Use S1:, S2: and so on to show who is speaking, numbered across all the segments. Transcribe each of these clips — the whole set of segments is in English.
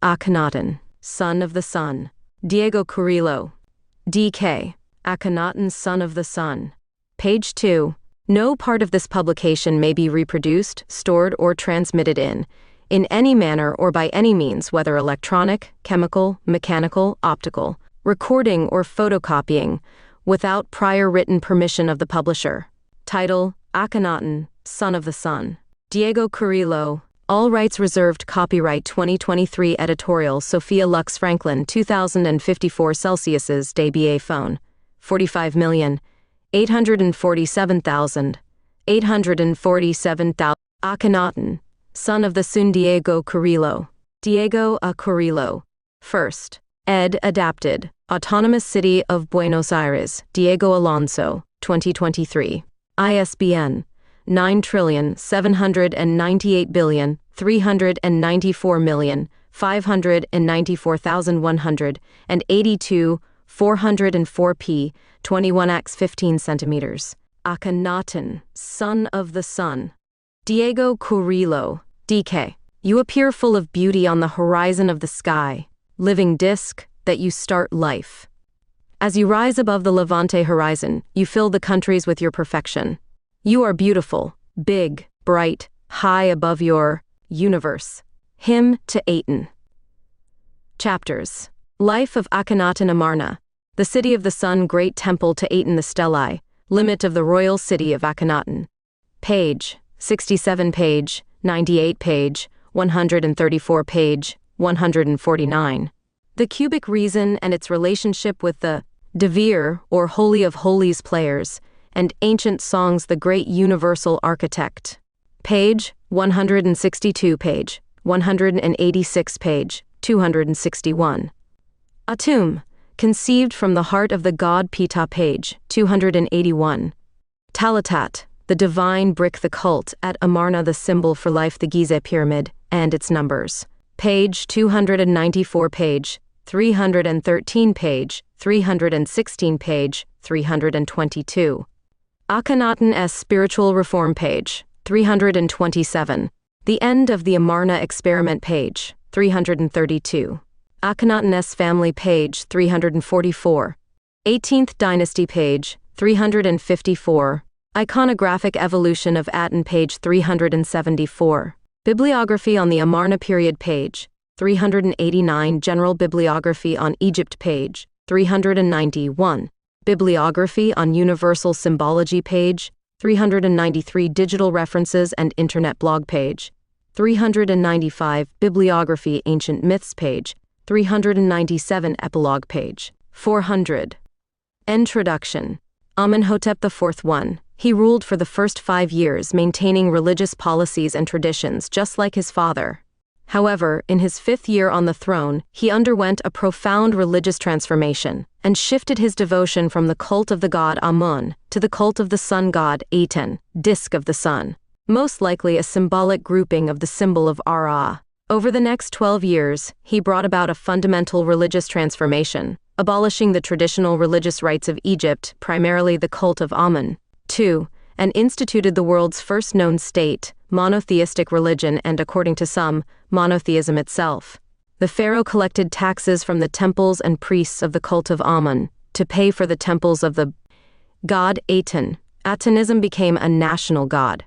S1: Akhenaton, son of the sun. Diego Kurilo. D.K. Akhenaton, son of the sun. Page 2. No part of this publication may be reproduced, stored, or transmitted in any manner or by any means, whether electronic, chemical, mechanical, optical, recording, or photocopying, without prior written permission of the publisher. Title: Akhenaton, son of the sun. Diego Kurilo. All rights reserved. Copyright 2023 Editorial Sophia Lux Franklin 2054 Celsius's DBA phone 45,847,847,000. Akhenaton, son of the sun. Diego Kurilo. Diego A. Kurilo. First. Ed. Adapted. Autonomous City of Buenos Aires. Diego Alonso, 2023. ISBN 9,798,394,594,182 404p 21x15 centimeters. Akhenaton, son of the sun. Diego Kurilo. DK. You appear full of beauty on the horizon of the sky, living disk that you start life. As you rise above the Levante horizon, you fill the countries with your perfection. You are beautiful, big, bright, high above your universe. Hymn to Aten. Chapters. Life of Akhenaton. Amarna, the city of the sun. Great temple to Aten the Stellae, limit of the royal city of Akhenaton. Page 67, page 98, page 134, page 149. The cubic reason and its relationship with the Devir, or Holy of Holies players, and ancient songs. The great universal architect. Page 162, page 186, page 261. Atum, conceived from the heart of the god Ptah. Page 281. Talatat, the divine brick. The cult at Amarna, the symbol for life. The Gizeh pyramid and its numbers. Page 294, page 313, page 316, page 322. Akhenaton's spiritual reform. Page 327. The end of the Amarna experiment. Page 332. Akhenaton's family. Page 344. 18th dynasty. Page 354. Iconographic evolution of Aten. Page 374. Bibliography on the Amarna period. Page 389. General bibliography on Egypt. Page 391. Bibliography on Universal Symbology. Page 393. Digital references and Internet blog. Page 395. Bibliography Ancient Myths. Page 397. Epilogue. Page 400. Introduction. Amenhotep IV. 1. He ruled for the first 5 years, maintaining religious policies and traditions just like his father. However, in his 5th year on the throne, he underwent a profound religious transformation and shifted his devotion from the cult of the god Amun to the cult of the sun god Aten, disk of the sun, most likely a symbolic grouping of the symbol of Ra. Over the next 12 years, he brought about a fundamental religious transformation, abolishing the traditional religious rites of Egypt, primarily the cult of Amun. 2. And instituted the world's first known state, monotheistic religion and, according to some, monotheism itself. The pharaoh collected taxes from the temples and priests of the cult of Amun to pay for the temples of the god Aten. Atenism became a national god.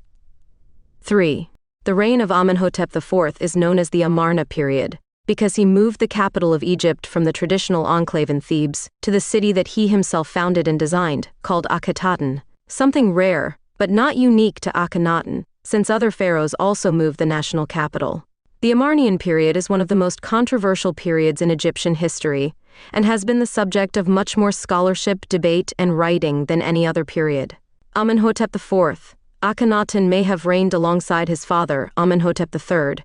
S1: 3. The reign of Amenhotep IV is known as the Amarna period, because he moved the capital of Egypt from the traditional enclave in Thebes to the city that he himself founded and designed, called Akhenaton. Something rare, but not unique to Akhenaton, since other pharaohs also moved the national capital. The Amarnian period is one of the most controversial periods in Egyptian history, and has been the subject of much more scholarship, debate, and writing than any other period. Amenhotep IV. Akhenaton may have reigned alongside his father, Amenhotep III,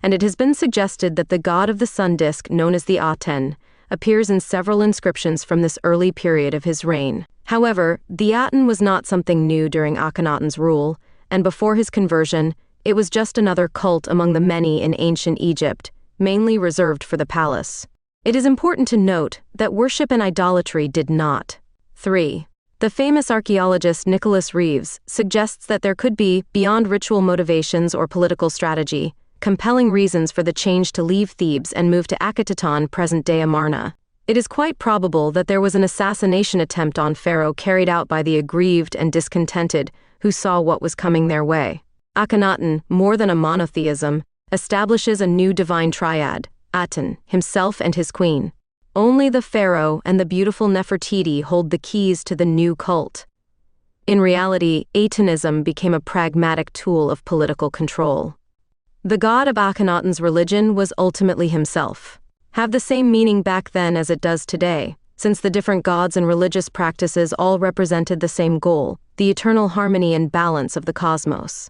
S1: and it has been suggested that the god of the sun disk, known as the Aten, appears in several inscriptions from this early period of his reign. However, the Aten was not something new during Akhenaton's rule, and before his conversion, it was just another cult among the many in ancient Egypt, mainly reserved for the palace. It is important to note that worship and idolatry did not. 3. The famous archaeologist Nicholas Reeves suggests that there could be, beyond ritual motivations or political strategy, compelling reasons for the change to leave Thebes and move to Akhenaton, present-day Amarna. It is quite probable that there was an assassination attempt on Pharaoh carried out by the aggrieved and discontented who saw what was coming their way. Akhenaton, more than a monotheism, establishes a new divine triad, Aten, himself and his queen. Only the pharaoh and the beautiful Nefertiti hold the keys to the new cult. In reality, Atenism became a pragmatic tool of political control. The god of Akhenaton's religion was ultimately himself. Have the same meaning back then as it does today, since the different gods and religious practices all represented the same goal, the eternal harmony and balance of the cosmos.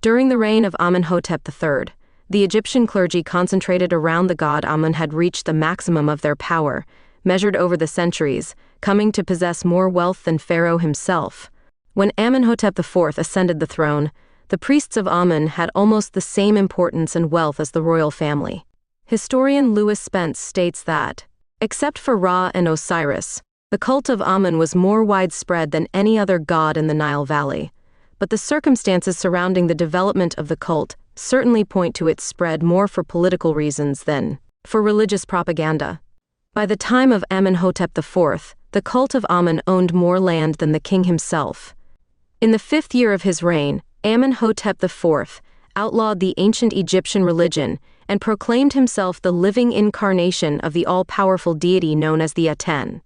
S1: During the reign of Amenhotep III, the Egyptian clergy concentrated around the god Amun had reached the maximum of their power, measured over the centuries, coming to possess more wealth than Pharaoh himself. When Amenhotep IV ascended the throne, the priests of Amun had almost the same importance and wealth as the royal family. Historian Lewis Spence states that, except for Ra and Osiris, the cult of Amun was more widespread than any other god in the Nile Valley. But the circumstances surrounding the development of the cult certainly point to its spread more for political reasons than for religious propaganda. By the time of Amenhotep IV, the cult of Amun owned more land than the king himself. In the 5th year of his reign, Amenhotep IV outlawed the ancient Egyptian religion and proclaimed himself the living incarnation of the all-powerful deity known as the Aten.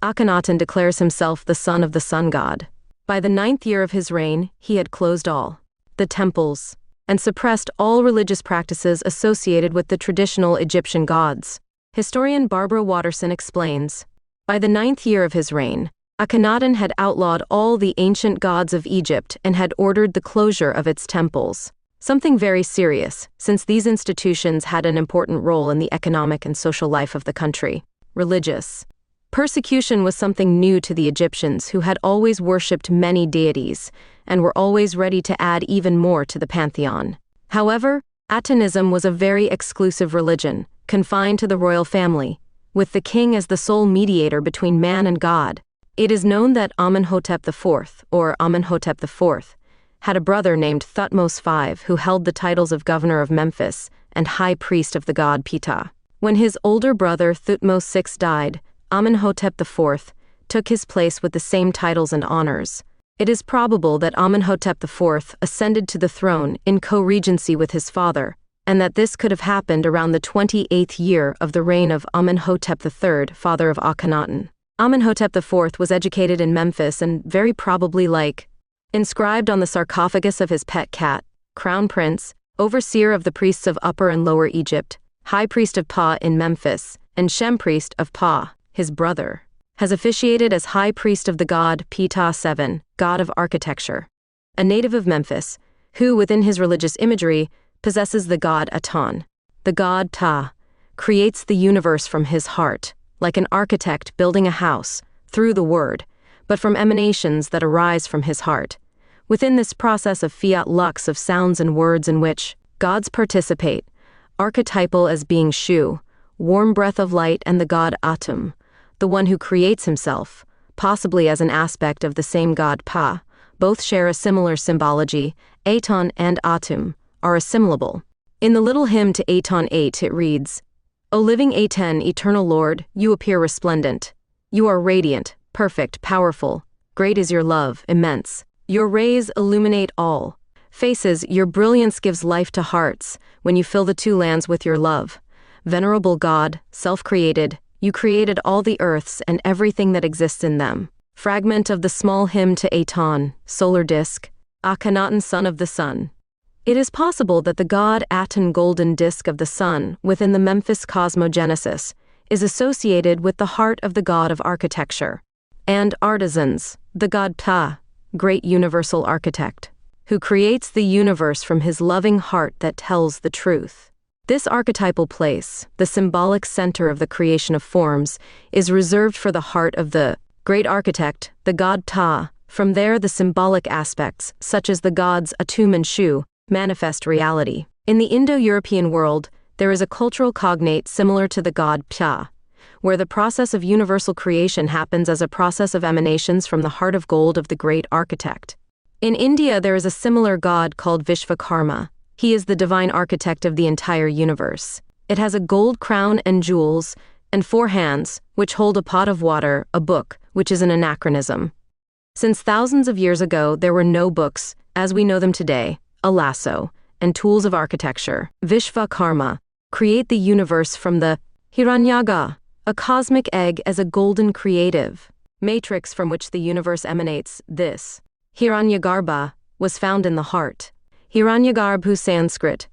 S1: Akhenaton declares himself the son of the sun god. By the 9th year of his reign, he had closed all the temples and suppressed all religious practices associated with the traditional Egyptian gods. Historian Barbara Watterson explains, by the 9th year of his reign, Akhenaton had outlawed all the ancient gods of Egypt and had ordered the closure of its temples. Something very serious, since these institutions had an important role in the economic and social life of the country. Religious persecution was something new to the Egyptians, who had always worshipped many deities and were always ready to add even more to the pantheon. However, Atenism was a very exclusive religion, confined to the royal family, with the king as the sole mediator between man and God. It is known that Amenhotep IV, or Amenhotep IV, had a brother named Thutmose V who held the titles of governor of Memphis and high priest of the god Ptah. When his older brother Thutmose VI died, Amenhotep IV took his place with the same titles and honors. It is probable that Amenhotep IV ascended to the throne in co-regency with his father, and that this could have happened around the 28th year of the reign of Amenhotep III, father of Akhenaton. Amenhotep IV was educated in Memphis and very probably inscribed on the sarcophagus of his pet cat, crown prince, overseer of the priests of Upper and Lower Egypt, high priest of Pa in Memphis, and Shem priest of Pa, his brother, has officiated as high priest of the god Ptah VII, god of architecture, a native of Memphis, who within his religious imagery possesses the god Aton. The god Ptah creates the universe from his heart, like an architect building a house, through the word, but from emanations that arise from his heart. Within this process of fiat lux of sounds and words in which gods participate, archetypal as being Shu, warm breath of light, and the god Atum, the one who creates himself, possibly as an aspect of the same god Pa, both share a similar symbology. Aton and Atum are assimilable. In the little hymn to Aton 8 it reads, O living Aten, eternal Lord, you appear resplendent. You are radiant, perfect, powerful. Great is your love, immense. Your rays illuminate all faces. Your brilliance gives life to hearts when you fill the two lands with your love. Venerable God, self-created, you created all the earths and everything that exists in them. Fragment of the small hymn to Aton, solar disk, Akhenaton, son of the sun. It is possible that the god Aten, golden disk of the sun within the Memphis cosmogenesis, is associated with the heart of the god of architecture and artisans, the god Ptah, great universal architect, who creates the universe from his loving heart that tells the truth. This archetypal place, the symbolic center of the creation of forms, is reserved for the heart of the great architect, the god Ptah. From there the symbolic aspects, such as the gods Atum and Shu, manifest reality. In the Indo-European world, there is a cultural cognate similar to the god Ptah, where the process of universal creation happens as a process of emanations from the heart of gold of the great architect. In India there is a similar god called Vishvakarma, He is the divine architect of the entire universe. It has a gold crown and jewels, and 4 hands, which hold a pot of water, a book, which is an anachronism. Since thousands of years ago there were no books, as we know them today, a lasso, and tools of architecture, Vishvakarma, create the universe from the Hiranyaga, a cosmic egg as a golden creative matrix from which the universe emanates. This Hiranyagarbha was found in the heart. Hiranyagarbha, Sanskrit,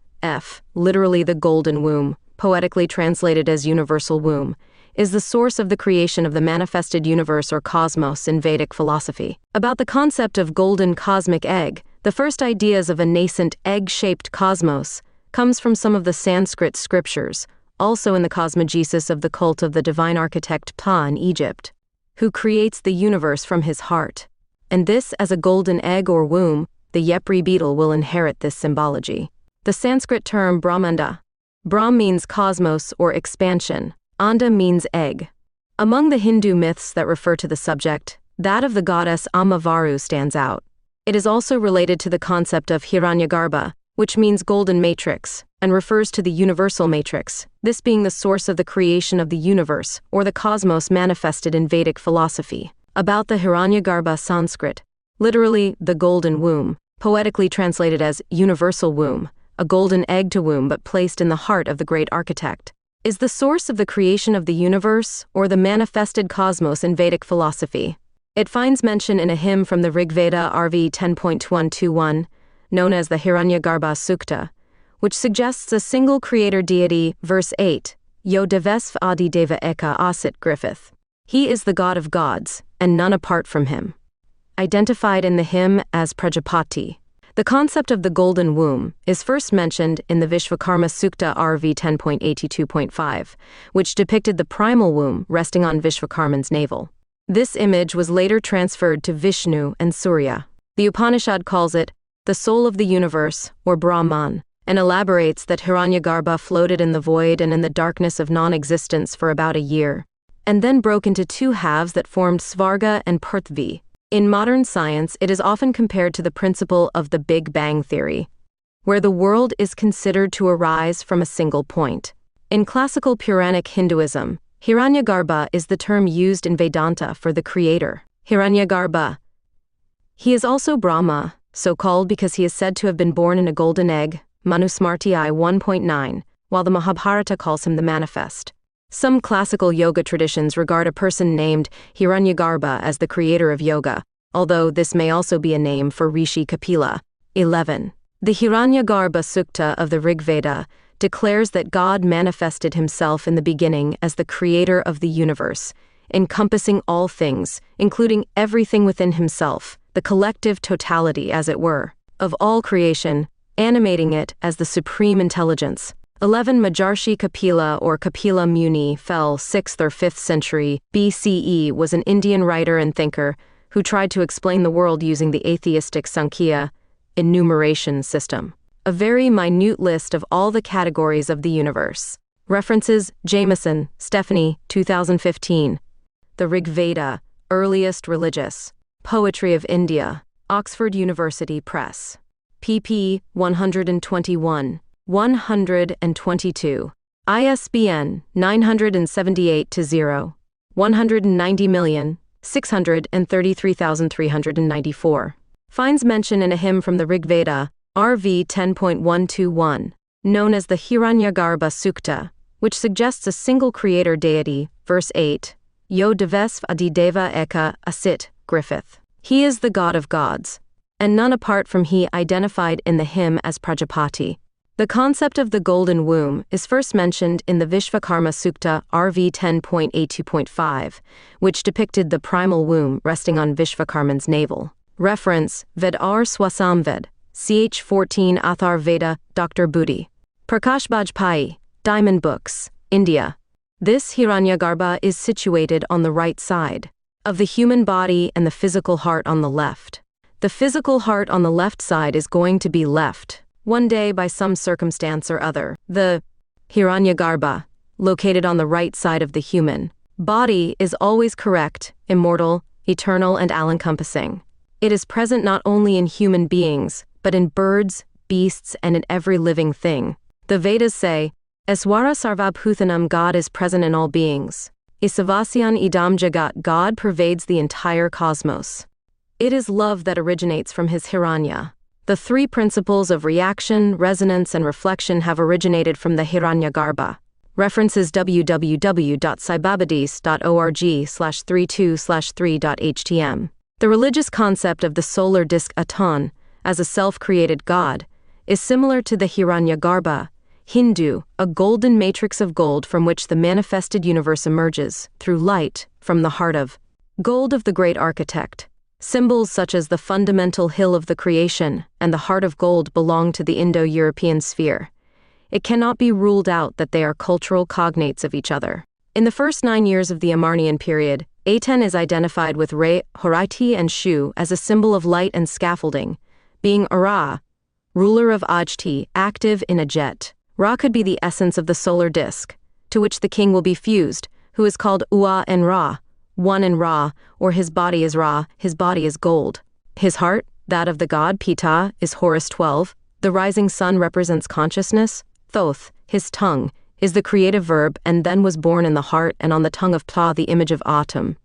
S1: literally the golden womb, poetically translated as universal womb, is the source of the creation of the manifested universe or cosmos in Vedic philosophy. About the concept of golden cosmic egg, the first ideas of a nascent egg-shaped cosmos comes from some of the Sanskrit scriptures, also in the cosmogesis of the cult of the divine architect Pa in Egypt, who creates the universe from his heart. And this as a golden egg or womb, the Yepri beetle will inherit this symbology. The Sanskrit term Brahmanda. Brahm means cosmos or expansion. Anda means egg. Among the Hindu myths that refer to the subject, that of the goddess Amavaru stands out. It is also related to the concept of Hiranyagarbha, which means golden matrix, and refers to the universal matrix, this being the source of the creation of the universe, or the cosmos manifested in Vedic philosophy. About the Hiranyagarbha, Sanskrit, literally the golden womb, poetically translated as universal womb, a golden egg to womb but placed in the heart of the great architect, is the source of the creation of the universe or the manifested cosmos in Vedic philosophy. It finds mention in a hymn from the Rigveda RV 10.121, known as the Hiranyagarbha Sukta, which suggests a single creator deity. Verse 8, Yo devesv adi deva eka asit Griffith. He is the God of gods, and none apart from him. Identified in the hymn as Prajapati. The concept of the golden womb is first mentioned in the Vishvakarma Sukta RV 10.82.5, which depicted the primal womb resting on Vishvakarman's navel. This image was later transferred to Vishnu and Surya. The Upanishad calls it the soul of the universe, or Brahman, and elaborates that Hiranyagarbha floated in the void and in the darkness of non-existence for about a year, and then broke into 2 halves that formed Svarga and Prithvi. In modern science, it is often compared to the principle of the Big Bang theory, where the world is considered to arise from a single point. In classical Puranic Hinduism, Hiranyagarbha is the term used in Vedanta for the creator, Hiranyagarbha. He is also Brahma, so called because he is said to have been born in a golden egg, Manusmriti 1.9, while the Mahabharata calls him the manifest. Some classical yoga traditions regard a person named Hiranyagarbha as the creator of yoga, although this may also be a name for Rishi Kapila. 11. The Hiranyagarbha Sukta of the Rigveda declares that God manifested himself in the beginning as the creator of the universe, encompassing all things, including everything within himself, the collective totality, as it were, of all creation, animating it as the supreme intelligence. 11. Majarshi Kapila or Kapila Muni fell 6th or 5th century BCE was an Indian writer and thinker who tried to explain the world using the atheistic Sankhya enumeration system, a very minute list of all the categories of the universe. References: Jameson, Stephanie, 2015. The Rig Veda, Earliest Religious Poetry of India, Oxford University Press. pp. 121. 122. ISBN 978-0. 190,633,394. Finds mention in a hymn from the Rig Veda, RV 10.121, known as the Hiranyagarbha Sukta, which suggests a single creator deity. Verse 8, Yo devesv adi deva eka asit Griffith. He is the God of gods, and none apart from he, identified in the hymn as Prajapati. The concept of the golden womb is first mentioned in the Vishvakarma Sukta RV 10.82.5, which depicted the primal womb resting on Vishvakarman's navel. Reference: Ved-ar Swasamved, ch. 14 Athar Veda, Dr. Budi. Prakash Bajpai, Diamond Books, India. This Hiranyagarbha is situated on the right side of the human body and the physical heart on the left. The physical heart on the left side is going to be left one day by some circumstance or other. The Hiranyagarbha, located on the right side of the human body, is always correct, immortal, eternal, and all-encompassing. It is present not only in human beings, but in birds, beasts, and in every living thing. The Vedas say, Eswara Sarvabhutanam, God is present in all beings. Isavasyan idam jagat, God pervades the entire cosmos. It is love that originates from his Hiranya. The three principles of reaction, resonance, and reflection have originated from the Hiranyagarbha. References www.saibabadis.org/32/3.htm. The religious concept of the solar disk Aton, as a self-created god, is similar to the Hiranyagarbha, Hindu, a golden matrix of gold from which the manifested universe emerges, through light, from the heart of gold of the great architect. Symbols such as the fundamental hill of the creation and the heart of gold belong to the Indo-European sphere. It cannot be ruled out that they are cultural cognates of each other. In the first 9 years of the Amarnian period, Aten is identified with Re, Horaiti, and Shu as a symbol of light and scaffolding, being Ra, ruler of Ajti, active in a jet. Ra could be the essence of the solar disk, to which the king will be fused, who is called Ua and Ra, one in Ra, or his body is Ra, his body is gold. His heart, that of the god Ptah, is Horus 12. The rising sun represents consciousness. Thoth, his tongue, is the creative verb and then was born in the heart and on the tongue of Ptah the image of autumn.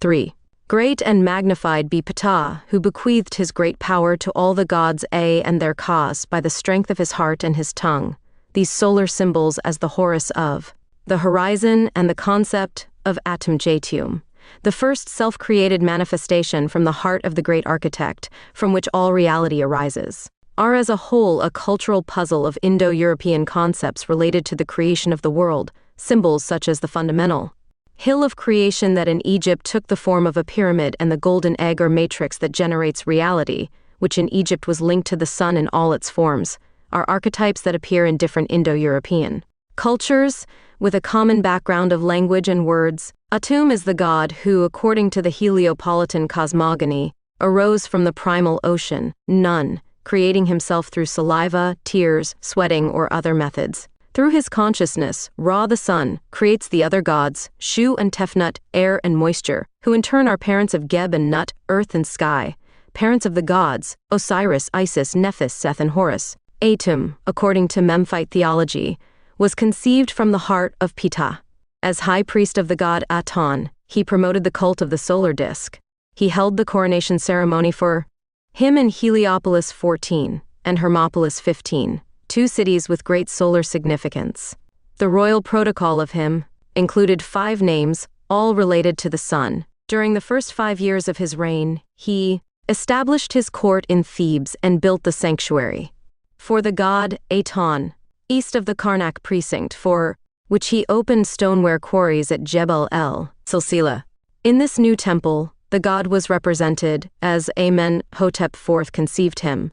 S1: 3. Great and magnified be Ptah, who bequeathed his great power to all the gods A and their cause by the strength of his heart and his tongue. These solar symbols as the Horus of the horizon and the concept of Atum Jatium, the first self-created manifestation from the heart of the great architect, from which all reality arises, are as a whole a cultural puzzle of Indo-European concepts related to the creation of the world, symbols such as the fundamental hill of creation that in Egypt took the form of a pyramid and the golden egg or matrix that generates reality, which in Egypt was linked to the sun in all its forms, are archetypes that appear in different Indo-European cultures, with a common background of language and words. Atum is the god who, according to the Heliopolitan cosmogony, arose from the primal ocean, Nun, creating himself through saliva, tears, sweating, or other methods. Through his consciousness, Ra the sun creates the other gods, Shu and Tefnut, air and moisture, who in turn are parents of Geb and Nut, earth and sky, parents of the gods, Osiris, Isis, Nephis, Seth, and Horus. Atum, according to Memphite theology, was conceived from the heart of Ptah. As high priest of the god Aton, he promoted the cult of the solar disk. He held the coronation ceremony for him in Heliopolis 14 and Hermopolis 15, two cities with great solar significance. The royal protocol of him included 5 names, all related to the sun. During the first 5 years of his reign, he established his court in Thebes and built the sanctuary for the god Aton, east of the Karnak precinct, for which he opened stoneware quarries at Jebel el Silsila. In this new temple, the god was represented as Amenhotep IV conceived him,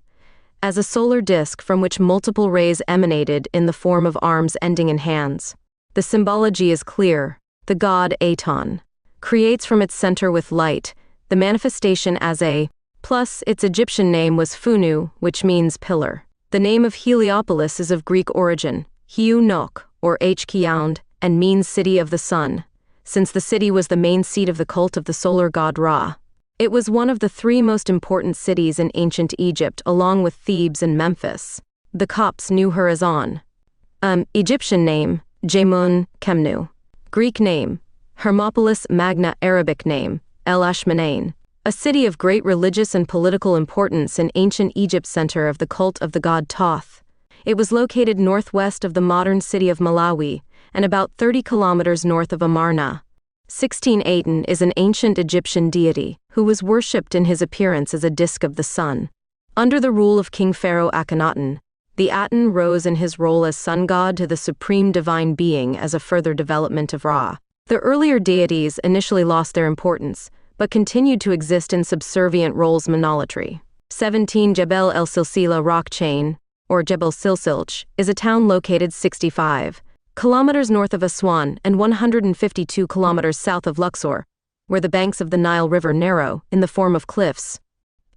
S1: as a solar disk from which multiple rays emanated in the form of arms ending in hands. The symbology is clear. The god Aton creates from its center with light, the manifestation as a, plus its Egyptian name was Funu, which means pillar. The name of Heliopolis is of Greek origin, Hiu Nok, or H-Kiaund, and means city of the sun, since the city was the main seat of the cult of the solar god Ra. It was one of the 3 most important cities in ancient Egypt along with Thebes and Memphis. The Copts knew her as On. Egyptian name, Jemun Kemnu. Greek name, Hermopolis Magna. Arabic name, El Ashmanain. A city of great religious and political importance in ancient Egypt, center of the cult of the god Thoth. It was located northwest of the modern city of Malawi and about 30 kilometers north of Amarna. 16 Aten is an ancient Egyptian deity who was worshipped in his appearance as a disk of the sun. Under the rule of King Pharaoh Akhenaton, the Aten rose in his role as sun god to the supreme divine being as a further development of Ra. The earlier deities initially lost their importance, but continued to exist in subservient roles. Monolatry. 17 Jebel el Silsila rock chain, or Jebel Silsilch, is a town located 65 kilometers north of Aswan and 152 kilometers south of Luxor, where the banks of the Nile River narrow in the form of cliffs.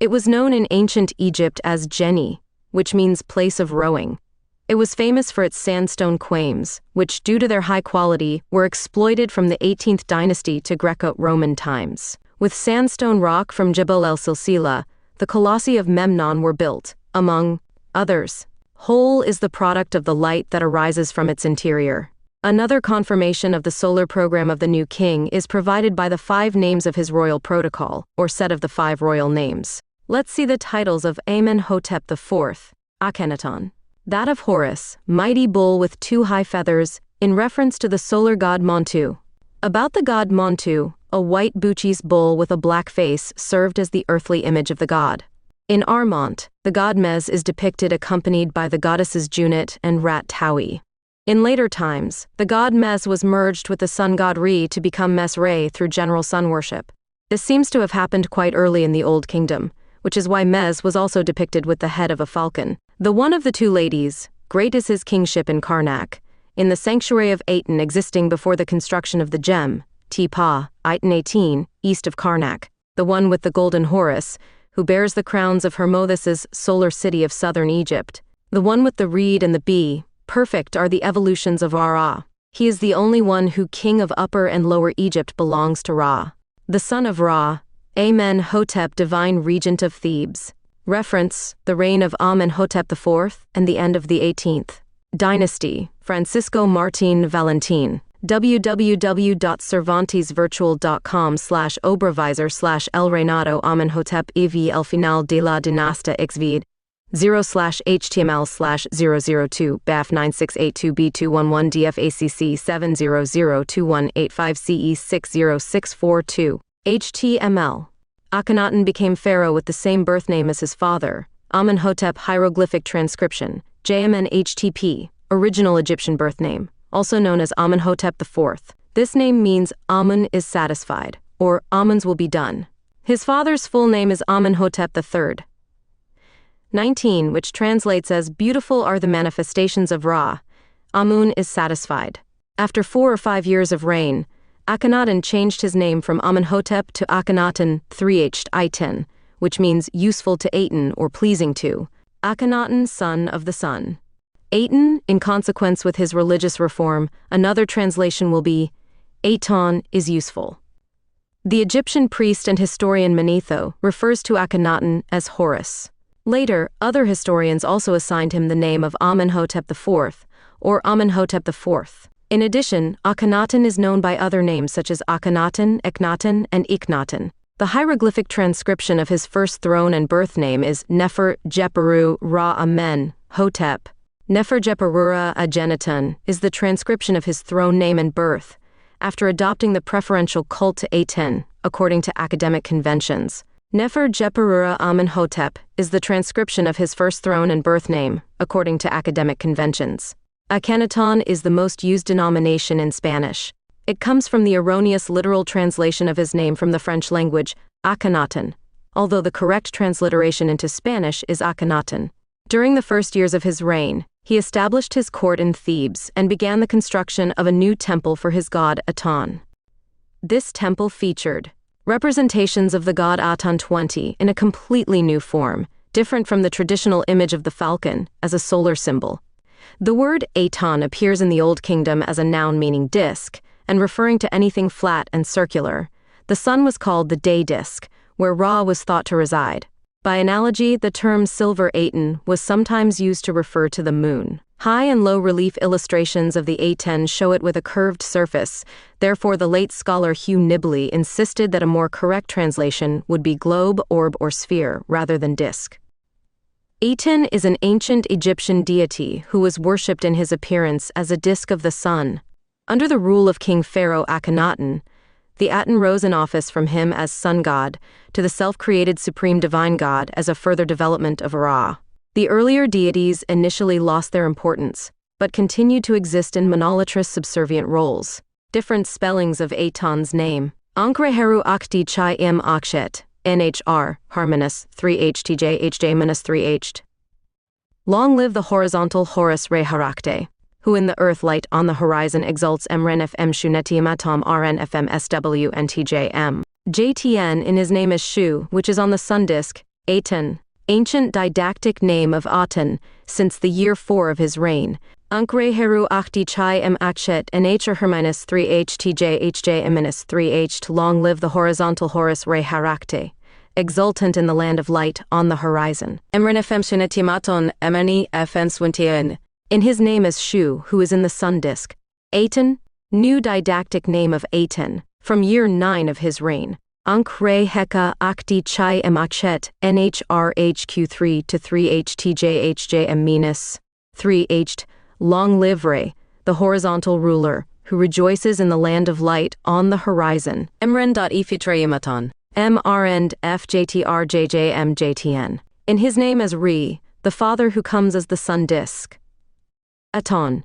S1: It was known in ancient Egypt as Jeni, which means place of rowing. It was famous for its sandstone quames, which, due to their high quality, were exploited from the 18th dynasty to Greco-Roman times. With sandstone rock from Jebel el Silsila, the colossi of Memnon were built, among Others. Whole is the product of the light that arises from its interior. Another confirmation of the solar program of the new king is provided by the 5 names of his royal protocol, or set of the 5 royal names. Let's see the titles of Amenhotep IV, Akhenaton. That of Horus, mighty bull with 2 high feathers, in reference to the solar god Montu. About the god Montu, a white Bucchese bull with a black face served as the earthly image of the god. In Armont, the god Mes is depicted accompanied by the goddesses Junit and Rat Taui. In later times, the god Mes was merged with the sun god Re to become Mes Re through general sun worship. This seems to have happened quite early in the Old Kingdom, which is why Mes was also depicted with the head of a falcon. The one of the 2 ladies, great is his kingship in Karnak, in the sanctuary of Aten existing before the construction of the gem, Tepa, Aten 18, east of Karnak, the one with the golden Horus, who bears the crowns of Hermothes's solar city of southern Egypt, the one with the reed and the bee, perfect are the evolutions of Ra. He is the only one who king of Upper and Lower Egypt belongs to Ra. The son of Ra, Amenhotep divine regent of Thebes. Reference, the reign of Amenhotep IV and the end of the 18th dynasty, Francisco Martín Valentín. www.cervantesvirtual.com/obrevisor/El Reinado Amenhotep ev el final de la dinasta xvid 0/html/002 baf 9682b211 dfacc 7002185ce60642 HTML. Akhenaton became pharaoh with the same birth name as his father. Amenhotep hieroglyphic transcription, JMN-HTP, original Egyptian birth name, also known as Amenhotep IV. This name means Amun is satisfied, or Amun's will be done. His father's full name is Amenhotep III. 19, which translates as beautiful are the manifestations of Ra. Amun is satisfied. After 4 or 5 years of reign, Akhenaton changed his name from Amenhotep to Akhenaton 3H Aten, which means useful to Aten or pleasing to. Akhenaton, son of the sun. Aten, in consequence with his religious reform, another translation will be, Aton is useful. The Egyptian priest and historian Manetho refers to Akhenaton as Horus. Later, other historians also assigned him the name of Amenhotep IV, or Amenhotep IV. In addition, Akhenaton is known by other names such as Akhenaton, Eknaton, and Iknaton. The hieroglyphic transcription of his first throne and birth name is Nefer Jeperu Ra Amen, Hotep. Nefer Jeperura Akhenaton is the transcription of his throne name and birth, after adopting the preferential cult to Aten, according to academic conventions. Nefer Jeperura Amenhotep is the transcription of his first throne and birth name, according to academic conventions. Akhenaton is the most used denomination in Spanish. It comes from the erroneous literal translation of his name from the French language, Akhenaton, although the correct transliteration into Spanish is Akhenaton. During the first years of his reign, he established his court in Thebes and began the construction of a new temple for his god Aton. This temple featured representations of the god Aton 20 in a completely new form, different from the traditional image of the falcon as a solar symbol. The word Aton appears in the Old Kingdom as a noun meaning disk, and referring to anything flat and circular. The sun was called the day disk, where Ra was thought to reside. By analogy, the term silver Aten was sometimes used to refer to the moon. High and low relief illustrations of the Aten show it with a curved surface, therefore the late scholar Hugh Nibley insisted that a more correct translation would be globe, orb, or sphere, rather than disk. Aten is an ancient Egyptian deity who was worshipped in his appearance as a disk of the sun. Under the rule of King Pharaoh Akhenaton, the Aten rose in office from him as sun god to the self-created supreme divine god as a further development of Ra. The earlier deities initially lost their importance, but continued to exist in monolatrous subservient roles. Different spellings of Aton's name. Ankreheru Akti Chai Im Akshet, NHR, Harmonis, 3HTJ-HJ-3H. Long live the horizontal Horus Re Harakte, who in the earth light on the horizon exalts Mrenfm Shunetiamatom RNFM SW and TJM. JTN in his name is Shu, which is on the sun disk, Aten, ancient didactic name of Aten, since the year 4 of his reign. Ankreheru Akti Chai M Akshet NHR Herminus 3HTJ-HJ-3H. Long live the horizontal Horus Re Harakte. exultant in the land of light on the horizon. Emren timaton emeni swintian. In his name is Shu, who is in the sun disk. Aten, new didactic name of Aten, from year 9 of his reign. Ankh re heka akti chai emachet nhrhq3 to 3htjhjm minus 3h. Long live Re, the horizontal ruler, who rejoices in the land of light on the horizon. Emren.efitrayamaton. MRN-FJTRJJMJTN. In his name as Re, the Father who comes as the sun disk. Aton.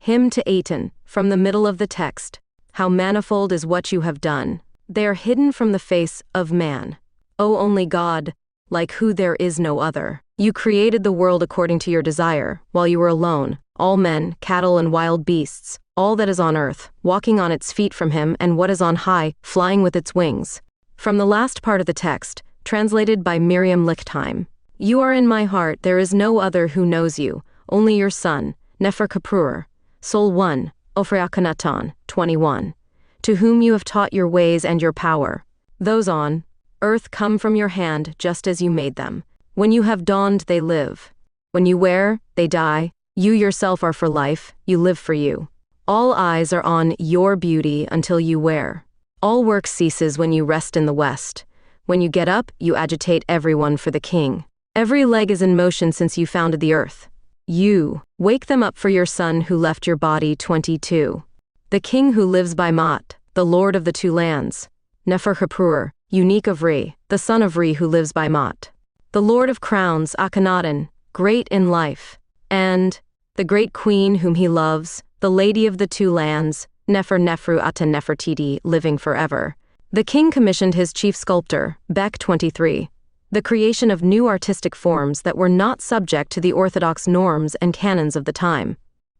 S1: Hymn to Aten, from the middle of the text. How manifold is what you have done. They are hidden from the face of man. O only God, like who there is no other. You created the world according to your desire, while you were alone, all men, cattle and wild beasts, all that is on earth, walking on its feet from him, and what is on high, flying with its wings. From the last part of the text, translated by Miriam Lichtheim. You are in my heart, there is no other who knows you, only your son, Nefer Kaprur. Sol 1, Ofre Akhenaton, 21. To whom you have taught your ways and your power. Those on earth come from your hand just as you made them. When you have dawned, they live. When you wear, they die. You yourself are for life, you live for you. All eyes are on your beauty until you wear. All work ceases when you rest in the west. When you get up, you agitate everyone for the king. Every leg is in motion since you founded the earth. You wake them up for your son who left your body. 22. The king who lives by Mot, the lord of the two lands. Nefer Kaprur, unique of Re, the son of Re who lives by Mot. The lord of crowns, Akhenaton, great in life. And the great queen whom he loves, the lady of the two lands, Nefer Nefru Aten Nefertiti, living forever. The king commissioned his chief sculptor, Beck 23, the creation of new artistic forms that were not subject to the orthodox norms and canons of the time.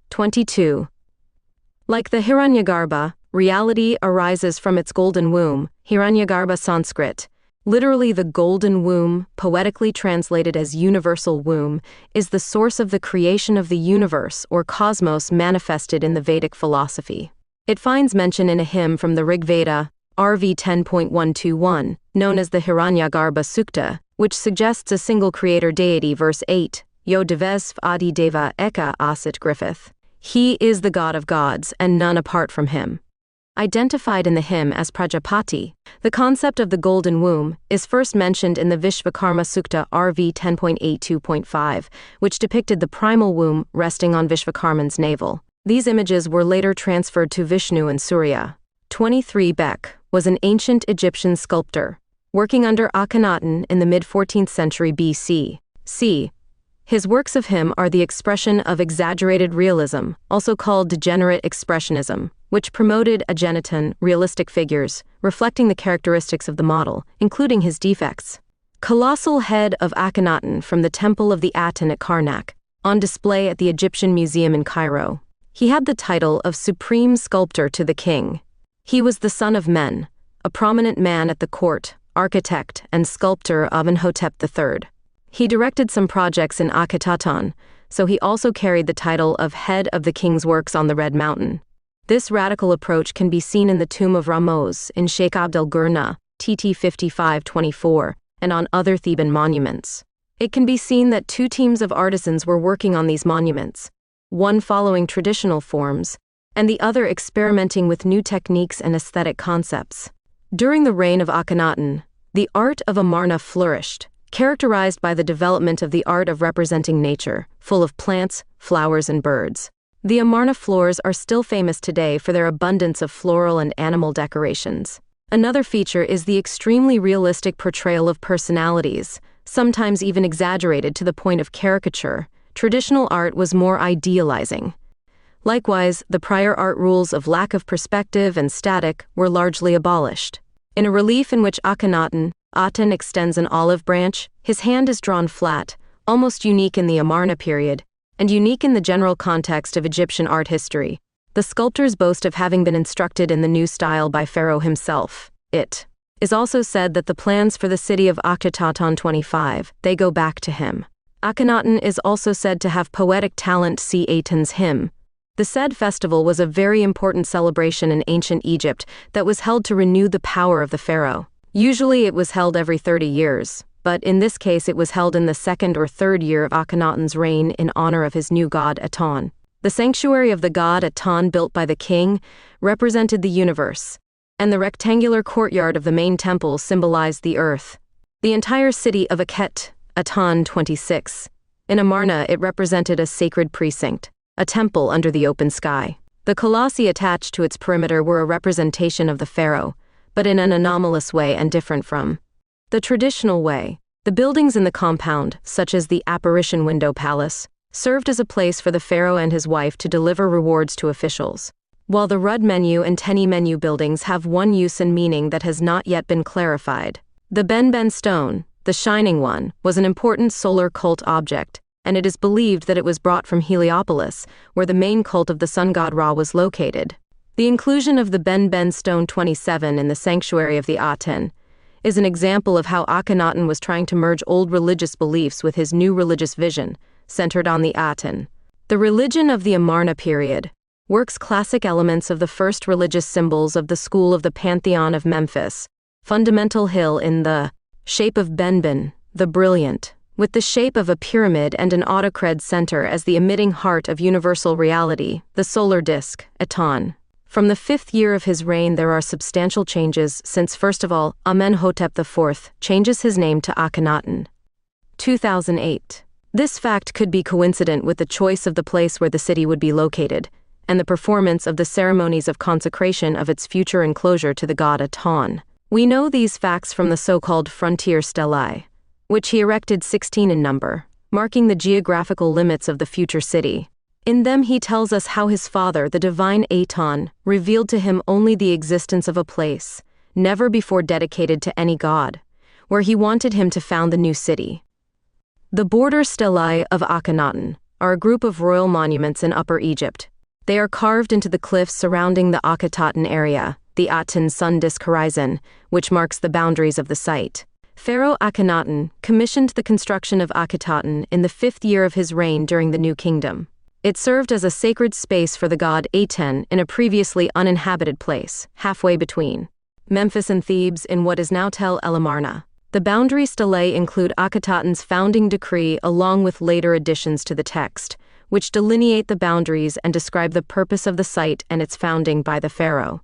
S1: 22. Like the Hiranyagarbha, reality arises from its golden womb, Hiranyagarbha Sanskrit. Literally the golden womb, poetically translated as universal womb, is the source of the creation of the universe or cosmos manifested in the Vedic philosophy. It finds mention in a hymn from the Rig Veda, RV 10.121, known as the Hiranyagarbha Sukta, which suggests a single creator deity. Verse 8, Yo Devesv Adi Deva Eka Asit Griffith. He is the God of gods, and none apart from him. Identified in the hymn as Prajapati, the concept of the golden womb is first mentioned in the Vishvakarma Sukta RV 10.82.5, which depicted the primal womb resting on Vishvakarman's navel. These images were later transferred to Vishnu and Surya. 23. Beck was an ancient Egyptian sculptor, working under Akhenaton in the mid-14th century BC. His works of him are the expression of exaggerated realism, also called degenerate expressionism, which promoted Akhenaton realistic figures, reflecting the characteristics of the model, including his defects. Colossal head of Akhenaton from the Temple of the Aten at Karnak, on display at the Egyptian Museum in Cairo. He had the title of Supreme Sculptor to the King. He was the son of Men, a prominent man at the court, architect, and sculptor of Amenhotep III. He directed some projects in Akhenaton, so he also carried the title of Head of the King's Works on the Red Mountain. This radical approach can be seen in the tomb of Ramos in Sheikh Abdel Gurna, TT 5524, and on other Theban monuments. It can be seen that two teams of artisans were working on these monuments, one following traditional forms, and the other experimenting with new techniques and aesthetic concepts. During the reign of Akhenaton, the art of Amarna flourished, characterized by the development of the art of representing nature, full of plants, flowers, and birds. The Amarna floors are still famous today for their abundance of floral and animal decorations. Another feature is the extremely realistic portrayal of personalities, sometimes even exaggerated to the point of caricature. Traditional art was more idealizing. Likewise, the prior art rules of lack of perspective and static were largely abolished. In a relief in which Akhenaton, Aten extends an olive branch, his hand is drawn flat, almost unique in the Amarna period, and unique in the general context of Egyptian art history. The sculptors boast of having been instructed in the new style by Pharaoh himself. It is also said that the plans for the city of Akhenaton 25, they go back to him. Akhenaton is also said to have poetic talent. See Aten's hymn. The said festival was a very important celebration in ancient Egypt that was held to renew the power of the pharaoh. Usually it was held every 30 years, but in this case it was held in the second or third year of Akhenaton's reign in honor of his new god Aton. The sanctuary of the god Aton built by the king represented the universe, and the rectangular courtyard of the main temple symbolized the earth. The entire city of Akhenaton 26. In Amarna it represented a sacred precinct, a temple under the open sky. The colossi attached to its perimeter were a representation of the pharaoh, but in an anomalous way and different from the traditional way. The buildings in the compound, such as the Apparition Window Palace, served as a place for the pharaoh and his wife to deliver rewards to officials, while the Rud Menu and Teni Menu buildings have one use and meaning that has not yet been clarified. The Ben stone, the shining one, was an important solar cult object, and it is believed that it was brought from Heliopolis, where the main cult of the sun god Ra was located. The inclusion of the Ben stone 27 in the sanctuary of the Aten is an example of how Akhenaton was trying to merge old religious beliefs with his new religious vision, centered on the Aten. The religion of the Amarna period works classic elements of the first religious symbols of the school of the Pantheon of Memphis, fundamental hill in the shape of Benben, the brilliant, with the shape of a pyramid and an autocred center as the emitting heart of universal reality, the solar disk, Aton. From the 5th year of his reign there are substantial changes since first of all, Amenhotep IV changes his name to Akhenaton. 2008. This fact could be coincident with the choice of the place where the city would be located, and the performance of the ceremonies of consecration of its future enclosure to the god Aton. We know these facts from the so-called frontier stelae, which he erected 16 in number, marking the geographical limits of the future city. In them he tells us how his father, the divine Aton, revealed to him only the existence of a place, never before dedicated to any god, where he wanted him to found the new city. The border stelae of Akhenaton are a group of royal monuments in Upper Egypt. They are carved into the cliffs surrounding the Akhenaton area, the Aten sun disk horizon, which marks the boundaries of the site. Pharaoh Akhenaton commissioned the construction of Akhenaton in the 5th year of his reign during the New Kingdom. It served as a sacred space for the god Aten in a previously uninhabited place, halfway between Memphis and Thebes in what is now Tel El Amarna. The boundary stelae include Akhenaton's founding decree along with later additions to the text, which delineate the boundaries and describe the purpose of the site and its founding by the pharaoh.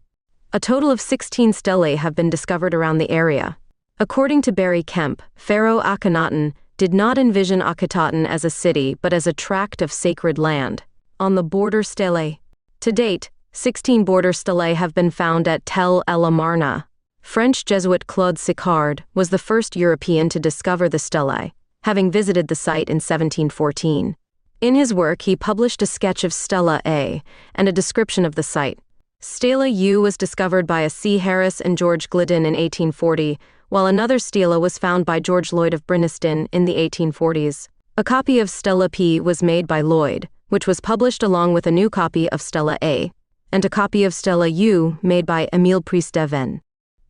S1: A total of 16 stelae have been discovered around the area. According to Barry Kemp, Pharaoh Akhenaton did not envision Akhenaton as a city but as a tract of sacred land. On the border stelae. To date, 16 border stelae have been found at Tel El Amarna. French Jesuit Claude Sicard was the first European to discover the stelae, having visited the site in 1714. In his work he published a sketch of Stela A and a description of the site. Stela U was discovered by a C. Harris and George Glidden in 1840, while another stela was found by George Lloyd of Briniston in the 1840s. A copy of Stela P was made by Lloyd, which was published along with a new copy of Stela A, and a copy of Stela U made by Émile Price d'Aven.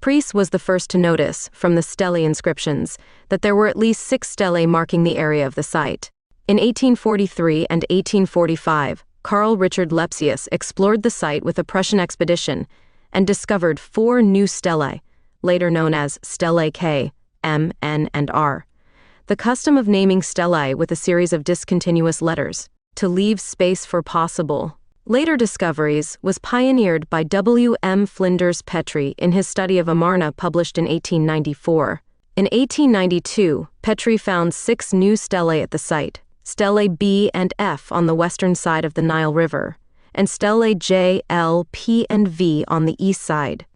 S1: Price was the first to notice, from the stelae inscriptions, that there were at least 6 stelae marking the area of the site. In 1843 and 1845, Carl Richard Lepsius explored the site with a Prussian expedition and discovered 4 new stelae, later known as Stelae K, M, N, and R. The custom of naming stelae with a series of discontinuous letters, to leave space for possible later discoveries, was pioneered by W. M. Flinders Petrie in his study of Amarna published in 1894. In 1892, Petrie found 6 new stelae at the site, Stelae B and F on the western side of the Nile River, and Stelae J, L, P, and V on the east side.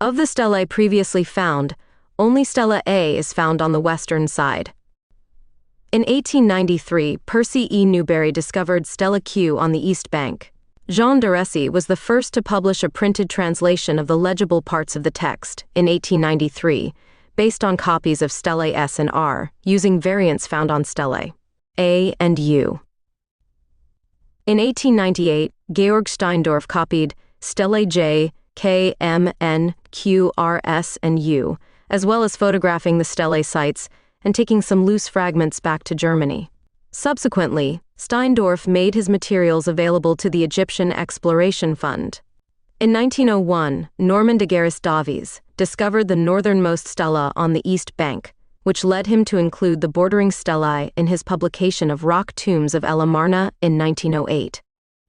S1: Of the stelae previously found, only Stela A is found on the western side. In 1893, Percy E. Newberry discovered Stela Q on the east bank. Jean d'Arcy was the first to publish a printed translation of the legible parts of the text, in 1893, based on copies of Stelae S and R, using variants found on Stelae A and U. In 1898, Georg Steindorf copied Stelae J, K, M, N, Q, R, S, and U, as well as photographing the stelae sites and taking some loose fragments back to Germany. Subsequently, Steindorf made his materials available to the Egyptian Exploration Fund. In 1901, Norman de Garis Davies discovered the northernmost stela on the east bank, which led him to include the bordering stelae in his publication of Rock Tombs of Amarna in 1908.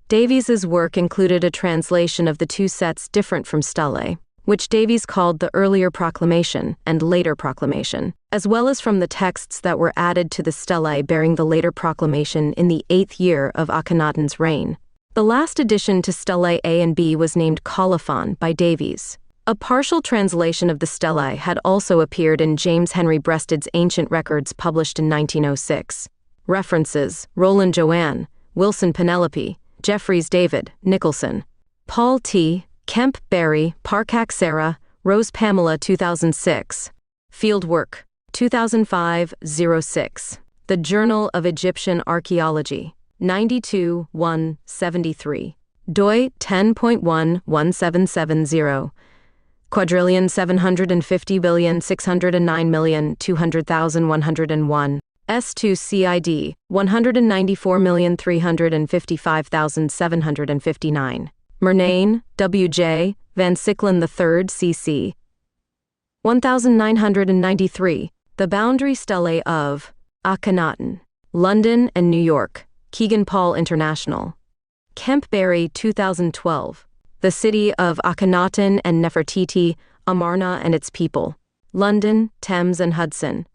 S1: Davies's work included a translation of the two sets different from stelae, which Davies called the earlier proclamation and later proclamation, as well as from the texts that were added to the stelae bearing the later proclamation in the 8th year of Akhenaton's reign. The last addition to stelae A and B was named Colophon by Davies. A partial translation of the stelae had also appeared in James Henry Breasted's Ancient Records published in 1906. References: Roland Joanne, Wilson Penelope, Jeffries David, Nicholson, Paul T., Kemp Barry, Parkak Sarah, Rose Pamela 2006. Fieldwork, 2005-06. The Journal of Egyptian Archaeology, 92 173. doi 10.11770. Quadrillion 750,609,200,101. S2 CID 194,355,759. Murnane, W.J., Van Sicklen III C.C. 1993. The Boundary Stelae of Akhenaton, London and New York, Kegan Paul International. Kemp Barry 2012. The City of Akhenaton and Nefertiti, Amarna and its People. London, Thames and Hudson.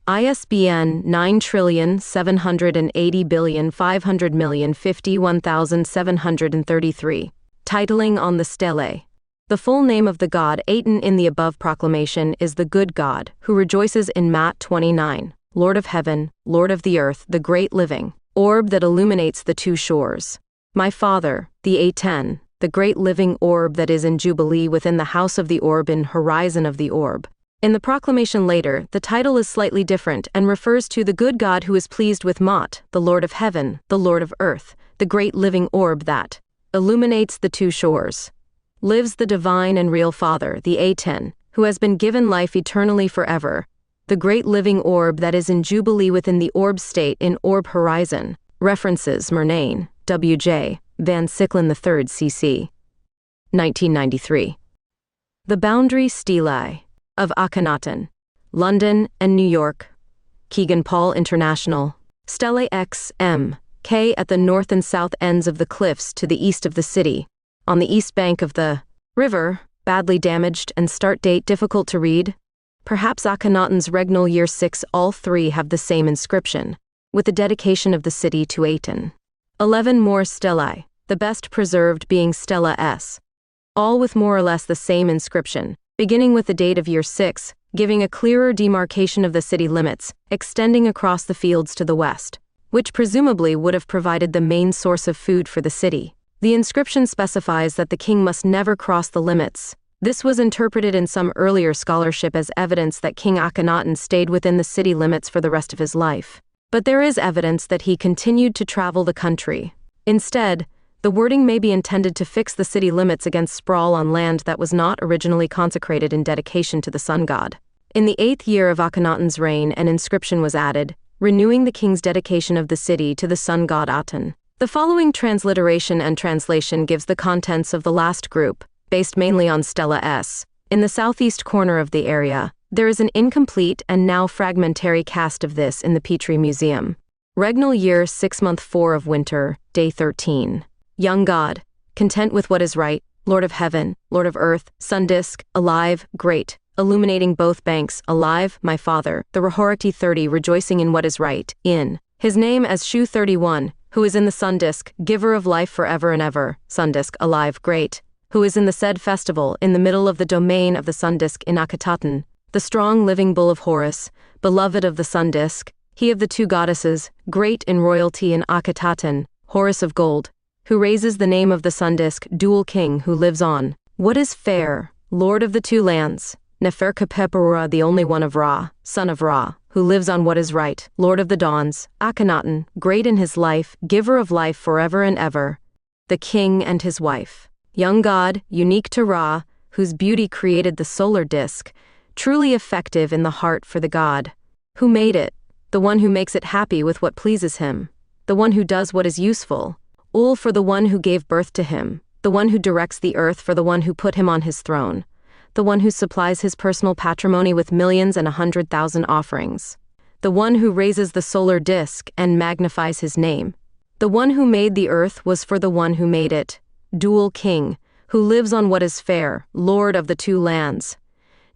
S1: ISBN 9780500,551,733. Titling on the stelae. The full name of the god Aten in the above proclamation is the good God, who rejoices in Matt 29, Lord of heaven, Lord of the earth, the great living, orb that illuminates the two shores. My Father, the Aten, the great living orb that is in Jubilee within the house of the orb in horizon of the orb. In the proclamation later, the title is slightly different and refers to the good God who is pleased with Mot, the Lord of heaven, the Lord of earth, the great living orb that illuminates the two shores. Lives the divine and real Father, the Aten, who has been given life eternally forever, the great living orb that is in Jubilee within the orb state in orb horizon. References: Murnane, W.J., Van Sicklen III C.C. 1993. The Boundary Stelae of Akhenaton, London and New York, Kegan Paul International. Stelae X, M, K at the north and south ends of the cliffs to the east of the city, on the east bank of the river, badly damaged and start date difficult to read. Perhaps Akhenaton's regnal year 6. All three have the same inscription, with the dedication of the city to Aten. 11 more stelae, the best preserved being Stela S. All with more or less the same inscription, beginning with the date of year 6, giving a clearer demarcation of the city limits, extending across the fields to the west, which presumably would have provided the main source of food for the city. The inscription specifies that the king must never cross the limits. This was interpreted in some earlier scholarship as evidence that King Akhenaton stayed within the city limits for the rest of his life. But there is evidence that he continued to travel the country. Instead, the wording may be intended to fix the city limits against sprawl on land that was not originally consecrated in dedication to the sun god. In the 8th year of Akhenaton's reign, an inscription was added, renewing the king's dedication of the city to the sun god Aten. The following transliteration and translation gives the contents of the last group, based mainly on Stela S. In the southeast corner of the area, there is an incomplete and now fragmentary cast of this in the Petrie Museum. Regnal year 6 month 4 of winter, day 13. Young God, content with what is right, Lord of heaven, Lord of earth, sun disk, alive, great, illuminating both banks, alive, my Father, the Rahorati 30 rejoicing in what is right, in his name as Shu 31, who is in the sun disk, giver of life forever and ever, sun disk, alive, great, who is in the said festival in the middle of the domain of the sun disk in Akhenaton, the strong living bull of Horus, beloved of the sun disk, he of the two goddesses, great in royalty in Akhenaton, Horus of gold, who raises the name of the sun disk, dual king who lives on what is fair, lord of the two lands, Neferkapepura the only one of Ra, son of Ra, who lives on what is right, lord of the dawns, Akhenaton, great in his life, giver of life forever and ever, the king and his wife, young God, unique to Ra, whose beauty created the solar disk, truly effective in the heart for the God, who made it, the one who makes it happy with what pleases him, the one who does what is useful, Ul for the one who gave birth to him, the one who directs the earth for the one who put him on his throne, the one who supplies his personal patrimony with millions and 100,000 offerings. The one who raises the solar disk and magnifies his name. The one who made the earth was for the one who made it. Dual king, who lives on what is fair, lord of the two lands.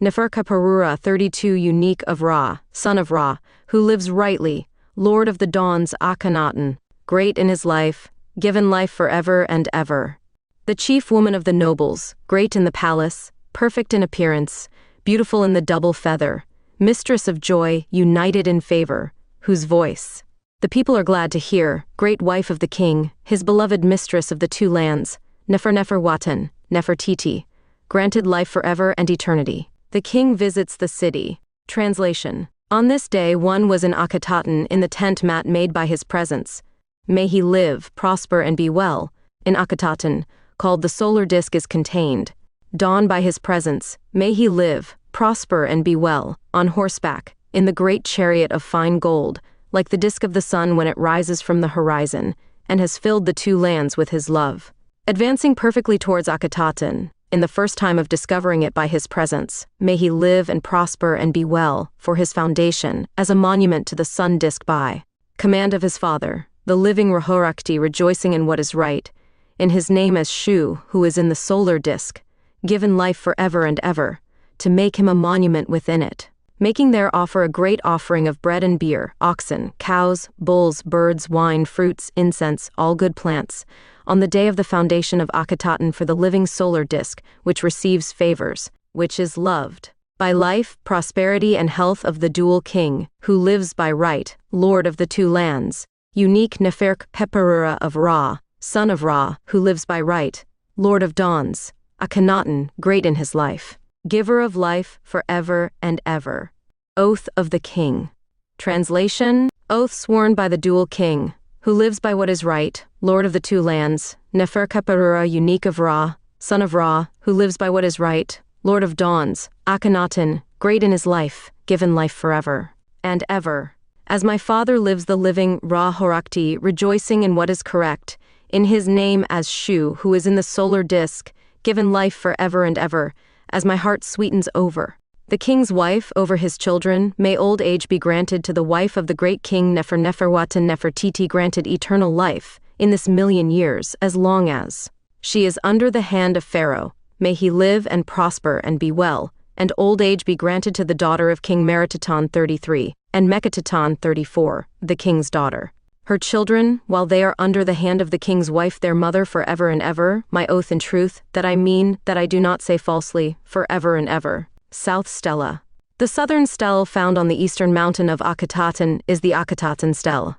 S1: Neferkheperura 32 unique of Ra, son of Ra, who lives rightly, lord of the dawns Akhenaton, great in his life, given life forever and ever. The chief woman of the nobles, great in the palace, perfect in appearance, beautiful in the double feather, mistress of joy, united in favor, whose voice the people are glad to hear, great wife of the king, his beloved mistress of the two lands, Neferwatan, Nefertiti, granted life forever and eternity. The king visits the city. Translation. On this day one was in Akhenaton in the tent mat made by his presence. May he live, prosper and be well. In Akhenaton, called the solar disk is contained. Dawn by his presence, may he live, prosper and be well, on horseback, in the great chariot of fine gold, like the disk of the sun when it rises from the horizon, and has filled the two lands with his love. Advancing perfectly towards Akhenaton, in the first time of discovering it by his presence, may he live and prosper and be well, for his foundation, as a monument to the sun disk by command of his father, the living Rahorakti rejoicing in what is right, in his name as Shu, who is in the solar disk, given life forever and ever, to make him a monument within it. Making there offer a great offering of bread and beer, oxen, cows, bulls, birds, wine, fruits, incense, all good plants, on the day of the foundation of Akhenaton for the living solar disk, which receives favors, which is loved by life, prosperity and health of the dual king, who lives by right, lord of the two lands, unique Neferkheperura of Ra, son of Ra, who lives by right, lord of dawns, Akhenaton, great in his life, giver of life forever and ever. Oath of the king. Translation. Oath sworn by the dual king, who lives by what is right, lord of the two lands, Neferkheperura unique of Ra, son of Ra, who lives by what is right, lord of dawns, Akhenaton, great in his life, given life forever and ever. As my father lives the living Ra-Horakti, rejoicing in what is correct, in his name as Shu, who is in the solar disk, given life forever and ever, as my heart sweetens over. The king's wife over his children, may old age be granted to the wife of the great king Neferwatan Nefertiti granted eternal life, in this 1,000,000 years, as long as she is under the hand of Pharaoh. May he live and prosper and be well, and old age be granted to the daughter of King Meritaton 33, and Meketaton 34, the king's daughter. Her children, while they are under the hand of the king's wife their mother forever and ever, my oath in truth, that I mean, that I do not say falsely, forever and ever. South Stela. The southern stele found on the eastern mountain of Akhenaton is the Akhenaton stele.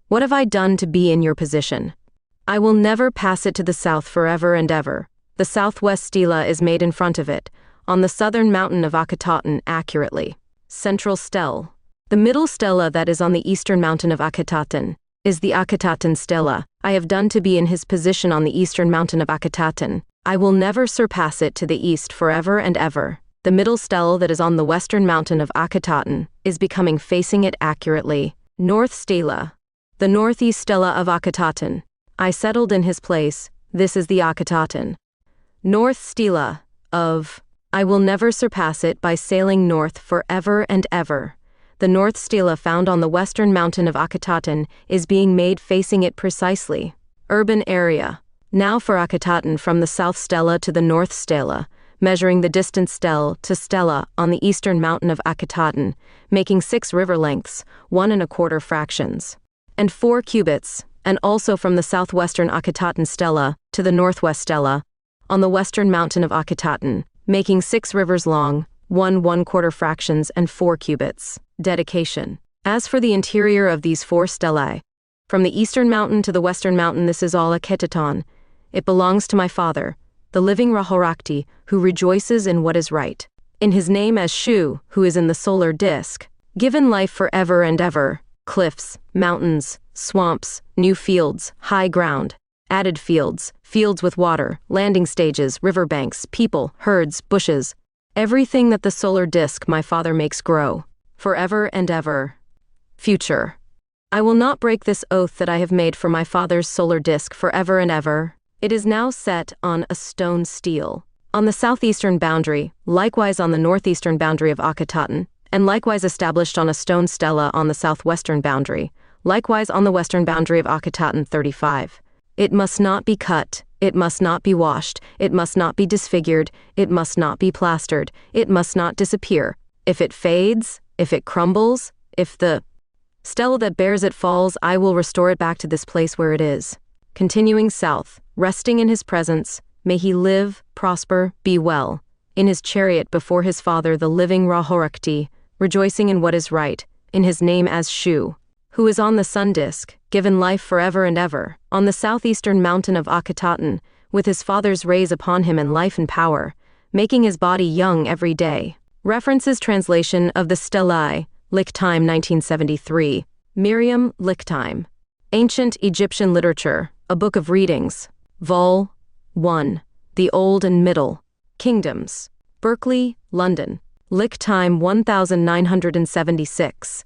S1: What have I done to be in your position? I will never pass it to the south forever and ever. The southwest stela is made in front of it, on the southern mountain of Akhenaton accurately. Central stele. The middle stela that is on the eastern mountain of Akhenaton is the Akhenaton stela. I have done to be in his position on the eastern mountain of Akhenaton. I will never surpass it to the east forever and ever. The middle stele that is on the western mountain of Akhenaton is becoming facing it accurately. North stela. The northeast stela of Akhenaton. I settled in his place. This is the Akhenaton. North stela of I will never surpass it by sailing north forever and ever. The north stela found on the western mountain of Akhenaton is being made facing it precisely. Urban area. Now for Akhenaton from the south stela to the north stela, measuring the distance stele to stela on the eastern mountain of Akhenaton, making 6 river lengths, 1 1/4 fractions, and 4 cubits, and also from the southwestern Akhenaton stela to the northwest stela, on the western mountain of Akhenaton, making 6 rivers long, 1 1/4 fractions and 4 cubits. Dedication. As for the interior of these 4 stelae, from the eastern mountain to the western mountain this is all Akhenaton. It belongs to my father, the living Rahorakti, who rejoices in what is right. In his name as Shu, who is in the solar disk, given life forever and ever, cliffs, mountains, swamps, new fields, high ground, added fields, fields with water, landing stages, riverbanks, people, herds, bushes, everything that the solar disk my father makes grow, forever and ever. Future. I will not break this oath that I have made for my father's solar disk forever and ever. It is now set on a stone stele. on the southeastern boundary, likewise on the northeastern boundary of Akhenaton, and likewise established on a stone stela on the southwestern boundary, likewise on the western boundary of Akhenaton 35. It must not be cut, it must not be washed, it must not be disfigured, it must not be plastered, it must not disappear. If it fades, if it crumbles, if the stela that bears it falls, I will restore it back to this place where it is. Continuing south, resting in his presence, may he live, prosper, be well, in his chariot before his father the living Rahorakti, rejoicing in what is right, in his name as Shu, who is on the sun disk, given life forever and ever, on the southeastern mountain of Akhenaton, with his father's rays upon him and life and power, making his body young every day. References translation of the Stelae, Lichtime 1973, Miriam Lichtime. Ancient Egyptian Literature, a Book of Readings, Vol. 1, The Old and Middle Kingdoms, Berkeley, London. Lichtime 1976.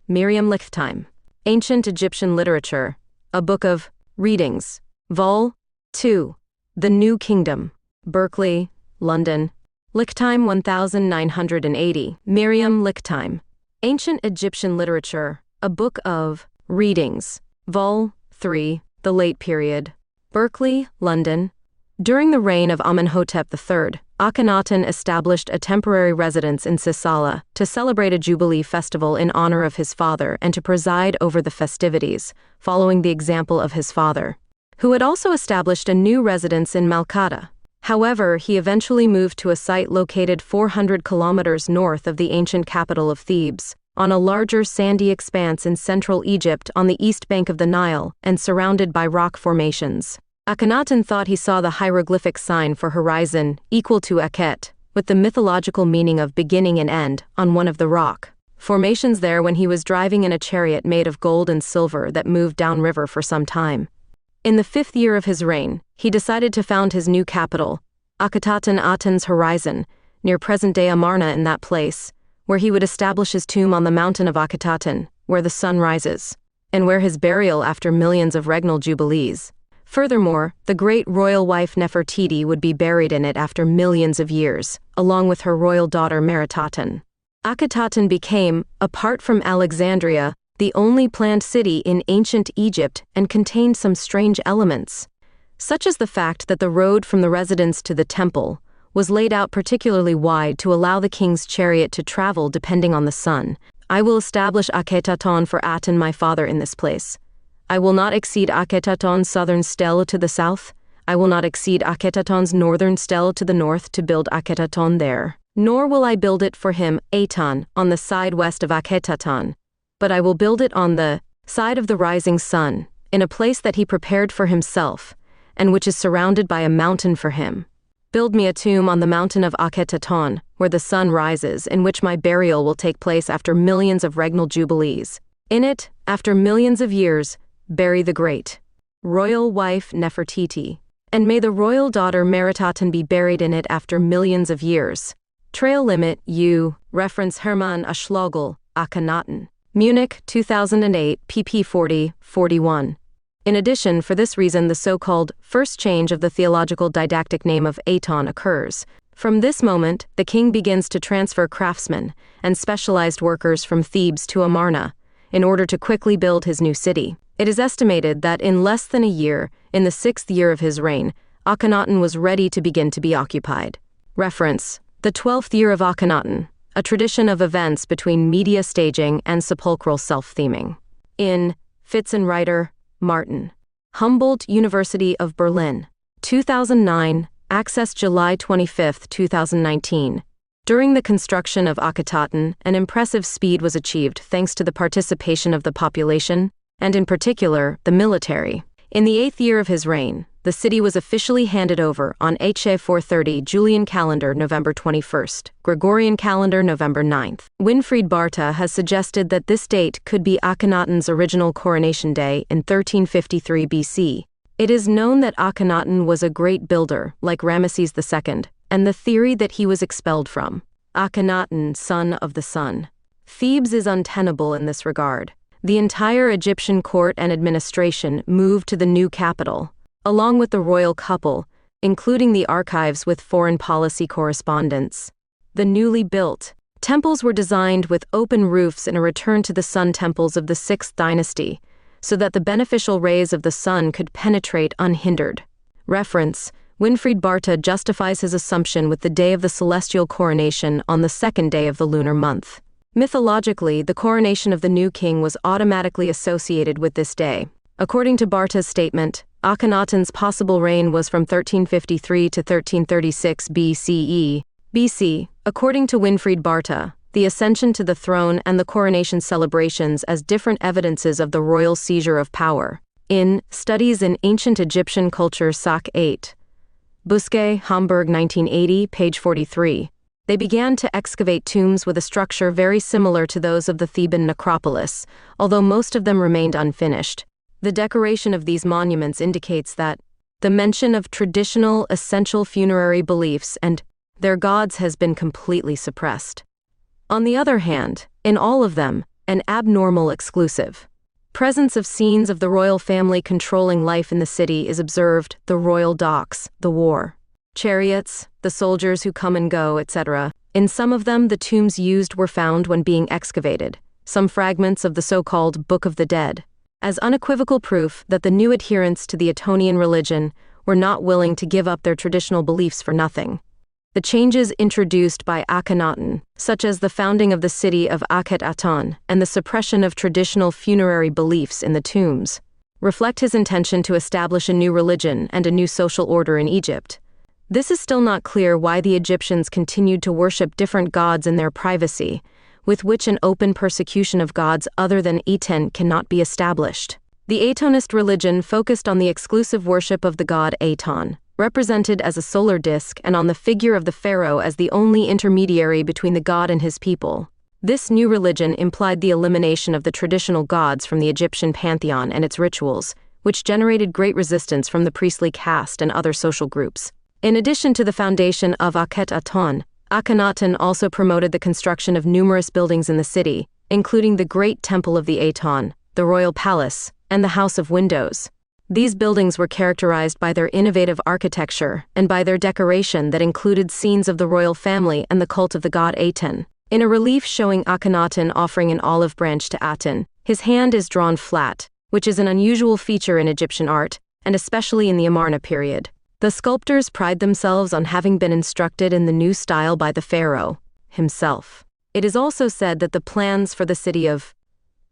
S1: Miriam Lichtime. Ancient Egyptian Literature, a Book of Readings, Vol. 2, The New Kingdom, Berkeley, London. Lichtime 1980. Miriam Lichtime. Ancient Egyptian Literature, a Book of Readings, Vol. 3, The Late Period, Berkeley, London. During the reign of Amenhotep III, Akhenaton established a temporary residence in Sisala to celebrate a Jubilee festival in honor of his father and to preside over the festivities, following the example of his father, who had also established a new residence in Malkata. However, he eventually moved to a site located 400 kilometers north of the ancient capital of Thebes, on a larger sandy expanse in central Egypt on the east bank of the Nile and surrounded by rock formations. Akhenaton thought he saw the hieroglyphic sign for horizon, equal to Akhet, with the mythological meaning of beginning and end, on one of the rock formations there when he was driving in a chariot made of gold and silver that moved downriver for some time. In the 5th year of his reign, he decided to found his new capital, Akhenaton Aten's Horizon, near present-day Amarna in that place, where he would establish his tomb on the mountain of Akhenaton, where the sun rises, and where his burial after millions of regnal jubilees. Furthermore, the great royal wife Nefertiti would be buried in it after millions of years, along with her royal daughter Meritaten. Akhenaton became, apart from Alexandria, the only planned city in ancient Egypt and contained some strange elements, such as the fact that the road from the residence to the temple was laid out particularly wide to allow the king's chariot to travel depending on the sun. I will establish Akhenaton for Aten my father in this place. I will not exceed Akhenaton's southern stele to the south. I will not exceed Akhenaton's northern stele to the north to build Akhenaton there. Nor will I build it for him, Aten, on the side west of Akhenaton, but I will build it on the side of the rising sun, in a place that he prepared for himself, and which is surrounded by a mountain for him. Build me a tomb on the mountain of Akhenaton, where the sun rises, in which my burial will take place after millions of regnal jubilees. In it, after millions of years, bury the great royal wife Nefertiti, and may the royal daughter Meritaten be buried in it after millions of years. Trail limit U, reference Hermann Aschlogel, Akhenaton. Munich, 2008, pp 40-41. In addition, for this reason the so-called first change of the theological didactic name of Aton occurs. From this moment, the king begins to transfer craftsmen and specialized workers from Thebes to Amarna, in order to quickly build his new city. It is estimated that in less than a year, in the 6th year of his reign, Akhenaton was ready to begin to be occupied. Reference: the 12th year of Akhenaton, a tradition of events between media staging and sepulchral self-theming. In Fitzenreiter, Martin. Humboldt University of Berlin. 2009, access July 25, 2019. During the construction of Akhenaton, an impressive speed was achieved thanks to the participation of the population, and in particular, the military. In the 8th year of his reign, the city was officially handed over on HA 430 Julian calendar November 21st, Gregorian calendar November 9th. Winfried Barta has suggested that this date could be Akhenaton's original coronation day in 1353 BC. It is known that Akhenaton was a great builder, like Ramesses II, and the theory that he was expelled from Akhenaton, son of the sun. Thebes is untenable in this regard. The entire Egyptian court and administration moved to the new capital. Along with the royal couple, including the archives with foreign policy correspondence. The newly built temples were designed with open roofs in a return to the sun temples of the 6th dynasty, so that the beneficial rays of the sun could penetrate unhindered. Reference: Winfried Barta justifies his assumption with the day of the celestial coronation on the 2nd day of the lunar month. Mythologically, the coronation of the new king was automatically associated with this day. According to Barta's statement, Akhenaton's possible reign was from 1353 to 1336 BCE. BC, according to Winfried Barta, the ascension to the throne and the coronation celebrations as different evidences of the royal seizure of power. In Studies in Ancient Egyptian Culture Sac 8. Busquet, Hamburg 1980, page 43. They began to excavate tombs with a structure very similar to those of the Theban necropolis, although most of them remained unfinished. The decoration of these monuments indicates that the mention of traditional, essential funerary beliefs and their gods has been completely suppressed. On the other hand, in all of them, an abnormal exclusive presence of scenes of the royal family controlling life in the city is observed: the royal docks, the war chariots, the soldiers who come and go, etc. In some of them, the tombs used were found when being excavated, some fragments of the so-called Book of the Dead, as unequivocal proof that the new adherents to the Etonian religion were not willing to give up their traditional beliefs for nothing. The changes introduced by Akhenaton, such as the founding of the city of Akhenaton and the suppression of traditional funerary beliefs in the tombs, reflect his intention to establish a new religion and a new social order in Egypt. This is still not clear why the Egyptians continued to worship different gods in their privacy, with which an open persecution of gods other than Aten cannot be established. The Atonist religion focused on the exclusive worship of the god Aton, represented as a solar disk, and on the figure of the pharaoh as the only intermediary between the god and his people. This new religion implied the elimination of the traditional gods from the Egyptian pantheon and its rituals, which generated great resistance from the priestly caste and other social groups. In addition to the foundation of Akhenaton, Akhenaton also promoted the construction of numerous buildings in the city, including the Great Temple of the Aton, the Royal Palace, and the House of Windows. These buildings were characterized by their innovative architecture and by their decoration that included scenes of the royal family and the cult of the god Aten. In a relief showing Akhenaton offering an olive branch to Aten, his hand is drawn flat, which is an unusual feature in Egyptian art, and especially in the Amarna period. The sculptors pride themselves on having been instructed in the new style by the pharaoh himself. It is also said that the plans for the city of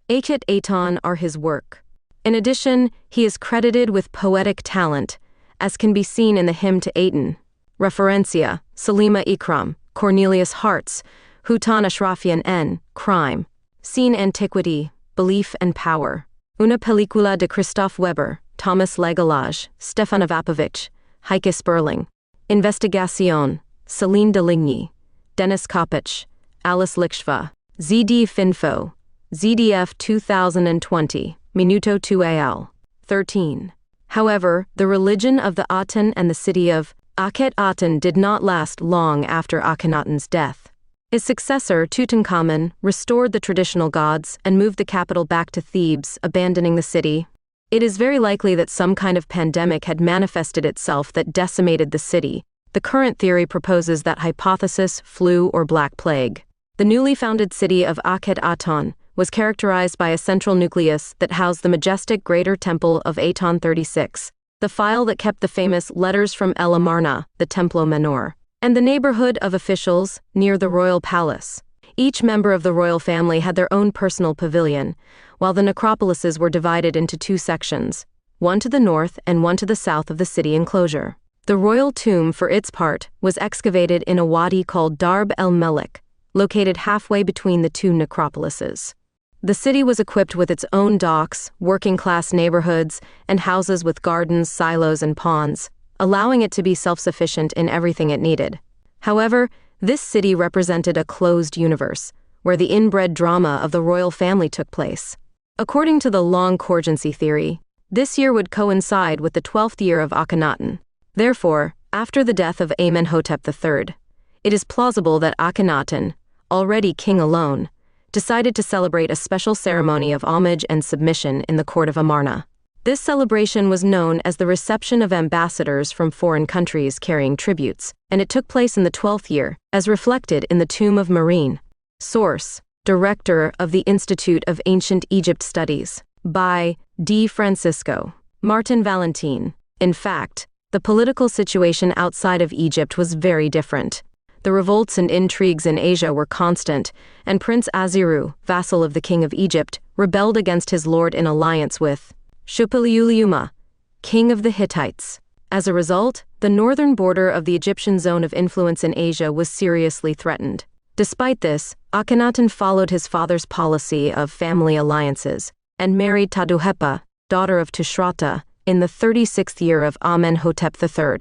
S1: Akhenaton are his work. In addition, he is credited with poetic talent, as can be seen in the hymn to Aten. Referencia: Salima Ikram, Cornelius Hartz, Hutan Ashrafian N. Crime. Scene Antiquity, Belief and Power. Una película de Christoph Weber, Thomas Legalage, Stefan Avapovich, Heike Sperling. Investigación, Celine Deligny, Dennis Kopich, Alice Likshva. ZD Finfo, ZDF 2020, Minuto 2 al. 13. However, the religion of the Aten and the city of Akhenaton did not last long after Akhenaton's death. His successor, Tutankhamun, restored the traditional gods and moved the capital back to Thebes, abandoning the city. It is very likely that some kind of pandemic had manifested itself that decimated the city. The current theory proposes that hypothesis: flu or Black Plague. The newly founded city of Akhenaton was characterized by a central nucleus that housed the majestic Greater Temple of Aton 36, the file that kept the famous Letters from El Amarna, the Templo Menor, and the neighborhood of officials near the royal palace. Each member of the royal family had their own personal pavilion, while the necropolises were divided into two sections, one to the north and one to the south of the city enclosure. The royal tomb, for its part, was excavated in a wadi called Darb el-Melik, located halfway between the two necropolises. The city was equipped with its own docks, working-class neighborhoods, and houses with gardens, silos, and ponds, allowing it to be self-sufficient in everything it needed. However, this city represented a closed universe, where the inbred drama of the royal family took place. According to the long corgency theory, this year would coincide with the 12th year of Akhenaton. Therefore, after the death of Amenhotep III, it is plausible that Akhenaton, already king alone, decided to celebrate a special ceremony of homage and submission in the court of Amarna. This celebration was known as the reception of ambassadors from foreign countries carrying tributes, and it took place in the 12th year, as reflected in the tomb of Marine. Source: Director of the Institute of Ancient Egypt Studies, by D. Francisco Martin Valentin. In fact, the political situation outside of Egypt was very different. The revolts and intrigues in Asia were constant, and Prince Aziru, vassal of the king of Egypt, rebelled against his lord in alliance with Shupiliuliuma, king of the Hittites. As a result, the northern border of the Egyptian zone of influence in Asia was seriously threatened. Despite this, Akhenaton followed his father's policy of family alliances and married Taduhepa, daughter of Tushratta, in the 36th year of Amenhotep III.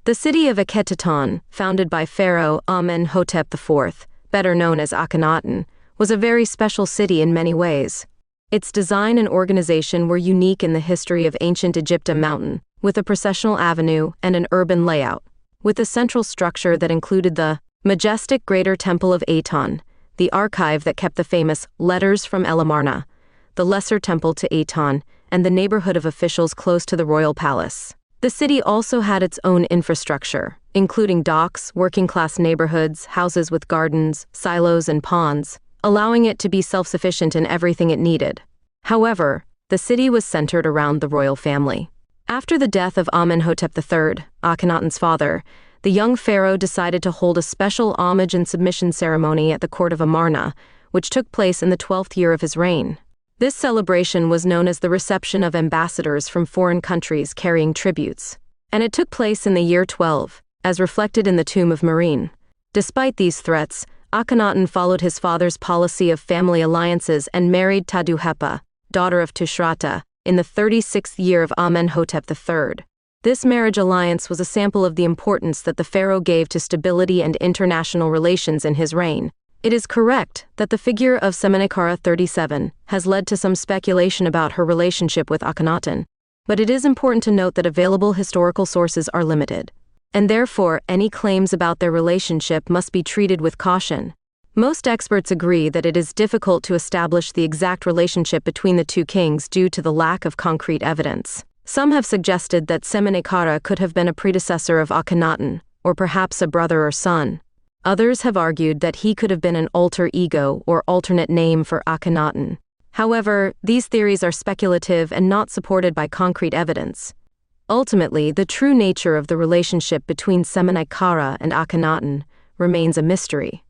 S1: The city of Akhenaton, founded by Pharaoh Amenhotep IV, better known as Akhenaton, was a very special city in many ways. Its design and organization were unique in the history of ancient Egypta Mountain, with a processional avenue and an urban layout, with a central structure that included the majestic Greater Temple of Aton, the archive that kept the famous Letters from Amarna, the Lesser Temple to Aton, and the neighborhood of officials close to the royal palace. The city also had its own infrastructure, including docks, working-class neighborhoods, houses with gardens, silos, and ponds, allowing it to be self-sufficient in everything it needed. However, the city was centered around the royal family. After the death of Amenhotep III, Akhenaton's father, the young pharaoh decided to hold a special homage and submission ceremony at the court of Amarna, which took place in the 12th year of his reign. This celebration was known as the reception of ambassadors from foreign countries carrying tributes, and it took place in the year 12, as reflected in the tomb of Marine. Despite these threats, Akhenaton followed his father's policy of family alliances and married Taduhepa, daughter of Tushratta, in the 36th year of Amenhotep III. This marriage alliance was a sample of the importance that the pharaoh gave to stability and international relations in his reign. It is correct that the figure of Semenekara 37 has led to some speculation about her relationship with Akhenaton, but it is important to note that available historical sources are limited, and therefore any claims about their relationship must be treated with caution. Most experts agree that it is difficult to establish the exact relationship between the two kings due to the lack of concrete evidence. Some have suggested that Semenekara could have been a predecessor of Akhenaton, or perhaps a brother or son. Others have argued that he could have been an alter ego or alternate name for Akhenaton. However, these theories are speculative and not supported by concrete evidence. Ultimately, the true nature of the relationship between Semenekara and Akhenaton remains a mystery.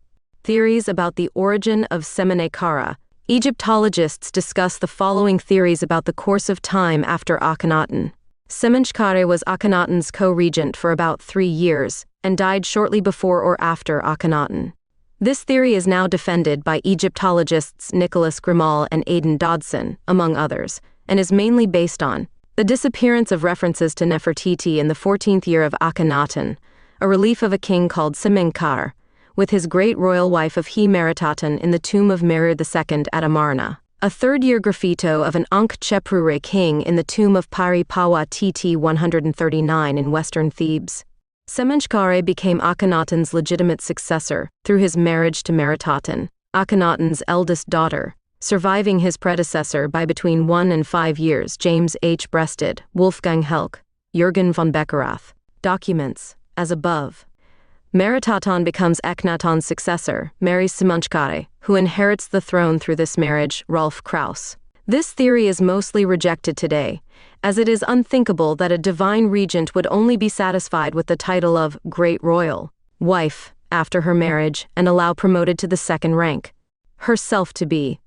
S1: Theories about the origin of Semenekara. Egyptologists discuss the following theories about the course of time after Akhenaton. Semenchkare was Akhenaton's co-regent for about 3 years, and died shortly before or after Akhenaton. This theory is now defended by Egyptologists Nicholas Grimal and Aidan Dodson, among others, and is mainly based on the disappearance of references to Nefertiti in the 14th year of Akhenaton, a relief of a king called Semenkar, with his great royal wife of He-Meritaten in the tomb of Merir II at Amarna, a third-year graffito of an Ankh-Cheprure king in the tomb of Pari Pawa TT 139 in western Thebes. Semenchkare became Akhenaton's legitimate successor through his marriage to Meritaten, Akhenaton's eldest daughter, surviving his predecessor by between 1 and 5 years. James H. Breasted, Wolfgang Helck, Jürgen von Beckerath. Documents, as above. Meritaten becomes Akhenaton's successor, marries Semenchkare, who inherits the throne through this marriage. Rolf Krauss. This theory is mostly rejected today, as it is unthinkable that a divine regent would only be satisfied with the title of Great Royal Wife after her marriage and allow promoted to the second rank, herself to be.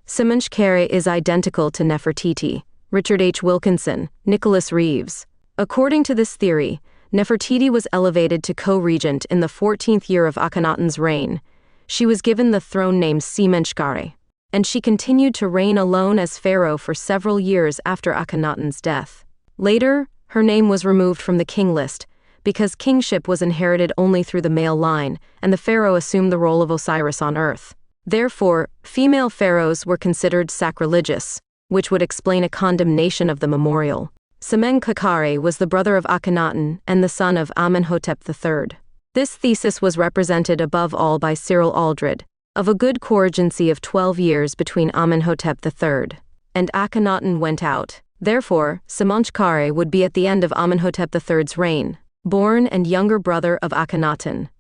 S1: Semenchkare is identical to Nefertiti. Richard H. Wilkinson, Nicholas Reeves. According to this theory, Nefertiti was elevated to co-regent in the 14th year of Akhenaton's reign. She was given the throne name Semenchkare, and she continued to reign alone as pharaoh for several years after Akhenaton's death. Later, her name was removed from the king list because kingship was inherited only through the male line, and the pharaoh assumed the role of Osiris on earth. Therefore, female pharaohs were considered sacrilegious, which would explain a condemnation of the memorial. Semenkakare was the brother of Akhenaton and the son of Amenhotep III. This thesis was represented above all by Cyril Aldred, of a good co-regency of 12 years between Amenhotep III and Akhenaton went out. Therefore, Semonchkare would be at the end of Amenhotep III's reign, born and younger brother of Akhenaton.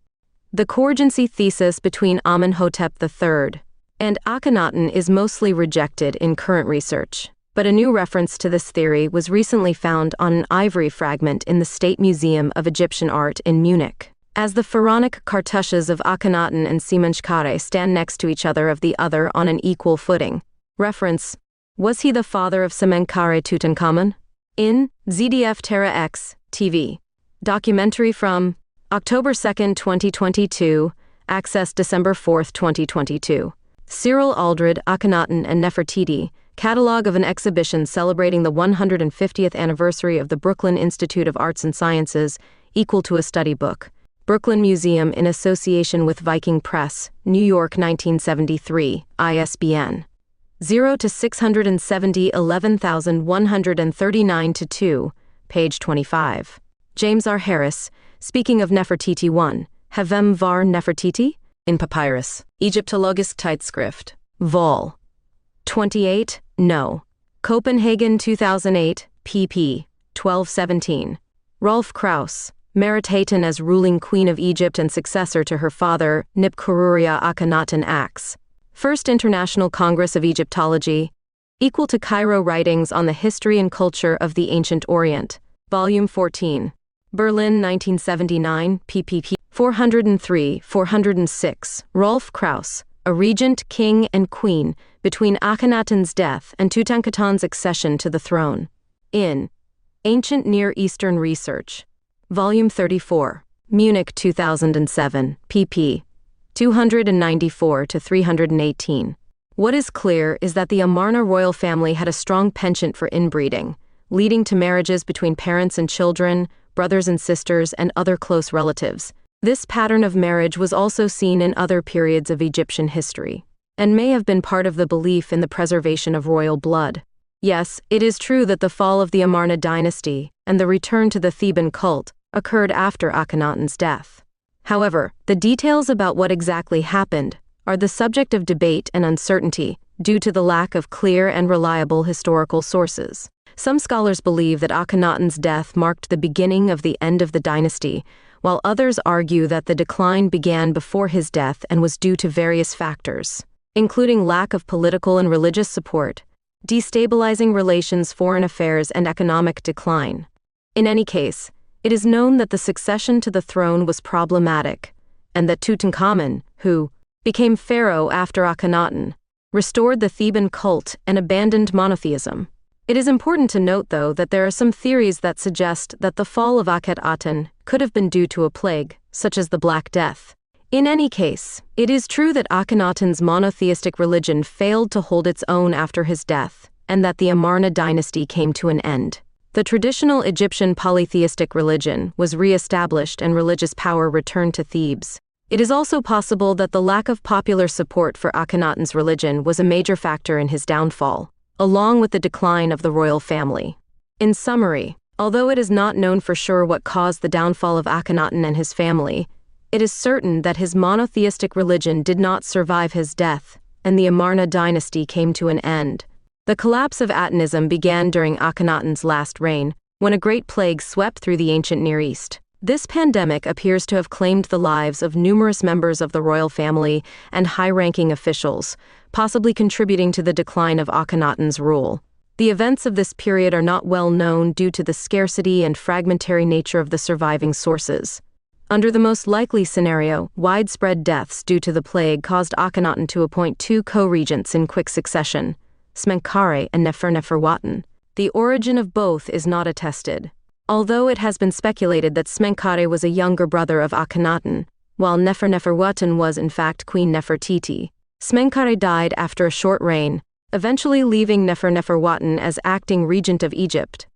S1: The coregency thesis between Amenhotep III and Akhenaton is mostly rejected in current research, but a new reference to this theory was recently found on an ivory fragment in the State Museum of Egyptian Art in Munich. As the pharaonic cartouches of Akhenaton and Semonchkare stand next to each other of the other on an equal footing. Reference: was he the father of Semenkhare Tutankhamun? In ZDF Terra X TV. Documentary from October 2, 2022, access December 4, 2022. Cyril Aldred, Akhenaton and Nefertiti, catalog of an exhibition celebrating the 150th anniversary of the Brooklyn Institute of Arts and Sciences, equal to a study book. Brooklyn Museum in association with Viking Press, New York 1973, ISBN 0-670 11139-2, page 25. James R. Harris, speaking of Nefertiti 1, Havem var Nefertiti? In Papyrus, Egyptologisk Tijdschrift, Vol. 28, No. Copenhagen 2008, pp. 1217. Rolf Krauss, Akhenaton as ruling queen of Egypt and successor to her father, Nipkururia Akhenaton Acts. First International Congress of Egyptology, equal to Cairo Writings on the History and Culture of the Ancient Orient, Volume 14. Berlin 1979, pp. 403-406. Rolf Krauss, a regent, king, and queen between Akhenaton's death and Tutankhaton's accession to the throne. In Ancient Near Eastern Research, Volume 34. Munich 2007, pp. 294-318. What is clear is that the Amarna royal family had a strong penchant for inbreeding, leading to marriages between parents and children, brothers and sisters, and other close relatives. This pattern of marriage was also seen in other periods of Egyptian history, and may have been part of the belief in the preservation of royal blood. Yes, it is true that the fall of the Amarna dynasty and the return to the Theban cult occurred after Akhenaton's death. However, the details about what exactly happened are the subject of debate and uncertainty due to the lack of clear and reliable historical sources. Some scholars believe that Akhenaton's death marked the beginning of the end of the dynasty, while others argue that the decline began before his death and was due to various factors, including lack of political and religious support, destabilizing relations, foreign affairs, and economic decline. In any case, it is known that the succession to the throne was problematic, and that Tutankhamun, who became pharaoh after Akhenaton, restored the Theban cult and abandoned monotheism. It is important to note, though, that there are some theories that suggest that the fall of Akhenaton could have been due to a plague, such as the Black Death. In any case, it is true that Akhenaton's monotheistic religion failed to hold its own after his death, and that the Amarna dynasty came to an end. The traditional Egyptian polytheistic religion was re-established and religious power returned to Thebes. It is also possible that the lack of popular support for Akhenaton's religion was a major factor in his downfall, along with the decline of the royal family. In summary, although it is not known for sure what caused the downfall of Akhenaton and his family, it is certain that his monotheistic religion did not survive his death, and the Amarna dynasty came to an end. The collapse of Atonism began during Akhenaton's last reign, when a great plague swept through the ancient Near East. This pandemic appears to have claimed the lives of numerous members of the royal family and high-ranking officials, possibly contributing to the decline of Akhenaton's rule. The events of this period are not well known due to the scarcity and fragmentary nature of the surviving sources. Under the most likely scenario, widespread deaths due to the plague caused Akhenaton to appoint two co-regents in quick succession, Semenkhare and Neferneferuaten. The origin of both is not attested, although it has been speculated that Semenkhare was a younger brother of Akhenaton, while Neferneferuaten was in fact Queen Nefertiti. Semenkhare died after a short reign, eventually leaving Neferneferuaten as acting regent of Egypt.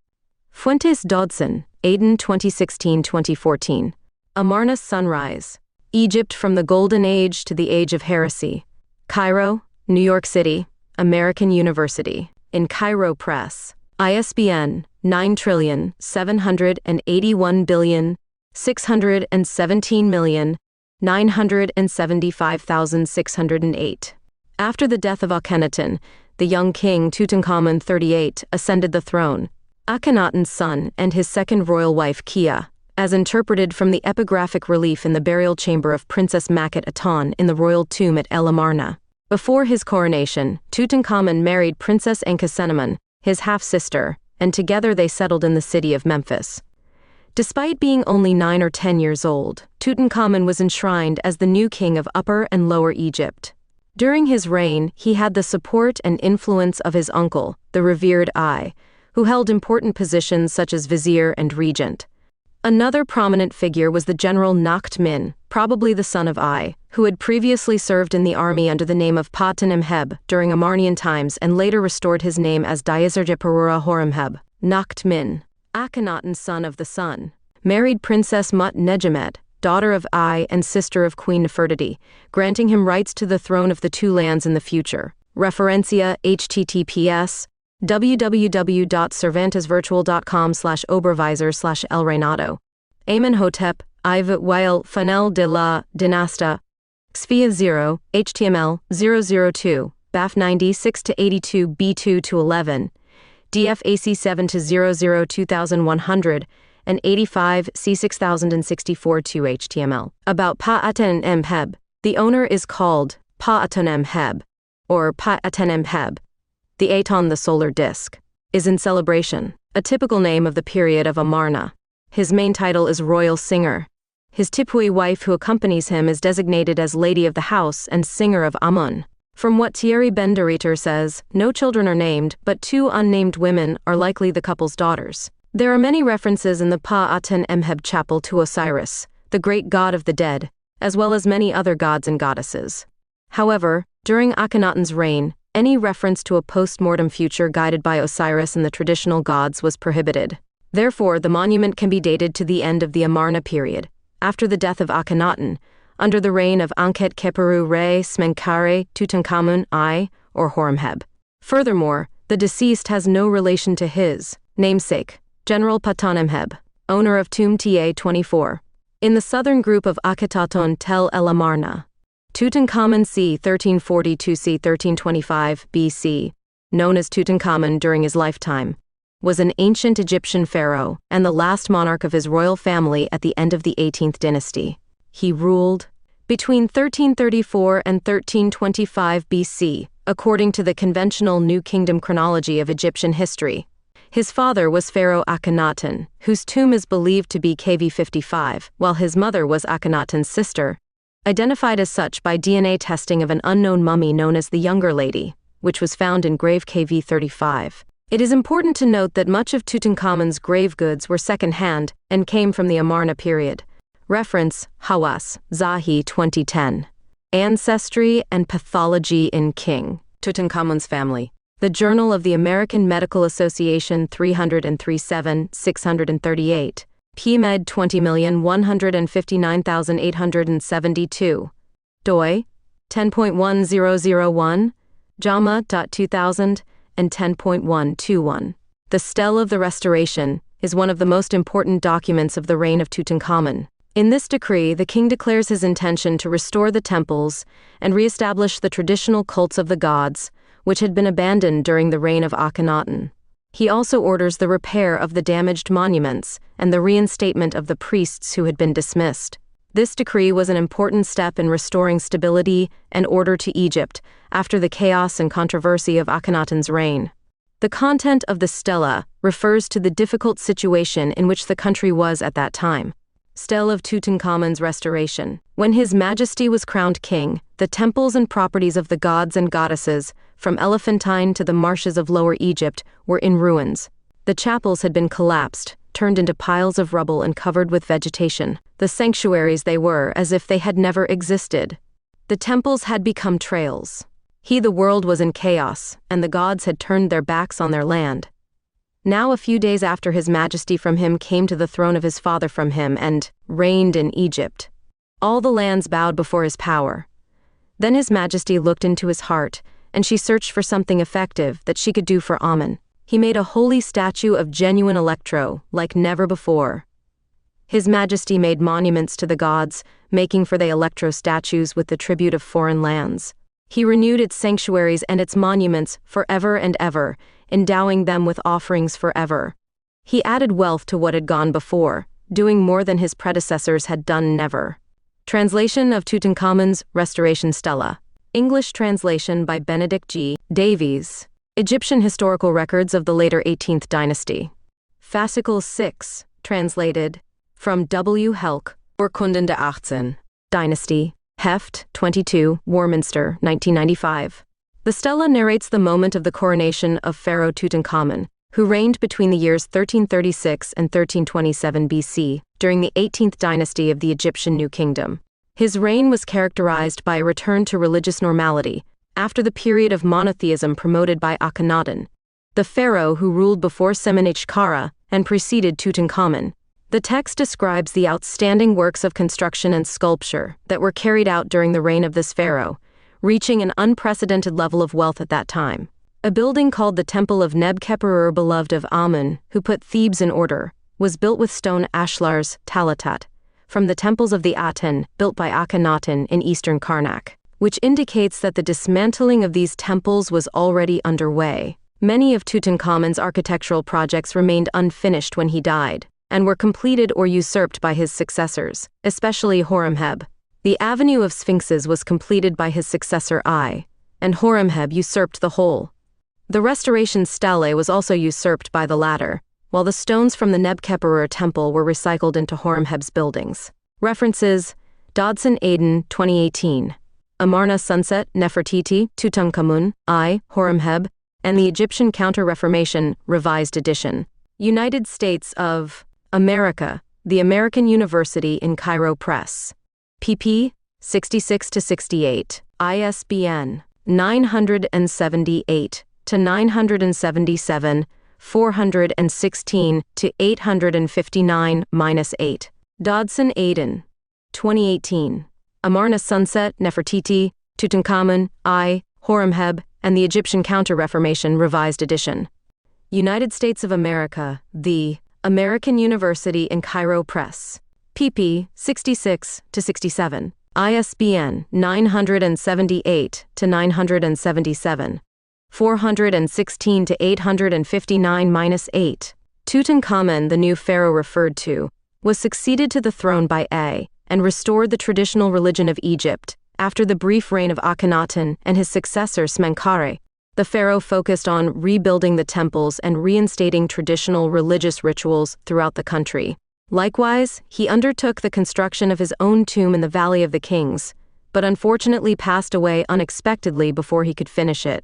S1: Fuentes Dodson, Aden 2016-2014. Amarna's Sunrise. Egypt from the Golden Age to the Age of Heresy. Cairo, New York City, American University. In Cairo Press. ISBN 9,781,617,975,608. After the death of Akhenaton, the young king Tutankhamun XXXVIII ascended the throne, Akhenaton's son and his second royal wife Kia, as interpreted from the epigraphic relief in the burial chamber of Princess Akhenaton in the royal tomb at El Amarna. Before his coronation, Tutankhamun married Princess Akhenaton, his half-sister, and together they settled in the city of Memphis. Despite being only 9 or 10 years old, Tutankhamun was enshrined as the new king of Upper and Lower Egypt. During his reign, he had the support and influence of his uncle, the revered I, who held important positions such as vizier and regent. Another prominent figure was the general Nakht Min, probably the son of I, who had previously served in the army under the name of Pa-Tanem-Heb during Amarnian times and later restored his name as Diazerjeparura Horemheb. Nakht Min, Akhenaton, son of the sun, married Princess Mut-Nejemet, daughter of I and sister of Queen Nefertiti, granting him rights to the throne of the two lands in the future. Referencia https www.cervantesvirtual.com/obervisor/El Reinado. Amenhotep, IV Weil Fanel de la Dinasta. XVIA 0, HTML 002, BAF 96-82 B2-11. DFAC 7-00 2100 and 85 C6064 2 HTML. About Pa-Aten-Em-Heb. The owner is called Pa-Aten-Em-Heb, or Pa-Aten-Em-Heb. The Aton, the solar disk, is in celebration, a typical name of the period of Amarna. His main title is Royal Singer. His Tipui wife who accompanies him is designated as Lady of the House and Singer of Amun. From what Thierry Ben-Derriter says, no children are named, but 2 unnamed women are likely the couple's daughters. There are many references in the Pa-Aten-Em-Heb chapel to Osiris, the great god of the dead, as well as many other gods and goddesses. However, during Akhenaton's reign, any reference to a post-mortem future guided by Osiris and the traditional gods was prohibited. Therefore, the monument can be dated to the end of the Amarna period, after the death of Akhenaton, under the reign of Ankhet-Khepuru Re Smenkhare Tutankhamun I, or Horemheb. Furthermore, the deceased has no relation to his namesake, General Pa-Tanem-Heb, owner of Tomb Ta-24, in the southern group of Akhenaton Tel El Amarna. Tutankhamun c. 1342 c. 1325 BC, known as Tutankhamun during his lifetime, was an ancient Egyptian pharaoh and the last monarch of his royal family at the end of the 18th dynasty. He ruled between 1334 and 1325 BC, according to the conventional New Kingdom chronology of Egyptian history. His father was Pharaoh Akhenaton, whose tomb is believed to be KV 55, while his mother was Akhenaton's sister, identified as such by DNA testing of an unknown mummy known as the Younger Lady, which was found in grave KV 35. It is important to note that much of Tutankhamun's grave goods were second-hand and came from the Amarna period. Reference, Hawass, Zahi 2010. Ancestry and Pathology in King Tutankhamun's Family. The Journal of the American Medical Association 303-7, 638. PMed 20,159,872. doi 10.1001, JAMA.2000 and 10.121. The Stele of the Restoration is one of the most important documents of the reign of Tutankhamun. In this decree, the king declares his intention to restore the temples and re-establish the traditional cults of the gods, which had been abandoned during the reign of Akhenaton. He also orders the repair of the damaged monuments and the reinstatement of the priests who had been dismissed. This decree was an important step in restoring stability and order to Egypt after the chaos and controversy of Akhenaton's reign. The content of the stela refers to the difficult situation in which the country was at that time. Stele of Tutankhamun's restoration. When His Majesty was crowned king, the temples and properties of the gods and goddesses, from Elephantine to the marshes of Lower Egypt, were in ruins. The chapels had been collapsed, turned into piles of rubble and covered with vegetation. The sanctuaries they were as if they had never existed. The temples had become trails. The world was in chaos, and the gods had turned their backs on their land. Now a few days after His Majesty from him came to the throne of his father from him and reigned in Egypt. All the lands bowed before his power. Then His Majesty looked into his heart, and she searched for something effective that she could do for Amun. He made a holy statue of genuine electro, like never before. His Majesty made monuments to the gods, making for the electro statues with the tribute of foreign lands. He renewed its sanctuaries and its monuments forever and ever, endowing them with offerings forever. He added wealth to what had gone before, doing more than his predecessors had done never. Translation of Tutankhamun's Restoration Stela. English translation by Benedict G. Davies. Egyptian Historical Records of the Later 18th Dynasty. Fascicle 6, translated from W. Helk, Urkunden der 18. Dynasty, Heft 22, Warminster, 1995. The stela narrates the moment of the coronation of Pharaoh Tutankhamun, who reigned between the years 1336 and 1327 BC, during the 18th dynasty of the Egyptian New Kingdom. His reign was characterized by a return to religious normality, after the period of monotheism promoted by Akhenaton, the pharaoh who ruled before Semenchkara and preceded Tutankhamun. The text describes the outstanding works of construction and sculpture that were carried out during the reign of this pharaoh, reaching an unprecedented level of wealth at that time. A building called the Temple of Neb-Kheperur, beloved of Amun, who put Thebes in order, was built with stone ashlars, talatat, from the temples of the Aten, built by Akhenaton in eastern Karnak, which indicates that the dismantling of these temples was already underway. Many of Tutankhamun's architectural projects remained unfinished when he died, and were completed or usurped by his successors, especially Horemheb. The Avenue of Sphinxes was completed by his successor I, and Horemheb usurped the whole. The Restoration Stele was also usurped by the latter, while the stones from the Neb-Kheperur temple were recycled into Horemheb's buildings. References: Dodson Aiden, 2018. Amarna Sunset, Nefertiti, Tutankhamun, I, Horemheb, and the Egyptian Counter-Reformation, Revised Edition. United States of America, The American University in Cairo Press. pp. 66-68. ISBN 978-977, 416-859-8. Dodson Aiden. 2018. Amarna Sunset, Nefertiti, Tutankhamun, I, Horemheb, and the Egyptian Counter-Reformation, Revised Edition. United States of America, The American University in Cairo Press. pp. 66-67. ISBN 978-977, 416-859-8. Tutankhamun, the new pharaoh referred to, was succeeded to the throne by A, and restored the traditional religion of Egypt, after the brief reign of Akhenaton and his successor Smenkhare. The pharaoh focused on rebuilding the temples and reinstating traditional religious rituals throughout the country. Likewise, he undertook the construction of his own tomb in the Valley of the Kings, but unfortunately passed away unexpectedly before he could finish it.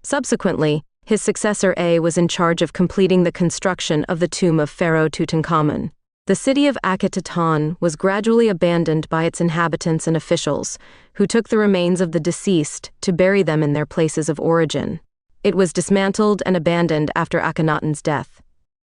S1: Subsequently, his successor A was in charge of completing the construction of the tomb of Pharaoh Tutankhamun. The city of Akhenaton was gradually abandoned by its inhabitants and officials, who took the remains of the deceased to bury them in their places of origin. It was dismantled and abandoned after Akhenaton's death.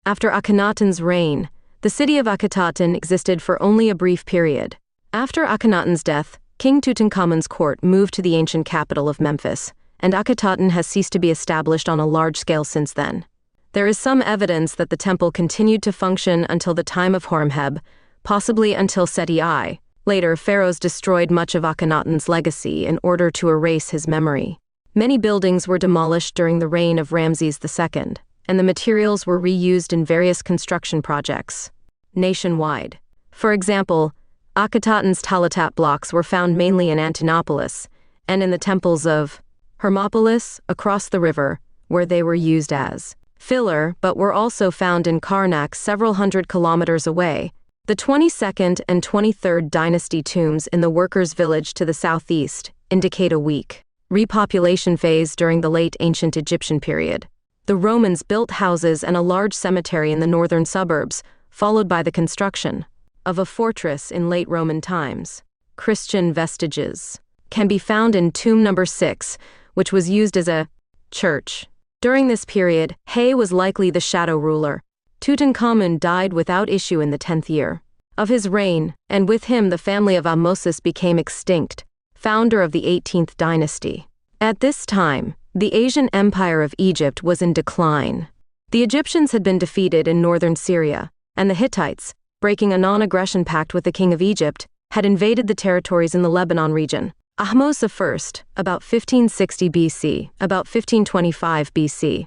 S1: After Akhenaton's reign, the city of Akhenaton existed for only a brief period. After Akhenaton's death, King Tutankhamun's court moved to the ancient capital of Memphis, and Akhenaton has ceased to be established on a large scale since then. There is some evidence that the temple continued to function until the time of Horemheb, possibly until Seti I. Later, pharaohs destroyed much of Akhenaton's legacy in order to erase his memory. Many buildings were demolished during the reign of Ramses II, and the materials were reused in various construction projects nationwide. For example, Akhenaton's talatat blocks were found mainly in Antinopolis and in the temples of Hermopolis across the river, where they were used as filler, but were also found in Karnak several hundred kilometers away. The 22nd and 23rd dynasty tombs in the workers' village to the southeast indicate a weak repopulation phase during the late ancient Egyptian period. The Romans built houses and a large cemetery in the northern suburbs, followed by the construction of a fortress in late Roman times. Christian vestiges can be found in tomb number 6, which was used as a church. During this period, Hay was likely the shadow ruler. Tutankhamun died without issue in the 10th year of his reign, and with him the family of Ahmosis became extinct, founder of the 18th dynasty. At this time, the Asian Empire of Egypt was in decline. The Egyptians had been defeated in northern Syria, and the Hittites, breaking a non-aggression pact with the king of Egypt, had invaded the territories in the Lebanon region. Ahmose I, about 1560 BC, about 1525 BC.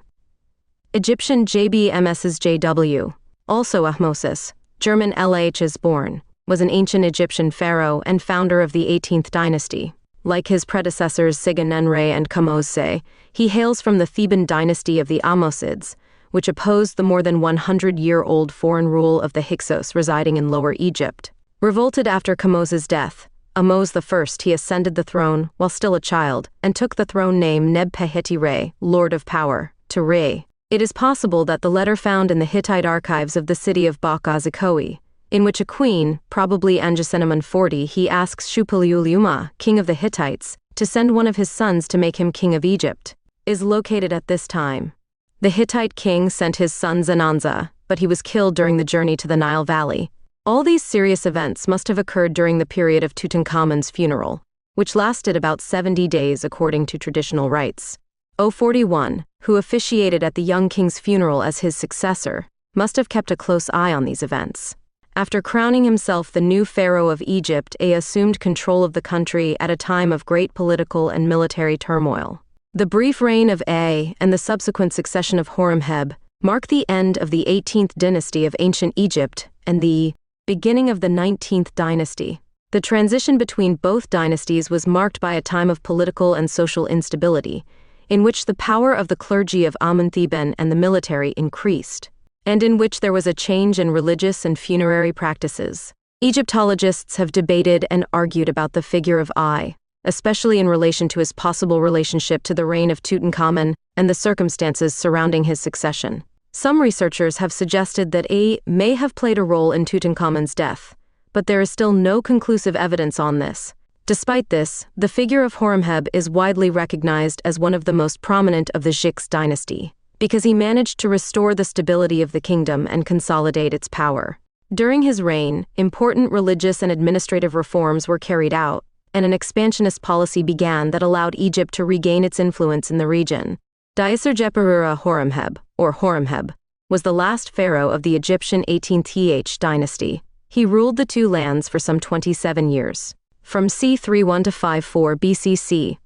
S1: Egyptian JBMS's JW, also Ahmosis, German LH is born, was an ancient Egyptian pharaoh and founder of the 18th dynasty. Like his predecessors Siganenre and Kamose, he hails from the Theban dynasty of the Ammosids, which opposed the more than 100-year-old foreign rule of the Hyksos residing in Lower Egypt. Revolted after Kamose's death, Ahmose I he ascended the throne while still a child and took the throne name Neb-Peheti-Re, Lord of Power, to Re. It is possible that the letter found in the Hittite archives of the city of Bak-Azikowi, in which a queen, probably Angesenemon 40, he asks Shupaliuliuma, king of the Hittites, to send one of his sons to make him king of Egypt, is located at this time. The Hittite king sent his son Zananza, but he was killed during the journey to the Nile Valley. All these serious events must have occurred during the period of Tutankhamun's funeral, which lasted about 70 days according to traditional rites. O41, who officiated at the young king's funeral as his successor, must have kept a close eye on these events. After crowning himself the new pharaoh of Egypt, he assumed control of the country at a time of great political and military turmoil. The brief reign of A and the subsequent succession of Horemheb mark the end of the 18th dynasty of ancient Egypt and the beginning of the 19th dynasty. The transition between both dynasties was marked by a time of political and social instability, in which the power of the clergy of Amun-Theban and the military increased, and in which there was a change in religious and funerary practices. Egyptologists have debated and argued about the figure of I, especially in relation to his possible relationship to the reign of Tutankhamun and the circumstances surrounding his succession. Some researchers have suggested that A may have played a role in Tutankhamun's death, but there is still no conclusive evidence on this. Despite this, the figure of Horemheb is widely recognized as one of the most prominent of the Hyksos dynasty, because he managed to restore the stability of the kingdom and consolidate its power. During his reign, important religious and administrative reforms were carried out, and an expansionist policy began that allowed Egypt to regain its influence in the region. Djeperura Horemheb, or Horemheb, was the last pharaoh of the Egyptian 18th dynasty. He ruled the two lands for some 27 years, from c. 31 to 54 BCC.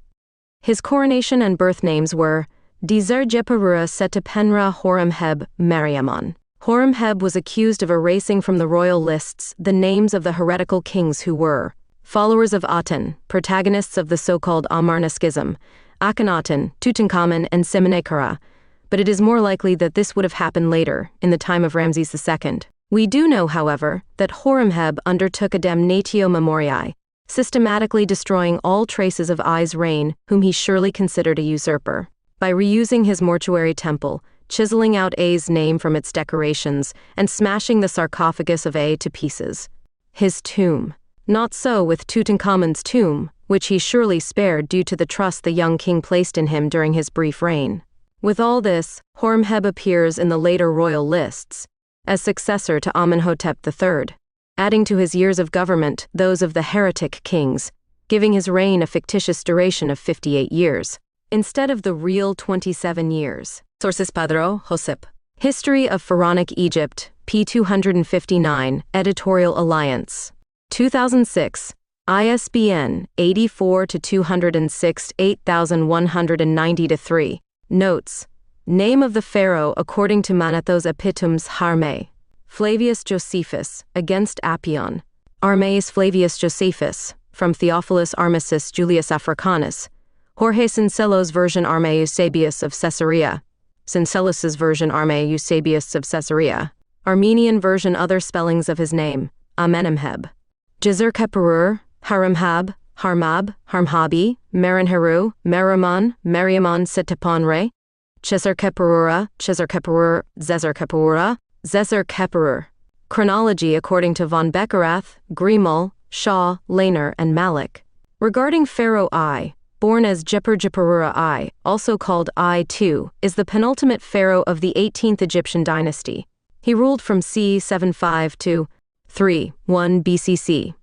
S1: His coronation and birth names were Djeperura Setepenra Horemheb Mariamon. Horemheb was accused of erasing from the royal lists the names of the heretical kings who were followers of Aten, protagonists of the so-called Amarna schism, Akhenaton, Tutankhamun, and Semenekara, but it is more likely that this would have happened later, in the time of Ramses II. We do know, however, that Horemheb undertook a damnatio memoriae, systematically destroying all traces of I's reign, whom he surely considered a usurper. By reusing his mortuary temple, chiseling out A's name from its decorations, and smashing the sarcophagus of A to pieces. His tomb. Not so with Tutankhamun's tomb, which he surely spared due to the trust the young king placed in him during his brief reign. With all this, Horemheb appears in the later royal lists as successor to Amenhotep III, adding to his years of government those of the heretic kings, giving his reign a fictitious duration of 58 years, instead of the real 27 years. Sources Padro, Josep. History of Pharaonic Egypt, p. 259, Editorial Alliance. 2006. ISBN 84-206-8190-3. Notes. Name of the pharaoh according to Manethos Epitums Harme. Flavius Josephus, against Apion. Armes Flavius Josephus, from Theophilus Armisus Julius Africanus. Jorge Cincelo's version Arme Eusebius of Caesarea. Cincelus's version Arme Eusebius of Caesarea. Armenian version other spellings of his name. Amenemheb. Jezerkeperur, Haremhab, Harmab, Harmhabi, Merenheru, Merimon, Meriamon Setepanre, Chezerkeperura, Chezerkeperur, Zezerkeperura, Zezerkeperur. Chronology according to von Beckerath, Grimal, Shaw, Lehner, and Malik. Regarding Pharaoh I, born as Jeperjeperura I, also called I-II, is the penultimate pharaoh of the 18th Egyptian dynasty. He ruled from c. 75 to 3-1 BCC.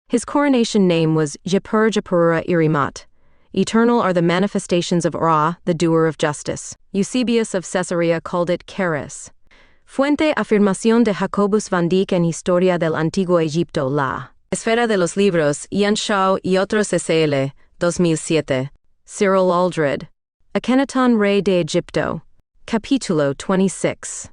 S1: His coronation name was Jeperjeperura Irimat. Eternal are the manifestations of Ra, the doer of justice. Eusebius of Caesarea called it Keres. Fuente afirmación de Jacobus van Dijk en Historia del Antiguo Egipto la. Esfera de los Libros, Yan Shao y otros SL, 2007. Cyril Aldred. Akhenaton, Rey de Egipto. Capítulo 26.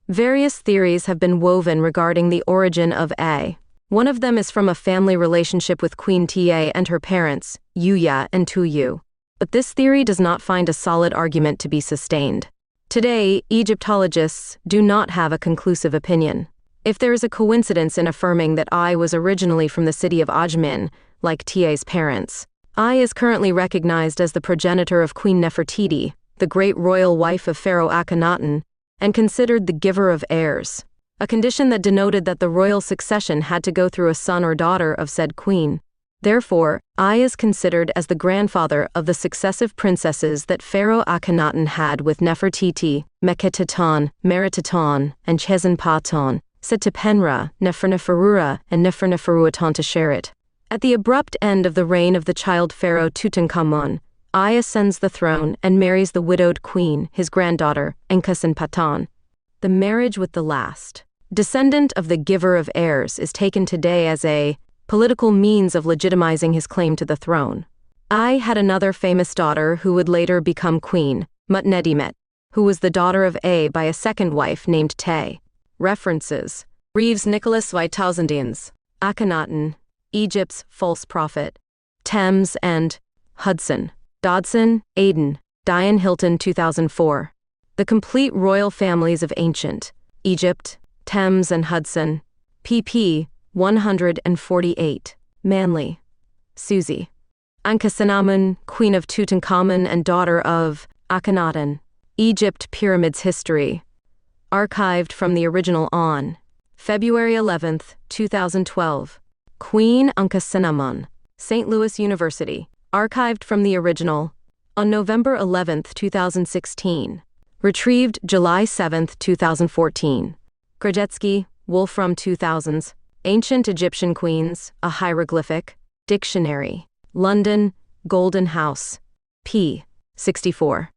S1: Various theories have been woven regarding the origin of A. One of them is from a family relationship with Queen Ta and her parents, Yuya and Tuyu. But this theory does not find a solid argument to be sustained. Today, Egyptologists do not have a conclusive opinion. If there is a coincidence in affirming that I was originally from the city of Ajmin, like Ta's parents, I is currently recognized as the progenitor of Queen Nefertiti, the great royal wife of Pharaoh Akhenaton, and considered the giver of heirs, a condition that denoted that the royal succession had to go through a son or daughter of said queen. Therefore, I is considered as the grandfather of the successive princesses that Pharaoh Akhenaton had with Nefertiti, Meketaton, Meritaton, and Chesenpaton, Setepenra, Neferneferura, and Neferneferuaton. At the abrupt end of the reign of the child Pharaoh Tutankhamun, I ascends the throne and marries the widowed queen, his granddaughter, Enkhsenpatan. The marriage with the last descendant of the giver of heirs is taken today as a political means of legitimizing his claim to the throne. I had another famous daughter who would later become queen, Mutnedimet, who was the daughter of A by a second wife named Te. References: Reeves Nicholas Whitehousendians, Akhenaton, Egypt's False Prophet, Thames and Hudson, Dodson, Aidan, Diane Hilton 2004. The Complete Royal Families of Ancient Egypt, Thames and Hudson, pp. 148. Manley, Susie. Ankhesenamun, Queen of Tutankhamun and daughter of Akhenaton. Egypt Pyramids History. Archived from the original on February 11, 2012. Queen Ankhesenamun. St. Louis University. Archived from the original on November 11, 2016. Retrieved July 7, 2014. Krajewski, Wolfram 2000s. Ancient Egyptian Queens, a Hieroglyphic Dictionary. London, Golden House. p. 64.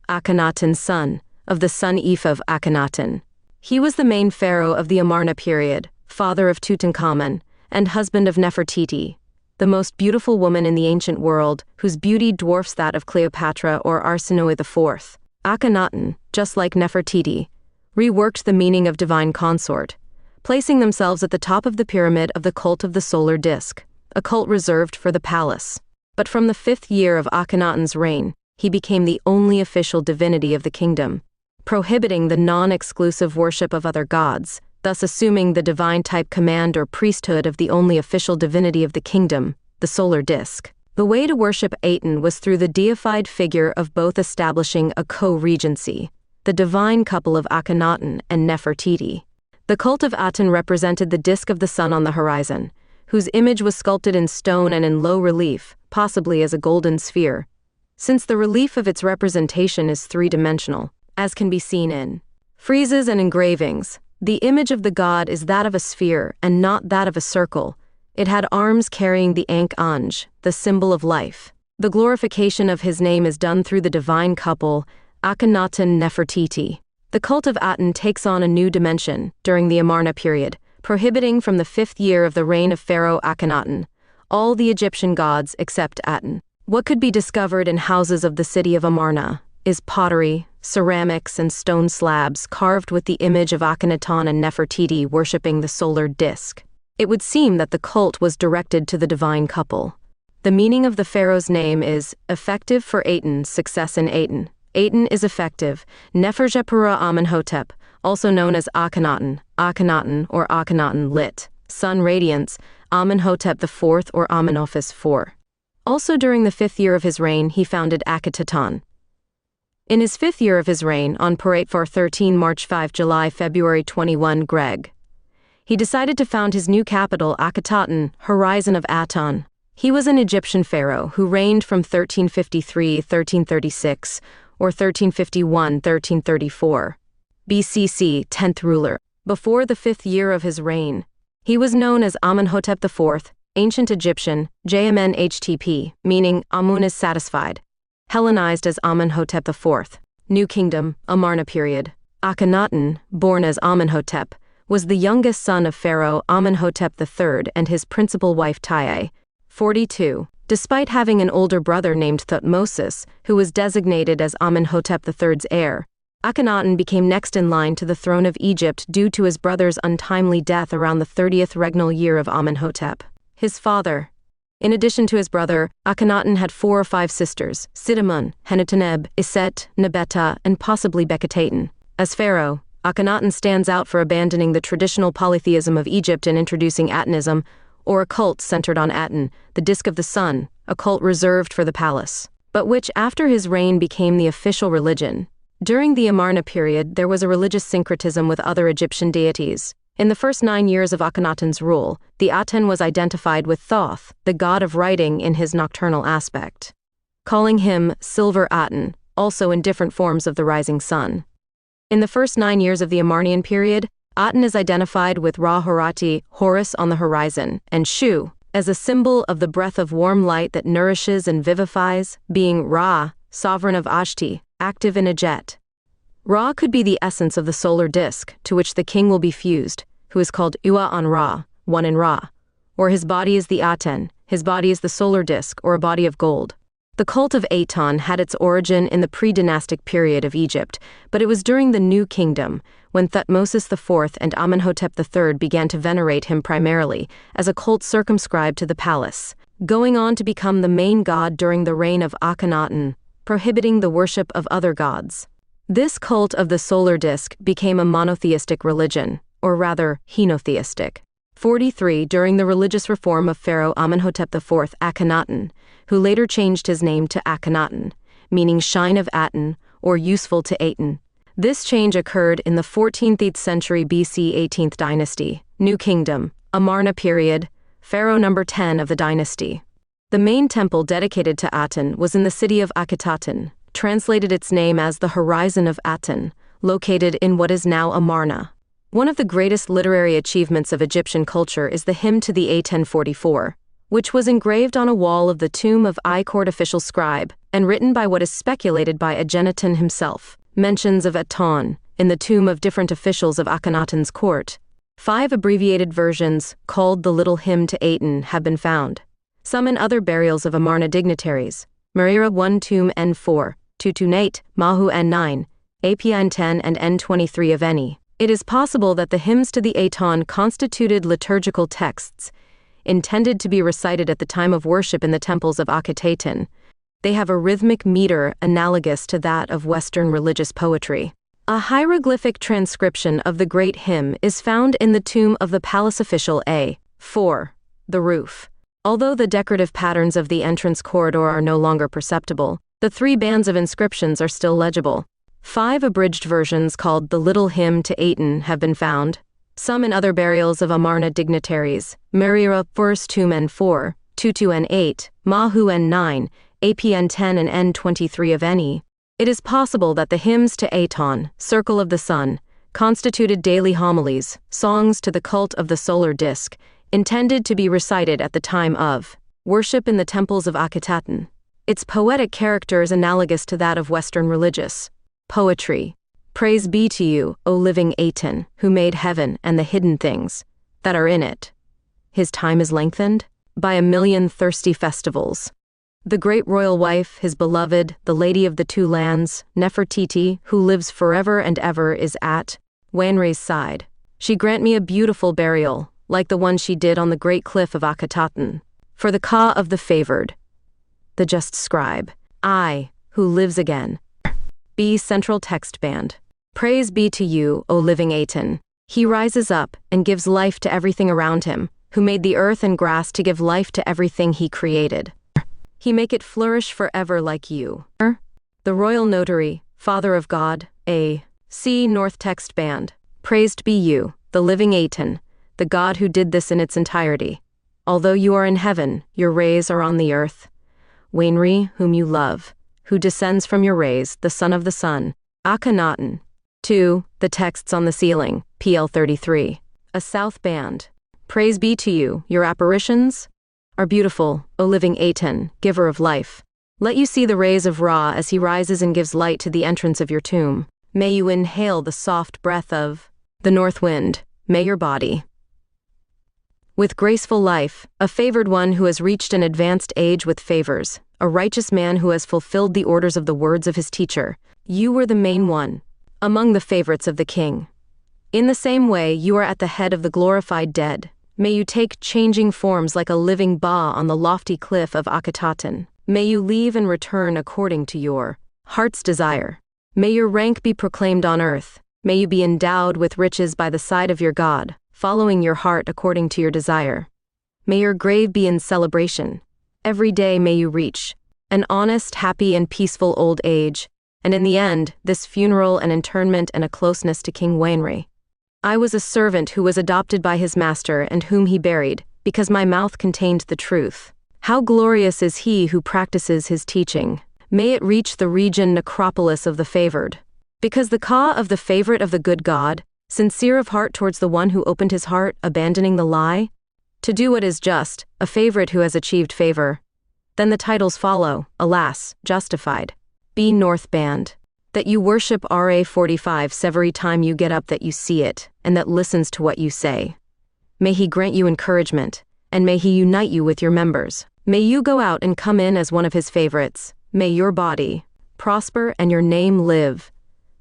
S1: Akhenaton, son of the son Eve of Akhenaton. He was the main pharaoh of the Amarna period, father of Tutankhamun, and husband of Nefertiti, the most beautiful woman in the ancient world, whose beauty dwarfs that of Cleopatra or Arsinoe IV. Akhenaton, just like Nefertiti, reworked the meaning of divine consort, placing themselves at the top of the pyramid of the cult of the solar disk, a cult reserved for the palace. But from the 5th year of Akhenaton's reign, he became the only official divinity of the kingdom, prohibiting the non-exclusive worship of other gods, thus assuming the divine type command or priesthood of the only official divinity of the kingdom, the solar disk. The way to worship Aten was through the deified figure of both establishing a co-regency, the divine couple of Akhenaton and Nefertiti. The cult of Aten represented the disk of the sun on the horizon, whose image was sculpted in stone and in low relief, possibly as a golden sphere, since the relief of its representation is three-dimensional, as can be seen in friezes and engravings. The image of the god is that of a sphere and not that of a circle. It had arms carrying the Ankh-Anj, the symbol of life. The glorification of his name is done through the divine couple, Akhenaton-Nefertiti. The cult of Aten takes on a new dimension during the Amarna period, prohibiting from the 5th year of the reign of Pharaoh Akhenaton all the Egyptian gods except Aten. What could be discovered in houses of the city of Amarna is pottery, ceramics, and stone slabs carved with the image of Akhenaton and Nefertiti worshipping the solar disk. It would seem that the cult was directed to the divine couple. The meaning of the pharaoh's name is effective for Aten, success in Aten. Aten is effective. Neferjepura Amenhotep, also known as Akhenaton, Akhenaton or Akhenaton lit. Sun radiance, Amenhotep IV or Amenophis IV. Also during the 5th year of his reign, he founded Akhenaton. In his 5th year of his reign, on Parate for 13 March 5 July February 21 Greg, he decided to found his new capital, Akhenaton, Horizon of Aton. He was an Egyptian pharaoh who reigned from 1353-1336 or 1351-1334. BCC, 10th ruler. Before the 5th year of his reign, he was known as Amenhotep IV, Ancient Egyptian, JMN-HTP, meaning Amun is satisfied. Hellenized as Amenhotep IV. New Kingdom, Amarna period. Akhenaton, born as Amenhotep, was the youngest son of Pharaoh Amenhotep III and his principal wife Tyre. 42. Despite having an older brother named Thutmose, who was designated as Amenhotep III's heir, Akhenaton became next in line to the throne of Egypt due to his brother's untimely death around the 30th regnal year of Amenhotep. His father. In addition to his brother, Akhenaton had 4 or 5 sisters: Sidamun, Heneteneb, Iset, Nebeta, and possibly Bekhetaten. As pharaoh, Akhenaton stands out for abandoning the traditional polytheism of Egypt and introducing Atonism, or a cult centered on Aten, the disk of the sun, a cult reserved for the palace, but which after his reign became the official religion. During the Amarna period, there was a religious syncretism with other Egyptian deities. In the first 9 years of Akhenaton's rule, the Aten was identified with Thoth, the god of writing in his nocturnal aspect, calling him Silver Aten, also in different forms of the rising sun. In the first 9 years of the Amarnian period, Aten is identified with Ra-Horati, Horus on the horizon, and Shu, as a symbol of the breath of warm light that nourishes and vivifies, being Ra, sovereign of Ashti, active in a jet. Ra could be the essence of the solar disk, to which the king will be fused, who is called Ua on Ra, one in Ra. Or his body is the Aten, his body is the solar disk, or a body of gold. The cult of Aton had its origin in the pre-dynastic period of Egypt, but it was during the New Kingdom, when Thutmose IV and Amenhotep III began to venerate him primarily, as a cult circumscribed to the palace, going on to become the main god during the reign of Akhenaton, prohibiting the worship of other gods. This cult of the solar disk became a monotheistic religion, or rather, henotheistic. 43. During the religious reform of Pharaoh Amenhotep IV Akhenaton, who later changed his name to Akhenaton, meaning shine of Aten, or useful to Aten. This change occurred in the 14th century BC 18th dynasty, New Kingdom, Amarna period, Pharaoh number 10 of the dynasty. The main temple dedicated to Aten was in the city of Akhenaton, translated its name as the Horizon of Aten, located in what is now Amarna. One of the greatest literary achievements of Egyptian culture is the hymn to the Aten 44, which was engraved on a wall of the tomb of I-court official scribe, and written by what is speculated by Akhenaton himself. Mentions of Aton, in the tomb of different officials of Akhenaton's court. 5 abbreviated versions, called the Little Hymn to Aten, have been found. Some in other burials of Amarna dignitaries. Marira 1 Tomb N4, Tutunate, Mahu N9, APN 10 and N23 of Eni. It is possible that the hymns to the Aton constituted liturgical texts, intended to be recited at the time of worship in the temples of Akhenaton. They have a rhythmic meter analogous to that of Western religious poetry. A hieroglyphic transcription of the great hymn is found in the tomb of the palace official A4, the roof. Although the decorative patterns of the entrance corridor are no longer perceptible, the 3 bands of inscriptions are still legible. 5 abridged versions called the Little Hymn to Aten have been found. Some in other burials of Amarna dignitaries. Marira 1st Tomb N4, Tutu N8, Mahu N9, APN 10 and N23 of Eni. It is possible that the hymns to Aton, Circle of the Sun, constituted daily homilies, songs to the cult of the solar disk, intended to be recited at the time of worship in the temples of Akhenaton. Its poetic character is analogous to that of Western religious poetry. Praise be to you, O living Aten, who made heaven and the hidden things that are in it. His time is lengthened by 1,000,000 thirsty festivals. The great royal wife, his beloved, the lady of the 2 lands, Nefertiti, who lives forever and ever, is at Wanre's side. She grant me a beautiful burial, like the one she did on the great cliff of Akhenaton. For the Ka of the favored, the just scribe, I, who lives again. B. Central text band. Praise be to you, O living Aten. He rises up and gives life to everything around him, who made the earth and grass to give life to everything he created. He make it flourish forever like you. The royal notary, Father of God, A. C. North text band. Praised be you, the living Aten, the God who did this in its entirety. Although you are in heaven, your rays are on the earth. Wanri, whom you love, who descends from your rays, the son of the sun. Akhenaton. 2. The texts on the ceiling, PL 33. A south band. Praise be to you, your apparitions are beautiful, O living Aten, giver of life. Let you see the rays of Ra as he rises and gives light to the entrance of your tomb. May you inhale the soft breath of the north wind, may your body. With graceful life, a favored one who has reached an advanced age with favors, a righteous man who has fulfilled the orders of the words of his teacher, you were the main one, among the favorites of the king. In the same way, you are at the head of the glorified dead. May you take changing forms like a living Ba on the lofty cliff of Akhenaton. May you leave and return according to your heart's desire. May your rank be proclaimed on earth. May you be endowed with riches by the side of your God, following your heart according to your desire. May your grave be in celebration. Every day may you reach an honest, happy, and peaceful old age, and in the end, this funeral and interment and a closeness to King Wainri. I was a servant who was adopted by his master and whom he buried, because my mouth contained the truth. How glorious is he who practices his teaching. May it reach the region necropolis of the favored. Because the Ka of the favorite of the good God, sincere of heart towards the one who opened his heart, abandoning the lie, to do what is just, a favorite who has achieved favor. Then the titles follow, alas, justified. Be North Band. That you worship Ra 45 every time you get up, that you see it, and that listens to what you say. May he grant you encouragement, and may he unite you with your members. May you go out and come in as one of his favorites. May your body prosper and your name live.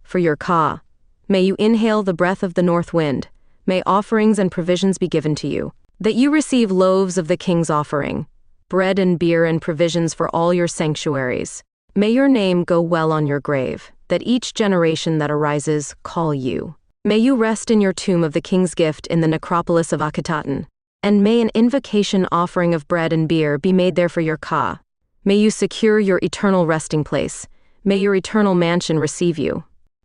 S1: For your Ka, may you inhale the breath of the north wind. May offerings and provisions be given to you, that you receive loaves of the king's offering, bread and beer and provisions for all your sanctuaries. May your name go well on your grave, that each generation that arises call you. May you rest in your tomb of the king's gift in the necropolis of Akhenaton, and may an invocation offering of bread and beer be made there for your Ka. May you secure your eternal resting place. May your eternal mansion receive you.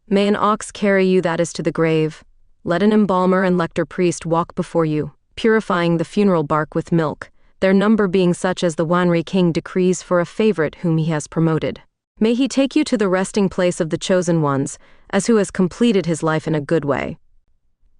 S1: May an ox carry you, that is to the grave. Let an embalmer and lector priest walk before you, purifying the funeral bark with milk, their number being such as the Wanri king decrees for a favorite whom he has promoted. May he take you to the resting place of the chosen ones, as who has completed his life in a good way.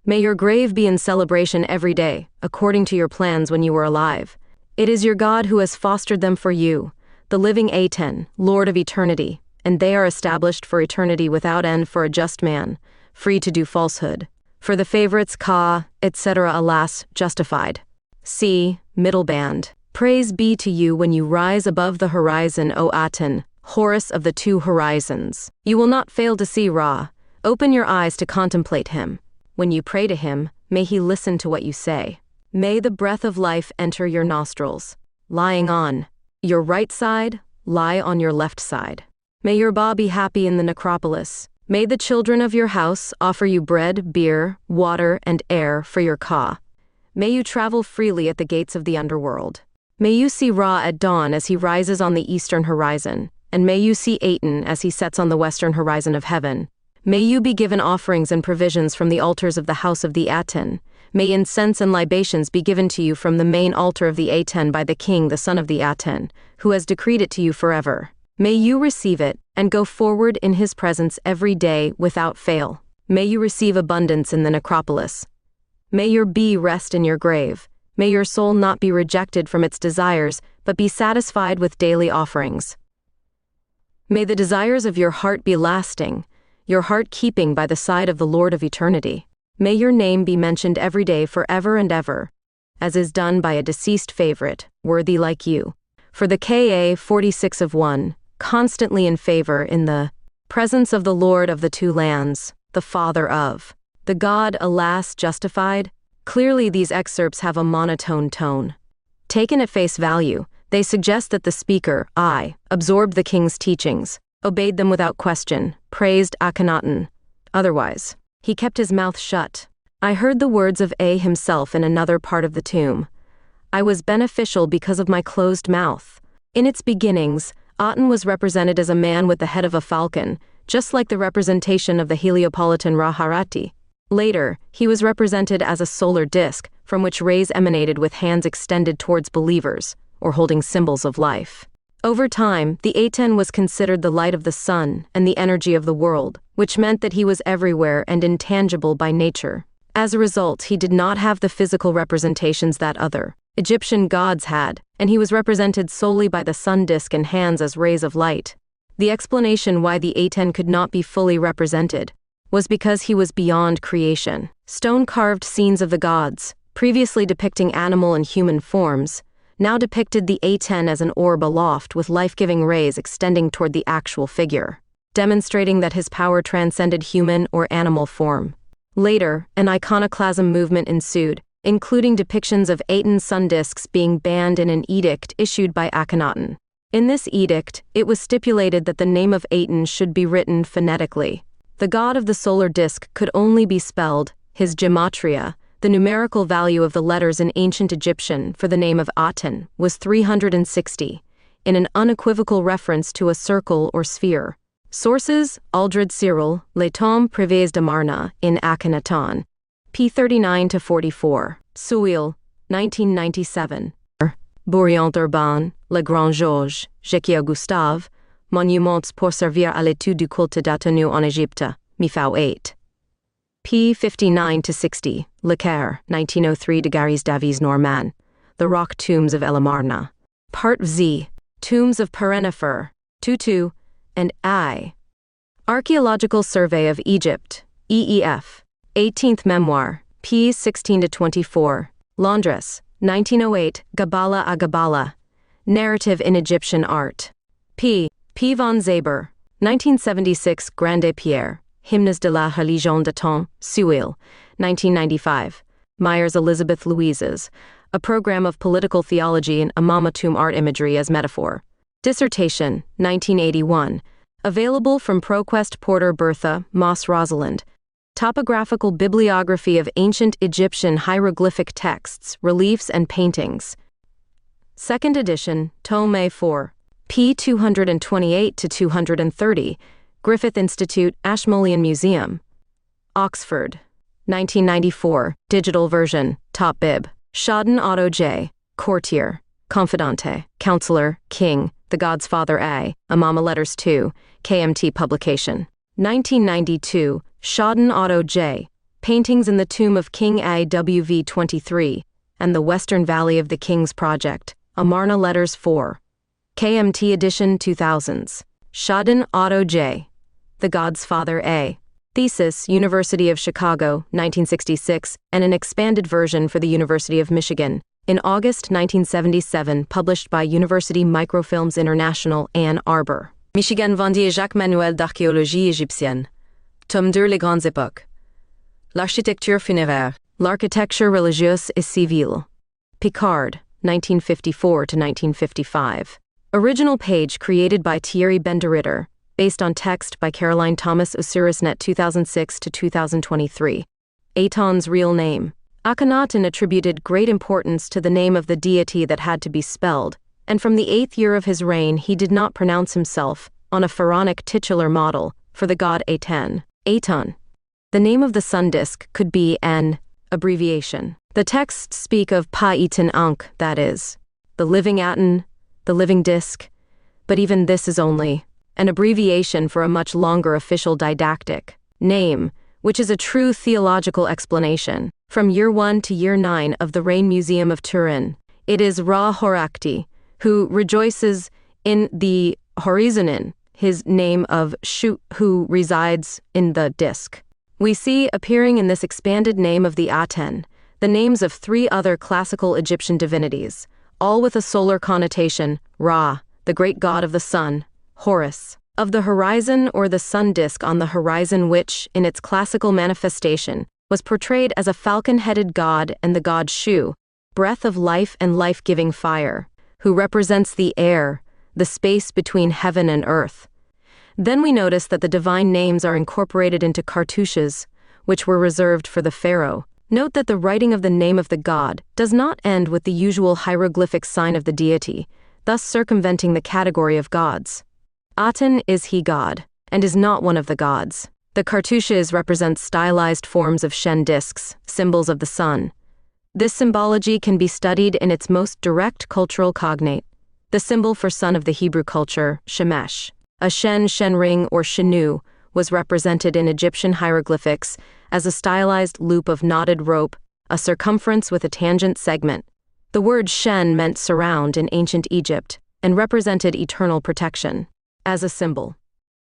S1: May your grave be in celebration every day, according to your plans when you were alive. It is your God who has fostered them for you, the living Aten, Lord of eternity, and they are established for eternity without end for a just man, free to do falsehood. For the favorites Ka, etc., alas, justified. See, middle band. Praise be to you when you rise above the horizon, O Aten, Horus of the two horizons. You will not fail to see Ra. Open your eyes to contemplate him. When you pray to him, may he listen to what you say. May the breath of life enter your nostrils. Lying on your right side, lie on your left side. May your Ba be happy in the necropolis. May the children of your house offer you bread, beer, water, and air for your Ka. May you travel freely at the gates of the underworld. May you see Ra at dawn as he rises on the eastern horizon, and may you see Aten as he sets on the western horizon of heaven. May you be given offerings and provisions from the altars of the house of the Aten. May incense and libations be given to you from the main altar of the Aten by the king, the son of the Aten, who has decreed it to you forever. May you receive it, and go forward in his presence every day without fail. May you receive abundance in the necropolis. May your Be rest in your grave. May your soul not be rejected from its desires, but be satisfied with daily offerings. May the desires of your heart be lasting, your heart keeping by the side of the Lord of eternity. May your name be mentioned every day forever and ever, as is done by a deceased favorite, worthy like you. For the Ka 46 of 1, constantly in favor in the presence of the Lord of the two lands, the Father of the God, alas, justified. Clearly these excerpts have a monotone tone. Taken at face value, they suggest that the speaker, I, absorbed the king's teachings, obeyed them without question, praised Akhenaton. Otherwise, he kept his mouth shut. I heard the words of A himself in another part of the tomb. I was beneficial because of my closed mouth. In its beginnings, Aten was represented as a man with the head of a falcon, just like the representation of the Heliopolitan Raharati. Later, he was represented as a solar disk, from which rays emanated with hands extended towards believers, or holding symbols of life. Over time, the Aten was considered the light of the sun and the energy of the world, which meant that he was everywhere and intangible by nature. As a result, he did not have the physical representations that other Egyptian gods had, and he was represented solely by the sun disk and hands as rays of light. The explanation why the Aten could not be fully represented was because he was beyond creation. Stone-carved scenes of the gods, previously depicting animal and human forms, now depicted the Aten as an orb aloft with life-giving rays extending toward the actual figure, demonstrating that his power transcended human or animal form. Later, an iconoclasm movement ensued, including depictions of Aten sun discs being banned in an edict issued by Akhenaton. In this edict, it was stipulated that the name of Aten should be written phonetically. The god of the solar disk could only be spelled, his gematria, the numerical value of the letters in ancient Egyptian for the name of Aten, was 360, in an unequivocal reference to a circle or sphere. Sources: Aldred Cyril, Les Tombes Privées d'Amarna in Akhenaton, p. 39-44. Souil, 1997. Bourriant Urbain, Le Grand Georges, Jacques Gustave, Monuments pour servir à l'étude du culte d'Aten en Égypte, Mifau 8. p. 59-60. Le Caire, 1903 de Garis Davies Norman, The Rock Tombs of El Amarna. Part Z, Tombs of Perenifer, Tutu, and I. Archaeological Survey of Egypt, EEF, 18th Memoir, p. 16-24. Londres, 1908, Gabala a Gabala, Narrative in Egyptian Art. P. von Zaber, 1976, Grande Pierre, Hymnes de la Religion d'Aten, Souil, 1995. Myers Elizabeth Louises, A Program of Political Theology in Amama Tomb Art Imagery as Metaphor. Dissertation, 1981. Available from ProQuest Porter Bertha, Moss Rosalind. Topographical Bibliography of Ancient Egyptian Hieroglyphic Texts, Reliefs and Paintings. 2nd edition, Tome 4. p. 228-230, Griffith Institute, Ashmolean Museum. Oxford. 1994, digital version, top bib. Schaden Otto J., Courtier, Confidante, Counselor, King, The God's Father A, Amama Letters 2, KMT publication. 1992, Schaden Otto J., Paintings in the Tomb of King A. WV 23, and the Western Valley of the Kings Project, Amarna Letters 4. KMT edition 2000s. Schaden Otto J., The God's Father A. Thesis, University of Chicago, 1966, and an expanded version for the University of Michigan. In August 1977, published by University Microfilms International, Ann Arbor. Michigan Vendier Jacques Manuel d'Archéologie Égyptienne. Tome 2 Les Grandes Époques. L'architecture funéraire. L'architecture religieuse et civile. Picard, 1954-1955. Original page created by Thierry Benderitter, based on text by Caroline Thomas Osirisnet 2006-2023. Aten's real name. Akhenaton attributed great importance to the name of the deity that had to be spelled, and from the 8th year of his reign he did not pronounce himself, on a pharaonic titular model, for the god Aten. Aten. The name of the sun disk could be an abbreviation. The texts speak of Pa-Iten Ankh, that is, the living Aten, the living disk, but even this is only an abbreviation for a much longer official didactic name, which is a true theological explanation. From year 1 to year 9 of the Rain Museum of Turin, it is Ra Horakti, who rejoices in the horizonin, his name of Shu, who resides in the disk. We see appearing in this expanded name of the Aten, the names of 3 other classical Egyptian divinities, all with a solar connotation: Ra, the great god of the sun; Horus, of the horizon or the sun disk on the horizon, which, in its classical manifestation, was portrayed as a falcon-headed god, and the god Shu, breath of life and life-giving fire, who represents the air, the space between heaven and earth. Then we notice that the divine names are incorporated into cartouches, which were reserved for the pharaoh. Note that the writing of the name of the god does not end with the usual hieroglyphic sign of the deity, thus circumventing the category of gods. Aten is he god, and is not one of the gods. The cartouches represent stylized forms of Shen discs, symbols of the sun. This symbology can be studied in its most direct cultural cognate. The symbol for sun of the Hebrew culture, Shemesh, a Shen ring or Shenu, was represented in Egyptian hieroglyphics as a stylized loop of knotted rope, a circumference with a tangent segment. The word Shen meant surround in ancient Egypt and represented eternal protection. As a symbol,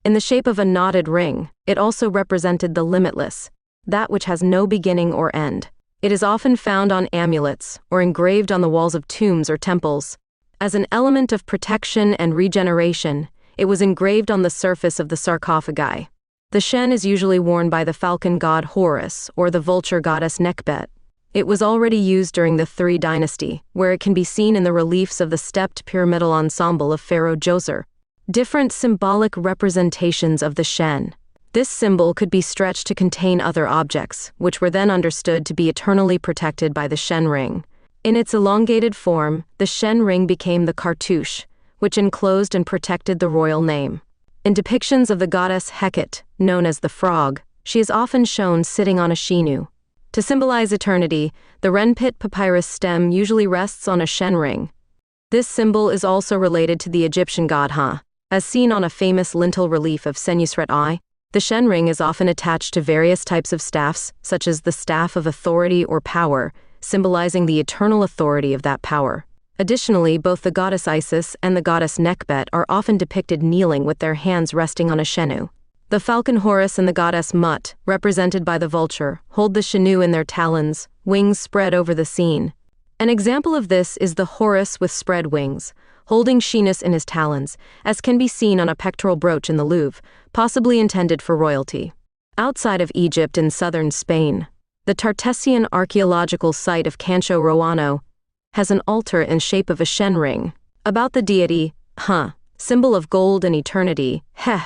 S1: in the shape of a knotted ring, it also represented the limitless, that which has no beginning or end. It is often found on amulets or engraved on the walls of tombs or temples. As an element of protection and regeneration, it was engraved on the surface of the sarcophagi. The shen is usually worn by the falcon god Horus or the vulture goddess Nekbet. It was already used during the III dynasty, where it can be seen in the reliefs of the stepped pyramidal ensemble of Pharaoh Djoser. Different symbolic representations of the shen. This symbol could be stretched to contain other objects, which were then understood to be eternally protected by the shen ring. In its elongated form, the shen ring became the cartouche, which enclosed and protected the royal name. In depictions of the goddess Hecate, known as the frog, she is often shown sitting on a shinu. To symbolize eternity, the Renpit papyrus stem usually rests on a shen ring. This symbol is also related to the Egyptian god Ha. As seen on a famous lintel relief of Senusret I, the shen ring is often attached to various types of staffs, such as the staff of authority or power, symbolizing the eternal authority of that power. Additionally, both the goddess Isis and the goddess Nekbet are often depicted kneeling with their hands resting on a shenu. The falcon Horus and the goddess Mut, represented by the vulture, hold the shenu in their talons, wings spread over the scene. An example of this is the Horus with spread wings, holding Shinus in his talons, as can be seen on a pectoral brooch in the Louvre, possibly intended for royalty. Outside of Egypt in southern Spain, the Tartessian archaeological site of Cancho Roano has an altar in shape of a shen ring. About the deity, Ha, symbol of gold and eternity, Heh,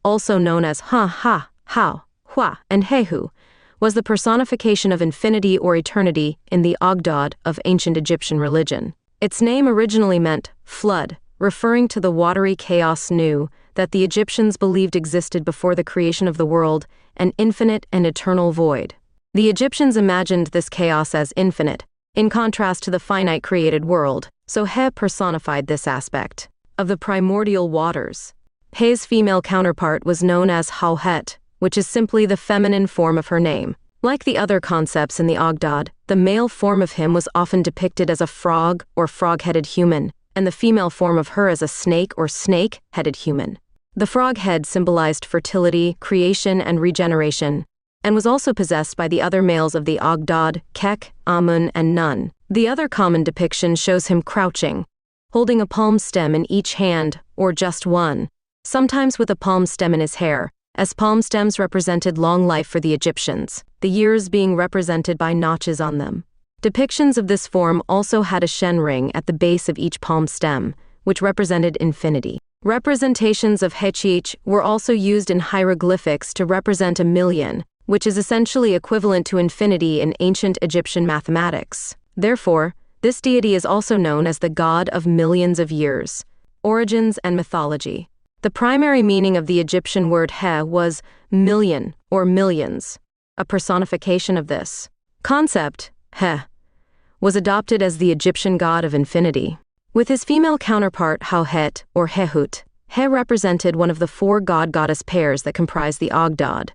S1: also known as Ha, Ha, Hao, Hua, and Hehu, was the personification of infinity or eternity in the Ogdod of ancient Egyptian religion. Its name originally meant flood, referring to the watery chaos Nu that the Egyptians believed existed before the creation of the world, an infinite and eternal void. The Egyptians imagined this chaos as infinite, in contrast to the finite created world, so He personified this aspect of the primordial waters. He's female counterpart was known as Hauhet, which is simply the feminine form of her name. Like the other concepts in the Ogdod, the male form of him was often depicted as a frog or frog-headed human, and the female form of her as a snake or snake-headed human. The frog head symbolized fertility, creation, and regeneration, and was also possessed by the other males of the Ogdod, Kek, Amun, and Nun. The other common depiction shows him crouching, holding a palm stem in each hand, or just one, sometimes with a palm stem in his hair, as palm stems represented long life for the Egyptians, the years being represented by notches on them. Depictions of this form also had a shen ring at the base of each palm stem, which represented infinity. Representations of Hechich were also used in hieroglyphics to represent a million, which is essentially equivalent to infinity in ancient Egyptian mathematics. Therefore, this deity is also known as the god of millions of years. Origins and mythology. The primary meaning of the Egyptian word He was million or millions. A personification of this concept, He, was adopted as the Egyptian god of infinity. With his female counterpart Hauhet or Hehut, He represented one of the four god-goddess pairs that comprise the Ogdod,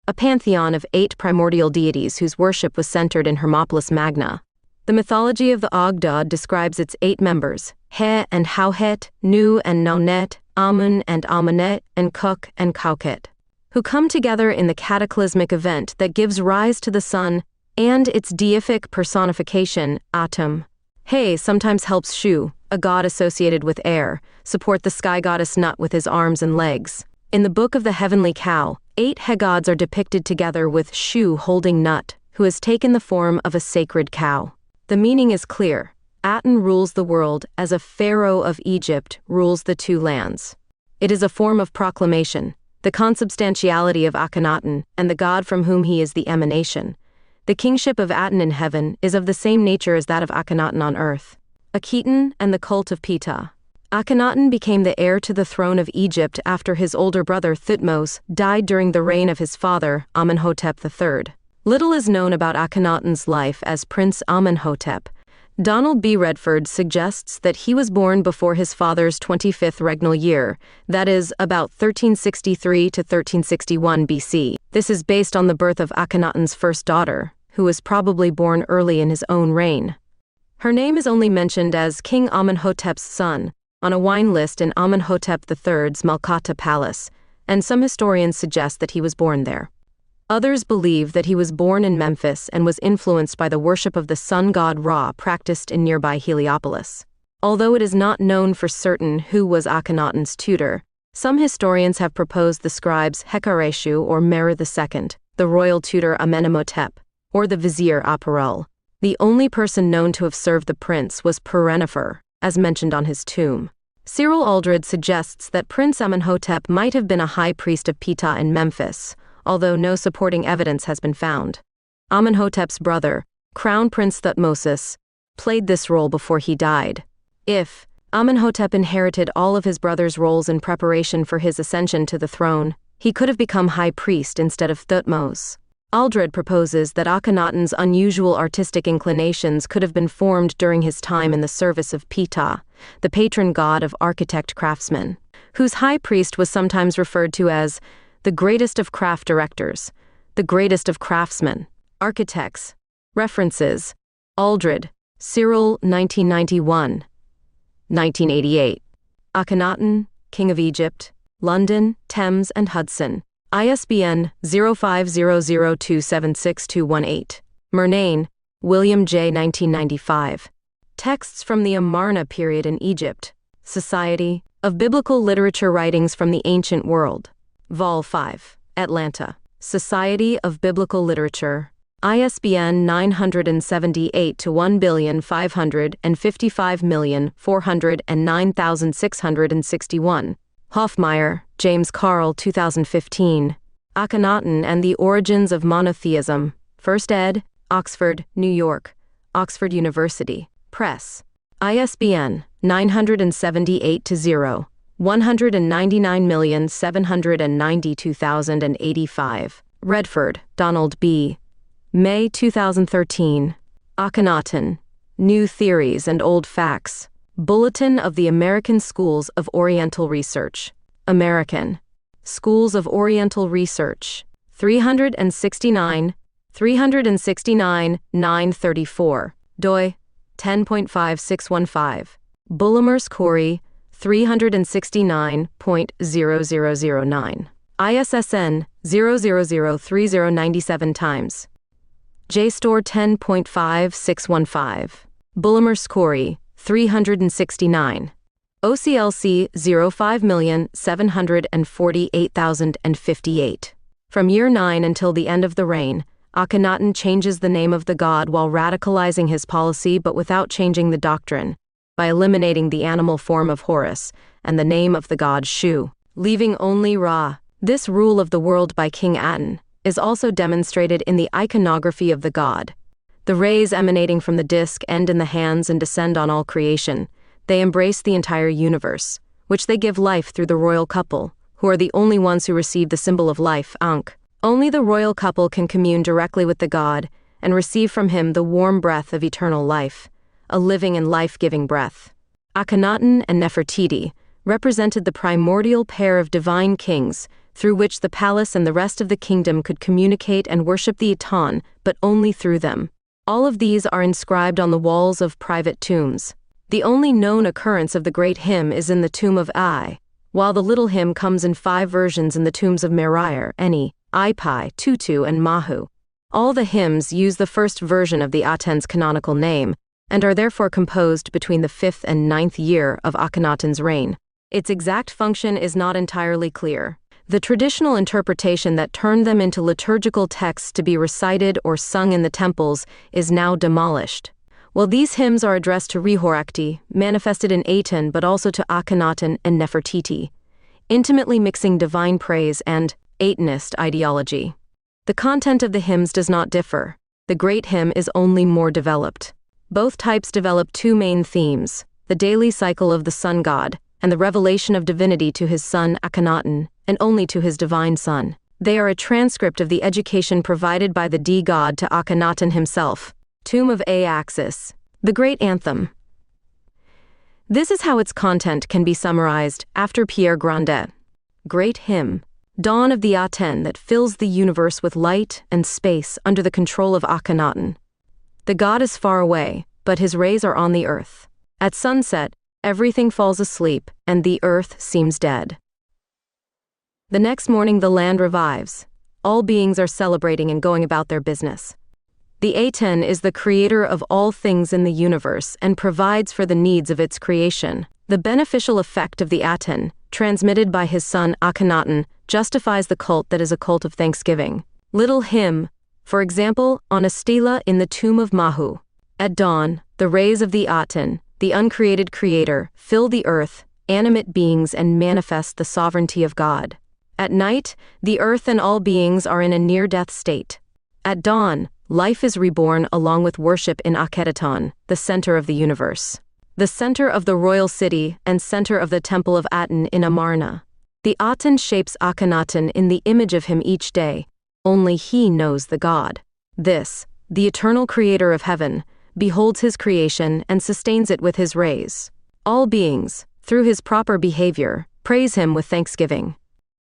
S1: a pantheon of 8 primordial deities whose worship was centered in Hermopolis Magna. The mythology of the Ogdod describes its 8 members, He and Hauhet, Nu and Naunet, Amun and Amunet, and Kuk and Kauket, who come together in the cataclysmic event that gives rise to the sun and its deific personification, Atum. He sometimes helps Shu, a god associated with air, support the sky goddess Nut with his arms and legs. In the Book of the Heavenly Cow, 8 He-gods are depicted together with Shu holding Nut, who has taken the form of a sacred cow. The meaning is clear. Aten rules the world as a pharaoh of Egypt rules the 2 lands. It is a form of proclamation, the consubstantiality of Akhenaton, and the god from whom he is the emanation. The kingship of Aten in heaven is of the same nature as that of Akhenaton on earth. Akhenaton and the cult of Ptah. Akhenaton became the heir to the throne of Egypt after his older brother Thutmose died during the reign of his father, Amenhotep III. Little is known about Akhenaton's life as Prince Amenhotep. Donald B. Redford suggests that he was born before his father's 25th regnal year, that is, about 1363 to 1361 BC. This is based on the birth of Akhenaton's first daughter, who was probably born early in his own reign. Her name is only mentioned as King Amenhotep's son on a wine list in Amenhotep III's Malkata Palace, and some historians suggest that he was born there. Others believe that he was born in Memphis and was influenced by the worship of the sun god Ra practiced in nearby Heliopolis. Although it is not known for certain who was Akhenaton's tutor, some historians have proposed the scribes Hekareshu or Merer II, the royal tutor Amenemhotep, or the vizier Aparul. The only person known to have served the prince was Perennifer, as mentioned on his tomb. Cyril Aldred suggests that Prince Amenhotep might have been a high priest of Ptah in Memphis, although no supporting evidence has been found. Amenhotep's brother, Crown Prince Thutmosis, played this role before he died. If Amenhotep inherited all of his brother's roles in preparation for his ascension to the throne, he could have become high priest instead of Thutmose. Aldred proposes that Akhenaton's unusual artistic inclinations could have been formed during his time in the service of Ptah, the patron god of architect-craftsmen, whose high priest was sometimes referred to as the greatest of craft directors, the greatest of craftsmen, architects. References: Aldred, Cyril, 1991. 1988. Akhenaton, King of Egypt, London, Thames and Hudson. ISBN 0500276218. Murnane, William J. 1995. Texts from the Amarna period in Egypt. Society of Biblical Literature Writings from the Ancient World. Vol. 5. Atlanta. Society of Biblical Literature. ISBN 978-1,555,409,661. Hoffmeyer, James Carl, 2015. Akhenaton and the Origins of Monotheism. First ed., Oxford, New York. Oxford University Press. ISBN 978-0. 199,792,085. Redford, Donald B. May 2013. Akhenaton, New Theories and Old Facts. Bulletin of the American Schools of Oriental Research. American Schools of Oriental Research. 369, 934. doi 10.5615. Bullimers Corey, 369.0009. ISSN 0003097 times. JSTOR 10.5615. Bullimers Corey, 369. OCLC 05,748,058. From year 9 until the end of the reign, Akhenaton changes the name of the god while radicalizing his policy but without changing the doctrine, by eliminating the animal form of Horus and the name of the god Shu, leaving only Ra. This rule of the world by King Aten is also demonstrated in the iconography of the god. The rays emanating from the disk end in the hands and descend on all creation. They embrace the entire universe, which they give life through the royal couple, who are the only ones who receive the symbol of life, Ankh. Only the royal couple can commune directly with the god and receive from him the warm breath of eternal life, a living and life-giving breath. Akhenaton and Nefertiti represented the primordial pair of divine kings through which the palace and the rest of the kingdom could communicate and worship the Aton, but only through them. All of these are inscribed on the walls of private tombs. The only known occurrence of the great hymn is in the tomb of Ai, while the little hymn comes in 5 versions in the tombs of Merir, Eni, Ipai, Tutu, and Mahu. All the hymns use the first version of the Aten's canonical name, and are therefore composed between the 5th and 9th year of Akhenaton's reign. Its exact function is not entirely clear. The traditional interpretation that turned them into liturgical texts to be recited or sung in the temples is now demolished. While these hymns are addressed to Rehorakti, manifested in Aten but also to Akhenaton and Nefertiti, intimately mixing divine praise and Atenist ideology. The content of the hymns does not differ. The great hymn is only more developed. Both types develop 2 main themes: the daily cycle of the sun god, and the revelation of divinity to his son Akhenaton, and only to his divine son. They are a transcript of the education provided by the D-god to Akhenaton himself. Tomb of Axis, the Great Anthem. This is how its content can be summarized after Pierre Grandet. Great Hymn, dawn of the Aten that fills the universe with light and space under the control of Akhenaton. The god is far away, but his rays are on the earth. At sunset, everything falls asleep, and the earth seems dead. The next morning the land revives. all beings are celebrating and going about their business. The Aten is the creator of all things in the universe and provides for the needs of its creation. The beneficial effect of the Aten, transmitted by his son Akhenaton, justifies the cult that is a cult of thanksgiving. Little hymn, for example, on a stela in the tomb of Mahu. At dawn, the rays of the Aten, the uncreated creator, fill the earth, animate beings, and manifest the sovereignty of God. At night, the earth and all beings are in a near-death state. At dawn, life is reborn along with worship in Akhenaton, the center of the universe. The center of the royal city and center of the temple of Aten in Amarna. The Aten shapes Akhenaton in the image of him each day. Only he knows the God. This, the eternal creator of heaven, beholds his creation and sustains it with his rays. All beings, through his proper behavior, praise him with thanksgiving.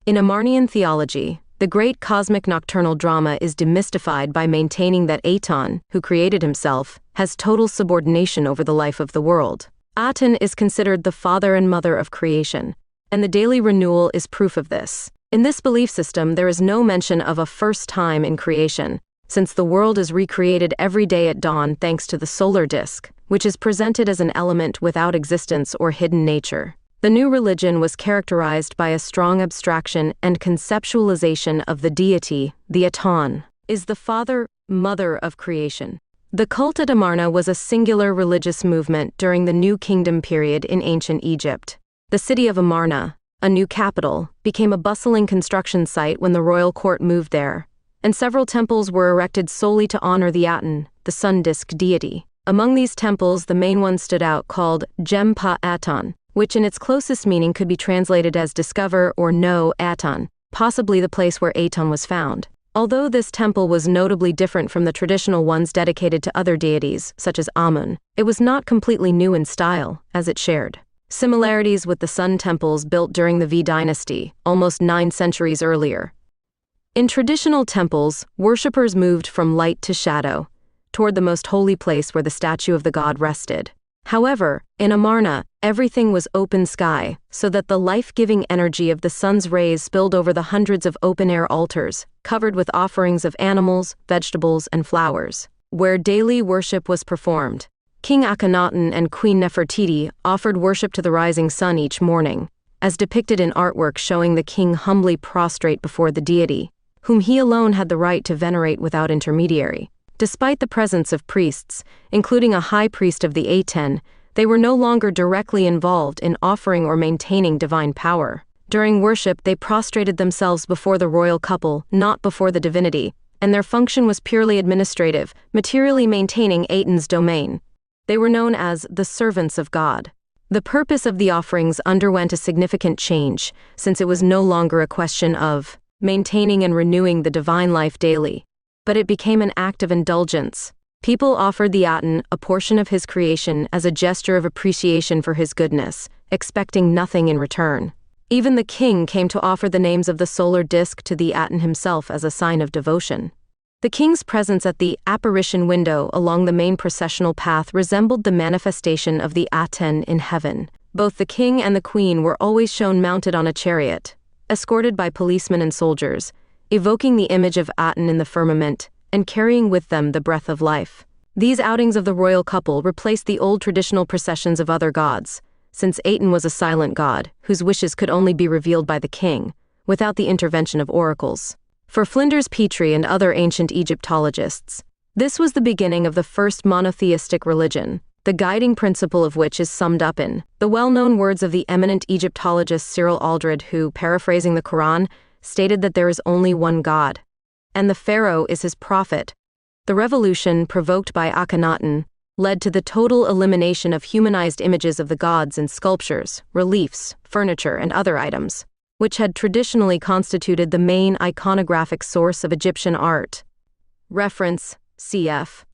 S1: In Amarnian theology, the great cosmic nocturnal drama is demystified by maintaining that Aten, who created himself, has total subordination over the life of the world. Aten is considered the father and mother of creation, and the daily renewal is proof of this. In this belief system, there is no mention of a first time in creation, since the world is recreated every day at dawn thanks to the solar disk, which is presented as an element without existence or hidden nature. The new religion was characterized by a strong abstraction and conceptualization of the deity. The Aten is the father, mother of creation. The cult at Amarna was a singular religious movement during the New Kingdom period in ancient Egypt. The city of Amarna, a new capital, became a bustling construction site when the royal court moved there, and several temples were erected solely to honor the Aten, the sun disk deity. Among these temples, the main one stood out, called Gem-pa Aten, which in its closest meaning could be translated as discover or know Aten, possibly the place where Aten was found. Although this temple was notably different from the traditional ones dedicated to other deities, such as Amun, it was not completely new in style, as it shared similarities with the sun temples built during the V dynasty, almost 9 centuries earlier. In traditional temples, worshippers moved from light to shadow, toward the most holy place where the statue of the god rested. However, in Amarna, everything was open sky, so that the life-giving energy of the sun's rays spilled over the hundreds of open-air altars, covered with offerings of animals, vegetables, and flowers, where daily worship was performed. King Akhenaton and Queen Nefertiti offered worship to the rising sun each morning, as depicted in artwork showing the king humbly prostrate before the deity, whom he alone had the right to venerate without intermediary. Despite the presence of priests, including a high priest of the Aten, they were no longer directly involved in offering or maintaining divine power. During worship, they prostrated themselves before the royal couple, not before the divinity, and their function was purely administrative, materially maintaining Aten's domain. They were known as the servants of God. The purpose of the offerings underwent a significant change, since it was no longer a question of maintaining and renewing the divine life daily, but it became an act of indulgence. People offered the Aten a portion of his creation as a gesture of appreciation for his goodness, expecting nothing in return. Even the king came to offer the names of the solar disk to the Aten himself as a sign of devotion. The king's presence at the apparition window along the main processional path resembled the manifestation of the Aten in heaven. Both the king and the queen were always shown mounted on a chariot, escorted by policemen and soldiers, evoking the image of Aten in the firmament, and carrying with them the breath of life. These outings of the royal couple replaced the old traditional processions of other gods, since Aten was a silent god, whose wishes could only be revealed by the king, without the intervention of oracles. For Flinders Petrie and other ancient Egyptologists, this was the beginning of the first monotheistic religion, the guiding principle of which is summed up in the well-known words of the eminent Egyptologist Cyril Aldred, who, paraphrasing the Quran, stated that there is only one God, and the pharaoh is his prophet. The revolution, provoked by Akhenaton, led to the total elimination of humanized images of the gods in sculptures, reliefs, furniture, and other items, which had traditionally constituted the main iconographic source of Egyptian art. Reference, cf.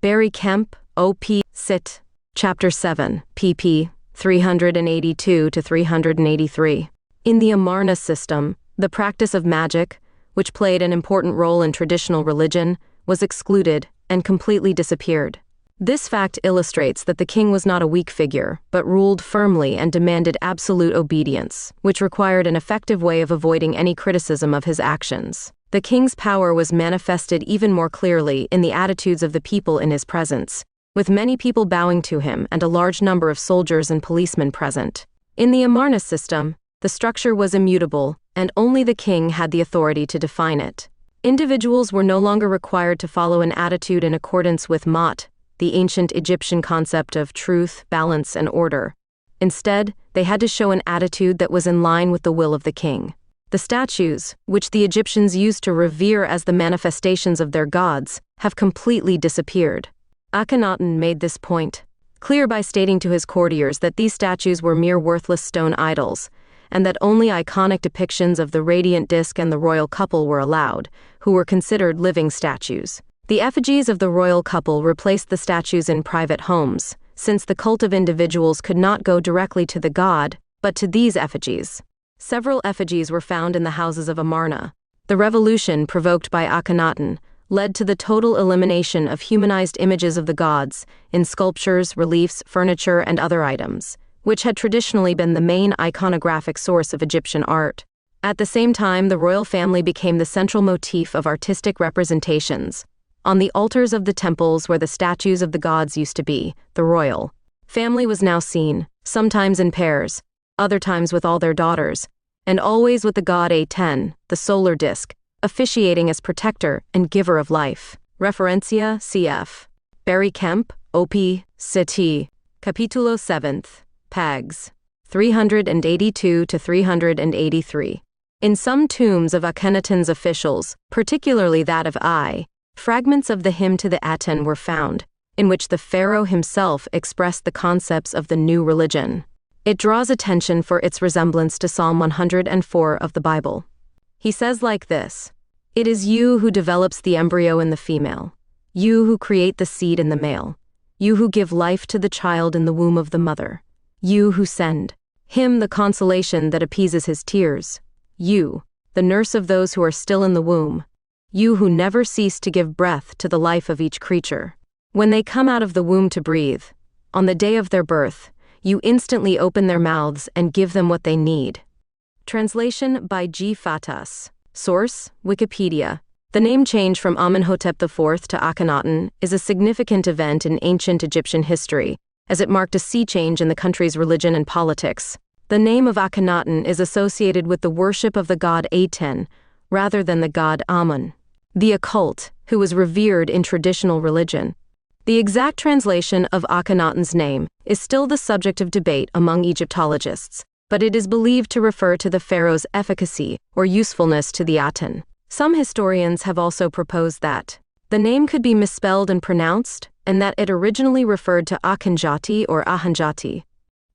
S1: Barry Kemp, O.P. Sit. Chapter 7, pp. 382-383. In the Amarna system, the practice of magic, which played an important role in traditional religion, was excluded and completely disappeared. This fact illustrates that the king was not a weak figure, but ruled firmly and demanded absolute obedience, which required an effective way of avoiding any criticism of his actions. The king's power was manifested even more clearly in the attitudes of the people in his presence, with many people bowing to him and a large number of soldiers and policemen present. In the Amarna system, the structure was immutable, and only the king had the authority to define it. Individuals were no longer required to follow an attitude in accordance with Ma'at, the ancient Egyptian concept of truth, balance, and order. Instead, they had to show an attitude that was in line with the will of the king. The statues, which the Egyptians used to revere as the manifestations of their gods, have completely disappeared. Akhenaton made this point clear by stating to his courtiers that these statues were mere worthless stone idols, and that only iconic depictions of the radiant disk and the royal couple were allowed, who were considered living statues. The effigies of the royal couple replaced the statues in private homes, since the cult of individuals could not go directly to the god, but to these effigies. Several effigies were found in the houses of Amarna. The revolution provoked by Akhenaton led to the total elimination of humanized images of the gods in sculptures, reliefs, furniture, and other items, which had traditionally been the main iconographic source of Egyptian art. At the same time, the royal family became the central motif of artistic representations. On the altars of the temples where the statues of the gods used to be, the royal family was now seen, sometimes in pairs, other times with all their daughters, and always with the god A10, the solar disk, officiating as protector and giver of life. Referencia cf. Barry Kemp, OP, Cit. Capítulo 7th, Pags. 382 to 383. In some tombs of Akhenaton's officials, particularly that of I, fragments of the hymn to the Aten were found, in which the pharaoh himself expressed the concepts of the new religion. It draws attention for its resemblance to Psalm 104 of the Bible. He says like this: "It is you who develops the embryo in the female, you who create the seed in the male, you who give life to the child in the womb of the mother, you who send him the consolation that appeases his tears, you, the nurse of those who are still in the womb, you who never cease to give breath to the life of each creature. When they come out of the womb to breathe, on the day of their birth, you instantly open their mouths and give them what they need." Translation by G. Fatas. Source: Wikipedia. The name change from Amenhotep IV to Akhenaton is a significant event in ancient Egyptian history, as it marked a sea change in the country's religion and politics. The name of Akhenaton is associated with the worship of the god Aten, rather than the god Amun, the occult, who was revered in traditional religion. The exact translation of Akhenaton's name is still the subject of debate among Egyptologists, but it is believed to refer to the pharaoh's efficacy or usefulness to the Aten. Some historians have also proposed that the name could be misspelled and pronounced, and that it originally referred to Akhenjati or Ahanjati.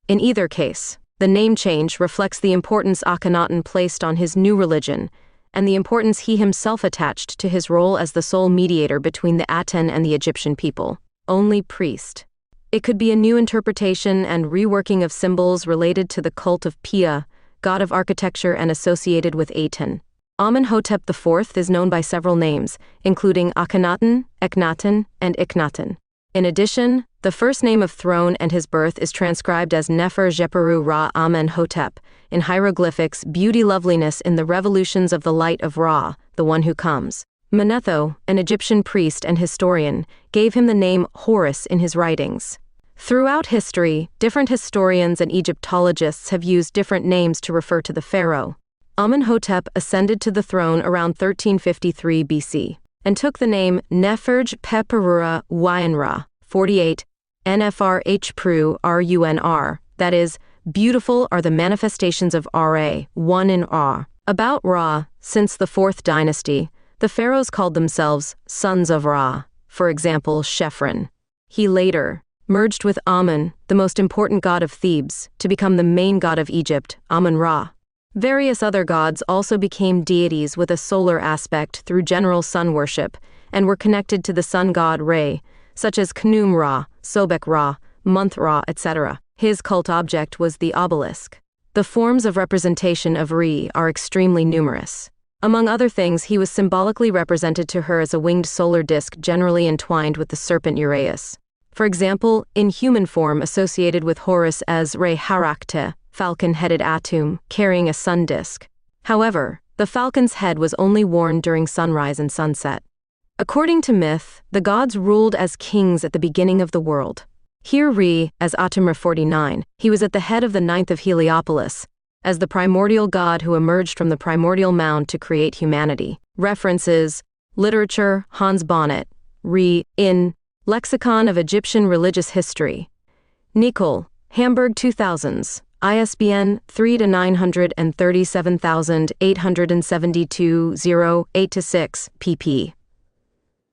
S1: In either case, the name change reflects the importance Akhenaton placed on his new religion, and the importance he himself attached to his role as the sole mediator between the Aten and the Egyptian people. Only priest. It could be a new interpretation and reworking of symbols related to the cult of Pia, god of architecture and associated with Aten. Amenhotep IV is known by several names, including Akhenaton, Eknaton, and Iknaton. In addition, the first name of throne and his birth is transcribed as Nefer Jeperu Ra Amenhotep, in hieroglyphics beauty loveliness in the revolutions of the light of Ra, the one who comes. Manetho, an Egyptian priest and historian, gave him the name Horus in his writings. Throughout history, different historians and Egyptologists have used different names to refer to the pharaoh. Amenhotep ascended to the throne around 1353 BC, and took the name Neferj Peperura Wayanra, 48, Nfrh Pru Runr, that is, beautiful are the manifestations of Ra, one in Ra. About Ra, since the 4th dynasty, the pharaohs called themselves sons of Ra, for example Shephren. He later merged with Amun, the most important god of Thebes, to become the main god of Egypt, Amun-Ra. Various other gods also became deities with a solar aspect through general sun worship, and were connected to the sun god Re, such as Khnum-Ra, Sobek-Ra, Month-Ra, etc. His cult object was the obelisk. The forms of representation of Re are extremely numerous. Among other things, he was symbolically represented to her as a winged solar disk generally entwined with the serpent Uraeus. For example, in human form associated with Horus as Re Harakte, falcon-headed Atum, carrying a sun disk. However, The falcon's head was only worn during sunrise and sunset. According to myth, the gods ruled as kings at the beginning of the world. Here as Atumra 49, he was at the head of the ninth of Heliopolis, as the primordial god who emerged from the primordial mound to create humanity. References: literature, Hans Bonnet, in Lexicon of Egyptian Religious History. Nicole, Hamburg 2000s, ISBN 3-937,872-0-8-6, pp.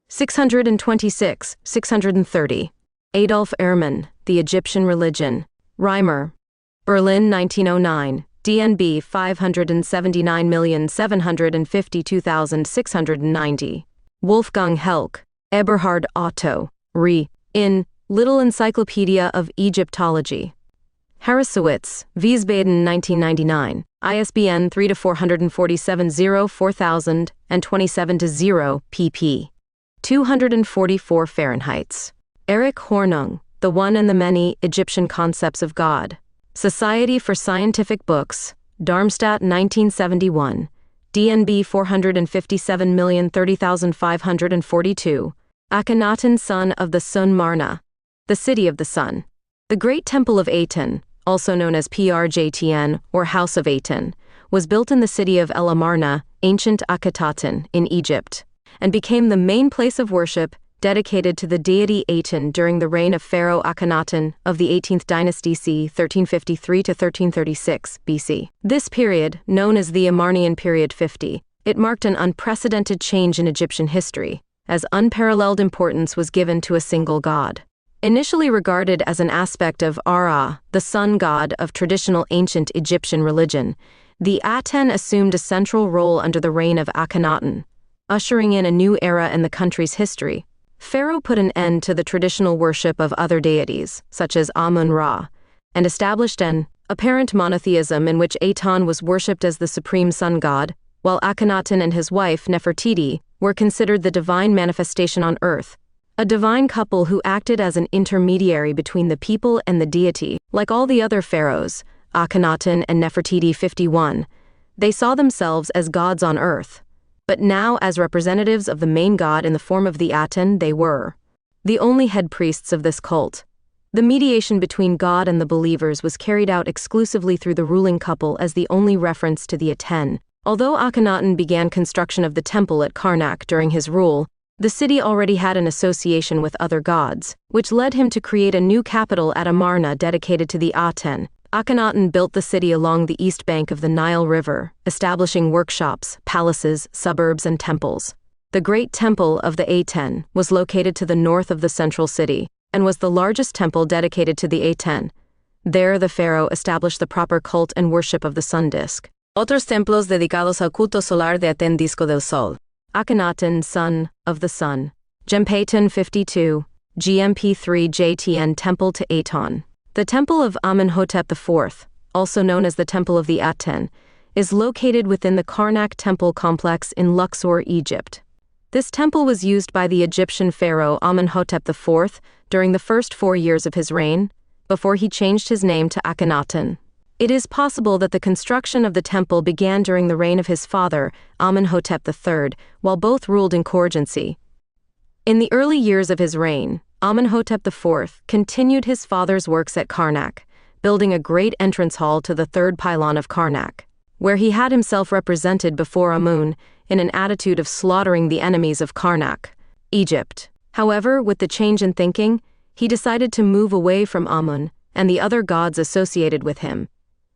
S1: 626, 630. Adolf Ehrman, The Egyptian Religion. Reimer. Berlin 1909, DNB 579,752,690. Wolfgang Helck, Eberhard Otto, in Little Encyclopedia of Egyptology. Harrisowitz, Wiesbaden 1999, ISBN 3-447-0-4027-0, pp. 244 Fahrenheits. Erich Hornung, The One and the Many Egyptian Concepts of God. Society for Scientific Books, Darmstadt 1971, DNB 457,030,542. Akhenaton, son of the Sun Marna, the City of the Sun. The Great Temple of Aten, also known as Prjtn or House of Aten, was built in the city of El Amarna, ancient Akhenaton, in Egypt, and became the main place of worship dedicated to the deity Aten during the reign of Pharaoh Akhenaton of the 18th dynasty c. 1353 to 1336 BC. This period, known as the Amarnian period 50, it marked an unprecedented change in Egyptian history, as unparalleled importance was given to a single god. Initially regarded as an aspect of Ra, the sun god of traditional ancient Egyptian religion, the Aten assumed a central role under the reign of Akhenaton, ushering in a new era in the country's history. Pharaoh put an end to the traditional worship of other deities, such as Amun-Ra, and established an apparent monotheism in which Aten was worshipped as the supreme sun god, while Akhenaton and his wife Nefertiti were considered the divine manifestation on earth, a divine couple who acted as an intermediary between the people and the deity. Like all the other pharaohs, Akhenaton and Nefertiti 51, they saw themselves as gods on earth, but now as representatives of the main god in the form of the Aten they were the only head priests of this cult. The mediation between God and the believers was carried out exclusively through the ruling couple as the only reference to the Aten. Although Akhenaton began construction of the temple at Karnak during his rule, the city already had an association with other gods, which led him to create a new capital at Amarna dedicated to the Aten. Akhenaton built the city along the east bank of the Nile River, establishing workshops, palaces, suburbs, and temples. The Great Temple of the Aten was located to the north of the central city, and was the largest temple dedicated to the Aten. There the pharaoh established the proper cult and worship of the sun disk. Otros templos dedicados al culto solar de Aten Disco del Sol. Akhenaton, son of the sun. Gempeyton 52, GMP3 JTN Temple to Aton. The Temple of Amenhotep IV, also known as the Temple of the Aten, is located within the Karnak Temple complex in Luxor, Egypt. This temple was used by the Egyptian pharaoh Amenhotep IV during the first 4 years of his reign, before he changed his name to Akhenaton. It is possible that the construction of the temple began during the reign of his father, Amenhotep III, while both ruled in coregency. In the early years of his reign, Amenhotep IV continued his father's works at Karnak, building a great entrance hall to the third pylon of Karnak, where he had himself represented before Amun in an attitude of slaughtering the enemies of Karnak, Egypt. However, with the change in thinking, he decided to move away from Amun and the other gods associated with him,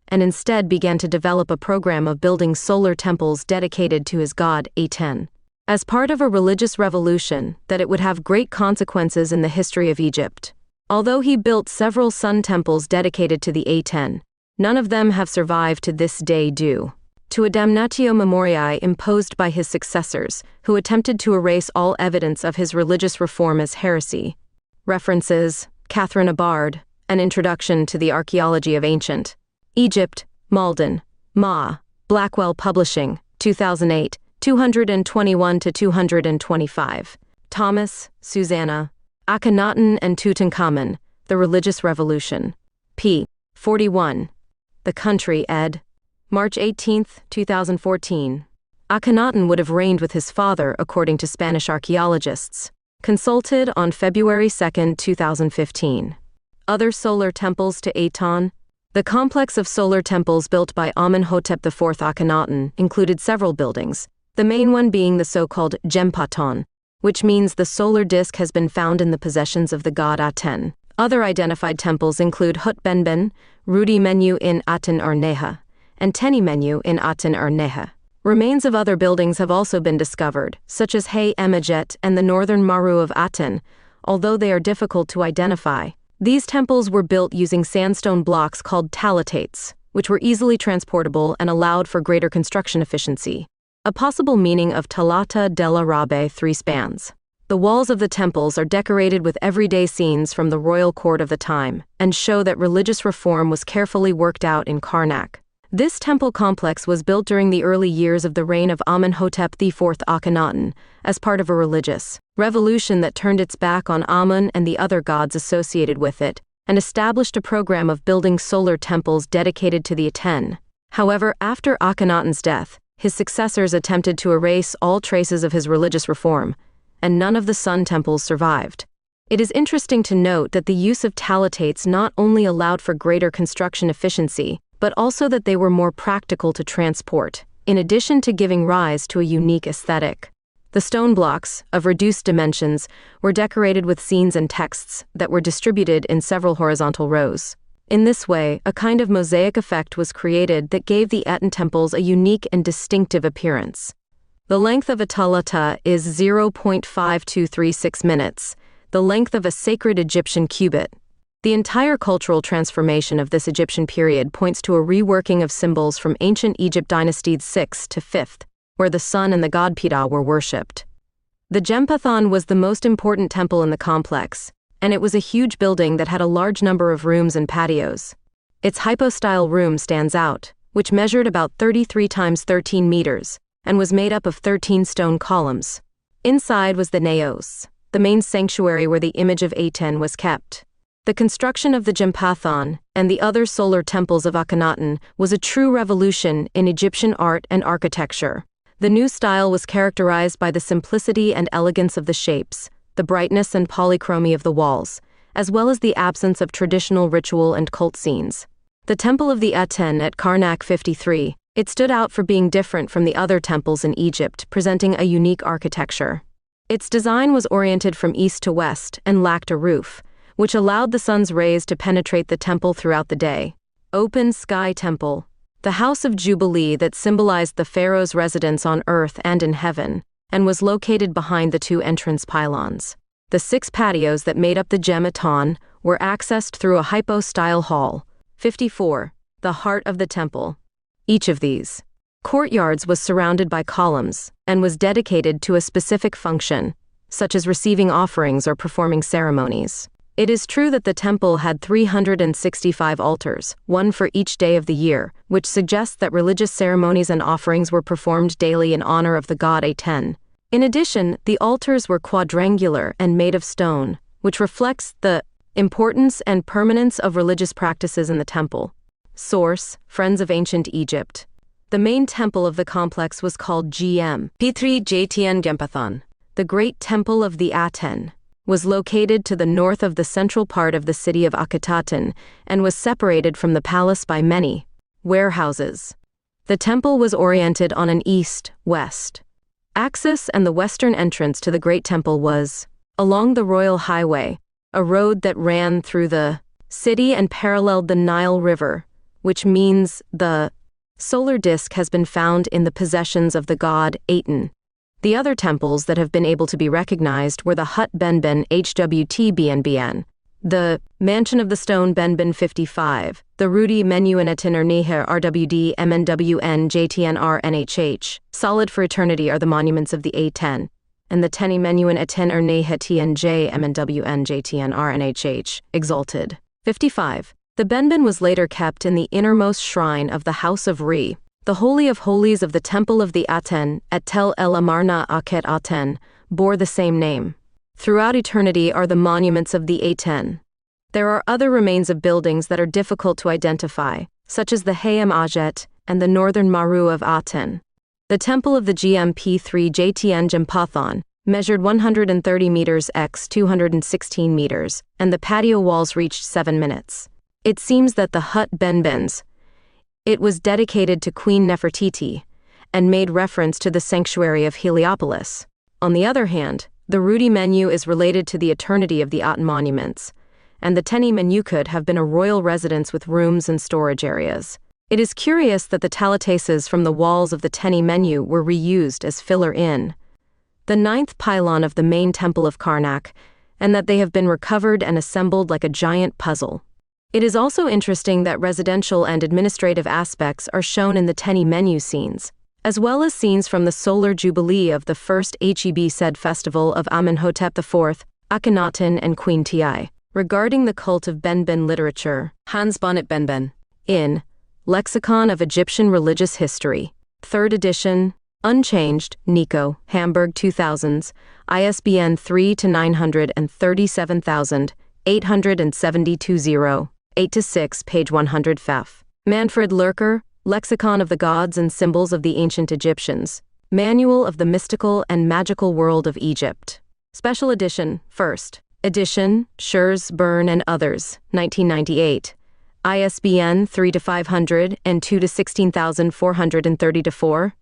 S1: and instead began to develop a program of building solar temples dedicated to his god Aten. As part of a religious revolution that it would have great consequences in the history of Egypt. Although he built several sun temples dedicated to the Aten, none of them have survived to this day due to a damnatio memoriae imposed by his successors, who attempted to erase all evidence of his religious reform as heresy. References: Catherine Abard, An Introduction to the Archaeology of Ancient Egypt, Malden, Ma, Blackwell Publishing, 2008, 221-225. Thomas, Susanna. Akhenaton and Tutankhamun, The Religious Revolution. p. 41. The Country, ed. March 18, 2014. Akhenaton would have reigned with his father, according to Spanish archaeologists. Consulted on February 2, 2015. Other solar temples to Aton. The complex of solar temples built by Amenhotep IV Akhenaton included several buildings, the main one being the so-called Jempaton, which means the solar disk has been found in the possessions of the god Aten. Other identified temples include Hut Benben, Rudi Menu in Aten Arneha, and Teni Menu in Aten Arneha. Remains of other buildings have also been discovered, such as Hay Emajet and the northern Maru of Aten, although they are difficult to identify. These temples were built using sandstone blocks called talatates, which were easily transportable and allowed for greater construction efficiency. A possible meaning of Talata della Rabe, 3 spans. The walls of the temples are decorated with everyday scenes from the royal court of the time, and show that religious reform was carefully worked out in Karnak. This temple complex was built during the early years of the reign of Amenhotep IV Akhenaton, as part of a religious revolution that turned its back on Amun and the other gods associated with it, and established a program of building solar temples dedicated to the Aten. However, after Akhenaton's death, his successors attempted to erase all traces of his religious reform, and none of the sun temples survived. It is interesting to note that the use of talatates not only allowed for greater construction efficiency, but also that they were more practical to transport, in addition to giving rise to a unique aesthetic. The stone blocks, of reduced dimensions, were decorated with scenes and texts that were distributed in several horizontal rows. In this way, a kind of mosaic effect was created that gave the Aten temples a unique and distinctive appearance. The length of a talata is 0.5236 minutes, the length of a sacred Egyptian cubit. The entire cultural transformation of this Egyptian period points to a reworking of symbols from ancient Egypt dynasties 6th to 5th, where the sun and the god Ptah were worshipped. The Jempathon was the most important temple in the complex, and it was a huge building that had a large number of rooms and patios. Its hypostyle room stands out, which measured about 33 times 13 meters, and was made up of 13 stone columns. Inside was the naos, the main sanctuary where the image of Aten was kept. The construction of the Jempathon and the other solar temples of Akhenaton was a true revolution in Egyptian art and architecture. The new style was characterized by the simplicity and elegance of the shapes, the brightness and polychromy of the walls, as well as the absence of traditional ritual and cult scenes. The Temple of the Aten at Karnak 53, it stood out for being different from the other temples in Egypt, presenting a unique architecture. Its design was oriented from east to west and lacked a roof, which allowed the sun's rays to penetrate the temple throughout the day. Open Sky Temple, the House of Jubilee that symbolized the pharaoh's residence on earth and in heaven, and was located behind the 2 entrance pylons. The 6 patios that made up the Jempathon were accessed through a hypo-style hall. 54. The heart of the temple. Each of these courtyards was surrounded by columns and was dedicated to a specific function, such as receiving offerings or performing ceremonies. It is true that the temple had 365 altars, one for each day of the year, which suggests that religious ceremonies and offerings were performed daily in honor of the god Aten. In addition, the altars were quadrangular and made of stone, which reflects the importance and permanence of religious practices in the temple. Source: Friends of Ancient Egypt. The main temple of the complex was called GM P3 JTN Jempathon. The Great Temple of the Aten was located to the north of the central part of the city of Akhenaton and was separated from the palace by many warehouses. The temple was oriented on an east-west axis, and the western entrance to the Great Temple was along the Royal Highway, a road that ran through the city and paralleled the Nile River, which means the solar disk has been found in the possessions of the god Aten. The other temples that have been able to be recognized were the Hut Benben HWT BNBN, the Mansion of the Stone Benben 55, the Rudi Menu and Itinerneher RWD MNWN JTNR NHH, Solid for Eternity are the monuments of the A10, and the Teni Menu and Itinerneher TNJ MNWN JTNR NHH, Exalted. 55. The Benben was later kept in the innermost shrine of the House of Re, the Holy of Holies of the Temple of the Aten at Tel El Amarna Akhenaton, bore the same name. Throughout eternity are the monuments of the Aten. There are other remains of buildings that are difficult to identify, such as the Hayam Ajet and the northern Maru of Aten. The temple of the GMP3 JTN Jempathon measured 130 meters x 216 meters, and the patio walls reached 7 minutes. It seems that the hut Benbens, it was dedicated to Queen Nefertiti, and made reference to the sanctuary of Heliopolis. On the other hand, the Rudi menu is related to the eternity of the Aten monuments, and the Teni menu could have been a royal residence with rooms and storage areas. It is curious that the talatases from the walls of the Teni menu were reused as filler in the 9th pylon of the main temple of Karnak, and that they have been recovered and assembled like a giant puzzle. It is also interesting that residential and administrative aspects are shown in the Teni menu scenes, as well as scenes from the solar jubilee of the first Heb said festival of Amenhotep IV, Akhenaton and Queen Ti. Regarding the cult of Benben literature, Hans Bonnet Benben, in Lexicon of Egyptian Religious History, 3rd edition, unchanged, Nico, Hamburg 2000s, ISBN 3-937872, 8-6, page 100 Fef. Manfred Lurker, Lexicon of the Gods and Symbols of the Ancient Egyptians, Manual of the Mystical and Magical World of Egypt. Special edition, 1st edition, Schurz, Byrne and others, 1998. ISBN 3-500 and 2-16430-4.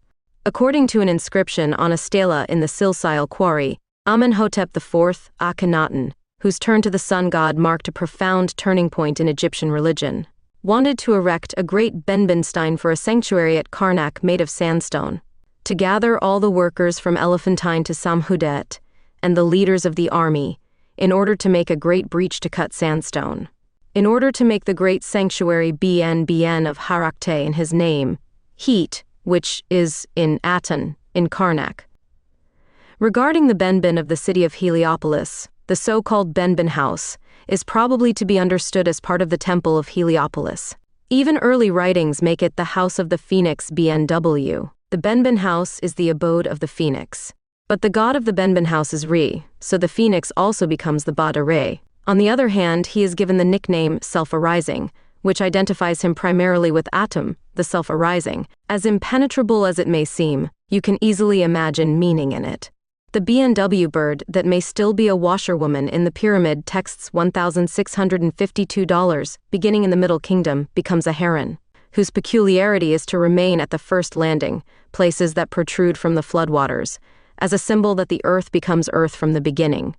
S1: According to an inscription on a stela in the Silsile quarry, Amenhotep IV, Akhenaton, whose turn to the sun god marked a profound turning point in Egyptian religion, wanted to erect a great Benbenstein for a sanctuary at Karnak made of sandstone, to gather all the workers from Elephantine to Samhudet, and the leaders of the army, in order to make a great breach to cut sandstone. In order to make the great sanctuary BN of Harakte in his name, Heat, which is in Aten, in Karnak. Regarding the Benben of the city of Heliopolis, the so-called Benben house is probably to be understood as part of the temple of Heliopolis. Even early writings make it the house of the phoenix BNW. The Benben house is the abode of the phoenix. But the god of the Benben house is Re, so the phoenix also becomes the Bada Re. On the other hand, he is given the nickname Self-Arising, which identifies him primarily with Atum, the self-arising. As impenetrable as it may seem, you can easily imagine meaning in it. The BNW bird that may still be a washerwoman in the pyramid texts $1,652, beginning in the Middle Kingdom, becomes a heron, whose peculiarity is to remain at the first landing, places that protrude from the floodwaters, as a symbol that the earth becomes earth from the beginning.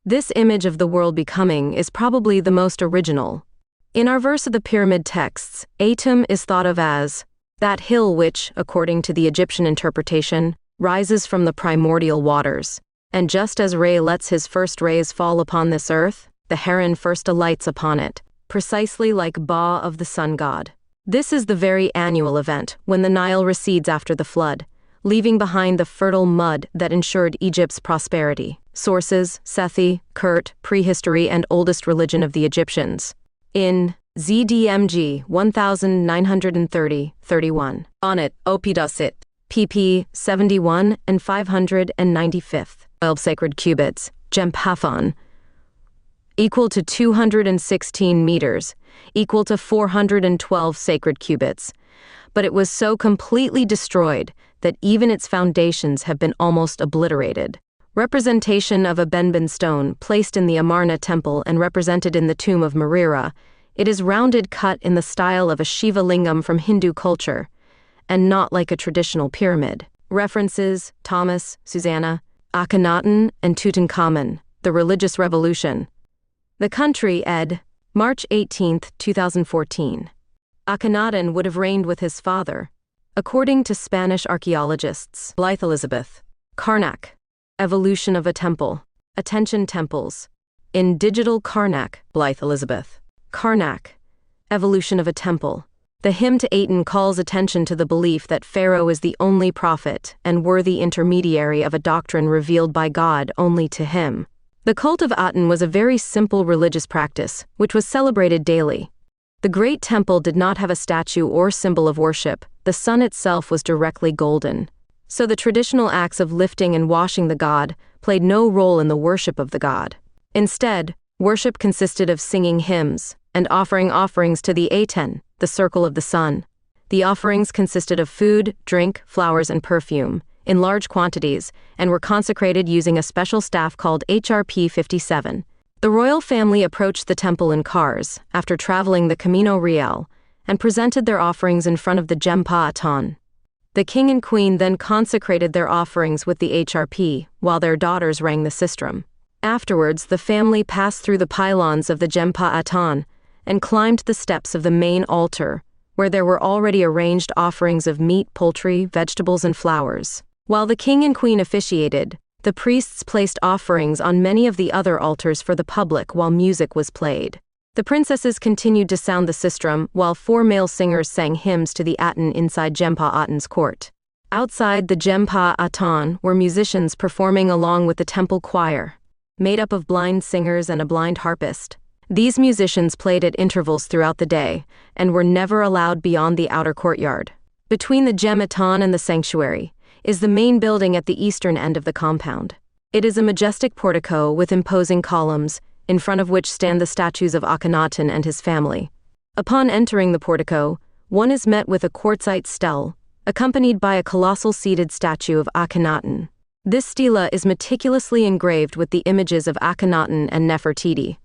S1: This image of the world becoming is probably the most original. In our verse of the pyramid texts, Atum is thought of as that hill which, according to the Egyptian interpretation, rises from the primordial waters. And just as Re lets his first rays fall upon this earth, the heron first alights upon it, precisely like Ba of the sun god. This is the very annual event when the Nile recedes after the flood, leaving behind the fertile mud that ensured Egypt's prosperity. Sources: Sethi, Kurt, Prehistory and Oldest Religion of the Egyptians. In ZDMG 1930-31. On it, Opidasit. pp. 71 and 595. 12 sacred cubits, Jempathon, equal to 216 meters, equal to 412 sacred cubits. But it was so completely destroyed that even its foundations have been almost obliterated. Representation of a Benben stone placed in the Amarna temple and represented in the tomb of Marira. It is rounded cut in the style of a Shiva lingam from Hindu culture, and not like a traditional pyramid. References: Thomas, Susanna, Akhenaton, and Tutankhamun, The Religious Revolution. The Country, ed. March 18, 2014. Akhenaton would have reigned with his father, according to Spanish archaeologists. Blythe Elizabeth. Karnak. Evolution of a temple. Attention temples. In Digital Karnak, Blythe Elizabeth. Karnak. Evolution of a temple. The hymn to Aten calls attention to the belief that Pharaoh is the only prophet and worthy intermediary of a doctrine revealed by God only to him. The cult of Aten was a very simple religious practice, which was celebrated daily. The great temple did not have a statue or symbol of worship. The sun itself was directly golden. So the traditional acts of lifting and washing the god played no role in the worship of the god. Instead, worship consisted of singing hymns and offering offerings to the Aten, the circle of the sun. The offerings consisted of food, drink, flowers, and perfume, in large quantities, and were consecrated using a special staff called HRP 57. The royal family approached the temple in cars, after traveling the Camino Real, and presented their offerings in front of the Akhenaton. The king and queen then consecrated their offerings with the HRP, while their daughters rang the sistrum. Afterwards, the family passed through the pylons of the Akhenaton and climbed the steps of the main altar, where there were already arranged offerings of meat, poultry, vegetables, and flowers. While the king and queen officiated, the priests placed offerings on many of the other altars for the public while music was played. The princesses continued to sound the sistrum, while 4 male singers sang hymns to the Aten inside Akhenaton's court. Outside the Akhenaton were musicians performing along with the temple choir, made up of blind singers and a blind harpist. These musicians played at intervals throughout the day, and were never allowed beyond the outer courtyard. Between the Akhenaton and the sanctuary is the main building at the eastern end of the compound. It is a majestic portico with imposing columns, in front of which stand the statues of Akhenaton and his family. Upon entering the portico, one is met with a quartzite stele, accompanied by a colossal seated statue of Akhenaton. This stela is meticulously engraved with the images of Akhenaton and Nefertiti,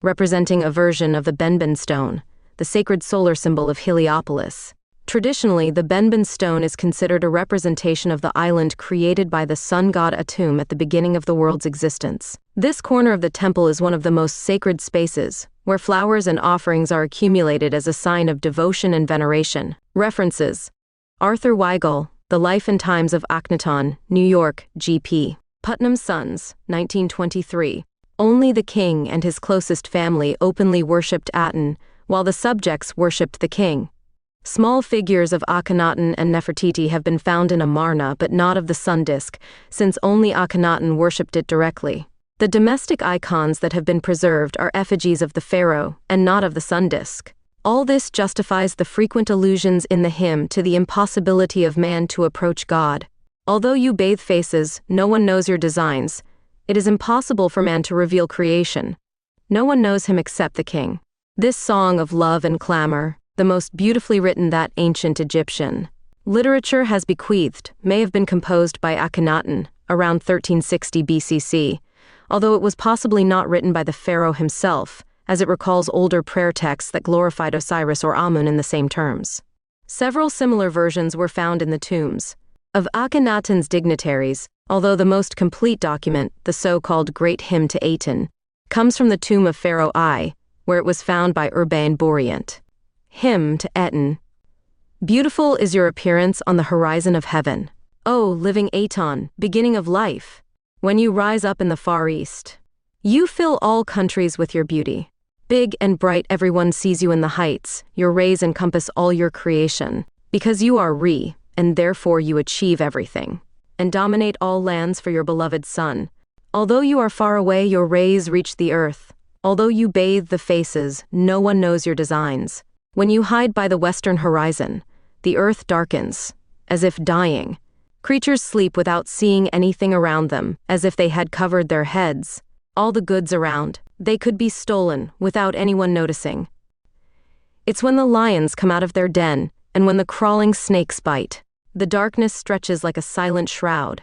S1: representing a version of the Benben stone, the sacred solar symbol of Heliopolis. Traditionally, the Benben stone is considered a representation of the island created by the sun god Atum at the beginning of the world's existence. This corner of the temple is one of the most sacred spaces, where flowers and offerings are accumulated as a sign of devotion and veneration. References: Arthur Weigel, The Life and Times of Akhenaton, New York, G.P. Putnam's Sons, 1923. Only the king and his closest family openly worshipped Aten, while the subjects worshipped the king. Small figures of Akhenaton and Nefertiti have been found in Amarna but not of the sun disk, since only Akhenaton worshipped it directly. The domestic icons that have been preserved are effigies of the pharaoh, and not of the sun disk. All this justifies the frequent allusions in the hymn to the impossibility of man to approach God. Although you bathe faces, no one knows your designs. It is impossible for man to reveal creation. No one knows him except the king. This song of love and clamor, the most beautifully written that ancient Egyptian literature has bequeathed, may have been composed by Akhenaton around 1360 BCC, although it was possibly not written by the pharaoh himself, as it recalls older prayer texts that glorified Osiris or Amun in the same terms. Several similar versions were found in the tombs of Akhenaton's dignitaries, although the most complete document, the so-called Great Hymn to Aten, comes from the tomb of Pharaoh I, where it was found by Urbain Bourriant. Hymn to Aten. Beautiful is your appearance on the horizon of heaven, O living Aton, beginning of life, when you rise up in the far east. You fill all countries with your beauty. Big and bright everyone sees you in the heights, your rays encompass all your creation, because you are Re, and therefore you achieve everything, and dominate all lands for your beloved sun. Although you are far away, your rays reach the earth. Although you bathe the faces, no one knows your designs. When you hide by the western horizon, the earth darkens, as if dying. Creatures sleep without seeing anything around them, as if they had covered their heads. All the goods around, they could be stolen without anyone noticing. It's when the lions come out of their den, and when the crawling snakes bite. The darkness stretches like a silent shroud.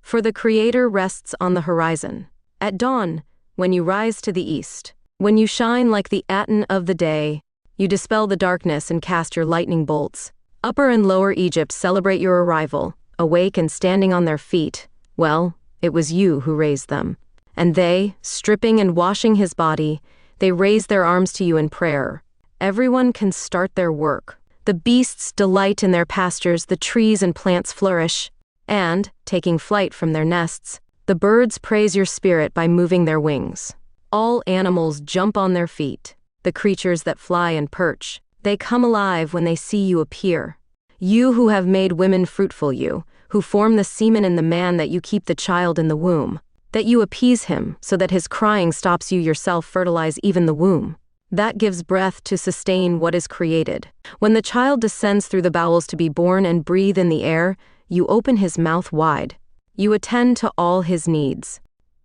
S1: For the Creator rests on the horizon. At dawn, when you rise to the east, when you shine like the Aten of the day, you dispel the darkness and cast your lightning bolts. Upper and Lower Egypt celebrate your arrival, awake and standing on their feet. Well, it was you who raised them. And they, stripping and washing his body, they raise their arms to you in prayer. Everyone can start their work. The beasts delight in their pastures, the trees and plants flourish. And, taking flight from their nests, the birds praise your spirit by moving their wings. All animals jump on their feet. The creatures that fly and perch, they come alive when they see you appear. You who have made women fruitful, you, who form the semen in the man, that you keep the child in the womb, that you appease him so that his crying stops, you yourself fertilize even the womb. That gives breath to sustain what is created. When the child descends through the bowels to be born and breathe in the air, you open his mouth wide. You attend to all his needs.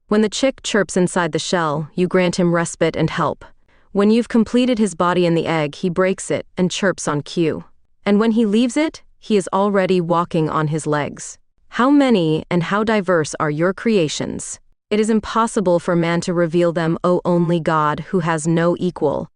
S1: When the chick chirps inside the shell, you grant him respite and help. When you've completed his body in the egg, he breaks it and chirps on cue. And when he leaves it, he is already walking on his legs. How many and how diverse are your creations? It is impossible for man to reveal them, O only God, who has no equal.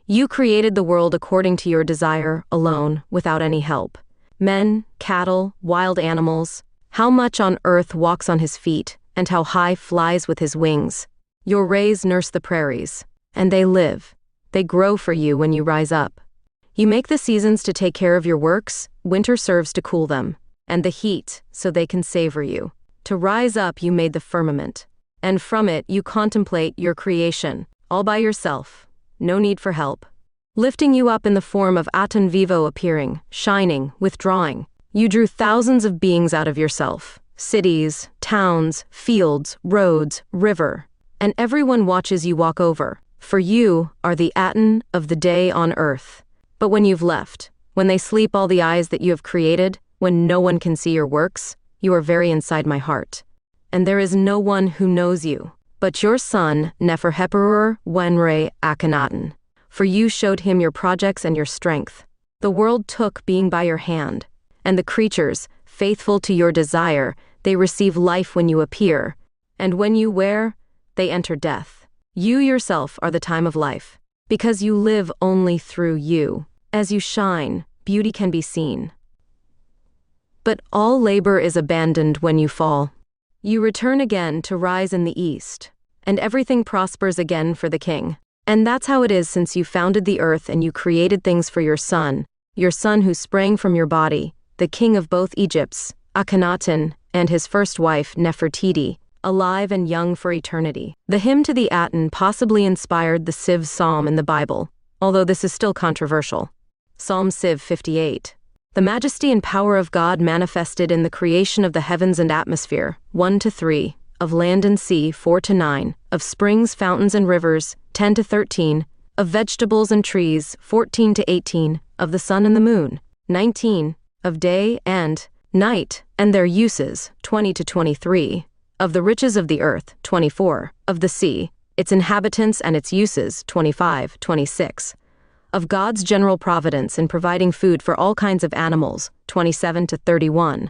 S1: You created the world according to your desire, alone, without any help. Men, cattle, wild animals, how much on earth walks on his feet, and how high flies with his wings. Your rays nurse the prairies, and they live. They grow for you when you rise up. You make the seasons to take care of your works, winter serves to cool them, and the heat, so they can savor you. To rise up you made the firmament, and from it you contemplate your creation, all by yourself, no need for help. Lifting you up in the form of Aton Vivo appearing, shining, withdrawing, you drew thousands of beings out of yourself, cities, towns, fields, roads, river, and everyone watches you walk over, for you are the Aton of the day on earth. But when you've left, when they sleep all the eyes that you have created, when no one can see your works, you are very inside my heart. And there is no one who knows you, but your son, Neferheperur Wenre Akhenaton. For you showed him your projects and your strength. The world took being by your hand, and the creatures, faithful to your desire, they receive life when you appear, and when you wear, they enter death. You yourself are the time of life, because you live only through you. As you shine, beauty can be seen. But all labor is abandoned when you fall. You return again to rise in the east, and everything prospers again for the king. And that's how it is since you founded the earth and you created things for your son who sprang from your body, the king of both Egypts, Akhenaton, and his first wife, Nefertiti, alive and young for eternity. The hymn to the Aton possibly inspired the Civ Psalm in the Bible, although this is still controversial. Psalm Civ 58. The majesty and power of God manifested in the creation of the heavens and atmosphere, 1-3, of land and sea, 4-9, of springs, fountains, and rivers, 10-13, of vegetables and trees, 14-18, of the sun and the moon, 19, of day and night, and their uses, 20-23, of the riches of the earth, 24, of the sea, its inhabitants and its uses, 25-26, of God's general providence in providing food for all kinds of animals, 27-31,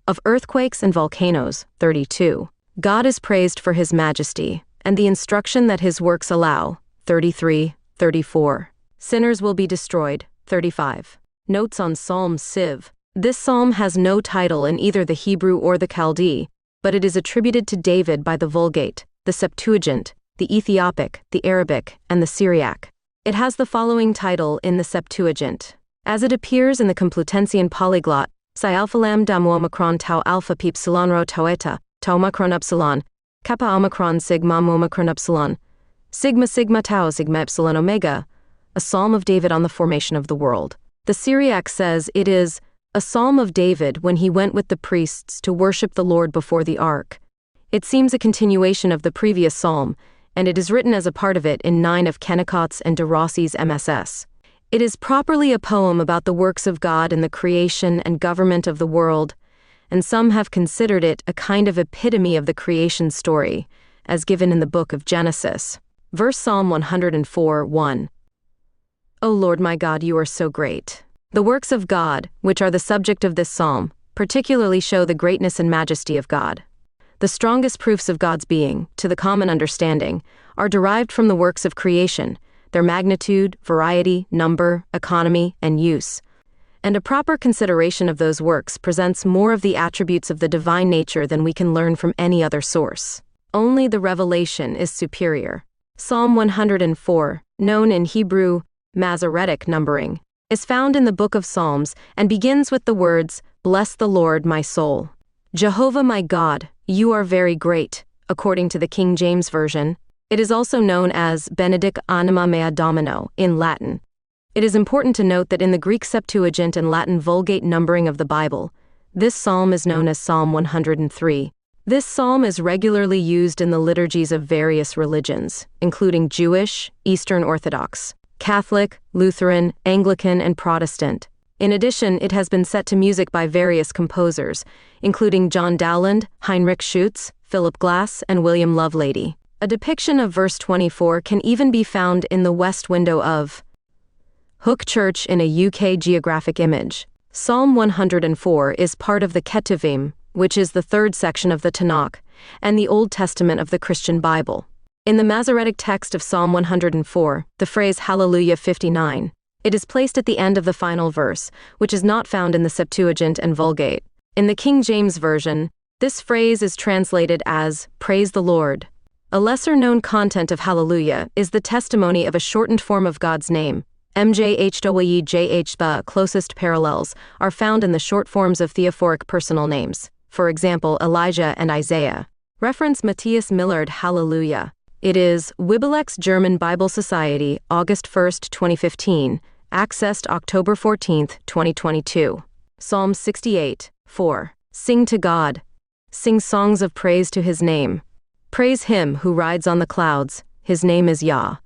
S1: of earthquakes and volcanoes, 32. God is praised for his majesty, and the instruction that his works allow, 33-34. Sinners will be destroyed, 35. Notes on Psalm Civ. This psalm has no title in either the Hebrew or the Chaldee, but it is attributed to David by the Vulgate, the Septuagint, the Ethiopic, the Arabic, and the Syriac. It has the following title in the Septuagint. As it appears in the Complutensian Polyglot, Psi alpha lambda mu omicron tau alpha peep psilon rho tau eta, tau omicron epsilon, kappa omicron sigma mu omicron epsilon, sigma sigma tau sigma epsilon omega, a psalm of David on the formation of the world. The Syriac says it is a psalm of David when he went with the priests to worship the Lord before the ark. It seems a continuation of the previous psalm, and it is written as a part of it in 9 of Kennicott's and de Rossi's MSS. It is properly a poem about the works of God in the creation and government of the world, and some have considered it a kind of epitome of the creation story, as given in the book of Genesis. Verse Psalm 104:1. O Lord my God, you are so great. The works of God, which are the subject of this psalm, particularly show the greatness and majesty of God. The strongest proofs of God's being, to the common understanding, are derived from the works of creation, their magnitude, variety, number, economy, and use. And a proper consideration of those works presents more of the attributes of the divine nature than we can learn from any other source. Only the revelation is superior. Psalm 104, known in Hebrew Masoretic numbering, is found in the Book of Psalms and begins with the words, "Bless the Lord, my soul. Jehovah my God, you are very great," according to the King James Version. It is also known as Benedic anima mea Domino in Latin. It is important to note that in the Greek Septuagint and Latin Vulgate numbering of the Bible, this psalm is known as Psalm 103. This psalm is regularly used in the liturgies of various religions, including Jewish, Eastern Orthodox, Catholic, Lutheran, Anglican, and Protestant. In addition, it has been set to music by various composers, including John Dowland, Heinrich Schütz, Philip Glass, and William Lovelady. A depiction of verse 24 can even be found in the west window of Hook Church in a UK geographic image. Psalm 104 is part of the Ketuvim, which is the third section of the Tanakh, and the Old Testament of the Christian Bible. In the Masoretic text of Psalm 104, the phrase Hallelujah 59, it is placed at the end of the final verse, which is not found in the Septuagint and Vulgate. In the King James Version, this phrase is translated as, Praise the Lord. A lesser-known content of Hallelujah is the testimony of a shortened form of God's name. MJHWJH. The closest parallels are found in the short forms of theophoric personal names. For example, Elijah and Isaiah. Reference Matthias Millard Hallelujah. It is Wibelex German Bible Society, August 1, 2015, accessed October 14, 2022. Psalm 68, 4. Sing to God. Sing songs of praise to His name. Praise Him who rides on the clouds. His name is Yah.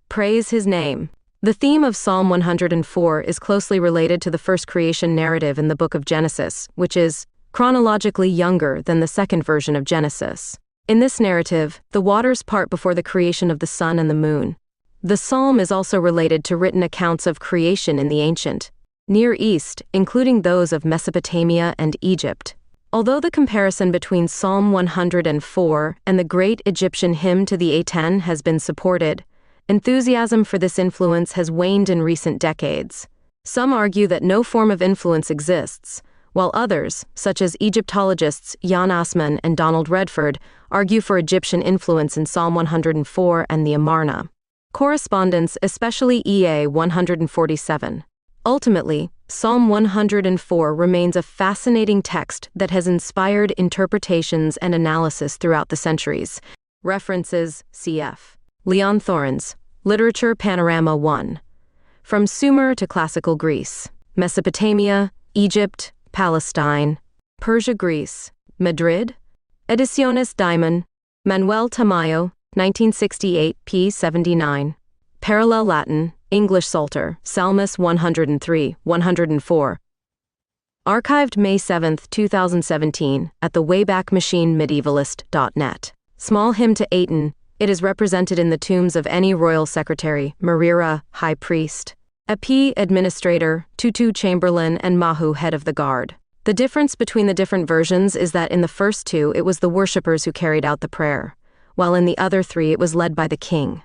S1: Praise His name. The theme of Psalm 104 is closely related to the first creation narrative in the book of Genesis, which is chronologically younger than the second version of Genesis. In this narrative, the waters part before the creation of the sun and the moon. The psalm is also related to written accounts of creation in the ancient Near East, including those of Mesopotamia and Egypt. Although the comparison between Psalm 104 and the great Egyptian hymn to the Aten has been supported, enthusiasm for this influence has waned in recent decades. Some argue that no form of influence exists, while others, such as Egyptologists Jan Assmann and Donald Redford, argue for Egyptian influence in Psalm 104 and the Amarna. Correspondence, especially EA 147. Ultimately, Psalm 104 remains a fascinating text that has inspired interpretations and analysis throughout the centuries. References, cf. Leon Thorns, Literature Panorama 1. From Sumer to Classical Greece, Mesopotamia, Egypt, Palestine, Persia, Greece, Madrid, Ediciones Diamond, Manuel Tamayo, 1968, p. 79. Parallel Latin, English Psalter, Psalmus 103, 104. Archived May 7, 2017, at the Wayback Machine Medievalist.net. Small hymn to Aten, it is represented in the tombs of any royal secretary, Merira, high priest, Epi, administrator, Tutu, chamberlain, and Mahu, head of the guard. The difference between the different versions is that in the first two it was the worshippers who carried out the prayer, while in the other three it was led by the king.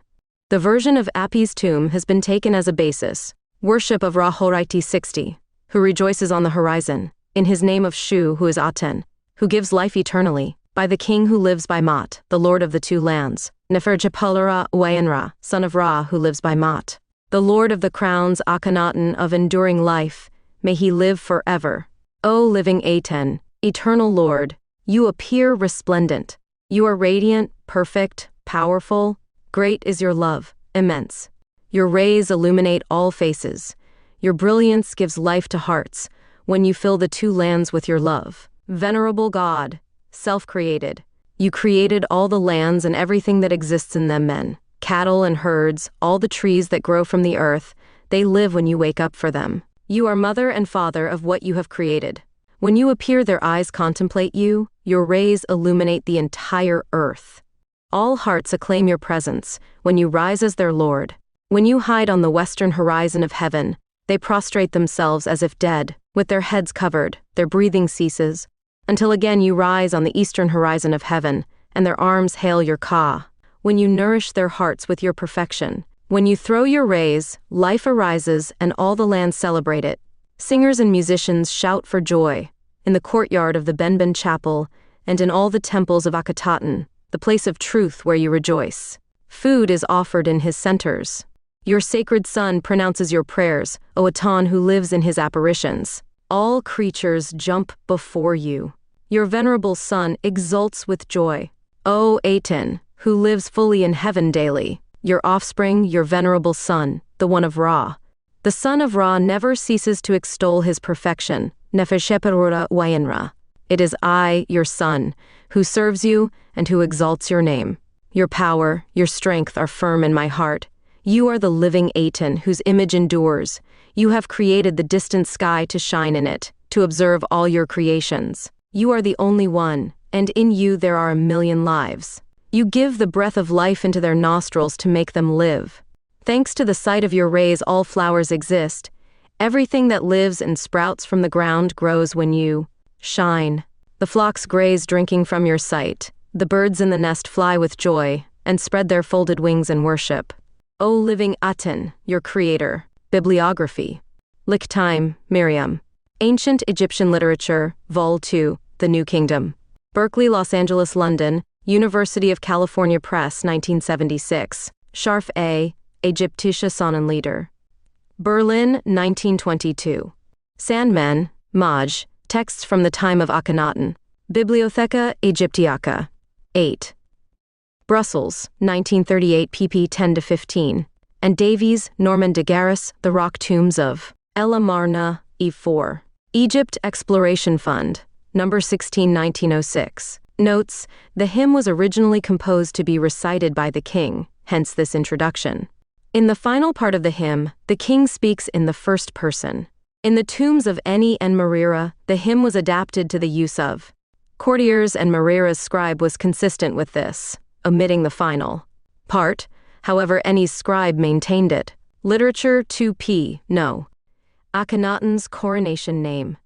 S1: The version of Api's tomb has been taken as a basis, worship of Ra-Horaiti 60, who rejoices on the horizon, in his name of Shu, who is Aten, who gives life eternally, by the king who lives by Mat, the lord of the two lands, Neferjepulera Uayenra, son of Ra, who lives by Mat, the lord of the crowns, Akhenaton of enduring life, may he live forever. O living Aten, eternal Lord, you appear resplendent. You are radiant, perfect, powerful. Great is your love, immense. Your rays illuminate all faces. Your brilliance gives life to hearts, when you fill the two lands with your love. Venerable God, self-created, you created all the lands and everything that exists in them, men, cattle and herds, all the trees that grow from the earth, they live when you wake up for them. You are mother and father of what you have created. When you appear, their eyes contemplate you, your rays illuminate the entire earth. All hearts acclaim your presence, when you rise as their Lord. When you hide on the western horizon of heaven, they prostrate themselves as if dead, with their heads covered, their breathing ceases, until again you rise on the eastern horizon of heaven, and their arms hail your Ka. When you nourish their hearts with your perfection, when you throw your rays, life arises and all the lands celebrate it. Singers and musicians shout for joy, in the courtyard of the Benben Chapel, and in all the temples of Akhenaton, the place of truth where you rejoice. Food is offered in his centers. Your sacred son pronounces your prayers, O Aton who lives in his apparitions. All creatures jump before you. Your venerable son exults with joy. O Aten, who lives fully in heaven daily. Your offspring, your venerable son, the one of Ra. The son of Ra never ceases to extol his perfection, Nefershepurura Wayenra. It is I, your son, who serves you and who exalts your name. Your power, your strength are firm in my heart. You are the living Aten whose image endures. You have created the distant sky to shine in it, to observe all your creations. You are the only one, and in you there are 1,000,000 lives. You give the breath of life into their nostrils to make them live. Thanks to the sight of your rays all flowers exist. Everything that lives and sprouts from the ground grows when you shine. The flocks graze drinking from your sight. The birds in the nest fly with joy and spread their folded wings in worship. O living Aten, your creator. Bibliography. Lichtime, Miriam. Ancient Egyptian Literature, Vol. 2, The New Kingdom. Berkeley, Los Angeles, London, University of California Press, 1976. Scharf A. Ägyptische Sonnenlieder. Berlin, 1922. Sandman, Maj, Texts from the Time of Akhenaton. Bibliotheca Aegyptiaca. 8. Brussels, 1938, pp. 10-15. And Davies, Norman de Garis, The Rock Tombs of El Amarna, E4. Egypt Exploration Fund, number 16, 1906. Notes, the hymn was originally composed to be recited by the king, hence this introduction. In the final part of the hymn, the king speaks in the first person. In the tombs of Eni and Marira, the hymn was adapted to the use of courtiers, and Marira's scribe was consistent with this, omitting the final part. However, Eni's scribe maintained it. Literature 2p, no. Akhenaton's coronation name.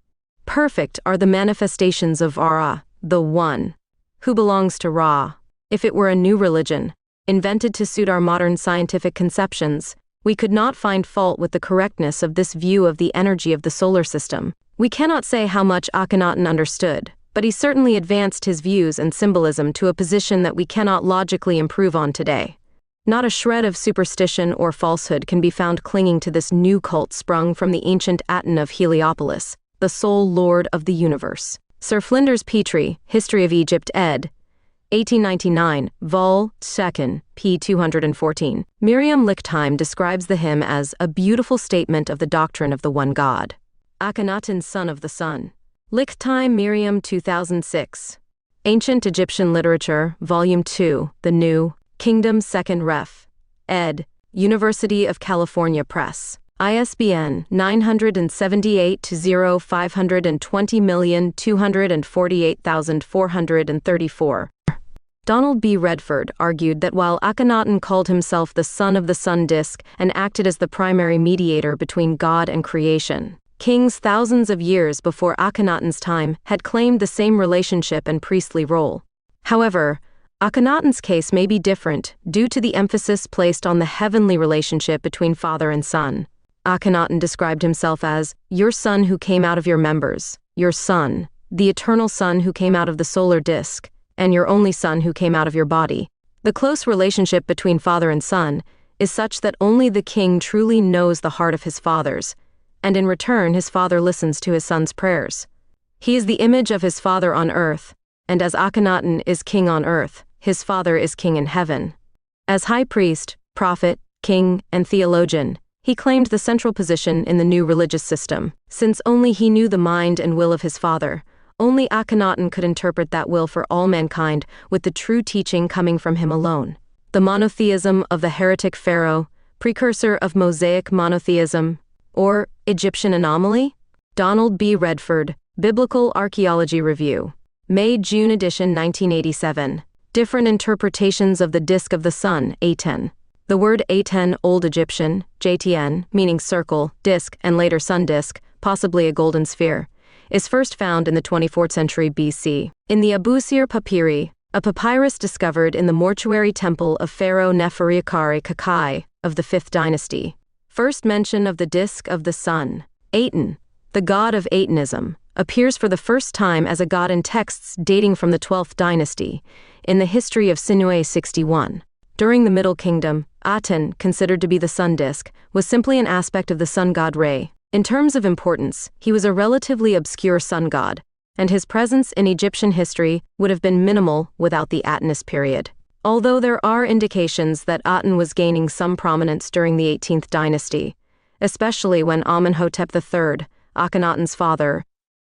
S1: Perfect are the manifestations of Ra, the One, who belongs to Ra. If it were a new religion, invented to suit our modern scientific conceptions, we could not find fault with the correctness of this view of the energy of the solar system. We cannot say how much Akhenaton understood, but he certainly advanced his views and symbolism to a position that we cannot logically improve on today. Not a shred of superstition or falsehood can be found clinging to this new cult sprung from the ancient Aten of Heliopolis, the sole lord of the universe. Sir Flinders Petrie, History of Egypt, ed. 1899, Vol. 2, p. 214. Miriam Lichtime describes the hymn as a beautiful statement of the doctrine of the one God. Akhenaton, son of the sun. Lichtime, Miriam, 2006. Ancient Egyptian Literature, Volume 2, The New Kingdom, 2nd Ref. ed. University of California Press. ISBN 978-520,248,434. Donald B. Redford argued that while Akhenaton called himself the son of the sun disk and acted as the primary mediator between God and creation, kings thousands of years before Akhenaton's time had claimed the same relationship and priestly role. However, Akhenaton's case may be different due to the emphasis placed on the heavenly relationship between father and son. Akhenaton described himself as, your son who came out of your members, your son, the eternal son who came out of the solar disk, and your only son who came out of your body. The close relationship between father and son is such that only the king truly knows the heart of his fathers, and in return his father listens to his son's prayers. He is the image of his father on earth, and as Akhenaton is king on earth, his father is king in heaven. As high priest, prophet, king, and theologian, he claimed the central position in the new religious system. Since only he knew the mind and will of his father, only Akhenaton could interpret that will for all mankind with the true teaching coming from him alone. The monotheism of the heretic pharaoh, precursor of Mosaic monotheism, or Egyptian anomaly? Donald B. Redford, Biblical Archaeology Review. May-June edition 1987. Different interpretations of the disk of the sun, Aten. The word Aten, Old Egyptian, JTN, meaning circle, disk, and later sun disk, possibly a golden sphere, is first found in the 24th century BC. In the Abusir Papyri, a papyrus discovered in the mortuary temple of Pharaoh Nefertari Kakai of the 5th dynasty. First mention of the disk of the sun, Aten, the god of Atenism, appears for the first time as a god in texts dating from the 12th dynasty, in the history of Sinuhe 61. During the Middle Kingdom, Aten, considered to be the sun disk, was simply an aspect of the sun god Re. In terms of importance, he was a relatively obscure sun god, and his presence in Egyptian history would have been minimal without the Atenist period. Although there are indications that Aten was gaining some prominence during the 18th dynasty, especially when Amenhotep III, Akhenaton's father,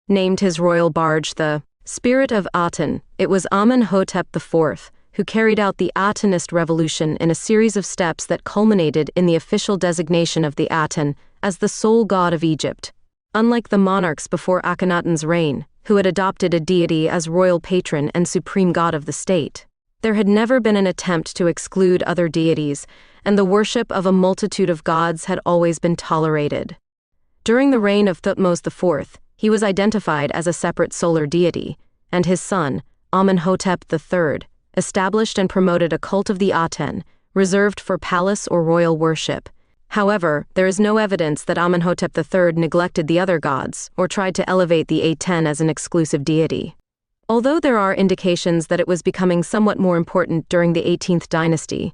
S1: named his royal barge the Spirit of Aten. It was Amenhotep IV who carried out the Atenist revolution in a series of steps that culminated in the official designation of the Aten as the sole god of Egypt. Unlike the monarchs before Akhenaton's reign, who had adopted a deity as royal patron and supreme god of the state, there had never been an attempt to exclude other deities, and the worship of a multitude of gods had always been tolerated. During the reign of Thutmose IV, he was identified as a separate solar deity, and his son, Amenhotep III, established and promoted a cult of the Aten, reserved for palace or royal worship. However, there is no evidence that Amenhotep III neglected the other gods or tried to elevate the Aten as an exclusive deity. Although there are indications that it was becoming somewhat more important during the 18th dynasty,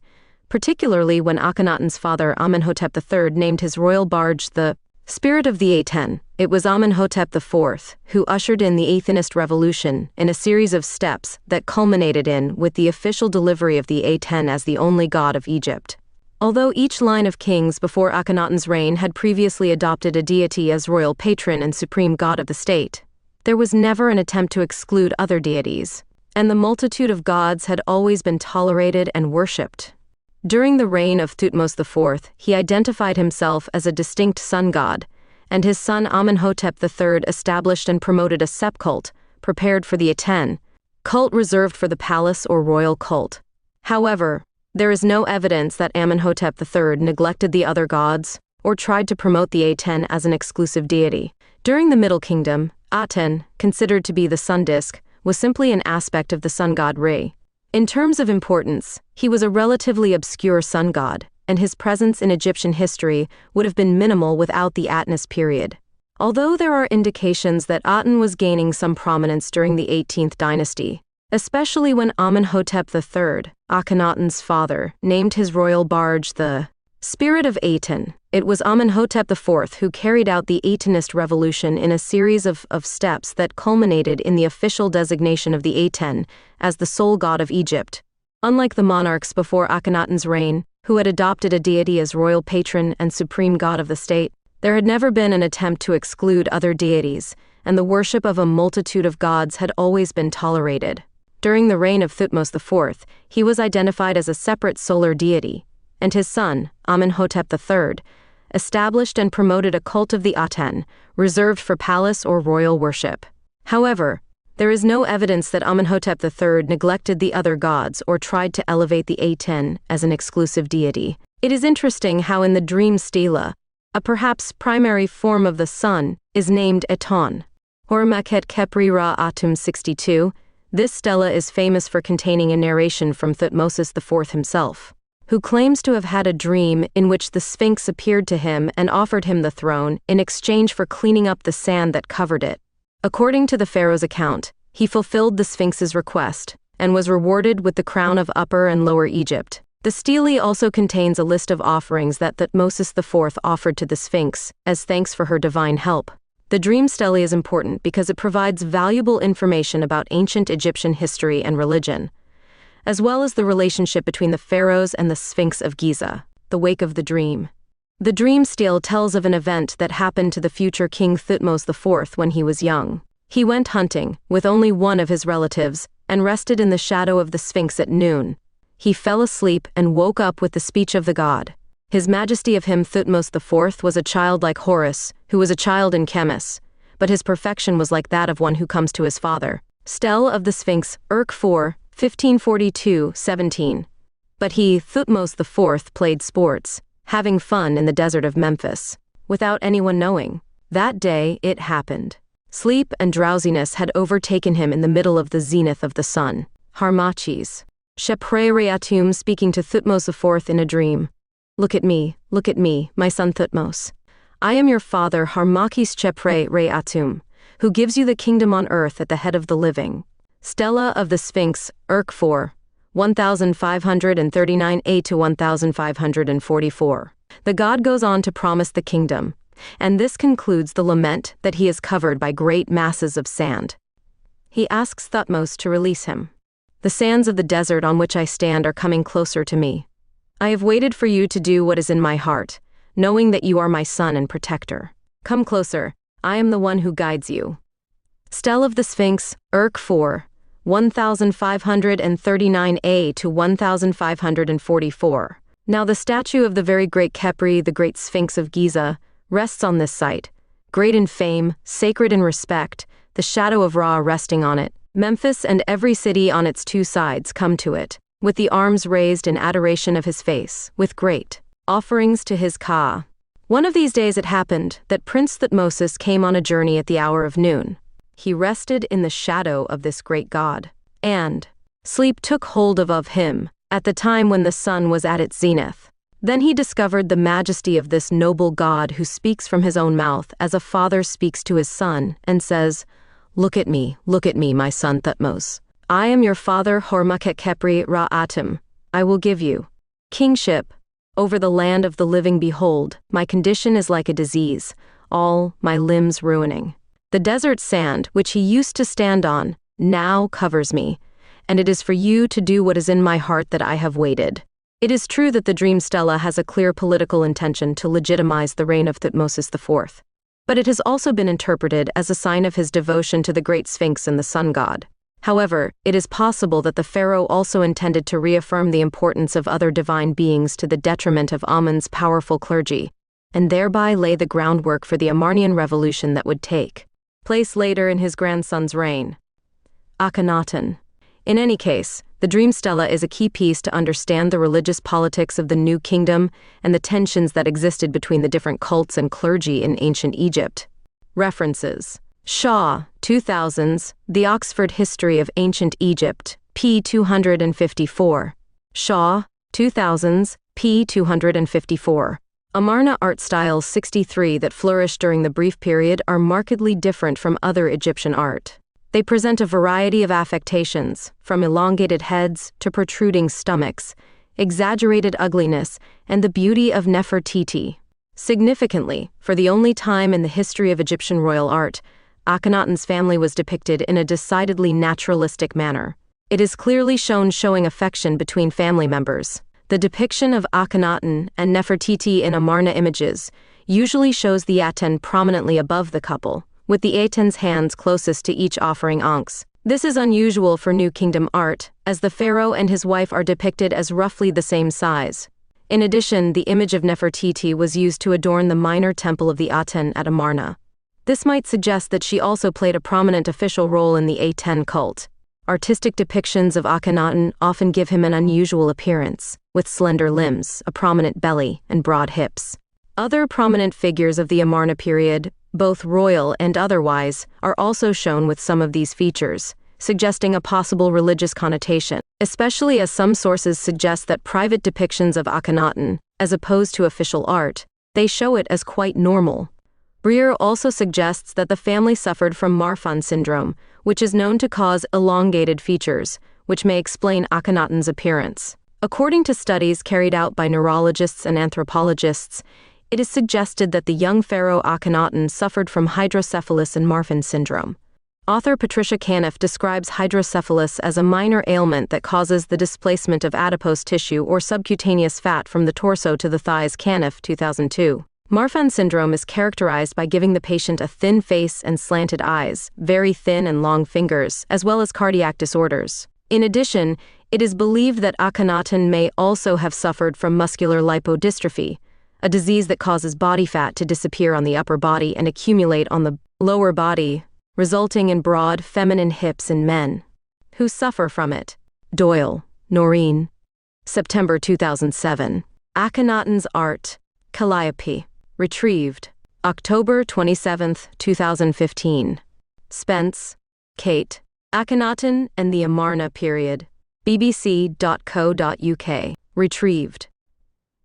S1: particularly when Akhenaton's father Amenhotep III named his royal barge the Spirit of the Aten, it was Amenhotep IV who ushered in the Atenist revolution in a series of steps that culminated with the official delivery of the Aten as the only god of Egypt. Although each line of kings before Akhenaton's reign had previously adopted a deity as royal patron and supreme god of the state, there was never an attempt to exclude other deities, and the multitude of gods had always been tolerated and worshipped. During the reign of Thutmose IV, he identified himself as a distinct sun god, and his son Amenhotep III established and promoted a sepcult, prepared for the Aten, cult reserved for the palace or royal cult. However, there is no evidence that Amenhotep III neglected the other gods or tried to promote the Aten as an exclusive deity. During the Middle Kingdom, Aten, considered to be the sun disk, was simply an aspect of the sun god Re. In terms of importance, he was a relatively obscure sun god, and his presence in Egyptian history would have been minimal without the Atenist period. Although there are indications that Aten was gaining some prominence during the 18th dynasty, especially when Amenhotep III, Akhenaton's father, named his royal barge the Spirit of Aten. It was Amenhotep IV who carried out the Atenist revolution in a series of steps that culminated in the official designation of the Aten as the sole god of Egypt. Unlike the monarchs before Akhenaton's reign, who had adopted a deity as royal patron and supreme god of the state, there had never been an attempt to exclude other deities, and the worship of a multitude of gods had always been tolerated. During the reign of Thutmose IV, he was identified as a separate solar deity, and his son, Amenhotep III, established and promoted a cult of the Aten, reserved for palace or royal worship. However, there is no evidence that Amenhotep III neglected the other gods or tried to elevate the Aten as an exclusive deity. It is interesting how in the dream stela, a perhaps primary form of the sun is named Aton. Hormaket Kepri Ra Atum 62, this stela is famous for containing a narration from Thutmose IV himself, who claims to have had a dream in which the Sphinx appeared to him and offered him the throne in exchange for cleaning up the sand that covered it. According to the pharaoh's account, he fulfilled the Sphinx's request and was rewarded with the crown of Upper and Lower Egypt. The stele also contains a list of offerings that Thutmose IV offered to the Sphinx as thanks for her divine help. The dream stele is important because it provides valuable information about ancient Egyptian history and religion, as well as the relationship between the pharaohs and the Sphinx of Giza, the wake of the dream. The dream stele tells of an event that happened to the future King Thutmose IV when he was young. He went hunting with only one of his relatives and rested in the shadow of the Sphinx at noon. He fell asleep and woke up with the speech of the god. His Majesty of him Thutmose IV was a child like Horus, who was a child in Chemis, but his perfection was like that of one who comes to his father. Stele of the Sphinx, Urk 4, 1542-17. But he, Thutmose IV, played sports, having fun in the desert of Memphis, without anyone knowing. That day, it happened. Sleep and drowsiness had overtaken him in the middle of the zenith of the sun. Harmachis. Shepre Reatum speaking to Thutmose IV in a dream. Look at me, my son Thutmose. I am your father Harmachis Chepre Reatum, who gives you the kingdom on earth at the head of the living. Stela of the Sphinx, Urk 4, 1539a to 1544. The god goes on to promise the kingdom, and this concludes the lament that he is covered by great masses of sand. He asks Thutmose to release him. The sands of the desert on which I stand are coming closer to me. I have waited for you to do what is in my heart, knowing that you are my son and protector. Come closer, I am the one who guides you. Stele of the Sphinx, Urk 4, 1539a to 1544. Now the statue of the very great Khepri, the great Sphinx of Giza, rests on this site, great in fame, sacred in respect, the shadow of Ra resting on it. Memphis and every city on its two sides come to it. with the arms raised in adoration of his face, with great offerings to his Ka. One of these days it happened that Prince Thutmose came on a journey at the hour of noon. He rested in the shadow of this great god, and sleep took hold of him at the time when the sun was at its zenith. Then he discovered the majesty of this noble god who speaks from his own mouth as a father speaks to his son and says, look at me, my son Thutmose. I am your father Hormakekepri Ra'atim. I will give you kingship over the land of the living. Behold, my condition is like a disease, all my limbs ruining. The desert sand, which he used to stand on, now covers me, and it is for you to do what is in my heart that I have waited. It is true that the dream stela has a clear political intention to legitimize the reign of Thutmose IV, but it has also been interpreted as a sign of his devotion to the great Sphinx and the sun god. However, it is possible that the pharaoh also intended to reaffirm the importance of other divine beings to the detriment of Amun's powerful clergy, and thereby lay the groundwork for the Amarnian revolution that would take place later in his grandson's reign. Akhenaton. In any case, the dream stela is a key piece to understand the religious politics of the New Kingdom and the tensions that existed between the different cults and clergy in ancient Egypt. References: Shaw, 2000s, The Oxford History of Ancient Egypt, p. 254. Shaw, 2000s, p. 254. Amarna art styles 63 that flourished during the brief period are markedly different from other Egyptian art. They present a variety of affectations, from elongated heads to protruding stomachs, exaggerated ugliness, and the beauty of Nefertiti. Significantly, for the only time in the history of Egyptian royal art, Akhenaton's family was depicted in a decidedly naturalistic manner. It is clearly shown showing affection between family members. The depiction of Akhenaton and Nefertiti in Amarna images usually shows the Aten prominently above the couple, with the Aten's hands closest to each offering ankhs. This is unusual for New Kingdom art, as the pharaoh and his wife are depicted as roughly the same size. In addition, the image of Nefertiti was used to adorn the minor temple of the Aten at Amarna. This might suggest that she also played a prominent official role in the Aten cult. Artistic depictions of Akhenaton often give him an unusual appearance, with slender limbs, a prominent belly, and broad hips. Other prominent figures of the Amarna period, both royal and otherwise, are also shown with some of these features, suggesting a possible religious connotation, especially as some sources suggest that private depictions of Akhenaton, as opposed to official art, they show it as quite normal. Breer also suggests that the family suffered from Marfan syndrome, which is known to cause elongated features, which may explain Akhenaton's appearance. According to studies carried out by neurologists and anthropologists, it is suggested that the young pharaoh Akhenaton suffered from hydrocephalus and Marfan syndrome. Author Patricia Caniff describes hydrocephalus as a minor ailment that causes the displacement of adipose tissue or subcutaneous fat from the torso to the thighs. Caniff, 2002. Marfan syndrome is characterized by giving the patient a thin face and slanted eyes, very thin and long fingers, as well as cardiac disorders. In addition, it is believed that Akhenaton may also have suffered from muscular lipodystrophy, a disease that causes body fat to disappear on the upper body and accumulate on the lower body, resulting in broad, feminine hips in men who suffer from it. Doyle, Noreen. September 2007. Akhenaton's art, Calliope. Retrieved. October 27, 2015. Spence, Kate. Akhenaton and the Amarna period. bbc.co.uk. Retrieved.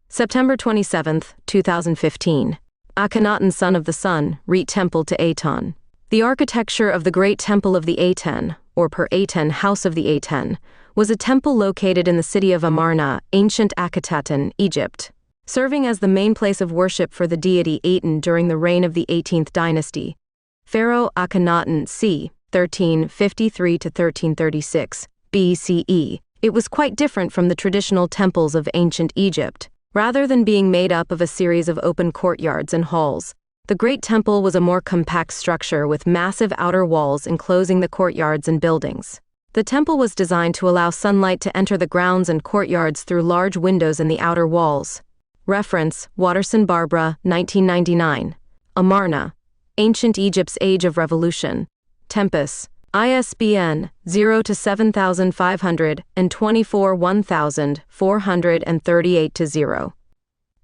S1: September 27, 2015. Akhenaton, son of the sun, Reet Temple to Aton. The architecture of the Great Temple of the Aten, or per Aten House of the Aten, was a temple located in the city of Amarna, ancient Akhenaton, Egypt, serving as the main place of worship for the deity Aten during the reign of the 18th dynasty. Pharaoh Akhenaton c. 1353–1336 BCE. It was quite different from the traditional temples of ancient Egypt. Rather than being made up of a series of open courtyards and halls, the Great Temple was a more compact structure with massive outer walls enclosing the courtyards and buildings. The temple was designed to allow sunlight to enter the grounds and courtyards through large windows in the outer walls. Reference: Watterson Barbara, 1999. Amarna, Ancient Egypt's Age of Revolution. Tempus, ISBN 0 to 7524 1438 to 0.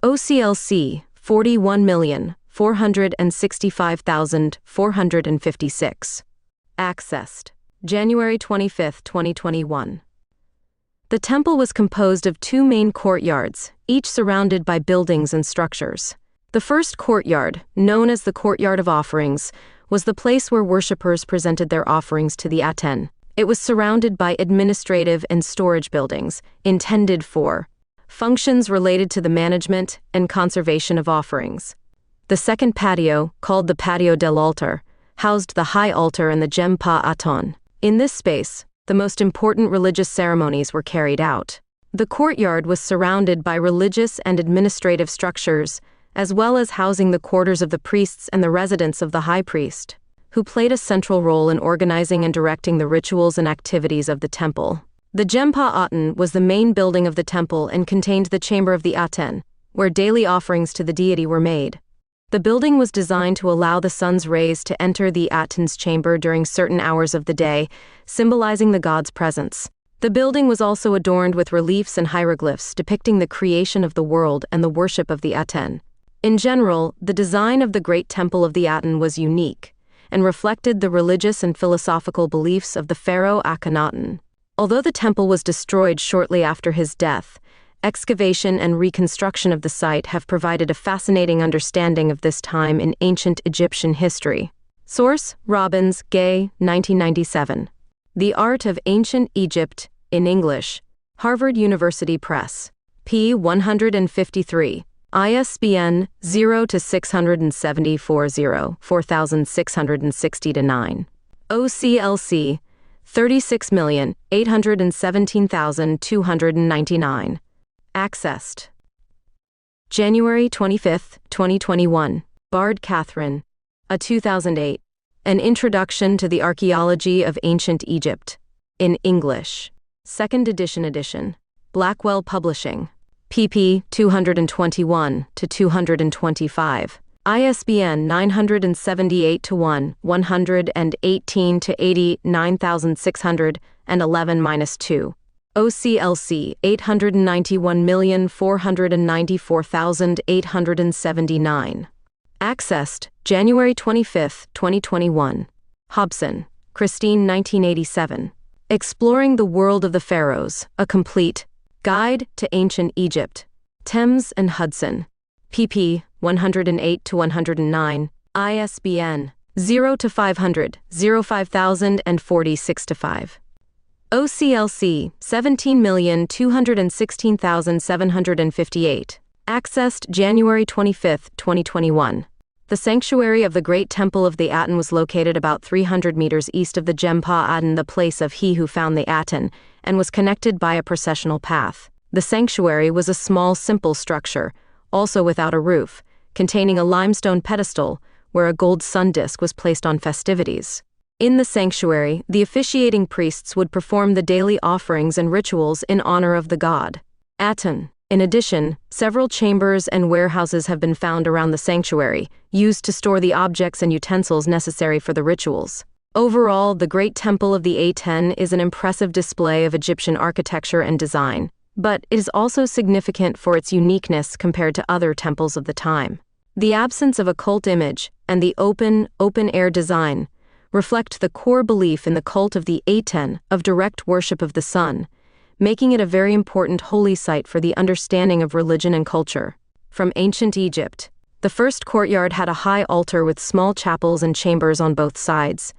S1: OCLC 41,465,456. Accessed January 25, 2021. The temple was composed of two main courtyards, each surrounded by buildings and structures. The first courtyard, known as the Courtyard of Offerings, was the place where worshippers presented their offerings to the Aten. It was surrounded by administrative and storage buildings, intended for functions related to the management and conservation of offerings. The second patio, called the Patio del Altar, housed the high altar and the Jempa Aton. In this space, the most important religious ceremonies were carried out. The courtyard was surrounded by religious and administrative structures, as well as housing the quarters of the priests and the residence of the high priest, who played a central role in organizing and directing the rituals and activities of the temple. The Jempa Aten was the main building of the temple and contained the chamber of the Aten, where daily offerings to the deity were made. The building was designed to allow the sun's rays to enter the Aten's chamber during certain hours of the day, symbolizing the god's presence. The building was also adorned with reliefs and hieroglyphs depicting the creation of the world and the worship of the Aten. In general, the design of the Great Temple of the Aten was unique and reflected the religious and philosophical beliefs of the pharaoh Akhenaton. Although the temple was destroyed shortly after his death, excavation and reconstruction of the site have provided a fascinating understanding of this time in ancient Egyptian history. Source: Robbins, Gay, 1997. The Art of Ancient Egypt, in English. Harvard University Press. p. 153. ISBN 0 to 674 4660 9. OCLC 36,817,299. Accessed January 25, 2021. Bard Catherine. A 2008. An Introduction to the Archaeology of Ancient Egypt. In English. 2nd edition. Blackwell Publishing. pp. 221 to 225. ISBN 978-1, 118-80-9611-2. OCLC 891,494,879. Accessed January 25, 2021. Hobson, Christine, 1987. Exploring the World of the Pharaohs, A Complete Guide to Ancient Egypt. Thames and Hudson. pp. 108 to 109. ISBN 0 to 500 05040 5. OCLC 17,216,758. Accessed January 25, 2021. The sanctuary of the Great Temple of the Aten was located about 300 meters east of the Jempa Aten, the place of he who found the Aten, and was connected by a processional path. The sanctuary was a small, simple structure, also without a roof, containing a limestone pedestal where a gold sun disk was placed on festivities. In the sanctuary, the officiating priests would perform the daily offerings and rituals in honor of the god Aten. In addition, several chambers and warehouses have been found around the sanctuary, used to store the objects and utensils necessary for the rituals. Overall, the Great Temple of the Aten is an impressive display of Egyptian architecture and design, but it is also significant for its uniqueness compared to other temples of the time. The absence of a cult image and the open-air design reflect the core belief in the cult of the Aten of direct worship of the sun, making it a very important holy site for the understanding of religion and culture. From ancient Egypt, the first courtyard had a high altar with small chapels and chambers on both sides.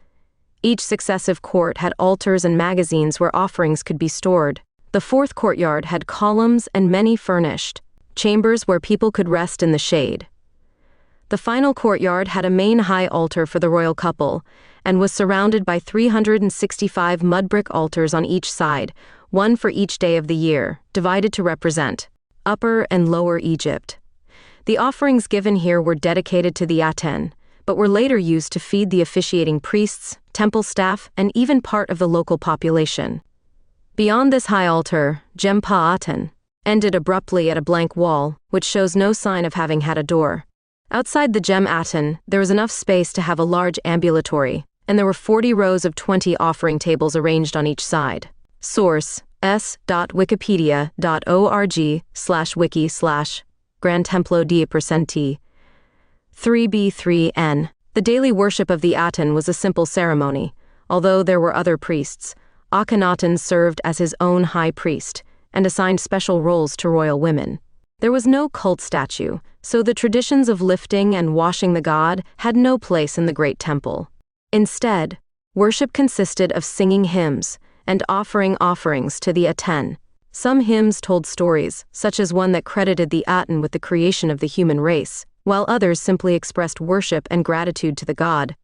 S1: Each successive court had altars and magazines where offerings could be stored. The fourth courtyard had columns and many furnished chambers where people could rest in the shade. The final courtyard had a main high altar for the royal couple and was surrounded by 365 mud brick altars on each side, one for each day of the year, divided to represent Upper and Lower Egypt. The offerings given here were dedicated to the Aten, but were later used to feed the officiating priests, temple staff, and even part of the local population. Beyond this high altar, Jempa Aten ended abruptly at a blank wall, which shows no sign of having had a door. Outside the Gem Aten, there was enough space to have a large ambulatory, and there were 40 rows of 20 offering tables arranged on each side. Source: s.wikipedia.org/wiki/Gran Templo di Presenti 3b3n. The daily worship of the Aten was a simple ceremony. Although there were other priests, Akhenaton served as his own high priest and assigned special roles to royal women. There was no cult statue, so the traditions of lifting and washing the god had no place in the great temple. Instead, worship consisted of singing hymns and offering offerings to the Aten. Some hymns told stories, such as one that credited the Aten with the creation of the human race, while others simply expressed worship and gratitude to the god.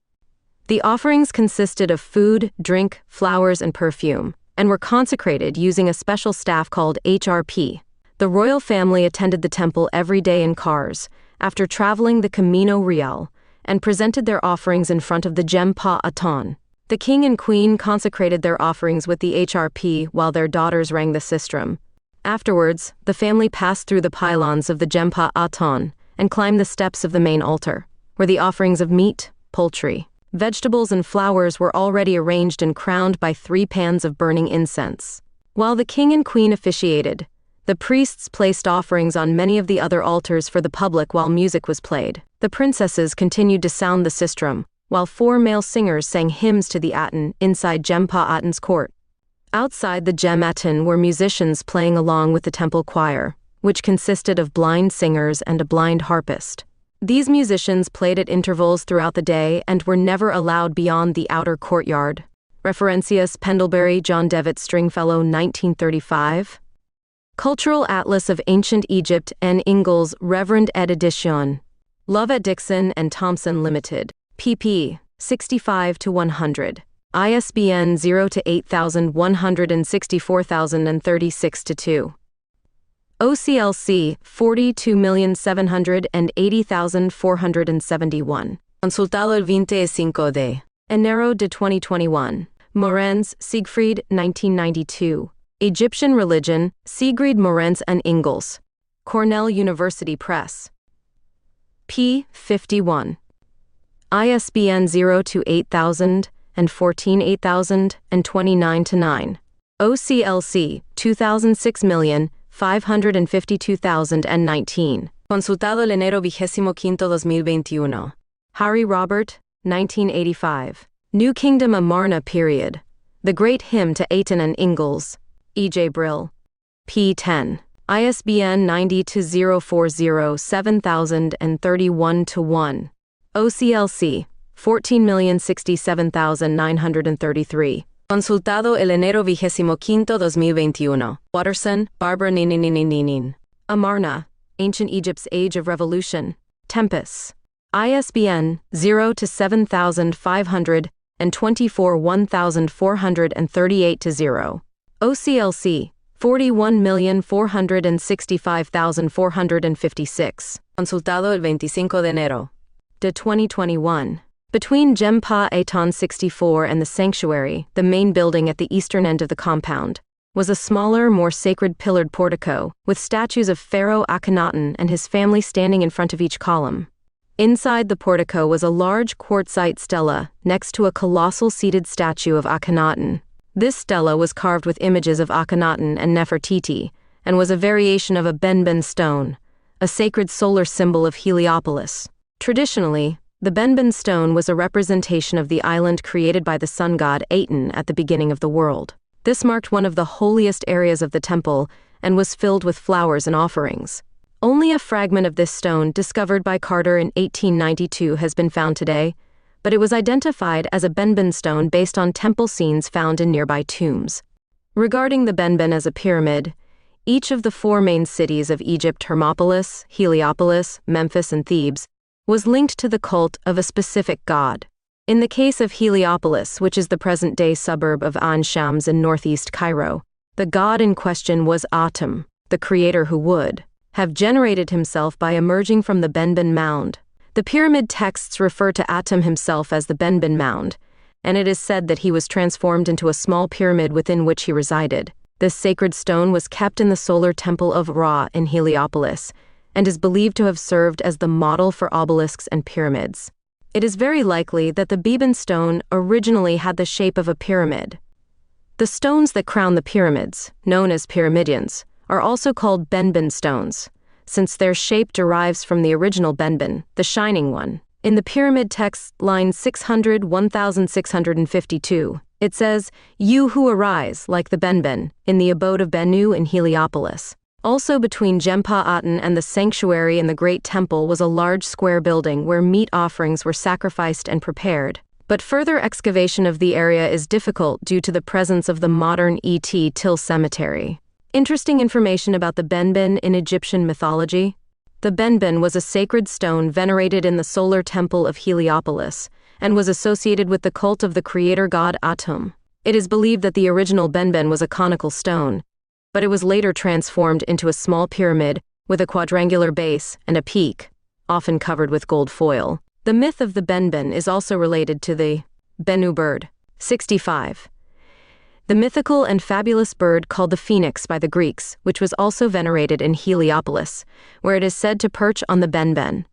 S1: The offerings consisted of food, drink, flowers, and perfume, and were consecrated using a special staff called HRP. The royal family attended the temple every day in cars, after traveling the Camino Real, and presented their offerings in front of the Jempa Aton. The king and queen consecrated their offerings with the HRP while their daughters rang the sistrum. Afterwards, the family passed through the pylons of the Jempa Aton and climbed the steps of the main altar, where the offerings of meat, poultry, vegetables, and flowers were already arranged and crowned by 3 pans of burning incense. While the king and queen officiated, the priests placed offerings on many of the other altars for the public while music was played. The princesses continued to sound the sistrum, while 4 male singers sang hymns to the Aten inside Jempa Aten's court. Outside the Gem Aten were musicians playing along with the temple choir, which consisted of blind singers and a blind harpist. These musicians played at intervals throughout the day and were never allowed beyond the outer courtyard. Referencias Pendlebury, John Devitt Stringfellow, 1935. Cultural Atlas of Ancient Egypt and Ingles, Reverend ed. edition. Love at Dixon and Thompson Limited. pp. 65-100. ISBN 0-8164,036-2. OCLC 42,780,471. Consultado el 25 de enero de 2021. Morenz, Siegfried, 1992. Egyptian Religion, Sigrid Morenz and Ingles. Cornell University Press. p. 51. ISBN 0-8000-14 8029-9. OCLC 2006,552,019. Consultado el enero 25 2021. Harry Robert, 1985. New Kingdom Amarna period. The Great Hymn to Aten and Ingles. E.J. Brill. p. 10. ISBN 90-040-7031-1. OCLC 14,067,933. Consultado el enero 25 2021. Watterson, Barbara Nininin. Amarna, Ancient Egypt's Age of Revolution. Tempest. ISBN 0-7524 1438-0. OCLC 41,465,456. Consultado el 25 de enero de 2021. Between Jempa Aton 64 and the sanctuary, the main building at the eastern end of the compound, was a smaller, more sacred pillared portico, with statues of Pharaoh Akhenaton and his family standing in front of each column. Inside the portico was a large quartzite stela next to a colossal seated statue of Akhenaton. This stela was carved with images of Akhenaton and Nefertiti, and was a variation of a Benben stone, a sacred solar symbol of Heliopolis. Traditionally, the Benben stone was a representation of the island created by the sun god Aten at the beginning of the world. This marked one of the holiest areas of the temple and was filled with flowers and offerings. Only a fragment of this stone, discovered by Carter in 1892, has been found today, but it was identified as a Benben stone based on temple scenes found in nearby tombs. Regarding the Benben as a pyramid, each of the 4 main cities of Egypt, Hermopolis, Heliopolis, Memphis, and Thebes, was linked to the cult of a specific god. In the case of Heliopolis, which is the present-day suburb of Ain Shams in northeast Cairo, the god in question was Atum, the creator who would have generated himself by emerging from the Benben mound. The pyramid texts refer to Atum himself as the Benben mound, and it is said that he was transformed into a small pyramid within which he resided. This sacred stone was kept in the solar temple of Ra in Heliopolis, and is believed to have served as the model for obelisks and pyramids. it is very likely that the Theban stone originally had the shape of a pyramid. The stones that crown the pyramids, known as pyramidions, are also called Benben stones, since their shape derives from the original Benben, the shining one. In the pyramid text, line 600, 1652, it says, "You who arise, like the Benben, in the abode of Bennu in Heliopolis." Also between Jempa-Aten and the sanctuary in the Great Temple was a large square building where meat offerings were sacrificed and prepared. But further excavation of the area is difficult due to the presence of the modern Et-Til cemetery. Interesting information about the Benben in Egyptian mythology. The Benben was a sacred stone venerated in the solar temple of Heliopolis and was associated with the cult of the creator god Atum. It is believed that the original Benben was a conical stone, but it was later transformed into a small pyramid with a quadrangular base and a peak, often covered with gold foil. The myth of the Benben is also related to the Bennu bird. 65. The mythical and fabulous bird called the phoenix by the Greeks, which was also venerated in Heliopolis, where it is said to perch on the Benben.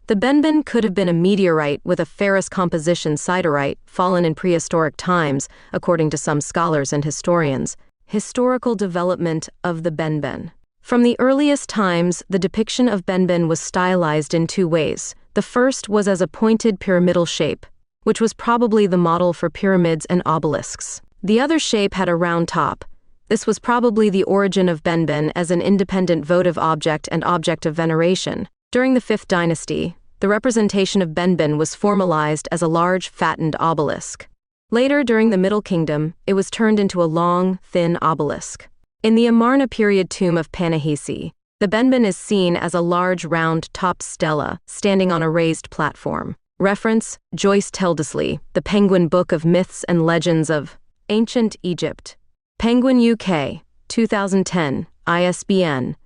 S1: The Benben could have been a meteorite with a ferrous composition siderite fallen in prehistoric times, according to some scholars and historians. Historical development of the Benben. From the earliest times, the depiction of Benben was stylized in two ways. The first was as a pointed pyramidal shape, which was probably the model for pyramids and obelisks. The other shape had a round top. This was probably the origin of Benben as an independent votive object and object of veneration. During the 5th dynasty, the representation of Benben was formalized as a large, fattened obelisk. Later, during the Middle Kingdom, it was turned into a long, thin obelisk. In the Amarna period tomb of Panahisi, the Benben is seen as a large, round-topped stela standing on a raised platform. Reference, Joyce Teldesley, The Penguin Book of Myths and Legends of Ancient Egypt. Penguin UK, 2010, ISBN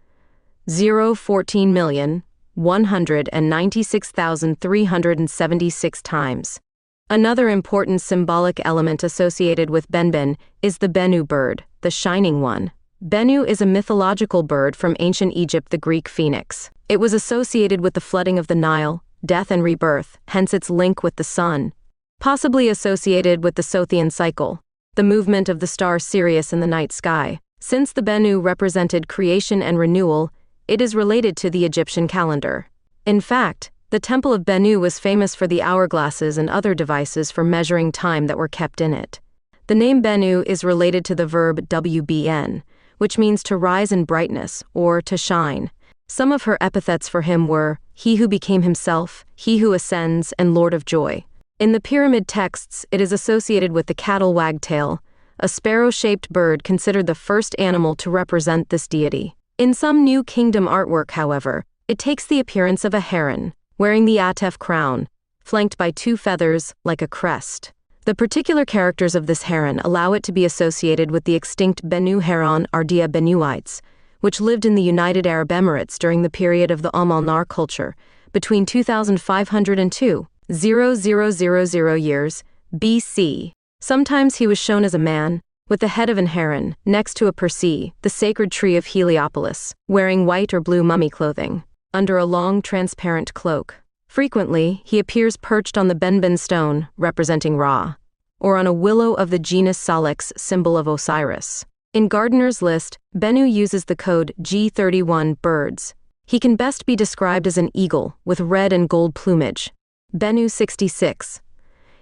S1: 014,196,376 times. Another important symbolic element associated with Benben is the Bennu bird, the shining one. Bennu is a mythological bird from ancient Egypt, the Greek phoenix. It was associated with the flooding of the Nile, death and rebirth, hence its link with the sun. Possibly associated with the Sothian cycle, the movement of the star Sirius in the night sky. Since the Bennu represented creation and renewal, it is related to the Egyptian calendar. In fact, the Temple of Bennu was famous for the hourglasses and other devices for measuring time that were kept in it. The name Bennu is related to the verb wbn, which means to rise in brightness or to shine. Some of her epithets for him were, he who became himself, he who ascends, and Lord of joy. In the pyramid texts, it is associated with the cattle wagtail, a sparrow-shaped bird considered the first animal to represent this deity. In some New Kingdom artwork, however, it takes the appearance of a heron, wearing the Atef crown, flanked by two feathers like a crest. The particular characters of this heron allow it to be associated with the extinct Bennu heron Ardea Bennuites, which lived in the United Arab Emirates during the period of the Amalnar culture, between 2500 and 2000 years BC. Sometimes he was shown as a man, with the head of an heron, next to a Persea, the sacred tree of Heliopolis, wearing white or blue mummy clothing, under a long transparent cloak. Frequently, he appears perched on the Benben stone, representing Ra, or on a willow of the genus Salix, symbol of Osiris. In Gardner's list, Bennu uses the code G31 birds. He can best be described as an eagle, with red and gold plumage. Bennu 66.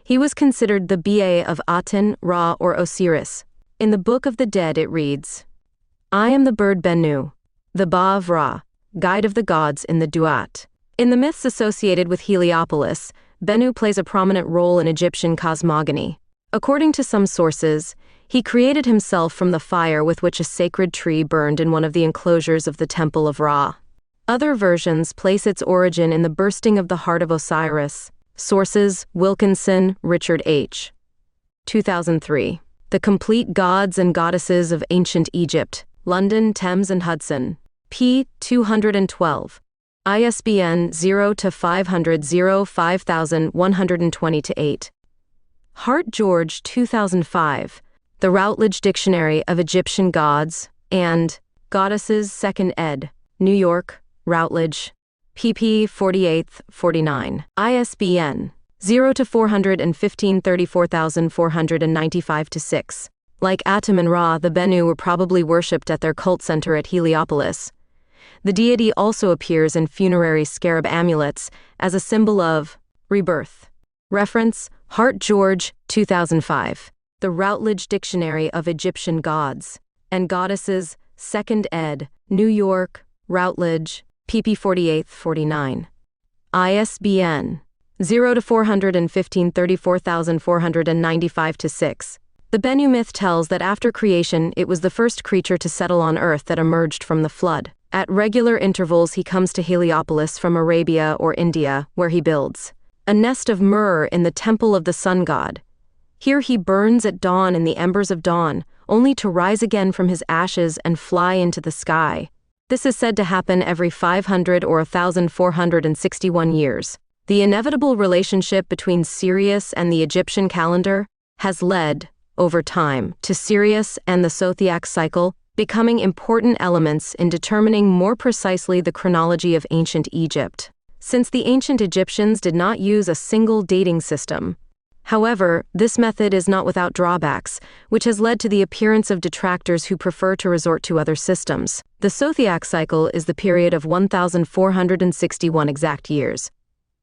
S1: He was considered the Ba of Aten, Ra, or Osiris. In the Book of the Dead it reads, I am the bird Bennu, the Ba of Ra, guide of the gods in the Duat. In the myths associated with Heliopolis, Bennu plays a prominent role in Egyptian cosmogony. According to some sources, he created himself from the fire with which a sacred tree burned in one of the enclosures of the Temple of Ra. Other versions place its origin in the bursting of the heart of Osiris. Sources, Wilkinson, Richard H. 2003. The Complete Gods and Goddesses of Ancient Egypt, London, Thames and Hudson. p. 212. ISBN 0-500-05120-8. Hart George 2005. The Routledge Dictionary of Egyptian Gods and Goddesses 2nd ed. New York, Routledge. pp. 48-49. ISBN 0 to 415 34,495 to 6. Like Atum and Ra, the Bennu were probably worshipped at their cult center at Heliopolis. The deity also appears in funerary scarab amulets as a symbol of rebirth. Reference: Hart George, 2005. The Routledge Dictionary of Egyptian Gods and Goddesses, 2nd ed., New York, Routledge, pp. 48-49. ISBN 0 to 415 34,495 to 6. The Bennu myth tells that after creation, it was the first creature to settle on earth that emerged from the flood. At regular intervals, he comes to Heliopolis from Arabia or India, where he builds a nest of myrrh in the temple of the sun god. Here he burns at dawn in the embers of dawn, only to rise again from his ashes and fly into the sky. This is said to happen every 500 or 1,461 years. The inevitable relationship between Sirius and the Egyptian calendar has led, over time, to Sirius and the zodiac cycle becoming important elements in determining more precisely the chronology of ancient Egypt. Since the ancient Egyptians did not use a single dating system, however, this method is not without drawbacks, which has led to the appearance of detractors who prefer to resort to other systems. The zodiac cycle is the period of 1,461 exact years.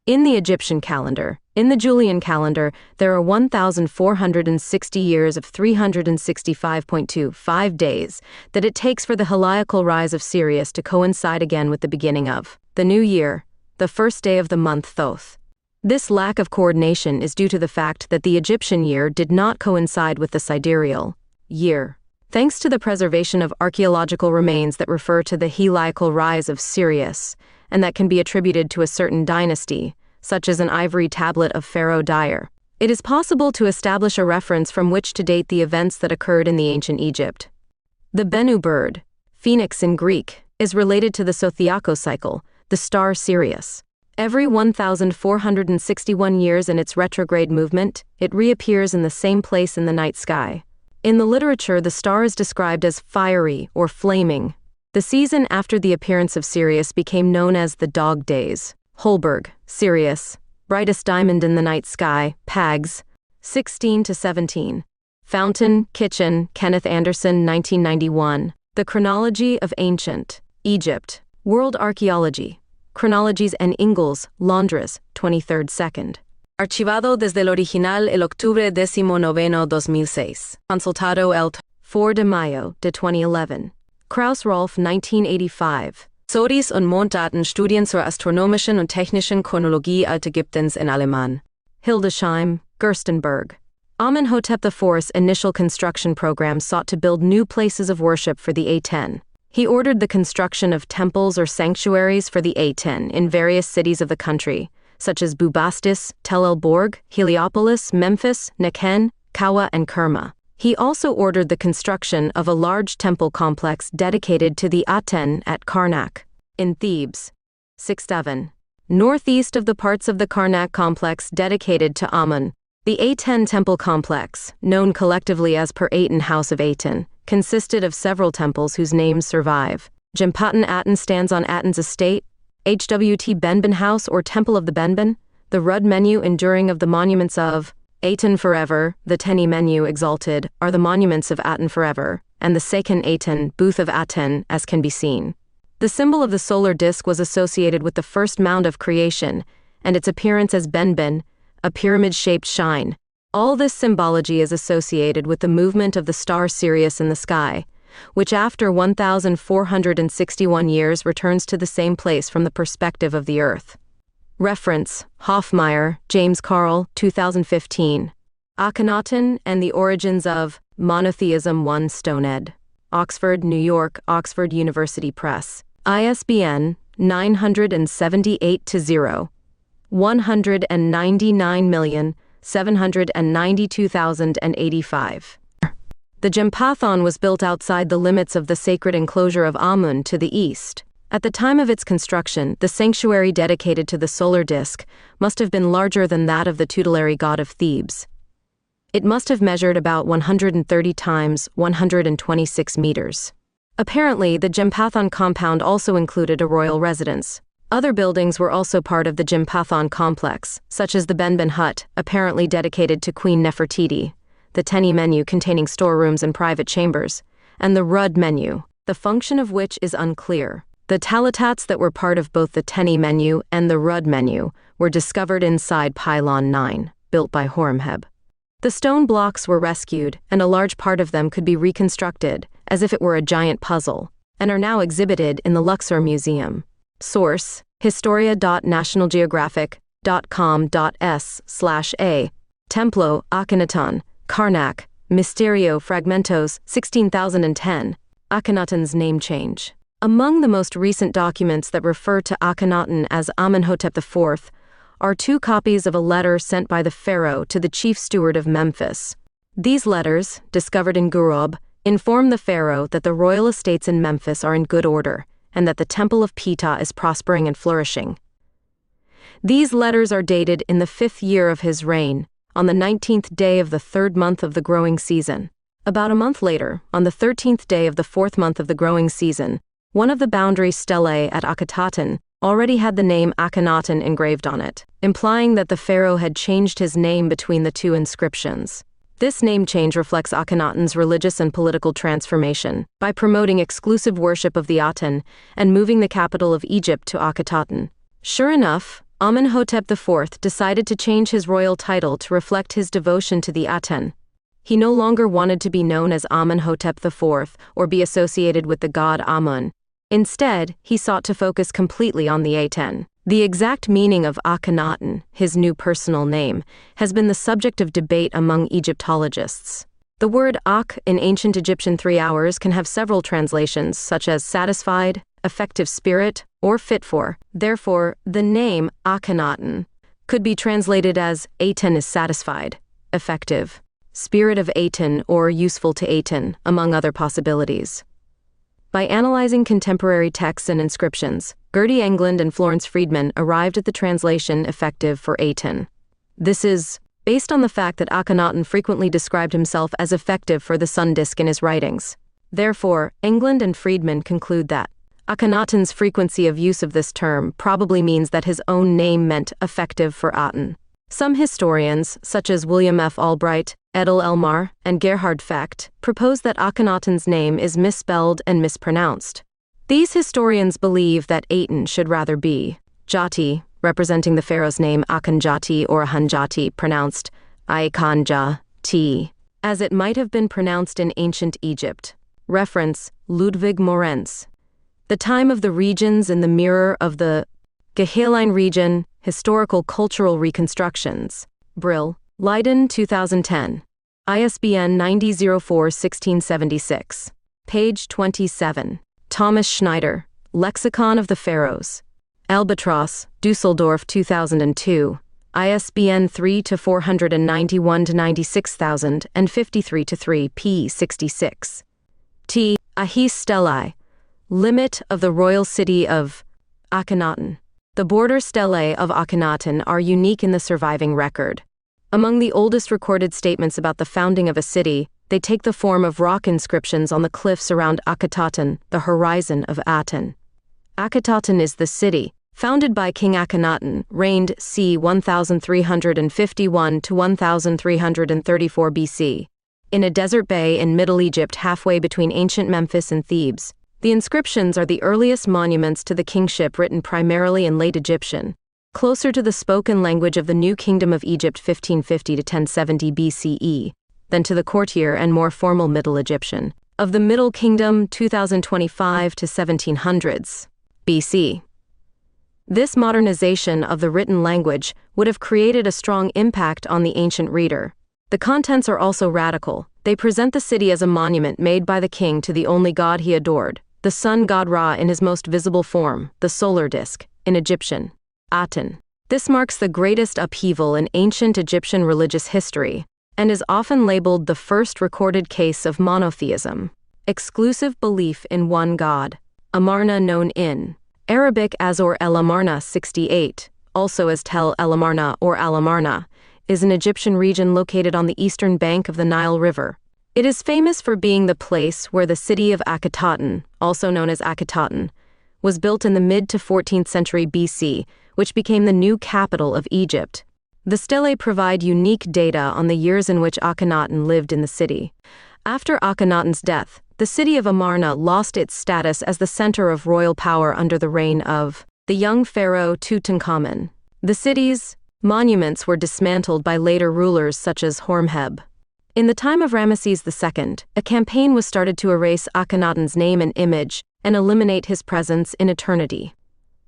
S1: In the Egyptian calendar, in the Julian calendar, there are 1,460 years of 365.25 days that it takes for the heliacal rise of Sirius to coincide again with the beginning of the new year, the first day of the month Thoth. This lack of coordination is due to the fact that the Egyptian year did not coincide with the sidereal year. Thanks to the preservation of archaeological remains that refer to the heliacal rise of Sirius, and that can be attributed to a certain dynasty, such as an ivory tablet of Pharaoh Dire, it is possible to establish a reference from which to date the events that occurred in the ancient Egypt. The Bennu bird, phoenix in Greek, is related to the zodiacal cycle, the star Sirius. Every 1,461 years in its retrograde movement, it reappears in the same place in the night sky. In the literature, the star is described as fiery or flaming. The season after the appearance of Sirius became known as the Dog Days. Holberg, Sirius, brightest diamond in the night sky, Pags, 16-17. Fountain, Kitchen, Kenneth Anderson, 1991. The Chronology of Ancient Egypt, World Archaeology, Chronologies en Ingles, Londres, 23rd 2nd. Archivado desde el original el octubre 19, 2006. Consultado el 4 de mayo de 2011. Kraus Rolf, 1985. Zodis und Monddaten Studien zur astronomischen und technischen Chronologie Altägyptens in Alemán. Hildesheim, Gerstenberg. Amenhotep IV's initial construction program sought to build new places of worship for the A10. He ordered the construction of temples or sanctuaries for the A10 in various cities of the country, such as Bubastis, Tel El Borg, Heliopolis, Memphis, Nekhen, Kawa, and Kerma. He also ordered the construction of a large temple complex dedicated to the Aten at Karnak, in Thebes. 6-7. Northeast of the parts of the Karnak complex dedicated to Amun, the Aten temple complex, known collectively as Per Aten House of Aten, consisted of several temples whose names survive. Jempaten Aten stands on Aten's estate, HWT Benben House or Temple of the Benben, the Rud Menu enduring of the monuments of Aten Forever, the Teni Menu exalted, are the monuments of Aten Forever, and the Seken Aten, Booth of Aten, as can be seen. The symbol of the solar disk was associated with the first mound of creation, and its appearance as Benben, a pyramid-shaped shine. All this symbology is associated with the movement of the star Sirius in the sky, which after 1,461 years returns to the same place from the perspective of the Earth. Reference: Hoffmeyer, James Carl, 2015. Akhenaton and the Origins of Monotheism 1 Stoned. Oxford, New York, Oxford University Press. ISBN 978-0. 199,792,085. The Jempathon was built outside the limits of the sacred enclosure of Amun to the east. At the time of its construction, the sanctuary dedicated to the solar disk must have been larger than that of the tutelary god of Thebes. It must have measured about 130 times 126 meters. Apparently, the Jempathon compound also included a royal residence. Other buildings were also part of the Jimpathon complex, such as the Benben hut, apparently dedicated to Queen Nefertiti, the Teni menu containing storerooms and private chambers, and the Rud menu, the function of which is unclear. The talatats that were part of both the Teni menu and the Rud menu were discovered inside Pylon 9, built by Horemheb. The stone blocks were rescued, and a large part of them could be reconstructed, as if it were a giant puzzle, and are now exhibited in the Luxor Museum. Source: historia.nationalgeographic.com.s/a. Templo, Akhenaton, Karnak, Misterio Fragmentos, 16010. Akhenaton's name change. Among the most recent documents that refer to Akhenaton as Amenhotep IV are 2 copies of a letter sent by the pharaoh to the chief steward of Memphis. These letters, discovered in Gurob, inform the pharaoh that the royal estates in Memphis are in good order, and that the Temple of Ptah is prospering and flourishing. These letters are dated in the 5th year of his reign, on the 19th day of the 3rd month of the growing season. About a month later, on the 13th day of the 4th month of the growing season, one of the boundary stellae at Akhetaten already had the name Akhenaton engraved on it, implying that the pharaoh had changed his name between the 2 inscriptions. This name change reflects Akhenaton's religious and political transformation by promoting exclusive worship of the Aten and moving the capital of Egypt to Akhetaten. Sure enough, Amenhotep IV decided to change his royal title to reflect his devotion to the Aten. He no longer wanted to be known as Amenhotep IV or be associated with the god Amun. Instead, he sought to focus completely on the Aten. The exact meaning of Akhenaton, his new personal name, has been the subject of debate among Egyptologists. The word Ak in ancient Egyptian 3 hours can have several translations, such as satisfied, effective spirit, or fit for. Therefore, the name Akhenaton could be translated as Aten is satisfied, effective, spirit of Aten, or useful to Aten, among other possibilities. By analyzing contemporary texts and inscriptions, Gertie England and Florence Friedman arrived at the translation effective for Aten. This is based on the fact that Akhenaton frequently described himself as effective for the sun disk in his writings. Therefore, England and Friedman conclude that Akhenaton's frequency of use of this term probably means that his own name meant effective for Aten. Some historians, such as William F. Albright, Edel Elmar, and Gerhard Fecht, propose that Akhenaton's name is misspelled and mispronounced. These historians believe that Aten should rather be Jati, representing the pharaoh's name Akhenjati or Ahanjati, pronounced Aikanja-T, as it might have been pronounced in ancient Egypt. Reference: Ludwig Morenz. The Time of the Regions in the Mirror of the Geheline Region, Historical Cultural Reconstructions. Brill, Leiden 2010. ISBN 9004-1676. Page 27. Thomas Schneider, Lexicon of the Pharaohs. Albatross, Dusseldorf 2002. ISBN 3-491-96000 and 53-3 p. 66. T. Ahis Stellae. Limit of the Royal City of Akhenaton. The border stellae of Akhenaton are unique in the surviving record. Among the oldest recorded statements about the founding of a city, they take the form of rock inscriptions on the cliffs around Akhetaten, the horizon of Aten. Akhetaten is the city, founded by King Akhenaton, reigned c. 1351 to 1334 BC, in a desert bay in Middle Egypt halfway between ancient Memphis and Thebes. The inscriptions are the earliest monuments to the kingship written primarily in late Egyptian, closer to the spoken language of the New Kingdom of Egypt 1550 to 1070 BCE, than to the courtier and more formal Middle Egyptian of the Middle Kingdom 2025 to 1700s BC. This modernization of the written language would have created a strong impact on the ancient reader. The contents are also radical. They present the city as a monument made by the king to the only god he adored, the sun god Ra in his most visible form, the solar disk, in Egyptian, Aten. This marks the greatest upheaval in ancient Egyptian religious history, and is often labeled the first recorded case of monotheism, exclusive belief in one god. Amarna, known in Arabic as Or El Amarna 68, also as Tel El Amarna or Al Amarna, is an Egyptian region located on the eastern bank of the Nile River. It is famous for being the place where the city of Akhetaten, also known as Akhetaten, was built in the mid to 14th century BC, which became the new capital of Egypt. The stelae provide unique data on the years in which Akhenaton lived in the city. After Akhenaton's death, the city of Amarna lost its status as the center of royal power under the reign of the young pharaoh Tutankhamun. The city's monuments were dismantled by later rulers such as Horemheb. In the time of Ramesses II, a campaign was started to erase Akhenaton's name and image and eliminate his presence in eternity.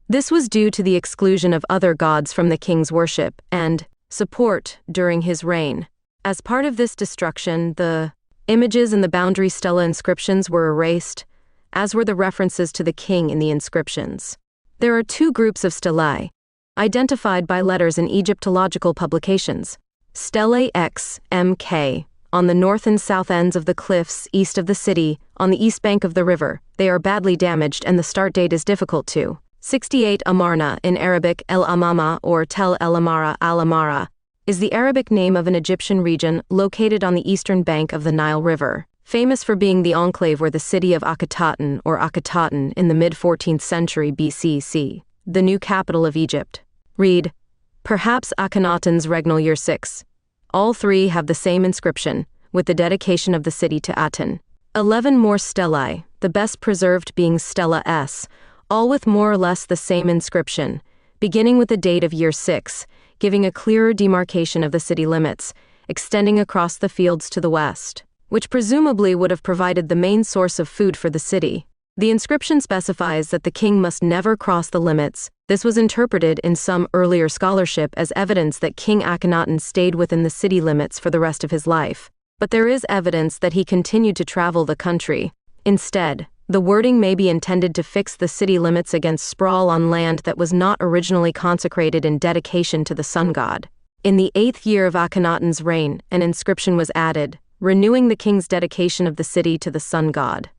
S1: This was due to the exclusion of other gods from the king's worship and support during his reign. As part of this destruction, the images and the boundary stela inscriptions were erased, as were the references to the king in the inscriptions. There are two groups of stelae, identified by letters in Egyptological publications. Stelae X, MK, on the north and south ends of the cliffs east of the city, on the east bank of the river. They are badly damaged and the start date is difficult to. 68 Amarna, in Arabic El Amama or Tel El Amara Al Amara, is the Arabic name of an Egyptian region located on the eastern bank of the Nile River, famous for being the enclave where the city of Akhenaton or Akhenaton in the mid-14th century BCC, the new capital of Egypt. Read, perhaps Akhenaton's regnal year 6. All three have the same inscription, with the dedication of the city to Aten. 11 more stelae, the best preserved being Stela S, all with more or less the same inscription, beginning with the date of year 6, giving a clearer demarcation of the city limits, extending across the fields to the west, which presumably would have provided the main source of food for the city. The inscription specifies that the king must never cross the limits. This was interpreted in some earlier scholarship as evidence that King Akhenaton stayed within the city limits for the rest of his life. But there is evidence that he continued to travel the country. Instead, the wording may be intended to fix the city limits against sprawl on land that was not originally consecrated in dedication to the sun god. In the 8th year of Akhenaton's reign, an inscription was added, renewing the king's dedication of the city to the sun god.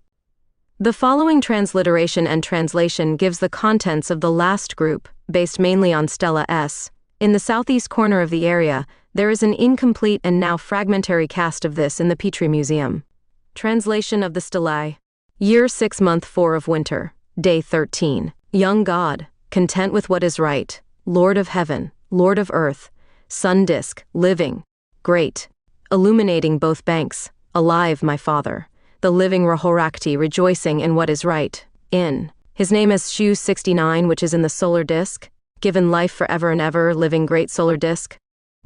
S1: The following transliteration and translation gives the contents of the last group, based mainly on Stela S. In the southeast corner of the area, there is an incomplete and now fragmentary cast of this in the Petrie Museum. Translation of the stelae. Year 6 month 4 of winter, day 13. Young God, content with what is right, Lord of heaven, Lord of earth, sun disk, living, great, illuminating both banks, alive my Father, the living Rahorakti rejoicing in what is right, in his name is Shu 69 which is in the solar disk, given life forever and ever, living great solar disk,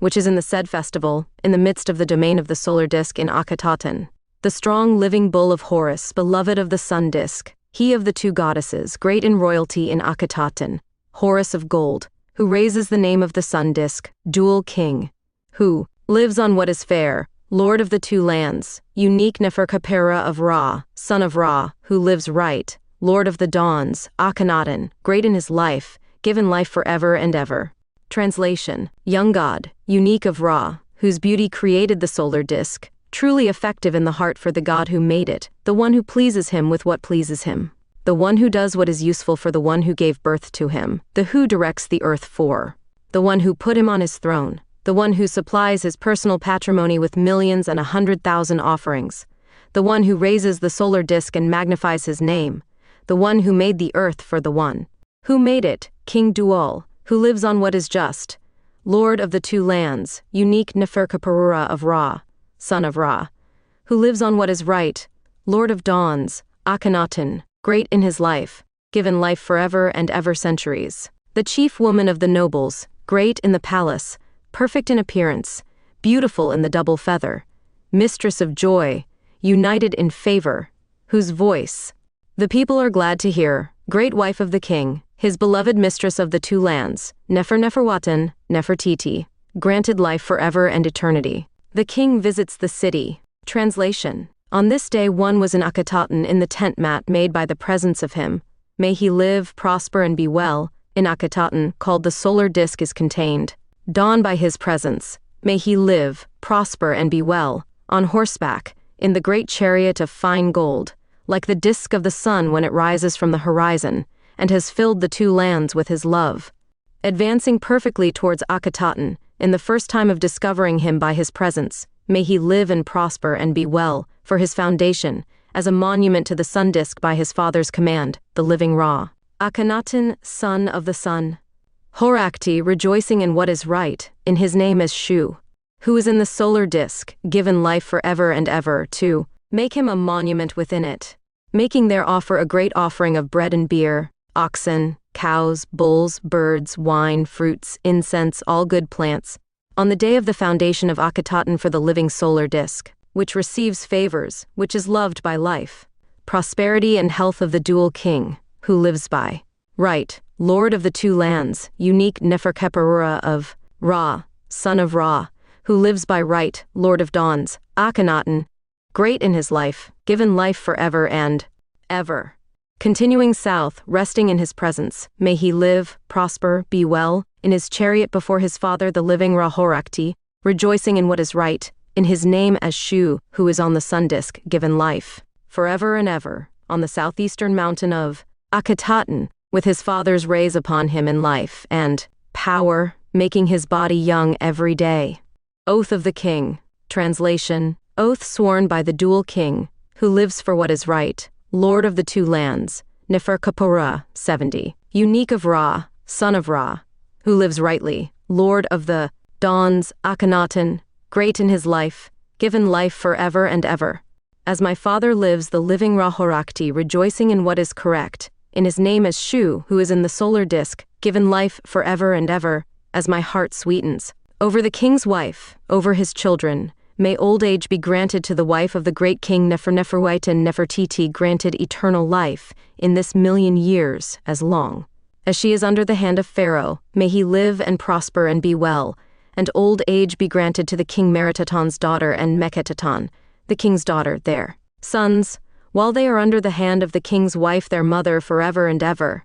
S1: which is in the said festival, in the midst of the domain of the solar disk in Akhenaton. The strong living bull of Horus, beloved of the sun disk, he of the two goddesses, great in royalty in Akhenaton, Horus of gold, who raises the name of the sun disk, dual king, who lives on what is fair, Lord of the two lands, unique Neferkapera of Ra, son of Ra, who lives right, Lord of the dawns, Akhenaton, great in his life, given life forever and ever. Translation. Young God, unique of Ra, whose beauty created the solar disk, truly effective in the heart for the God who made it, the one who pleases him with what pleases him, the one who does what is useful for the one who gave birth to him, the who directs the earth for, the one who put him on his throne, the one who supplies his personal patrimony with millions and 100,000 offerings, the one who raises the solar disk and magnifies his name, the one who made the earth for the one who made it, King Dual, who lives on what is just, Lord of the two lands, unique Neferkapera of Ra, son of Ra, who lives on what is right, Lord of dawns, Akhenaton, great in his life, given life forever and ever centuries, the chief woman of the nobles, great in the palace, perfect in appearance, beautiful in the double feather, mistress of joy, united in favor, whose voice the people are glad to hear, great wife of the king, his beloved mistress of the two lands, Neferwatan, Nefertiti, granted life forever and eternity. The king visits the city. Translation. On this day one was in Akhenaton in the tent mat made by the presence of him. May he live, prosper and be well. In Akhenaton, called the solar disk is contained. Dawn by his presence. May he live, prosper and be well. On horseback, in the great chariot of fine gold, like the disk of the sun when it rises from the horizon, and has filled the two lands with his love. Advancing perfectly towards Akhenaton, in the first time of discovering him by his presence, may he live and prosper and be well, for his foundation, as a monument to the sun disk by his father's command, the living Ra. Akhenaton, son of the sun. Horakti, rejoicing in what is right, in his name as Shu, who is in the solar disk, given life forever and ever, to make him a monument within it, making there offer a great offering of bread and beer, oxen, cows, bulls, birds, wine, fruits, incense, all good plants, on the day of the foundation of Akhenaton for the living solar disk, which receives favors, which is loved by life, prosperity and health of the dual king, who lives by right, Lord of the two lands, unique Neferkeperura of Ra, son of Ra, who lives by right, Lord of dawns, Akhenaton, great in his life, given life forever and ever. Continuing south, resting in his presence, may he live, prosper, be well, in his chariot before his father the living Ra-Horakti, rejoicing in what is right, in his name as Shu, who is on the sun disk, given life, forever and ever, on the southeastern mountain of Akhenaton, with his father's rays upon him in life and power, making his body young every day. Oath of the king. Translation: oath sworn by the dual king, who lives for what is right, Lord of the two lands, Neferkapura, 70, unique of Ra, son of Ra, who lives rightly, Lord of the dawns, Akhenaton, great in his life, given life forever and ever. As my father lives, the living Ra-Horakti, rejoicing in what is correct, in his name as Shu, who is in the solar disk, given life forever and ever, as my heart sweetens. Over the king's wife, over his children, may old age be granted to the wife of the great king Neferneferuite and Nefertiti, granted eternal life, in this 1,000,000 years, as long as she is under the hand of Pharaoh, may he live and prosper and be well, and old age be granted to the king Meritaton's daughter and Meketaton, the king's daughter, their sons, while they are under the hand of the king's wife their mother forever and ever.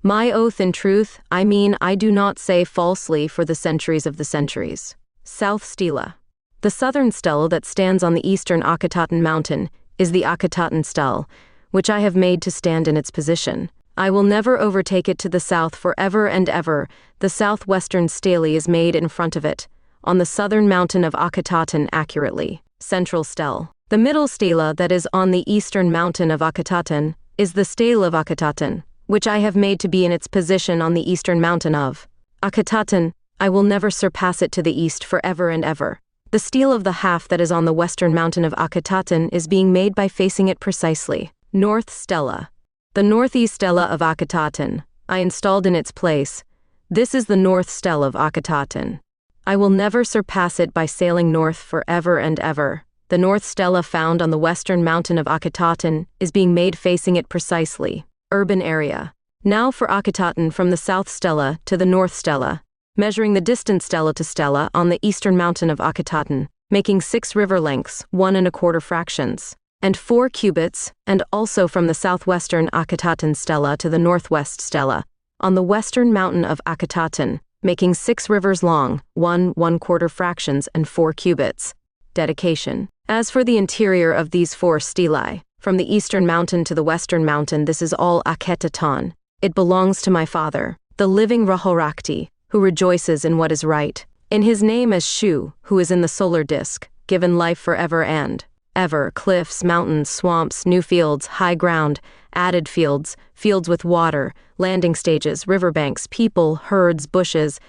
S1: My oath in truth, I mean I do not say falsely for the centuries of the centuries. South Stela. The southern stele that stands on the eastern Akhenaton mountain is the Akhenaton stele, which I have made to stand in its position. I will never overtake it to the south forever and ever. The southwestern stele is made in front of it, on the southern mountain of Akhenaton accurately. Central stele. The middle stela that is on the eastern mountain of Akhenaton is the stele of Akhenaton, which I have made to be in its position on the eastern mountain of Akhenaton. I will never surpass it to the east forever and ever. The stele of the half that is on the western mountain of Akhenaton is being made by facing it precisely. North stela. The northeast stela of Akhenaton, I installed in its place. This is the north stele of Akhenaton. I will never surpass it by sailing north forever and ever. The north stela found on the western mountain of Akhenaton is being made facing it precisely. Urban area. Now for Akhenaton from the south stela to the north stela, measuring the distance stela to stela on the eastern mountain of Akhenaton, making 6 river lengths, 1 1/4 fractions, and 4 cubits, and also from the southwestern Akhenaton stela to the northwest stela, on the western mountain of Akhenaton, making 6 rivers long, 1 1/4 fractions, and 4 cubits. Dedication. As for the interior of these 4 stelae, from the eastern mountain to the western mountain, this is all Akhenaton. It belongs to my father, the living Ra-Horakti, who rejoices in what is right, in his name as Shu, who is in the solar disk, given life forever and ever. Cliffs, mountains, swamps, new fields, high ground, added fields, fields with water, landing stages, riverbanks, people, herds, bushes,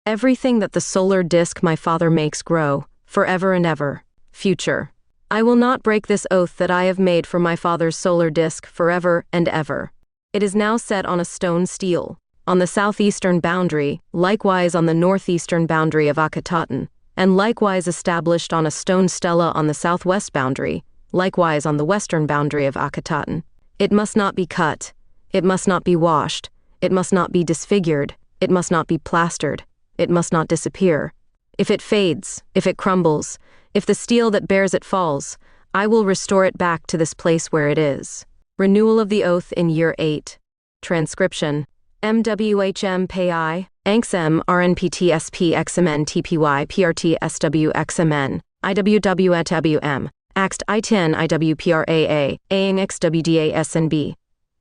S1: everything that the solar disk my father makes grow, forever and ever. Future. I will not break this oath that I have made for my father's solar disk forever and ever. It is now set on a stone stele, on the southeastern boundary, likewise on the northeastern boundary of Akhenaton, and likewise established on a stone stela on the southwest boundary, likewise on the western boundary of Akhenaton. It must not be cut, it must not be washed, it must not be disfigured, it must not be plastered, it must not disappear. If it fades, if it crumbles, if the steel that bears it falls, I will restore it back to this place where it is. Renewal of the oath in year 8. Transcription. MWHM PI, ANXM RNPT SP XMN TPY PRT SW XMN, IWWATWM, AXT I10 IWPRAA, ANG XWDA SNB,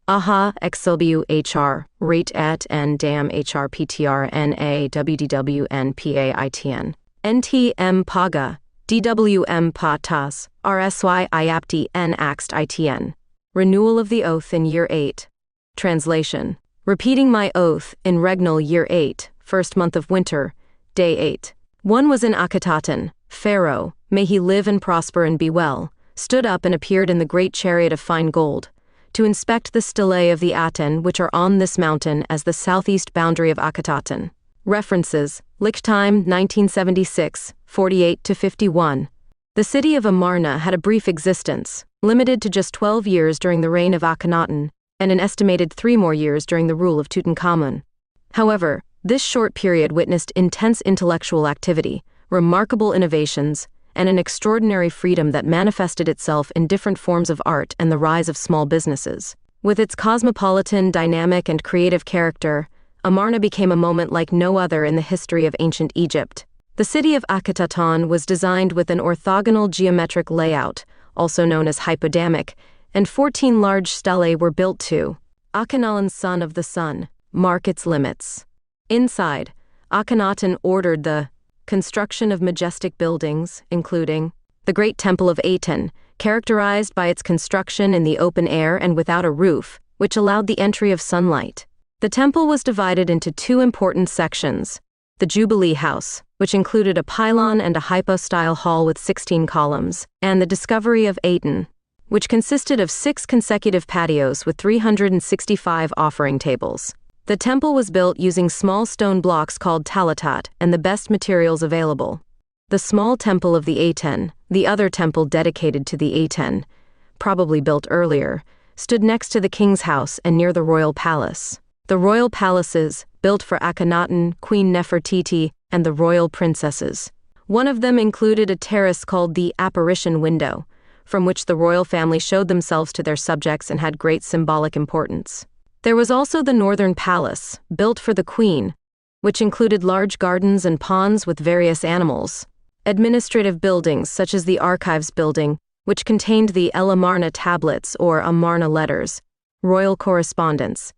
S1: AHA XLBU HR, RATE AT N DAM HR PTR NA WDWN PAITN, NTM PAGA, DWM PATAS, RSY IAPT N AXT ITN. Renewal of the oath in year 8. Translation. repeating my oath in regnal year 8, first month of winter, day 8. One was in Akhenaton. Pharaoh, may he live and prosper and be well, stood up and appeared in the great chariot of fine gold, to inspect the stelae of the Aten which are on this mountain as the southeast boundary of Akhenaton. References: Lichtime 1976, 48-51. The city of Amarna had a brief existence, limited to just 12 years during the reign of Akhenaton, and an estimated 3 more years during the rule of Tutankhamun. However, this short period witnessed intense intellectual activity, remarkable innovations, and an extraordinary freedom that manifested itself in different forms of art and the rise of small businesses. With its cosmopolitan, dynamic, and creative character, Amarna became a moment like no other in the history of ancient Egypt. The city of Akhenaton was designed with an orthogonal geometric layout, also known as hypodamic, and 14 large stelae were built to Akhenaton, son of the sun, mark its limits. Inside, Akhenaton ordered the construction of majestic buildings, including the Great Temple of Aten, characterized by its construction in the open air and without a roof, which allowed the entry of sunlight. The temple was divided into 2 important sections: the Jubilee House, which included a pylon and a hypo-style hall with 16 columns, and the Discovery of Aten, which consisted of 6 consecutive patios with 365 offering tables. The temple was built using small stone blocks called talatat and the best materials available. The small temple of the Aten, the other temple dedicated to the Aten, probably built earlier, stood next to the king's house and near the royal palace. The royal palaces, built for Akhenaton, Queen Nefertiti, and the royal princesses. One of them included a terrace called the Apparition Window, from which the royal family showed themselves to their subjects and had great symbolic importance. There was also the Northern Palace, built for the queen, which included large gardens and ponds with various animals. Administrative buildings such as the Archives Building, which contained the El Amarna tablets or Amarna letters, royal correspondence.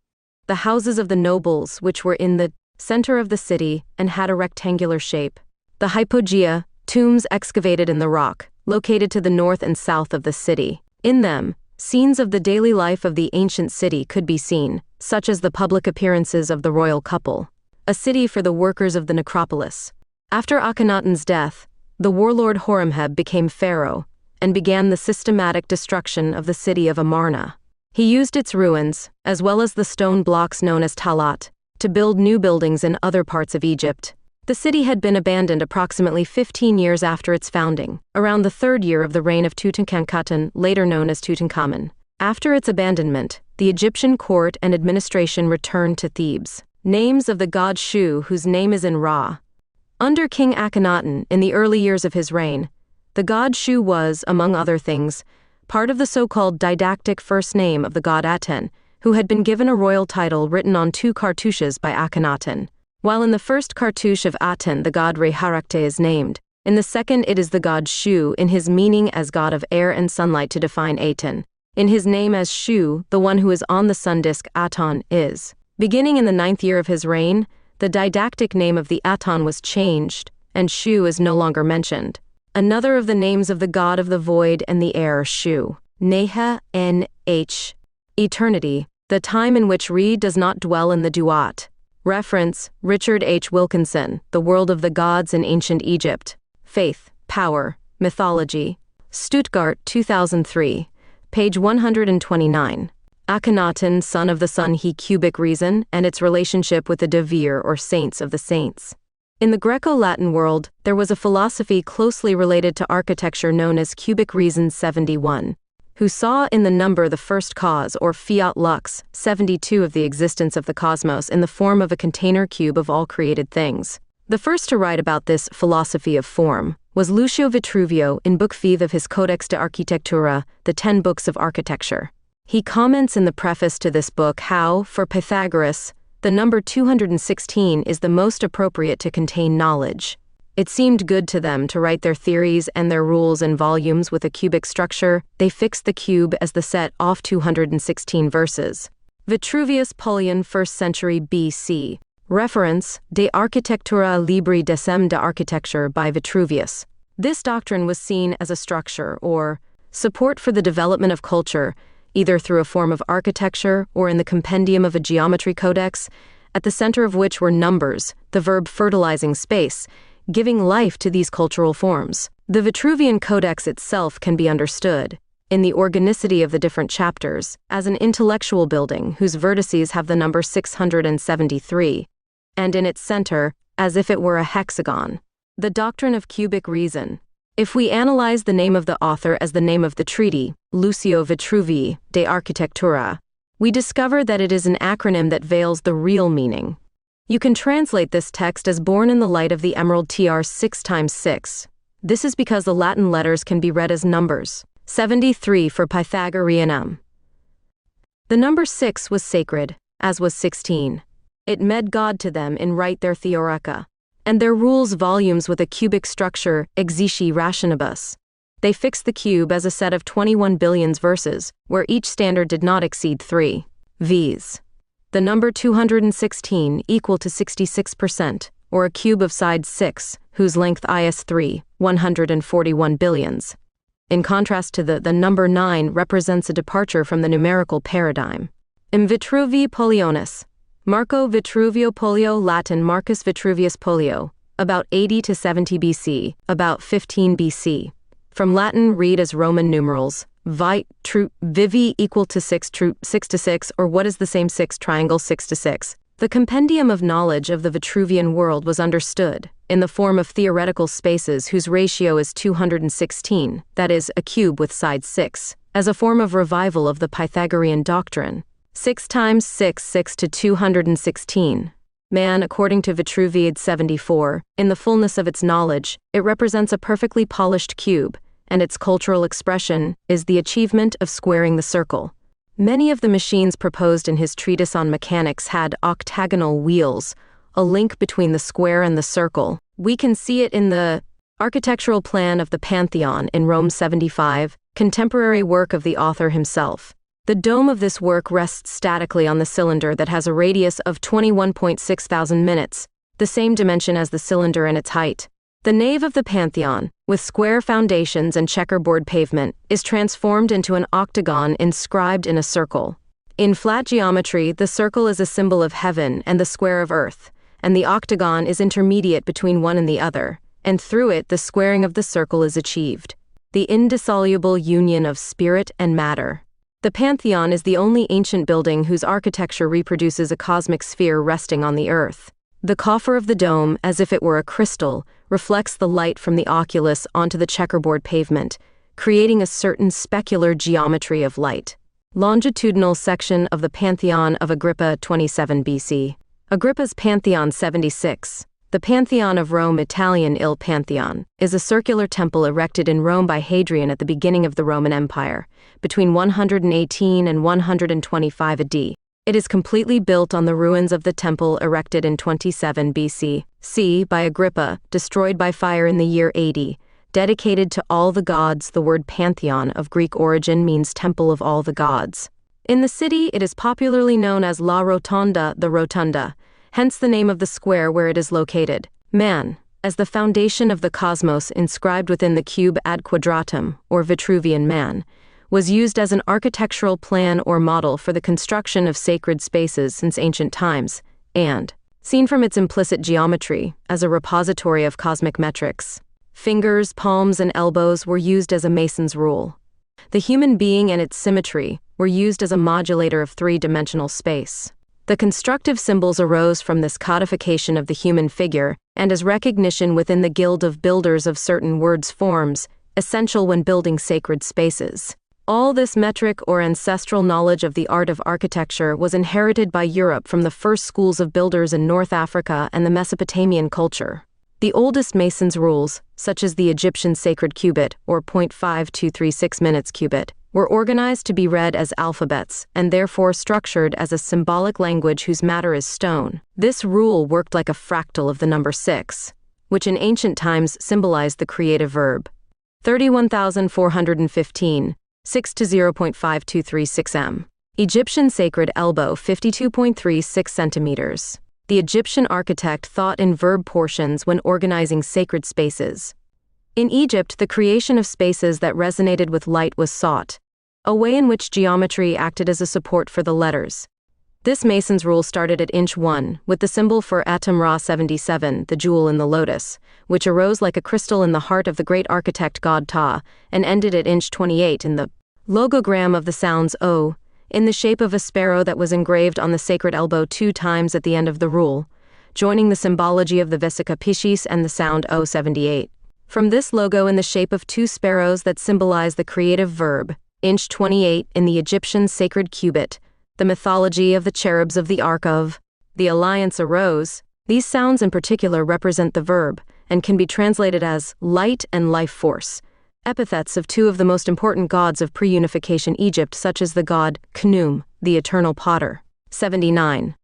S1: The houses of the nobles, which were in the center of the city and had a rectangular shape. The hypogea, tombs excavated in the rock, located to the north and south of the city. In them, scenes of the daily life of the ancient city could be seen, such as the public appearances of the royal couple. A city for the workers of the necropolis. After Akhenaton's death, the warlord Horemheb became pharaoh and began the systematic destruction of the city of Amarna. He used its ruins, as well as the stone blocks known as talat, to build new buildings in other parts of Egypt. The city had been abandoned approximately 15 years after its founding, around the 3rd year of the reign of Tutankhamun, later known as Tutankhamun. After its abandonment, the Egyptian court and administration returned to Thebes. Names of the god Shu, whose name is in Ra. Under King Akhenaton, in the early years of his reign, the god Shu was, among other things, part of the so-called didactic first name of the god Aten, who had been given a royal title written on 2 cartouches by Akhenaton. While in the first cartouche of Aten the god Re-Harakte is named, in the second it is the god Shu in his meaning as god of air and sunlight to define Aten. In his name as Shu, the one who is on the sun disk Aton is. Beginning in the 9th year of his reign, the didactic name of the Aton was changed, and Shu is no longer mentioned. Another of the names of the god of the void and the air, Shu. Neha Nh. Eternity, the time in which Re does not dwell in the Duat. Reference, Richard H. Wilkinson, The World of the Gods in Ancient Egypt. Faith, Power, Mythology. Stuttgart, 2003. Page 129. Akhenaton, son of the sun, he cubic reason, and its relationship with the Devir or saints of the saints. In the Greco-Latin world, there was a philosophy closely related to architecture known as cubic reason 71, who saw in the number the first cause, or fiat lux, 72 of the existence of the cosmos in the form of a container cube of all created things. The first to write about this philosophy of form was Lucio Vitruvio in Book 5 of his Codex de Architectura, the 10 Books of Architecture. He comments in the preface to this book how, for Pythagoras, the number 216 is the most appropriate to contain knowledge. It seemed good to them to write their theories and their rules in volumes with a cubic structure. They fixed the cube as the set of 216 verses. Vitruvius Pullian, 1st century BC. Reference, De Architectura Libri Decem de Architecture by Vitruvius. This doctrine was seen as a structure, or support for the development of culture, either through a form of architecture or in the compendium of a geometry codex, at the center of which were numbers, the verb fertilizing space, giving life to these cultural forms. The Vitruvian Codex itself can be understood, in the organicity of the different chapters, as an intellectual building whose vertices have the number 673, and in its center, as if it were a hexagon. The doctrine of cubic reason. If we analyze the name of the author as the name of the treaty, Lucio Vitruvii, De Architectura, we discover that it is an acronym that veils the real meaning. You can translate this text as born in the light of the emerald TR 6 times 6. This is because the Latin letters can be read as numbers. 73 for Pythagoreanum. The number 6 was sacred, as was 16. It med God to them in right their Theoreca, and their rules volumes with a cubic structure exegi rationibus. They fixed the cube as a set of 21 billions verses, where each standard did not exceed 3 Vs. The number 216 equal to 66%, or a cube of side 6, whose length is 3, 141 billions. In contrast to the number 9 represents a departure from the numerical paradigm. In Vitruvii Polionis, Marco Vitruvio Polio, Latin Marcus Vitruvius Polio, about 80 to 70 BC, about 15 BC. From Latin read as Roman numerals, vivi equal to 6 to 6, or what is the same 6 triangle 6 to 6. The compendium of knowledge of the Vitruvian world was understood, in the form of theoretical spaces whose ratio is 216, that is, a cube with side 6, as a form of revival of the Pythagorean doctrine. 6 times 6, 6 to 216. Man, according to Vitruviid 74, in the fullness of its knowledge, it represents a perfectly polished cube, and its cultural expression is the achievement of squaring the circle. Many of the machines proposed in his treatise on mechanics had octagonal wheels, a link between the square and the circle. We can see it in the architectural plan of the Pantheon in Rome 75, contemporary work of the author himself. The dome of this work rests statically on the cylinder that has a radius of 21.6 thousand minutes, the same dimension as the cylinder and its height. The nave of the Pantheon, with square foundations and checkerboard pavement, is transformed into an octagon inscribed in a circle. In flat geometry, the circle is a symbol of heaven and the square of earth, and the octagon is intermediate between one and the other, and through it the squaring of the circle is achieved. The indissoluble union of spirit and matter. The Pantheon is the only ancient building whose architecture reproduces a cosmic sphere resting on the earth. The coffer of the dome, as if it were a crystal, reflects the light from the oculus onto the checkerboard pavement, creating a certain specular geometry of light. Longitudinal section of the Pantheon of Agrippa 27 BC. Agrippa's Pantheon 76. The Pantheon of Rome, Italian Il Pantheon, is a circular temple erected in Rome by Hadrian at the beginning of the Roman Empire, between 118 and 125 AD. It is completely built on the ruins of the temple erected in 27 BC, c. by Agrippa, destroyed by fire in the year 80. Dedicated to all the gods, the word pantheon of Greek origin means temple of all the gods. In the city, it is popularly known as La Rotonda, the Rotunda, hence the name of the square where it is located. Man, as the foundation of the cosmos inscribed within the cube ad quadratum, or Vitruvian man, was used as an architectural plan or model for the construction of sacred spaces since ancient times, and, seen from its implicit geometry, as a repository of cosmic metrics. Fingers, palms, and elbows were used as a mason's rule. The human being and its symmetry were used as a modulator of three-dimensional space. The constructive symbols arose from this codification of the human figure and as recognition within the guild of builders of certain words forms, essential when building sacred spaces. All this metric or ancestral knowledge of the art of architecture was inherited by Europe from the first schools of builders in North Africa and the Mesopotamian culture. The oldest masons' rules, such as the Egyptian sacred cubit, or 0.5236 minutes cubit, were organized to be read as alphabets, and therefore structured as a symbolic language whose matter is stone. This rule worked like a fractal of the number 6, which in ancient times symbolized the creative verb. 31,415, 6 to 0.5236 m. Egyptian sacred elbow, 52.36 centimeters. The Egyptian architect thought in verb portions when organizing sacred spaces. In Egypt, the creation of spaces that resonated with light was sought. a way in which geometry acted as a support for the letters. This Mason's rule started at inch 1, with the symbol for Atum Ra 77, the jewel in the lotus, which arose like a crystal in the heart of the great architect god Ta, and ended at inch 28 in the logogram of the sounds O, in the shape of a sparrow that was engraved on the sacred elbow 2 times at the end of the rule, joining the symbology of the Vesica Piscis and the sound O78. From this logo in the shape of 2 sparrows that symbolize the creative verb, inch 28 in the Egyptian sacred cubit, the mythology of the cherubs of the Ark of the Alliance arose. These sounds in particular represent the verb, and can be translated as light and life force, epithets of 2 of the most important gods of pre-unification Egypt, such as the god Khnum, the eternal potter. 79.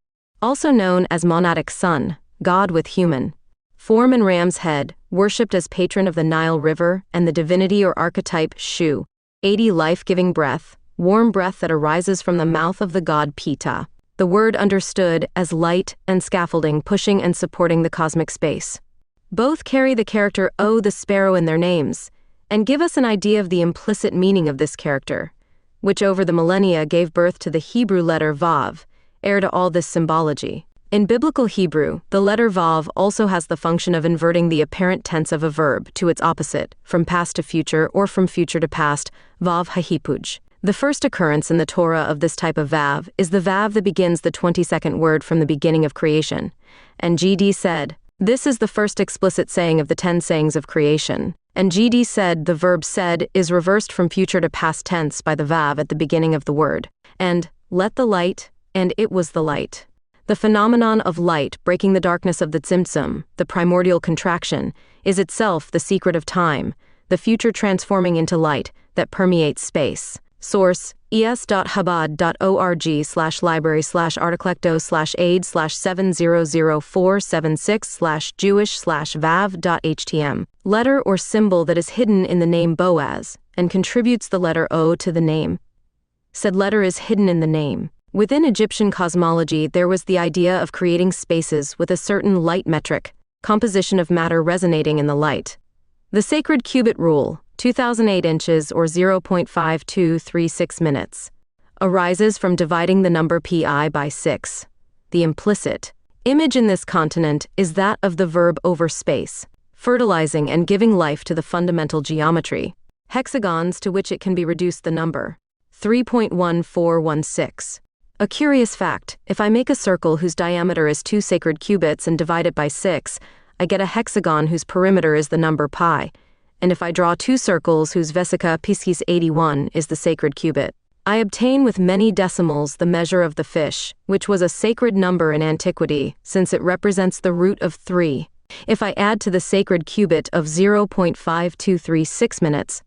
S1: Also known as monadic sun, god with human form and ram's head, worshipped as patron of the Nile River, and the divinity or archetype Shu, 80 life-giving breath, warm breath that arises from the mouth of the god Ptah. The word understood as light and scaffolding pushing and supporting the cosmic space. Both carry the character O, the sparrow, in their names, and give us an idea of the implicit meaning of this character, which over the millennia gave birth to the Hebrew letter Vav, heir to all this symbology. In biblical Hebrew, the letter Vav also has the function of inverting the apparent tense of a verb to its opposite, from past to future or from future to past, Vav hahipuj. The first occurrence in the Torah of this type of Vav is the Vav that begins the 22nd word from the beginning of creation. And GD said, this is the first explicit saying of the 10 sayings of creation. And GD said, the verb said is reversed from future to past tense by the Vav at the beginning of the word. And let the light, and it was the light. The phenomenon of light breaking the darkness of the Tzimtzum, the primordial contraction, is itself the secret of time, the future transforming into light that permeates space. Source: es.chabad.org/library/articlecto/aid/70047/Jewish/vav.htm. Letter or symbol that is hidden in the name Boaz, and contributes the letter O to the name. Said letter is hidden in the name. Within Egyptian cosmology, there was the idea of creating spaces with a certain light metric, composition of matter resonating in the light. The sacred cubit rule, 2008 inches or 0.5236 minutes, arises from dividing the number pi by 6. The implicit image in this continent is that of the verb over space, fertilizing and giving life to the fundamental geometry, hexagons to which it can be reduced the number 3.1416. A curious fact, if I make a circle whose diameter is 2 sacred cubits and divide it by 6, I get a hexagon whose perimeter is the number pi, and if I draw 2 circles whose Vesica Piscis 81 is the sacred cubit, I obtain with many decimals the measure of the fish, which was a sacred number in antiquity, since it represents the root of 3. If I add to the sacred cubit of 0.5236 minutes,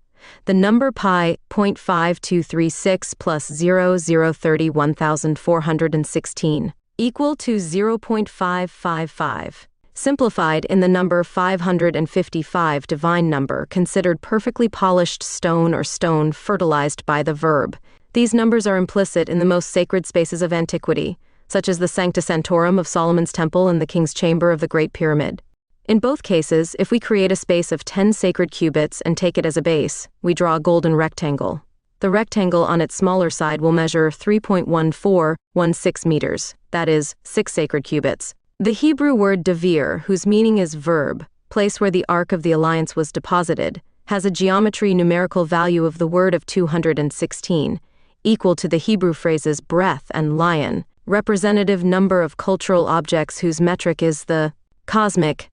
S1: the number pi, 0.5236 plus 0030 1416, equal to 0.555. Simplified in the number 555 divine number considered perfectly polished stone or stone fertilized by the verb. These numbers are implicit in the most sacred spaces of antiquity, such as the Sancta Sanctorum of Solomon's Temple and the King's Chamber of the Great Pyramid. In both cases, if we create a space of 10 sacred cubits and take it as a base, we draw a golden rectangle. The rectangle on its smaller side will measure 3.1416 meters, that is, 6 sacred cubits. The Hebrew word davir, whose meaning is verb, place where the Ark of the Alliance was deposited, has a geometry numerical value of the word of 216, equal to the Hebrew phrases breath and lion, representative number of cultural objects whose metric is the cosmic.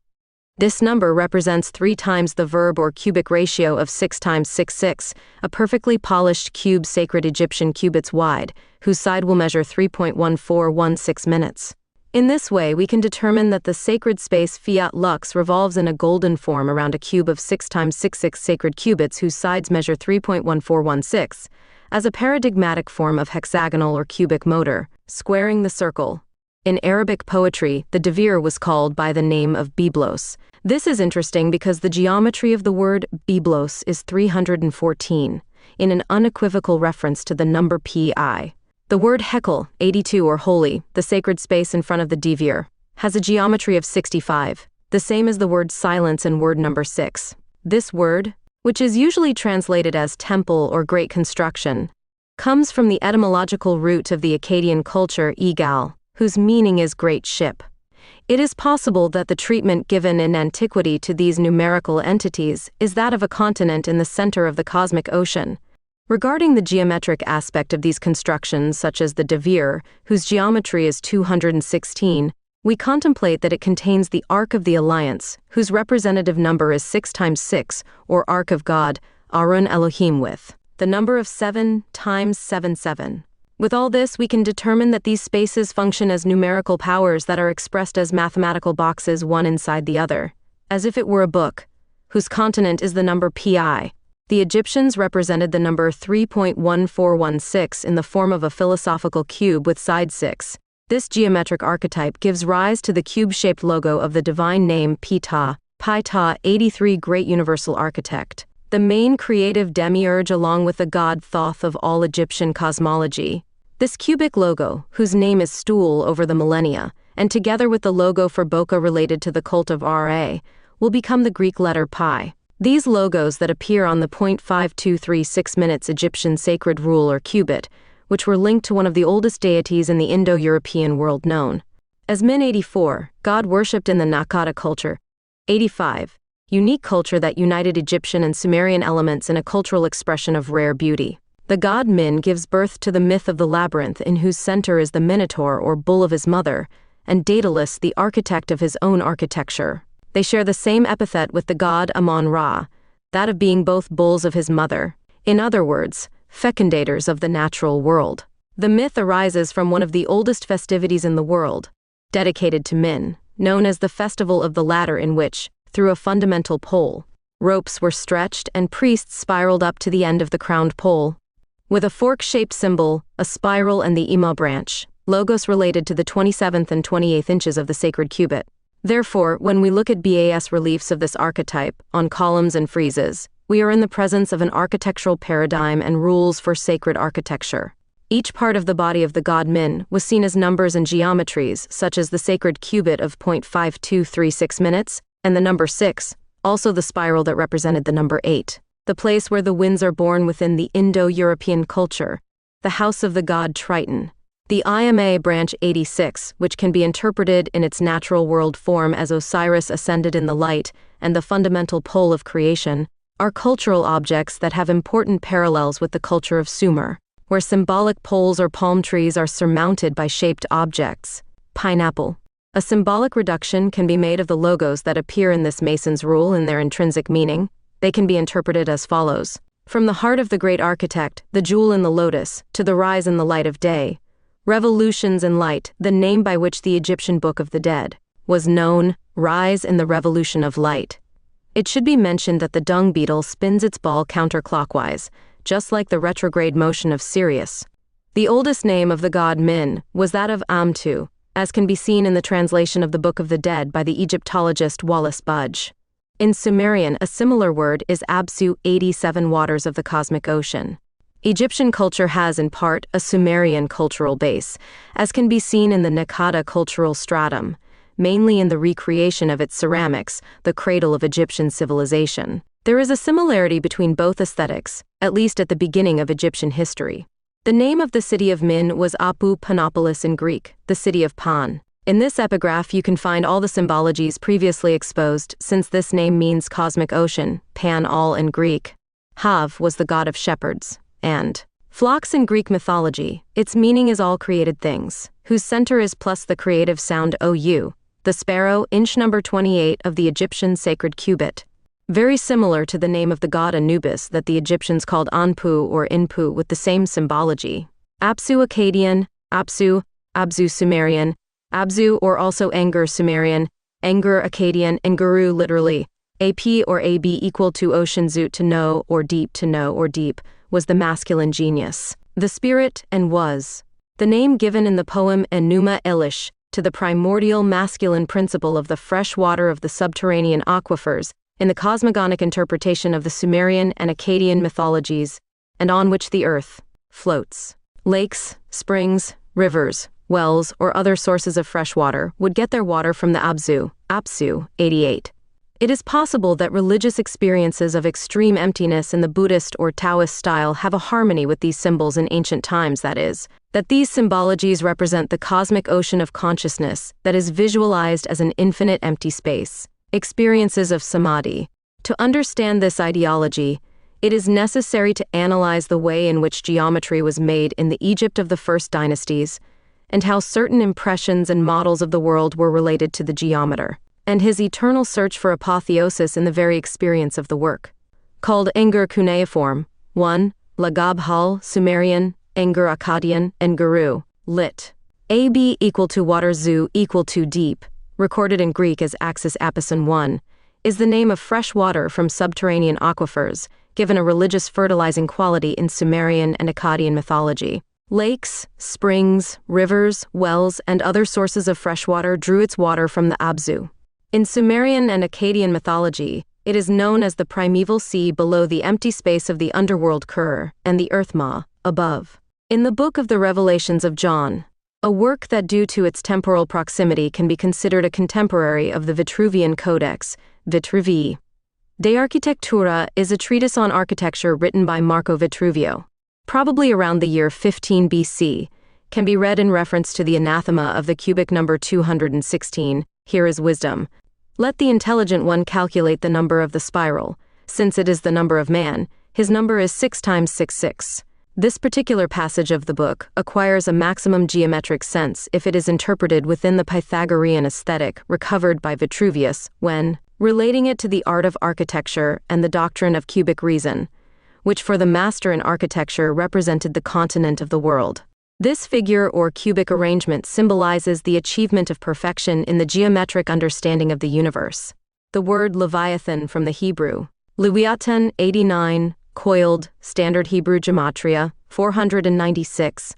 S1: This number represents 3 times the verb or cubic ratio of 6 times 6, a perfectly polished cube sacred Egyptian cubits wide, whose side will measure 3.1416 minutes. In this way, we can determine that the sacred space Fiat Lux revolves in a golden form around a cube of 6 times 6 sacred cubits whose sides measure 3.1416, as a paradigmatic form of hexagonal or cubic motor, squaring the circle. In Arabic poetry, the davir was called by the name of biblos. This is interesting because the geometry of the word biblos is 314, in an unequivocal reference to the number pi. The word hekel, 82 or holy, the sacred space in front of the divir, has a geometry of 65, the same as the word silence in word number 6. This word, which is usually translated as temple or great construction, comes from the etymological root of the Akkadian culture Igal, whose meaning is great ship. It is possible that the treatment given in antiquity to these numerical entities is that of a continent in the center of the cosmic ocean. Regarding the geometric aspect of these constructions, such as the Devir, whose geometry is 216, we contemplate that it contains the Ark of the Alliance, whose representative number is 6 times 6, or Ark of God, Arun Elohim, with the number of 7 times 7. With all this, we can determine that these spaces function as numerical powers that are expressed as mathematical boxes one inside the other, as if it were a book, whose continent is the number pi. The Egyptians represented the number 3.1416 in the form of a philosophical cube with side 6. This geometric archetype gives rise to the cube-shaped logo of the divine name Ptah, 83 Great Universal Architect, the main creative demiurge along with the god Thoth of all Egyptian cosmology. This cubic logo, whose name is stool over the millennia, and together with the logo for Boca related to the cult of Ra, will become the Greek letter pi. These logos that appear on the 0.5236 minutes Egyptian sacred rule or cubit, which were linked to one of the oldest deities in the Indo-European world known as Min 84, god worshipped in the Nakada culture. 85, unique culture that united Egyptian and Sumerian elements in a cultural expression of rare beauty. The god Min gives birth to the myth of the labyrinth, in whose center is the Minotaur or bull of his mother, and Daedalus, the architect of his own architecture. They share the same epithet with the god Amarna, that of being both bulls of his mother. In other words, fecundators of the natural world. The myth arises from one of the oldest festivities in the world, dedicated to Min, known as the Festival of the Ladder, in which, through a fundamental pole, ropes were stretched and priests spiraled up to the end of the crowned pole, with a fork-shaped symbol, a spiral and the Ima branch, logos related to the 27th and 28th inches of the sacred cubit. Therefore, when we look at bas reliefs of this archetype, on columns and friezes, we are in the presence of an architectural paradigm and rules for sacred architecture. Each part of the body of the god Min was seen as numbers and geometries, such as the sacred cubit of 0.5236 minutes, and the number 6, also the spiral that represented the number 8. The place where the winds are born within the Indo-European culture, the house of the god Triton. The Ima branch 86, which can be interpreted in its natural world form as Osiris ascended in the light and the fundamental pole of creation, are cultural objects that have important parallels with the culture of Sumer, where symbolic poles or palm trees are surmounted by shaped objects. Pineapple. A symbolic reduction can be made of the logos that appear in this Mason's rule in their intrinsic meaning. They can be interpreted as follows. From the heart of the great architect, the jewel in the lotus, to the rise in the light of day. Revolutions in light, the name by which the Egyptian Book of the Dead was known, rise in the revolution of light. It should be mentioned that the dung beetle spins its ball counterclockwise, just like the retrograde motion of Sirius. The oldest name of the god Min was that of Amtu, as can be seen in the translation of the Book of the Dead by the Egyptologist Wallace Budge. In Sumerian, a similar word is Absu, 87 waters of the cosmic ocean. Egyptian culture has, in part, a Sumerian cultural base, as can be seen in the Nakada cultural stratum, mainly in the recreation of its ceramics, the cradle of Egyptian civilization. There is a similarity between both aesthetics, at least at the beginning of Egyptian history. The name of the city of Min was Apu Panopolis in Greek, the city of Pan. In this epigraph you can find all the symbologies previously exposed, since this name means cosmic ocean, Pan all in Greek. Hav was the god of shepherds, and flocks in Greek mythology. Its meaning is all created things, whose center is plus the creative sound OU, the sparrow, inch number 28 of the Egyptian sacred cubit. Very similar to the name of the god Anubis that the Egyptians called Anpu or Inpu, with the same symbology. Apsu Akkadian, Abzu Sumerian, Abzu or also Anger Sumerian, Anger Akkadian, and Guru literally, AP or AB equal to ocean zoot to know or deep, was the masculine genius, the spirit, and was the name given in the poem Enuma Elish to the primordial masculine principle of the fresh water of the subterranean aquifers in the cosmogonic interpretation of the Sumerian and Akkadian mythologies, and on which the earth floats. Lakes, springs, rivers, wells, or other sources of fresh water would get their water from the Abzu, Apsu, 88. It is possible that religious experiences of extreme emptiness in the Buddhist or Taoist style have a harmony with these symbols in ancient times, that is, that these symbologies represent the cosmic ocean of consciousness that is visualized as an infinite empty space. Experiences of samadhi. To understand this ideology, it is necessary to analyze the way in which geometry was made in the Egypt of the first dynasties, and how certain impressions and models of the world were related to the geometer, and his eternal search for apotheosis in the very experience of the work. Called Engur cuneiform, 1. Lagab Hal, Sumerian, Engur Akkadian, and Guru, lit. AB equal to water, zu equal to deep, recorded in Greek as Axis Apison 1, is the name of fresh water from subterranean aquifers, given a religious fertilizing quality in Sumerian and Akkadian mythology. Lakes, springs, rivers, wells, and other sources of fresh water drew its water from the Abzu. In Sumerian and Akkadian mythology, it is known as the primeval sea below the empty space of the underworld Kur, and the earth Ma, above. In the Book of the Revelations of John, a work that due to its temporal proximity can be considered a contemporary of the Vitruvian Codex, Vitruvii. De Architectura is a treatise on architecture written by Marco Vitruvio, probably around the year 15 BC, can be read in reference to the anathema of the cubic number 216, here is wisdom. Let the intelligent one calculate the number of the spiral. Since it is the number of man, his number is 6 times 6. This particular passage of the book acquires a maximum geometric sense if it is interpreted within the Pythagorean aesthetic recovered by Vitruvius when relating it to the art of architecture and the doctrine of cubic reason, which for the master in architecture represented the continent of the world. This figure or cubic arrangement symbolizes the achievement of perfection in the geometric understanding of the universe. The word Leviathan from the Hebrew, Leviathan 89, coiled, Standard Hebrew Gematria, 496,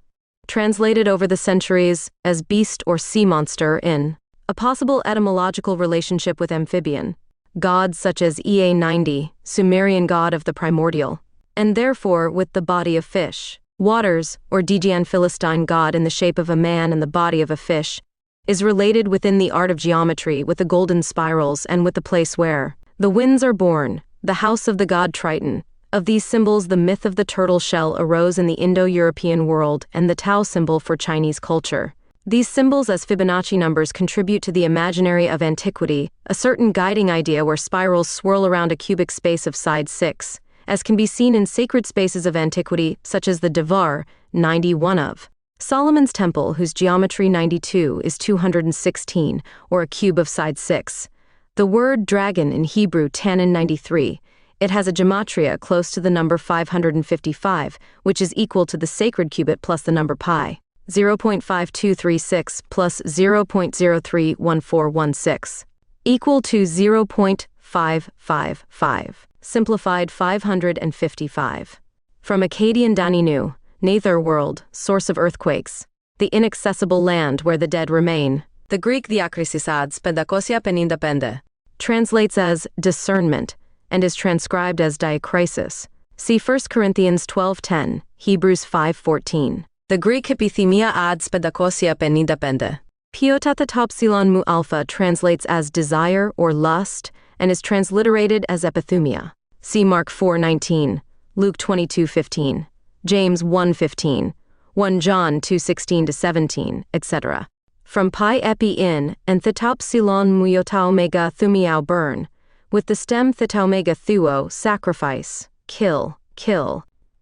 S1: translated over the centuries as beast or sea monster in a possible etymological relationship with amphibian, gods such as Ea 90, Sumerian god of the primordial, and therefore with the body of fish. Waters, or Digian Philistine god in the shape of a man and the body of a fish, is related within the art of geometry with the golden spirals and with the place where the winds are born, the house of the god Triton. Of these symbols, the myth of the turtle shell arose in the Indo-European world and the Tau symbol for Chinese culture. These symbols as Fibonacci numbers contribute to the imaginary of antiquity, a certain guiding idea where spirals swirl around a cubic space of side 6, as can be seen in sacred spaces of antiquity such as the Devar, 91 of Solomon's Temple, whose geometry 92 is 216, or a cube of side 6. The word dragon in Hebrew Tanin 93, it has a gematria close to the number 555, which is equal to the sacred cubit plus the number pi, 0.5236 plus 0.031416, equal to 0.555, simplified 555. From Akkadian Daninu, Nether world, source of earthquakes, the inaccessible land where the dead remain. The Greek diakrisisads pendakosia penindapende translates as discernment and is transcribed as diakrisis. See 1 Corinthians 12:10, Hebrews 5:14. The Greek epithemia ads pendakosia penindapende. Piotatatopsilon mu alpha translates as desire or lust and is transliterated as epithumia. See Mark 4:19, Luke 22:15, James 1:15, 1 John 2:16-17, etc. From pi epi in and thetopsilon muyotao mega thumiao burn, with the stem thetao mega thuo sacrifice, kill.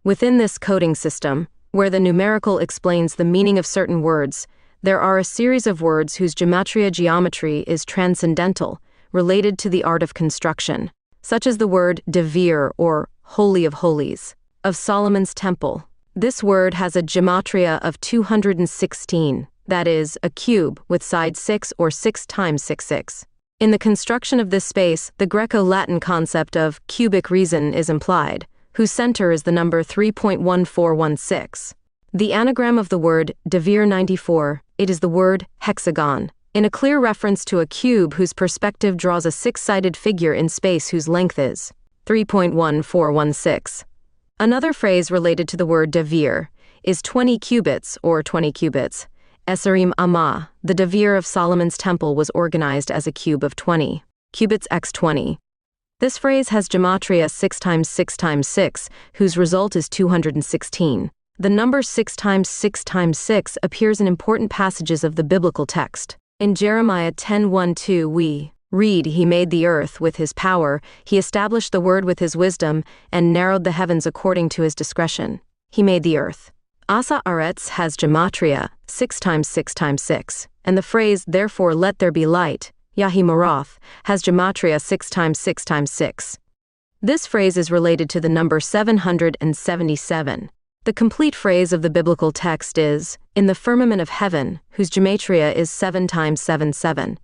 S1: Within this coding system, where the numerical explains the meaning of certain words, there are a series of words whose geometry is transcendental, related to the art of construction, such as the word devir or Holy of Holies, of Solomon's Temple. This word has a gematria of 216, that is, a cube with side 6 or 6 times 6. In the construction of this space, the Greco-Latin concept of cubic reason is implied, whose center is the number 3.1416. The anagram of the word devir 94, it is the word hexagon, in a clear reference to a cube whose perspective draws a 6-sided figure in space whose length is 3.1416. Another phrase related to the word devir is 20 cubits or 20 cubits. Esarim Amma, the devir of Solomon's Temple was organized as a cube of 20 cubits x 20. This phrase has gematria 6 times 6 times 6, whose result is 216. The number 6 times 6 times 6 appears in important passages of the biblical text. In Jeremiah 10:1-2 we read, "He made the earth with his power, he established the word with his wisdom, and narrowed the heavens according to his discretion." He made the earth. Asa Aretz has gematria 6 times 6 times 6, and the phrase, "Therefore let there be light," Yahi Maroth, has gematria 6 times 6 times 6. This phrase is related to the number 777. The complete phrase of the biblical text is, "In the firmament of heaven," whose gematria is 7 times 7 7.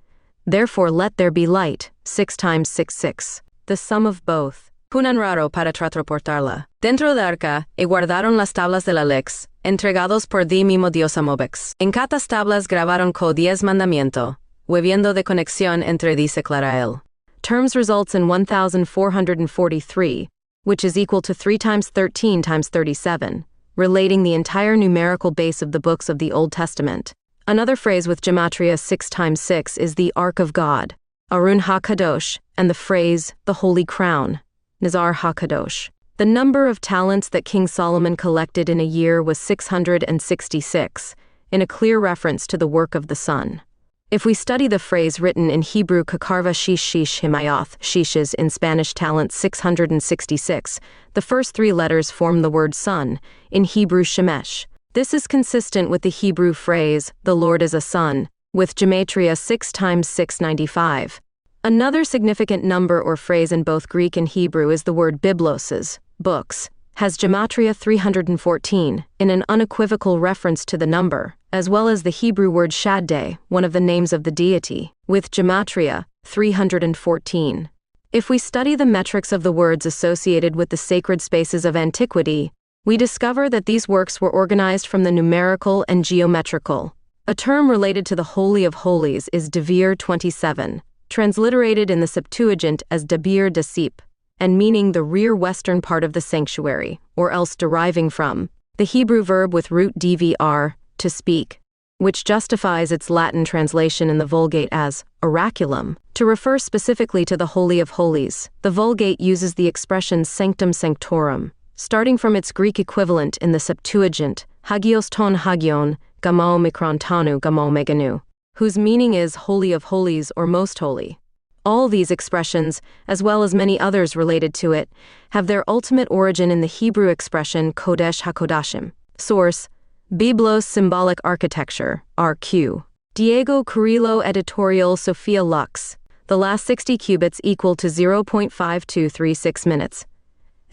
S1: "Therefore let there be light," 6 times 6 6. The sum of both. Punan raro para transportarla. Dentro de arca, y guardaron las tablas de la lex, entregados por di mismo Dios a Mobex. En catas tablas grabaron co 10 mandamiento, hueviendo de conexión entre dice Clarael. Terms results in 1443, which is equal to 3 times 13 times 37, relating the entire numerical base of the books of the Old Testament. Another phrase with gematria 6 times 6 is the Ark of God, Arun HaKadosh, and the phrase, the Holy Crown, Nizar HaKadosh. The number of talents that King Solomon collected in a year was 666, in a clear reference to the work of the sun. If we study the phrase written in Hebrew Kakarva Shish Shish Himayoth, Shishes in Spanish talent 666, the first 3 letters form the word sun, in Hebrew Shemesh. This is consistent with the Hebrew phrase, "The Lord is a sun," with gematria 6 times 695. Another significant number or phrase in both Greek and Hebrew is the word bibloses, books, has gematria 314, in an unequivocal reference to the number, as well as the Hebrew word Shaddai, one of the names of the deity, with gematria 314. If we study the metrics of the words associated with the sacred spaces of antiquity, we discover that these works were organized from the numerical and geometrical. A term related to the Holy of Holies is Devir 27, transliterated in the Septuagint as Dabir Dasip, and meaning the rear western part of the sanctuary, or else deriving from the Hebrew verb with root dvr, to speak, which justifies its Latin translation in the Vulgate as oraculum, to refer specifically to the Holy of Holies. The Vulgate uses the expression sanctum sanctorum, starting from its Greek equivalent in the Septuagint, hagios ton hagion, gamao mikron tanu gamao meganu, whose meaning is Holy of Holies or Most Holy. All these expressions, as well as many others related to it, have their ultimate origin in the Hebrew expression Kodesh HaKodashim. Source: Biblos Symbolic Architecture, RQ. Diego Kurilo Editorial Sophia Lux. The last 60 cubits equal to 0.5236 minutes.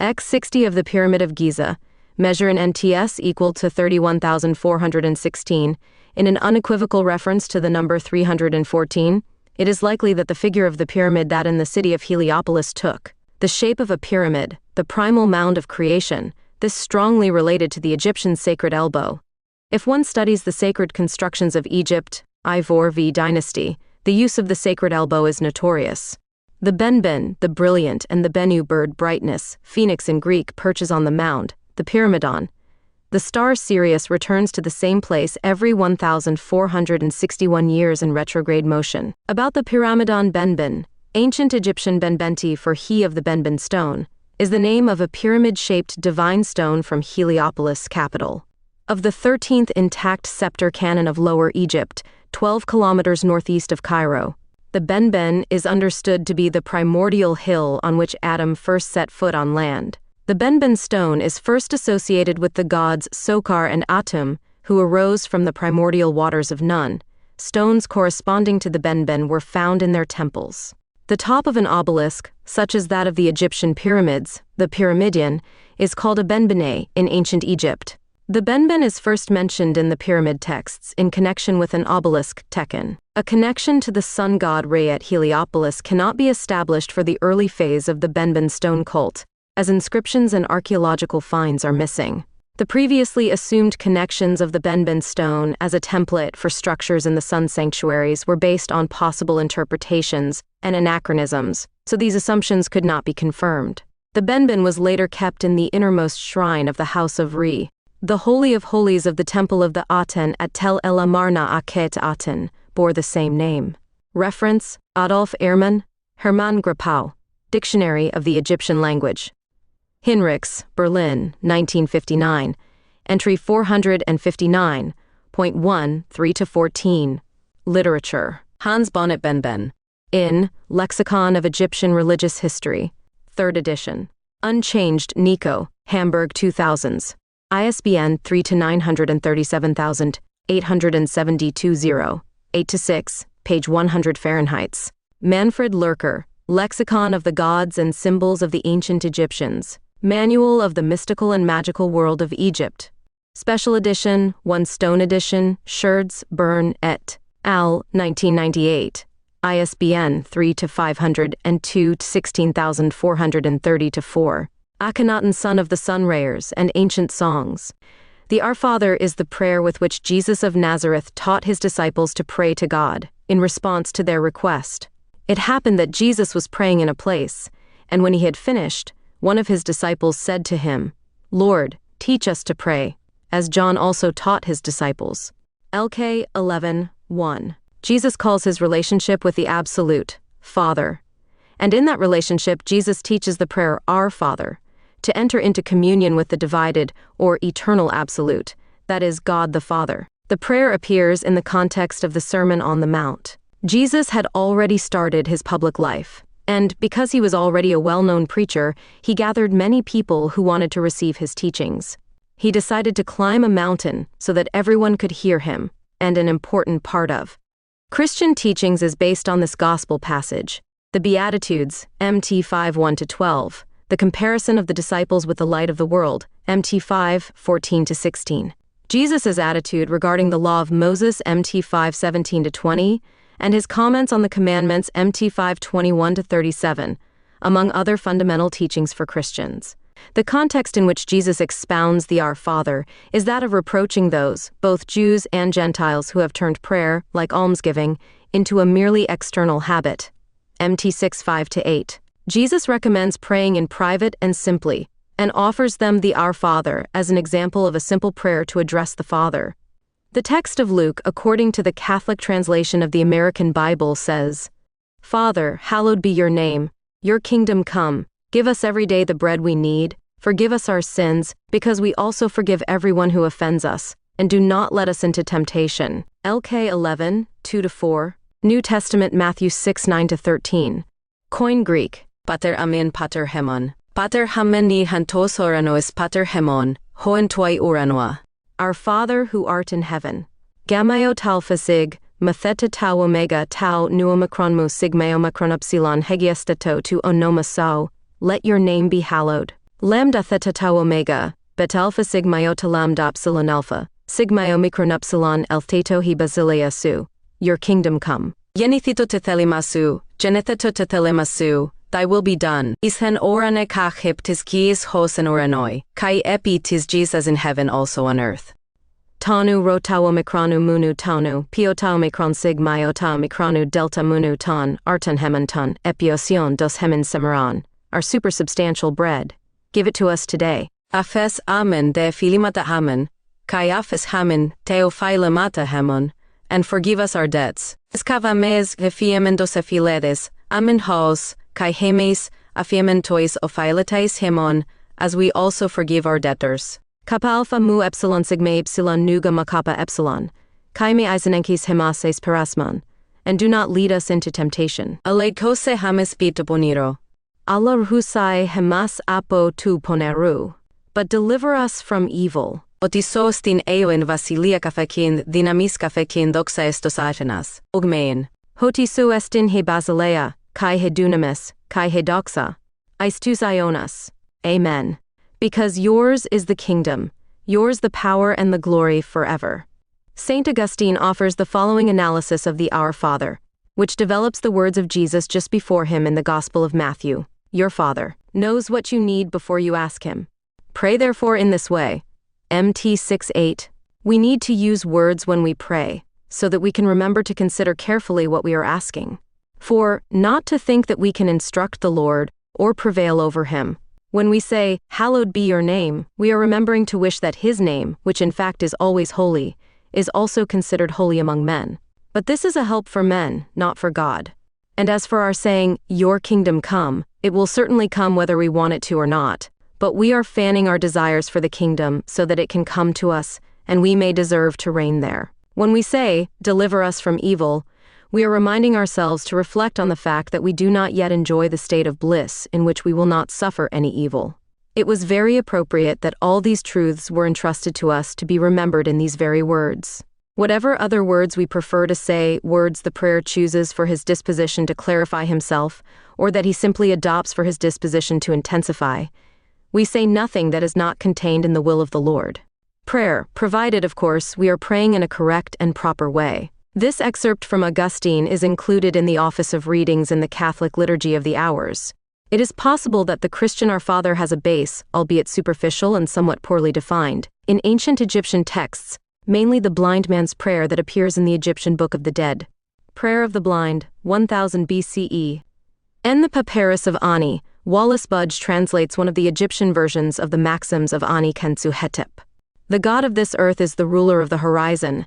S1: X 60 of the Pyramid of Giza, measure in NTS equal to 31,416, in an unequivocal reference to the number 314, it is likely that the figure of the pyramid that in the city of Heliopolis took the shape of a pyramid, the primal mound of creation, this strongly related to the Egyptian sacred elbow. If one studies the sacred constructions of Egypt, Ivor V dynasty, the use of the sacred elbow is notorious. The benben, the brilliant, and the benu bird brightness, phoenix in Greek, perches on the mound, the pyramidon. The star Sirius returns to the same place every 1,461 years in retrograde motion. About the pyramidon benben, ancient Egyptian benbenti for he of the benben stone, is the name of a pyramid-shaped divine stone from Heliopolis capital. Of the 13th intact scepter cannon of Lower Egypt, 12 kilometers northeast of Cairo, the benben is understood to be the primordial hill on which Adam first set foot on land. The benben stone is first associated with the gods Sokar and Atum, who arose from the primordial waters of Nun. Stones corresponding to the benben were found in their temples. The top of an obelisk, such as that of the Egyptian pyramids, the pyramidion, is called a benbene in ancient Egypt. The benben is first mentioned in the pyramid texts in connection with an obelisk Tekken. A connection to the sun god Re at Heliopolis cannot be established for the early phase of the benben stone cult, as inscriptions and archaeological finds are missing. The previously assumed connections of the benben stone as a template for structures in the sun sanctuaries were based on possible interpretations and anachronisms, so these assumptions could not be confirmed. The benben was later kept in the innermost shrine of the House of Re, the Holy of Holies of the Temple of the Aten at Tel El Amarna Akhenaton, bore the same name. Reference: Adolf Ehrman, Hermann Grappau, Dictionary of the Egyptian Language. Hinrichs, Berlin, 1959. Entry 459.1, 3-14. Literature. Hans Bonnet Benben. In Lexicon of Egyptian Religious History. 3rd edition. Unchanged Nico, Hamburg 2000s. ISBN 3-937,872-0, 8-6, page 100 Fahrenheits. Manfred Lurker, Lexicon of the Gods and Symbols of the Ancient Egyptians. Manual of the Mystical and Magical World of Egypt. Special edition, 1 stone edition, Scherz, Bern, et al., 1998. ISBN 3-502-16430-4. Akhenaton, son of the Sunrayers, and Ancient Songs. The Our Father is the prayer with which Jesus of Nazareth taught his disciples to pray to God, in response to their request. It happened that Jesus was praying in a place, and when he had finished, one of his disciples said to him, "Lord, teach us to pray, as John also taught his disciples." LK 11:1. Jesus calls his relationship with the Absolute, Father. And in that relationship, Jesus teaches the prayer Our Father, to enter into communion with the divided or eternal Absolute, that is, God the Father. The prayer appears in the context of the Sermon on the Mount. Jesus had already started his public life, and because he was already a well-known preacher, he gathered many people who wanted to receive his teachings. He decided to climb a mountain so that everyone could hear him, and an important part of Christian teachings is based on this gospel passage. The Beatitudes, MT 5:1-12, the comparison of the disciples with the light of the world, MT 5:14-16. Jesus' attitude regarding the law of Moses, MT 5:17-20, and his comments on the commandments, MT 5:21-37, among other fundamental teachings for Christians. The context in which Jesus expounds the Our Father is that of reproaching those, both Jews and Gentiles, who have turned prayer, like almsgiving, into a merely external habit. MT 6:5-8. Jesus recommends praying in private and simply, and offers them the Our Father as an example of a simple prayer to address the Father. The text of Luke, according to the Catholic translation of the American Bible, says, "Father, hallowed be your name. Your kingdom come. Give us every day the bread we need. Forgive us our sins, because we also forgive everyone who offends us. And do not let us into temptation." LK 11:2-4. New Testament Matthew 6:9-13. Koine Greek. Pater amen pater hemon. Pater hamen ni hantos oranois pater hemon, hoen toi uranoa. Our Father who art in heaven. Gamao tau phasig, matheta tau omega tau nu omicron mu sigma omicron upsilon hegiestato tu onoma sao. Let your name be hallowed. Lambda theta tau omega, bet alpha sigma iota lambda epsilon alpha, sigma omicron epsilon eltheto he basilea su. Your kingdom come. Yenithito tethelimasu, genetheto tethelimasu, thy will be done. Ishen orane kachip tis kies hos en oranoi, kai epi tis Jesus in heaven also on earth. Tanu ro tau omicronu munu tanu, pio tau omicron sigma iota omicronu delta munu ton, arton hementon, epiosion dos hemen semeron. Our supersubstantial bread. Give it to us today. Aphes amen de filimata amen, kai aphes hamen teophilemata hemon, and forgive us our debts. Escavames gefiemen dos aphiledes, amen hos, kai hemes afiementois ophiletais hemon, as we also forgive our debtors. Kappa alpha mu epsilon sigma epsilon nu gamma kappa epsilon, kai me eisenenkis hemases perasmon, and do not lead us into temptation. Alekose hames pitoponiro. Allah husai hemas apo tu poneru, but deliver us from evil. Otisos tin eoin vasilia kafekin dinamis kafekin doxa estos atenas. Ogmein. Hotisu estin he basilea, kai he dunamis, kai he doxa. Eistus ionas. Amen. Because yours is the kingdom, yours the power and the glory forever. Saint Augustine offers the following analysis of the Our Father, which develops the words of Jesus just before him in the Gospel of Matthew. Your Father knows what you need before you ask him. Pray therefore in this way. MT 6:8. We need to use words when we pray, so that we can remember to consider carefully what we are asking. For, not to think that we can instruct the Lord, or prevail over him. When we say, "Hallowed be your name," we are remembering to wish that his name, which in fact is always holy, is also considered holy among men. But this is a help for men, not for God. And as for our saying, "Your kingdom come," it will certainly come whether we want it to or not. But we are fanning our desires for the kingdom so that it can come to us, and we may deserve to reign there. When we say, "Deliver us from evil," we are reminding ourselves to reflect on the fact that we do not yet enjoy the state of bliss in which we will not suffer any evil. It was very appropriate that all these truths were entrusted to us to be remembered in these very words. Whatever other words we prefer to say, words the prayer chooses for his disposition to clarify himself, or that he simply adopts for his disposition to intensify, we say nothing that is not contained in the will of the Lord. Prayer, provided, of course, we are praying in a correct and proper way. This excerpt from Augustine is included in the Office of Readings in the Catholic Liturgy of the Hours. It is possible that the Christian Our Father has a base, albeit superficial and somewhat poorly defined, in ancient Egyptian texts, mainly the blind man's prayer that appears in the Egyptian Book of the Dead. Prayer of the Blind, 1000 BCE. In the Papyrus of Ani, Wallace Budge translates one of the Egyptian versions of the maxims of Ani Kensu Hetep. The God of this earth is the ruler of the horizon.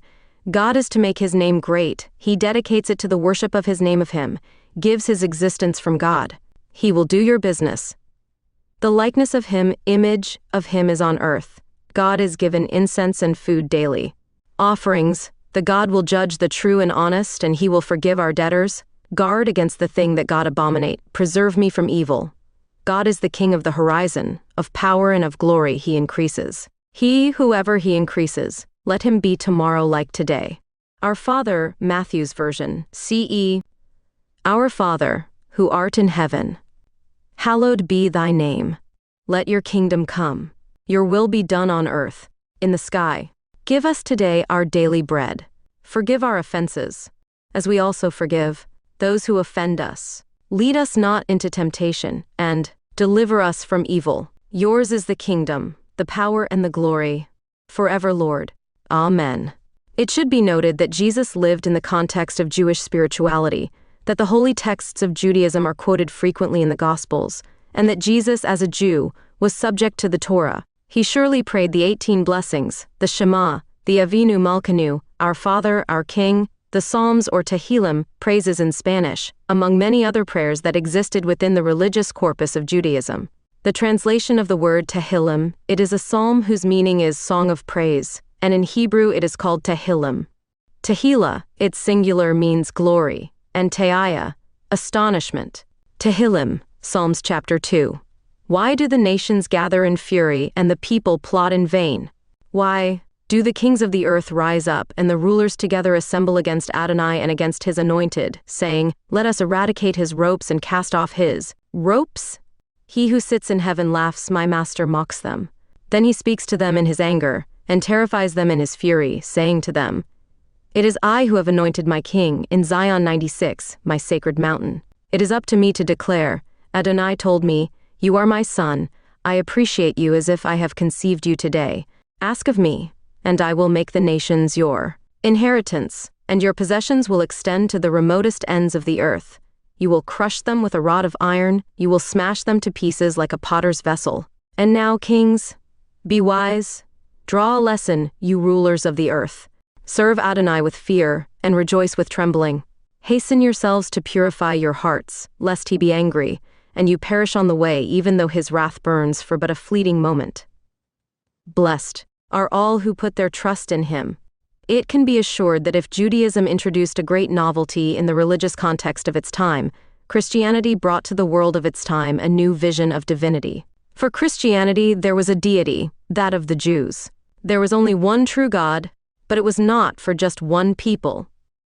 S1: God is to make his name great. He dedicates it to the worship of his name of him, gives his existence from God. He will do your business. The likeness of him, image of him is on earth. God is given incense and food daily. Offerings, the God will judge the true and honest, and he will forgive our debtors. Guard against the thing that God abominate. Preserve me from evil. God is the king of the horizon. Of power and of glory he increases. He, whoever he increases, let him be tomorrow like today. Our Father, Matthew's version, CE. Our Father, who art in heaven, hallowed be thy name. Let your kingdom come. Your will be done on earth, in the sky. Give us today our daily bread. Forgive our offenses, as we also forgive those who offend us. Lead us not into temptation, and deliver us from evil. Yours is the kingdom, the power and the glory, forever, Lord. Amen. It should be noted that Jesus lived in the context of Jewish spirituality, that the holy texts of Judaism are quoted frequently in the Gospels, and that Jesus, as a Jew, was subject to the Torah. He surely prayed the 18 blessings, the Shema, the Avinu Malkanu, Our Father, Our King, the Psalms or Tehillim, praises in Spanish, among many other prayers that existed within the religious corpus of Judaism. The translation of the word Tehillim, it is a psalm whose meaning is song of praise, and in Hebrew it is called Tehillim. Tehillah, its singular, means glory, and Te'aya, astonishment. Tehillim, Psalms chapter 2. Why do the nations gather in fury and the people plot in vain? Why do the kings of the earth rise up and the rulers together assemble against Adonai and against his anointed, saying, "Let us eradicate his ropes and cast off his ropes"? He who sits in heaven laughs, my master mocks them. Then he speaks to them in his anger, and terrifies them in his fury, saying to them, "It is I who have anointed my king, in Zion 96, my sacred mountain. It is up to me to declare. Adonai told me, you are my son, I appreciate you as if I have conceived you today. Ask of me, and I will make the nations your inheritance, and your possessions will extend to the remotest ends of the earth. You will crush them with a rod of iron, you will smash them to pieces like a potter's vessel. And now, kings, be wise. Draw a lesson, you rulers of the earth. Serve Adonai with fear, and rejoice with trembling. Hasten yourselves to purify your hearts, lest he be angry, and you perish on the way, even though his wrath burns for but a fleeting moment. Blessed are all who put their trust in him. It can be assured that if Judaism introduced a great novelty in the religious context of its time, Christianity brought to the world of its time a new vision of divinity. For Christianity, there was a deity, that of the Jews. There was only one true God, but it was not for just one people.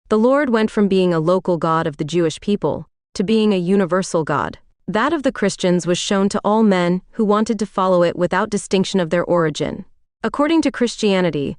S1: The Lord went from being a local God of the Jewish people to being a universal God. That of the Christians was shown to all men who wanted to follow it without distinction of their origin. According to Christianity,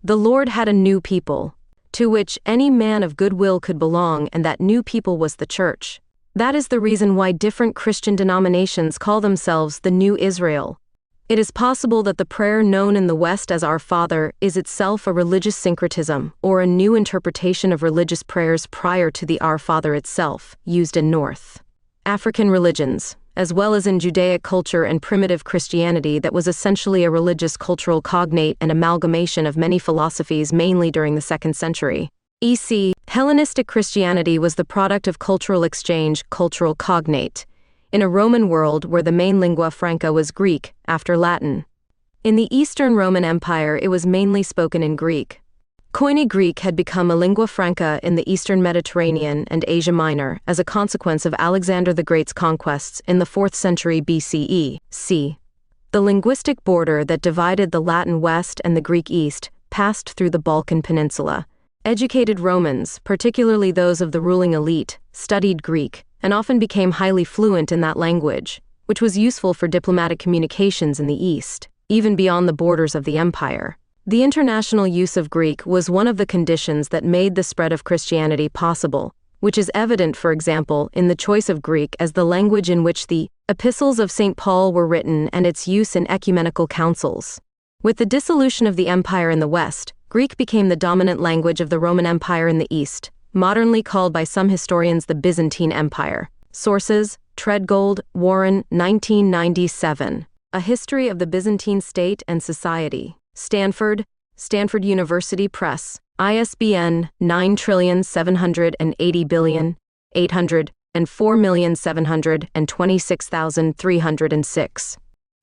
S1: the Lord had a new people, to which any man of good will could belong, and that new people was the church. That is the reason why different Christian denominations call themselves the New Israel. It is possible that the prayer known in the West as Our Father is itself a religious syncretism, or a new interpretation of religious prayers prior to the Our Father itself, used in North African religions, as well as in Judaic culture and primitive Christianity that was essentially a religious cultural cognate and amalgamation of many philosophies mainly during the 2nd century. E.C. Hellenistic Christianity was the product of cultural exchange, cultural cognate, in a Roman world where the main lingua franca was Greek, after Latin. In the Eastern Roman Empire, it was mainly spoken in Greek. Koine Greek had become a lingua franca in the Eastern Mediterranean and Asia Minor as a consequence of Alexander the Great's conquests in the 4th century BCE. The linguistic border that divided the Latin West and the Greek East passed through the Balkan Peninsula. Educated Romans, particularly those of the ruling elite, studied Greek and often became highly fluent in that language, which was useful for diplomatic communications in the East, even beyond the borders of the empire. The international use of Greek was one of the conditions that made the spread of Christianity possible, which is evident, for example, in the choice of Greek as the language in which the epistles of St. Paul were written and its use in ecumenical councils. With the dissolution of the empire in the West, Greek became the dominant language of the Roman Empire in the East, modernly called by some historians the Byzantine Empire. Sources: Treadgold, Warren, 1997. A History of the Byzantine State and Society. Stanford University Press. ISBN 9780800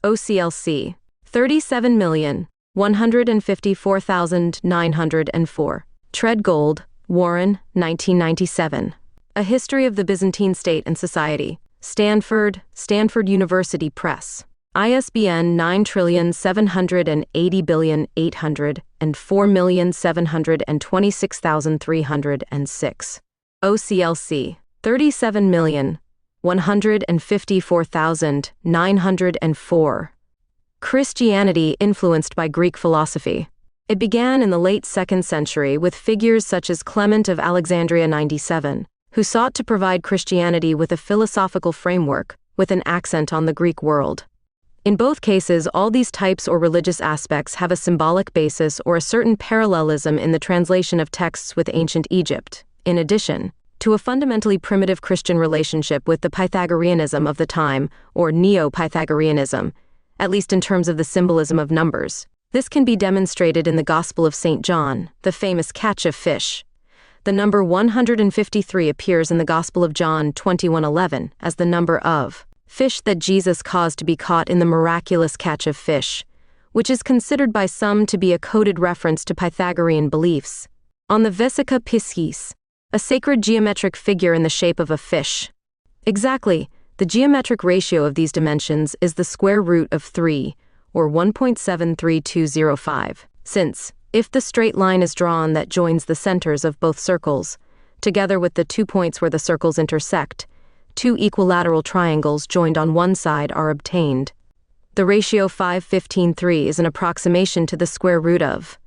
S1: OCLC 37,154,904. Treadgold, Warren, 1997. A History of the Byzantine State and Society. Stanford University Press. ISBN 9780804726306. OCLC 37,154,904. Christianity influenced by Greek philosophy. It began in the late 2nd century with figures such as Clement of Alexandria 97, who sought to provide Christianity with a philosophical framework, with an accent on the Greek world. In both cases, all these types or religious aspects have a symbolic basis or a certain parallelism in the translation of texts with ancient Egypt, in addition to a fundamentally primitive Christian relationship with the Pythagoreanism of the time, or Neo-Pythagoreanism, at least in terms of the symbolism of numbers. This can be demonstrated in the Gospel of St. John, the famous catch of fish. The number 153 appears in the Gospel of John 21:11 as the number of fish that Jesus caused to be caught in the miraculous catch of fish, which is considered by some to be a coded reference to Pythagorean beliefs. On the Vesica Piscis, a sacred geometric figure in the shape of a fish. Exactly, the geometric ratio of these dimensions is the square root of 3, or 1.73205, since, if the straight line is drawn that joins the centers of both circles, together with the 2 points where the circles intersect, 2 equilateral triangles joined on one side are obtained. The ratio 5:15:3 is an approximation to the square root of,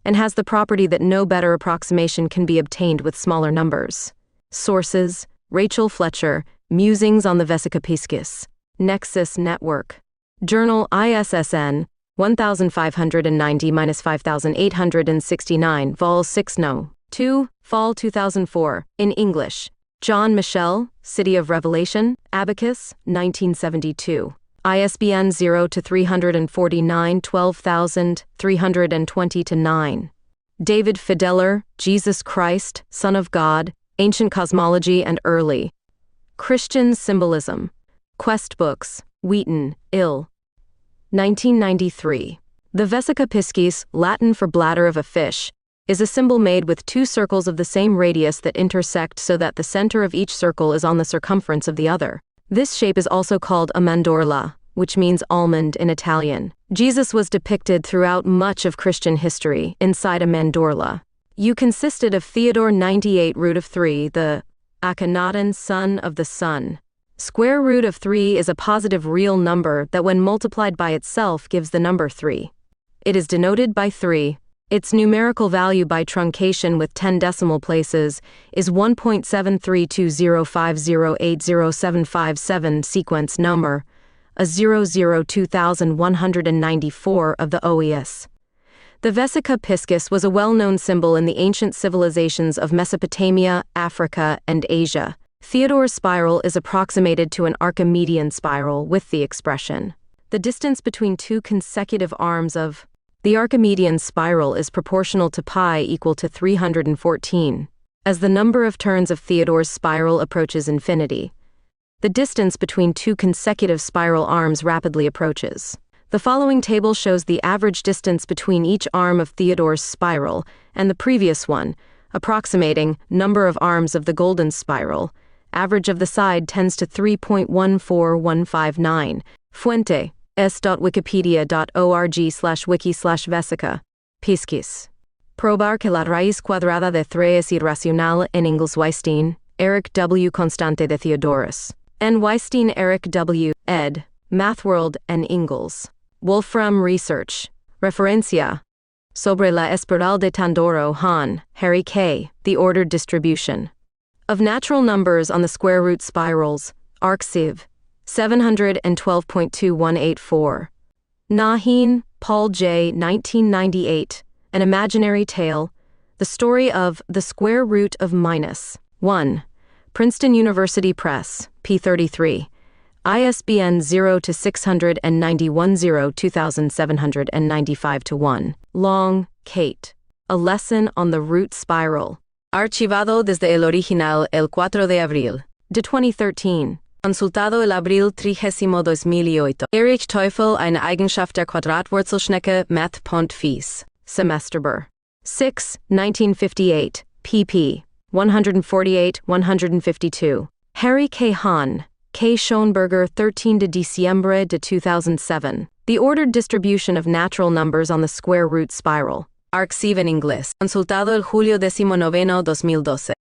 S1: and has the property that no better approximation can be obtained with smaller numbers. Sources: Rachel Fletcher, Musings on the Vesica Piscis. Nexus Network. Journal ISSN 1590-5869, Vol. 6 No. 2, Fall 2004, in English. John Michel, City of Revelation, Abacus, 1972. ISBN 0-349 12320-9. David Fideler, Jesus Christ, Son of God, Ancient Cosmology and Early Christian Symbolism. Quest Books, Wheaton, Ill. 1993. The Vesica Piscis, Latin for bladder of a fish, is a symbol made with 2 circles of the same radius that intersect so that the center of each circle is on the circumference of the other. This shape is also called a mandorla, which means almond in Italian. Jesus was depicted throughout much of Christian history inside a mandorla. You consisted of Theodore 98 root of 3, the Akhenaton son of the sun. Square root of 3 is a positive real number that when multiplied by itself gives the number 3. It is denoted by 3. Its numerical value by truncation with 10 decimal places is 1.732050807757 sequence number, a 002194 of the OES. The Vesica Piscis was a well-known symbol in the ancient civilizations of Mesopotamia, Africa, and Asia. Theodore's spiral is approximated to an Archimedean spiral with the expression. The distance between 2 consecutive arms of the Archimedean spiral is proportional to pi equal to 314. As the number of turns of Theodore's spiral approaches infinity, the distance between two consecutive spiral arms rapidly approaches. The following table shows the average distance between each arm of Theodore's spiral and the previous one, approximating number of arms of the golden spiral. Average of the side tends to 3.14159. Fuente, s.wikipedia.org/wiki/vesica. Piscis. Probar que la raíz cuadrada de 3 es irracional en Ingles Weinstein, Eric W. Constante de Theodorus. N. Weinstein Eric W. ed. Mathworld and Ingles. Wolfram Research. Referencia. Sobre la espiral de Tandoro Han, Harry K. The ordered distribution of natural numbers on the square root spirals, Arxiv. 712.2184. Nahin, Paul J. 1998. An Imaginary Tale. The Story of The Square Root of Minus. 1. Princeton University Press, p33. ISBN 0-691-0-2795-1. Long, Kate. A Lesson on the Root Spiral. Archivado desde el original el 4 de abril de 2013. Consultado el abril 30 2008. Erich Teufel, eine Eigenschaft der Quadratwurzelschnecke, Math.Phys. Semesterber. 6, 1958, pp. 148-152. Harry K. Hahn, K. Schoenberger 13 de diciembre de 2007. The Ordered Distribution of Natural Numbers on the Square Root Spiral. Arxiv en Inglés. Consultado el julio 19 2012.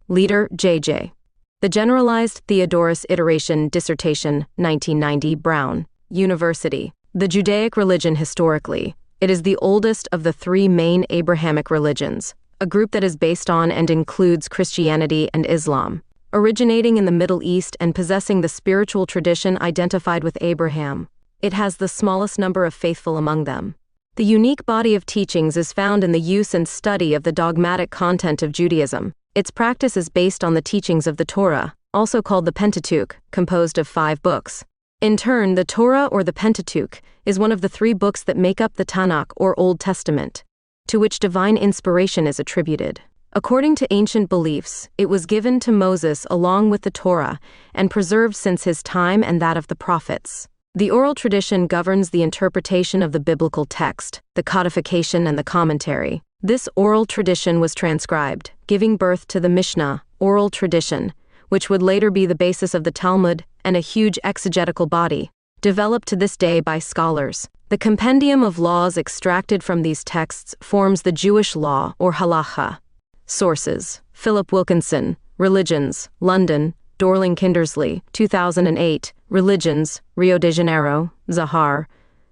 S1: Leader, J.J. The Generalized Theodorus Iteration Dissertation, 1990, Brown University. The Judaic religion historically. It is the oldest of the three main Abrahamic religions, a group that is based on and includes Christianity and Islam. Originating in the Middle East and possessing the spiritual tradition identified with Abraham, it has the smallest number of faithful among them. The unique body of teachings is found in the use and study of the dogmatic content of Judaism. Its practice is based on the teachings of the Torah, also called the Pentateuch, composed of 5 books. In turn, the Torah or the Pentateuch is one of the 3 books that make up the Tanakh or Old Testament, to which divine inspiration is attributed. According to ancient beliefs, it was given to Moses along with the Torah and preserved since his time and that of the prophets. The oral tradition governs the interpretation of the biblical text, the codification and the commentary. This oral tradition was transcribed, giving birth to the Mishnah, oral tradition, which would later be the basis of the Talmud and a huge exegetical body, developed to this day by scholars. The compendium of laws extracted from these texts forms the Jewish law or halacha. Sources: Philip Wilkinson, Religions, London, Dorling Kindersley, 2008, Religions, Rio de Janeiro, Zahar,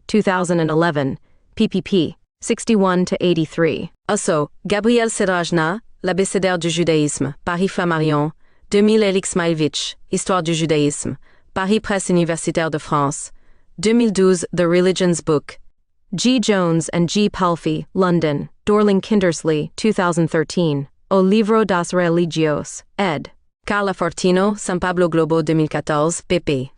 S1: 2011, pp. 61-83. Also, Gabriel Serajna, L'Abécédaire du judaïsme, Paris Flammarion, 2000 Éric Smailvich, Histoire du judaïsme, Paris Presse Universitaire de France, 2012 The Religions Book. G. Jones and G. Palfy, London, Dorling Kindersley, 2013, O Livro das Religios, ed. Carla Fortino, San Pablo Globo 2014, pp.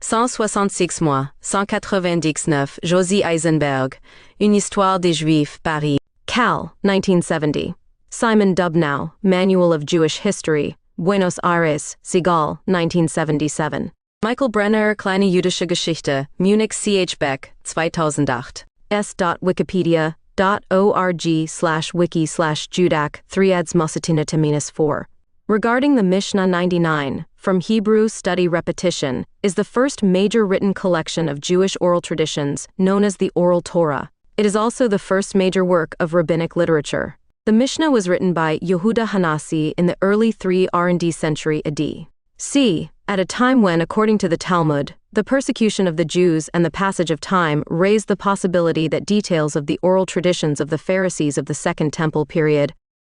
S1: 166 mois, 199, Josie Eisenberg, Une histoire des Juifs, Paris. Cal, 1970. Simon Dubnow, Manual of Jewish History, Buenos Aires, Segal, 1977. Michael Brenner, Kleine jüdische Geschichte, Munich C. H. Beck, 2008. s.wikipedia.org/wiki/Judak 3ads Mosatina Taminas 4. Regarding the Mishnah 99, from Hebrew Study Repetition, is the first major written collection of Jewish oral traditions known as the Oral Torah. It is also the first major work of rabbinic literature. The Mishnah was written by Yehuda Hanassi in the early 3 R&D century AD. C. At a time when, according to the Talmud, the persecution of the Jews and the passage of time raised the possibility that details of the oral traditions of the Pharisees of the Second Temple period,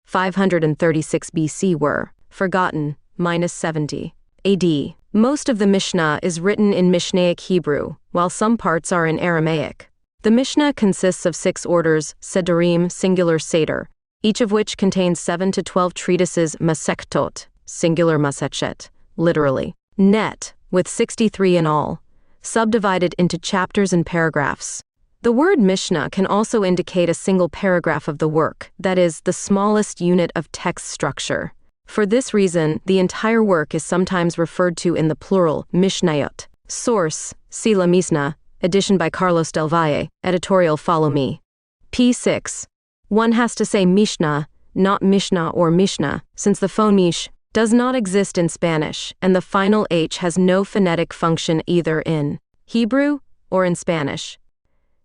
S1: 536 BC were forgotten, -70 AD. Most of the Mishnah is written in Mishnaic Hebrew, while some parts are in Aramaic. The Mishnah consists of 6 orders, Sedarim, singular Seder, each of which contains 7 to 12 treatises Masektot, singular Masechet, literally, net, with 63 in all, subdivided into chapters and paragraphs. The word Mishnah can also indicate a single paragraph of the work, that is, the smallest unit of text structure. For this reason, the entire work is sometimes referred to in the plural, Mishnayot. Source, Sila Misna, edition by Carlos Del Valle, editorial Follow Me. p6. One has to say Mishnah, not Mishnah or Mishnah, since the phone mish does not exist in Spanish, and the final H has no phonetic function either in Hebrew or in Spanish.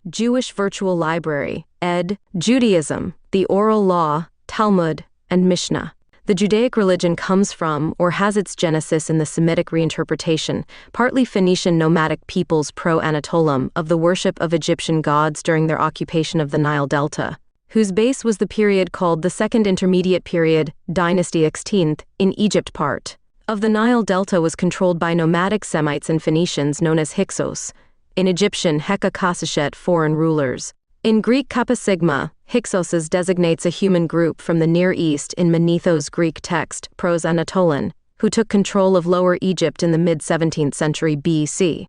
S1: Jewish Virtual Library, ed. Judaism, the Oral Law, Talmud, and Mishnah. The Judaic religion comes from or has its genesis in the Semitic reinterpretation, partly Phoenician nomadic peoples pro-Anatolum, of the worship of Egyptian gods during their occupation of the Nile Delta, whose base was the period called the Second Intermediate Period, Dynasty XVIII, in Egypt. Part of the Nile Delta was controlled by nomadic Semites and Phoenicians known as Hyksos, in Egyptian Heka Kaseshet, foreign rulers. In Greek Kappa Sigma, Hyksoses designates a human group from the Near East in Manetho's Greek text, Pros Anatolin, who took control of Lower Egypt in the mid-17th century BC.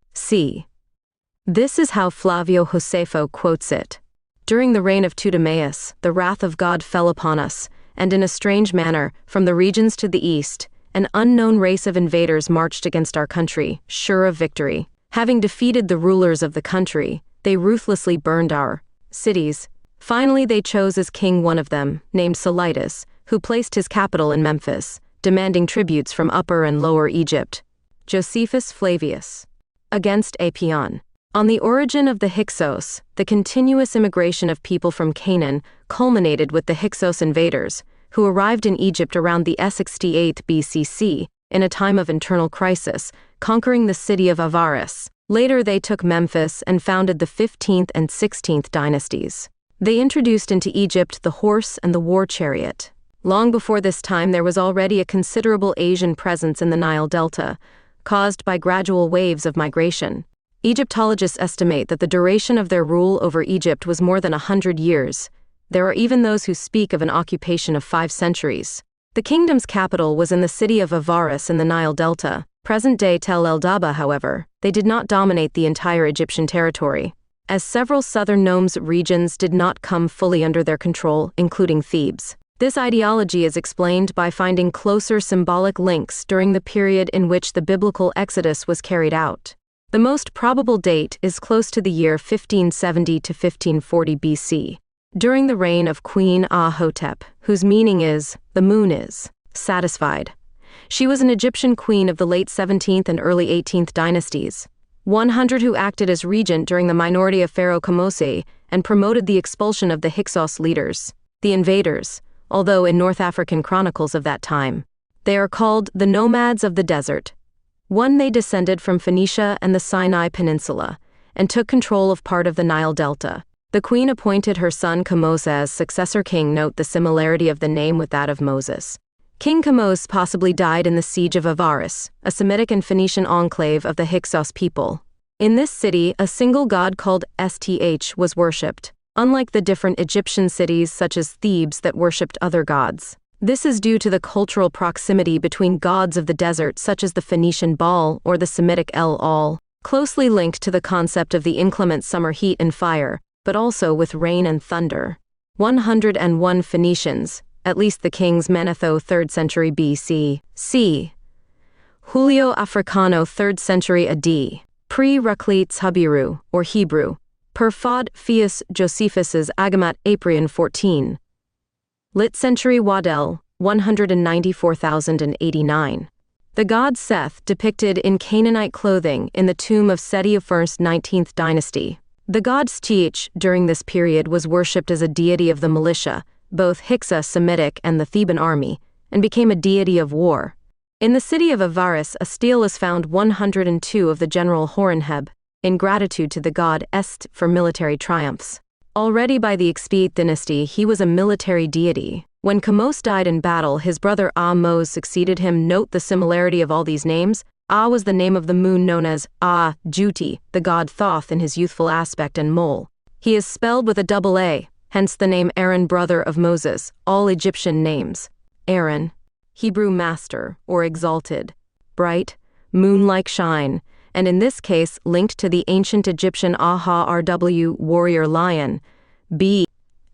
S1: This is how Flavio Josefo quotes it. During the reign of Ptolemaeus, the wrath of God fell upon us, and in a strange manner, from the regions to the east, an unknown race of invaders marched against our country, sure of victory. Having defeated the rulers of the country, they ruthlessly burned our cities. Finally, they chose as king one of them, named Saulitis, who placed his capital in Memphis, demanding tributes from Upper and Lower Egypt. Josephus Flavius. Against Apion. On the origin of the Hyksos, the continuous immigration of people from Canaan culminated with the Hyksos invaders, who arrived in Egypt around the 68th BCC, in a time of internal crisis, conquering the city of Avaris. Later they took Memphis and founded the 15th and 16th dynasties. They introduced into Egypt the horse and the war chariot. Long before this time there was already a considerable Asian presence in the Nile Delta, caused by gradual waves of migration. Egyptologists estimate that the duration of their rule over Egypt was more than 100 years. There are even those who speak of an occupation of 5 centuries. The kingdom's capital was in the city of Avaris in the Nile Delta, present-day Tel el-Daba. However, they did not dominate the entire Egyptian territory, as several southern Nomes regions did not come fully under their control, including Thebes. This ideology is explained by finding closer symbolic links during the period in which the biblical Exodus was carried out. The most probable date is close to the year 1570 to 1540 BC, during the reign of Queen Ahotep, whose meaning is, the moon is satisfied. She was an Egyptian queen of the late 17th and early 18th dynasties, 100 who acted as regent during the minority of Pharaoh Kamose and promoted the expulsion of the Hyksos leaders, the invaders, although in North African chronicles of that time, they are called the nomads of the desert. They descended from Phoenicia and the Sinai Peninsula, and took control of part of the Nile Delta. The queen appointed her son Kamose as successor king. Note the similarity of the name with that of Moses. King Kamose possibly died in the siege of Avaris, a Semitic and Phoenician enclave of the Hyksos people. In this city, a single god called Sth was worshipped, unlike the different Egyptian cities such as Thebes that worshipped other gods. This is due to the cultural proximity between gods of the desert such as the Phoenician Baal or the Semitic El-Al, closely linked to the concept of the inclement summer heat and fire, but also with rain and thunder. 101 Phoenicians, at least the kings Manetho 3rd century BC, c. Julio Africano 3rd century AD, pre-Rukli Tzabiru, or Hebrew, per Fod Fius Josephus's Agamat Aprian 14. Lit century Waddell, 194,089. The god Seth depicted in Canaanite clothing in the tomb of Seti of 1st 19th dynasty. The god Stich during this period was worshipped as a deity of the militia, both Hyksos Semitic and the Theban army, and became a deity of war. In the city of Avaris, a stele is found 102 of the general Horemheb, in gratitude to the god Est for military triumphs. Already by the Expiate dynasty he was a military deity. When Kamose died in battle, his brother Ah-Mose succeeded him. Note the similarity of all these names. Ah was the name of the moon known as Ah-Juti, the god Thoth in his youthful aspect, and Mole. He is spelled with a double A, hence the name Aaron, brother of Moses. All Egyptian names. Aaron, Hebrew master or exalted, bright, moon-like shine, and in this case linked to the ancient Egyptian Aha-RW warrior lion. B.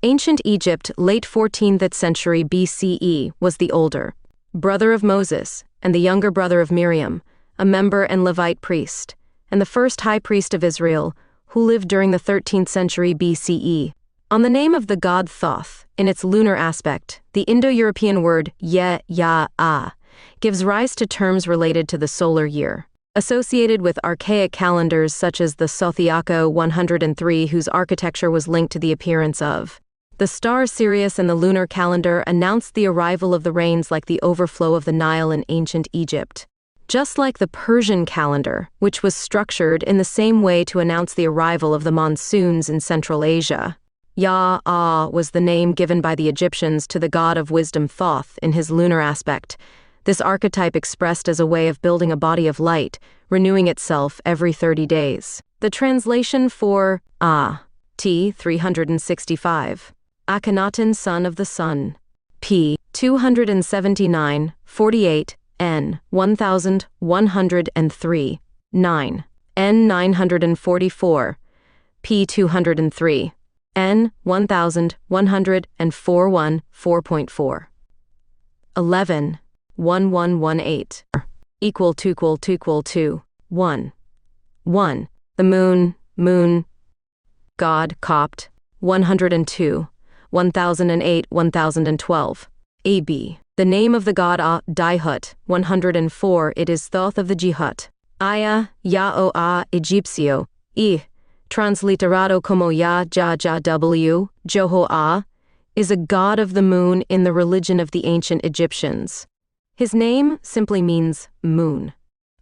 S1: Ancient Egypt, late 14th century BCE, was the older brother of Moses and the younger brother of Miriam, a member and Levite priest, and the first high priest of Israel, who lived during the 13th century BCE. On the name of the god Thoth, in its lunar aspect, the Indo-European word ye-ya-a gives rise to terms related to the solar year, associated with archaic calendars such as the Zodiaco 103, whose architecture was linked to the appearance of the star Sirius, and the lunar calendar announced the arrival of the rains like the overflow of the Nile in ancient Egypt. Just like the Persian calendar, which was structured in the same way to announce the arrival of the monsoons in Central Asia. Ya-ah was the name given by the Egyptians to the god of wisdom Thoth in his lunar aspect, this archetype expressed as a way of building a body of light, renewing itself every 30 days. The translation for T 365. Akhenaton, son of the sun. P 279, 48, N 1103, 9, N 944, P 203. N 1104 4.4. 11. 1118. Equal to 1. 1. The moon. God, Copt. 102. 1008 1012. AB. The name of the god Dihut. 104. It is Thoth of the Jihut. Aya, Yaoa, Egipcio. Transliterado como Ya-Ja-Ja-W, Joho-A, is a god of the moon in the religion of the ancient Egyptians. His name simply means moon.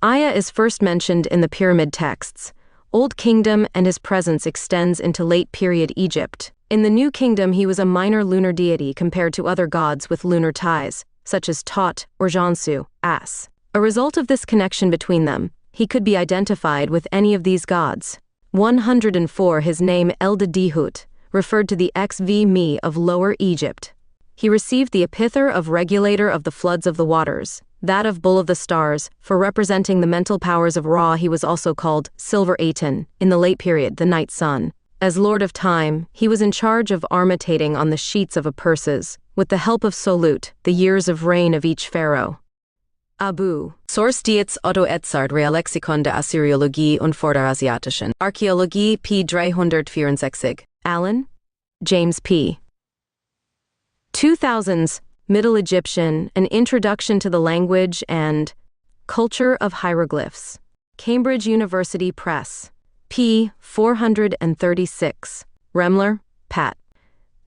S1: Aya is first mentioned in the pyramid texts. Old Kingdom, and his presence extends into late period Egypt. In the New Kingdom, he was a minor lunar deity compared to other gods with lunar ties, such as Tot or Jansu, ass. A result of this connection between them, he could be identified with any of these gods. 104. His name Eldadihut referred to the XV-me of Lower Egypt. He received the epithet of regulator of the floods of the waters, that of bull of the stars. For representing the mental powers of Ra, he was also called Silver Aten, in the late period, the night sun. As Lord of Time, he was in charge of armitating on the sheets of Apurses, with the help of Solut, the years of reign of each pharaoh. Abu. Source diets Otto Edzard Realexikon der Assyriologie und Vorderasiatischen Archäologie p. 364. Allen? James P. 2000s, Middle Egyptian, An Introduction to the Language and Culture of Hieroglyphs. Cambridge University Press. p. 436. Remler, Pat.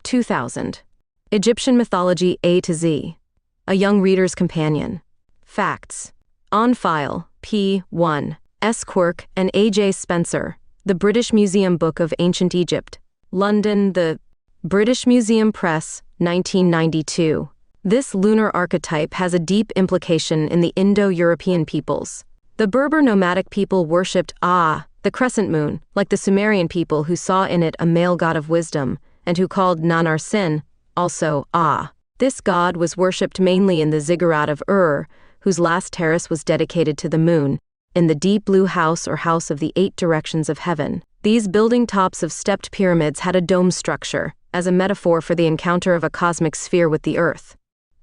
S1: 2000. Egyptian Mythology A to Z. A Young Reader's Companion. Facts. On file, P. 1. S. Quirk and A. J. Spencer. The British Museum Book of Ancient Egypt. London, The British Museum Press, 1992. This lunar archetype has a deep implication in the Indo-European peoples. The Berber nomadic people worshipped the crescent moon, like the Sumerian people who saw in it a male god of wisdom, and who called Nanarsin, also This god was worshipped mainly in the ziggurat of Ur, whose last terrace was dedicated to the moon, in the deep blue house or house of the 8 directions of heaven. These building tops of stepped pyramids had a dome structure, as a metaphor for the encounter of a cosmic sphere with the earth.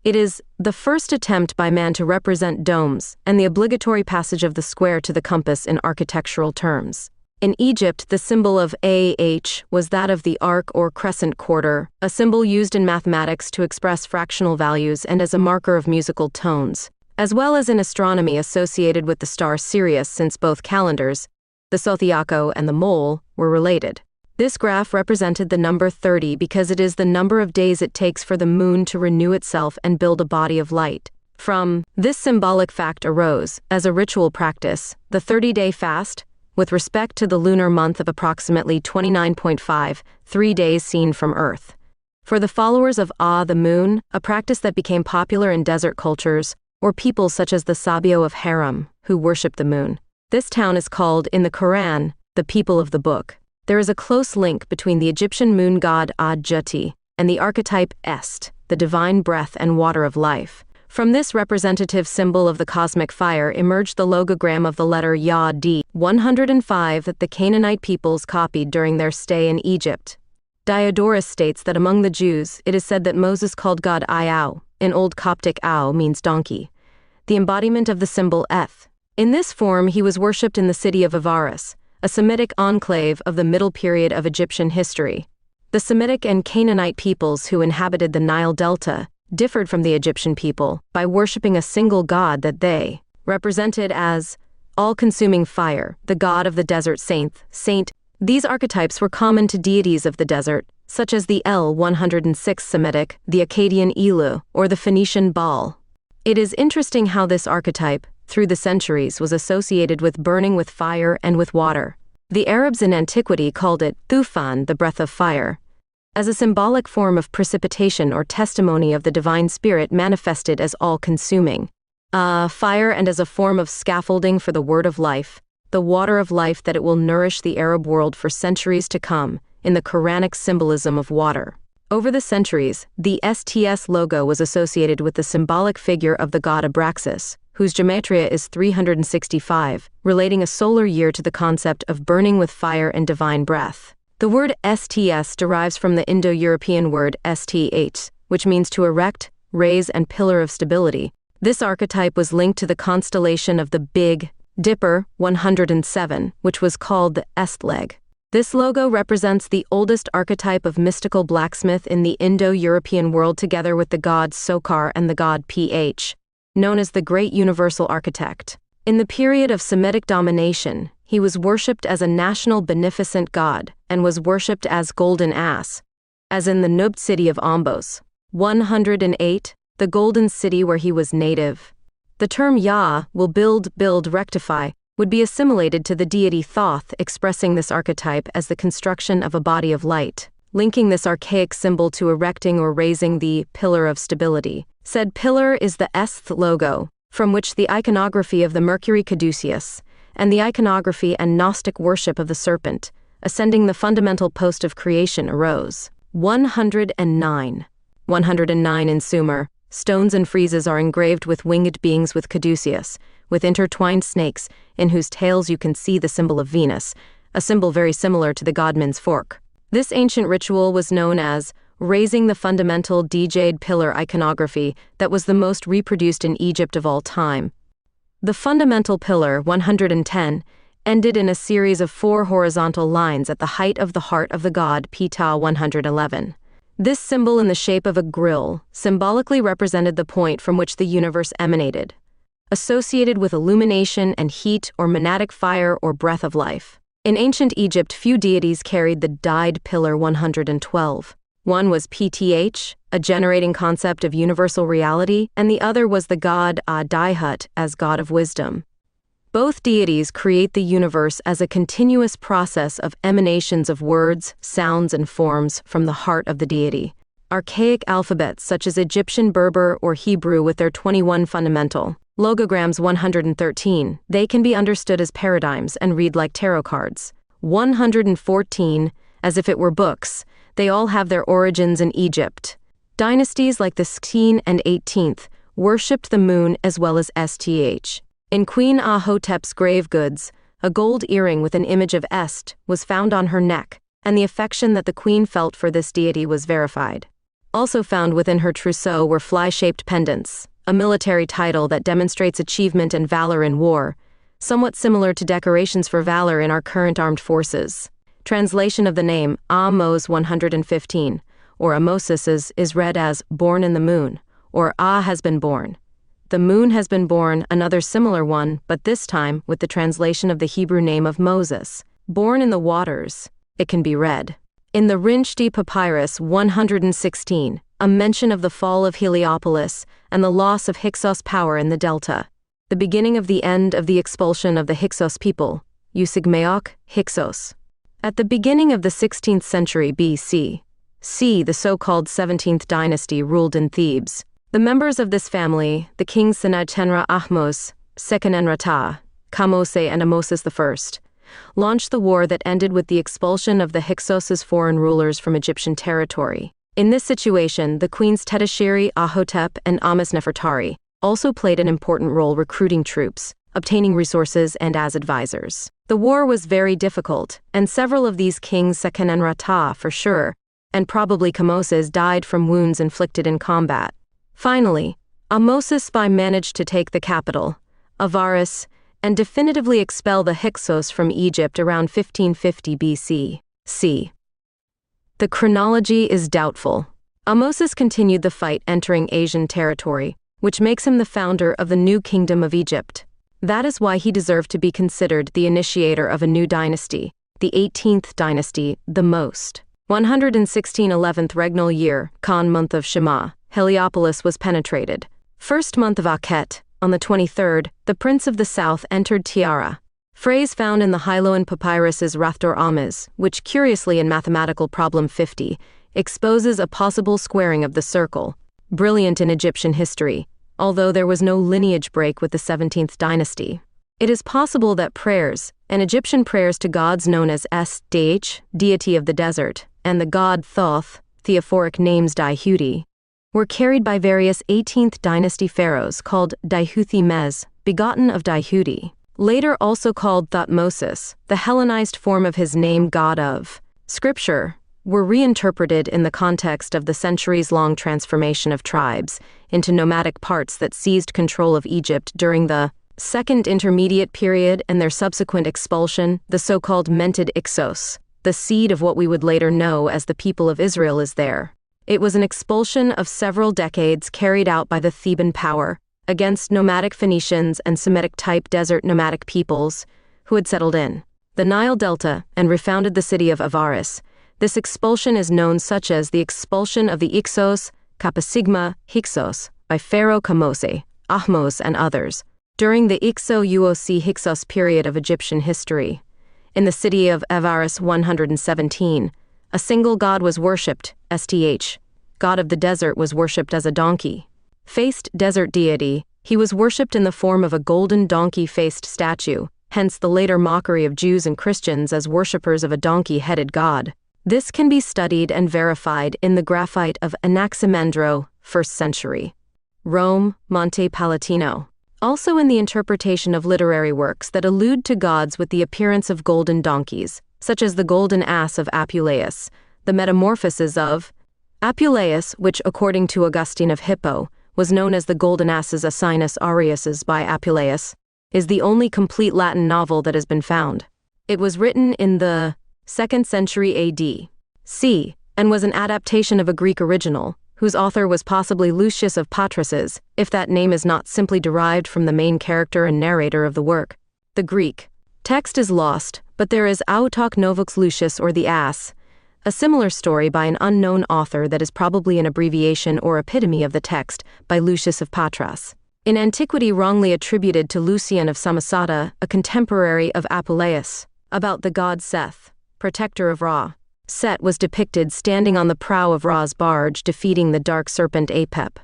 S1: It is the first attempt by man to represent domes, and the obligatory passage of the square to the compass in architectural terms. In Egypt, the symbol of AH was that of the arc or crescent quarter, a symbol used in mathematics to express fractional values and as a marker of musical tones, as well as in astronomy associated with the star Sirius, since both calendars, the Zodiaco and the mole, were related. This graph represented the number 30 because it is the number of days it takes for the moon to renew itself and build a body of light. From this symbolic fact arose, as a ritual practice, the 30-day fast, with respect to the lunar month of approximately 29.5, 3 days seen from Earth. For the followers of the moon, a practice that became popular in desert cultures, or peoples such as the Sabio of Haram, who worship the moon. This town is called, in the Quran, the people of the book. There is a close link between the Egyptian moon god Ad-Jati and the archetype Est, the divine breath and water of life. From this representative symbol of the cosmic fire emerged the logogram of the letter Yah-D, 105 that the Canaanite peoples copied during their stay in Egypt. Diodorus states that among the Jews, it is said that Moses called God Iau. In Old Coptic, Au means donkey, the embodiment of the symbol Eth. In this form, he was worshipped in the city of Avaris, a Semitic enclave of the middle period of Egyptian history. The Semitic and Canaanite peoples who inhabited the Nile Delta differed from the Egyptian people by worshipping a single god that they represented as all-consuming fire, the god of the desert saint. These archetypes were common to deities of the desert, such as the El-106 Semitic, the Akkadian Elu, or the Phoenician Baal. It is interesting how this archetype, through the centuries, was associated with burning with fire and with water. The Arabs in antiquity called it Thufan, the breath of fire, as a symbolic form of precipitation or testimony of the divine spirit manifested as all-consuming. Fire, and as a form of scaffolding for the word of life, the water of life that it will nourish the Arab world for centuries to come, in the Quranic symbolism of water. Over the centuries, the STS logo was associated with the symbolic figure of the god Abraxas, whose gematria is 365, relating a solar year to the concept of burning with fire and divine breath. The word STS derives from the Indo-European word STH, which means to erect, raise, and pillar of stability. This archetype was linked to the constellation of the Big Dipper 107, which was called the Est-leg. This logo represents the oldest archetype of mystical blacksmith in the Indo-European world, together with the god Sokar and the god Ph, known as the Great Universal Architect. In the period of Semitic domination, he was worshipped as a national beneficent god, and was worshipped as Golden Ass, as in the Nubt city of Ombos. 108, the Golden City where he was native. The term Yah, will build, rectify, would be assimilated to the deity Thoth, expressing this archetype as the construction of a body of light, linking this archaic symbol to erecting or raising the pillar of stability. Said pillar is the Esth logo, from which the iconography of the Mercury Caduceus, and the iconography and Gnostic worship of the serpent, ascending the fundamental post of creation, arose. 109. 109 in Sumer, stones and friezes are engraved with winged beings with caduceus, with intertwined snakes, in whose tails you can see the symbol of Venus, a symbol very similar to the godman's fork. This ancient ritual was known as raising the fundamental D-jade pillar iconography that was the most reproduced in Egypt of all time. The fundamental pillar, 110, ended in a series of 4 horizontal lines at the height of the heart of the god Ptah 111. This symbol, in the shape of a grill, symbolically represented the point from which the universe emanated, associated with illumination and heat or monadic fire or breath of life. In ancient Egypt, few deities carried the dyed pillar 112. One was Pth, a generating concept of universal reality, and the other was the god Dihut as god of wisdom. Both deities create the universe as a continuous process of emanations of words, sounds, and forms from the heart of the deity. Archaic alphabets such as Egyptian Berber or Hebrew with their 21 fundamental logograms 113, they can be understood as paradigms and read like tarot cards. 114, as if it were books, they all have their origins in Egypt. Dynasties like the 16th and 18th worshipped the moon as well as Sth. In Queen Ahotep's grave goods, a gold earring with an image of Est was found on her neck, and the affection that the queen felt for this deity was verified. Also found within her trousseau were fly-shaped pendants, a military title that demonstrates achievement and valor in war, somewhat similar to decorations for valor in our current armed forces. Translation of the name Ahmose 115, or Amosis, is read as born in the moon, or Ah has been born. The moon has been born, another similar one, but this time with the translation of the Hebrew name of Moses, born in the waters. It can be read. In the Rinshdi Papyrus 116, a mention of the fall of Heliopolis and the loss of Hyksos power in the Delta. The beginning of the end of the expulsion of the Hyksos people, Usigmeok, Hyksos. At the beginning of the 16th century BC, the so-called 17th dynasty ruled in Thebes. The members of this family, the kings Sennacherib Ahmose, Sekenenrata, Kamose, and Amosis I, launched the war that ended with the expulsion of the Hyksos' foreign rulers from Egyptian territory. In this situation, the queens Tetisheri, Ahotep, and Amenes-Nefertari also played an important role recruiting troops, obtaining resources, and as advisors. The war was very difficult, and several of these kings, Akhenaton for sure, and probably Kamoses, died from wounds inflicted in combat. Finally, Ahmose's managed to take the capital, Avaris, and definitively expel the Hyksos from Egypt around 1550 BC. The chronology is doubtful. Ahmoses continued the fight entering Asian territory, which makes him the founder of the new kingdom of Egypt. That is why he deserved to be considered the initiator of a new dynasty, the 18th dynasty, the most. 116 11th regnal year, Khan month of Shema, Heliopolis was penetrated. First month of Akhet, on the 23rd, the prince of the south entered Tiara. Phrase found in the Hyloan papyrus is Rathtor Ames, which curiously in mathematical problem 50, exposes a possible squaring of the circle, brilliant in Egyptian history, although there was no lineage break with the 17th dynasty. It is possible that prayers, and Egyptian prayers to gods known as Sdh, deity of the desert, and the god Thoth, theophoric names Dihudi, were carried by various 18th dynasty pharaohs called Dihuthi-Mez, begotten of Dihudi, later also called Thutmosis, the Hellenized form of his name god of Scripture, were reinterpreted in the context of the centuries-long transformation of tribes into nomadic parts that seized control of Egypt during the Second Intermediate Period and their subsequent expulsion, the so-called Mented Ixos. The seed of what we would later know as the people of Israel is there. It was an expulsion of several decades carried out by the Theban power against nomadic Phoenicians and Semitic-type desert nomadic peoples who had settled in the Nile Delta and refounded the city of Avaris. This expulsion is known such as the expulsion of the Ixos, Kappa Hyksos, by Pharaoh Kamose, Ahmose, and others, during the Ixo-Uoc Hyksos period of Egyptian history. In the city of Avaris 117, a single god was worshipped, Sth, god of the desert was worshipped as a donkey-faced desert deity. He was worshipped in the form of a golden donkey-faced statue, hence the later mockery of Jews and Christians as worshippers of a donkey-headed god. This can be studied and verified in the graphite of Anaximandro, 1st century. Rome, Monte Palatino. Also in the interpretation of literary works that allude to gods with the appearance of golden donkeys, such as the golden ass of Apuleius, the metamorphoses of Apuleius, which according to Augustine of Hippo, was known as the golden asses Asinus Aureus by Apuleius, is the only complete Latin novel that has been found. It was written in the 2nd century AD. And was an adaptation of a Greek original, whose author was possibly Lucius of Patras, if that name is not simply derived from the main character and narrator of the work. The Greek text is lost, but there is Autok Novux Lucius or the Ass, a similar story by an unknown author that is probably an abbreviation or epitome of the text by Lucius of Patras. In antiquity wrongly attributed to Lucian of Samosata, a contemporary of Apuleius, about the god Seth, protector of Ra. Set was depicted standing on the prow of Ra's barge defeating the dark serpent Apep.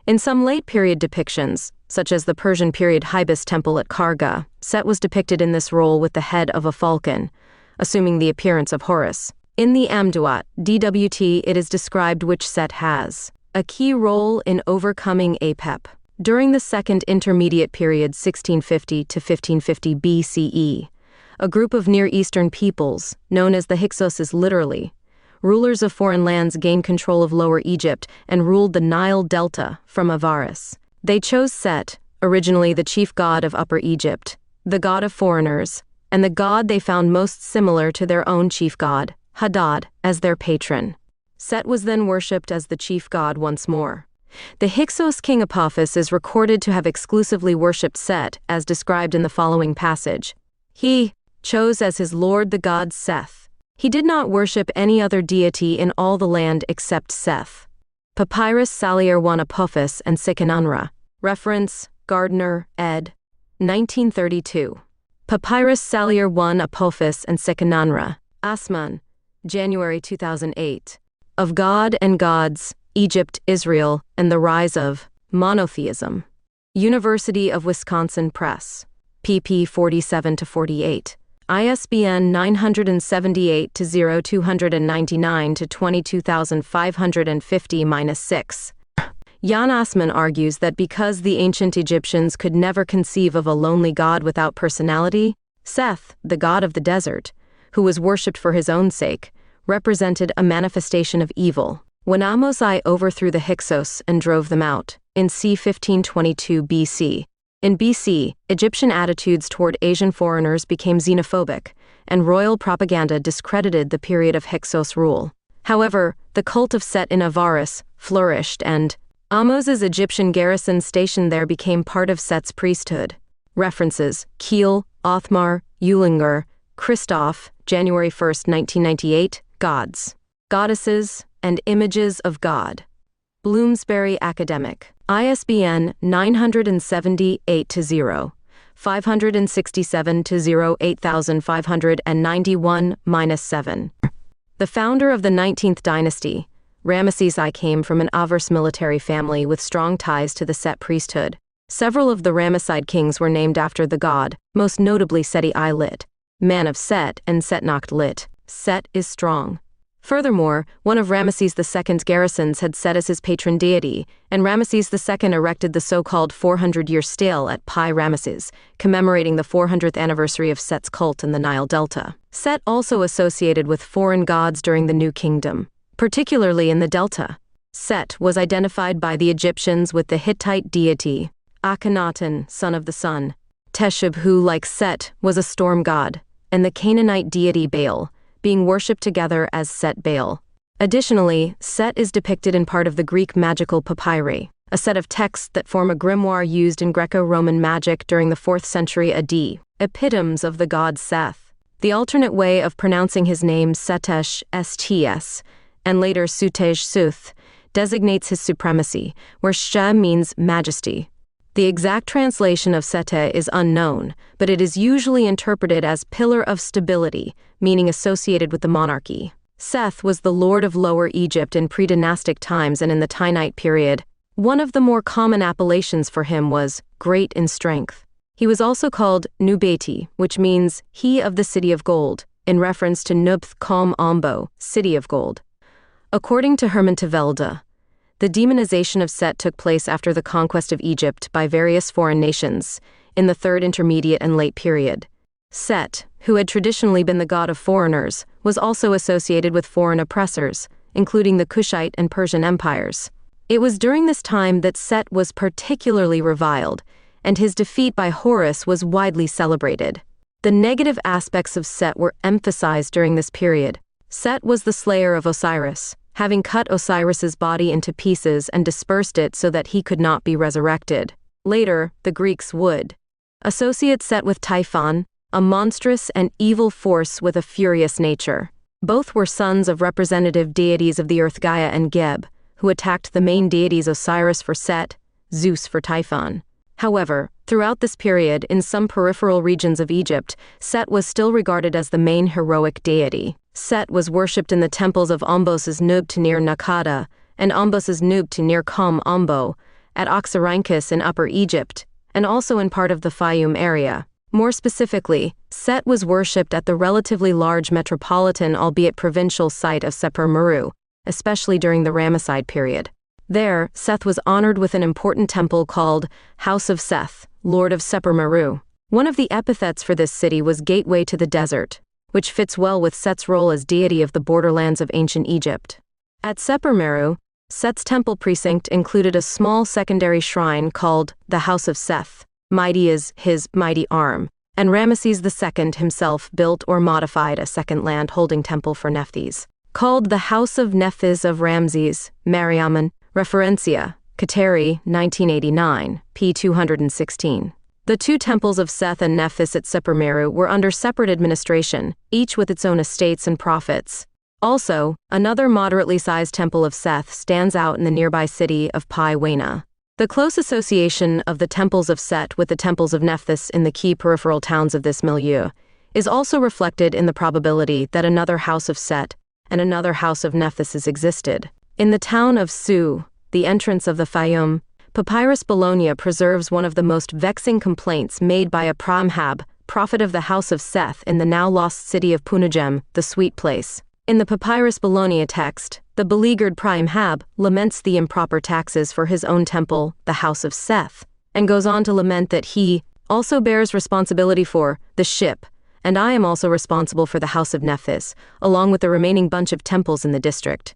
S1: In some late-period depictions, such as the Persian period Hybis temple at Karga, Set was depicted in this role with the head of a falcon, assuming the appearance of Horus. In the Amduat, DWT, it is described which Set has a key role in overcoming Apep. During the Second Intermediate Period 1650 to 1550 BCE, a group of Near Eastern peoples, known as the Hyksos literally, rulers of foreign lands gained control of Lower Egypt and ruled the Nile Delta from Avaris. They chose Set, originally the chief god of Upper Egypt, the god of foreigners, and the god they found most similar to their own chief god, Hadad, as their patron. Set was then worshipped as the chief god once more. The Hyksos king Apophis is recorded to have exclusively worshipped Set, as described in the following passage. He chose as his lord the god Seth. He did not worship any other deity in all the land except Seth. Papyrus Salier 1 Apophis and Sikanunra. Reference, Gardner, ed. 1932. Papyrus Salier 1 Apophis and Sikanunra. Asman, January 2008. Of God and Gods, Egypt, Israel, and the Rise of Monotheism. University of Wisconsin Press. pp. 47-48. ISBN 978-0299-22550-6. Jan Assmann argues that because the ancient Egyptians could never conceive of a lonely god without personality, Seth, the god of the desert, who was worshipped for his own sake, represented a manifestation of evil. When Ahmose overthrew the Hyksos and drove them out, in c. 1522 BC. In BC, Egyptian attitudes toward Asian foreigners became xenophobic, and royal propaganda discredited the period of Hyksos rule. However, the cult of Set in Avaris flourished, and Ahmose's Egyptian garrison stationed there became part of Set's priesthood. References: Kiel, Othmar, Eulinger, Christoph, January 1, 1998, Gods, Goddesses, and Images of God. Bloomsbury Academic. ISBN 978-0, 567-0, 8591-7. The founder of the 19th dynasty, Ramesses I, came from an Avars military family with strong ties to the Set priesthood. Several of the Ramesside kings were named after the god, most notably Seti I Lit, man of Set, and Setnacht Lit, Set is strong. Furthermore, one of Ramesses II's garrisons had Set as his patron deity, and Ramesses II erected the so-called 400-year stele at Pi Ramesses, commemorating the 400th anniversary of Set's cult in the Nile Delta. Set also associated with foreign gods during the New Kingdom, particularly in the Delta. Set was identified by the Egyptians with the Hittite deity, Akhenaton, son of the sun. Teshub, who, like Set, was a storm god, and the Canaanite deity Baal, being worshipped together as Set Baal. Additionally, Set is depicted in part of the Greek magical papyri, a set of texts that form a grimoire used in Greco-Roman magic during the 4th century AD, epitomes of the god Seth. The alternate way of pronouncing his name, Setesh, STS, and later Sutej Suth, designates his supremacy, where She means majesty. The exact translation of Sete is unknown, but it is usually interpreted as pillar of stability, meaning associated with the monarchy. Seth was the lord of Lower Egypt in pre-dynastic times and in the Tainite period. One of the more common appellations for him was great in strength. He was also called Nubeti, which means he of the city of gold, in reference to Nubth Kom Ombo, city of gold. According to Herman Tevelde, the demonization of Set took place after the conquest of Egypt by various foreign nations, in the 3rd Intermediate and Late Period. Set, who had traditionally been the god of foreigners, was also associated with foreign oppressors, including the Kushite and Persian empires. It was during this time that Set was particularly reviled, and his defeat by Horus was widely celebrated. The negative aspects of Set were emphasized during this period. Set was the slayer of Osiris, having cut Osiris's body into pieces and dispersed it so that he could not be resurrected. Later, the Greeks would associate Set with Typhon, a monstrous and evil force with a furious nature. Both were sons of representative deities of the earth Gaia and Geb, who attacked the main deities Osiris for Set, Zeus for Typhon. However, throughout this period, in some peripheral regions of Egypt, Set was still regarded as the main heroic deity. Set was worshipped in the temples of Ombos's Nubt near Nakada and Ombos's Nubt near Kom Ombo, at Oxyrhynchus in Upper Egypt, and also in part of the Fayum area. More specifically, Set was worshipped at the relatively large metropolitan albeit provincial site of Seper Meru, especially during the Ramesside period. There, Seth was honored with an important temple called House of Seth, Lord of Seper Meru. One of the epithets for this city was Gateway to the Desert, which fits well with Set's role as deity of the borderlands of ancient Egypt. At Seper Meru, Set's temple precinct included a small secondary shrine called the House of Seth, mighty is his mighty arm, and Ramesses II himself built or modified a second land-holding temple for Nephthys, called the House of Nephthys of Ramses, Mariaman, Referencia, Kateri, 1989, p. 216. The two temples of Seth and Nephthys at Seper Meru were under separate administration, each with its own estates and profits. Also, another moderately sized temple of Seth stands out in the nearby city of Pi Wena. The close association of the temples of Set with the temples of Nephthys in the key peripheral towns of this milieu is also reflected in the probability that another house of Set and another house of Nephthys existed. In the town of Su, the entrance of the Fayum, Papyrus Bologna preserves one of the most vexing complaints made by a Pramhab, prophet of the house of Seth in the now-lost city of Punajam, the Sweet Place. In the Papyrus Bologna text, the beleaguered Prime Hab laments the improper taxes for his own temple, the House of Seth, and goes on to lament that he also bears responsibility for the ship, and I am also responsible for the House of Nephthys, along with the remaining bunch of temples in the district.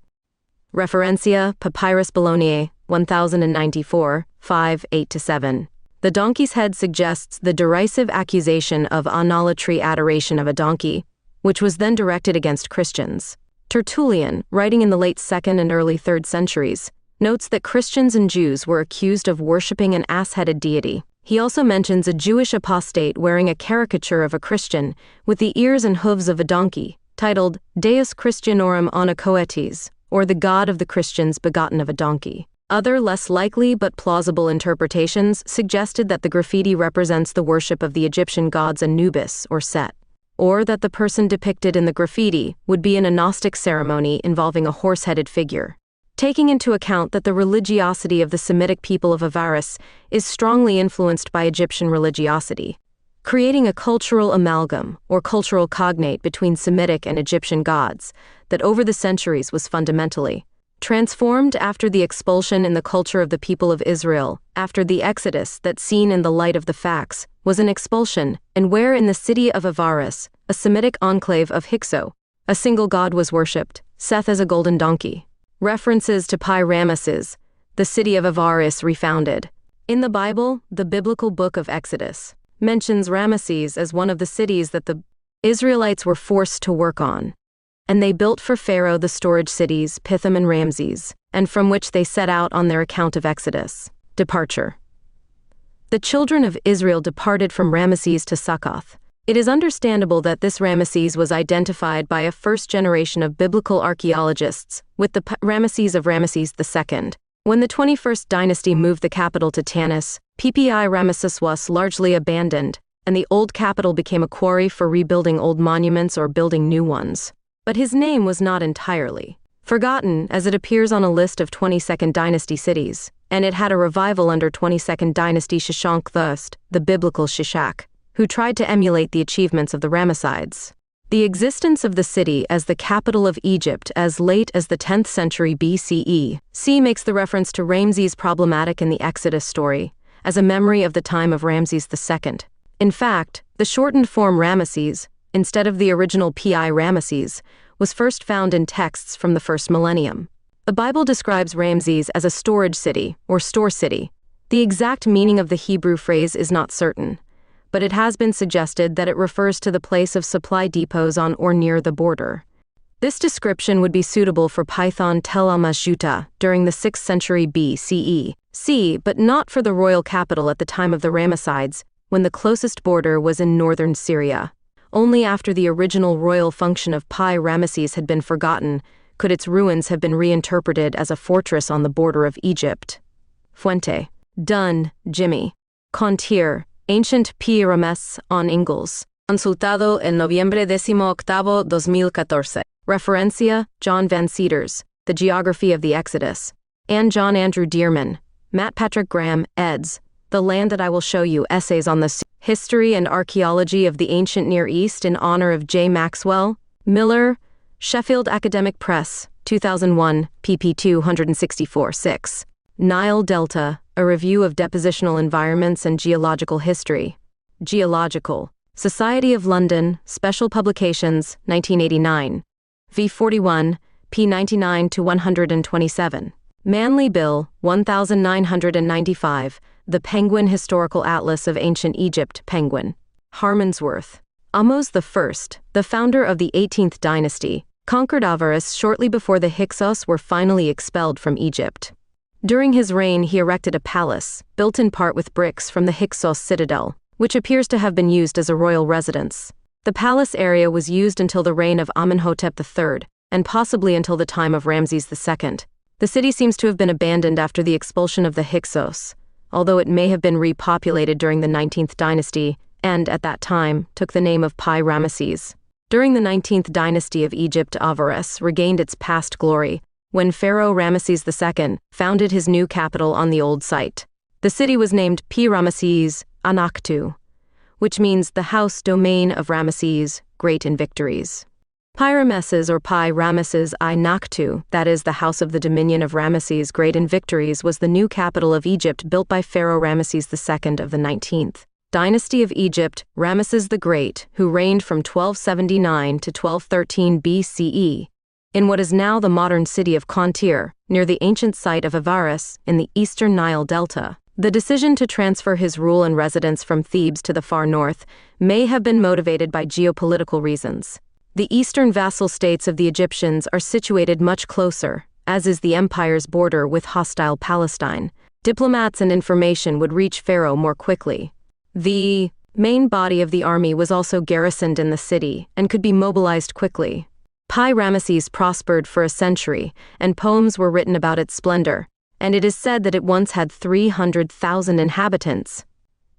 S1: Referencia, Papyrus Bologna, 1094, 5, 8-7. The donkey's head suggests the derisive accusation of onolatry adoration of a donkey, which was then directed against Christians. Tertullian, writing in the late 2nd and early 3rd centuries, notes that Christians and Jews were accused of worshipping an ass-headed deity. He also mentions a Jewish apostate wearing a caricature of a Christian with the ears and hooves of a donkey, titled Deus Christianorum Onocoetes, or the God of the Christians begotten of a donkey. Other less likely but plausible interpretations suggested that the graffiti represents the worship of the Egyptian gods Anubis or Set, or that the person depicted in the graffiti would be in a Gnostic ceremony involving a horse-headed figure. Taking into account that the religiosity of the Semitic people of Avaris is strongly influenced by Egyptian religiosity, creating a cultural amalgam or cultural cognate between Semitic and Egyptian gods that over the centuries was fundamentally transformed after the expulsion in the culture of the people of Israel, after the Exodus that seen in the light of the facts was an expulsion, and where in the city of Avaris, a Semitic enclave of Hyksos, a single god was worshipped, Seth as a golden donkey. References to Pi Ramesses, the city of Avaris refounded. In the Bible, the biblical book of Exodus mentions Ramesses as one of the cities that the Israelites were forced to work on. And they built for Pharaoh the storage cities, Pithom and Ramses, and from which they set out on their account of Exodus. Departure. The children of Israel departed from Ramesses to Succoth. It is understandable that this Ramesses was identified by a first generation of biblical archaeologists with the Ramesses of Ramesses II. When the 21st dynasty moved the capital to Tanis, PPI Ramesses was largely abandoned, and the old capital became a quarry for rebuilding old monuments or building new ones. But his name was not entirely forgotten, as it appears on a list of 22nd dynasty cities, and it had a revival under 22nd dynasty Shishak I, the biblical Shishak, who tried to emulate the achievements of the Ramessides. The existence of the city as the capital of Egypt as late as the 10th century BCE makes the reference to Ramses problematic in the Exodus story, as a memory of the time of Ramses II. In fact, the shortened form Ramesses, instead of the original Pi Ramesses, was first found in texts from the first millennium. The Bible describes Ramses as a storage city, or store city. The exact meaning of the Hebrew phrase is not certain, but it has been suggested that it refers to the place of supply depots on or near the border. This description would be suitable for Python Tel Amashuta during the 6th century BCE, but not for the royal capital at the time of the Ramessides, when the closest border was in northern Syria. Only after the original royal function of Pi Ramesses had been forgotten could its ruins have been reinterpreted as a fortress on the border of Egypt. Fuente. Dunn, Jimmy. Contier, Ancient Pi Ramesses on Ingles. Consultado en noviembre 18, 2014. Referencia, John Van Cedars, The Geography of the Exodus. And John Andrew Dearman, Matt Patrick Graham, eds. The Land That I Will Show You, Essays on the History and Archaeology of the Ancient Near East in honor of J. Maxwell, Miller, Sheffield Academic Press, 2001, pp. 264-6. Nile Delta, A Review of Depositional Environments and Geological History. Geological. Society of London, Special Publications, 1989. V41, p. 99-127. Manley Bill, 1995, The Penguin Historical Atlas of Ancient Egypt, Penguin. Harmonsworth. Ahmose I, the founder of the 18th dynasty, conquered Avaris shortly before the Hyksos were finally expelled from Egypt. During his reign he erected a palace, built in part with bricks from the Hyksos citadel, which appears to have been used as a royal residence. The palace area was used until the reign of Amenhotep III, and possibly until the time of Ramses II. The city seems to have been abandoned after the expulsion of the Hyksos, although it may have been repopulated during the 19th dynasty, and, at that time, took the name of Pi Ramesses. During the 19th dynasty of Egypt, Avaris regained its past glory when Pharaoh Ramesses II founded his new capital on the old site. The city was named Pi Ramesses Anaktu, which means the house domain of Ramesses, great in victories. Pi-Ramesses or Pi-Ramesses I Nakhtu, that is, the house of the dominion of Ramesses Great in victories, was the new capital of Egypt built by Pharaoh Ramesses II of the 19th dynasty of Egypt, Ramesses the Great, who reigned from 1279 to 1213 BCE, in what is now the modern city of Kontir, near the ancient site of Avaris in the eastern Nile Delta. The decision to transfer his rule and residence from Thebes to the far north may have been motivated by geopolitical reasons. The eastern vassal states of the Egyptians are situated much closer, as is the empire's border with hostile Palestine. Diplomats and information would reach Pharaoh more quickly. The main body of the army was also garrisoned in the city and could be mobilized quickly. Pi-Ramesses prospered for a century, and poems were written about its splendor, and it is said that it once had 300,000 inhabitants.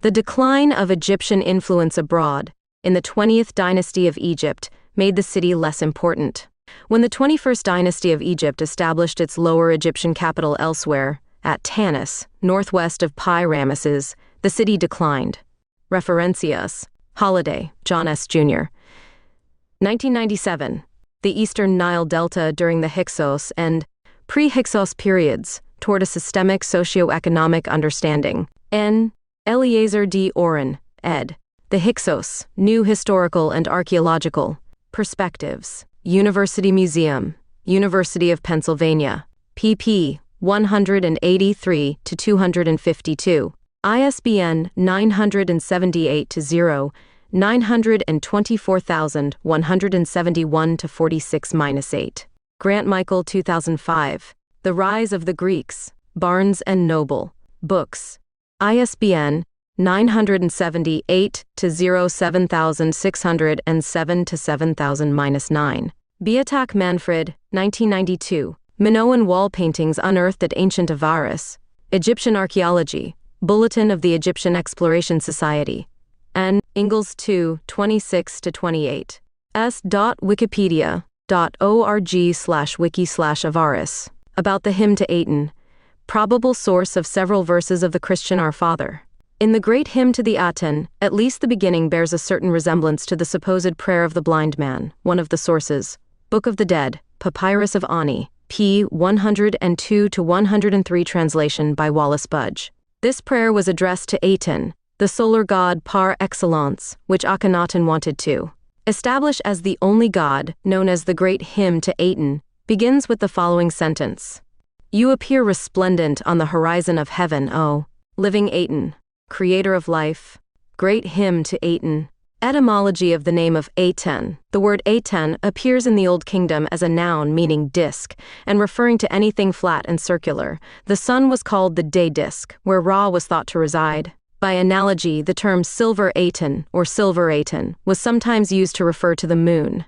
S1: The decline of Egyptian influence abroad, in the 20th dynasty of Egypt, made the city less important. When the 21st dynasty of Egypt established its lower Egyptian capital elsewhere, at Tanis, northwest of Pi-Ramesses, the city declined. Referencias. Holiday, John S. Jr. 1997. The eastern Nile Delta during the Hyksos and pre-Hyksos periods toward a systemic socio-economic understanding. N. Eliezer D. Oren, ed. The Hyksos, New Historical and Archaeological Perspectives. University Museum, University of Pennsylvania. pp. 183 to 252. ISBN 978-0 924171 Grant Michael 2005. The Rise of the Greeks, Barnes & Noble. Books. ISBN 978-07607-7009. Beatak Manfred, 1992. Minoan wall paintings unearthed at ancient Avaris. Egyptian Archaeology. Bulletin of the Egyptian Exploration Society. N. Ingles 2, 26-28. s.wikipedia.org/wiki/Avaris. About the hymn to Aten. Probable source of several verses of the Christian Our Father. In the great hymn to the Aten, at least the beginning bears a certain resemblance to the supposed prayer of the blind man, one of the sources. Book of the Dead, Papyrus of Ani, p. 102-103 translation by Wallace Budge. This prayer was addressed to Aten, the solar god par excellence, which Akhenaton wanted to establish as the only god, known as the Great Hymn to Aten, begins with the following sentence. You appear resplendent on the horizon of heaven, O living Aten, creator of life. Great Hymn to Aten. Etymology of the name of Aten. The word Aten appears in the Old Kingdom as a noun meaning disk, and referring to anything flat and circular. The sun was called the day disk, where Ra was thought to reside. By analogy, the term silver Aten, or silver Aten, was sometimes used to refer to the moon.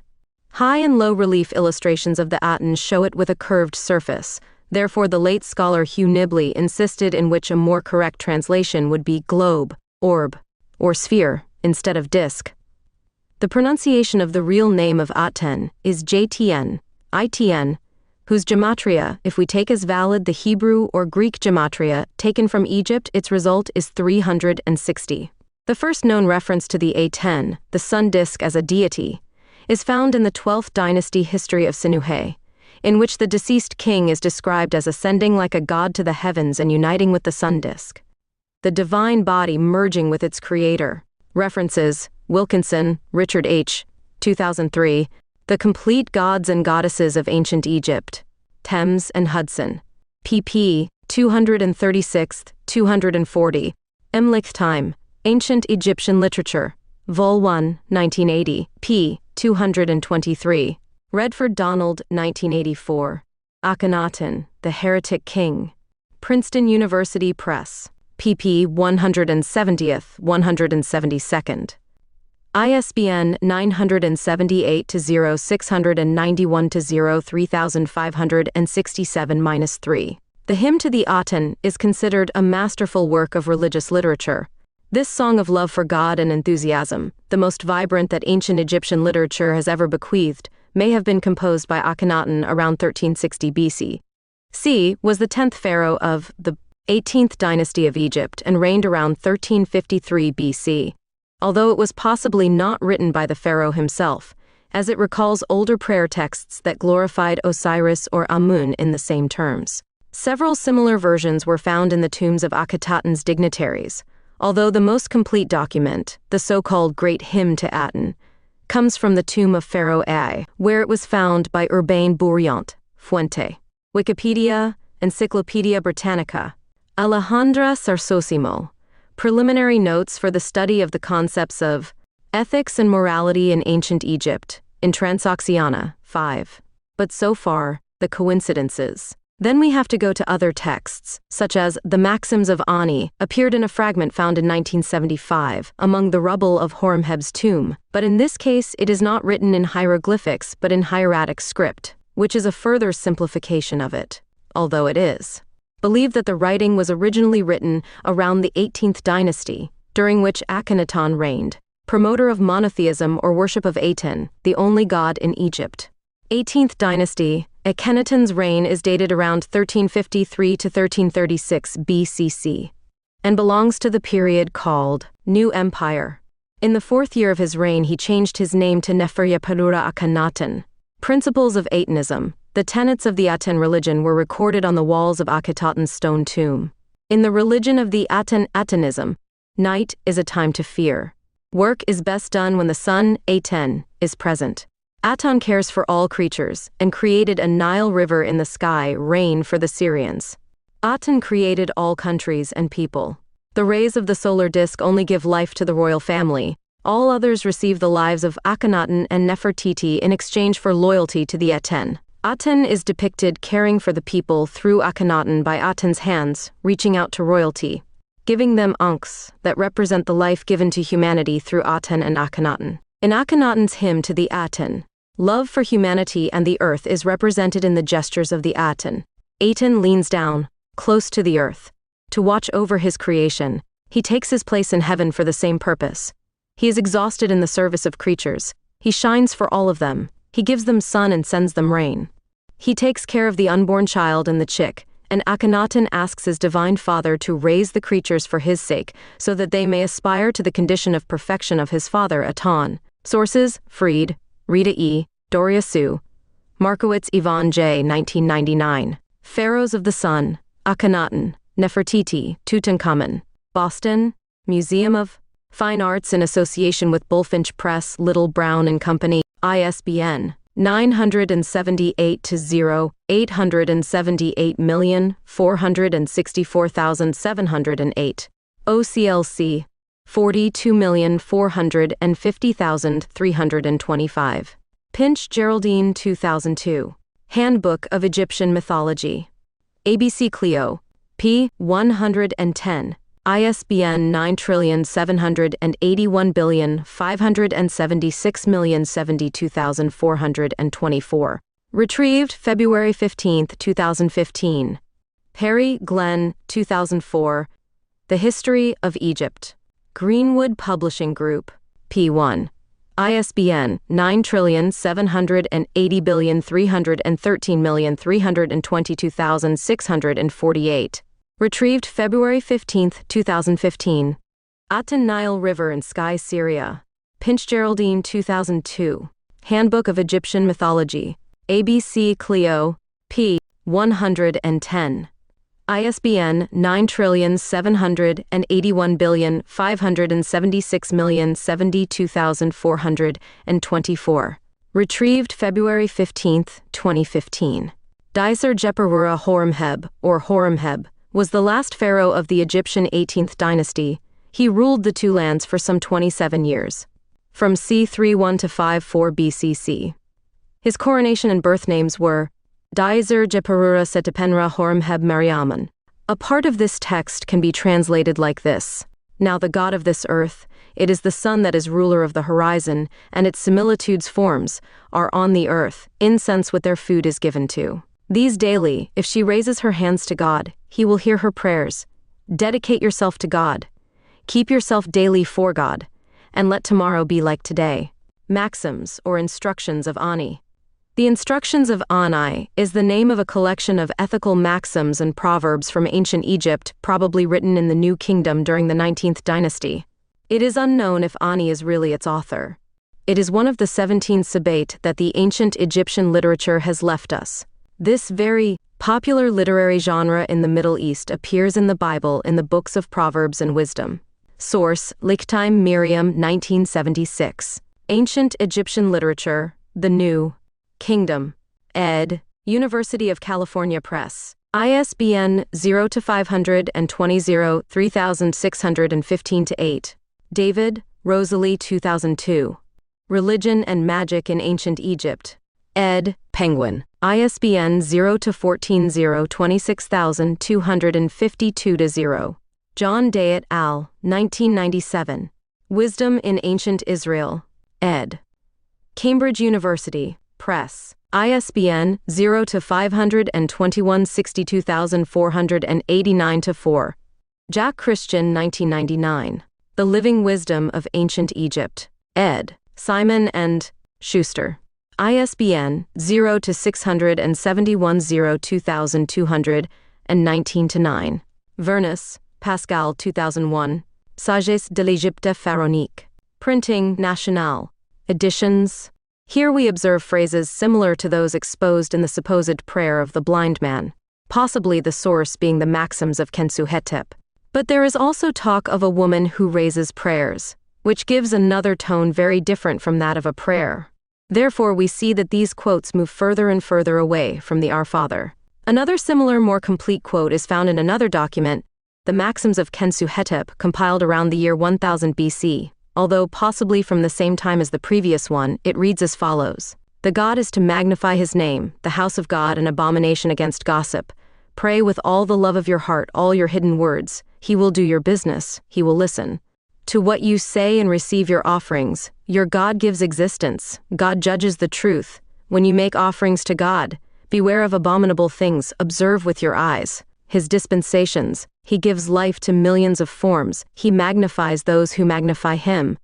S1: High and low relief illustrations of the Aten show it with a curved surface. Therefore, the late scholar Hugh Nibley insisted in which a more correct translation would be globe, orb, or sphere, instead of disk. The pronunciation of the real name of Aten is JTN, ITN, whose gematria, if we take as valid the Hebrew or Greek gematria taken from Egypt, its result is 360. The first known reference to the Aten, the sun disk as a deity, is found in the 12th dynasty history of Sinuhe, in which the deceased king is described as ascending like a god to the heavens and uniting with the sun disk. The divine body merging with its creator. References, Wilkinson, Richard H., 2003, The Complete Gods and Goddesses of Ancient Egypt, Thames and Hudson, pp. 236-240, Time, Ancient Egyptian Literature, Vol. 1, 1980, p. 223. Redford Donald, 1984. Akhenaton, the Heretic King. Princeton University Press. pp. 170-172. ISBN 978-0-691-0-3567-3. The Hymn to the Aten is considered a masterful work of religious literature. This song of love for God and enthusiasm, the most vibrant that ancient Egyptian literature has ever bequeathed, may have been composed by Akhenaton around 1360 BC. C. was the 10th pharaoh of the 18th dynasty of Egypt and reigned around 1353 BC. Although it was possibly not written by the pharaoh himself, as it recalls older prayer texts that glorified Osiris or Amun in the same terms. Several similar versions were found in the tombs of Akhenaton's dignitaries, although the most complete document, the so-called Great Hymn to Aten, comes from the tomb of Pharaoh Ai, where it was found by Urbain Bourriant, Fuente. Wikipedia, Encyclopedia Britannica, Alejandra Sarsosimo, Preliminary Notes for the Study of the Concepts of Ethics and Morality in Ancient Egypt, in Transoxiana, 5. But so far, the coincidences. Then we have to go to other texts, such as The Maxims of Ani, appeared in a fragment found in 1975 among the rubble of Horemheb's tomb, but in this case it is not written in hieroglyphics but in hieratic script, which is a further simplification of it, although it is believed that the writing was originally written around the 18th dynasty, during which Akhenaton reigned, promoter of monotheism or worship of Aten, the only god in Egypt. 18th dynasty, Akhenaton's reign is dated around 1353 to 1336 BCC, and belongs to the period called New Empire. In the 4th year of his reign he changed his name to Neferyaparura Akhenaton. Principles of Atenism, the tenets of the Aten religion were recorded on the walls of Akhenaton's stone tomb. In the religion of the Atenism, night is a time to fear. Work is best done when the sun, Aten, is present. Aten cares for all creatures, and created a Nile river in the sky, rain for the Syrians. Aten created all countries and people. The rays of the solar disk only give life to the royal family. All others receive the lives of Akhenaton and Nefertiti in exchange for loyalty to the Aten. Aten is depicted caring for the people through Akhenaton by Aten's hands, reaching out to royalty, giving them ankhs that represent the life given to humanity through Aten and Akhenaton. In Akhenaton's hymn to the Aten, love for humanity and the earth is represented in the gestures of the Aten. Aten leans down, close to the earth, to watch over his creation. He takes his place in heaven for the same purpose. He is exhausted in the service of creatures. He shines for all of them. He gives them sun and sends them rain. He takes care of the unborn child and the chick, and Akhenaton asks his divine father to raise the creatures for his sake, so that they may aspire to the condition of perfection of his father Aton. Sources: Freed, Rita E., Doria Sue, Markowitz Yvonne J. 1999. Pharaohs of the Sun, Akhenaton, Nefertiti, Tutankhamun. Boston, Museum of Fine Arts in association with Bullfinch Press, Little Brown and Company. ISBN 978-878,464,708. OCLC 42,450,325. Pinch, Geraldine 2002. Handbook of Egyptian Mythology. ABC Clio. p. 110. ISBN 9781576072424. Retrieved February 15, 2015. Perry, Glenn, 2004. The History of Egypt. Greenwood Publishing Group. P1. ISBN 9780313322648. Retrieved February 15, 2015. Aten Nile River and Sky, Syria. Pinch, Geraldine 2002. Handbook of Egyptian Mythology. ABC Clio. p. 110. ISBN 9781576072424. Retrieved February 15, 2015. Djeser Jeparura Horemheb, or Horemheb, was the last pharaoh of the Egyptian 18th dynasty. He ruled the two lands for some 27 years, from c. 31 to 54 BCC. His coronation and birth names were Djeser Jeparura Setepenra Horemheb Mariaman. A part of this text can be translated like this: Now the god of this earth, it is the sun that is ruler of the horizon, and its similitudes forms, are on the earth, incense with their food is given to. These daily, if she raises her hands to God, he will hear her prayers. Dedicate yourself to God. Keep yourself daily for God, and let tomorrow be like today. Maxims or Instructions of Ani. The Instructions of Ani is the name of a collection of ethical maxims and proverbs from ancient Egypt, probably written in the New Kingdom during the 19th dynasty. It is unknown if Ani is really its author. It is one of the 17 sabbath that the ancient Egyptian literature has left us. This very popular literary genre in the Middle East appears in the Bible in the books of Proverbs and Wisdom. Source: Lichtime Miriam 1976. Ancient Egyptian Literature, The New Kingdom. ed. University of California Press. ISBN 0-520-3615-8. David, Rosalie 2002. Religion and Magic in Ancient Egypt. ed. Penguin. ISBN 0-14-0-26252-0. John Day et al., 1997. Wisdom in Ancient Israel. ed. Cambridge University Press. ISBN 0-521-62489-4. Jack Christian 1999. The Living Wisdom of Ancient Egypt. ed. Simon and Schuster. ISBN 0-671-02219-9. Vernus, Pascal 2001. Sagesse de l'Égypte pharaonique. Printing National. Editions. Here we observe phrases similar to those exposed in the supposed prayer of the blind man, possibly the source being the maxims of Kensu-Hetep. But there is also talk of a woman who raises prayers, which gives another tone very different from that of a prayer. Therefore, we see that these quotes move further and further away from the Our Father. Another similar, more complete quote is found in another document, the Maxims of Kensu-Hetep, compiled around the year 1000 BC. Although possibly from the same time as the previous one, it reads as follows. The God is to magnify his name, the house of God an abomination against gossip. Pray with all the love of your heart all your hidden words. He will do your business, he will listen. To what you say and receive your offerings, your God gives existence, God judges the truth. When you make offerings to God, beware of abominable things, observe with your eyes. His dispensations, he gives life to millions of forms, he magnifies those who magnify him.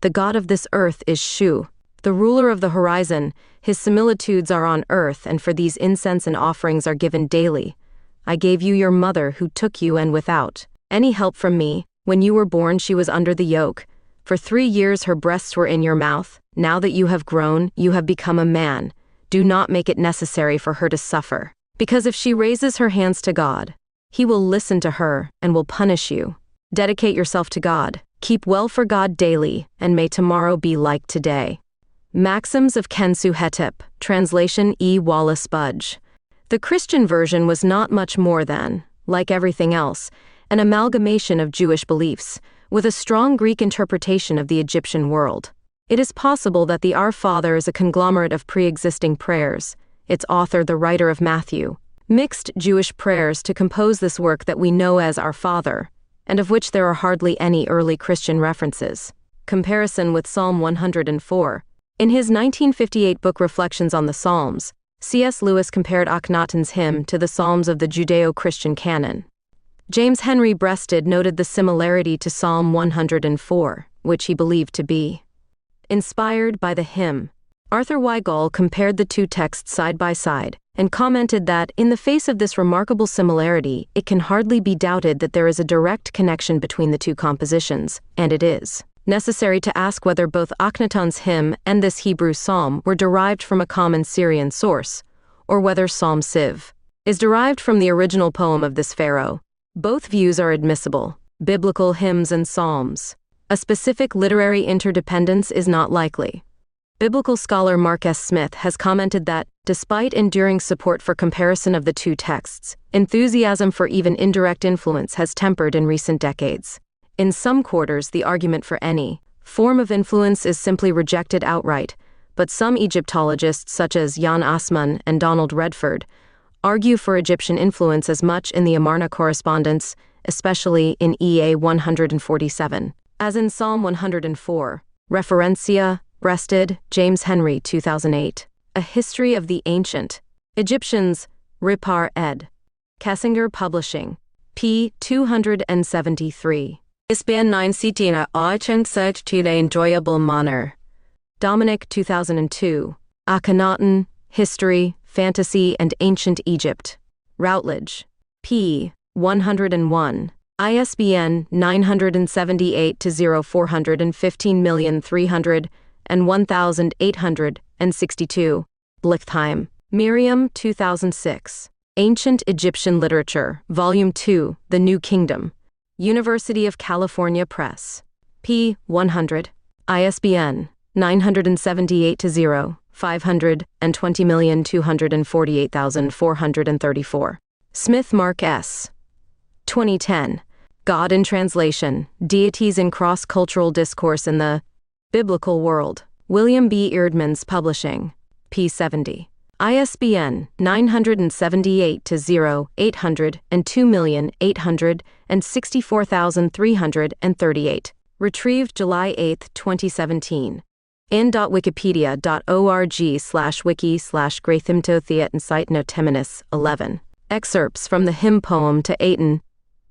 S1: The God of this earth is Shu, the ruler of the horizon, his similitudes are on earth, and for these incense and offerings are given daily. I gave you your mother who took you and without any help from me. When you were born she was under the yoke. For 3 years her breasts were in your mouth. Now that you have grown, you have become a man. Do not make it necessary for her to suffer. Because if she raises her hands to God, he will listen to her and will punish you. Dedicate yourself to God. Keep well for God daily, and may tomorrow be like today. Maxims of Kensu-Hetep, translation E. Wallace Budge. The Christian version was not much more than, like everything else, an amalgamation of Jewish beliefs, with a strong Greek interpretation of the Egyptian world. It is possible that the Our Father is a conglomerate of pre-existing prayers, its author the writer of Matthew, mixed Jewish prayers to compose this work that we know as Our Father, and of which there are hardly any early Christian references. Comparison with Psalm 104. In his 1958 book Reflections on the Psalms, C.S. Lewis compared Akhenaton's hymn to the Psalms of the Judeo-Christian canon. James Henry Breasted noted the similarity to Psalm 104, which he believed to be inspired by the hymn. Arthur Weigall compared the two texts side by side, and commented that, in the face of this remarkable similarity, it can hardly be doubted that there is a direct connection between the two compositions, and it is necessary to ask whether both Akhenaton's hymn and this Hebrew psalm were derived from a common Syrian source, or whether Psalm Siv is derived from the original poem of this pharaoh. Both views are admissible. Biblical hymns and psalms. A specific literary interdependence is not likely. Biblical scholar Mark S. Smith has commented that, despite enduring support for comparison of the two texts, enthusiasm for even indirect influence has tempered in recent decades. In some quarters, the argument for any form of influence is simply rejected outright, but some Egyptologists such as Jan Assmann and Donald Redford argue for Egyptian influence as much in the Amarna correspondence, especially in EA 147, as in Psalm 104. Referencia, Breasted, James Henry 2008. A History of the Ancient Egyptians, Ripar ed. Kessinger Publishing. p. 273. ISBN 9 Sitina Ancient Search to the Enjoyable Manner. Dominic 2002. Akhenaton, History, Fantasy, and Ancient Egypt. Routledge. p. 101. ISBN 978-04153100 and 1862. Lichtheim. Miriam, 2006. Ancient Egyptian Literature, Volume 2, The New Kingdom. University of California Press. p. 100. ISBN 978-520,248,434. Smith, Mark S. 2010. God in Translation, Deities in Cross-Cultural Discourse in the Biblical World. William B. Eerdmans Publishing. p. 70. ISBN 978-0-802,864,338. Retrieved July 8, 2017. in.wikipedia.org/wiki/Grathimtothiet 11. Excerpts from the hymn poem to Aten,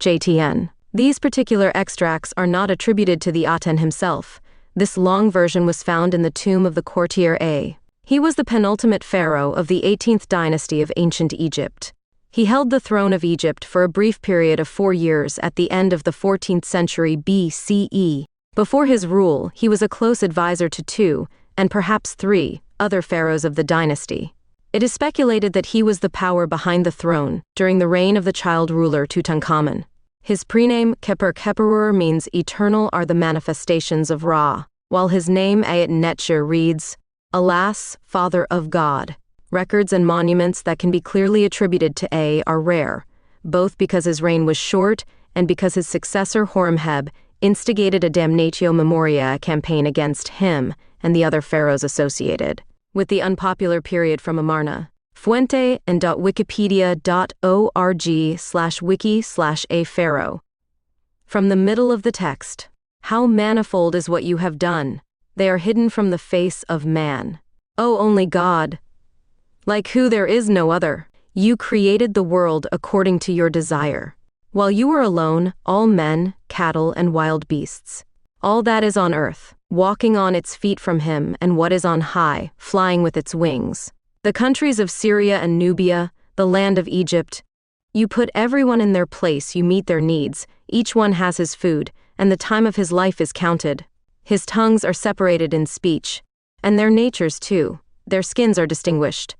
S1: JTN. These particular extracts are not attributed to the Aten himself. This long version was found in the tomb of the courtier A. He was the penultimate pharaoh of the 18th dynasty of ancient Egypt. He held the throne of Egypt for a brief period of 4 years at the end of the 14th century BCE. Before his rule, he was a close advisor to 2, and perhaps 3, other pharaohs of the dynasty. It is speculated that he was the power behind the throne during the reign of the child ruler Tutankhamun. His prename Khepur means eternal are the manifestations of Ra, while his name Ayat Netshir reads, Alas, Father of God. Records and monuments that can be clearly attributed to A are rare, both because his reign was short and because his successor Horemheb instigated a damnatio memoriae campaign against him and the other pharaohs associated with the unpopular period from Amarna. Fuente and .wikipedia.org/wiki/a pharaoh. From the middle of the text. How manifold is what you have done. They are hidden from the face of man. Oh, only God. Like who there is no other. You created the world according to your desire. While you were alone, all men, cattle, and wild beasts. All that is on earth, walking on its feet from him, and what is on high, flying with its wings. The countries of Syria and Nubia, the land of Egypt. You put everyone in their place, you meet their needs, each one has his food, and the time of his life is counted. His tongues are separated in speech, and their natures too, their skins are distinguished.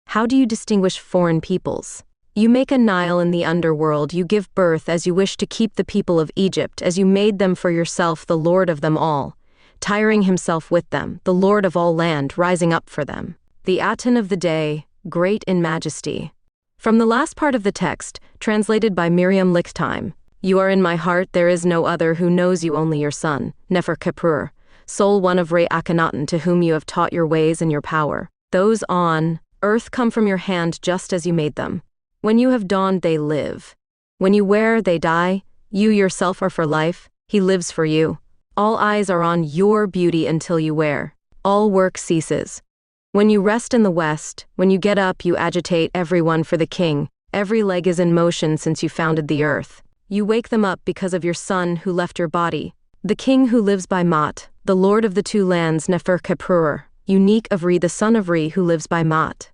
S1: How do you distinguish foreign peoples? You make a Nile in the underworld, you give birth as you wish to keep the people of Egypt, as you made them for yourself, the Lord of them all, tiring himself with them, the Lord of all land, rising up for them. The Aten of the day, great in majesty. From the last part of the text, translated by Miriam Lichtheim. You are in my heart, there is no other who knows you, only your son, Nefer Khepur, sole one of Re Akhenaton, to whom you have taught your ways and your power. Those on earth come from your hand just as you made them. When you have dawned, they live. When you wear, they die. You yourself are for life. He lives for you. All eyes are on your beauty until you wear. All work ceases. When you rest in the west, when you get up, you agitate everyone for the king. Every leg is in motion since you founded the earth. You wake them up because of your son who left your body. The king who lives by Mat, the lord of the two lands, Nefer Khepur, unique of Re, the son of Re who lives by Mat.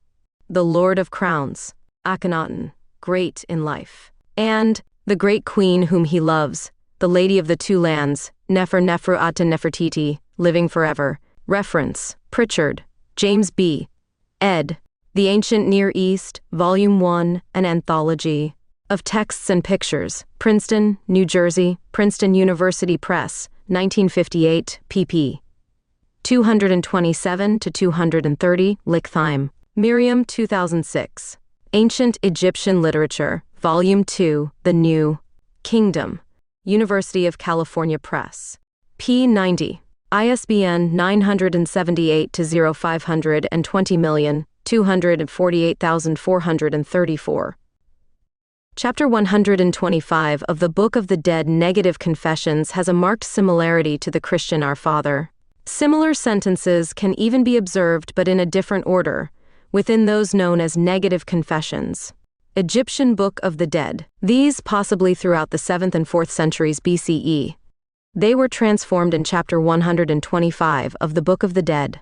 S1: The lord of crowns, Akhenaton, great in life. And the great queen whom he loves, the lady of the two lands, Nefer Aten Nefertiti, living forever. Reference, Pritchard, James B. ed. The Ancient Near East, Volume 1, an anthology of texts and pictures, Princeton, New Jersey, Princeton University Press, 1958, pp. 227-230, Lichtheim. Miriam, 2006. Ancient Egyptian Literature, Volume 2, The New Kingdom. University of California Press. p. 90. ISBN 978-0-520,248,434. Chapter 125 of the Book of the Dead Negative Confessions has a marked similarity to the Christian Our Father. Similar sentences can even be observed, but in a different order, within those known as negative confessions. Egyptian Book of the Dead. These possibly throughout the 7th and 4th centuries BCE. They were transformed in chapter 125 of the Book of the Dead.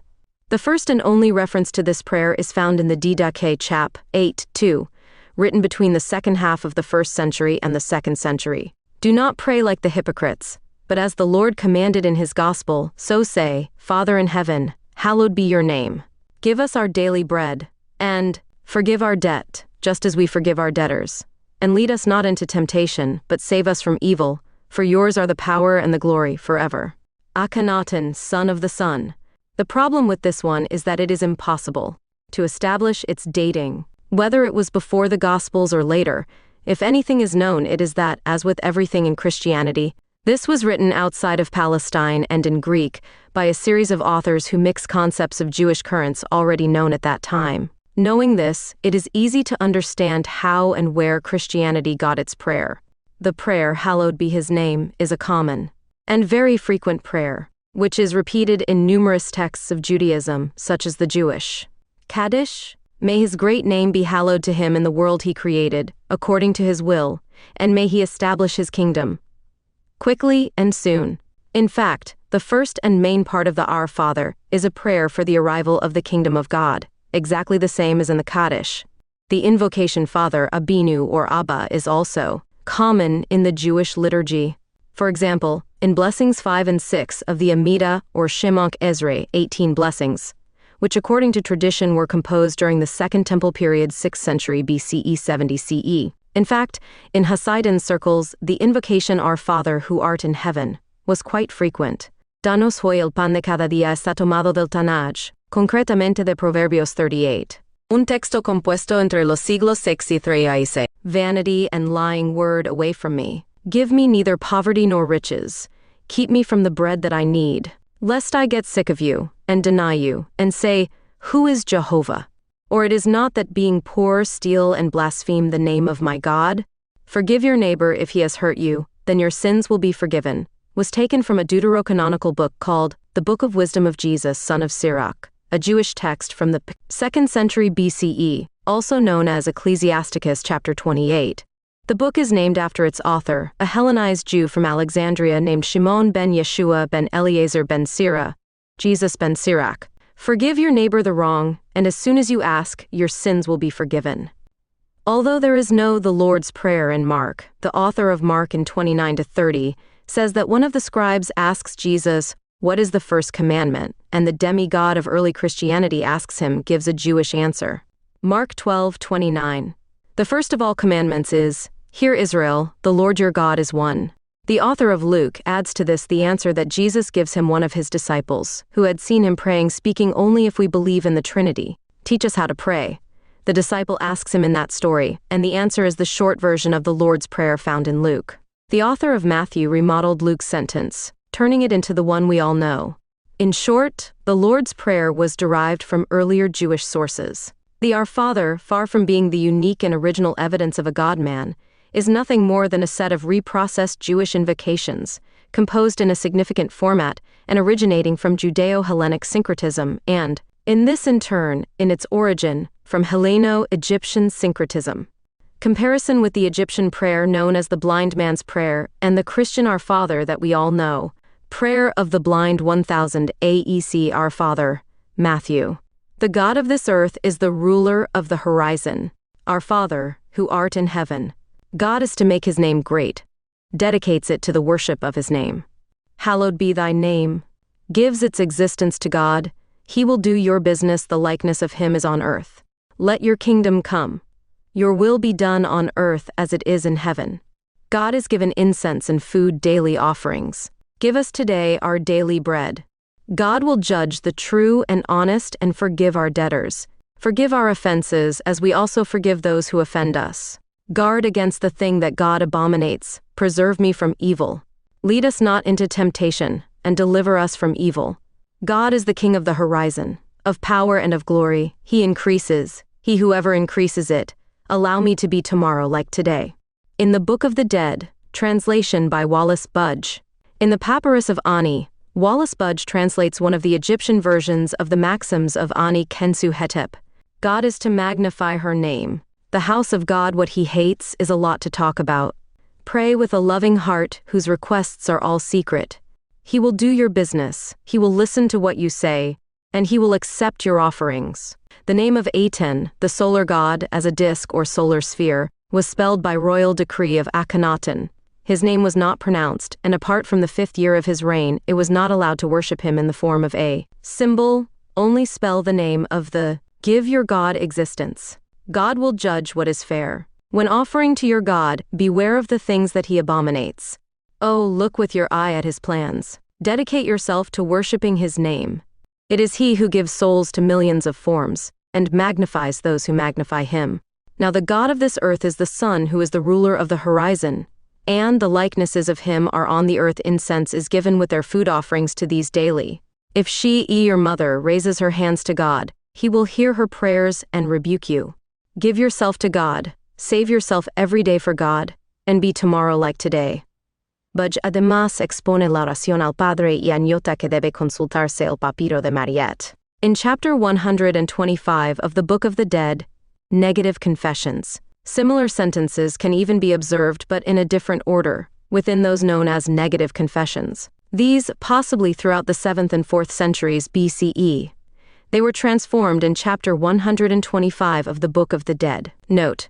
S1: The first and only reference to this prayer is found in the Didache chap. 8:2, written between the second half of the 1st century and the 2nd century. Do not pray like the hypocrites. but as the Lord commanded in his gospel, so say, Father in heaven, hallowed be your name. Give us our daily bread, and forgive our debt, just as we forgive our debtors. And lead us not into temptation, but save us from evil, for yours are the power and the glory forever. Akhenaton, son of the sun. The problem with this one is that it is impossible to establish its dating, whether it was before the Gospels or later. If anything is known, it is that, as with everything in Christianity, this was written outside of Palestine and in Greek by a series of authors who mix concepts of Jewish currents already known at that time. Knowing this, it is easy to understand how and where Christianity got its prayer. The prayer, hallowed be his name, is a common and very frequent prayer, which is repeated in numerous texts of Judaism, such as the Jewish Kaddish. May his great name be hallowed to him in the world he created, according to his will, and may he establish his kingdom quickly and soon. In fact, the first and main part of the Our Father is a prayer for the arrival of the kingdom of God, exactly the same as in the Kaddish. The invocation Father, Abinu or Abba, is also common in the Jewish liturgy. For example, in Blessings 5 and 6 of the Amidah or Shemot Ezra, 18 blessings, which according to tradition were composed during the Second Temple period 6th century BCE 70 CE. In fact, in Hasidic circles, the invocation Our Father who art in heaven was quite frequent. Danos hoy el pan de cada día está tomado del Tanaj, concretamente de Proverbios 38. Un texto compuesto entre los siglos 6 y 13. Vanity and lying word away from me. Give me neither poverty nor riches. Keep me from the bread that I need, lest I get sick of you, and deny you, and say, Who is Jehovah? Or it is not that being poor steal and blaspheme the name of my God? Forgive your neighbor if he has hurt you, then your sins will be forgiven, was taken from a deuterocanonical book called The Book of Wisdom of Jesus, son of Sirach, a Jewish text from the 2nd century BCE, also known as Ecclesiasticus chapter 28. The book is named after its author, a Hellenized Jew from Alexandria named Shimon ben Yeshua ben Eliezer ben Sirach, Jesus ben Sirach. Forgive your neighbor the wrong, and as soon as you ask, your sins will be forgiven. Although there is no the Lord's Prayer in Mark, the author of Mark in 29-30 says that one of the scribes asks Jesus, What is the first commandment? And the demigod of early Christianity asks him, gives a Jewish answer. Mark 12:29. The first of all commandments is, Hear Israel, the Lord your God is one. The author of Luke adds to this the answer that Jesus gives him one of his disciples, who had seen him praying, speaking only if we believe in the Trinity. Teach us how to pray. The disciple asks him in that story, and the answer is the short version of the Lord's Prayer found in Luke. The author of Matthew remodeled Luke's sentence, turning it into the one we all know. In short, the Lord's Prayer was derived from earlier Jewish sources. The Our Father, far from being the unique and original evidence of a God-man, is nothing more than a set of reprocessed Jewish invocations, composed in a significant format and originating from Judeo-Hellenic syncretism and, in this in turn, in its origin, from Helleno-Egyptian syncretism. Comparison with the Egyptian prayer known as the blind man's prayer and the Christian Our Father that we all know. Prayer of the Blind 1000 AEC Our Father, Matthew. The God of this earth is the ruler of the horizon. Our Father, who art in heaven. God is to make his name great, dedicates it to the worship of his name. Hallowed be thy name, gives its existence to God. He will do your business, the likeness of him is on earth. Let your kingdom come. Your will be done on earth as it is in heaven. God is given incense and food daily offerings. Give us today our daily bread. God will judge the true and honest and forgive our debtors. Forgive our offenses as we also forgive those who offend us. Guard against the thing that God abominates. Preserve me from evil. Lead us not into temptation, and deliver us from evil. God is the King of the horizon, of power and of glory. He increases, he whoever increases it. Allow me to be tomorrow like today. In the Book of the Dead, translation by Wallace Budge. In the Papyrus of Ani, Wallace Budge translates one of the Egyptian versions of the maxims of Ani Kensu Hetep. God is to magnify her name. The house of God, what he hates, is a lot to talk about. Pray with a loving heart whose requests are all secret. He will do your business, he will listen to what you say, and he will accept your offerings. The name of Aten, the solar god as a disk or solar sphere, was spelled by royal decree of Akhenaton. His name was not pronounced, and apart from the 5th year of his reign, it was not allowed to worship him in the form of a symbol, only spell the name of the give your God existence. God will judge what is fair. When offering to your God, beware of the things that he abominates. Oh, look with your eye at his plans. Dedicate yourself to worshiping his name. It is he who gives souls to millions of forms, and magnifies those who magnify him. Now the God of this earth is the sun who is the ruler of the horizon, and the likenesses of him are on the earth. Incense is given with their food offerings to these daily. If she, your mother, raises her hands to God, he will hear her prayers and rebuke you. Give yourself to God, save yourself every day for God, and be tomorrow like today. Budge además expone la oración al Padre y añota que debe consultarse el papiro de Mariette. In chapter 125 of the Book of the Dead, Negative Confessions, similar sentences can even be observed but in a different order, within those known as negative confessions. These, possibly throughout the 7th and 4th centuries BCE, they were transformed in chapter 125 of the Book of the Dead. Note: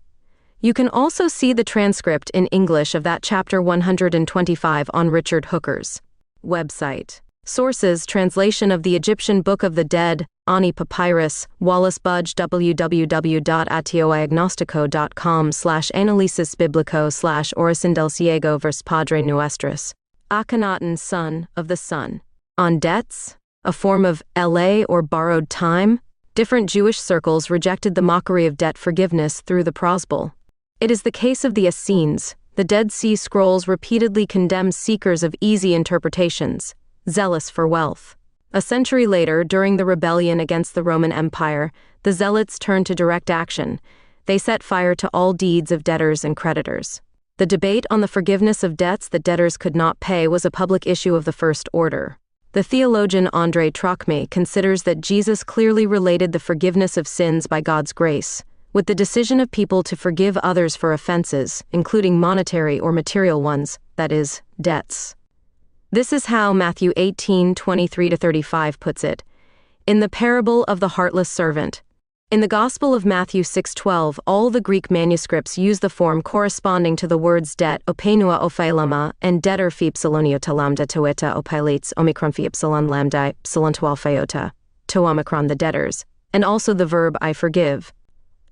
S1: you can also see the transcript in English of that chapter 125 on Richard Hooker's website. Sources: translation of the Egyptian Book of the Dead, Ani Papyrus, Wallace Budge, www.atioagnostico.com/Analysis Biblico/Oración del Ciego vers Padre Nuestros. Akhenaton, son of the sun. On debts, a form of LA or borrowed time, different Jewish circles rejected the mockery of debt forgiveness through the prosbul. It is the case of the Essenes. The Dead Sea Scrolls repeatedly condemn seekers of easy interpretations, zealous for wealth. A century later, during the rebellion against the Roman Empire, the Zealots turned to direct action. They set fire to all deeds of debtors and creditors. The debate on the forgiveness of debts that debtors could not pay was a public issue of the first order. The theologian André Trocmé considers that Jesus clearly related the forgiveness of sins by God's grace with the decision of people to forgive others for offenses, including monetary or material ones, that is, debts. This is how Matthew 18:23-35 puts it. In the parable of the heartless servant. In the Gospel of Matthew 6:12, all the Greek manuscripts use the form corresponding to the words debt openua ophailama and debtor phi psiloniota lambda toeta opilates omicron phi epsilon lambda psilon to alphiota, to omicron the debtors, and also the verb I forgive.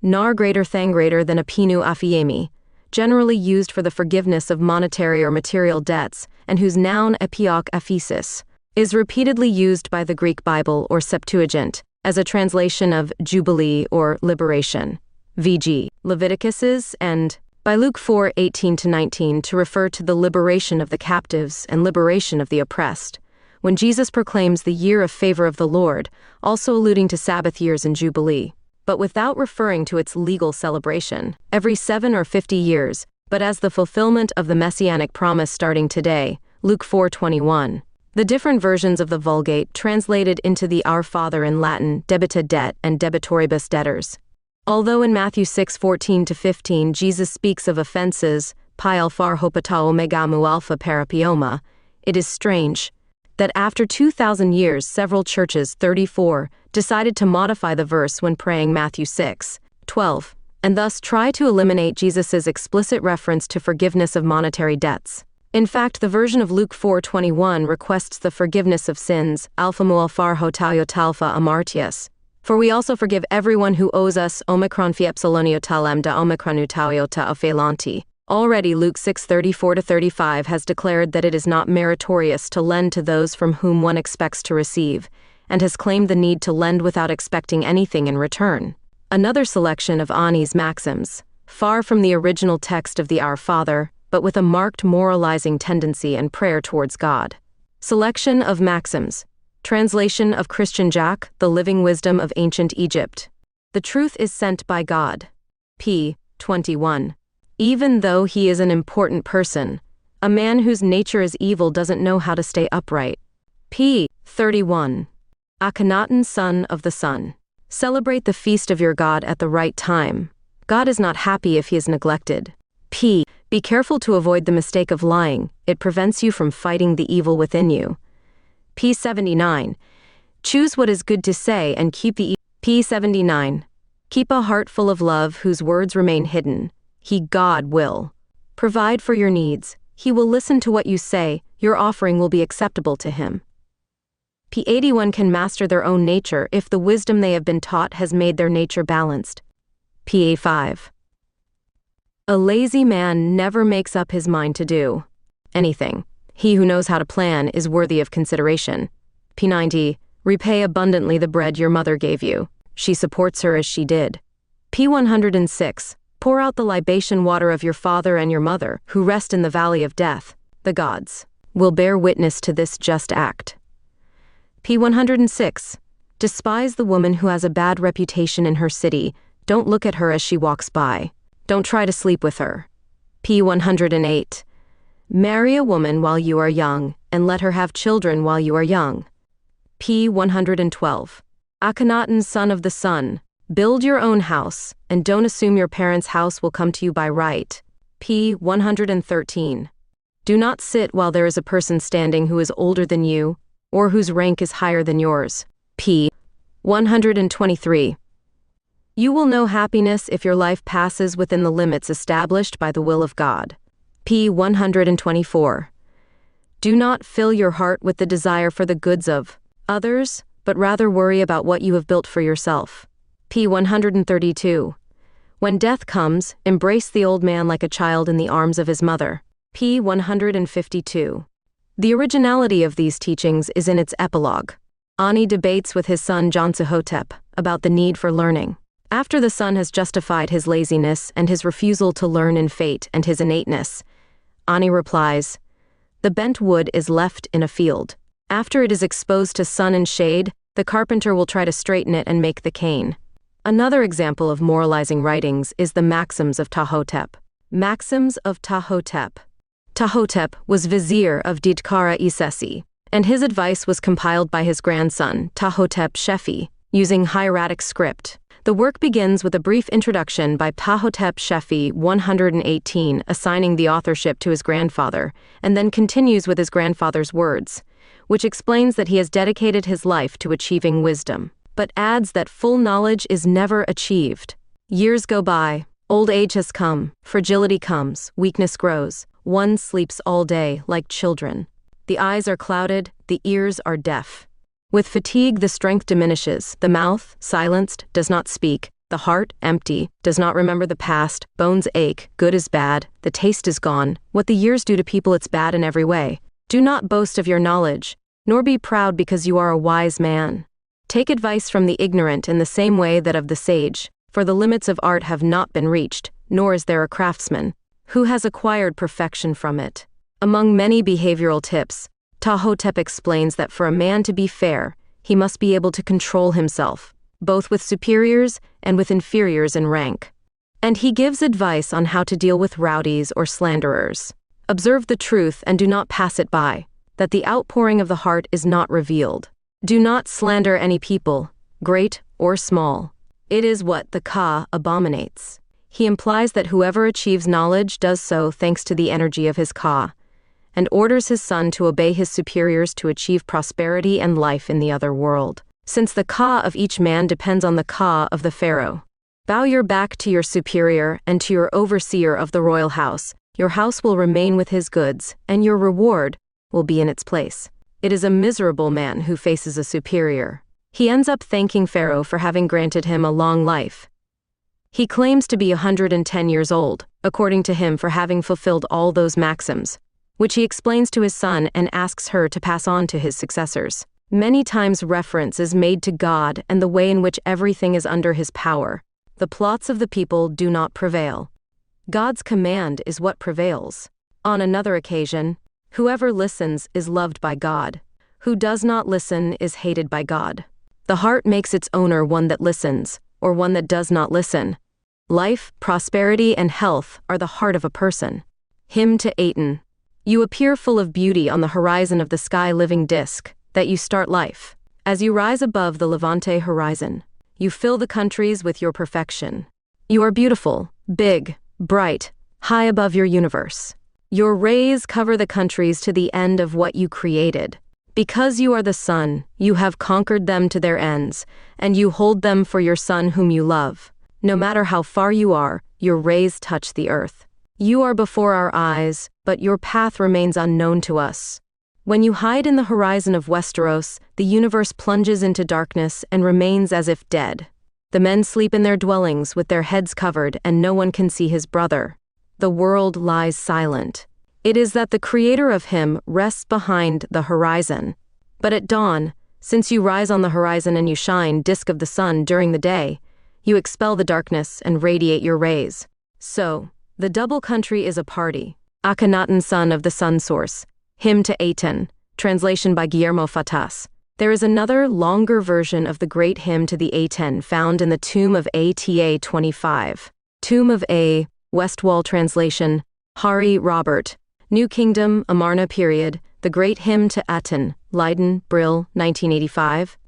S1: Nar greater than a pinu aphiemi, generally used for the forgiveness of monetary or material debts, and whose noun epiok aphesis is repeatedly used by the Greek Bible or Septuagint as a translation of jubilee or liberation, v.g. Leviticus's, and by Luke 4:18-19 to refer to the liberation of the captives and liberation of the oppressed, when Jesus proclaims the year of favor of the Lord, also alluding to Sabbath years and jubilee, but without referring to its legal celebration, every 7 or 50 years, but as the fulfillment of the messianic promise starting today, Luke 4:21. The different versions of the Vulgate translated into the Our Father in Latin, debita det and debitoribus debtors. Although in Matthew 6:14-15 Jesus speaks of offenses, pi alphar hopatao megamu alpha parapioma, it is strange that after 2,000 years several churches, 34, decided to modify the verse when praying Matthew 6:12, and thus try to eliminate Jesus' explicit reference to forgiveness of monetary debts. In fact, the version of Luke 4:21 requests the forgiveness of sins, alpha mualfar hotaliotalpha amartius. For we also forgive everyone who owes us, omicron phi epsiloniota lambda omicron utaliota ophelanti. Already Luke 6:34-35 has declared that it is not meritorious to lend to those from whom one expects to receive, and has claimed the need to lend without expecting anything in return. Another selection of Ani's maxims, far from the original text of the Our Father, but with a marked moralizing tendency and prayer towards God. Selection of maxims. Translation of Christian Jack, The Living Wisdom of Ancient Egypt. The truth is sent by God. p. 21. Even though he is an important person, a man whose nature is evil doesn't know how to stay upright. p. 31. Akhenaton, son of the sun. Celebrate the feast of your God at the right time. God is not happy if he is neglected. p. Be careful to avoid the mistake of lying. It prevents you from fighting the evil within you. p. 79. Choose what is good to say and keep the p. 79. Keep a heart full of love whose words remain hidden. He, God, will provide for your needs. He will listen to what you say, your offering will be acceptable to him. P81 can master their own nature if the wisdom they have been taught has made their nature balanced. P85. A lazy man never makes up his mind to do anything. He who knows how to plan is worthy of consideration. P90. Repay abundantly the bread your mother gave you. She supports her as she did. P106. Pour out the libation water of your father and your mother, who rest in the valley of death. The gods will bear witness to this just act. P106. Despise the woman who has a bad reputation in her city. Don't look at her as she walks by. Don't try to sleep with her. P108. Marry a woman while you are young, and let her have children while you are young. P112. Akhenaton, son of the sun. Build your own house, and don't assume your parents' house will come to you by right. P113. Do not sit while there is a person standing who is older than you, or whose rank is higher than yours. P123. You will know happiness if your life passes within the limits established by the will of God. P124. Do not fill your heart with the desire for the goods of others, but rather worry about what you have built for yourself. P132. When death comes, embrace the old man like a child in the arms of his mother. P152. The originality of these teachings is in its epilogue. Ani debates with his son Jansuhotep about the need for learning. After the son has justified his laziness and his refusal to learn in fate and his innateness, Ani replies, "The bent wood is left in a field. After it is exposed to sun and shade, the carpenter will try to straighten it and make the cane." Another example of moralizing writings is the Maxims of Tahotep. Maxims of Tahotep. Tahotep was vizier of Didkara Isesi, and his advice was compiled by his grandson, Tahotep Shefi, using hieratic script. The work begins with a brief introduction by Tahotep Shefi 118, assigning the authorship to his grandfather, and then continues with his grandfather's words, which explains that he has dedicated his life to achieving wisdom, but adds that full knowledge is never achieved. Years go by, old age has come, fragility comes, weakness grows, one sleeps all day like children. The eyes are clouded, the ears are deaf. With fatigue the strength diminishes, the mouth, silenced, does not speak, the heart, empty, does not remember the past, bones ache, good is bad, the taste is gone, what the years do to people it's bad in every way. Do not boast of your knowledge, nor be proud because you are a wise man. Take advice from the ignorant in the same way that of the sage, for the limits of art have not been reached, nor is there a craftsman who has acquired perfection from it. Among many behavioral tips, Tahotep explains that for a man to be fair, he must be able to control himself, both with superiors and with inferiors in rank. And he gives advice on how to deal with rowdies or slanderers. Observe the truth and do not pass it by, that the outpouring of the heart is not revealed. Do not slander any people, great or small. It is what the Ka abominates. He implies that whoever achieves knowledge does so thanks to the energy of his Ka, and orders his son to obey his superiors to achieve prosperity and life in the other world, since the Ka of each man depends on the Ka of the pharaoh. Bow your back to your superior and to your overseer of the royal house. Your house will remain with his goods, and your reward will be in its place. It is a miserable man who faces a superior. He ends up thanking Pharaoh for having granted him a long life. He claims to be 110 years old, according to him, for having fulfilled all those maxims, which he explains to his son and asks her to pass on to his successors. Many times reference is made to God and the way in which everything is under his power. The plots of the people do not prevail. God's command is what prevails. On another occasion, whoever listens is loved by God. Who does not listen is hated by God. The heart makes its owner one that listens, or one that does not listen. Life, prosperity, and health are the heart of a person. Hymn to Aten. You appear full of beauty on the horizon of the sky-living disk, that you start life. As you rise above the Levante horizon, you fill the countries with your perfection. You are beautiful, big, bright, high above your universe. Your rays cover the countries to the end of what you created. Because you are the sun, you have conquered them to their ends, and you hold them for your son whom you love. No matter how far you are, your rays touch the earth. You are before our eyes, but your path remains unknown to us. When you hide in the horizon of Westeros, the universe plunges into darkness and remains as if dead. The men sleep in their dwellings with their heads covered, and no one can see his brother. The world lies silent. It is that the creator of him rests behind the horizon. But at dawn, since you rise on the horizon and you shine, disk of the sun, during the day, you expel the darkness and radiate your rays. So, the double country is a party. Akhenaton, son of the sun source. Hymn to Aten. Translation by Guillermo Fatas. There is another, longer version of the great hymn to the Aten found in the Tomb of Ata 25. Tomb of A, West Wall translation, Hari Robert. New Kingdom, Amarna period, The Great Hymn to Aten, Leiden, Brill, 1985.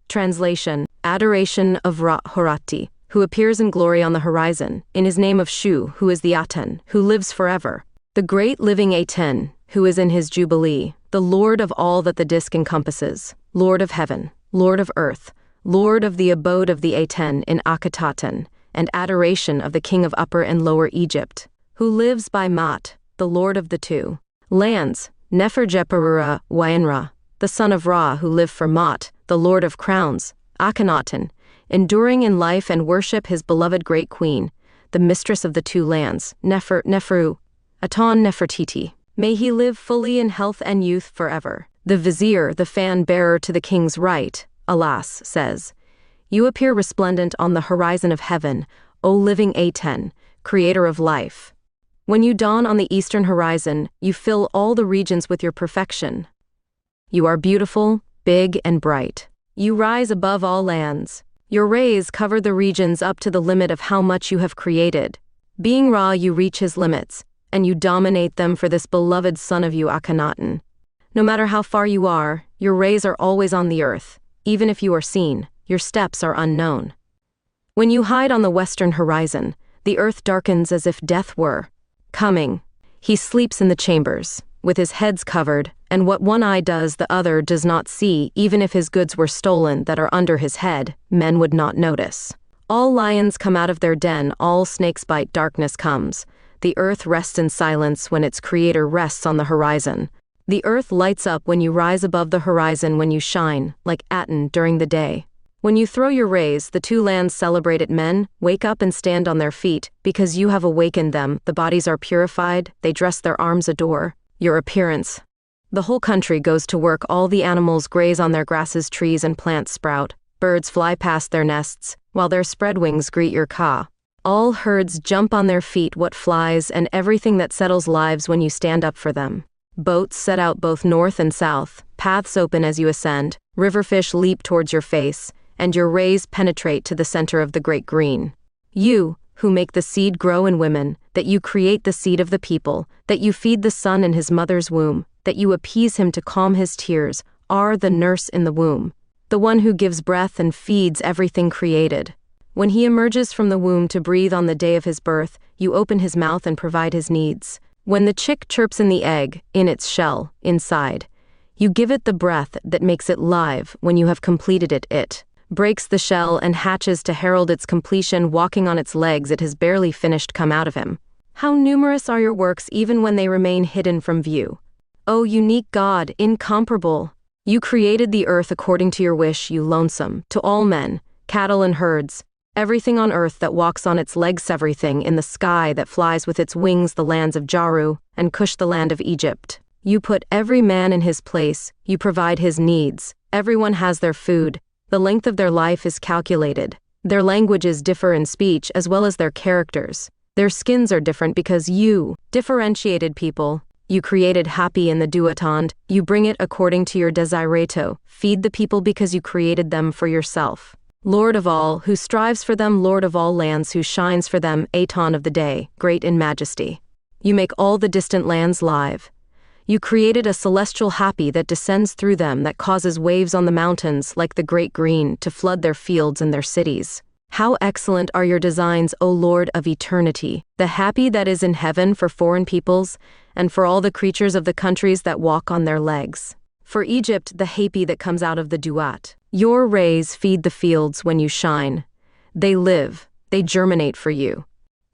S1: Translation, Adoration of Ra-Horati, who appears in glory on the horizon, in his name of Shu, who is the Aten, who lives forever. The great living Aten, who is in his jubilee, the Lord of all that the disk encompasses, Lord of heaven, Lord of earth, Lord of the abode of the Aten in Akhenaton, and adoration of the king of Upper and Lower Egypt, who lives by Mat, the Lord of the two lands, Neferjeperura Wainra, the son of Ra, who live for Mat, the Lord of crowns, Akhenaton, enduring in life and worship his beloved great queen, the mistress of the two lands, Neferu, Aton Nefertiti. May he live fully in health and youth forever. The vizier, the fan-bearer to the king's right, alas, says, You appear resplendent on the horizon of heaven, O living Aten, creator of life. When you dawn on the eastern horizon, you fill all the regions with your perfection. You are beautiful, big, and bright. You rise above all lands. Your rays cover the regions up to the limit of how much you have created. Being Ra, you reach his limits, and you dominate them for this beloved son of you, Akhenaton. No matter how far you are, your rays are always on the earth. Even if you are seen, your steps are unknown. When you hide on the western horizon, the earth darkens as if death were coming. He sleeps in the chambers, with his heads covered, and what one eye does the other does not see. Even if his goods were stolen that are under his head, men would not notice. All lions come out of their den, all snakes bite, darkness comes. The earth rests in silence when its creator rests on the horizon. The earth lights up when you rise above the horizon, when you shine, like Aten during the day. When you throw your rays, the two lands celebrate it. Men wake up and stand on their feet, because you have awakened them. The bodies are purified, they dress, their arms adore your appearance. The whole country goes to work, all the animals graze on their grasses, trees and plants sprout, birds fly past their nests, while their spread wings greet your ka. All herds jump on their feet, what flies and everything that settles lives when you stand up for them. Boats set out both north and south, paths open as you ascend, riverfish leap towards your face, and your rays penetrate to the center of the great green. You, who make the seed grow in women, that you create the seed of the people, that you feed the son in his mother's womb, that you appease him to calm his tears, are the nurse in the womb, the one who gives breath and feeds everything created. When he emerges from the womb to breathe on the day of his birth, you open his mouth and provide his needs. When the chick chirps in the egg, in its shell, inside, you give it the breath that makes it live. When you have completed it, it breaks the shell and hatches to herald its completion. Walking on its legs, it has barely finished come out of him. How numerous are your works even when they remain hidden from view. O unique God, incomparable! You created the earth according to your wish, you lonesome, to all men, cattle and herds, everything on earth that walks on its legs, everything in the sky that flies with its wings, the lands of Jaru and Cush, the land of Egypt. You put every man in his place, you provide his needs, everyone has their food, the length of their life is calculated, their languages differ in speech as well as their characters, their skins are different because you differentiated people. You created happy in the duotond, you bring it according to your desirato, feed the people because you created them for yourself. Lord of all, who strives for them, Lord of all lands, who shines for them, Aton of the day, great in majesty. You make all the distant lands live. You created a celestial happy that descends through them, that causes waves on the mountains, like the great green, to flood their fields and their cities. How excellent are your designs, O Lord of eternity, the happy that is in heaven for foreign peoples, and for all the creatures of the countries that walk on their legs. For Egypt, the happy that comes out of the duat. Your rays feed the fields when you shine. They live, they germinate for you.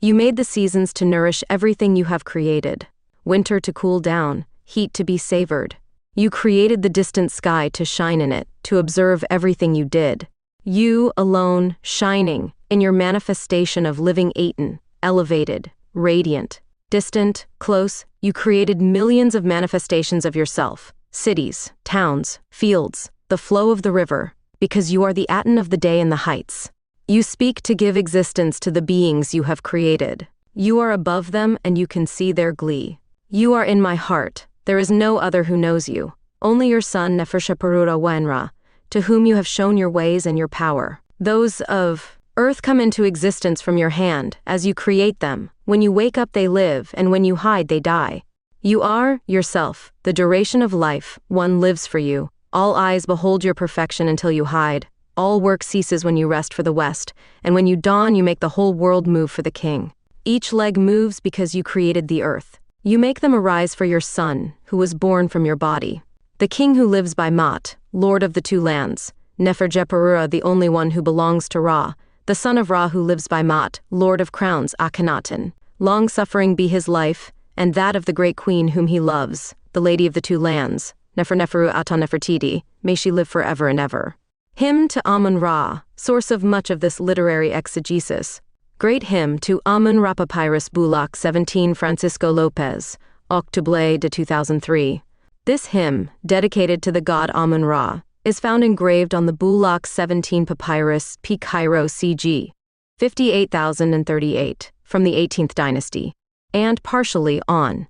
S1: You made the seasons to nourish everything you have created, winter to cool down, heat to be savored. You created the distant sky to shine in it, to observe everything you did. You, alone, shining, in your manifestation of living Aten, elevated, radiant, distant, close, you created millions of manifestations of yourself, cities, towns, fields, the flow of the river, because you are the Aten of the day in the heights. You speak to give existence to the beings you have created. You are above them and you can see their glee. You are in my heart. There is no other who knows you. Only your son Nefershaparura Wenra, to whom you have shown your ways and your power. Those of earth come into existence from your hand, as you create them. When you wake up they live, and when you hide they die. You are, yourself, the duration of life, one lives for you. All eyes behold your perfection until you hide. All work ceases when you rest for the west, and when you dawn you make the whole world move for the king. Each leg moves because you created the earth. You make them arise for your son, who was born from your body. The king who lives by Maat, lord of the two lands, Neferjeparura, the only one who belongs to Ra, the son of Ra who lives by Maat, lord of crowns, Akhenaton. Long-suffering be his life, and that of the great queen whom he loves, the lady of the two lands, Neferneferu Atan Nefertiti, may she live forever and ever. Hymn to Amun-Ra, source of much of this literary exegesis. Great hymn to Amun-Ra Papyrus Bulak 17 Francisco Lopez, Octubre de 2003. This hymn, dedicated to the god Amun-Ra, is found engraved on the Bulak 17 Papyrus P. Cairo CG, 58,038, from the 18th dynasty, and partially on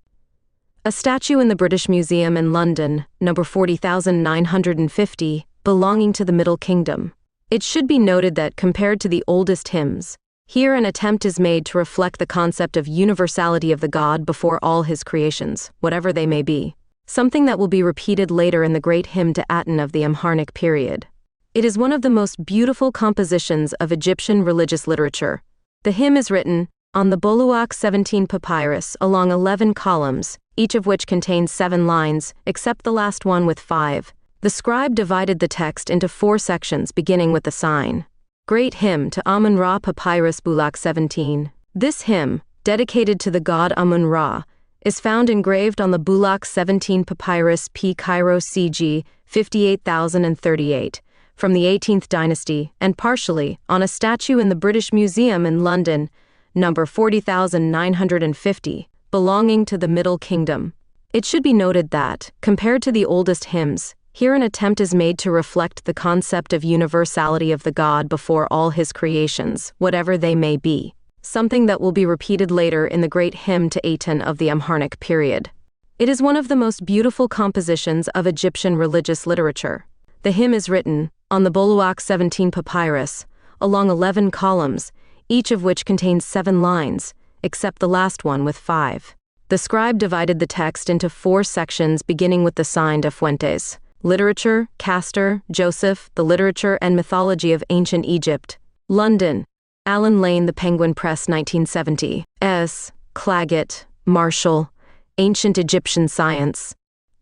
S1: a statue in the British Museum in London, number 40,950, belonging to the Middle Kingdom. It should be noted that compared to the oldest hymns, here an attempt is made to reflect the concept of universality of the god before all his creations, whatever they may be, something that will be repeated later in the great hymn to Aten of the Amharnic period. It is one of the most beautiful compositions of Egyptian religious literature. The hymn is written on the Boluak 17 papyrus along 11 columns, each of which contains 7 lines, except the last one with 5. The scribe divided the text into 4 sections beginning with the sign. Great Hymn to Amun-Ra Papyrus Bulak 17. This hymn, dedicated to the god Amun-Ra, is found engraved on the Bulak 17 Papyrus P. Cairo CG 58,038, from the 18th dynasty, and partially on a statue in the British Museum in London, number 40,950, belonging to the Middle Kingdom. It should be noted that, compared to the oldest hymns, here an attempt is made to reflect the concept of universality of the god before all his creations, whatever they may be, something that will be repeated later in the great hymn to Aten of the Amharnic period. It is one of the most beautiful compositions of Egyptian religious literature. The hymn is written on the Boluak 17 papyrus, along 11 columns, each of which contains 7 lines, except the last one with 5. The scribe divided the text into 4 sections beginning with the sign de Fuentes: Literature, Castor, Joseph, the Literature and Mythology of Ancient Egypt. London, Allen Lane, The Penguin Press, 1970. S. Claggett, Marshall, Ancient Egyptian Science.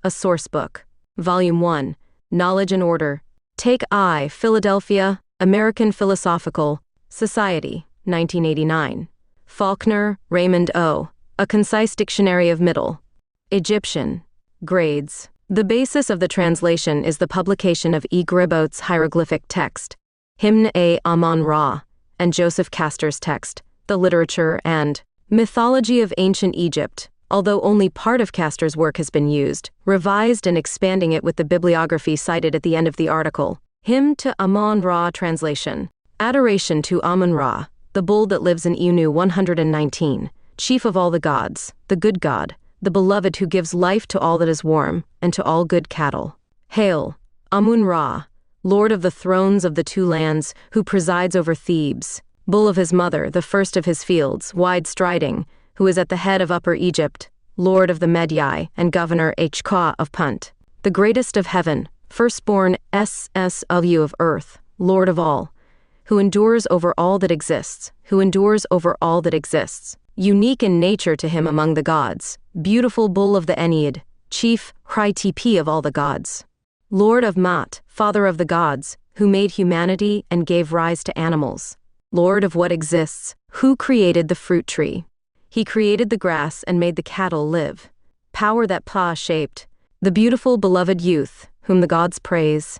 S1: A Source Book. Volume 1, Knowledge and Order. Take I, Philadelphia, American Philosophical Society, 1989. Faulkner, Raymond O. A Concise Dictionary of Middle Egyptian. Grades. The basis of the translation is the publication of E. Gribaut's hieroglyphic text, Hymn A. Amun-Ra, and Joseph Castor's text, The Literature and Mythology of Ancient Egypt, although only part of Castor's work has been used, revised and expanding it with the bibliography cited at the end of the article. Hymn to Amun-Ra translation. Adoration to Amun-Ra, the bull that lives in Inu 119, chief of all the gods, the good god, the beloved who gives life to all that is warm, and to all good cattle. Hail, Amun-Ra, lord of the thrones of the two lands, who presides over Thebes, bull of his mother, the first of his fields, wide-striding, who is at the head of Upper Egypt, lord of the Medjai, and governor Hka of Punt, the greatest of heaven, firstborn SSW of earth, lord of all, who endures over all that exists, unique in nature to him among the gods, beautiful bull of the Ennead, chief Hry-TP of all the gods. Lord of Maat, father of the gods, who made humanity and gave rise to animals. Lord of what exists, who created the fruit tree? He created the grass and made the cattle live. Power that Pa shaped, the beautiful beloved youth, whom the gods praise.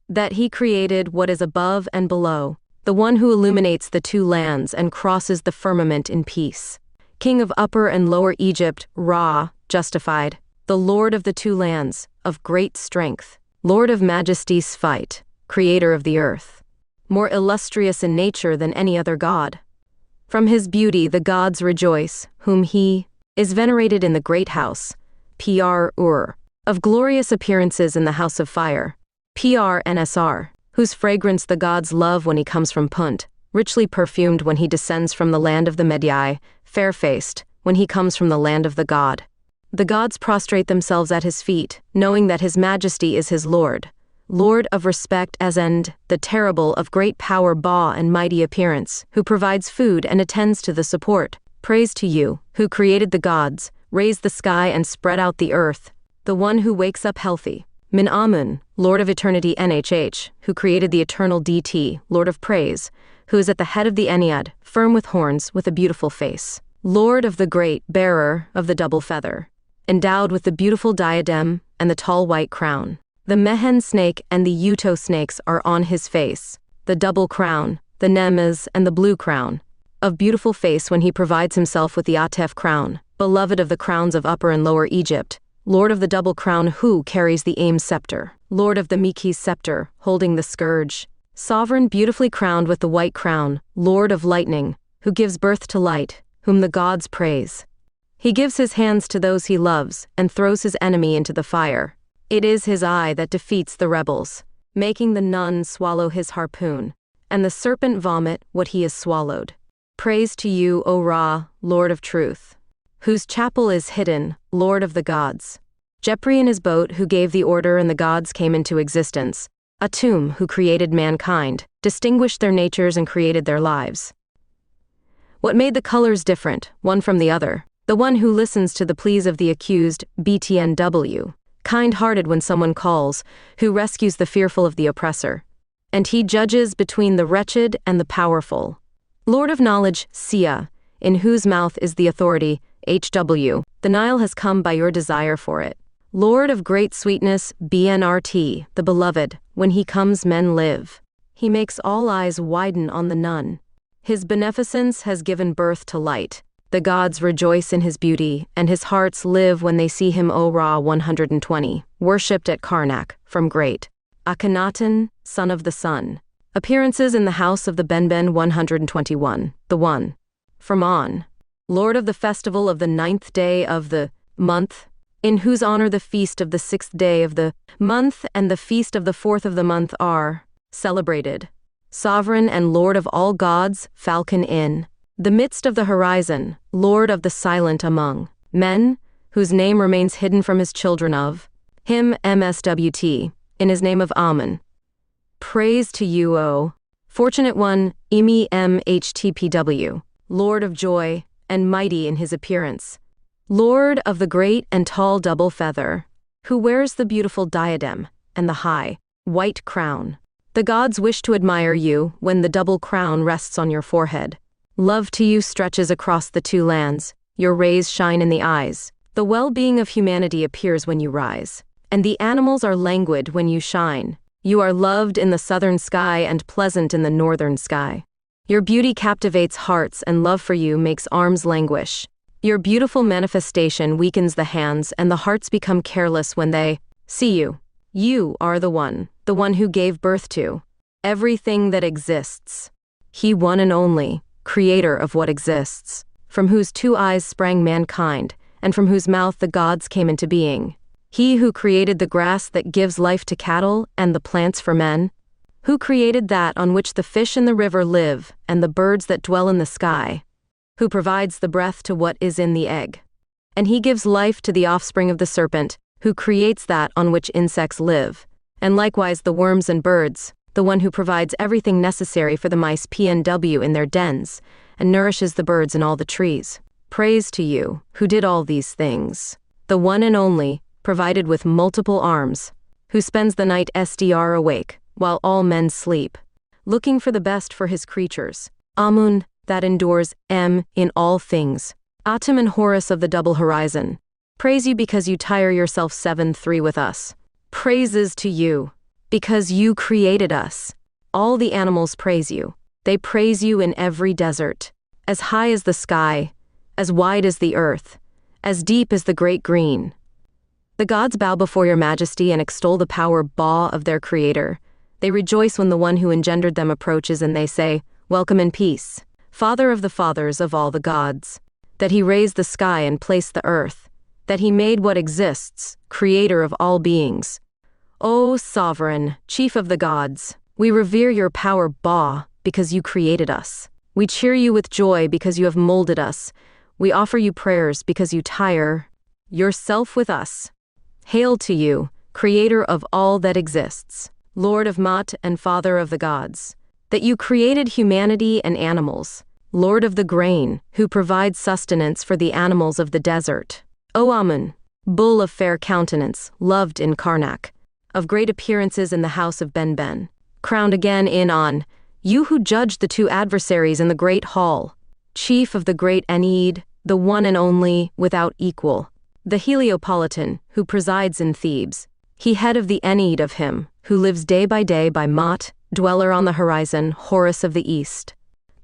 S1: That he created what is above and below, the one who illuminates the two lands and crosses the firmament in peace. King of Upper and Lower Egypt, Ra, justified, the Lord of the two lands, of great strength, Lord of majesty's fight, creator of the earth, more illustrious in nature than any other god. From his beauty the gods rejoice, whom he is venerated in the great house, Pr, of glorious appearances in the house of fire, Prnsr, whose fragrance the gods love when he comes from Punt, richly perfumed when he descends from the land of the Medii, fair-faced, when he comes from the land of the god. The gods prostrate themselves at his feet, knowing that his majesty is his Lord, Lord of respect as end, the terrible of great power Ba and mighty appearance, who provides food and attends to the support. Praise to you, who created the gods, raised the sky and spread out the earth, the one who wakes up healthy. Min Amun, Lord of eternity NHH, who created the eternal DT, Lord of praise, who is at the head of the Ennead, firm with horns, with a beautiful face. Lord of the great, bearer of the double feather, endowed with the beautiful diadem and the tall white crown. The Mehen snake and the Uto snakes are on his face, the double crown, the Nemes and the blue crown. Of beautiful face when he provides himself with the Atef crown, beloved of the crowns of Upper and Lower Egypt, Lord of the double crown who carries the Aim scepter, Lord of the Miki's scepter, holding the scourge, sovereign beautifully crowned with the white crown, Lord of lightning, who gives birth to light, whom the gods praise. He gives his hands to those he loves, and throws his enemy into the fire. It is his eye that defeats the rebels, making the nun swallow his harpoon, and the serpent vomit what he has swallowed. Praise to you, O Ra, Lord of truth, whose chapel is hidden, Lord of the gods. Jepri in his boat who gave the order and the gods came into existence. Atum who created mankind, distinguished their natures and created their lives. What made the colors different, one from the other? The one who listens to the pleas of the accused, BTNW. Kind-hearted when someone calls, who rescues the fearful of the oppressor. And he judges between the wretched and the powerful. Lord of knowledge, Sia, in whose mouth is the authority, HW. The Nile has come by your desire for it. Lord of great sweetness, BNRT, the beloved, when he comes men live. He makes all eyes widen on the nun. His beneficence has given birth to light. The gods rejoice in his beauty, and his hearts live when they see him. O Ra 120, worshipped at Karnak, from great. Akhenaton, son of the sun. Appearances in the house of the Benben 121, the one. From On. Lord of the festival of the 9th day of the month, in whose honor the feast of the 6th day of the month and the feast of the 4th of the month are celebrated. Sovereign and Lord of all gods, Falcon in the midst of the horizon, Lord of the silent among men, whose name remains hidden from his children of him MSWT, in his name of Amun. Praise to you, O fortunate one, Imi MHTPW, Lord of joy, and mighty in his appearance, Lord of the great and tall double feather, who wears the beautiful diadem and the high, white crown. The gods wish to admire you when the double crown rests on your forehead. Love to you stretches across the two lands, your rays shine in the eyes. The well-being of humanity appears when you rise, and the animals are languid when you shine. You are loved in the southern sky and pleasant in the northern sky. Your beauty captivates hearts and love for you makes arms languish. Your beautiful manifestation weakens the hands and the hearts become careless when they see you. You are the one who gave birth to everything that exists. He one and only, creator of what exists, from whose two eyes sprang mankind, and from whose mouth the gods came into being. He who created the grass that gives life to cattle and the plants for men, who created that on which the fish in the river live and the birds that dwell in the sky, who provides the breath to what is in the egg. And he gives life to the offspring of the serpent, who creates that on which insects live, and likewise the worms and birds, the one who provides everything necessary for the mice PNW in their dens, and nourishes the birds in all the trees. Praise to you, who did all these things, the one and only, provided with multiple arms, who spends the night SDR awake, while all men sleep, looking for the best for his creatures. Amun, that endures, in all things. Atum and Horus of the double horizon. Praise you because you tire yourself 7-3 with us. Praises to you, because you created us. All the animals praise you. They praise you in every desert. As high as the sky, as wide as the earth, as deep as the great green. The gods bow before your majesty and extol the power Ba of their creator. They rejoice when the one who engendered them approaches and they say, "Welcome in peace, Father of the fathers of all the gods." That he raised the sky and placed the earth. That he made what exists, creator of all beings. O sovereign, chief of the gods, we revere your power Ba because you created us. We cheer you with joy because you have molded us. We offer you prayers because you tire yourself with us. Hail to you, creator of all that exists, Lord of Maat and Father of the gods, that you created humanity and animals, Lord of the grain, who provides sustenance for the animals of the desert. O Amun, bull of fair countenance, loved in Karnak, of great appearances in the house of Ben, crowned again in On, you who judged the two adversaries in the great hall, chief of the great Ennead, the one and only, without equal, the Heliopolitan, who presides in Thebes, he head of the Ennead of him, who lives day by Maat, dweller on the horizon, Horus of the east.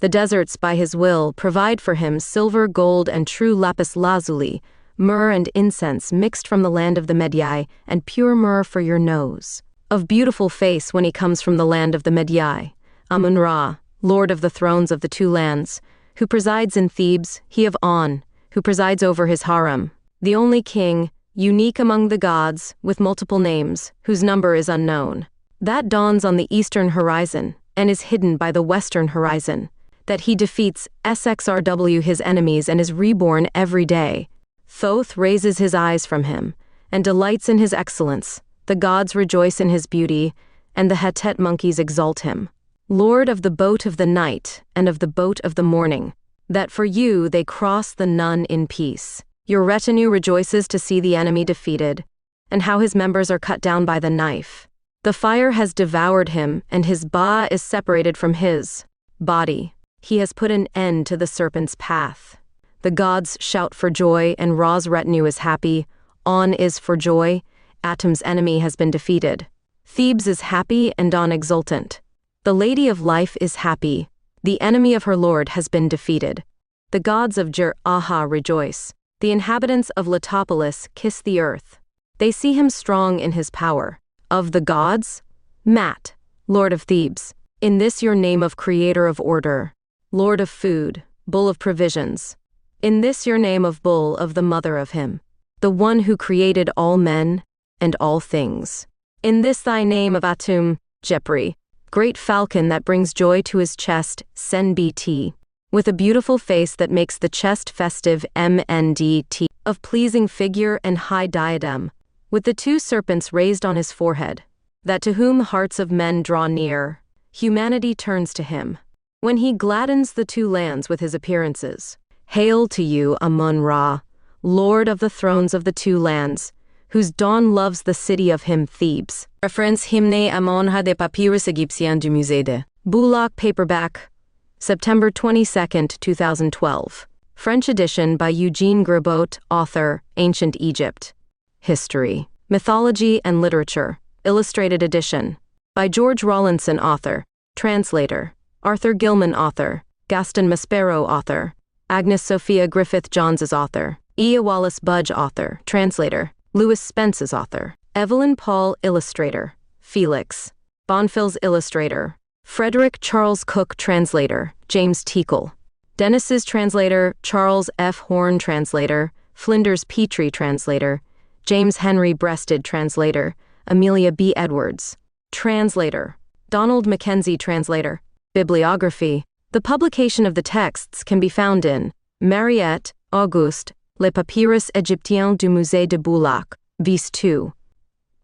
S1: The deserts by his will provide for him silver, gold, and true lapis lazuli, myrrh and incense mixed from the land of the Medjai, and pure myrrh for your nose. Of beautiful face when he comes from the land of the Medjai, Amun-Ra, lord of the thrones of the two lands, who presides in Thebes, he of On, who presides over his harem, the only king, unique among the gods, with multiple names, whose number is unknown. That dawns on the eastern horizon, and is hidden by the western horizon, that he defeats SXRW his enemies and is reborn every day. Thoth raises his eyes from him, and delights in his excellence. The gods rejoice in his beauty, and the Hetet monkeys exalt him. Lord of the boat of the night, and of the boat of the morning, that for you they cross the Nun in peace. Your retinue rejoices to see the enemy defeated, and how his members are cut down by the knife. The fire has devoured him, and his Ba is separated from his body. He has put an end to the serpent's path. The gods shout for joy, and Ra's retinue is happy. On is for joy. Atum's enemy has been defeated. Thebes is happy and On exultant. The Lady of Life is happy. The enemy of her lord has been defeated. The gods of Jer-Aha rejoice. The inhabitants of Letopolis kiss the earth. They see him strong in his power. Of the gods, Mat, Lord of Thebes. In this your name of creator of order, Lord of food, bull of provisions. In this your name of bull of the mother of him, the one who created all men and all things. In this thy name of Atum, Jepri, great falcon that brings joy to his chest, Sen-BT. With a beautiful face that makes the chest festive, MNDT, of pleasing figure and high diadem, with the two serpents raised on his forehead, that to whom the hearts of men draw near, humanity turns to him, when he gladdens the two lands with his appearances. Hail to you, Amun-Ra, lord of the thrones of the two lands, whose dawn loves the city of him Thebes. Reference Hymne Amonha de Papyrus Égyptien du Musée de Bulak paperback, September 22, 2012. French edition by Eugene Grebot, author, Ancient Egypt. History, Mythology and Literature, illustrated edition. By George Rawlinson, author, translator. Arthur Gilman, author. Gaston Maspero, author. Agnes Sophia Griffith Johns is author. Ia Wallace Budge, author, translator. Lewis Spence is author. Evelyn Paul, illustrator. Felix Bonfils, illustrator. Frederick Charles Cook, translator. James Teakle. Dennis's translator. Charles F. Horn, translator. Flinders Petrie, translator. James Henry Breasted, translator. Amelia B. Edwards, translator. Donald Mackenzie, translator. Bibliography. The publication of the texts can be found in Mariette, Auguste, Les Papyrus Égyptiens du Musée de Bulak, Vis 2.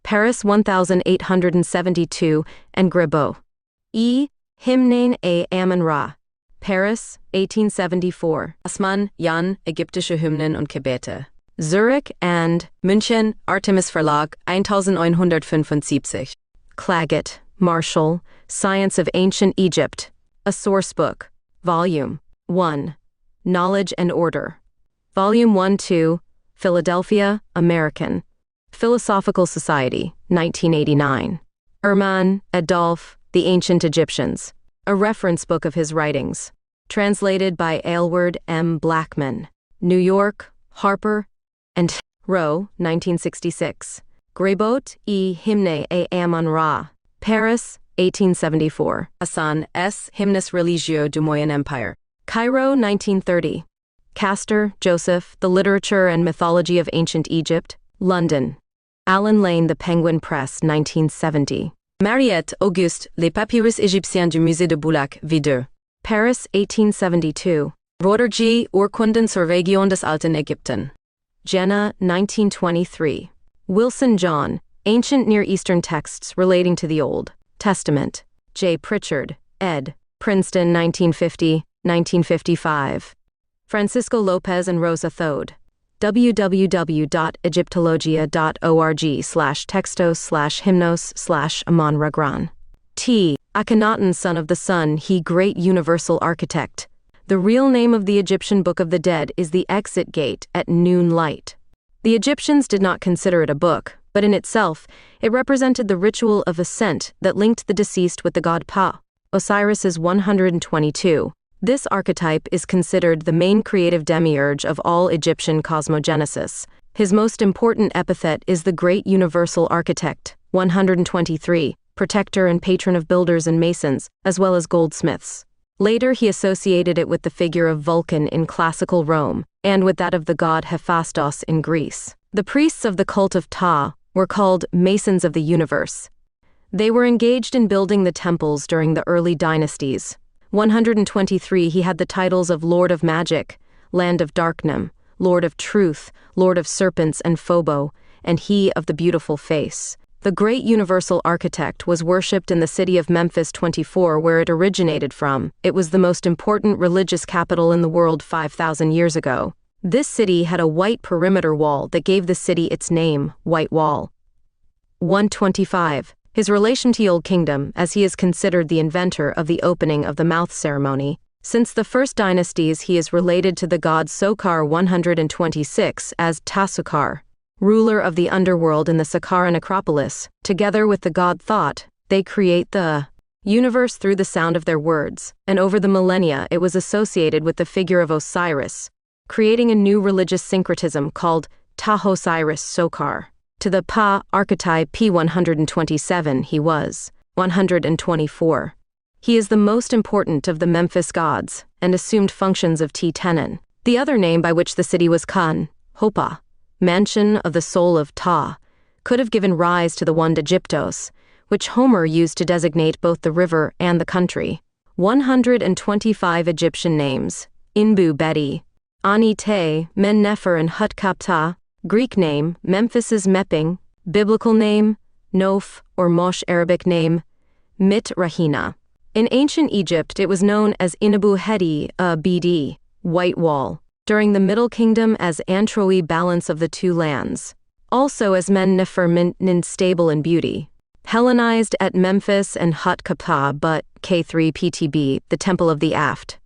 S1: Paris 1872, and Grebot. E. Hymnen et Amun-Ra. Paris, 1874. Asman, Jan, Ägyptische Hymnen und Gebete. Zurich and München, Artemis Verlag, 1975. Claggett, Marshall, Science of Ancient Egypt, a Source Book. Volume 1. Knowledge and Order. Volume 1-2, Philadelphia, American. Philosophical Society, 1989. Erman, Adolphe, The Ancient Egyptians. A reference book of his writings. Translated by Aylward M. Blackman. New York, Harper and Row, 1966. Grébot e Hymne et Amarna. Paris, 1874. Hassan S. Hymnes religieux du Moyen Empire. Cairo, 1930. Castor, Joseph, The Literature and Mythology of Ancient Egypt. London. Allen Lane, The Penguin Press, 1970. Mariette, Auguste, Les Papyrus Égyptiens du Musée de Boulac, V2. Paris, 1872. Rodergy, Urkunden zur Region des Alten Ägypten. Jena, 1923. Wilson, John, Ancient Near Eastern Texts Relating to the Old Testament. J. Pritchard, ed. Princeton, 1950, 1955. Francisco Lopez and Rosa Thode. www.egyptologia.org/textos/hymnos/Amonragran. T. Akhenaton, son of the sun, he great universal architect. The real name of the Egyptian Book of the Dead is the Exit Gate at Noon Light. The Egyptians did not consider it a book, but in itself, it represented the ritual of ascent that linked the deceased with the god Pa. Osiris 122. This archetype is considered the main creative demiurge of all Egyptian cosmogenesis. His most important epithet is the Great Universal Architect, 123, protector and patron of builders and masons, as well as goldsmiths. Later he associated it with the figure of Vulcan in classical Rome, and with that of the god Hephaestus in Greece. The priests of the cult of Ptah were called Masons of the Universe. They were engaged in building the temples during the early dynasties. 123 he had the titles of Lord of Magic, Land of Darknum, Lord of Truth, Lord of Serpents and Phobo, and he of the Beautiful Face. The great universal architect was worshipped in the city of Memphis 24 where it originated from. It was the most important religious capital in the world 5,000 years ago. This city had a white perimeter wall that gave the city its name, White Wall. 125. His relation to the Old Kingdom, as he is considered the inventor of the opening of the mouth ceremony. Since the first dynasties he is related to the god Sokar 126 as Tasukar, ruler of the underworld in the Saqqara necropolis. Together with the god Thought, they create the universe through the sound of their words, and over the millennia it was associated with the figure of Osiris, creating a new religious syncretism called Tahosiris Sokar. To the Pa archetype P127 he was 124. He is the most important of the Memphis gods, and assumed functions of Tenon. The other name by which the city was Khan, Hopa, mansion of the soul of Ta, could have given rise to the one Egyptos, which Homer used to designate both the river and the country. 125 Egyptian names: Inbu Bedi, Ani Te, Men Nefer and Hutkapta. Greek name, Memphis's Mepping. Biblical name, Noph or Mosh. Arabic name, Mit Rahina. In ancient Egypt it was known as Inabu Hedi, BD, White Wall. During the Middle Kingdom as Antroi, Balance of the Two Lands. Also as Men Nefer Nin, Stable and Beauty. Hellenized at Memphis and Hutkapta, but K3 PTB, the Temple of the Aft.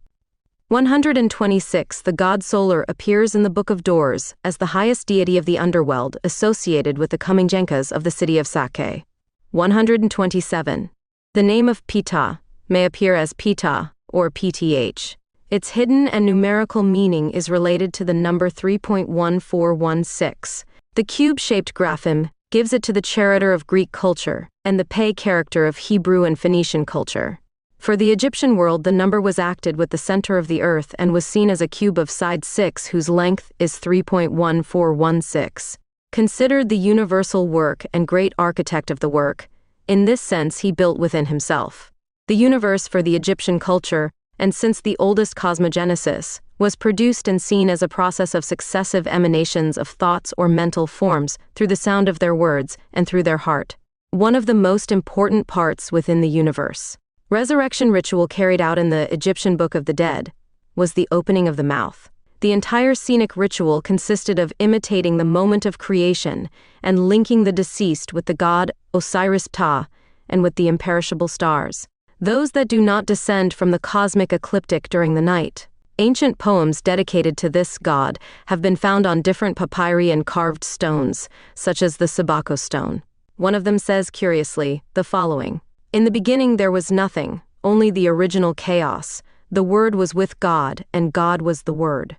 S1: 126 The god Solar appears in the Book of Doors as the highest deity of the underworld associated with the coming Jenkas of the city of Sake. 127 The name of Ptah may appear as Ptah or PTH. Its hidden and numerical meaning is related to the number 3.1416. The cube-shaped grapheme gives it to the character of Greek culture and the Pe character of Hebrew and Phoenician culture. For the Egyptian world the number was acted with the center of the earth and was seen as a cube of side 6 whose length is 3.1416. Considered the universal work and great architect of the work, in this sense he built within himself. The universe for the Egyptian culture, and since the oldest cosmogenesis, was produced and seen as a process of successive emanations of thoughts or mental forms through the sound of their words and through their heart. One of the most important parts within the universe. Resurrection ritual carried out in the Egyptian Book of the Dead was the opening of the mouth. The entire scenic ritual consisted of imitating the moment of creation and linking the deceased with the god Osiris Ptah and with the imperishable stars. those that do not descend from the cosmic ecliptic during the night. Ancient poems dedicated to this god have been found on different papyri and carved stones, such as the Sabako stone. One of them says curiously the following: "In the beginning there was nothing, only the original chaos. The Word was with God, and God was the Word."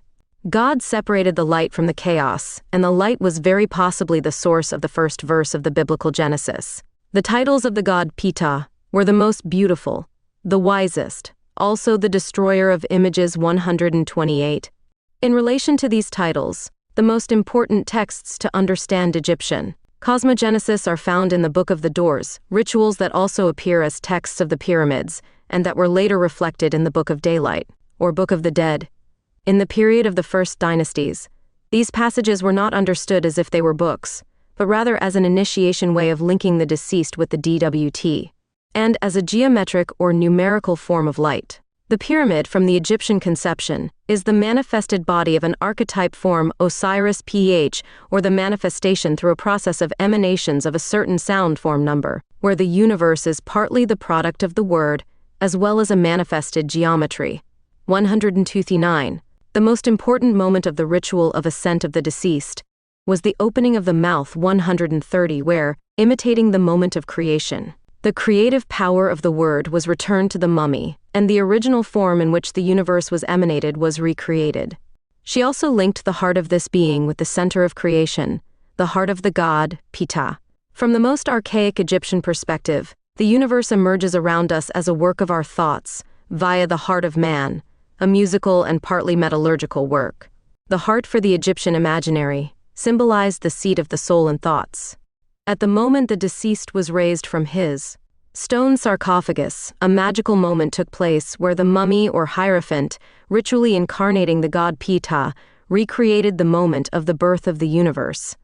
S1: God separated the light from the chaos, and the light was very possibly the source of the first verse of the biblical Genesis. The titles of the god Ptah were the most beautiful, the wisest, also the destroyer of images 128. In relation to these titles, the most important texts to understand Egyptian cosmogenesis are found in the Book of the Doors, rituals that also appear as texts of the pyramids, and that were later reflected in the Book of Daylight, or Book of the Dead. In the period of the first dynasties, these passages were not understood as if they were books, but rather as an initiation way of linking the deceased with the DWT, and as a geometric or numerical form of light. The pyramid from the Egyptian conception is the manifested body of an archetype form Osiris pH, or the manifestation through a process of emanations of a certain sound form number, where the universe is partly the product of the word, as well as a manifested geometry. 129. The most important moment of the ritual of ascent of the deceased was the opening of the mouth 130, where, imitating the moment of creation, the creative power of the word was returned to the mummy, and the original form in which the universe was emanated was recreated. She also linked the heart of this being with the center of creation, the heart of the god, Ptah. From the most archaic Egyptian perspective, the universe emerges around us as a work of our thoughts, via the heart of man, a musical and partly metallurgical work. The heart for the Egyptian imaginary symbolized the seat of the soul and thoughts. At the moment the deceased was raised from his stone sarcophagus, a magical moment took place where the mummy or hierophant, ritually incarnating the god Ptah, recreated the moment of the birth of the universe.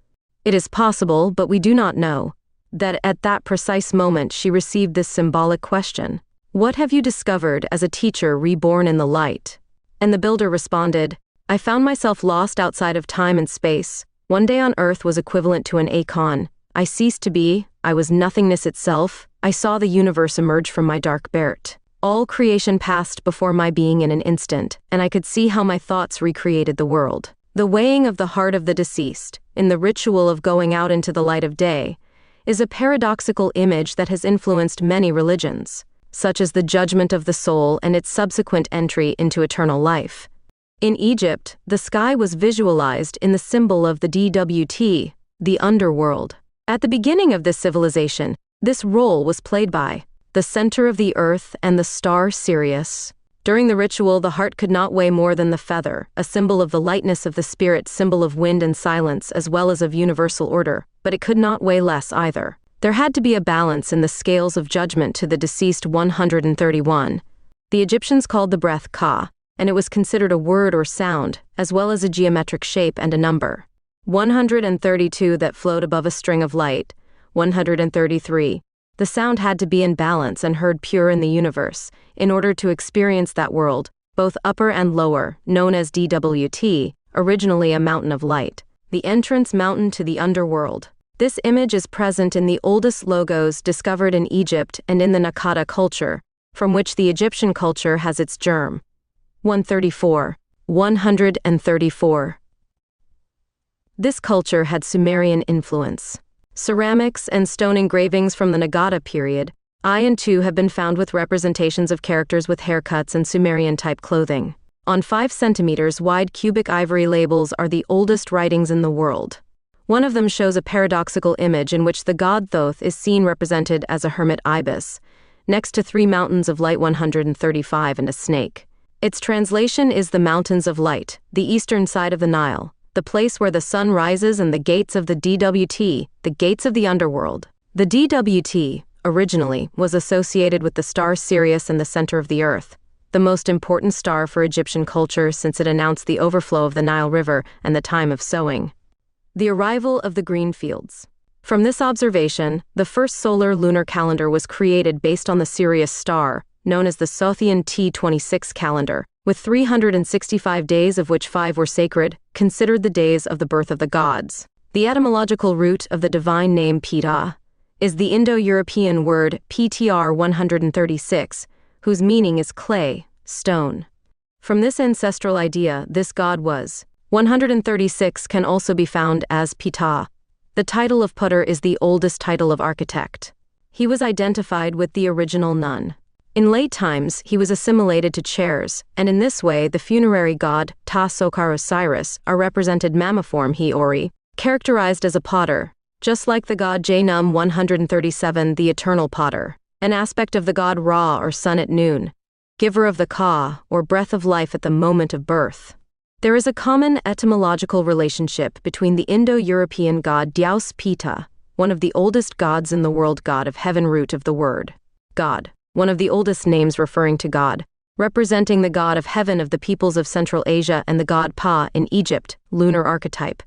S1: It is possible, but we do not know, that at that precise moment she received this symbolic question: "What have you discovered as a teacher reborn in the light?" And the builder responded, "I found myself lost outside of time and space. One day on earth was equivalent to an aeon. I ceased to be, I was nothingness itself. I saw the universe emerge from my dark birth. All creation passed before my being in an instant, and I could see how my thoughts recreated the world." The weighing of the heart of the deceased, in the ritual of going out into the light of day, is a paradoxical image that has influenced many religions, such as the judgment of the soul and its subsequent entry into eternal life. In Egypt, the sky was visualized in the symbol of the DWT, the underworld. At the beginning of this civilization, this role was played by the center of the earth and the star Sirius. During the ritual, the heart could not weigh more than the feather, a symbol of the lightness of the spirit, symbol of wind and silence, as well as of universal order, but it could not weigh less either. There had to be a balance in the scales of judgment to the deceased 131. The Egyptians called the breath Ka, and it was considered a word or sound, as well as a geometric shape and a number. 132 that flowed above a string of light. 133. The sound had to be in balance and heard pure in the universe, in order to experience that world, both upper and lower, known as DWT, originally a mountain of light, the entrance mountain to the underworld. This image is present in the oldest logos discovered in Egypt and in the Naqada culture, from which the Egyptian culture has its germ. 134. 134. This culture had Sumerian influence. Ceramics and stone engravings from the Naqada period, I and II, have been found with representations of characters with haircuts and Sumerian-type clothing. On 5 centimeters wide cubic ivory labels are the oldest writings in the world. One of them shows a paradoxical image in which the god Thoth is seen represented as a hermit ibis, next to 3 mountains of light 135 and a snake. Its translation is the mountains of light, the eastern side of the Nile, the place where the sun rises, and the gates of the DWT, the gates of the underworld. The DWT, originally, was associated with the star Sirius in the center of the earth, the most important star for Egyptian culture since it announced the overflow of the Nile River and the time of sowing. The arrival of the green fields. From this observation, the first solar lunar calendar was created based on the Sirius star, known as the Sothian T26 calendar, with 365 days, of which 5 were sacred, considered the days of the birth of the gods. The etymological root of the divine name Ptah is the Indo-European word PTR 136, whose meaning is clay, stone. From this ancestral idea, this god was. 136 can also be found as Pita. The title of Putter is the oldest title of architect. He was identified with the original nun. In late times, he was assimilated to chairs, and in this way the funerary god Ta Sokar Osiris are represented mammiform he ori, characterized as a potter, just like the god Janum 137, the eternal potter, an aspect of the god Ra or sun at noon, giver of the ka, or breath of life at the moment of birth. There is a common etymological relationship between the Indo-European god Dyaus Pita, one of the oldest gods in the world, god of heaven, root of the word God, one of the oldest names referring to God, representing the god of heaven of the peoples of Central Asia, and the god Pa in Egypt, lunar archetype.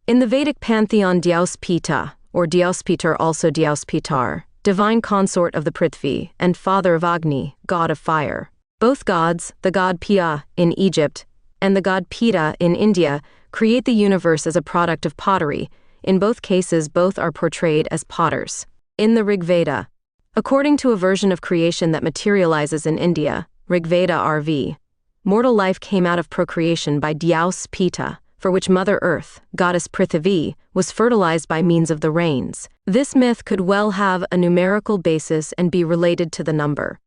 S1: In the Vedic pantheon, Dyaus Pita, or Dyaus Pitar, also Dyaus Pitar, divine consort of the Prithvi, and father of Agni, god of fire. Both gods, the god Pia in Egypt and the god Pita in India, create the universe as a product of pottery. In both cases, both are portrayed as potters. In the Rig Veda, according to a version of creation that materializes in India, Rig Veda RV, mortal life came out of procreation by Dyaus Pita, for which Mother Earth, goddess Prithvi, was fertilized by means of the rains. This myth could well have a numerical basis and be related to the number.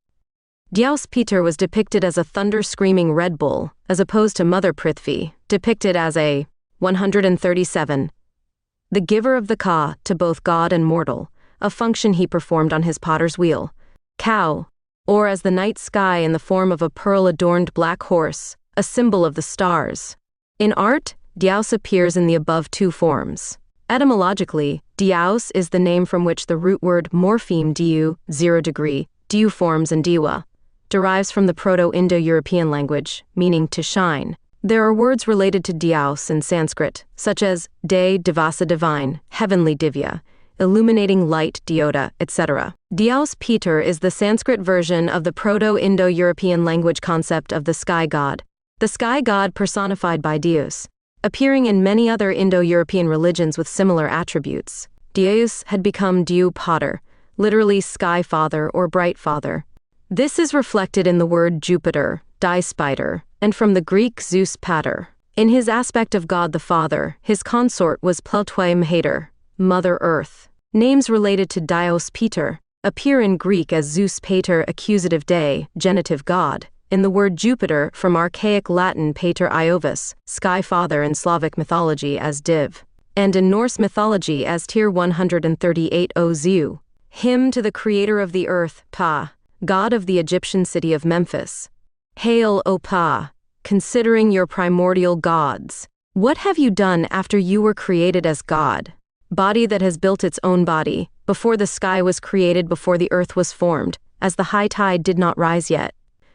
S1: Dyaus Pitar was depicted as a thunder-screaming Red Bull, as opposed to Mother Prithvi, depicted as a 137, the giver of the ka to both god and mortal, a function he performed on his potter's wheel. Cow, or as the night sky in the form of a pearl-adorned black horse, a symbol of the stars. In art, Dyaus appears in the above two forms. Etymologically, Dyaus is the name from which the root word morpheme diu, 0 degree, diu forms, and diwa derives from the Proto-Indo-European language, meaning to shine. There are words related to Dyaus in Sanskrit, such as de, divasa, divine, heavenly divya, illuminating light, dioda, etc. Dyaus Pitar is the Sanskrit version of the Proto-Indo-European language concept of the sky god. The sky god personified by Dyaus, appearing in many other Indo-European religions with similar attributes. Dyaus had become Diu Pater, literally sky father or bright father. This is reflected in the word Jupiter, die spider, and from the Greek Zeus Pater. In his aspect of God the Father, his consort was Plutwe Mater, Mother Earth. Names related to Dyaus Pitar appear in Greek as Zeus Pater, accusative de, genitive God, in the word Jupiter from archaic Latin Pater Iovis, sky father, in Slavic mythology as Div, and in Norse mythology as Tyr 138 O Zeus, hymn to the creator of the earth, Pa, god of the Egyptian city of Memphis. Hail, O Pa, considering your primordial gods. What have you done after you were created as God? Body that has built its own body, before the sky was created, before the earth was formed, as the high tide did not rise yet.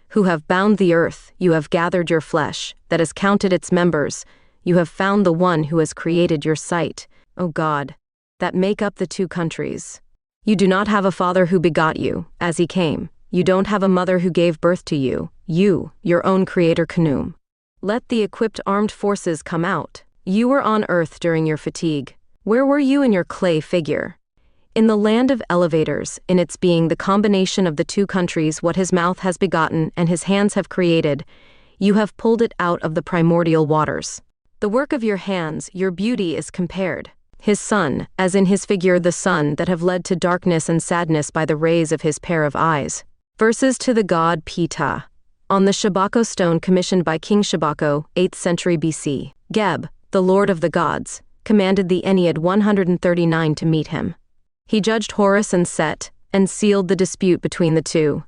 S1: Who have bound the earth, you have gathered your flesh, that has counted its members, you have found the one who has created your sight, O God, that make up the two countries. You do not have a father who begot you, as he came. You don't have a mother who gave birth to you, your own creator Khnum. Let the equipped armed forces come out. You were on earth during your fatigue. Where were you in your clay figure? In the land of elevators, in its being the combination of the two countries, what his mouth has begotten and his hands have created, you have pulled it out of the primordial waters. The work of your hands, your beauty is compared. His son, as in his figure the sun that have led to darkness and sadness by the rays of his pair of eyes. Verses to the god Pita. On the Shabako stone commissioned by King Shabako, 8th century BC, Geb, the lord of the gods, commanded the Ennead 139 to meet him. He judged Horus and Set, and sealed the dispute between the two.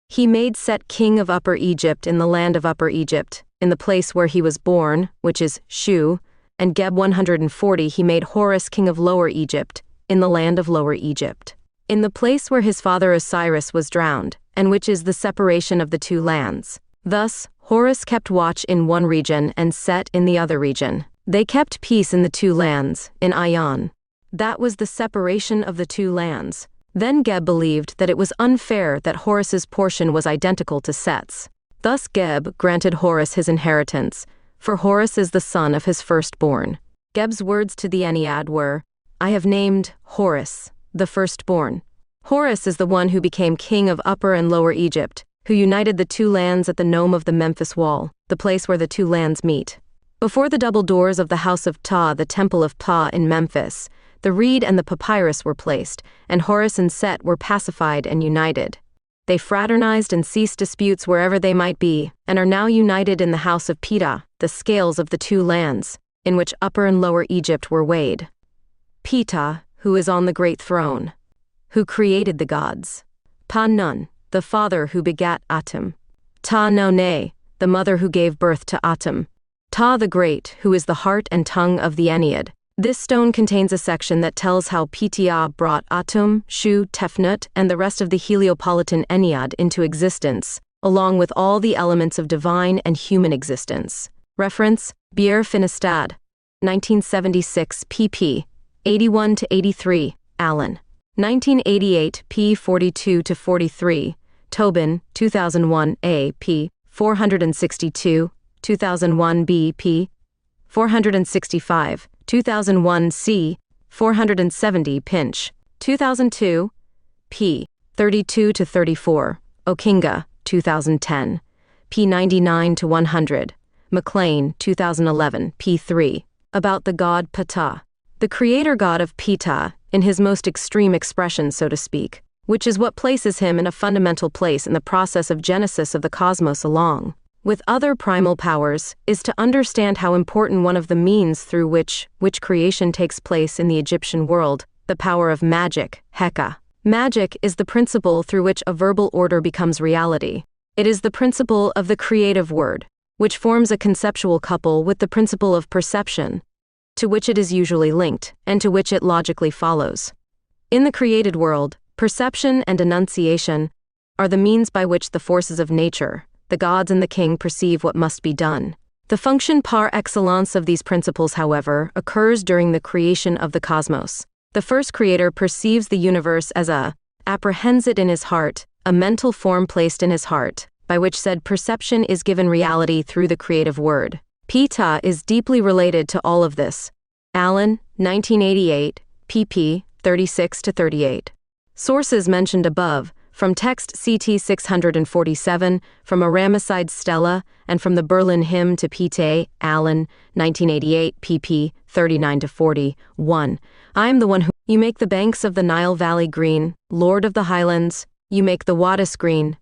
S1: He made Set king of Upper Egypt in the land of Upper Egypt, in the place where he was born, which is Shu, and Geb 140 he made Horus king of Lower Egypt, in the land of Lower Egypt, in the place where his father Osiris was drowned, and which is the separation of the two lands. Thus, Horus kept watch in one region and Set in the other region. They kept peace in the two lands, in Ion. That was the separation of the two lands. Then Geb believed that it was unfair that Horus's portion was identical to Set's. Thus Geb granted Horus his inheritance, for Horus is the son of his firstborn. Geb's words to the Ennead were, I have named Horus, the firstborn. Horus is the one who became king of Upper and Lower Egypt, who united the two lands at the nome of the Memphis Wall, the place where the two lands meet. Before the double doors of the house of Ptah, the temple of Ptah in Memphis, the reed and the papyrus were placed, and Horus and Set were pacified and united. They fraternized and ceased disputes wherever they might be, and are now united in the house of Ptah, the scales of the two lands, in which Upper and Lower Egypt were weighed. Ptah, who is on the great throne, who created the gods. Pa-Nun, the father who begat Atum. Ta-No-Ne, the mother who gave birth to Atum. Ta the Great, who is the heart and tongue of the Ennead. This stone contains a section that tells how Ptah brought Atum, Shu, Tefnut, and the rest of the Heliopolitan Ennead into existence, along with all the elements of divine and human existence. Reference, Bier Finistad, 1976 pp. 81-83, Allen. 1988 p. 42-43, Tobin, 2001 a. p. 462, 2001 b. p. 465, 2001 c. 470 Pinch, 2002 p. 32-34, Okinga, 2010, p. 99-100, McLean, 2011 p. 3, about the god Ptah, the creator god of Ptah, in his most extreme expression, so to speak, which is what places him in a fundamental place in the process of genesis of the cosmos along with other primal powers, is to understand how important one of the means through which creation takes place in the Egyptian world, the power of magic, Heka. Magic is the principle through which a verbal order becomes reality. It is the principle of the creative word, which forms a conceptual couple with the principle of perception, to which it is usually linked, and to which it logically follows. In the created world, perception and enunciation are the means by which the forces of nature, the gods and the king, perceive what must be done. The function par excellence of these principles, however, occurs during the creation of the cosmos. The first creator perceives the universe as apprehends it in his heart, a mental form placed in his heart, by which said perception is given reality through the creative word. Ptah is deeply related to all of this. Allen, 1988, pp. 36-38. Sources mentioned above, from text CT 647, from a Ramesside stela, and from the Berlin hymn to Ptah, Allen, 1988, pp. 39-40. 1. I am the one who. You make the banks of the Nile Valley green, Lord of the Highlands, you make the Wadis green,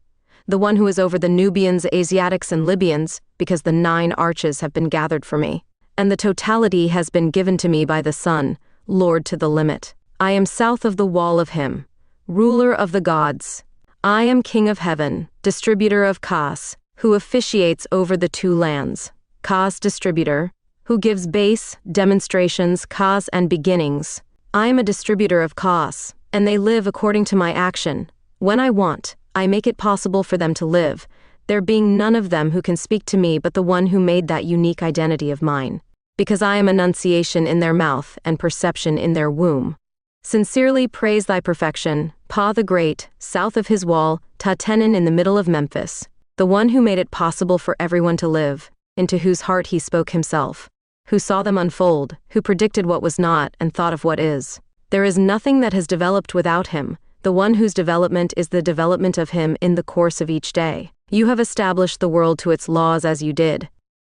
S1: the one who is over the Nubians, Asiatics, and Libyans, because the 9 arches have been gathered for me, and the totality has been given to me by the sun, Lord to the limit. I am south of the wall of him, ruler of the gods. I am king of heaven, distributor of Kas, who officiates over the two lands. Kas distributor, who gives base, demonstrations, Kas and beginnings. I am a distributor of Kas, and they live according to my action. When I want, I make it possible for them to live, there being none of them who can speak to me but the one who made that unique identity of mine. Because I am enunciation in their mouth and perception in their womb. Sincerely praise thy perfection, Pa the Great, south of his wall, Ta-Tenin in the middle of Memphis, the one who made it possible for everyone to live, into whose heart he spoke himself, who saw them unfold, who predicted what was not and thought of what is. There is nothing that has developed without him, the one whose development is the development of him in the course of each day. You have established the world to its laws as you did,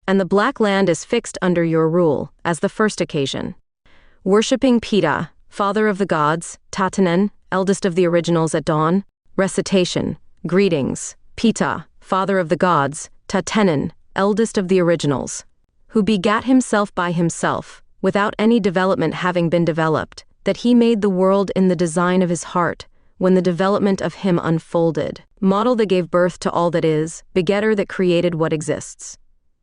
S1: and the black land is fixed under your rule, as the first occasion. Worshipping Ptah, father of the gods, Ta-Tenin, eldest of the originals at dawn. Recitation, greetings, Ptah, father of the gods, Ta-Tenin, eldest of the originals, who begat himself by himself, without any development having been developed, that he made the world in the design of his heart, when the development of him unfolded. Model that gave birth to all that is, begetter that created what exists.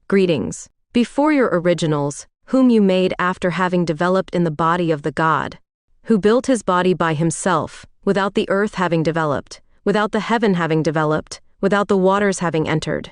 S1: Greetings, before your originals, whom you made after having developed in the body of the God, who built his body by himself, without the earth having developed, without the heaven having developed, without the waters having entered.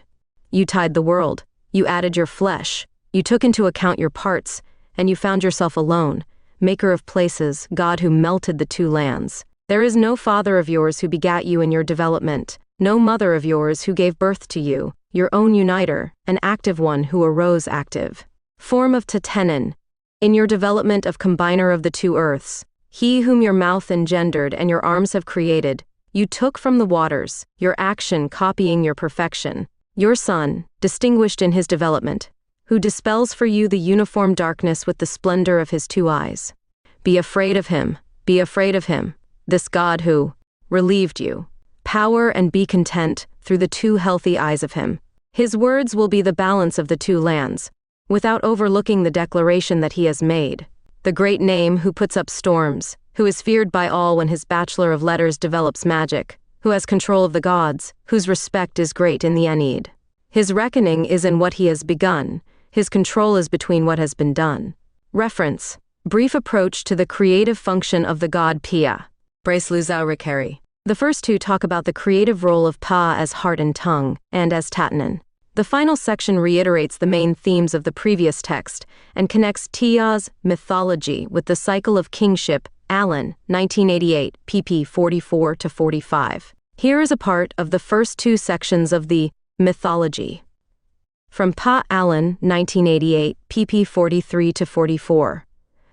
S1: You tied the world, you added your flesh, you took into account your parts, and you found yourself alone, maker of places, God who melted the two lands. There is no father of yours who begat you in your development, no mother of yours who gave birth to you, your own uniter, an active one who arose active. Form of Ta-Tenin, in your development of combiner of the two earths, He whom your mouth engendered and your arms have created, you took from the waters, your action copying your perfection. Your Son, distinguished in his development, who dispels for you the uniform darkness with the splendor of his 2 eyes. Be afraid of him, this God who relieved you. Power and be content through the 2 healthy eyes of him. His words will be the balance of the 2 lands, without overlooking the declaration that he has made. The great name who puts up storms, who is feared by all when his bachelor of letters develops magic, who has control of the gods, whose respect is great in the Aeneid. His reckoning is in what he has begun, his control is between what has been done. Reference: brief approach to the creative function of the god Pia. The first 2 talk about the creative role of Pa as heart and tongue, and as Tatanen. The final section reiterates the main themes of the previous text, and connects Tia's mythology with the cycle of kingship. Allen, 1988, pp. 44-45. Here is a part of the first 2 sections of the mythology. From Pa Allen, 1988, pp. 43-44.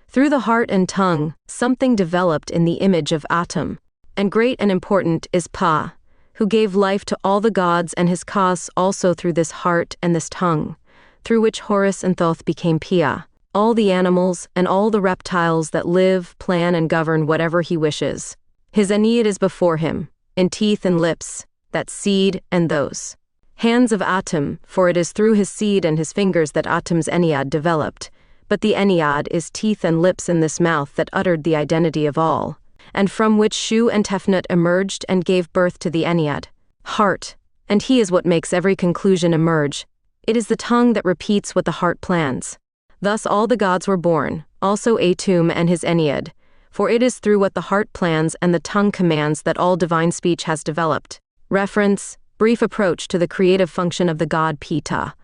S1: Through the heart and tongue, something developed in the image of Atum, and great and important is Pa, who gave life to all the gods and his cause also through this heart and this tongue, through which Horus and Thoth became Pia, all the animals and all the reptiles that live, plan and govern whatever he wishes. His Aeneid is before him, in teeth and lips, that seed and those hands of Atum, for it is through his seed and his fingers that Atum's Ennead developed, but the Ennead is teeth and lips in this mouth that uttered the identity of all, and from which Shu and Tefnut emerged and gave birth to the Ennead, heart, and he is what makes every conclusion emerge. It is the tongue that repeats what the heart plans. Thus all the gods were born, also Atum and his Ennead, for it is through what the heart plans and the tongue commands that all divine speech has developed. Reference: brief approach to the creative function of the god Pita.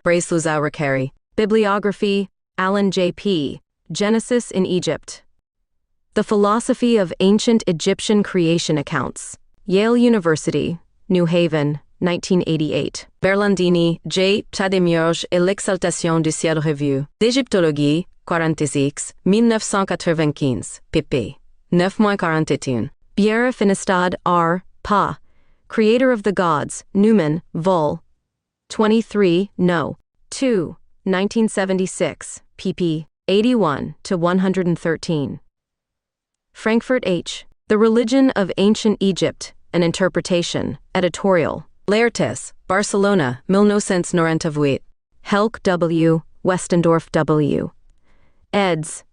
S1: Bibliography: Allen J.P., Genesis in Egypt. The Philosophy of Ancient Egyptian Creation Accounts. Yale University, New Haven, 1988. Berlandini, J. Tademiorge et l'exaltation du ciel revue. D'Égyptologie, 46, 1995, pp. 9-41. Pierre Finistad R. Pa. Creator of the Gods, Newman, Vol. 23, No. 2, 1976, pp. 81-113. Frankfurt H. The Religion of Ancient Egypt, an Interpretation, editorial. Laertes, Barcelona, 1998. Helk W., Westendorf W. Eds.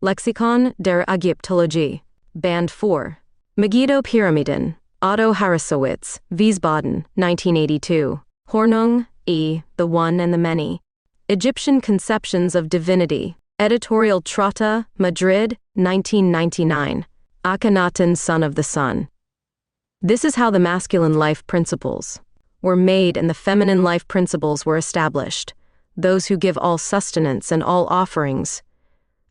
S1: Lexikon der Ägyptologie. Band 4. Megiddo Pyramiden, Otto Harasowitz, Wiesbaden, 1982. Hornung, E., The One and the Many. Egyptian Conceptions of Divinity. Editorial Trotta, Madrid, 1999. Akhenaton, Son of the Sun. This is how the masculine life principles were made and the feminine life principles were established, those who give all sustenance and all offerings.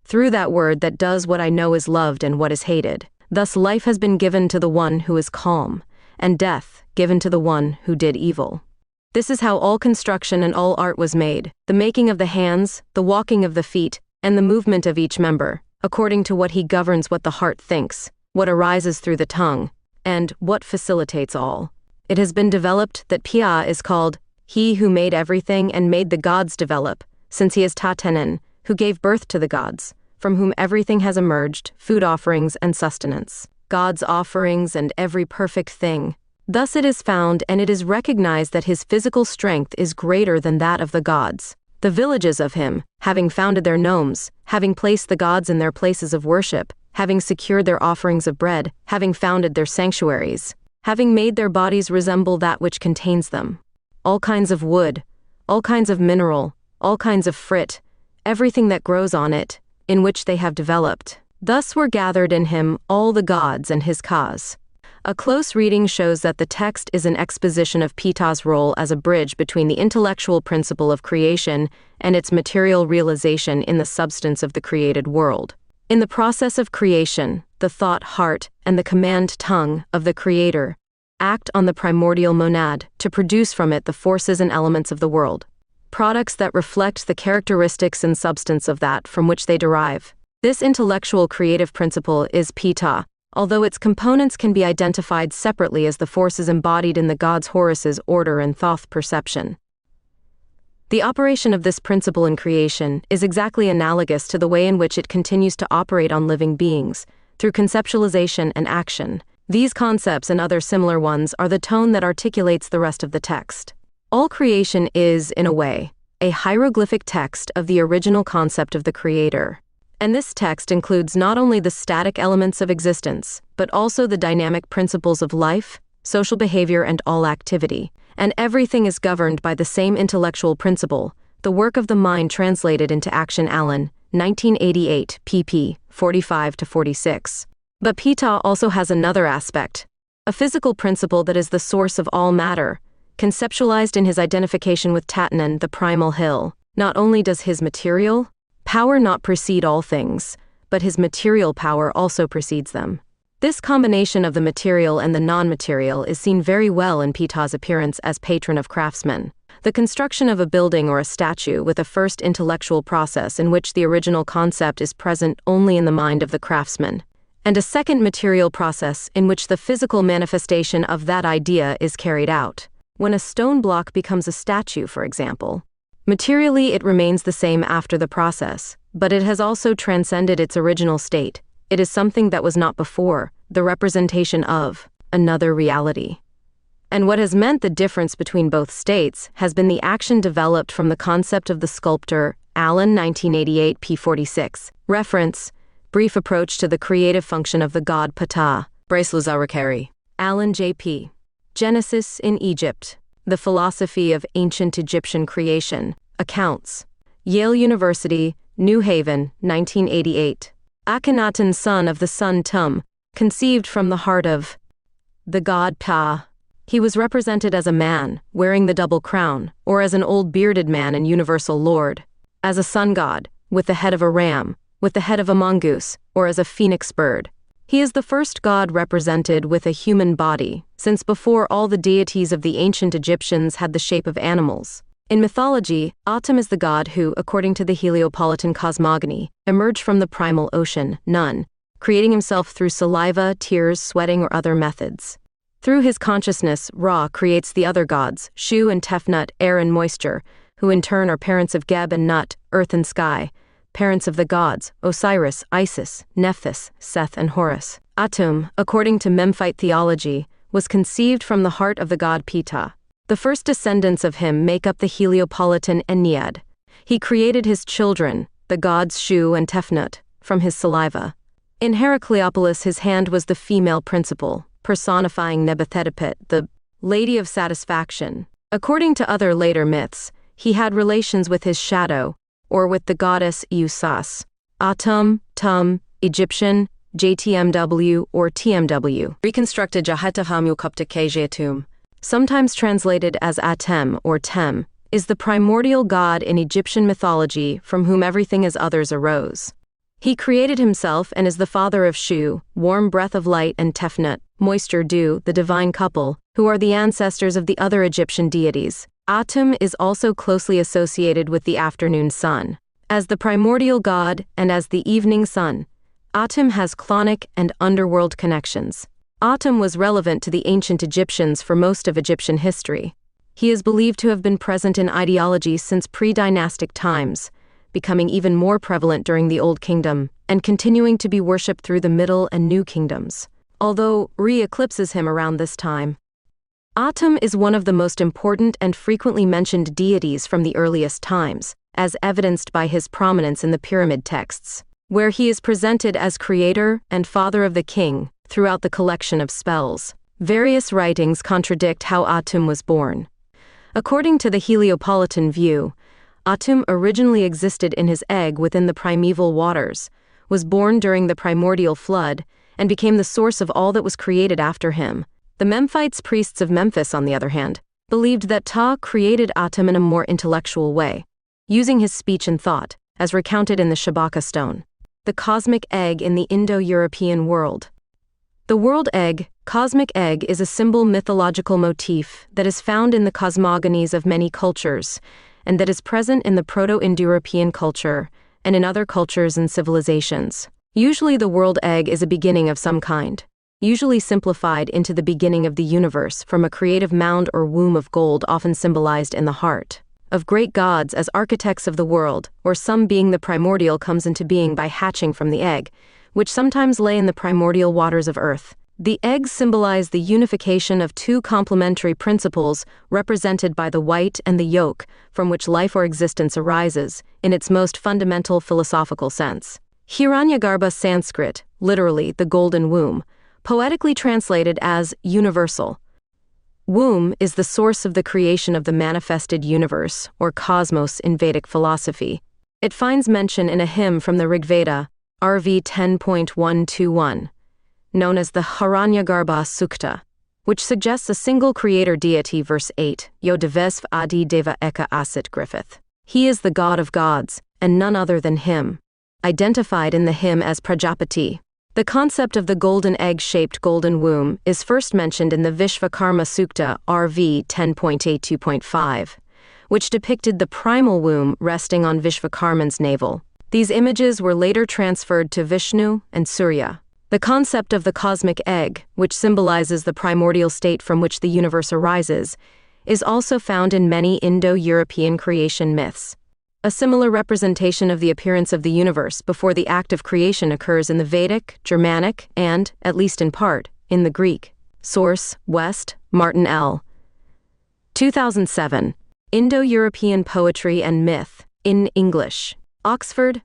S1: Through that word that does what I know is loved and what is hated. Thus life has been given to the one who is calm, and death given to the one who did evil. This is how all construction and all art was made, the making of the hands, the walking of the feet, and the movement of each member, according to what he governs what the heart thinks, what arises through the tongue, and what facilitates all. It has been developed that Pia is called he who made everything and made the gods develop, since he is Tatenen, who gave birth to the gods, from whom everything has emerged, food offerings and sustenance, God's offerings and every perfect thing. Thus it is found and it is recognized that his physical strength is greater than that of the gods. The villages of him, having founded their nomes, having placed the gods in their places of worship, having secured their offerings of bread, having founded their sanctuaries, having made their bodies resemble that which contains them. All kinds of wood, all kinds of mineral, all kinds of frit, everything that grows on it, in which they have developed. Thus were gathered in him all the gods and his cause. A close reading shows that the text is an exposition of Pita's role as a bridge between the intellectual principle of creation and its material realization in the substance of the created world. In the process of creation, the thought heart and the command tongue of the Creator act on the primordial monad to produce from it the forces and elements of the world, products that reflect the characteristics and substance of that from which they derive. This intellectual creative principle is Ptah, although its components can be identified separately as the forces embodied in the gods Horus's order and Thoth perception. The operation of this principle in creation is exactly analogous to the way in which it continues to operate on living beings, through conceptualization and action. These concepts and other similar ones are the tone that articulates the rest of the text. All creation is, in a way, a hieroglyphic text of the original concept of the Creator. And this text includes not only the static elements of existence, but also the dynamic principles of life, social behavior, and all activity. And everything is governed by the same intellectual principle, the work of the mind translated into action. Allen, 1988, pp. 45-46. But Ptah also has another aspect, a physical principle that is the source of all matter, conceptualized in his identification with Tatanen, the primal hill. Not only does his material power not precede all things, but his material power also precedes them. This combination of the material and the non-material is seen very well in Ptah's appearance as patron of craftsmen. The construction of a building or a statue with a first intellectual process in which the original concept is present only in the mind of the craftsman, and a second material process in which the physical manifestation of that idea is carried out. When a stone block becomes a statue, for example, materially it remains the same after the process, but it has also transcended its original state. It is something that was not before, the representation of another reality. And what has meant the difference between both states has been the action developed from the concept of the sculptor. Allen, 1988, p. 46. Reference: Brief Approach to the Creative Function of the God Ptah. Bracelozarakari. Allen, J.P. Genesis in Egypt. The Philosophy of Ancient Egyptian Creation. Accounts. Yale University, New Haven, 1988. Akhenaton, son of the sun Tum, conceived from the heart of the god Ptah. He was represented as a man, wearing the double crown, or as an old bearded man and universal lord, as a sun god, with the head of a ram, with the head of a mongoose, or as a phoenix bird. He is the first god represented with a human body, since before all the deities of the ancient Egyptians had the shape of animals. In mythology, Atum is the god who, according to the Heliopolitan cosmogony, emerged from the primal ocean, Nun, creating himself through saliva, tears, sweating, or other methods. Through his consciousness, Ra creates the other gods, Shu and Tefnut, air and moisture, who in turn are parents of Geb and Nut, earth and sky, parents of the gods, Osiris, Isis, Nephthys, Seth, and Horus. Atum, according to Memphite theology, was conceived from the heart of the god Ptah. The first descendants of him make up the Heliopolitan Ennead. He created his children, the gods Shu and Tefnut, from his saliva. In Heracleopolis his hand was the female principle, personifying Nebuchadnezzar, the Lady of Satisfaction. According to other later myths, he had relations with his shadow, or with the goddess Iusas. Atum, Tum, Egyptian, JTMW or TMW. Reconstructed Jahetahamu Kupta sometimes translated as Atem or Tem, is the primordial god in Egyptian mythology from whom everything as others arose. He created himself and is the father of Shu, warm breath of light, and Tefnut, moisture dew, the divine couple, who are the ancestors of the other Egyptian deities. Atum is also closely associated with the afternoon sun. As the primordial god and as the evening sun, Atum has clonic and underworld connections. Atum was relevant to the ancient Egyptians for most of Egyptian history. He is believed to have been present in ideology since pre-dynastic times, becoming even more prevalent during the Old Kingdom, and continuing to be worshipped through the Middle and New Kingdoms, although Re eclipses him around this time. Atum is one of the most important and frequently mentioned deities from the earliest times, as evidenced by his prominence in the pyramid texts, where he is presented as creator and father of the king throughout the collection of spells. Various writings contradict how Atum was born. According to the Heliopolitan view, Atum originally existed in his egg within the primeval waters, was born during the primordial flood, and became the source of all that was created after him. The Memphites priests of Memphis, on the other hand, believed that Ptah created Atum in a more intellectual way, using his speech and thought, as recounted in the Shabaka stone. The cosmic egg in the Indo-European world. The world egg, cosmic egg, is a symbol mythological motif that is found in the cosmogonies of many cultures, and that is present in the Proto-Indo-European culture and in other cultures and civilizations. Usually the world egg is a beginning of some kind, usually simplified into the beginning of the universe from a creative mound or womb of gold often symbolized in the heart of great gods as architects of the world, or some being the primordial comes into being by hatching from the egg, which sometimes lay in the primordial waters of earth. The eggs symbolize the unification of two complementary principles represented by the white and the yolk, from which life or existence arises, in its most fundamental philosophical sense. Hiranyagarbha Sanskrit, literally the golden womb, poetically translated as universal. Womb is the source of the creation of the manifested universe, or cosmos in Vedic philosophy. It finds mention in a hymn from the Rigveda, RV 10.121, known as the Hiranyagarbha Sukta, which suggests a single creator deity. Verse 8, Yo Devesv Adi Deva Eka Asit Griffith. He is the god of gods, and none other than him, identified in the hymn as Prajapati. The concept of the golden egg-shaped golden womb is first mentioned in the Vishvakarma Sukta RV 10.82.5, which depicted the primal womb resting on Vishvakarman's navel. These images were later transferred to Vishnu and Surya. The concept of the cosmic egg, which symbolizes the primordial state from which the universe arises, is also found in many Indo-European creation myths. A similar representation of the appearance of the universe before the act of creation occurs in the Vedic, Germanic, and, at least in part, in the Greek. Source: West, Martin L. 2007. Indo-European Poetry and Myth, in English. Oxford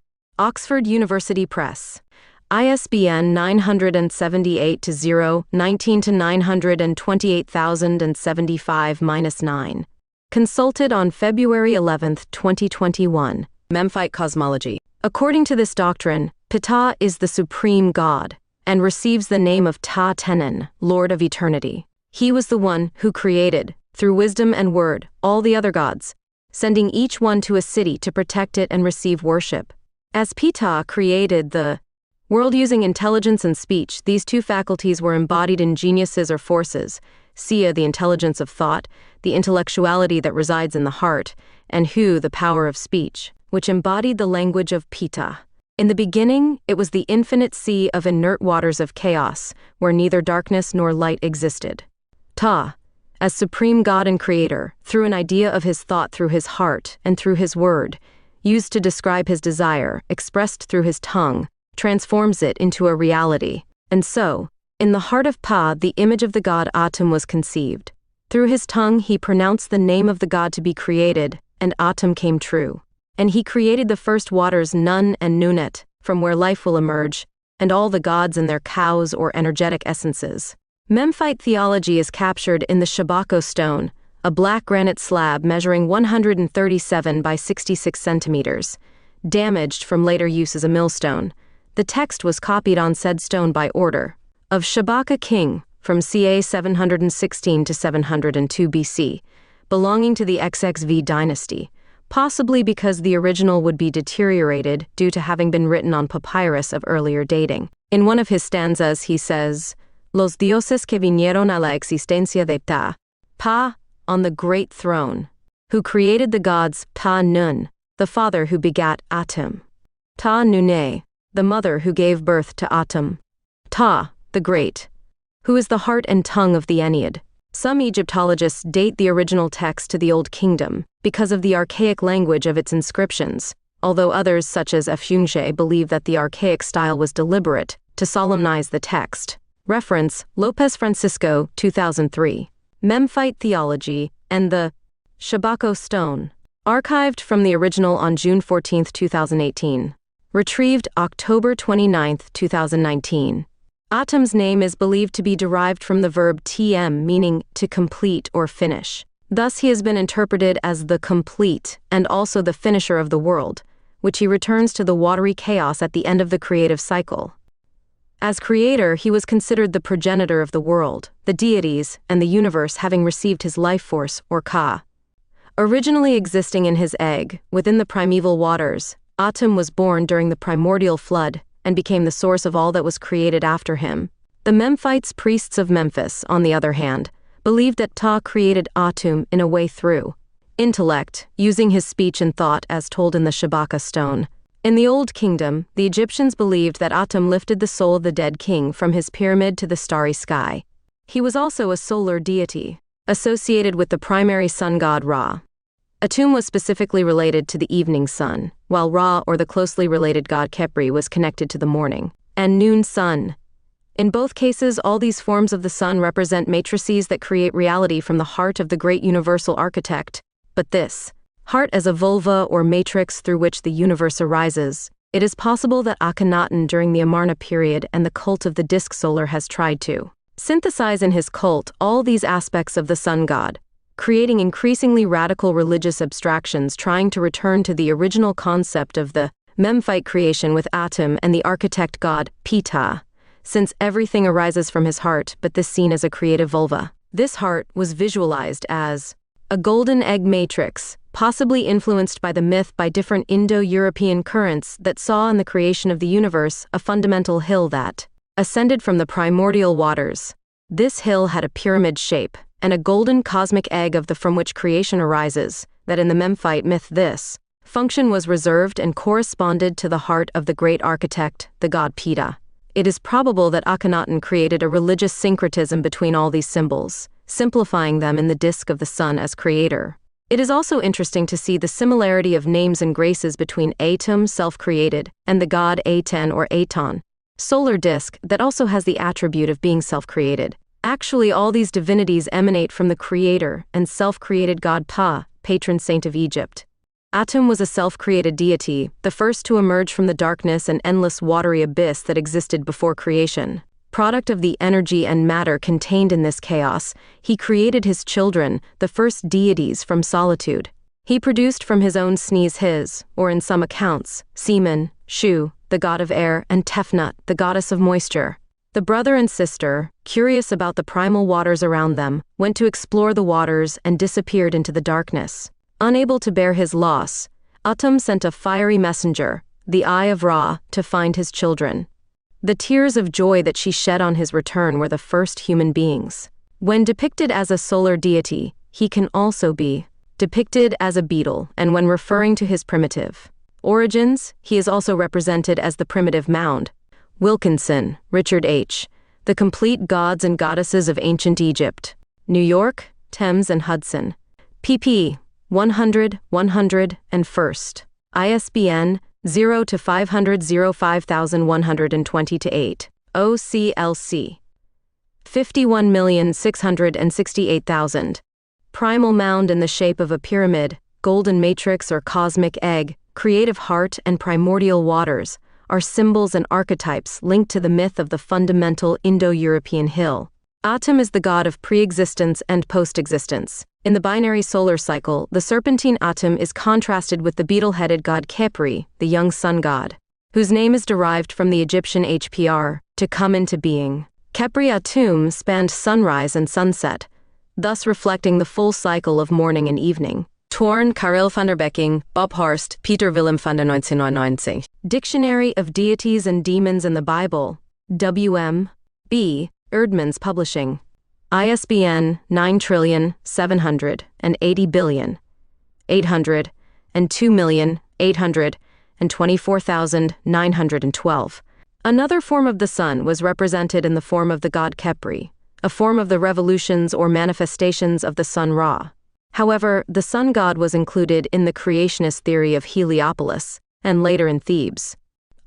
S1: University Press. ISBN 978-0-19-928,075-9. Consulted on February 11, 2021. Memphite Cosmology. According to this doctrine, Ptah is the supreme god, and receives the name of Ta Tenen, Lord of Eternity. He was the one who created, through wisdom and word, all the other gods, sending each one to a city to protect it and receive worship. As Ptah created the world using intelligence and speech, these two faculties were embodied in geniuses or forces, Sia, the intelligence of thought, the intellectuality that resides in the heart, and Hu, the power of speech, which embodied the language of Ptah. In the beginning, it was the infinite sea of inert waters of chaos, where neither darkness nor light existed. Ta, as supreme God and creator, through an idea of his thought through his heart and through his word, used to describe his desire, expressed through his tongue, transforms it into a reality. And so, in the heart of Pa, the image of the god Atum was conceived. Through his tongue he pronounced the name of the god to be created, and Atum came true. And he created the first waters Nun and Nunet, from where life will emerge, and all the gods and their cows or energetic essences. Memphite theology is captured in the Shabako stone, a black granite slab measuring 137 by 66 centimeters, damaged from later use as a millstone. The text was copied on said stone by order of Shabaka king from ca. 716 to 702 BC, belonging to the XXV dynasty, possibly because the original would be deteriorated due to having been written on papyrus of earlier dating. In one of his stanzas he says, Los dioses que vinieron a la existencia de Ptah, Pa, on the great throne, who created the gods Pa Nun, the father who begat Atum, Ta Nune, the mother who gave birth to Atum, Ta, the great, who is the heart and tongue of the Ennead. Some Egyptologists date the original text to the Old Kingdom because of the archaic language of its inscriptions, although others such as Efungé believe that the archaic style was deliberate to solemnize the text. Reference, Lopez Francisco, 2003. Memphite Theology and the Shabako Stone. Archived from the original on June 14, 2018. Retrieved October 29, 2019. Atum's name is believed to be derived from the verb tm, meaning to complete or finish. Thus he has been interpreted as the complete and also the finisher of the world, which he returns to the watery chaos at the end of the creative cycle. As creator, he was considered the progenitor of the world, the deities, and the universe having received his life force, or Ka. Originally existing in his egg, within the primeval waters, Atum was born during the primordial flood and became the source of all that was created after him. The Memphites, priests of Memphis, on the other hand, believed that Ta created Atum in a way through intellect, using his speech and thought as told in the Shabaka stone. In the Old Kingdom, the Egyptians believed that Atum lifted the soul of the dead king from his pyramid to the starry sky. He was also a solar deity, associated with the primary sun god Ra. Atum was specifically related to the evening sun, while Ra, or the closely related god Khepri, was connected to the morning and noon sun. In both cases, all these forms of the sun represent matrices that create reality from the heart of the great universal architect. But this heart as a vulva or matrix through which the universe arises, it is possible that Akhenaton during the Amarna period and the cult of the disk solar has tried to synthesize in his cult all these aspects of the sun god, creating increasingly radical religious abstractions trying to return to the original concept of the Memphite creation with Atum and the architect god Ptah, since everything arises from his heart, but this seen as a creative vulva. This heart was visualized as a golden egg matrix, possibly influenced by the myth by different Indo-European currents that saw in the creation of the universe a fundamental hill that ascended from the primordial waters. This hill had a pyramid shape, and a golden cosmic egg from which creation arises, that in the Memphite myth this function was reserved and corresponded to the heart of the great architect, the god Ptah. It is probable that Akhenaton created a religious syncretism between all these symbols, simplifying them in the disk of the sun as creator. It is also interesting to see the similarity of names and graces between Atum, self-created, and the god Aten or Aton, solar disk, that also has the attribute of being self-created. Actually, all these divinities emanate from the creator and self-created god Pa, patron saint of Egypt. Atum was a self-created deity, the first to emerge from the darkness and endless watery abyss that existed before creation. Product of the energy and matter contained in this chaos, he created his children, the first deities, from solitude. He produced from his own sneeze his, or in some accounts, semen, Shu, the god of air, and Tefnut, the goddess of moisture. The brother and sister, curious about the primal waters around them, went to explore the waters and disappeared into the darkness. Unable to bear his loss, Atum sent a fiery messenger, the Eye of Ra, to find his children. The tears of joy that she shed on his return were the first human beings. When depicted as a solar deity, he can also be depicted as a beetle, and when referring to his primitive origins, he is also represented as the primitive mound. Wilkinson, Richard H. The Complete Gods and Goddesses of Ancient Egypt. New York, Thames and Hudson. pp. 100, 100, and 1st. ISBN 0-500-05120-8. OCLC 51,668,000. Primal mound in the shape of a pyramid, golden matrix or cosmic egg, creative heart, and primordial waters are symbols and archetypes linked to the myth of the fundamental Indo-European hill. Atum is the god of pre-existence and post-existence. In the binary solar cycle, the serpentine Atum is contrasted with the beetle-headed god Khepri, the young sun god, whose name is derived from the Egyptian HPR, to come into being. Khepri Atum spanned sunrise and sunset, thus reflecting the full cycle of morning and evening. Torn, Karel van der Becking, Bob Horst, Peter Willem van der 1999. Dictionary of Deities and Demons in the Bible. W.M. B. Erdman's Publishing. ISBN 9,780,802,824,912. Another form of the sun was represented in the form of the god Khepri, a form of the revolutions or manifestations of the sun Ra. However, the sun god was included in the creationist theory of Heliopolis, and later in Thebes.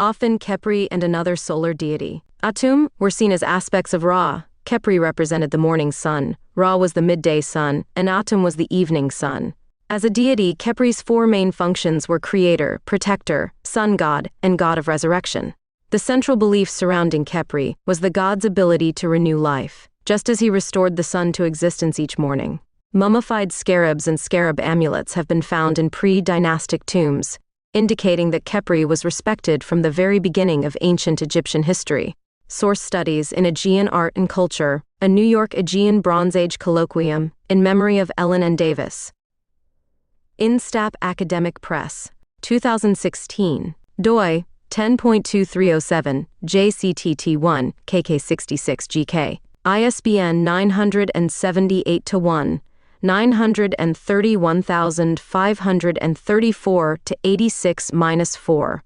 S1: Often Khepri and another solar deity, Atum, were seen as aspects of Ra. Khepri represented the morning sun, Ra was the midday sun, and Atum was the evening sun. As a deity, Khepri's four main functions were creator, protector, sun god, and god of resurrection. The central belief surrounding Khepri was the god's ability to renew life, just as he restored the sun to existence each morning. Mummified scarabs and scarab amulets have been found in pre-dynastic tombs, indicating that Khepri was respected from the very beginning of ancient Egyptian history. Source Studies in Aegean Art and Culture, a New York Aegean Bronze Age colloquium, in memory of Ellen N. Davis. Instap Academic Press, 2016, doi, 10.2307, JCTT1, KK66GK, ISBN 978-1, 931,534-86-4.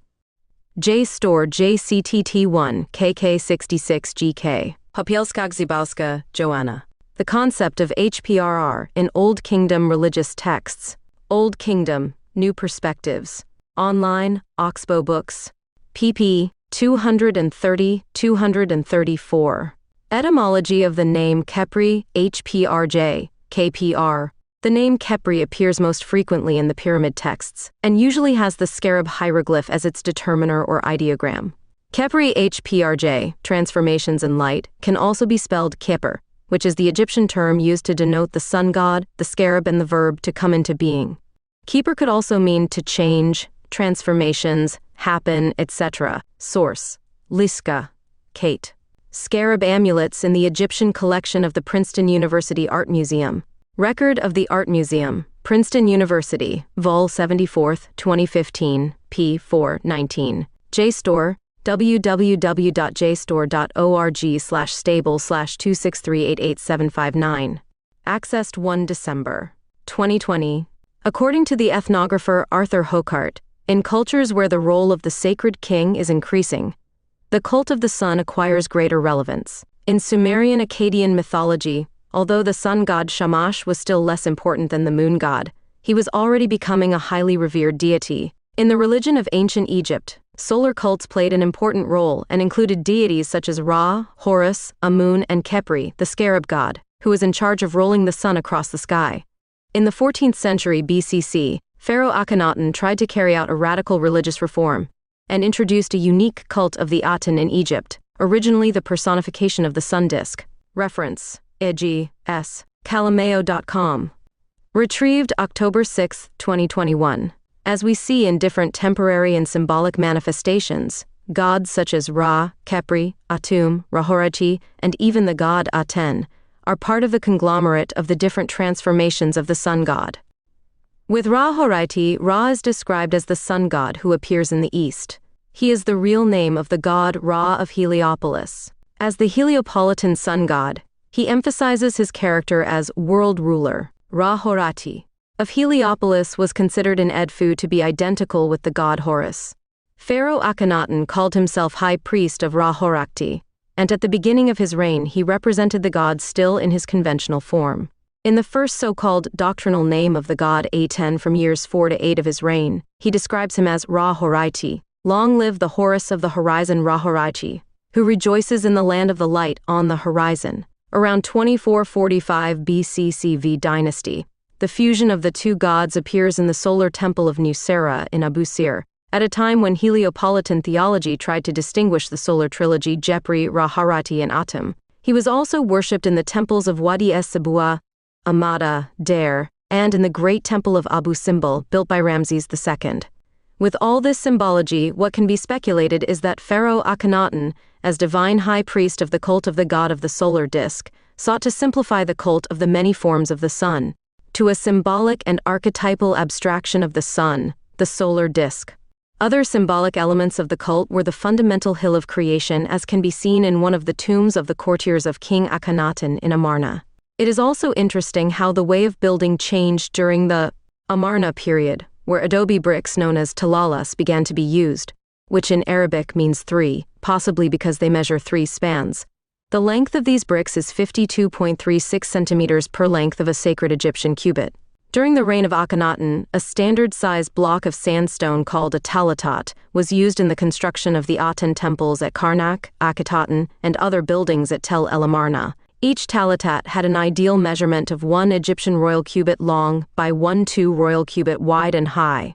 S1: JSTOR JCTT1 KK66GK. Popielska-Gzybowska, Joanna. The concept of HPRR in Old Kingdom religious texts. Old Kingdom, New Perspectives. Online, Oxbow Books. pp. 230-234. Etymology of the name Khepri, HPRJ, KPR. The name Khepri appears most frequently in the pyramid texts, and usually has the scarab hieroglyph as its determiner or ideogram. Khepri HPRJ, transformations in light, can also be spelled Khepr, which is the Egyptian term used to denote the sun god, the scarab, and the verb to come into being. Khepr could also mean to change, transformations, happen, etc. Source: Liska, Kate. Scarab amulets in the Egyptian collection of the Princeton University Art Museum. Record of the Art Museum, Princeton University, Vol. 74th, 2015, p. 419. JSTOR, www.jstore.org/stable/263888759. Accessed 1 December 2020. According to the ethnographer Arthur Hocart, in cultures where the role of the sacred king is increasing, the cult of the sun acquires greater relevance. In Sumerian Akkadian mythology, although the sun god Shamash was still less important than the moon god, he was already becoming a highly revered deity. In the religion of ancient Egypt, solar cults played an important role and included deities such as Ra, Horus, Amun, and Khepri, the scarab god, who was in charge of rolling the sun across the sky. In the 14th century BCC, Pharaoh Akhenaton tried to carry out a radical religious reform and introduced a unique cult of the Aten in Egypt, originally the personification of the sun disk. Reference: EG.S. Calameo.com. Retrieved October 6, 2021. As we see in different temporary and symbolic manifestations, gods such as Ra, Khepri, Atum, Rahorati, and even the god Aten are part of the conglomerate of the different transformations of the sun god. With Rahorati, Ra is described as the sun god who appears in the east. He is the real name of the god Ra of Heliopolis. As the Heliopolitan sun god, he emphasizes his character as world ruler. Ra-Horati of Heliopolis was considered in Edfu to be identical with the god Horus. Pharaoh Akhenaton called himself high priest of Ra-Horakti, and at the beginning of his reign he represented the god still in his conventional form. In the first so-called doctrinal name of the god Aten from years 4 to 8 of his reign, he describes him as Ra-Horaiti. Long live the Horus of the horizon Ra-Horaiti, who rejoices in the land of the light on the horizon. Around 2445 BCCV dynasty, the fusion of the two gods appears in the solar temple of Nusera in Abusir, at a time when Heliopolitan theology tried to distinguish the solar trilogy Jepri, Ra-Harati, and Atum. He was also worshipped in the temples of Wadi es-Sabua, Amada, Dare, and in the great temple of Abu Simbel, built by Ramses II. With all this symbology, what can be speculated is that Pharaoh Akhenaton, as divine high priest of the cult of the god of the solar disk, sought to simplify the cult of the many forms of the sun to a symbolic and archetypal abstraction of the sun, the solar disk. Other symbolic elements of the cult were the fundamental hill of creation, as can be seen in one of the tombs of the courtiers of King Akhenaton in Amarna. It is also interesting how the way of building changed during the Amarna period, where adobe bricks known as talalas began to be used, which in Arabic means 3, possibly because they measure 3 spans. The length of these bricks is 52.36 centimeters per length of a sacred Egyptian cubit. During the reign of Akhenaton, a standard-sized block of sandstone called a talatat was used in the construction of the Aten temples at Karnak, Akhenaton, and other buildings at Tel El Amarna. Each talatat had an ideal measurement of 1 Egyptian royal cubit long by 1/2 royal cubit wide and high.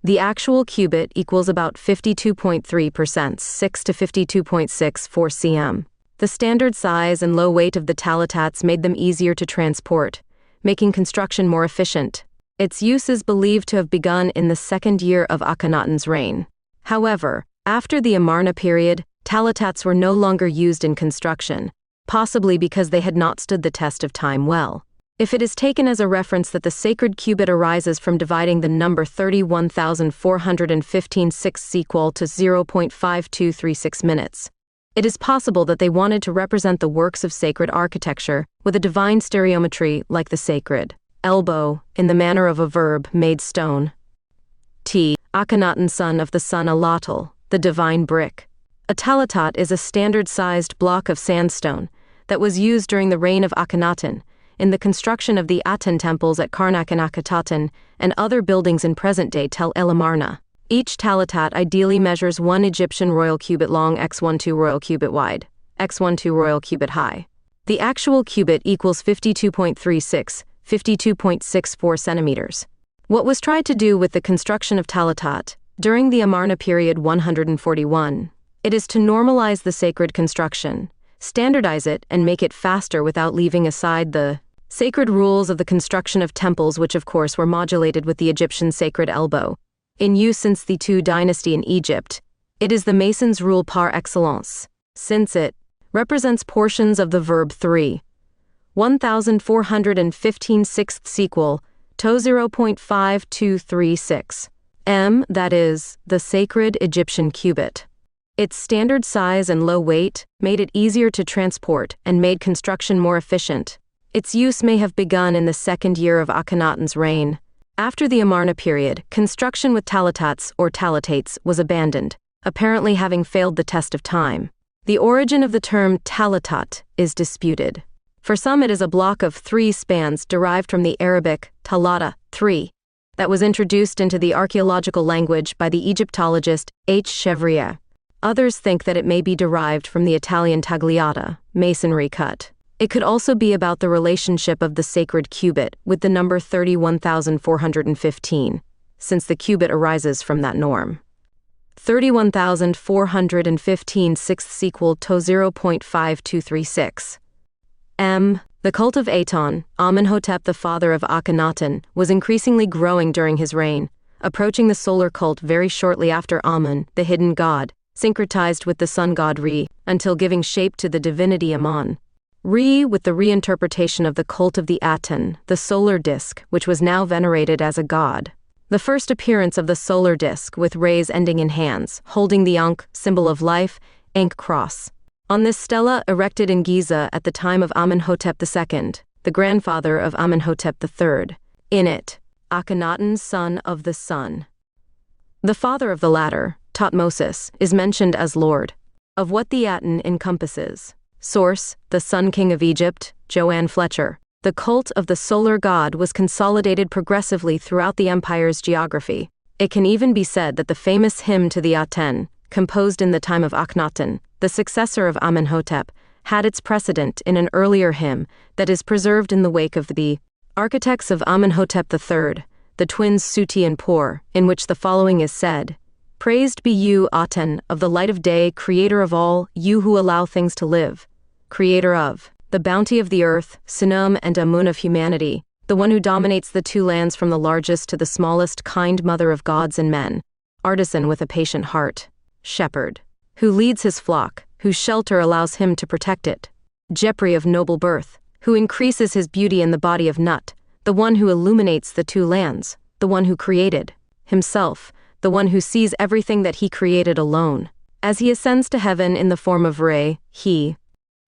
S1: The actual cubit equals about 52.3%, 6 to 52.64 cm. The standard size and low weight of the talatats made them easier to transport, making construction more efficient. Its use is believed to have begun in the 2nd year of Akhenaton's reign. However, after the Amarna period, talatats were no longer used in construction, possibly because they had not stood the test of time well. If it is taken as a reference that the sacred cubit arises from dividing the number 31,415 sixths equal to 0.5236 minutes, it is possible that they wanted to represent the works of sacred architecture with a divine stereometry like the sacred elbow, in the manner of a verb made stone. Akhenaton, son of the sun Alatal, the divine brick. A talatat is a standard-sized block of sandstone that was used during the reign of Akhenaton in the construction of the Aten temples at Karnak and Akhenaton and other buildings in present-day Tel El Amarna. Each talatat ideally measures 1 Egyptian royal cubit long x 12 royal cubit wide, x 12 royal cubit high. The actual cubit equals 52.64 centimeters. What was tried to do with the construction of talatat during the Amarna period 141? It is to normalize the sacred construction, standardize it, and make it faster without leaving aside the sacred rules of the construction of temples, which of course were modulated with the Egyptian sacred elbow. In use since the II dynasty in Egypt, it is the mason's rule par excellence, since it represents portions of the verb 3. 1415 sixths equal to 0.5236 m, that is, the sacred Egyptian cubit. Its standard size and low weight made it easier to transport and made construction more efficient. Its use may have begun in the second year of Akhenaton's reign. After the Amarna period, construction with talatats or talatates was abandoned, apparently having failed the test of time. The origin of the term talatat is disputed. For some, it is a block of 3 spans derived from the Arabic talata, 3, that was introduced into the archaeological language by the Egyptologist H. Chevrier. Others think that it may be derived from the Italian tagliata, masonry cut. It could also be about the relationship of the sacred cubit with the number 31,415, since the cubit arises from that norm. 31,415 sixths equal to 0.5236 m. The cult of Aton, Amenhotep, the father of Akhenaton, was increasingly growing during his reign, approaching the solar cult very shortly after Amun, the hidden god, syncretized with the sun god Re, until giving shape to the divinity Amun. Re, with the reinterpretation of the cult of the Aten, the solar disk, which was now venerated as a god. The first appearance of the solar disk, with rays ending in hands, holding the Ankh, symbol of life, Ankh cross. On this stela, erected in Giza at the time of Amenhotep II, the grandfather of Amenhotep III. In it, Akhenaton, son of the sun. The father of the latter, Thutmose, is mentioned as Lord of what the Aten encompasses. Source: The Sun King of Egypt, Joanne Fletcher. The cult of the solar god was consolidated progressively throughout the empire's geography. It can even be said that the famous hymn to the Aten, composed in the time of Akhenaton, the successor of Amenhotep, had its precedent in an earlier hymn that is preserved in the wake of the architects of Amenhotep III, the twins Suti and Por, in which the following is said: "Praised be you, Aten, of the light of day, creator of all, you who allow things to live. Creator of the bounty of the earth, Sinum and Amun of humanity, the one who dominates the 2 lands from the largest to the smallest, kind mother of gods and men, artisan with a patient heart, shepherd, who leads his flock, whose shelter allows him to protect it, Jepri of noble birth, who increases his beauty in the body of Nut, the one who illuminates the 2 lands, the one who created himself, the one who sees everything that he created alone. As he ascends to heaven in the form of Re, he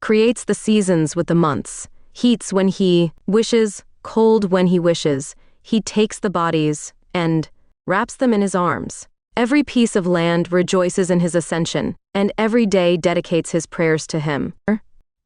S1: creates the seasons with the months, heats when he wishes, cold when he wishes, he takes the bodies and wraps them in his arms. Every piece of land rejoices in his ascension, and every day dedicates his prayers to him."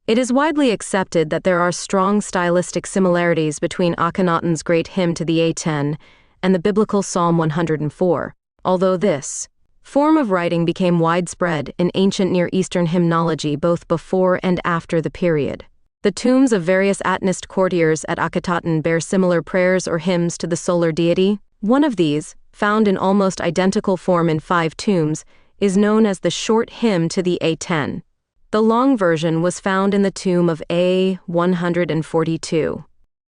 S1: It is widely accepted that there are strong stylistic similarities between Akhenaton's great hymn to the Aten and the biblical Psalm 104, although this form of writing became widespread in ancient Near Eastern hymnology both before and after the period. The tombs of various Atenist courtiers at Akhenaton bear similar prayers or hymns to the solar deity. One of these, found in almost identical form in 5 tombs, is known as the short hymn to the Aten. The long version was found in the tomb of A142.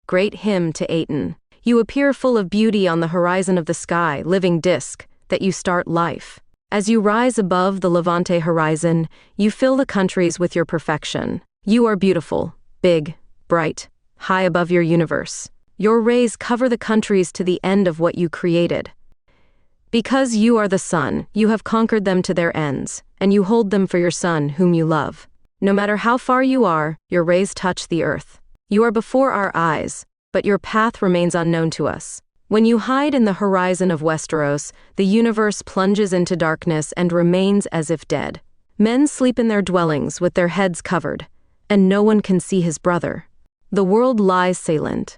S1: Great hymn to Aten. You appear full of beauty on the horizon of the sky, living disk, that you start life. As you rise above the Levante horizon, you fill the countries with your perfection. You are beautiful, big, bright, high above your universe. Your rays cover the countries to the end of what you created. Because you are the sun, you have conquered them to their ends, and you hold them for your son whom you love. No matter how far you are, your rays touch the earth. You are before our eyes, but your path remains unknown to us. When you hide in the horizon of Westeros, the universe plunges into darkness and remains as if dead. Men sleep in their dwellings with their heads covered, and no one can see his brother. The world lies silent.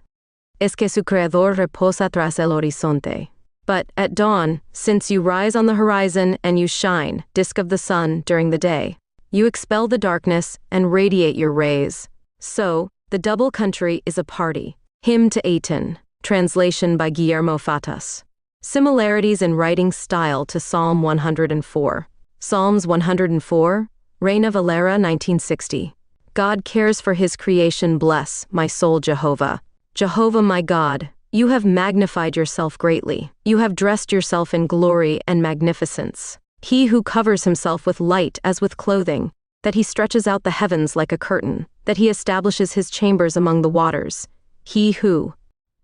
S1: Es que su creador reposa tras el horizonte. But at dawn, since you rise on the horizon and you shine, disk of the sun, during the day, you expel the darkness and radiate your rays. So, the double country is a party. Hymn to Aten. Translation by Guillermo Fatas. Similarities in writing style to Psalm 104. Psalms 104, Reina Valera 1960. God cares for his creation, bless, my soul Jehovah. Jehovah my God, you have magnified yourself greatly. You have dressed yourself in glory and magnificence. He who covers himself with light as with clothing, that he stretches out the heavens like a curtain, that he establishes his chambers among the waters. He who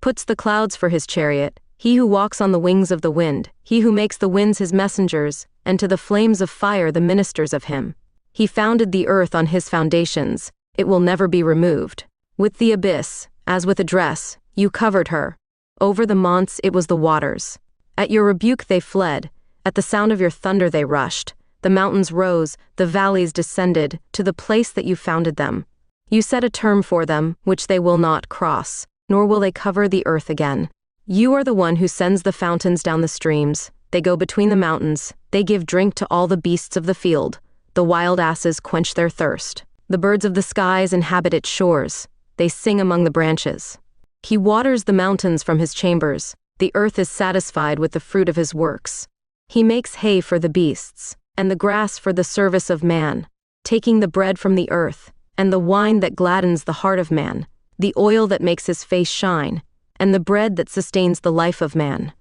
S1: puts the clouds for his chariot, he who walks on the wings of the wind, he who makes the winds his messengers, and to the flames of fire the ministers of him. He founded the earth on his foundations, it will never be removed. With the abyss, as with a dress, you covered her. Over the months it was the waters. At your rebuke they fled, at the sound of your thunder they rushed. The mountains rose, the valleys descended, to the place that you founded them. You set a term for them, which they will not cross, nor will they cover the earth again. You are the one who sends the fountains down the streams. They go between the mountains. They give drink to all the beasts of the field. The wild asses quench their thirst. The birds of the skies inhabit its shores. They sing among the branches. He waters the mountains from his chambers. The earth is satisfied with the fruit of his works. He makes hay for the beasts, and the grass for the service of man, taking the bread from the earth, and the wine that gladdens the heart of man, the oil that makes his face shine, and the bread that sustains the life of man.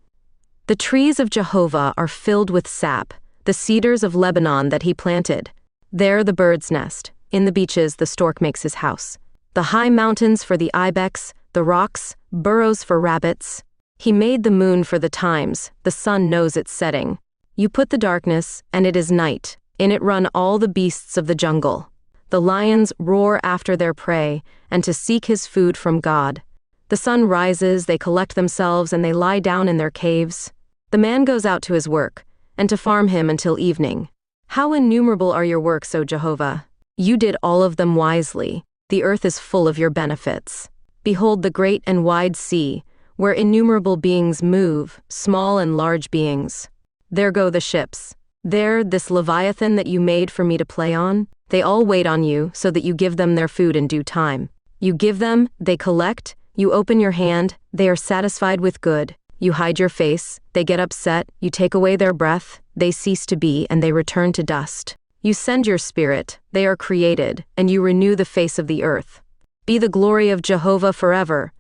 S1: The trees of Jehovah are filled with sap, the cedars of Lebanon that he planted. There the birds nest, in the beaches the stork makes his house. The high mountains for the ibex, the rocks, burrows for rabbits. He made the moon for the times, the sun knows its setting. You put the darkness, and it is night. In it run all the beasts of the jungle. The lions roar after their prey, and to seek his food from God. The sun rises, they collect themselves, and they lie down in their caves. The man goes out to his work, and to farm him until evening. How innumerable are your works, O Jehovah! You did all of them wisely. The earth is full of your benefits. Behold the great and wide sea, where innumerable beings move, small and large beings. There go the ships. There, this Leviathan that you made for me to play on. They all wait on you, so that you give them their food in due time. You give them, they collect. You open your hand, they are satisfied with good. You hide your face, they get upset. You take away their breath, they cease to be, and they return to dust. You send your spirit, they are created, and you renew the face of the earth. Be the glory of Jehovah forever.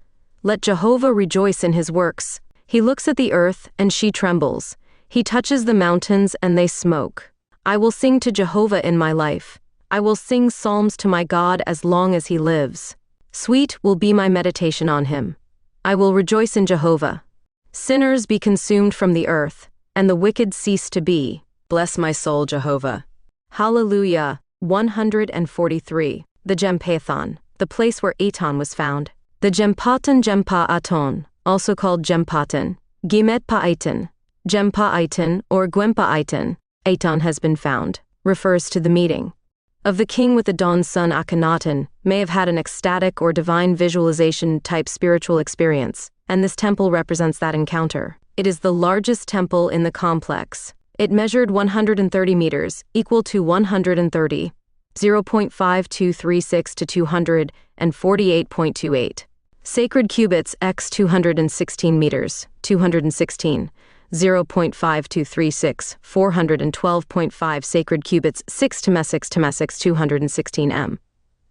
S1: Let Jehovah rejoice in his works. He looks at the earth, and she trembles. He touches the mountains, and they smoke. I will sing to Jehovah in my life. I will sing psalms to my God as long as he lives. Sweet will be my meditation on him. I will rejoice in Jehovah. Sinners be consumed from the earth, and the wicked cease to be. Bless my soul, Jehovah. Hallelujah. 143. The Gemphathon, the place where Aton was found. The Gemphaton Gempa-Aton, also called Gemphaton, Gimet-Pa-Aiton, Gempa-Aiton, or Gwempa-Aiton, Aton has been found, refers to the meeting of the king with the dawn's son Akhenaton, may have had an ecstatic or divine visualization type spiritual experience, and this temple represents that encounter. It is the largest temple in the complex. It measured 130 meters, equal to 130, 0.5236 to 248.28. Sacred cubits x 216 meters, 216, 0.5236, 412.5 sacred cubits 6 to 216 m.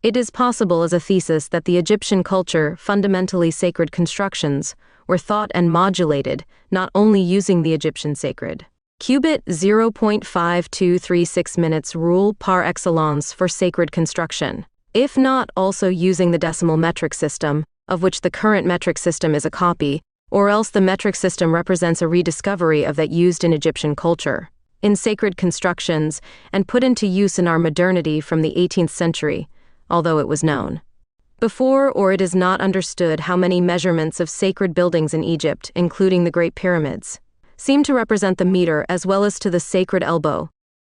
S1: It is possible as a thesis that the Egyptian culture, fundamentally sacred constructions, were thought and modulated, not only using the Egyptian sacred cubit 0.5236 minutes rule par excellence for sacred construction, if not also using the decimal metric system, of which the current metric system is a copy, or else the metric system represents a rediscovery of that used in Egyptian culture, in sacred constructions, and put into use in our modernity from the 18th century, although it was known. Before or it is not understood how many measurements of sacred buildings in Egypt, including the Great Pyramids, seem to represent the meter as well as to the sacred elbow.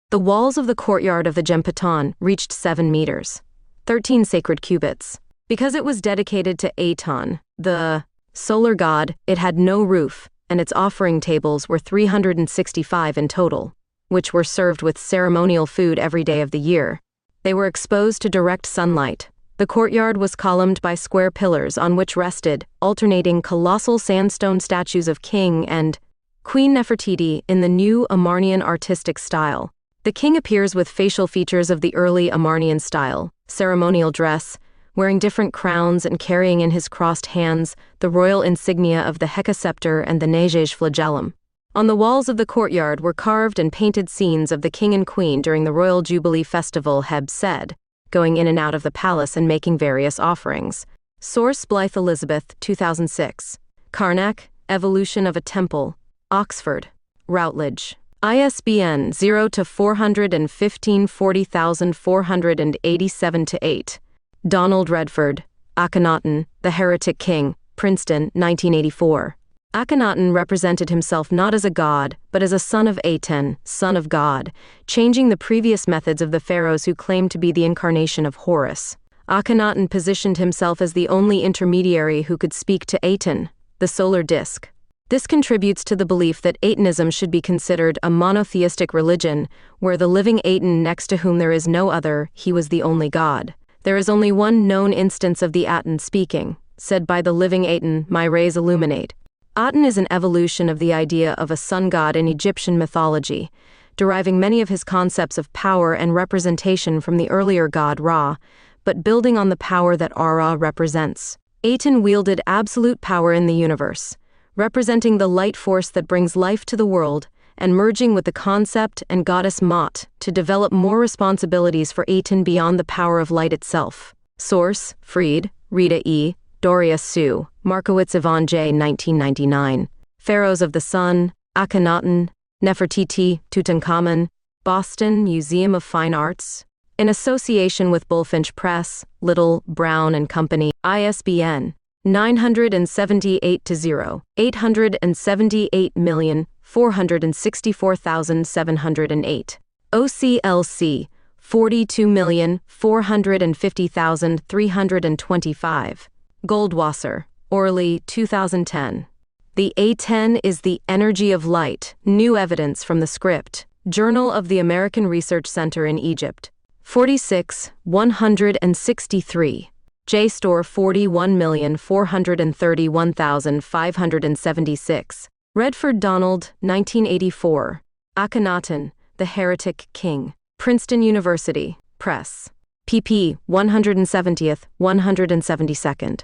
S1: The walls of the courtyard of the Gemphaton reached 7 meters, 13 sacred cubits. Because it was dedicated to Aton, the solar god, it had no roof, and its offering tables were 365 in total, which were served with ceremonial food every day of the year. They were exposed to direct sunlight. The courtyard was columned by square pillars on which rested, alternating colossal sandstone statues of King and Queen Nefertiti in the new Amarnian artistic style. The king appears with facial features of the early Amarnian style, ceremonial dress, wearing different crowns and carrying in his crossed hands the royal insignia of the hecascepter and the Negesh flagellum. On the walls of the courtyard were carved and painted scenes of the king and queen during the royal jubilee festival Heb Sed, going in and out of the palace and making various offerings. Source: Blythe Elizabeth, 2006. Karnak, Evolution of a Temple, Oxford, Routledge. ISBN 0-415 40487-8. Donald Redford, Akhenaton, The Heretic King, Princeton, 1984. Akhenaton represented himself not as a god, but as a son of Aten, son of God, changing the previous methods of the pharaohs who claimed to be the incarnation of Horus. Akhenaton positioned himself as the only intermediary who could speak to Aten, the solar disk. This contributes to the belief that Atonism should be considered a monotheistic religion, where the living Aten next to whom there is no other, he was the only god. There is only one known instance of the Aten speaking, said by the living Aten, "My rays illuminate." Aten is an evolution of the idea of a sun god in Egyptian mythology, deriving many of his concepts of power and representation from the earlier god Ra, but building on the power that Ra represents. Aten wielded absolute power in the universe, representing the light force that brings life to the world, and merging with the concept and goddess Mot to develop more responsibilities for Aten beyond the power of light itself. Source: Fried, Rita E., Doria Sue, Markowitz Yvonne J. 1999. Pharaohs of the Sun, Akhenaton, Nefertiti, Tutankhamun, Boston Museum of Fine Arts. In association with Bullfinch Press, Little, Brown and Company, ISBN 978-0, 878,464,708. OCLC 42,450,325. Goldwasser, Orly, 2010. The A10 is the energy of light, new evidence from the script. Journal of the American Research Center in Egypt. 46, 163. JSTOR 41,431,576. Redford Donald, 1984. Akhenaton, The Heretic King. Princeton University Press. pp. 170th, 172nd.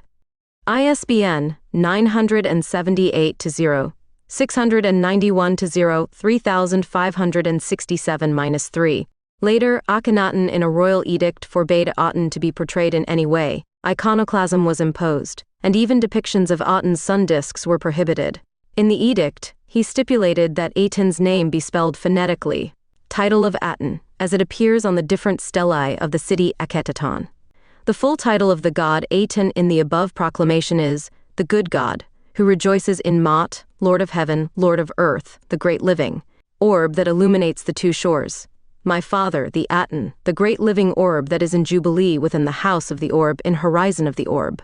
S1: ISBN 978-0, 691-0, 3567-3. Later, Akhenaton in a royal edict forbade Aten to be portrayed in any way. Iconoclasm was imposed, and even depictions of Aten's sun discs were prohibited. In the edict, he stipulated that Aten's name be spelled phonetically, title of Aten, as it appears on the different stelae of the city Akhenaton. The full title of the god Aten in the above proclamation is, the good God, who rejoices in Mot, Lord of Heaven, Lord of Earth, the great living, orb that illuminates the two shores. My father, the Aten, the great living orb that is in Jubilee within the house of the orb in horizon of the orb.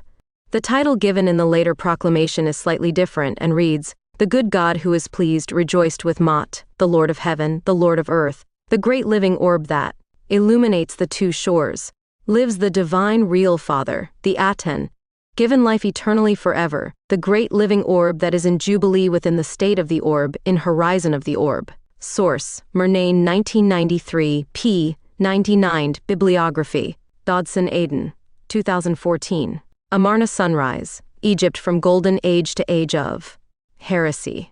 S1: The title given in the later proclamation is slightly different and reads, the good God who is pleased rejoiced with Mot, the Lord of Heaven, the Lord of Earth, the great living orb that illuminates the two shores. Lives the divine real Father, the Aten, given life eternally forever, the great living orb that is in Jubilee within the state of the orb, in horizon of the orb. Source: Murnane 1993, p. 99. Bibliography. Dodson Aden, 2014. Amarna Sunrise, Egypt from Golden Age to Age of Heresy.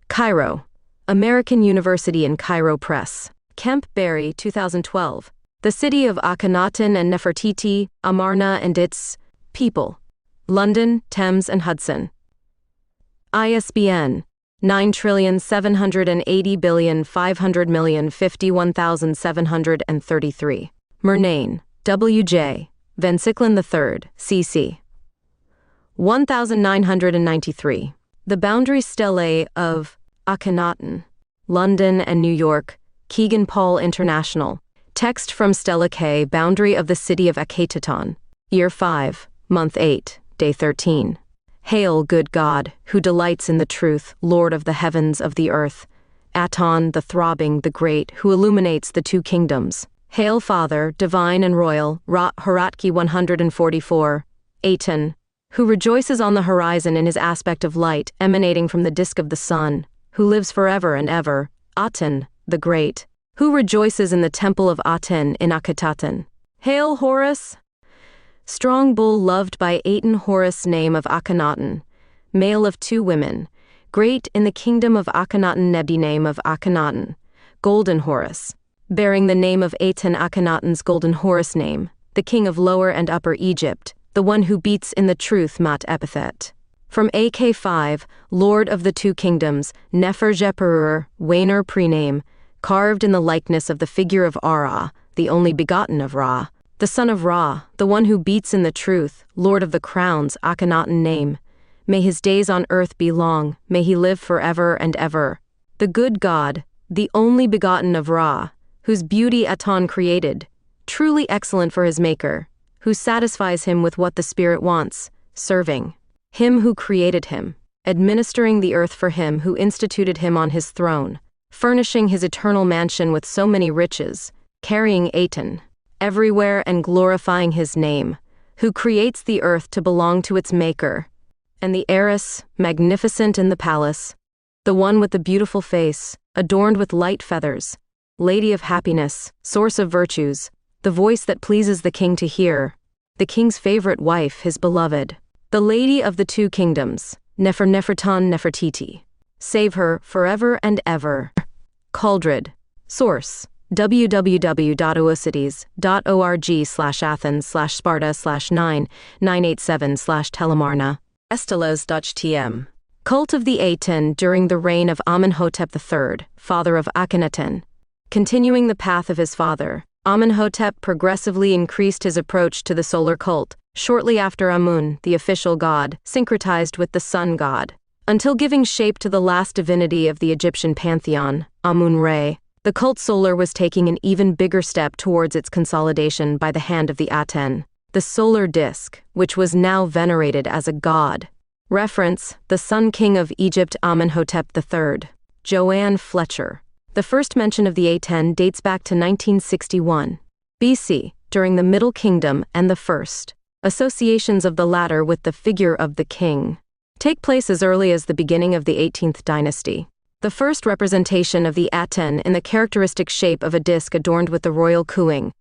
S1: Cairo, American University in Cairo Press. Kemp Berry, 2012. The City of Akhenaton and Nefertiti, Amarna and its People. London, Thames and Hudson. ISBN 9,780,500,051,733. Murnane, W.J., Vensiklin III, CC. 1993. The boundary stelae of Akhenaton, London and New York, Keegan Paul International. Text from Stella K, boundary of the city of Akhenaton. Year 5, month 8, day 13. Hail, good God, who delights in the truth, Lord of the heavens, of the earth. Aton, the throbbing, the great, who illuminates the two kingdoms. Hail, Father, divine and royal, Horatki 144, Aton, who rejoices on the horizon in his aspect of light emanating from the disk of the sun, who lives forever and ever. Aten, the great, who rejoices in the temple of Aten in Akhenaton. Hail, Horus! Strong bull loved by Aten, Horus, name of Akhenaton, male of 2 women, great in the kingdom of Akhenaton, Nebdi, name of Akhenaton, golden Horus, bearing the name of Aten, Akhenaton's golden Horus name, the king of Lower and Upper Egypt, the one who beats in the truth, Mat epithet. From AK5, Lord of the Two Kingdoms, Nefer Jeperur, Wainer prename, carved in the likeness of the figure of Ara, the only begotten of Ra, the son of Ra, the one who beats in the truth, Lord of the Crowns, Akhenaton name. May his days on earth be long, may he live forever and ever. The good God, the only begotten of Ra, whose beauty Aton created, truly excellent for his maker, who satisfies him with what the spirit wants, serving him who created him, administering the earth for him who instituted him on his throne, furnishing his eternal mansion with so many riches, carrying Aten everywhere and glorifying his name, who creates the earth to belong to its maker, and the heiress, magnificent in the palace, the one with the beautiful face, adorned with light feathers, lady of happiness, source of virtues, the voice that pleases the king to hear, the king's favorite wife, his beloved, the lady of the two kingdoms, Neferton Nefertiti. Save her forever and ever. Caldred. Source: www.oocities.org/Athens/Sparta/987/Telemarna. Esteles.tm. Cult of the Aten during the reign of Amenhotep III, father of Akhenaton. Continuing the path of his father, Amenhotep progressively increased his approach to the solar cult, shortly after Amun, the official god, syncretized with the sun god, until giving shape to the last divinity of the Egyptian pantheon, Amun-Re. The cult solar was taking an even bigger step towards its consolidation by the hand of the Aten, the solar disk, which was now venerated as a god. Reference: the Sun King of Egypt Amenhotep III. Joanne Fletcher. The first mention of the Aten dates back to 1961 BC, during the Middle Kingdom, and the first associations of the latter with the figure of the king take place as early as the beginning of the 18th dynasty. The first representation of the Aten in the characteristic shape of a disc adorned with the royal cooing,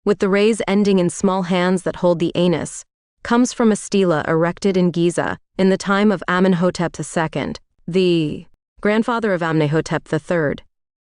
S1: with the rays ending in small hands that hold the anus, comes from a stela erected in Giza in the time of Amenhotep II, the grandfather of Amenhotep III.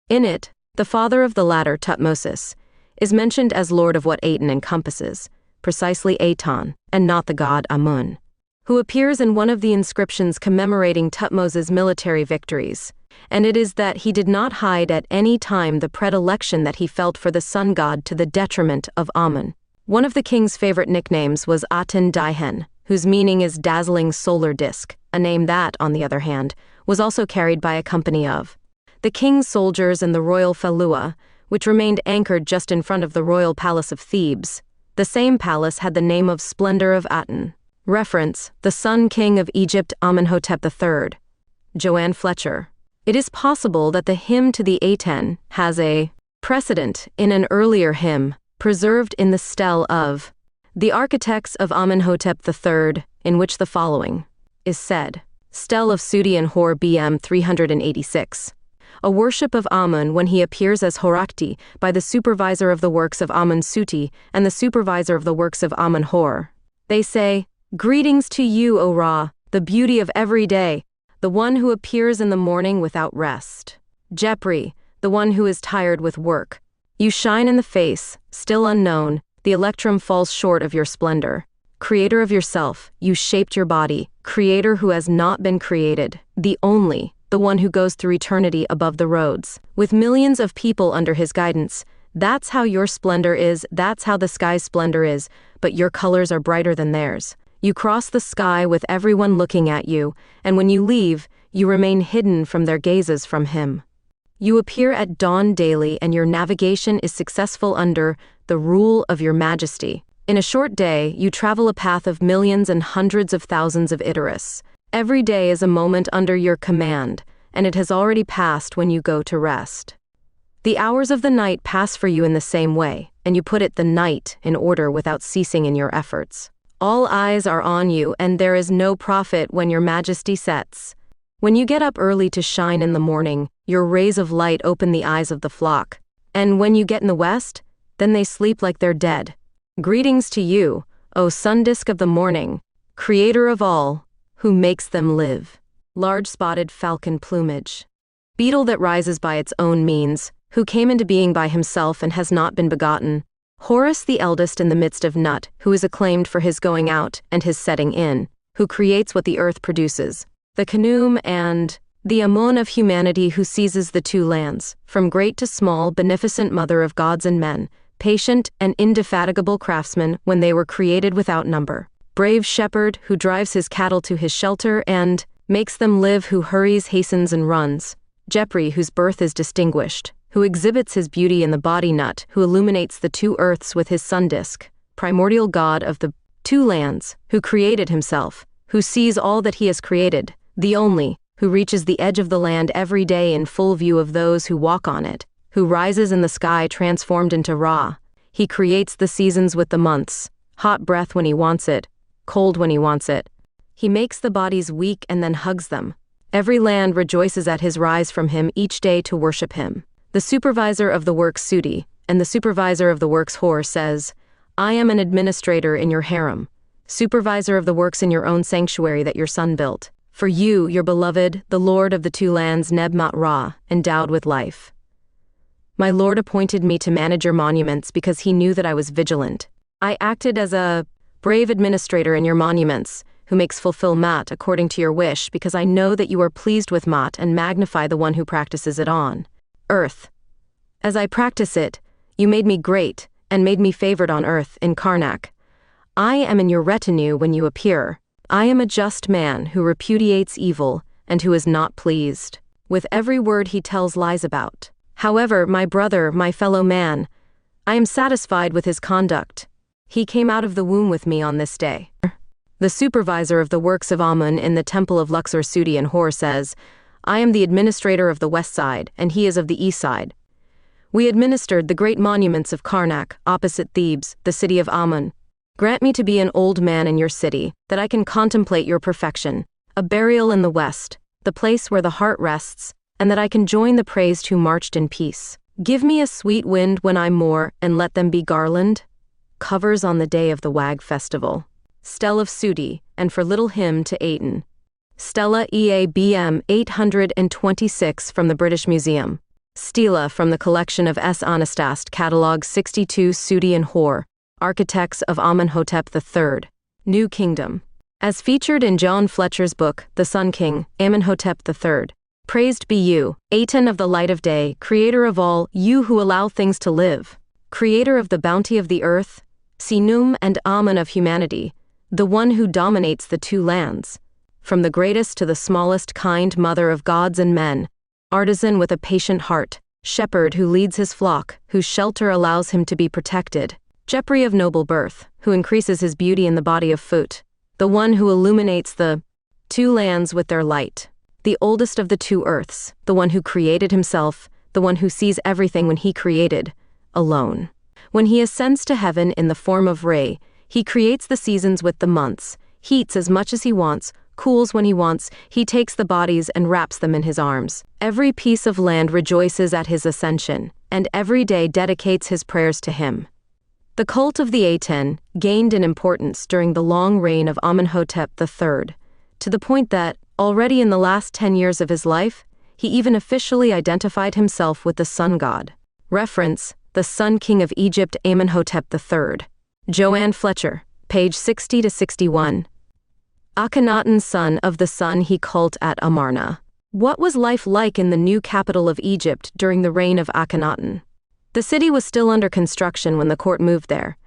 S1: In it, the father of the latter, Tutmosis, is mentioned as lord of what Aten encompasses, precisely Aton, and not the god Amun, who appears in one of the inscriptions commemorating Tutmosis' military victories, and it is that he did not hide at any time the predilection that he felt for the sun god to the detriment of Amun. One of the king's favorite nicknames was Aten Daihen, whose meaning is dazzling solar disk, a name that, on the other hand, was also carried by a company of the king's soldiers and the royal Falua, which remained anchored just in front of the royal palace of Thebes. The same palace had the name of Splendor of Aten. Reference: the Sun King of Egypt Amenhotep III. Joanne Fletcher. It is possible that the hymn to the Aten has a precedent in an earlier hymn, preserved in the stele of the architects of Amenhotep III, in which the following is said. Stele of Sudi and Hor BM 386. A worship of Amun when he appears as Horakti by the supervisor of the works of Amun Suti and the supervisor of the works of Amun Hor. They say, "Greetings to you, O Ra, the beauty of every day, the one who appears in the morning without rest. Jepri, the one who is tired with work. You shine in the face, still unknown, the electrum falls short of your splendor. Creator of yourself, you shaped your body, creator who has not been created, the only, the one who goes through eternity above the roads, with millions of people under his guidance. That's how your splendor is, that's how the sky's splendor is, but your colors are brighter than theirs. You cross the sky with everyone looking at you, and when you leave, you remain hidden from their gazes from him. You appear at dawn daily, and your navigation is successful under the rule of your majesty. In a short day, you travel a path of millions and hundreds of thousands of Icarus. Every day is a moment under your command, and it has already passed when you go to rest. The hours of the night pass for you in the same way, and you put it the night in order without ceasing in your efforts. All eyes are on you, and there is no profit when your majesty sets. When you get up early to shine in the morning, your rays of light open the eyes of the flock. And when you get in the west, then they sleep like they're dead. Greetings to you, O sun disk of the morning, creator of all, who makes them live. Large spotted falcon plumage. Beetle that rises by its own means, who came into being by himself and has not been begotten. Horus the eldest in the midst of Nut, who is acclaimed for his going out and his setting in, who creates what the earth produces. The Khnum and the Amun of humanity, who seizes the two lands, from great to small, beneficent mother of gods and men, patient and indefatigable craftsman when they were created without number. Brave shepherd, who drives his cattle to his shelter and makes them live, who hurries, hastens, and runs. Jepri, whose birth is distinguished, who exhibits his beauty in the body. Nut, who illuminates the two earths with his sun disk. Primordial god of the two lands, who created himself, who sees all that he has created. The only, who reaches the edge of the land every day in full view of those who walk on it, who rises in the sky transformed into Ra. He creates the seasons with the months, hot breath when he wants it, cold when he wants it. He makes the bodies weak and then hugs them. Every land rejoices at his rise from him each day to worship him. The supervisor of the works Sudi, and the supervisor of the works Hor says, I am an administrator in your harem, supervisor of the works in your own sanctuary that your son built. For you, your beloved, the Lord of the two lands Nebmat Ra, endowed with life. My Lord appointed me to manage your monuments because he knew that I was vigilant. I acted as a brave administrator in your monuments, who makes fulfill Mat according to your wish, because I know that you are pleased with Mat and magnify the one who practices it on earth. As I practice it, you made me great and made me favored on earth in Karnak. I am in your retinue when you appear. I am a just man who repudiates evil and who is not pleased with every word he tells lies about. However, my brother, my fellow man, I am satisfied with his conduct. He came out of the womb with me on this day. The supervisor of the works of Amun in the temple of Luxor Sudi and Hor says, I am the administrator of the west side, and he is of the east side. We administered the great monuments of Karnak, opposite Thebes, the city of Amun. Grant me to be an old man in your city, that I can contemplate your perfection, a burial in the west, the place where the heart rests, and that I can join the praised who marched in peace. Give me a sweet wind when I moor, and let them be garland. Covers on the day of the Wag festival. Stele of Sudi, and for little hymn to Aten. Stella EABM 826 from the British Museum. Stela from the collection of S. Anastast, Catalog 62 Sudi and Hor, Architects of Amenhotep III, New Kingdom. As featured in John Fletcher's book, The Sun King, Amenhotep III. Praised be you, Aten of the light of day, creator of all, you who allow things to live. Creator of the bounty of the earth, Sinum and Amun of humanity, the one who dominates the two lands. From the greatest to the smallest, kind mother of gods and men, artisan with a patient heart, shepherd who leads his flock, whose shelter allows him to be protected. Jepri of noble birth, who increases his beauty in the body of Phut, the one who illuminates the two lands with their light. The oldest of the two earths, the one who created himself, the one who sees everything when he created, alone. When he ascends to heaven in the form of Re, he creates the seasons with the months, heats as much as he wants, cools when he wants, he takes the bodies and wraps them in his arms. Every piece of land rejoices at his ascension, and every day dedicates his prayers to him. The cult of the Aten gained in importance during the long reign of Amenhotep III, to the point that, already in the last 10 years of his life, he even officially identified himself with the sun god. Reference, the Sun King of Egypt Amenhotep III. Joanne Fletcher, page 60-61. Akhenaton, son of the sun he cult at Amarna. What was life like in the new capital of Egypt during the reign of Akhenaton? The city was still under construction when the court moved there,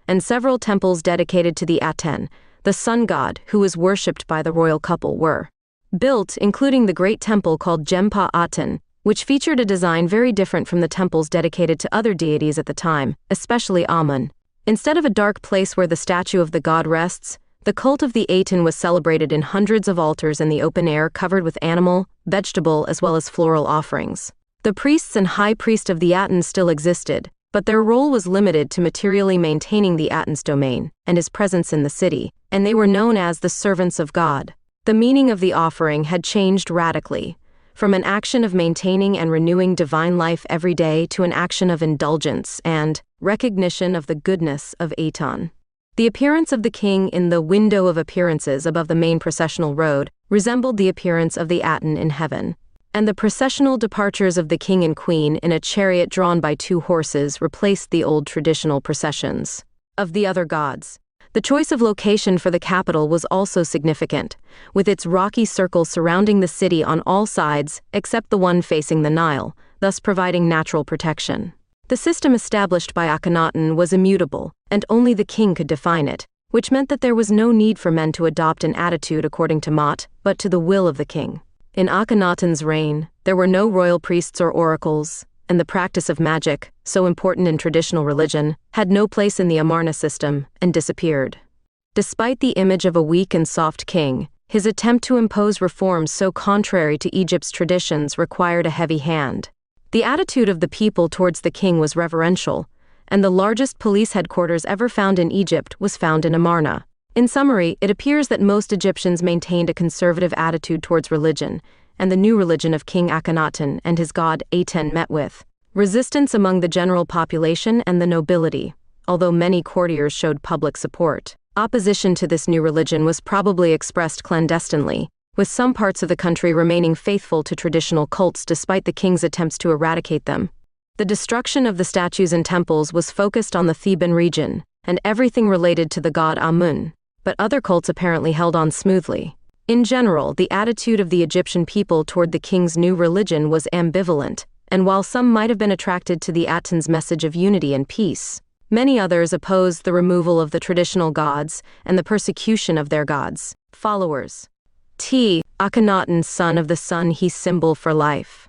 S1: and several temples dedicated to the Aten, the sun god who was worshipped by the royal couple, were built, including the great temple called Gempa Aten, which featured a design very different from the temples dedicated to other deities at the time, especially Amun. Instead of a dark place where the statue of the god rests, the cult of the Aten was celebrated in hundreds of altars in the open air covered with animal, vegetable, as well as floral offerings. The priests and high priest of the Aten still existed, but their role was limited to materially maintaining the Aten's domain and his presence in the city, and they were known as the servants of God. The meaning of the offering had changed radically, from an action of maintaining and renewing divine life every day to an action of indulgence and recognition of the goodness of Aten. The appearance of the king in the window of appearances above the main processional road resembled the appearance of the Aten in heaven, and the processional departures of the king and queen in a chariot drawn by 2 horses replaced the old traditional processions of the other gods. The choice of location for the capital was also significant, with its rocky circle surrounding the city on all sides except the one facing the Nile, thus providing natural protection. The system established by Akhenaton was immutable, and only the king could define it, which meant that there was no need for men to adopt an attitude according to Mot, but to the will of the king. In Akhenaton's reign, there were no royal priests or oracles, and the practice of magic, so important in traditional religion, had no place in the Amarna system and disappeared. Despite the image of a weak and soft king, his attempt to impose reforms so contrary to Egypt's traditions required a heavy hand. The attitude of the people towards the king was reverential, and the largest police headquarters ever found in Egypt was found in Amarna. In summary, it appears that most Egyptians maintained a conservative attitude towards religion, and the new religion of King Akhenaton and his god Aten met with resistance among the general population and the nobility, although many courtiers showed public support. Opposition to this new religion was probably expressed clandestinely, with some parts of the country remaining faithful to traditional cults despite the king's attempts to eradicate them. The destruction of the statues and temples was focused on the Theban region, and everything related to the god Amun, but other cults apparently held on smoothly. In general, the attitude of the Egyptian people toward the king's new religion was ambivalent, and while some might have been attracted to the Aten's message of unity and peace, many others opposed the removal of the traditional gods and the persecution of their gods' followers. Akhenaton, son of the sun, he symbol for life.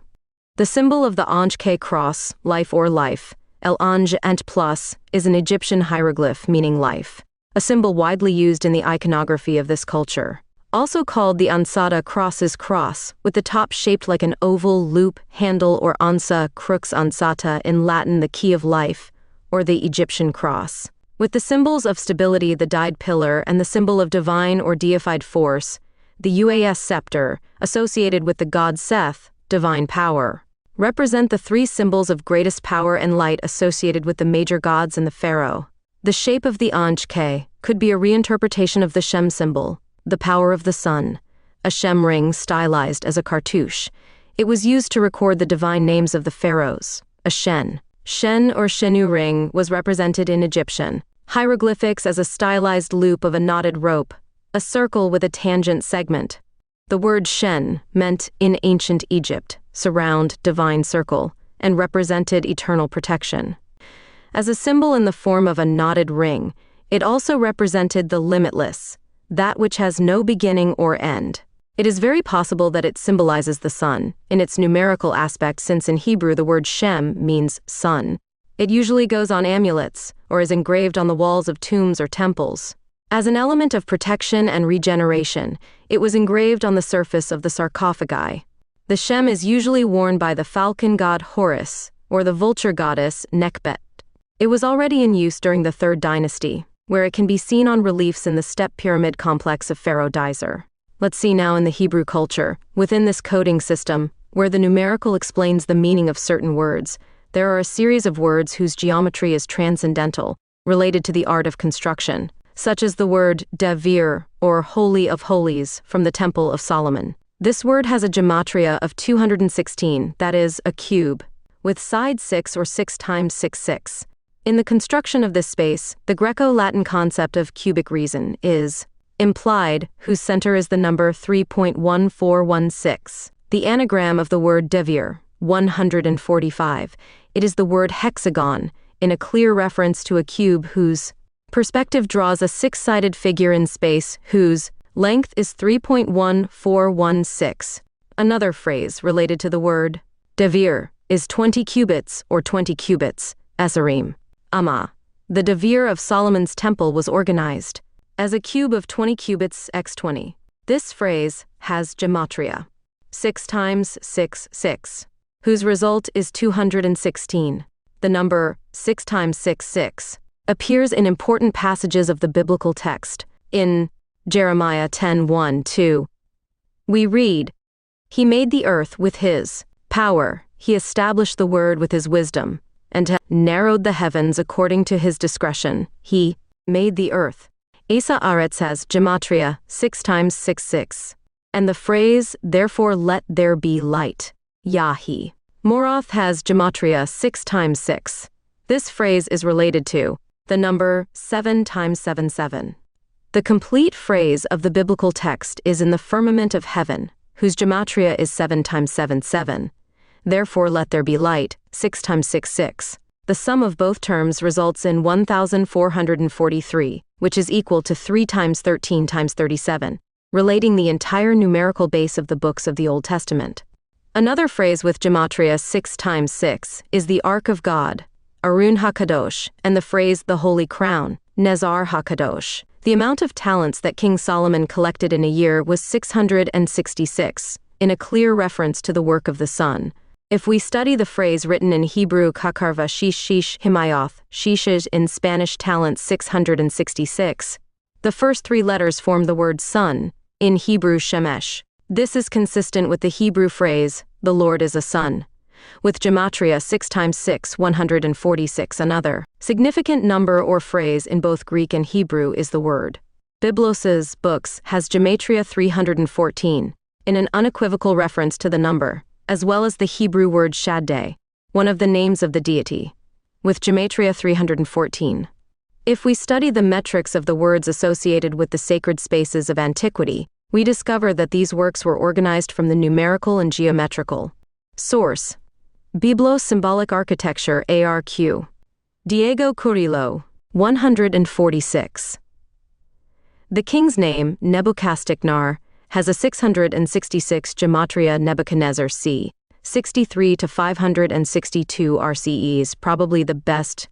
S1: The symbol of the Anj cross, life or life, El Anj Ant plus, is an Egyptian hieroglyph meaning life, a symbol widely used in the iconography of this culture. Also called the ansata cross, with the top shaped like an oval, loop, handle, or ansa, crux ansata, in Latin the key of life, or the Egyptian cross. With the symbols of stability, the dyed pillar, and the symbol of divine or deified force, the Uas scepter, associated with the god Seth, divine power, represent the 3 symbols of greatest power and light associated with the major gods and the pharaoh. The shape of the Anj could be a reinterpretation of the Shem symbol, the power of the sun, a Shem ring stylized as a cartouche. It was used to record the divine names of the pharaohs. A Shen or Shenu ring was represented in Egyptian hieroglyphics as a stylized loop of a knotted rope, a circle with a tangent segment. The word Shen meant, in ancient Egypt, surround, divine circle, and represented eternal protection. As a symbol in the form of a knotted ring, it also represented the limitless, that which has no beginning or end. It is very possible that it symbolizes the sun, in its numerical aspect, since in Hebrew the word Shem means sun. It usually goes on amulets, or is engraved on the walls of tombs or temples. As an element of protection and regeneration, it was engraved on the surface of the sarcophagi. The Shem is usually worn by the falcon god Horus, or the vulture goddess Nekbet. It was already in use during the 3rd dynasty, where it can be seen on reliefs in the step pyramid complex of Pharaoh Djeser. Let's see now in the Hebrew culture. Within this coding system, where the numerical explains the meaning of certain words, there are a series of words whose geometry is transcendental, related to the art of construction, such as the word Devir, or Holy of Holies, from the Temple of Solomon. This word has a gematria of 216, that is, a cube, with sides 6 or 6 times 6 6. In the construction of this space, the Greco-Latin concept of cubic reason is implied, whose center is the number 3.1416. The anagram of the word devir, 145. It is the word hexagon, in a clear reference to a cube whose Perspective draws a six-sided figure in space whose length is 3.1416. Another phrase related to the word devir is 20 cubits or 20 cubits, esarim. Amma. The devir of Solomon's temple was organized as a cube of 20 cubits x 20. This phrase has gematria 6 times 6, 6, whose result is 216. The number 6 times 6, 6 appears in important passages of the biblical text. In Jeremiah 10:1-2, we read, "He made the earth with his power, he established the word with his wisdom, and narrowed the heavens according to his discretion. He made the earth." Asa Aretz has gematria 6 times 6, 6, and the phrase, "Therefore let there be light," Yahi. Moroth has gematria 6 times 6. This phrase is related to the number 7 times 7, 7. The complete phrase of the biblical text is in the firmament of heaven, whose gematria is 7 times 7, 7. Therefore let there be light, 6 times 6, 6. The sum of both terms results in 1,443, which is equal to 3 times 13 times 37, relating the entire numerical base of the books of the Old Testament. Another phrase with gematria 6 times 6 is the Ark of God, Arun HaKadosh, and the phrase the Holy Crown, Nezar HaKadosh. The amount of talents that King Solomon collected in a year was 666, in a clear reference to the work of the sun. If we study the phrase written in Hebrew kakarva shish shish himayoth, shishish in Spanish talent 666, the first three letters form the word sun, in Hebrew shemesh. This is consistent with the Hebrew phrase, "The Lord is a sun," with gematria 6 times 6, 146. Another significant number or phrase in both Greek and Hebrew is the word. Biblos's books has gematria 314, in an unequivocal reference to the number, as well as the Hebrew word Shaddai, one of the names of the deity, with gematria 314. If we study the metrics of the words associated with the sacred spaces of antiquity, we discover that these works were organized from the numerical and geometrical. Source: Biblos Symbolic Architecture ARQ. Diego Kurilo, 146. The king's name, Nebuchadnezzar, has a 666 gematria Nebuchadnezzar c. 63 to 562 RCEs, probably the best.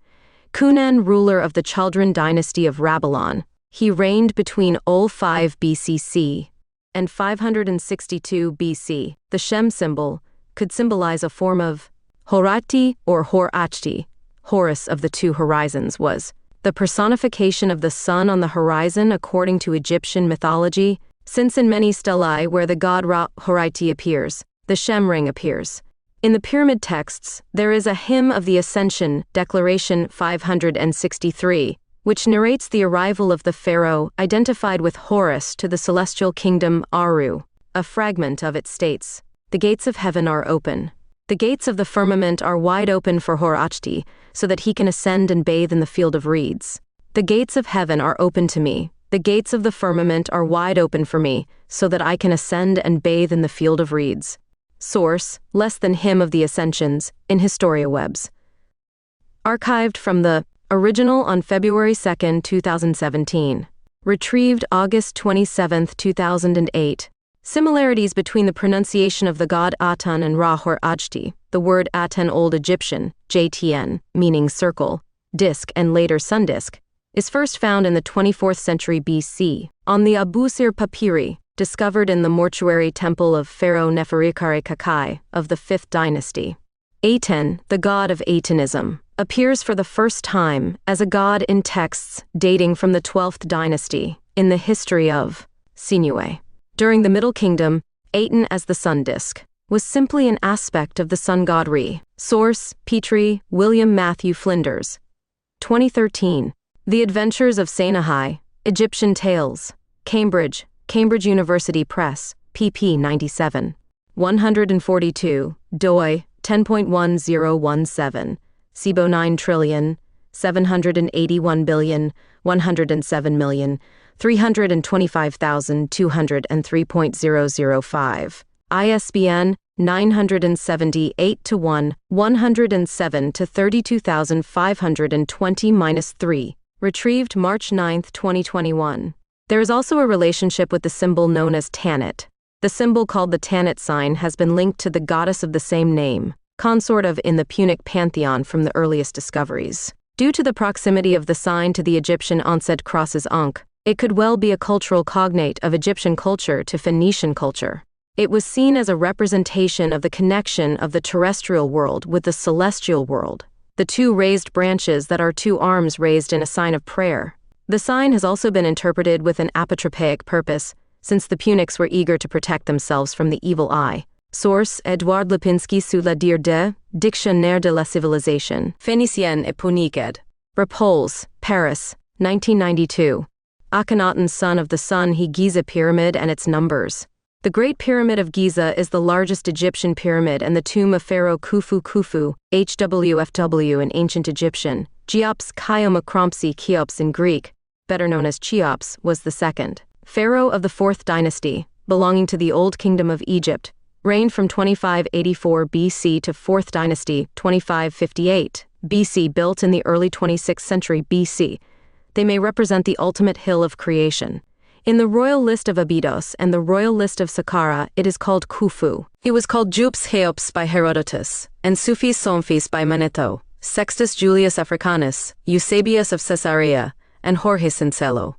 S1: Cunan, ruler of the Chaldron dynasty of Babylon. He reigned between 05 BCC and 562 BC. The Shem symbol could symbolize a form of Horati or Hor-Achti. Horus of the two horizons was the personification of the sun on the horizon according to Egyptian mythology, since in many stelae where the god Ra-Horati appears, the Shem ring appears. In the pyramid texts, there is a hymn of the Ascension, Declaration 563, which narrates the arrival of the pharaoh identified with Horus to the celestial kingdom Aru. A fragment of it states, "The gates of heaven are open. The gates of the firmament are wide open for Hor-Achti, so that he can ascend and bathe in the field of reeds. The gates of heaven are open to me. The gates of the firmament are wide open for me, so that I can ascend and bathe in the field of reeds." Source: Less Than Hymn of the Ascensions, in HistoriaWebs. Archived from the original on February 2, 2017. Retrieved August 27, 2008. Similarities between the pronunciation of the god Aten and Ra-Hor-Achti. The word Aten Old Egyptian, JTN, meaning circle, disk and later sun disk, is first found in the 24th century BC, on the Abusir papyri, discovered in the mortuary temple of Pharaoh Neferikare Kakai of the 5th dynasty. Aten, the god of Atenism, appears for the first time as a god in texts dating from the 12th dynasty in the history of Sinuhe. During the Middle Kingdom, Aten as the sun disk was simply an aspect of the sun god Re. Source: Petrie, William Matthew Flinders. 2013. The Adventures of Senahai, Egyptian Tales. Cambridge, Cambridge University Press, pp. 97. 142, doi, 10.1017, SIBO 9,181,107,325,203.005. ISBN 978-1, 107 to 32,520-3. Retrieved March 9, 2021. There is also a relationship with the symbol known as Tanit. The symbol called the Tanit sign has been linked to the goddess of the same name, consort of in the Punic pantheon from the earliest discoveries. Due to the proximity of the sign to the Egyptian Ansed crosses Ankh, it could well be a cultural cognate of Egyptian culture to Phoenician culture. It was seen as a representation of the connection of the terrestrial world with the celestial world, the two raised branches that are two arms raised in a sign of prayer. The sign has also been interpreted with an apotropaic purpose, since the Punics were eager to protect themselves from the evil eye. Source: Edouard Lipinski sous la dire de Dictionnaire de la Civilisation Phénicienne et Punique. Repulse, Paris, 1992. Akhenaton, son of the sun, he Giza Pyramid and its numbers. The Great Pyramid of Giza is the largest Egyptian pyramid and the tomb of Pharaoh Khufu, HWFW in ancient Egyptian. Cheops Khyoma Cheops in Greek, better known as Cheops, was the second pharaoh of the 4th dynasty, belonging to the Old Kingdom of Egypt, reigned from 2584 BC to 4th dynasty, 2558 BC, built in the early 26th century BC. They may represent the ultimate hill of creation. In the royal list of Abydos and the royal list of Saqqara, it is called Khufu. He was called Jups Cheops by Herodotus, and Sufis Somphis by Manetho, Sextus Julius Africanus, Eusebius of Caesarea, and Jorge Cincelo.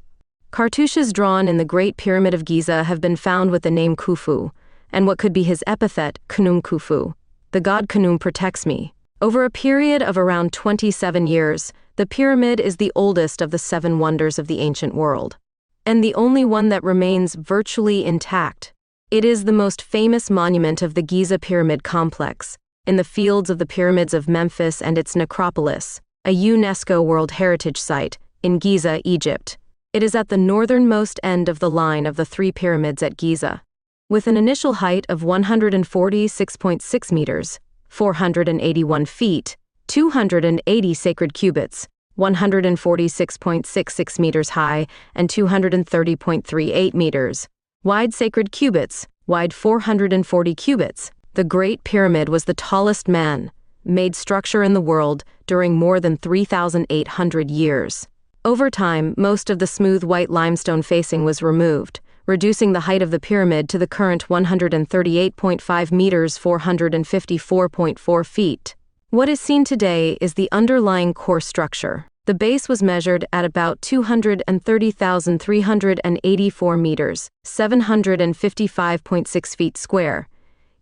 S1: Cartouches drawn in the Great Pyramid of Giza have been found with the name Khufu, and what could be his epithet, Khnum Khufu. The god Khnum protects me. Over a period of around 27 years, the pyramid is the oldest of the 7 wonders of the ancient world, and the only one that remains virtually intact. It is the most famous monument of the Giza Pyramid Complex, in the fields of the pyramids of Memphis and its necropolis, a UNESCO World Heritage Site, in Giza, Egypt. It is at the northernmost end of the line of the 3 pyramids at Giza. With an initial height of 146.6 meters, 481 feet, 280 sacred cubits, 146.66 meters high, and 230.38 meters wide sacred cubits, wide 440 cubits, the Great Pyramid was the tallest man-made structure in the world during more than 3,800 years. Over time, most of the smooth white limestone facing was removed, reducing the height of the pyramid to the current 138.5 meters, 454.4 feet. What is seen today is the underlying core structure. The base was measured at about 230,384 meters, 755.6 feet square,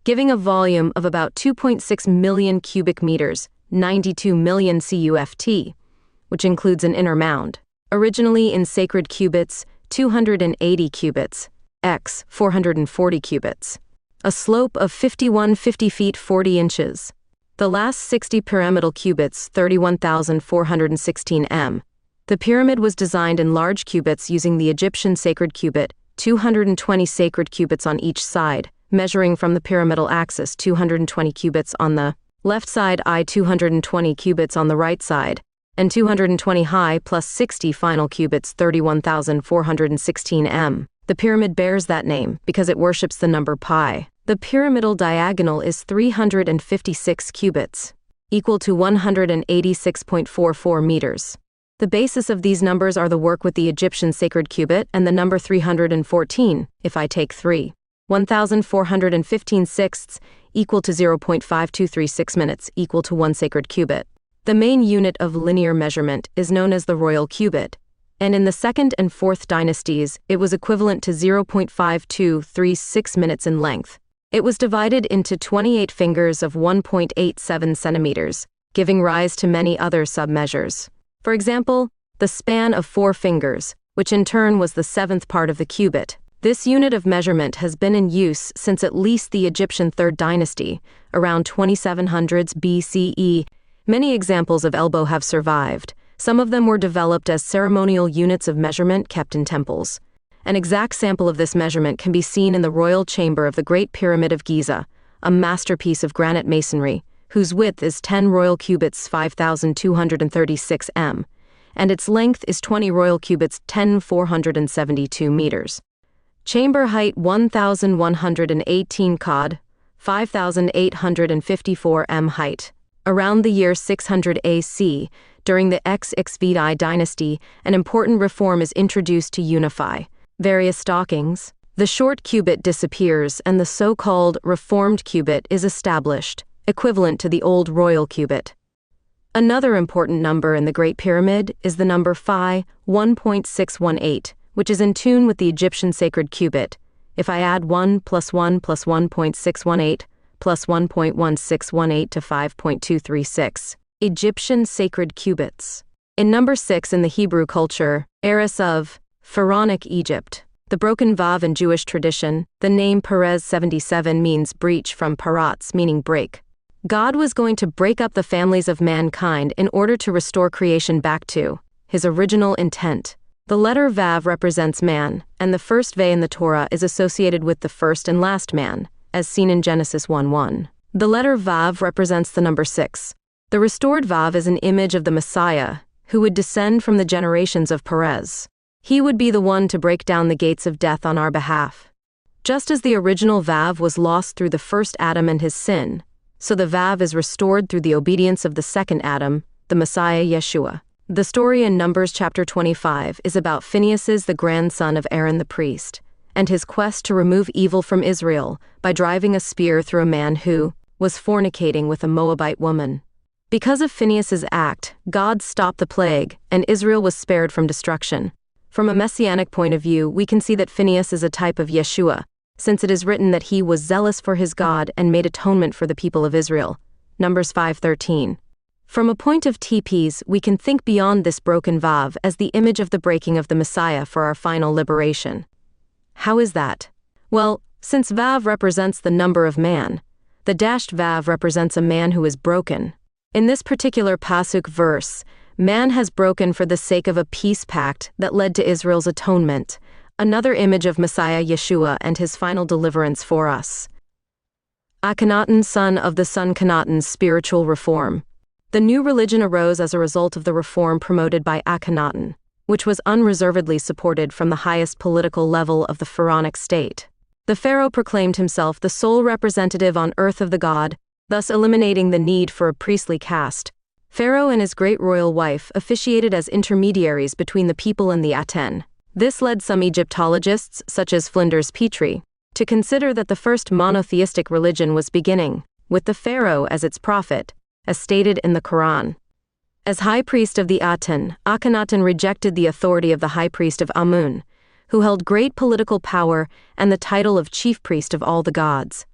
S1: giving a volume of about 2.6 million cubic meters, 92 million CUFT, which includes an inner mound. Originally in sacred cubits, 280 cubits, x 440 cubits. A slope of 50 feet 40 inches. The last 60 pyramidal cubits, 31,416 m. The pyramid was designed in large cubits using the Egyptian sacred cubit, 220 sacred cubits on each side, measuring from the pyramidal axis 220 cubits on the left side, 220 cubits on the right side, and 220 high plus 60 final cubits, 31,416 m. The pyramid bears that name because it worships the number pi. The pyramidal diagonal is 356 cubits, equal to 186.44 meters. The basis of these numbers are the work with the Egyptian sacred cubit and the number 314, if I take 3. 1,415 sixths, equal to 0.5236 minutes, equal to 1 sacred cubit. The main unit of linear measurement is known as the royal cubit, and in the 2nd and 4th dynasties, it was equivalent to 0.5236 minutes in length. It was divided into 28 fingers of 1.87 centimeters, giving rise to many other submeasures. For example, the span of 4 fingers, which in turn was the 7th part of the cubit. This unit of measurement has been in use since at least the Egyptian 3rd dynasty, around 2700s BCE. Many examples of elbow have survived. Some of them were developed as ceremonial units of measurement kept in temples. An exact sample of this measurement can be seen in the royal chamber of the Great Pyramid of Giza, a masterpiece of granite masonry, whose width is 10 royal cubits 5,236 m, and its length is 20 royal cubits 10,472 meters. Chamber height 1,118 cod, 5,854 m height. Around the year 600 AC, During the Xxvii dynasty, an important reform is introduced to unify various stockings. The short cubit disappears and the so-called reformed cubit is established, equivalent to the old royal cubit. Another important number in the Great Pyramid is the number phi 1.618, which is in tune with the Egyptian sacred cubit. If I add 1 plus 1 plus 1.618 plus 1.1618 to 5.236, Egyptian sacred cubits. In number 6 in the Hebrew culture, heiress of Pharaonic Egypt, the broken vav in Jewish tradition, the name Perez 77 means breach from paratz, meaning break. God was going to break up the families of mankind in order to restore creation back to his original intent. The letter vav represents man, and the first ve in the Torah is associated with the first and last man, as seen in Genesis 1:1. The letter vav represents the number 6. The restored vav is an image of the Messiah, who would descend from the generations of Perez. He would be the one to break down the gates of death on our behalf. Just as the original vav was lost through the first Adam and his sin, so the vav is restored through the obedience of the second Adam, the Messiah Yeshua. The story in Numbers chapter 25 is about Phinehas, the grandson of Aaron the priest, and his quest to remove evil from Israel by driving a spear through a man who was fornicating with a Moabite woman. Because of Phinehas' act, God stopped the plague, and Israel was spared from destruction. From a messianic point of view, we can see that Phinehas is a type of Yeshua, since it is written that he was zealous for his God and made atonement for the people of Israel. Numbers 5:13. From a point of TPs, we can think beyond this broken vav as the image of the breaking of the Messiah for our final liberation. How is that? Well, since vav represents the number of man, the dashed vav represents a man who is broken. In this particular pasuk verse, man has broken for the sake of a peace pact that led to Israel's atonement, another image of Messiah Yeshua and his final deliverance for us. Akhenaton, son of the son Akhenaton's spiritual reform. The new religion arose as a result of the reform promoted by Akhenaton, which was unreservedly supported from the highest political level of the pharaonic state. The pharaoh proclaimed himself the sole representative on earth of the god, thus eliminating the need for a priestly caste. Pharaoh and his great royal wife officiated as intermediaries between the people and the Aten. This led some Egyptologists, such as Flinders Petrie, to consider that the first monotheistic religion was beginning, with the pharaoh as its prophet, as stated in the Quran. As high priest of the Aten, Akhenaton rejected the authority of the high priest of Amun, who held great political power and the title of chief priest of all the gods.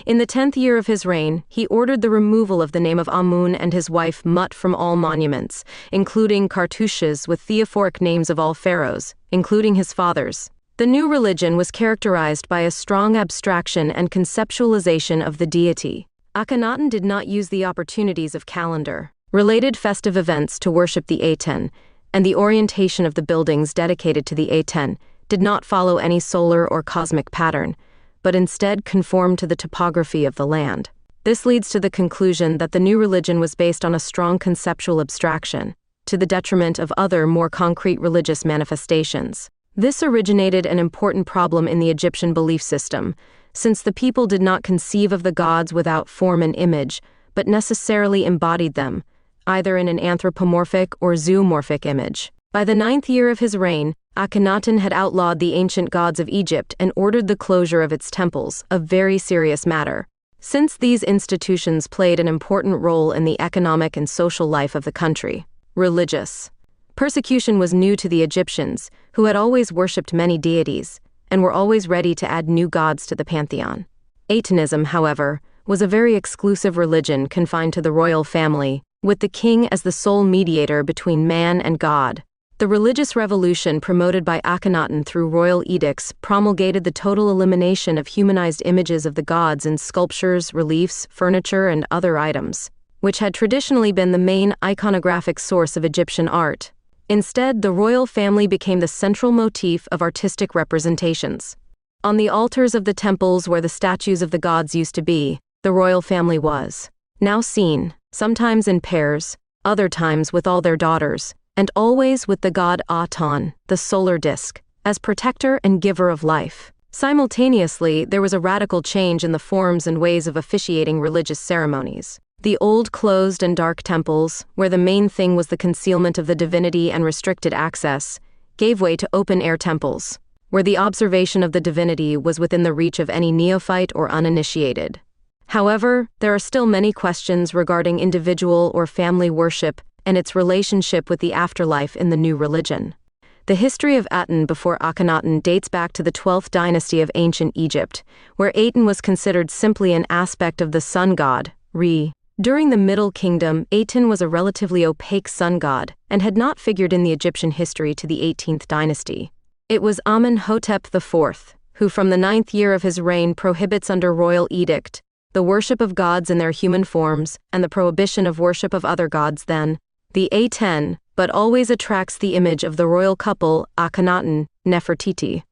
S1: In the 10th year of his reign, he ordered the removal of the name of Amun and his wife Mut from all monuments, including cartouches with theophoric names of all pharaohs, including his father's. The new religion was characterized by a strong abstraction and conceptualization of the deity. Akhenaton did not use the opportunities of calendar-related festive events to worship the Aten, and the orientation of the buildings dedicated to the Aten did not follow any solar or cosmic pattern, but instead conformed to the topography of the land. This leads to the conclusion that the new religion was based on a strong conceptual abstraction, to the detriment of other more concrete religious manifestations. This originated an important problem in the Egyptian belief system, since the people did not conceive of the gods without form and image, but necessarily embodied them, either in an anthropomorphic or zoomorphic image. By the 9th year of his reign, Akhenaton had outlawed the ancient gods of Egypt and ordered the closure of its temples, a very serious matter. Since these institutions played an important role in the economic and social life of the country. Religious persecution was new to the Egyptians, who had always worshipped many deities, and were always ready to add new gods to the pantheon. Atenism, however, was a very exclusive religion confined to the royal family, with the king as the sole mediator between man and God. The religious revolution promoted by Akhenaton through royal edicts promulgated the total elimination of humanized images of the gods in sculptures, reliefs, furniture, and other items, which had traditionally been the main iconographic source of Egyptian art. Instead, the royal family became the central motif of artistic representations. On the altars of the temples where the statues of the gods used to be, the royal family was now seen, sometimes in pairs, other times with all their daughters, and always with the god Aton, the solar disk, as protector and giver of life. Simultaneously, there was a radical change in the forms and ways of officiating religious ceremonies. The old closed and dark temples, where the main thing was the concealment of the divinity and restricted access, gave way to open-air temples, where the observation of the divinity was within the reach of any neophyte or uninitiated. However, there are still many questions regarding individual or family worship and its relationship with the afterlife in the new religion. The history of Aten before Akhenaton dates back to the 12th dynasty of ancient Egypt, where Aten was considered simply an aspect of the sun god, Re. During the Middle Kingdom, Aten was a relatively opaque sun god and had not figured in the Egyptian history to the 18th dynasty. It was Amenhotep IV, who from the 9th year of his reign prohibits under royal edict the worship of gods in their human forms and the prohibition of worship of other gods then. The Aten, but always attracts the image of the royal couple Akhenaton, Nefertiti.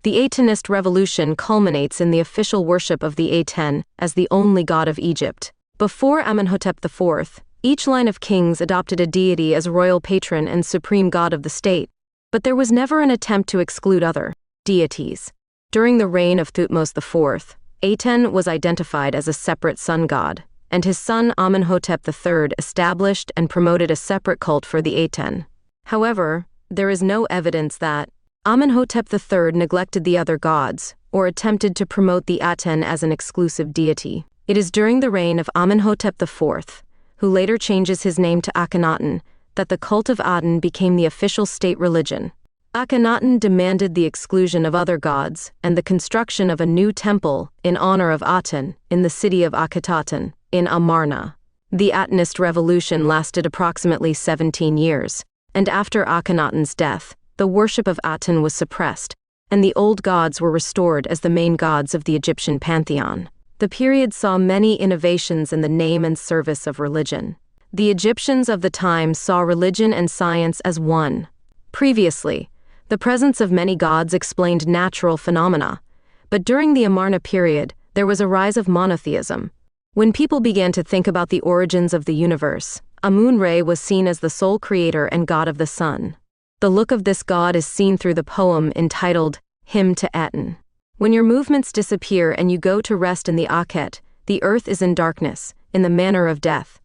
S1: The Atenist revolution culminates in the official worship of the Aten as the only god of Egypt. Before Amenhotep IV, each line of kings adopted a deity as royal patron and supreme god of the state, but there was never an attempt to exclude other deities. During the reign of Thutmose IV, Aten was identified as a separate sun god, and his son Amenhotep III established and promoted a separate cult for the Aten. However, there is no evidence that Amenhotep III neglected the other gods or attempted to promote the Aten as an exclusive deity. It is during the reign of Amenhotep IV, who later changes his name to Akhenaton, that the cult of Aten became the official state religion. Akhenaton demanded the exclusion of other gods and the construction of a new temple in honor of Aten in the city of Akhenaton in Amarna. The Atenist revolution lasted approximately 17 years, and after Akhenaton's death, the worship of Aten was suppressed, and the old gods were restored as the main gods of the Egyptian pantheon. The period saw many innovations in the name and service of religion. The Egyptians of the time saw religion and science as one. Previously, the presence of many gods explained natural phenomena, but during the Amarna period, there was a rise of monotheism. When people began to think about the origins of the universe, Amun-Re was seen as the sole creator and god of the sun. The look of this god is seen through the poem entitled Hymn to Aten. When your movements disappear and you go to rest in the Akhet, the earth is in darkness, in the manner of death.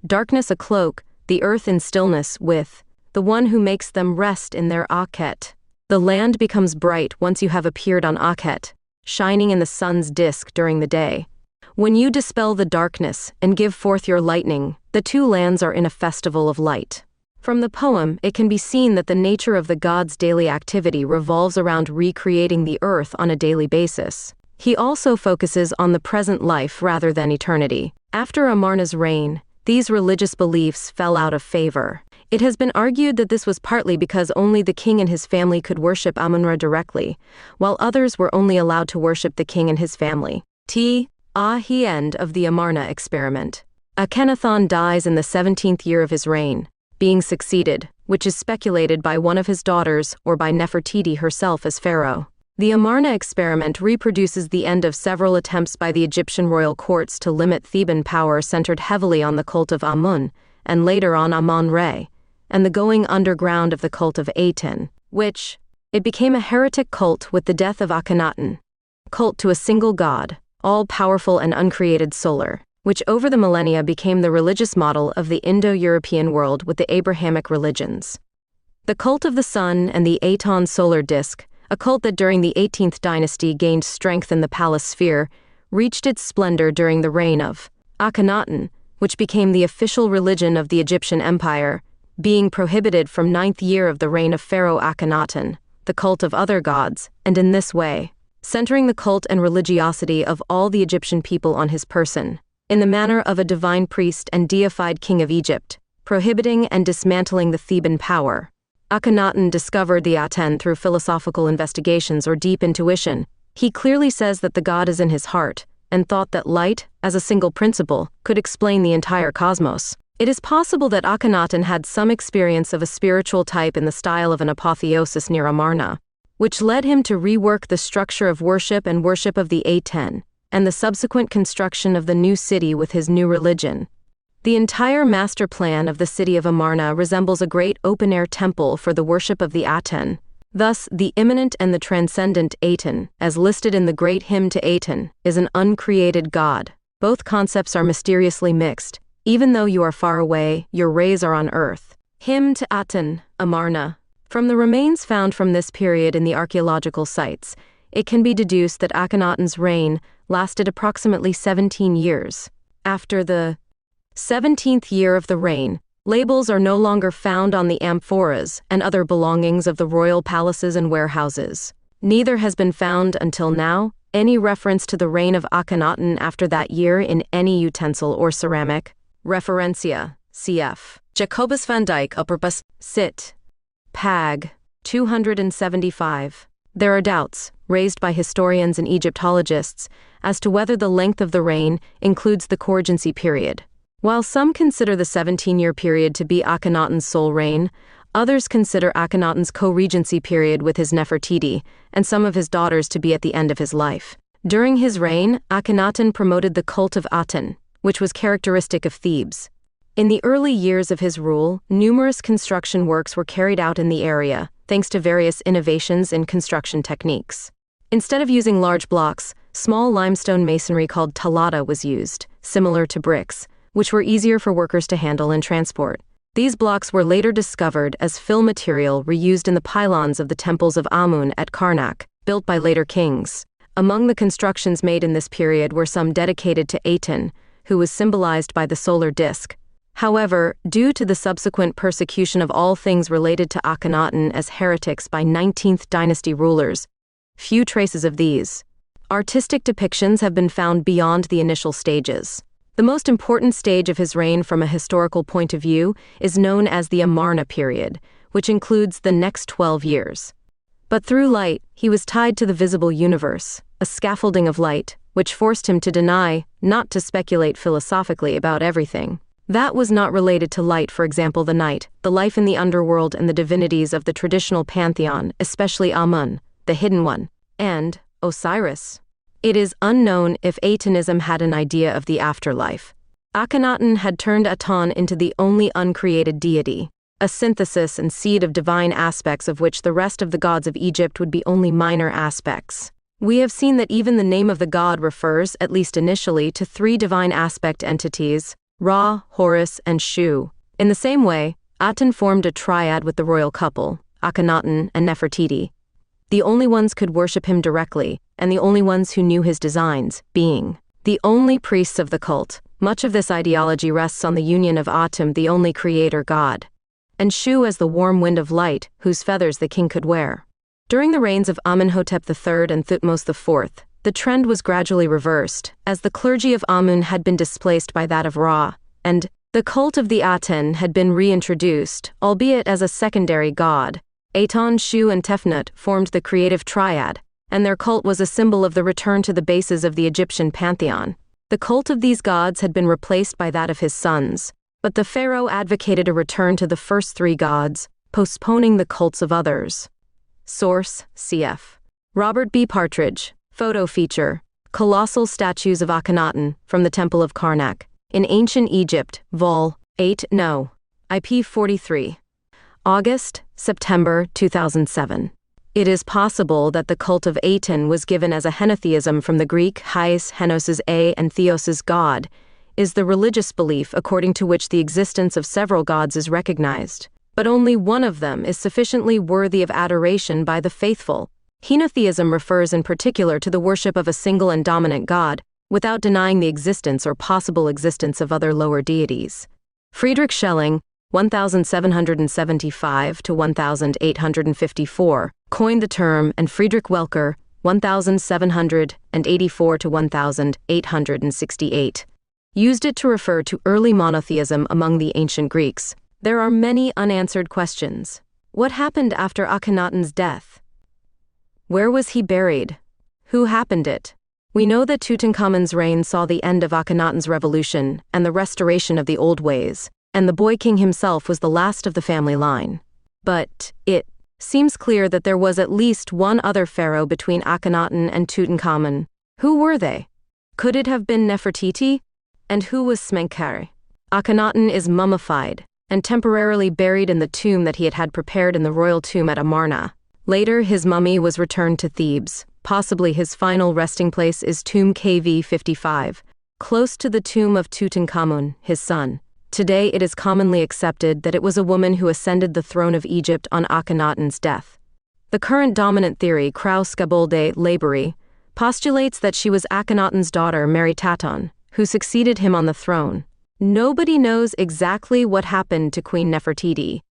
S1: Darkness a cloak, the earth in stillness with the one who makes them rest in their Akhet. The land becomes bright once you have appeared on Akhet, shining in the sun's disk during the day. When you dispel the darkness and give forth your lightning, the two lands are in a festival of light. From the poem, it can be seen that the nature of the god's daily activity revolves around recreating the earth on a daily basis. He also focuses on the present life rather than eternity. After Amarna's reign, these religious beliefs fell out of favor. It has been argued that this was partly because only the king and his family could worship Amun-Ra directly, while others were only allowed to worship the king and his family. The end of the Amarna experiment. Akhenaton dies in the 17th year of his reign, being succeeded, which is speculated by one of his daughters or by Nefertiti herself as pharaoh. The Amarna experiment reproduces the end of several attempts by the Egyptian royal courts to limit Theban power centered heavily on the cult of Amun, and later on Amun-Re, and the going underground of the cult of Aten, which, it became a heretic cult with the death of Akhenaton. Cult to a single god, all-powerful and uncreated solar, which over the millennia became the religious model of the Indo-European world with the Abrahamic religions. The cult of the sun and the Aton solar disk, a cult that during the 18th dynasty gained strength in the palace sphere, reached its splendor during the reign of Akhenaton, which became the official religion of the Egyptian empire, being prohibited from 9th year of the reign of Pharaoh Akhenaton, the cult of other gods, and in this way, centering the cult and religiosity of all the Egyptian people on his person, in the manner of a divine priest and deified king of Egypt, prohibiting and dismantling the Theban power. Akhenaton discovered the Aten through philosophical investigations or deep intuition. He clearly says that the god is in his heart, and thought that light, as a single principle, could explain the entire cosmos. It is possible that Akhenaton had some experience of a spiritual type in the style of an apotheosis near Amarna, which led him to rework the structure of worship and worship of the Aten, and the subsequent construction of the new city with his new religion. The entire master plan of the city of Amarna resembles a great open-air temple for the worship of the Aten. Thus, the immanent and the transcendent Aten, as listed in the great hymn to Aten, is an uncreated god. Both concepts are mysteriously mixed. Even though you are far away, your rays are on Earth. Hymn to Aten, Amarna. From the remains found from this period in the archaeological sites, it can be deduced that Akhenaton's reign lasted approximately 17 years. After the 17th year of the reign, labels are no longer found on the amphoras and other belongings of the royal palaces and warehouses. Neither has been found until now any reference to the reign of Akhenaton after that year in any utensil or ceramic. Referencia, cf. Jacobus van Dyck, Upperbus, Sit. Pag. 275. There are doubts, raised by historians and Egyptologists, as to whether the length of the reign includes the Coregency period. While some consider the 17-year period to be Akhenaton's sole reign, others consider Akhenaton's co-regency period with his Nefertiti and some of his daughters to be at the end of his life. During his reign, Akhenaton promoted the cult of Aten, which was characteristic of Thebes. In the early years of his rule, numerous construction works were carried out in the area, thanks to various innovations in construction techniques. Instead of using large blocks, small limestone masonry called talata was used, similar to bricks, which were easier for workers to handle and transport. These blocks were later discovered as fill material reused in the pylons of the temples of Amun at Karnak, built by later kings. Among the constructions made in this period were some dedicated to Aten, who was symbolized by the solar disk. However, due to the subsequent persecution of all things related to Akhenaton as heretics by 19th dynasty rulers, few traces of these artistic depictions have been found beyond the initial stages. The most important stage of his reign from a historical point of view is known as the Amarna period, which includes the next 12 years. But through light, he was tied to the visible universe, a scaffolding of light, which forced him to deny, not to speculate philosophically about everything. That was not related to light, for example the night, the life in the underworld and the divinities of the traditional pantheon, especially Amun, the hidden one, and Osiris. It is unknown if Atenism had an idea of the afterlife. Akhenaton had turned Aton into the only uncreated deity, a synthesis and seed of divine aspects of which the rest of the gods of Egypt would be only minor aspects. We have seen that even the name of the god refers, at least initially, to three divine aspect entities, Ra, Horus, and Shu. In the same way, Aten formed a triad with the royal couple, Akhenaton and Nefertiti. The only ones could worship him directly, and the only ones who knew his designs, being the only priests of the cult. Much of this ideology rests on the union of Atum, the only creator god, and Shu as the warm wind of light, whose feathers the king could wear. During the reigns of Amenhotep III and Thutmose IV, the trend was gradually reversed, as the clergy of Amun had been displaced by that of Ra, and the cult of the Aten had been reintroduced, albeit as a secondary god. Aton, Shu, and Tefnut formed the creative triad, and their cult was a symbol of the return to the bases of the Egyptian pantheon. The cult of these gods had been replaced by that of his sons, but the pharaoh advocated a return to the first three gods, postponing the cults of others. Source: cf. Robert B. Partridge. Photo feature: Colossal statues of Akhenaton from the Temple of Karnak in ancient Egypt, Vol. 8 No. IP 43. August, September 2007. It is possible that the cult of Aten was given as a henotheism from the Greek Hais, Henos' a and Theos' god, is the religious belief according to which the existence of several gods is recognized, but only one of them is sufficiently worthy of adoration by the faithful. Henotheism refers in particular to the worship of a single and dominant god, without denying the existence or possible existence of other lower deities. Friedrich Schelling, 1775 to 1854, coined the term, and Friedrich Welcker, 1784 to 1868, used it to refer to early monotheism among the ancient Greeks. There are many unanswered questions. What happened after Akhenaton's death? Where was he buried? Who happened it? We know that Tutankhamun's reign saw the end of Akhenaton's revolution and the restoration of the old ways, and the boy king himself was the last of the family line. But it seems clear that there was at least one other pharaoh between Akhenaton and Tutankhamun. Who were they? Could it have been Nefertiti? And who was Smenkhare? Akhenaton is mummified and temporarily buried in the tomb that he had prepared in the royal tomb at Amarna. Later, his mummy was returned to Thebes. Possibly his final resting place is Tomb KV 55, close to the tomb of Tutankhamun, his son. Today it is commonly accepted that it was a woman who ascended the throne of Egypt on Akhenaton's death. The current dominant theory, Kraus-Gabolde Laborie, postulates that she was Akhenaton's daughter Meritaton, who succeeded him on the throne. Nobody knows exactly what happened to Queen Nefertiti.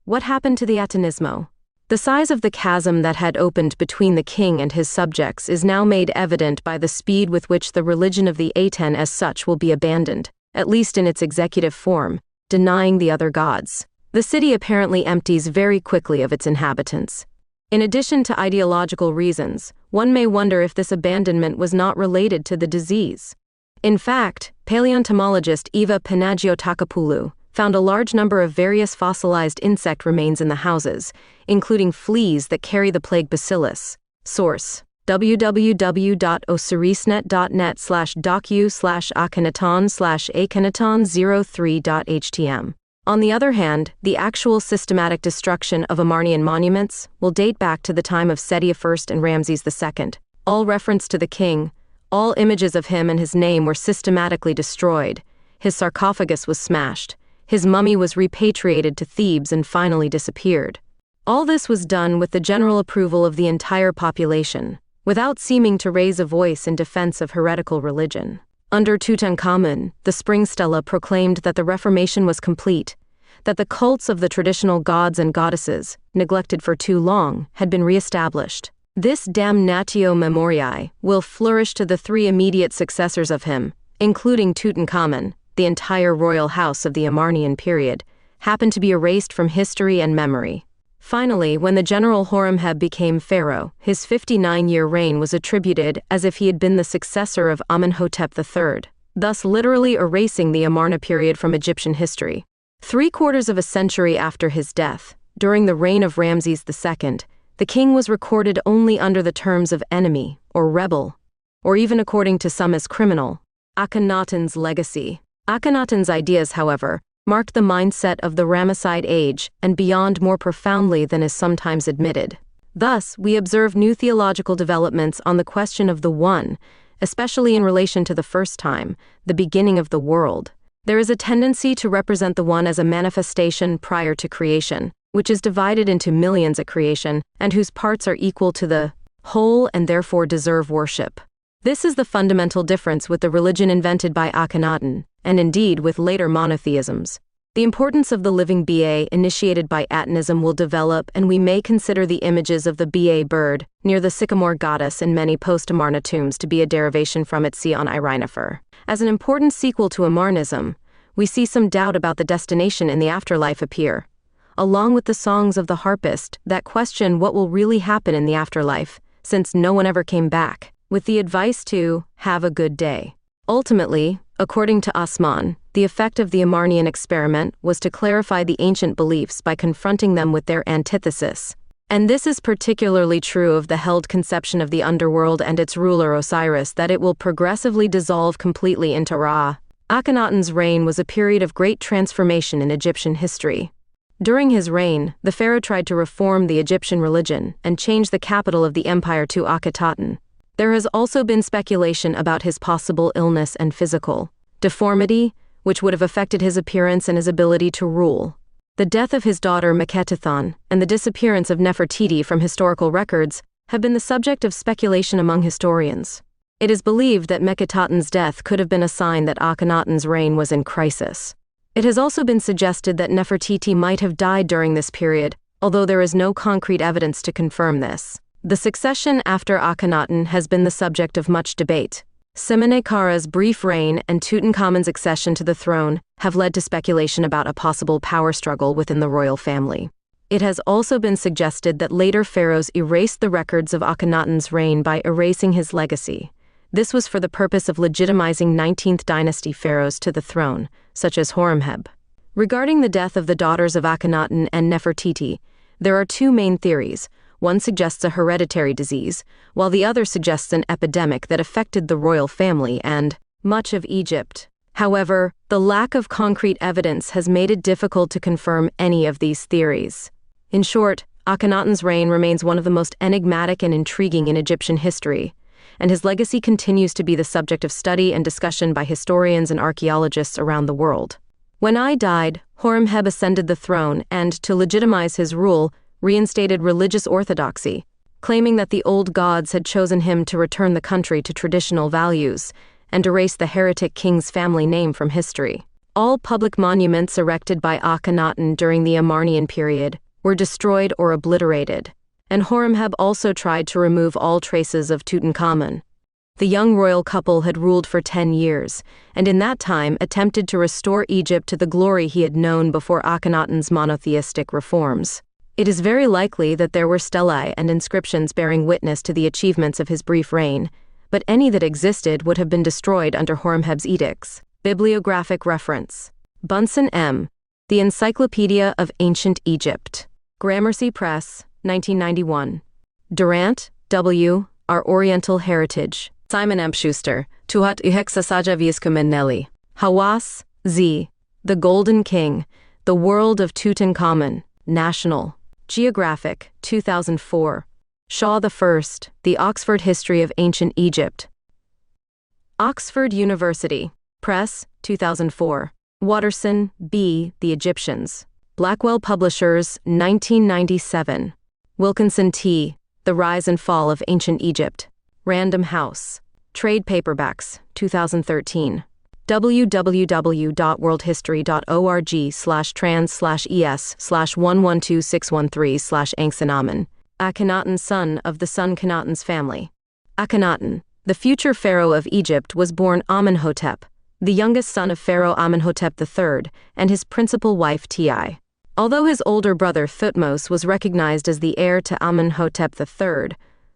S1: What happened to the Atanismo? The size of the chasm that had opened between the king and his subjects is now made evident by the speed with which the religion of the Aten as such will be abandoned, at least in its executive form, denying the other gods. The city apparently empties very quickly of its inhabitants. In addition to ideological reasons, one may wonder if this abandonment was not related to the disease. In fact, paleoentomologist Eva Panagiotakopoulou found a large number of various fossilized insect remains in the houses, including fleas that carry the plague bacillus. Source: www.osirisnet.net/docu/Akhenaton/Akhenaton03.htm. On the other hand, the actual systematic destruction of Amarnian monuments will date back to the time of Seti I and Ramses II. All reference to the king, all images of him and his name were systematically destroyed. His sarcophagus was smashed. His mummy was repatriated to Thebes and finally disappeared. All this was done with the general approval of the entire population, without seeming to raise a voice in defense of heretical religion. Under Tutankhamun, the spring stela proclaimed that the Reformation was complete, that the cults of the traditional gods and goddesses, neglected for too long, had been re-established. This damnatio memoriae will flourish to the three immediate successors of him, including Tutankhamun. The entire royal house of the Amarnian period happened to be erased from history and memory. Finally, when the general Horemheb became pharaoh, his 59-year reign was attributed as if he had been the successor of Amenhotep III, thus literally erasing the Amarna period from Egyptian history. 3/4 of a century after his death, during the reign of Ramses II, the king was recorded only under the terms of enemy, or rebel, or even according to some as criminal. Akhenaton's legacy. Akhenaton's ideas, however, marked the mindset of the Ramesside age and beyond more profoundly than is sometimes admitted. Thus, we observe new theological developments on the question of the One, especially in relation to the first time, the beginning of the world. There is a tendency to represent the One as a manifestation prior to creation, which is divided into millions at creation, and whose parts are equal to the whole and therefore deserve worship. This is the fundamental difference with the religion invented by Akhenaton, and indeed with later monotheisms. The importance of the living Ba initiated by Atonism will develop, and we may consider the images of the Ba bird near the sycamore goddess in many post-Amarna tombs to be a derivation from it. See on Irinifer. As an important sequel to Amarnism, we see some doubt about the destination in the afterlife appear. Along with the songs of the harpist that question what will really happen in the afterlife, since no one ever came back, with the advice to have a good day. Ultimately, according to Osman, the effect of the Amarnian experiment was to clarify the ancient beliefs by confronting them with their antithesis. And this is particularly true of the held conception of the underworld and its ruler Osiris, that it will progressively dissolve completely into Ra. Akhenaton's reign was a period of great transformation in Egyptian history. During his reign, the pharaoh tried to reform the Egyptian religion and change the capital of the empire to Akhenaton. There has also been speculation about his possible illness and physical deformity, which would have affected his appearance and his ability to rule. The death of his daughter Akhenaton and the disappearance of Nefertiti from historical records have been the subject of speculation among historians. It is believed that Akhenaton's death could have been a sign that Akhenaton's reign was in crisis. It has also been suggested that Nefertiti might have died during this period, although there is no concrete evidence to confirm this. The succession after Akhenaton has been the subject of much debate. Semenekara's brief reign and Tutankhamun's accession to the throne have led to speculation about a possible power struggle within the royal family. It has also been suggested that later pharaohs erased the records of Akhenaton's reign by erasing his legacy. This was for the purpose of legitimizing 19th dynasty pharaohs to the throne, such as Horemheb. Regarding the death of the daughters of Akhenaton and Nefertiti, there are two main theories. One suggests a hereditary disease, while the other suggests an epidemic that affected the royal family and much of Egypt. However, the lack of concrete evidence has made it difficult to confirm any of these theories. In short, Akhenaton's reign remains one of the most enigmatic and intriguing in Egyptian history, and his legacy continues to be the subject of study and discussion by historians and archaeologists around the world. When I died, Horemheb ascended the throne and, to legitimize his rule, reinstated religious orthodoxy, claiming that the old gods had chosen him to return the country to traditional values and erase the heretic king's family name from history. All public monuments erected by Akhenaton during the Amarnian period were destroyed or obliterated, and Horemheb also tried to remove all traces of Tutankhamun. The young royal couple had ruled for 10 years, and in that time attempted to restore Egypt to the glory he had known before Akhenaton's monotheistic reforms. It is very likely that there were stelae and inscriptions bearing witness to the achievements of his brief reign, but any that existed would have been destroyed under Horemheb's edicts. Bibliographic reference: Bunsen M. The Encyclopedia of Ancient Egypt. Gramercy Press, 1991. Durant, W. Our Oriental Heritage. Simon M. Schuster, Tuhat Uheksasaja Vieskumen Hawass, Z. The Golden King, The World of Tutankhamun, National Geographic, 2004. Shaw I, The Oxford History of Ancient Egypt. Oxford University Press, 2004. Watterson, B. The Egyptians. Blackwell Publishers, 1997. Wilkinson, T. The Rise and Fall of Ancient Egypt. Random House. Trade Paperbacks, 2013. www.worldhistory.org/trans/es/112613/Ankhenaten, Akhenaton, son of the Sun Khenaton's family. Akhenaton, the future pharaoh of Egypt, was born Amenhotep, the youngest son of Pharaoh Amenhotep III, and his principal wife Ti. Although his older brother Thutmose was recognized as the heir to Amenhotep III,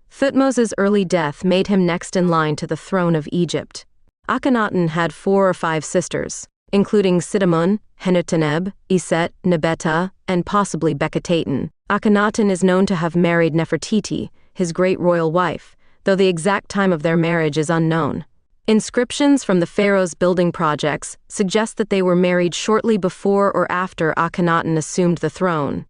S1: Thutmose's early death made him next in line to the throne of Egypt. Akhenaton had 4 or 5 sisters, including Sidamun, Henuteneb, Iset, Nebeta, and possibly Bekhetaten. Akhenaton is known to have married Nefertiti, his great royal wife, though the exact time of their marriage is unknown. Inscriptions from the pharaoh's building projects suggest that they were married shortly before or after Akhenaton assumed the throne.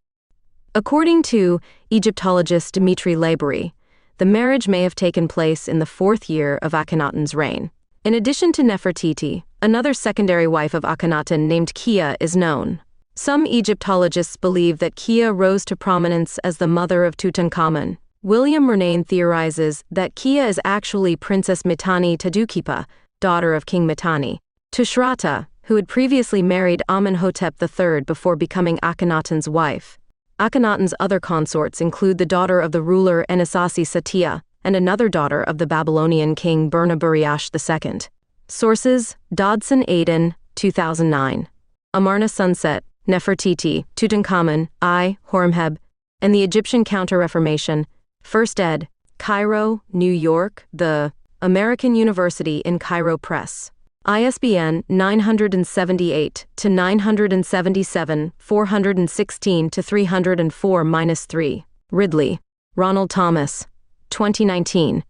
S1: According to Egyptologist Dimitri Laborie, the marriage may have taken place in the 4th year of Akhenaton's reign. In addition to Nefertiti, another secondary wife of Akhenaton named Kia is known. Some Egyptologists believe that Kia rose to prominence as the mother of Tutankhamun. William Murnane theorizes that Kia is actually Princess Mitanni Tadukipa, daughter of King Mitanni. Tushratta, who had previously married Amenhotep III before becoming Akhenaton's wife. Akhenaton's other consorts include the daughter of the ruler Enisasi Satia and another daughter of the Babylonian king Burnaburiash II. Sources: Dodson Aiden, 2009. Amarna Sunset, Nefertiti, Tutankhamun, I, Horemheb, and the Egyptian Counter-Reformation, 1st ed., Cairo, New York, The American University in Cairo Press. ISBN 977-416-304-3. Ridley, Ronald Thomas. 2019.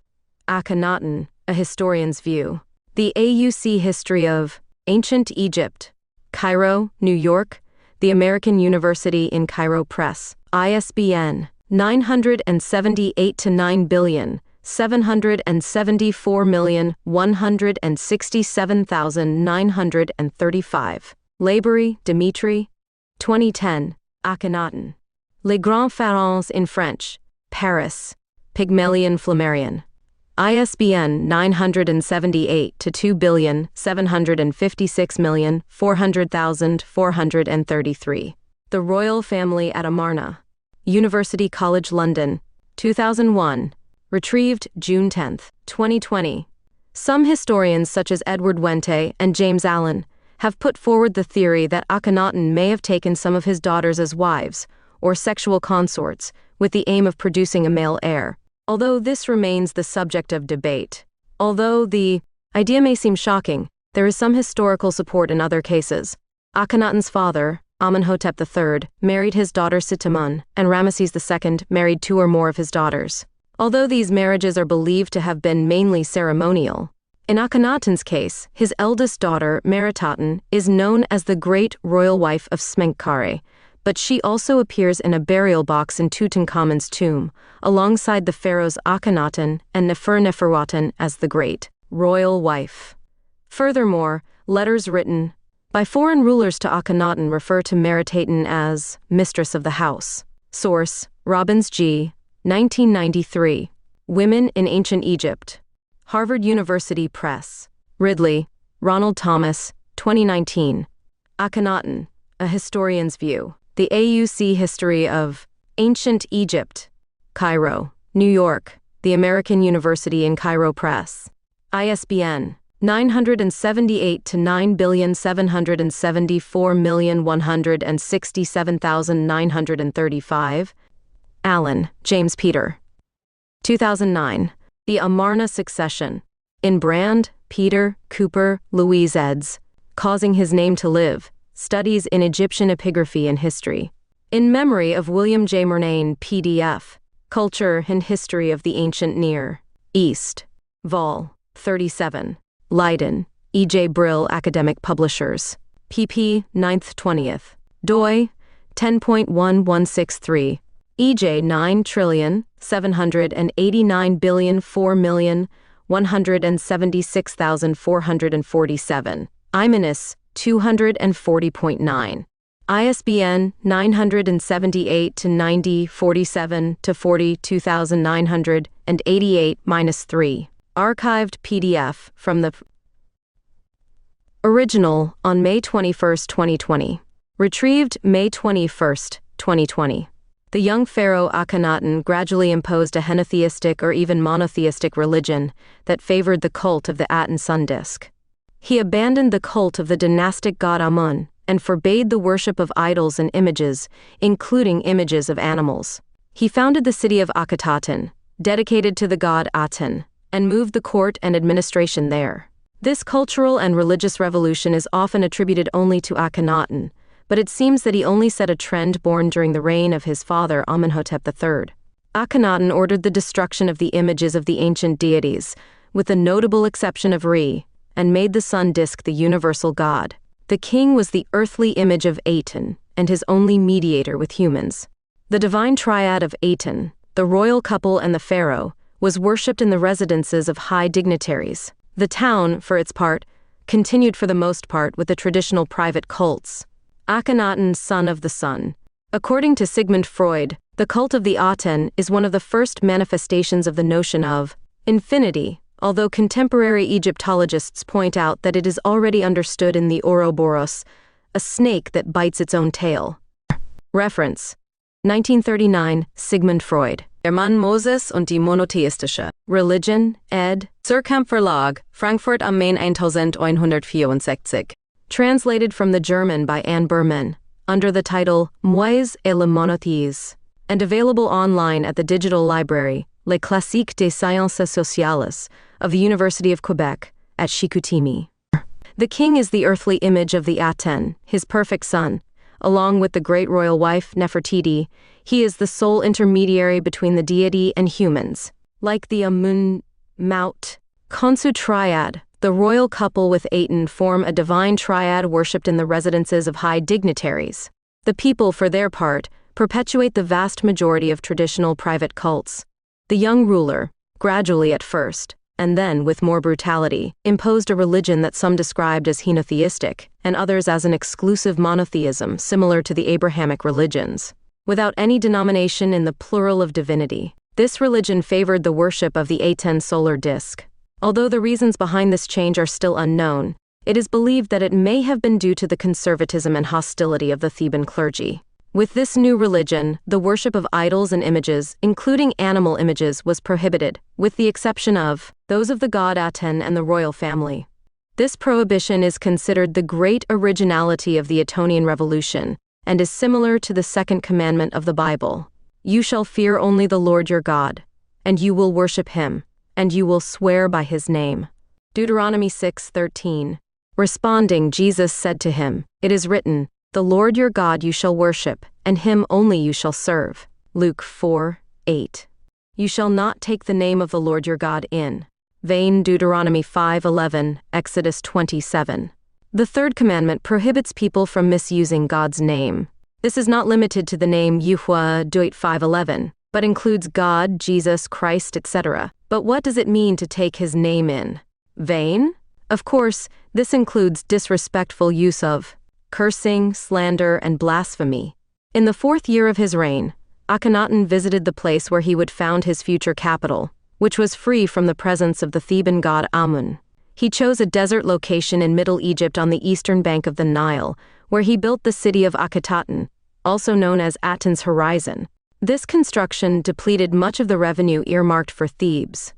S1: Akhenaton, A Historian's View. The AUC History of Ancient Egypt. Cairo, New York, The American University in Cairo Press. ISBN 978-974,167,935. Laborie, Dimitri. 2010. Akhenaton. Les Grands Pharaons in French. Paris. Pygmalion Flammarion. ISBN 978-2,756,400,433. The Royal Family at Amarna. University College London, 2001. Retrieved June 10, 2020. Some historians such as Edward Wente and James Allen have put forward the theory that Akhenaton may have taken some of his daughters as wives or sexual consorts with the aim of producing a male heir, although this remains the subject of debate. Although the idea may seem shocking, there is some historical support in other cases. Akhenaton's father, Amenhotep III, married his daughter Sitamun, and Ramesses II married 2 or more of his daughters. Although these marriages are believed to have been mainly ceremonial, in Akhenaton's case, his eldest daughter, Meritaten, is known as the great royal wife of Smenkhkare, but she also appears in a burial box in Tutankhamun's tomb, alongside the pharaohs Akhenaton and Nefertiti as the Great, royal wife. Furthermore, letters written by foreign rulers to Akhenaton refer to Meritaten as mistress of the house. Source: Robbins G. 1993. Women in Ancient Egypt. Harvard University Press. Ridley, Ronald Thomas, 2019. Akhenaton, A Historian's View. The AUC History of Ancient Egypt. Cairo, New York, The American University in Cairo Press. ISBN 978-9,774,167,935. Allen, James Peter. 2009. The Amarna Succession. In Brand, Peter, Cooper, Louise eds. Causing His Name to Live. Studies in Egyptian Epigraphy and History. In Memory of William J. Murnane, PDF. Culture and History of the Ancient Near East. Vol. 37. Leiden, E. J. Brill Academic Publishers. pp. 9th-20th. doi. 10.1163. EJ 9,789,004,176,447. Imenis 240.9. ISBN 978-9047-40-2988-3. Archived PDF from the original on May 21, 2020. Retrieved May 21, 2020. The young pharaoh Akhenaton gradually imposed a henotheistic or even monotheistic religion that favored the cult of the Aten sun disk. He abandoned the cult of the dynastic god Amun and forbade the worship of idols and images, including images of animals. He founded the city of Akhenaton, dedicated to the god Aten, and moved the court and administration there. This cultural and religious revolution is often attributed only to Akhenaton, but it seems that he only set a trend born during the reign of his father Amenhotep III. Akhenaton ordered the destruction of the images of the ancient deities, with the notable exception of Re, and made the sun disk the universal god. The king was the earthly image of Aten, and his only mediator with humans. The divine triad of Aten, the royal couple and the pharaoh, was worshipped in the residences of high dignitaries. The town, for its part, continued for the most part with the traditional private cults. Akhenaton, son of the sun. According to Sigmund Freud, the cult of the Aten is one of the first manifestations of the notion of infinity, although contemporary Egyptologists point out that it is already understood in the Ouroboros, a snake that bites its own tail. Reference: 1939, Sigmund Freud. Der Mann Moses und die monotheistische Religion, ed. Surkamp Verlag, Frankfurt am Main 1164. Translated from the German by Anne Berman, under the title Moïse et le monothéisme, and available online at the digital library Les Classiques des Sciences Sociales of the University of Quebec at Chicoutimi. The king is the earthly image of the Aten, his perfect son. Along with the great royal wife Nefertiti, he is the sole intermediary between the deity and humans. Like the Amun, Maut, Khonsu triad, the royal couple with Aten form a divine triad worshipped in the residences of high dignitaries. The people, for their part, perpetuate the vast majority of traditional private cults. The young ruler, gradually at first, and then with more brutality, imposed a religion that some described as henotheistic, and others as an exclusive monotheism similar to the Abrahamic religions. Without any denomination in the plural of divinity, this religion favored the worship of the Aten solar disk. Although the reasons behind this change are still unknown, it is believed that it may have been due to the conservatism and hostility of the Theban clergy. With this new religion, the worship of idols and images, including animal images, was prohibited, with the exception of those of the god Aten and the royal family. This prohibition is considered the great originality of the Etonian Revolution, and is similar to the second commandment of the Bible. You shall fear only the Lord your God, and you will worship him, and you will swear by his name. Deuteronomy 6:13. Responding, Jesus said to him, It is written, The Lord your God you shall worship, and him only you shall serve. Luke 4:8. You shall not take the name of the Lord your God in vain. Deuteronomy 5:11, Exodus 27. The third commandment prohibits people from misusing God's name. This is not limited to the name Yuhua Duit 511, but includes God, Jesus, Christ, etc. But what does it mean to take his name in vain? Of course, this includes disrespectful use of cursing, slander, and blasphemy. In the 4th year of his reign, Akhenaton visited the place where he would found his future capital, which was free from the presence of the Theban god Amun. He chose a desert location in Middle Egypt on the eastern bank of the Nile, where he built the city of Akhenaton, also known as Aten's Horizon. This construction depleted much of the revenue earmarked for Thebes.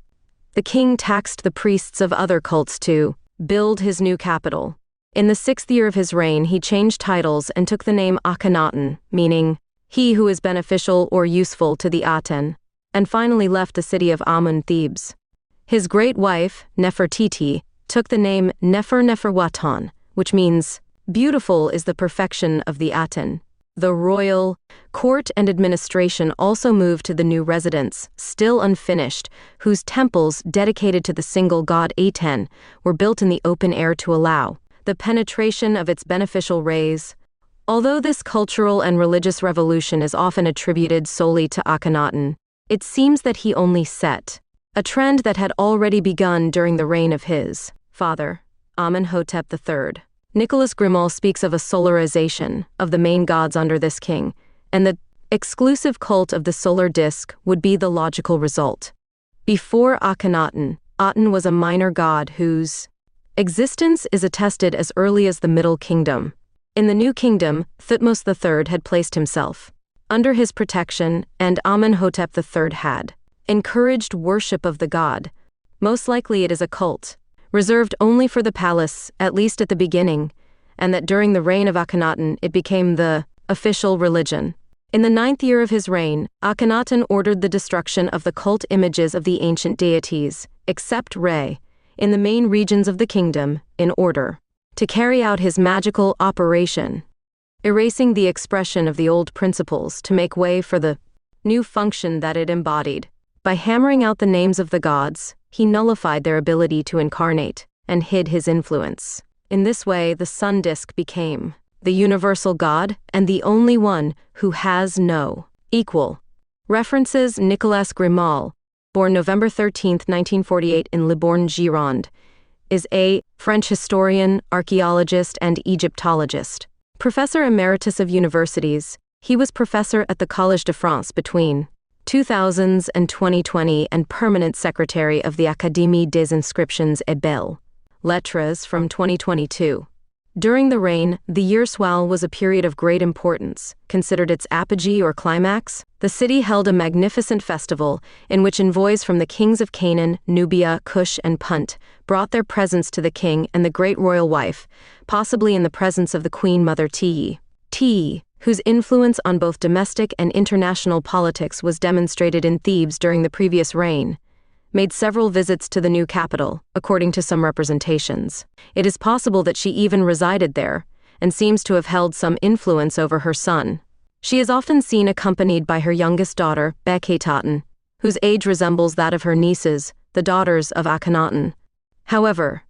S1: The king taxed the priests of other cults to build his new capital. In the 6th year of his reign, he changed titles and took the name Akhenaton, meaning he who is beneficial or useful to the Aten, and finally left the city of Amun, Thebes. His great wife, Nefertiti, took the name Neferwatan, which means beautiful is the perfection of the Aten. The royal court and administration also moved to the new residence, still unfinished, whose temples, dedicated to the single god Aten, were built in the open air to allow the penetration of its beneficial rays. Although this cultural and religious revolution is often attributed solely to Akhenaton, it seems that he only set a trend that had already begun during the reign of his father, Amenhotep III. Nicholas Grimal speaks of a solarization of the main gods under this king, and the exclusive cult of the solar disk would be the logical result. Before Akhenaton, Aten was a minor god whose existence is attested as early as the Middle Kingdom. In the New Kingdom, Thutmose III had placed himself under his protection, and Amenhotep III had encouraged worship of the god. Most likely it is a cult, reserved only for the palace, at least at the beginning, and that during the reign of Akhenaton it became the official religion. In the 9th year of his reign, Akhenaton ordered the destruction of the cult images of the ancient deities, except Re, in the main regions of the kingdom, in order to carry out his magical operation, erasing the expression of the old principles to make way for the new function that it embodied. By hammering out the names of the gods, he nullified their ability to incarnate and hid his influence. In this way, the sun disk became the universal god and the only one who has no equal. References Nicolas Grimal, born November 13, 1948 in Libourne, Gironde, is a French historian, archaeologist, and Egyptologist. Professor Emeritus of Universities, he was professor at the Collège de France between 2000s and 2020 and permanent secretary of the Académie des Inscriptions et Belles Lettres from 2022. During the reign, the year Swal was a period of great importance. Considered its apogee or climax, the city held a magnificent festival in which envoys from the kings of Canaan, Nubia, Cush, and Punt brought their presents to the king and the great royal wife, possibly in the presence of the queen mother Tiye, whose influence on both domestic and international politics was demonstrated in Thebes during the previous reign, made several visits to the new capital, according to some representations. It is possible that she even resided there, and seems to have held some influence over her son. She is often seen accompanied by her youngest daughter, Akhenaton, whose age resembles that of her nieces, the daughters of Akhenaton. However,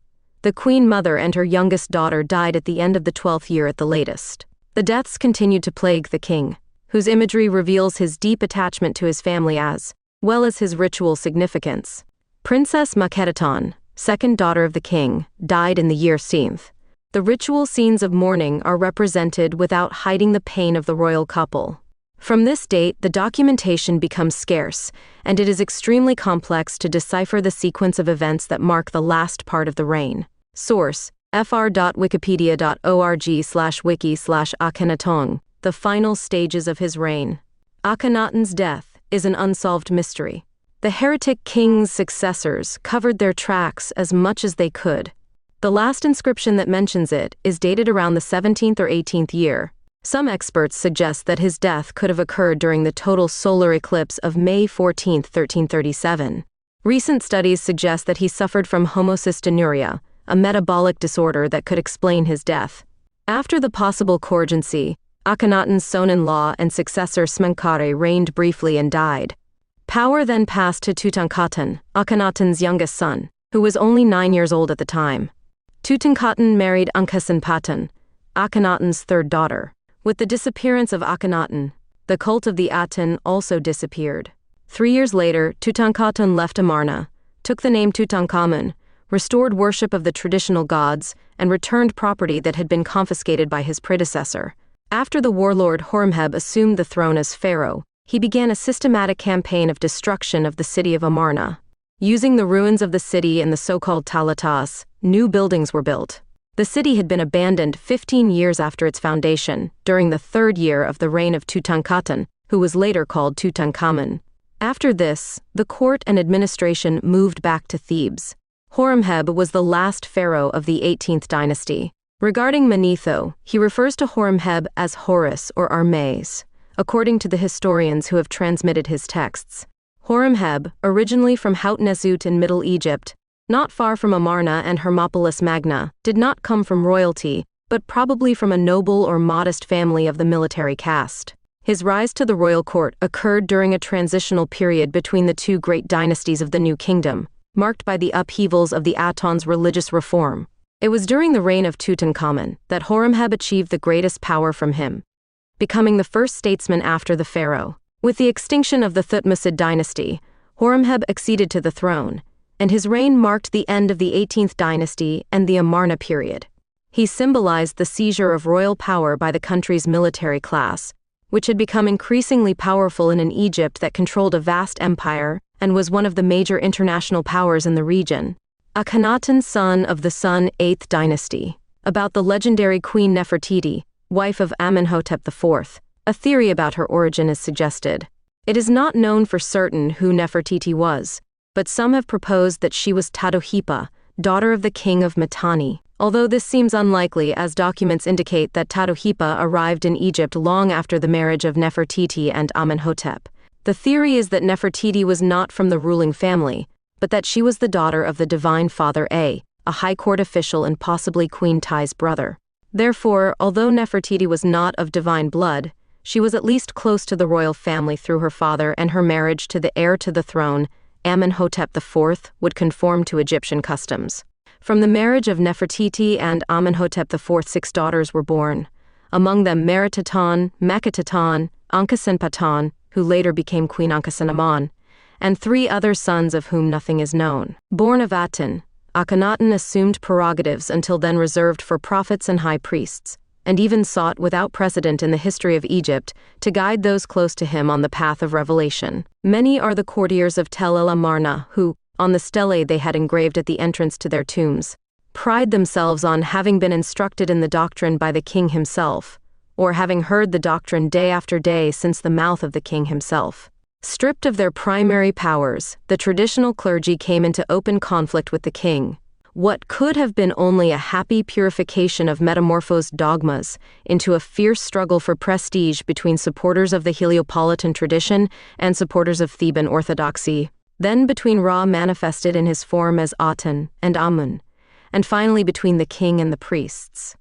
S1: the queen mother and her youngest daughter died at the end of the 12th year at the latest. The deaths continued to plague the king, whose imagery reveals his deep attachment to his family as well as his ritual significance. Princess Akhenaton, second daughter of the king, died in the year 7th. The ritual scenes of mourning are represented without hiding the pain of the royal couple. From this date, the documentation becomes scarce, and it is extremely complex to decipher the sequence of events that mark the last part of the reign. Source: fr.wikipedia.org/wiki/Akhenaton. The final stages of his reign. Akhenaton's death is an unsolved mystery. The heretic king's successors covered their tracks as much as they could. The last inscription that mentions it is dated around the 17th or 18th year. Some experts suggest that his death could have occurred during the total solar eclipse of May 14, 1337. Recent studies suggest that he suffered from homocystinuria, a metabolic disorder that could explain his death. After the possible corrigency, Akhenaton's son-in-law and successor Smenkhare reigned briefly and died. Power then passed to Tutankhaten, Akhenaton's youngest son, who was only 9 years old at the time. Tutankhaten married Ankhesenpatan, Akhenaton's third daughter. With the disappearance of Akhenaton, the cult of the Aten also disappeared. 3 years later, Tutankhamun left Amarna, took the name Tutankhamun, restored worship of the traditional gods, and returned property that had been confiscated by his predecessor. After the warlord Horemheb assumed the throne as pharaoh, he began a systematic campaign of destruction of the city of Amarna. Using the ruins of the city and the so-called talatas, new buildings were built. The city had been abandoned 15 years after its foundation, during the 3rd year of the reign of Tutankhamun, who was later called Tutankhamun. After this, the court and administration moved back to Thebes. Horemheb was the last pharaoh of the 18th dynasty. Regarding Manetho, he refers to Horemheb as Horus or Armes, according to the historians who have transmitted his texts. Horemheb, originally from Hautnesut in Middle Egypt, not far from Amarna and Hermopolis Magna, did not come from royalty, but probably from a noble or modest family of the military caste. His rise to the royal court occurred during a transitional period between the two great dynasties of the New Kingdom, marked by the upheavals of the Aton's religious reform. It was during the reign of Tutankhamun that Horemheb achieved the greatest power from him, becoming the first statesman after the pharaoh. With the extinction of the Thutmose dynasty, Horemheb acceded to the throne, and his reign marked the end of the 18th dynasty and the Amarna period. He symbolized the seizure of royal power by the country's military class, which had become increasingly powerful in an Egypt that controlled a vast empire and was one of the major international powers in the region. Akhenaton, son of the Sun 8th dynasty. About the legendary Queen Nefertiti, wife of Amenhotep IV, a theory about her origin is suggested. It is not known for certain who Nefertiti was, but some have proposed that she was Tatohipa, daughter of the king of Mitanni. Although this seems unlikely, as documents indicate that Tatohipa arrived in Egypt long after the marriage of Nefertiti and Amenhotep. The theory is that Nefertiti was not from the ruling family, but that she was the daughter of the divine father a high court official and possibly Queen Ti's brother. Therefore, although Nefertiti was not of divine blood, she was at least close to the royal family through her father, and her marriage to the heir to the throne, Amenhotep IV, would conform to Egyptian customs. From the marriage of Nefertiti and Amenhotep IV, 6 daughters were born, among them Meritaton, Meketaton, Ankhesenpaton, who later became Queen Ankhesenamun, and 3 other sons of whom nothing is known. Born of Aten, Akhenaton assumed prerogatives until then reserved for prophets and high priests, and even sought, without precedent in the history of Egypt, to guide those close to him on the path of revelation. Many are the courtiers of Tel el Amarna who, on the stelae they had engraved at the entrance to their tombs, pride themselves on having been instructed in the doctrine by the king himself, or having heard the doctrine day after day since the mouth of the king himself. Stripped of their primary powers, the traditional clergy came into open conflict with the king. What could have been only a happy purification of metamorphosed dogmas into a fierce struggle for prestige between supporters of the Heliopolitan tradition and supporters of Theban orthodoxy, then between Ra manifested in his form as Aten and Amun, and finally between the king and the priests.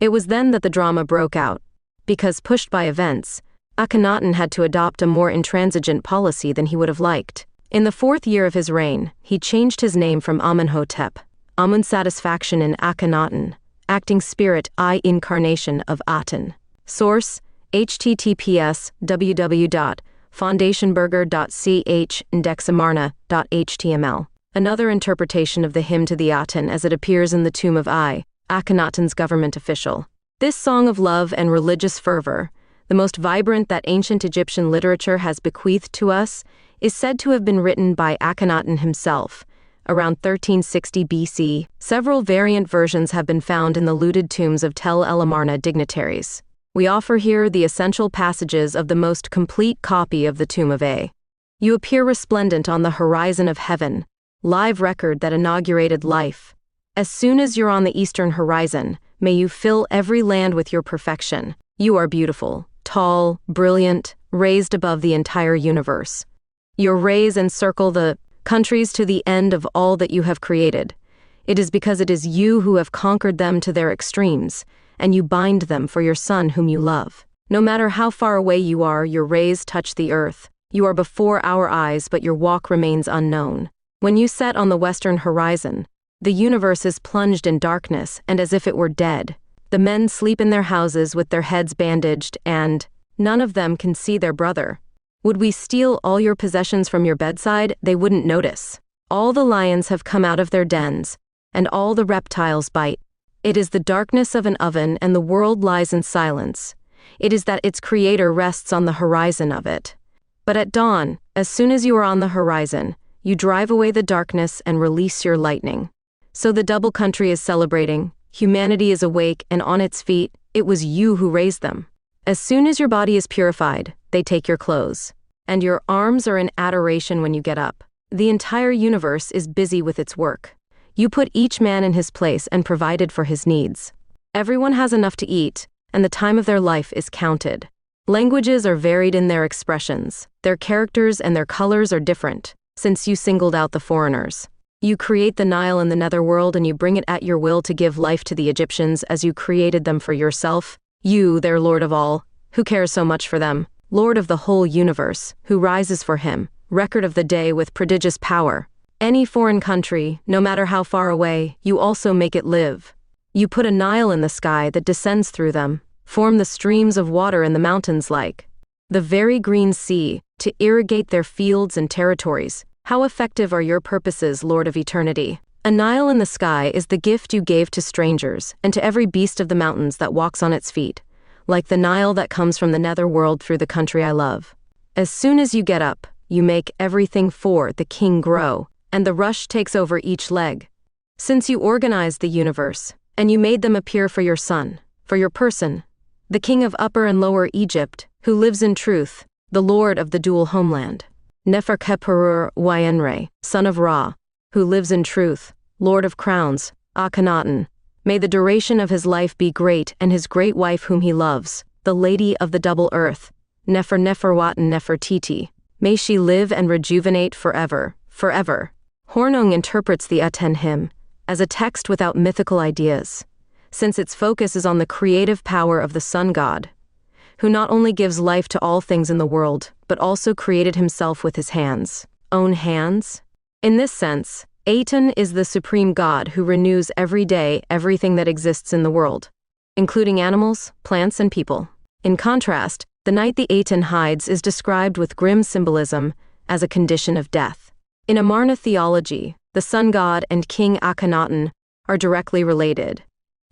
S1: It was then that the drama broke out, because pushed by events, Akhenaton had to adopt a more intransigent policy than he would have liked. In the 4th year of his reign, he changed his name from Amenhotep, Amun satisfaction in Akhenaton, acting spirit I incarnation of Aten. Source, https://www.foundationburger.ch indexamarna.html. Another interpretation of the hymn to the Aten as it appears in the tomb of Akhenaton's government official. This song of love and religious fervor, the most vibrant that ancient Egyptian literature has bequeathed to us, is said to have been written by Akhenaton himself, around 1360 BC. Several variant versions have been found in the looted tombs of Tel el Amarna dignitaries. We offer here the essential passages of the most complete copy of the tomb of A. You appear resplendent on the horizon of heaven, live record that inaugurated life. As soon as you're on the eastern horizon, may you fill every land with your perfection. You are beautiful, tall, brilliant, raised above the entire universe. Your rays encircle the countries to the end of all that you have created. It is because it is you who have conquered them to their extremes, and you bind them for your Son whom you love. No matter how far away you are, your rays touch the earth. You are before our eyes, but your walk remains unknown. When you set on the western horizon, the universe is plunged in darkness, and as if it were dead, The men sleep in their houses with their heads bandaged, and none of them can see their brother. Would we steal all your possessions from your bedside? They wouldn't notice. All the lions have come out of their dens, and all the reptiles bite. It is the darkness of an oven, and the world lies in silence. It is that its creator rests on the horizon of it. But at dawn, as soon as you are on the horizon, you drive away the darkness and release your lightning. So the double country is celebrating, humanity is awake and on its feet. It was you who raised them. As soon as your body is purified, they take your clothes. And your arms are in adoration when you get up. The entire universe is busy with its work. You put each man in his place and provided for his needs. Everyone has enough to eat, and the time of their life is counted. Languages are varied in their expressions. Their characters and their colors are different, since you singled out the foreigners. You create the Nile in the netherworld, and you bring it at your will to give life to the Egyptians as you created them for yourself. You, their Lord of all, who cares so much for them, Lord of the whole universe, who rises for him, record of the day with prodigious power. Any foreign country, no matter how far away, you also make it live. You put a Nile in the sky that descends through them, form the streams of water in the mountains like the very green sea, to irrigate their fields and territories. How effective are your purposes, Lord of eternity? A Nile in the sky is the gift you gave to strangers and to every beast of the mountains that walks on its feet, like the Nile that comes from the netherworld through the country I love. As soon as you get up, you make everything for the king grow, and the rush takes over each leg. Since you organized the universe, and you made them appear for your son, for your person, the king of Upper and Lower Egypt, who lives in truth, the lord of the dual homeland. Neferkheperur Yenre, son of Ra, who lives in truth, lord of crowns, Akhenaton. May the duration of his life be great, and his great wife whom he loves, the lady of the double earth, Neferwatan Nefertiti. May she live and rejuvenate forever, forever. Hornung interprets the Aten hymn as a text without mythical ideas, since its focus is on the creative power of the sun god, who not only gives life to all things in the world, but also created himself with his hands. Own hands? In this sense, Aten is the supreme god who renews every day everything that exists in the world, including animals, plants, and people. In contrast, the night the Aten hides is described with grim symbolism as a condition of death. In Amarna theology, the sun god and King Akhenaton are directly related,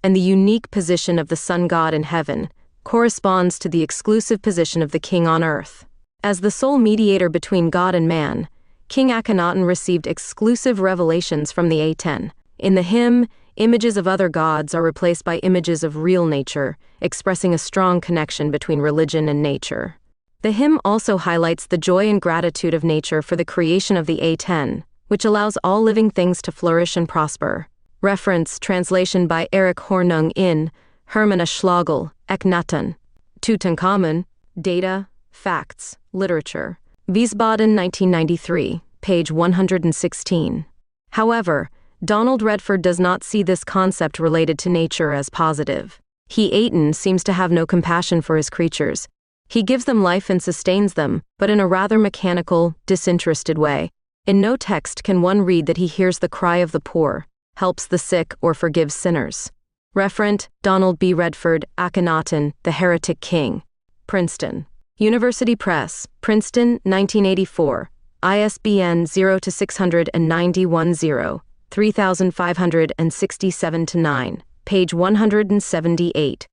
S1: and the unique position of the sun god in heaven corresponds to the exclusive position of the king on earth. As the sole mediator between God and man, King Akhenaton received exclusive revelations from the Aten. In the hymn, images of other gods are replaced by images of real nature, expressing a strong connection between religion and nature. The hymn also highlights the joy and gratitude of nature for the creation of the Aten, which allows all living things to flourish and prosper. Reference, translation by Eric Hornung in Hermann Schlagel, Akhenaton. Tutankhamun, Data, Facts, Literature. Wiesbaden 1993, page 116. However, Donald Redford does not see this concept related to nature as positive. Aten seems to have no compassion for his creatures. He gives them life and sustains them, but in a rather mechanical, disinterested way. In no text can one read that he hears the cry of the poor, helps the sick, or forgives sinners. Referent, Donald B. Redford, Akhenaton, the Heretic King. Princeton. University Press, Princeton, 1984. ISBN 0-690-10, 3567-9, page 178.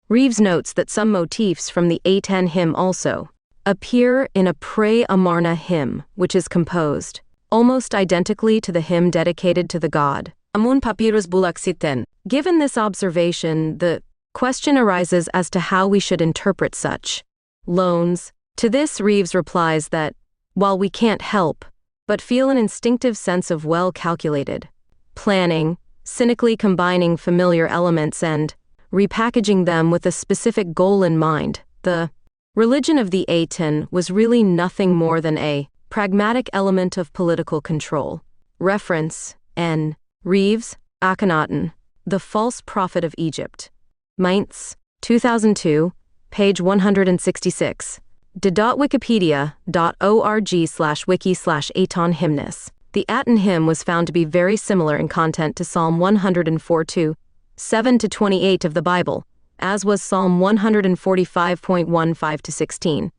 S1: Reeves notes that some motifs from the Aten hymn also appear in a pre-Amarna hymn, which is composed almost identically to the hymn dedicated to the god Amun Papyrus Bulaksiten. Given this observation, the question arises as to how we should interpret such loans. To this, Reeves replies that, while we can't help but feel an instinctive sense of well-calculated planning, cynically combining familiar elements and repackaging them with a specific goal in mind, the religion of the Aten was really nothing more than a pragmatic element of political control. Reference, N. Reeves, Akhenaton, The False Prophet of Egypt. Mainz, 2002, page 166. d.wikipedia.org/wiki/Aten hymnus. The Aten hymn was found to be very similar in content to Psalm 104:2, 7 to 28 of the Bible, as was Psalm 145.15 to 16.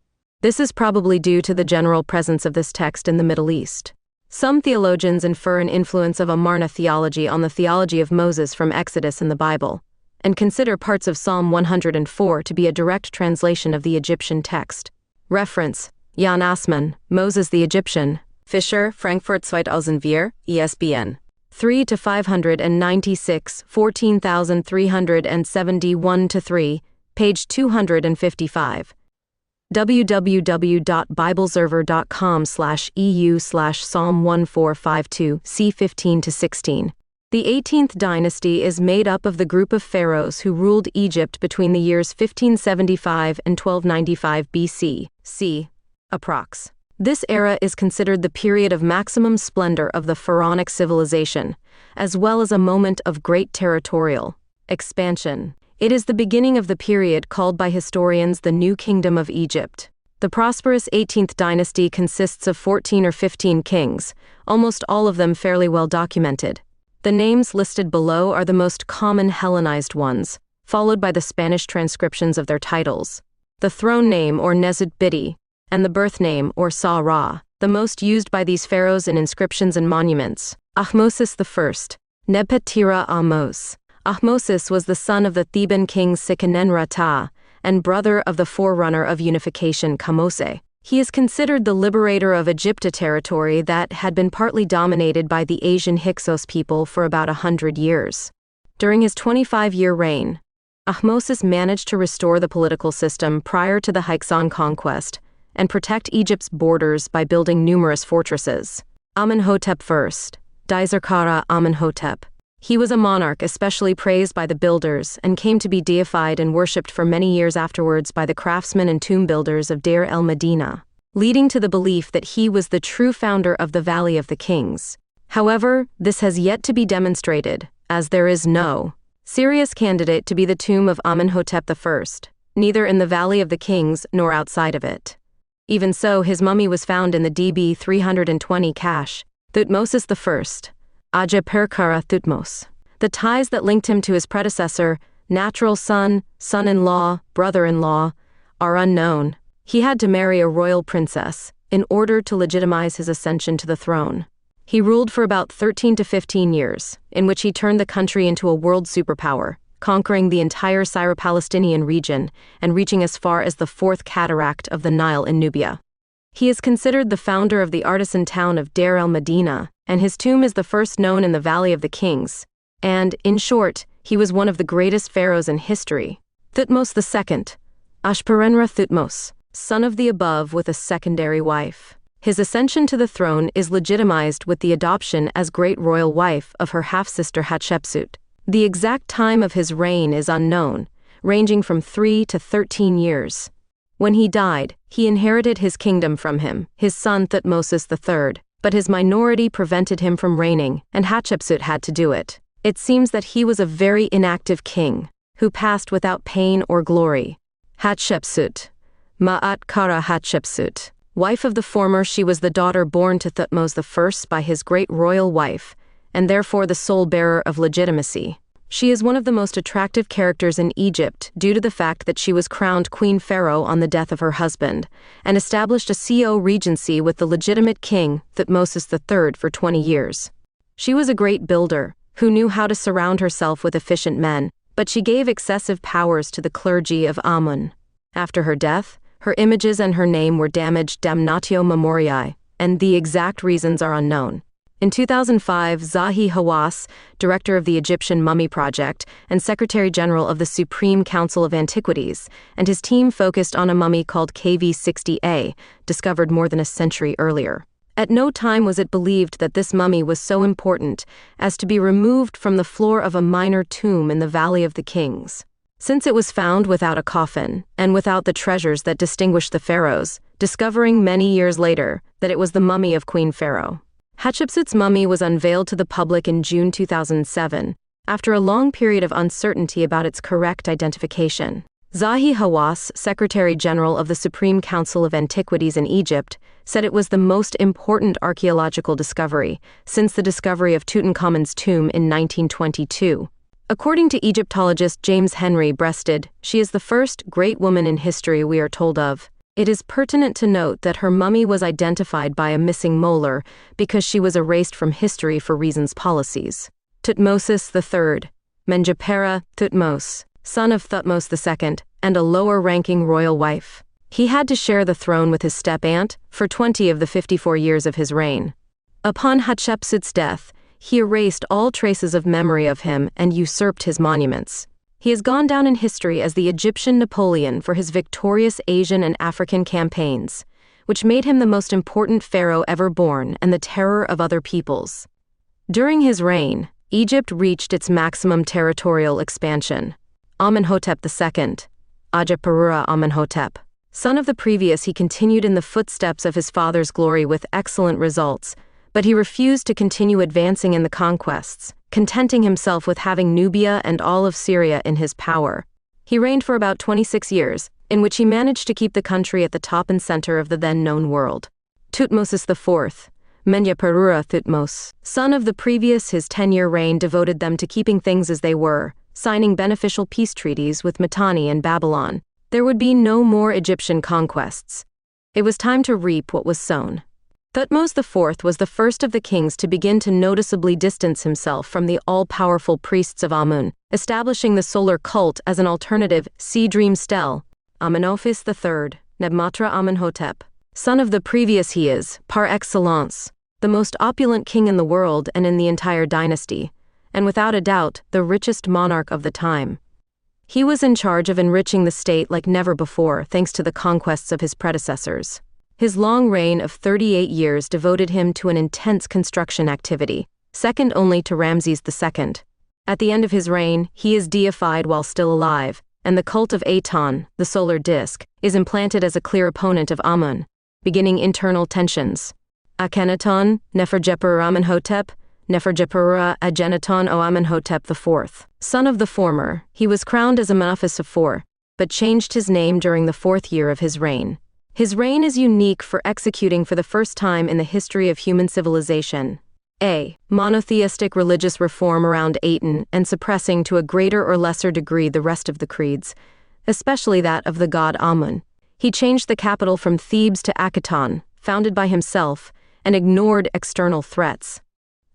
S1: This is probably due to the general presence of this text in the Middle East. Some theologians infer an influence of Amarna theology on the theology of Moses from Exodus in the Bible, and consider parts of Psalm 104 to be a direct translation of the Egyptian text. Reference: Jan Assmann, Moses the Egyptian, Fischer, Frankfurt 2004, ESBN. 3 to 596, 14371 to 3, page 255. www.bibleserver.com/EU/Psalm 1452, c. 15 to 16. The 18th dynasty is made up of the group of pharaohs who ruled Egypt between the years 1575 and 1295 BC, c. approx. This era is considered the period of maximum splendor of the pharaonic civilization, as well as a moment of great territorial expansion. It is the beginning of the period called by historians the New Kingdom of Egypt. The prosperous 18th dynasty consists of 14 or 15 kings, almost all of them fairly well documented. The names listed below are the most common Hellenized ones, followed by the Spanish transcriptions of their titles. The throne name, or Nezid Bidi, and the birth name, or Sa-Ra, the most used by these pharaohs in inscriptions and monuments. Ahmosis I, Nebpetira Ahmose. Ahmosis was the son of the Theban king Sikanenra-Ta, and brother of the forerunner of unification Kamose. He is considered the liberator of Egypta territory that had been partly dominated by the Asian Hyksos people for about 100 years. During his 25-year reign, Ahmosis managed to restore the political system prior to the Hykson conquest and protect Egypt's borders by building numerous fortresses. Amenhotep I, Dizerkara Amenhotep. He was a monarch especially praised by the builders and came to be deified and worshipped for many years afterwards by the craftsmen and tomb builders of Deir el-Medina, leading to the belief that he was the true founder of the Valley of the Kings. However, this has yet to be demonstrated, as there is no serious candidate to be the tomb of Amenhotep I, neither in the Valley of the Kings nor outside of it. Even so, his mummy was found in the DB 320 cache, Thutmosis I, Aja Perkara Thutmose. The ties that linked him to his predecessor, natural son, son-in-law, brother-in-law, are unknown. He had to marry a royal princess in order to legitimize his ascension to the throne. He ruled for about 13 to 15 years, in which he turned the country into a world superpower, conquering the entire Syro-Palestinian region and reaching as far as the fourth cataract of the Nile in Nubia. He is considered the founder of the artisan town of Deir el-Medina, and his tomb is the first known in the Valley of the Kings. And, in short, he was one of the greatest pharaohs in history. Thutmose II, Ashperenra Thutmose, son of the above with a secondary wife. His ascension to the throne is legitimized with the adoption as great royal wife of her half-sister Hatshepsut. The exact time of his reign is unknown, ranging from 3 to 13 years. When he died, he inherited his kingdom from him, his son Thutmosis III, but his minority prevented him from reigning, and Hatshepsut had to do it. It seems that he was a very inactive king, who passed without pain or glory. Hatshepsut. Ma'at Kara Hatshepsut. Wife of the former, she was the daughter born to Thutmose I by his great royal wife, and therefore the sole bearer of legitimacy. She is one of the most attractive characters in Egypt due to the fact that she was crowned Queen Pharaoh on the death of her husband, and established a co-regency with the legitimate king, Thutmosis III, for 20 years. She was a great builder, who knew how to surround herself with efficient men, but she gave excessive powers to the clergy of Amun. After her death, her images and her name were damaged damnatio memoriae, and the exact reasons are unknown. In 2005, Zahi Hawass, director of the Egyptian Mummy Project and Secretary General of the Supreme Council of Antiquities, and his team focused on a mummy called KV60A, discovered more than a century earlier. At no time was it believed that this mummy was so important as to be removed from the floor of a minor tomb in the Valley of the Kings. Since it was found without a coffin, and without the treasures that distinguished the pharaohs, discovering many years later that it was the mummy of Queen Pharaoh. Hatshepsut's mummy was unveiled to the public in June 2007, after a long period of uncertainty about its correct identification. Zahi Hawass, Secretary General of the Supreme Council of Antiquities in Egypt, said it was the most important archaeological discovery since the discovery of Tutankhamun's tomb in 1922. According to Egyptologist James Henry Breasted, she is the first great woman in history we are told of. It is pertinent to note that her mummy was identified by a missing molar because she was erased from history for reasons policies. Thutmose III, Menjipera Thutmose, son of Thutmose II, and a lower-ranking royal wife. He had to share the throne with his step-aunt for 20 of the 54 years of his reign. Upon Hatshepsut's death, he erased all traces of memory of him and usurped his monuments. He has gone down in history as the Egyptian Napoleon for his victorious Asian and African campaigns, which made him the most important pharaoh ever born and the terror of other peoples. During his reign, Egypt reached its maximum territorial expansion. Amenhotep II, Ajaparura Amenhotep. Son of the previous, he continued in the footsteps of his father's glory with excellent results, but he refused to continue advancing in the conquests, contenting himself with having Nubia and all of Syria in his power. He reigned for about 26 years, in which he managed to keep the country at the top and center of the then-known world. Thutmose IV, Menyaperura Thutmose, son of the previous, his 10-year reign devoted them to keeping things as they were, signing beneficial peace treaties with Mitanni and Babylon. There would be no more Egyptian conquests. It was time to reap what was sown. Thutmose IV was the first of the kings to begin to noticeably distance himself from the all-powerful priests of Amun, establishing the solar cult as an alternative sea dream stele. Amenophis III, Nebmatra Amenhotep, son of the previous, he is, par excellence, the most opulent king in the world and in the entire dynasty, and without a doubt, the richest monarch of the time. He was in charge of enriching the state like never before thanks to the conquests of his predecessors. His long reign of 38 years devoted him to an intense construction activity, second only to Ramses II. At the end of his reign, he is deified while still alive, and the cult of Aton, the solar disk, is implanted as a clear opponent of Amun, beginning internal tensions. Akhenaton, Neferjeper Amenhotep, Neferjeperura Akhenaton o Amenhotep IV. Son of the former, he was crowned as Amenophis IV, but changed his name during the 4th year of his reign. His reign is unique for executing for the first time in the history of human civilization a monotheistic religious reform around Aten and suppressing to a greater or lesser degree the rest of the creeds, especially that of the god Amun. He changed the capital from Thebes to Akhenaton, founded by himself, and ignored external threats.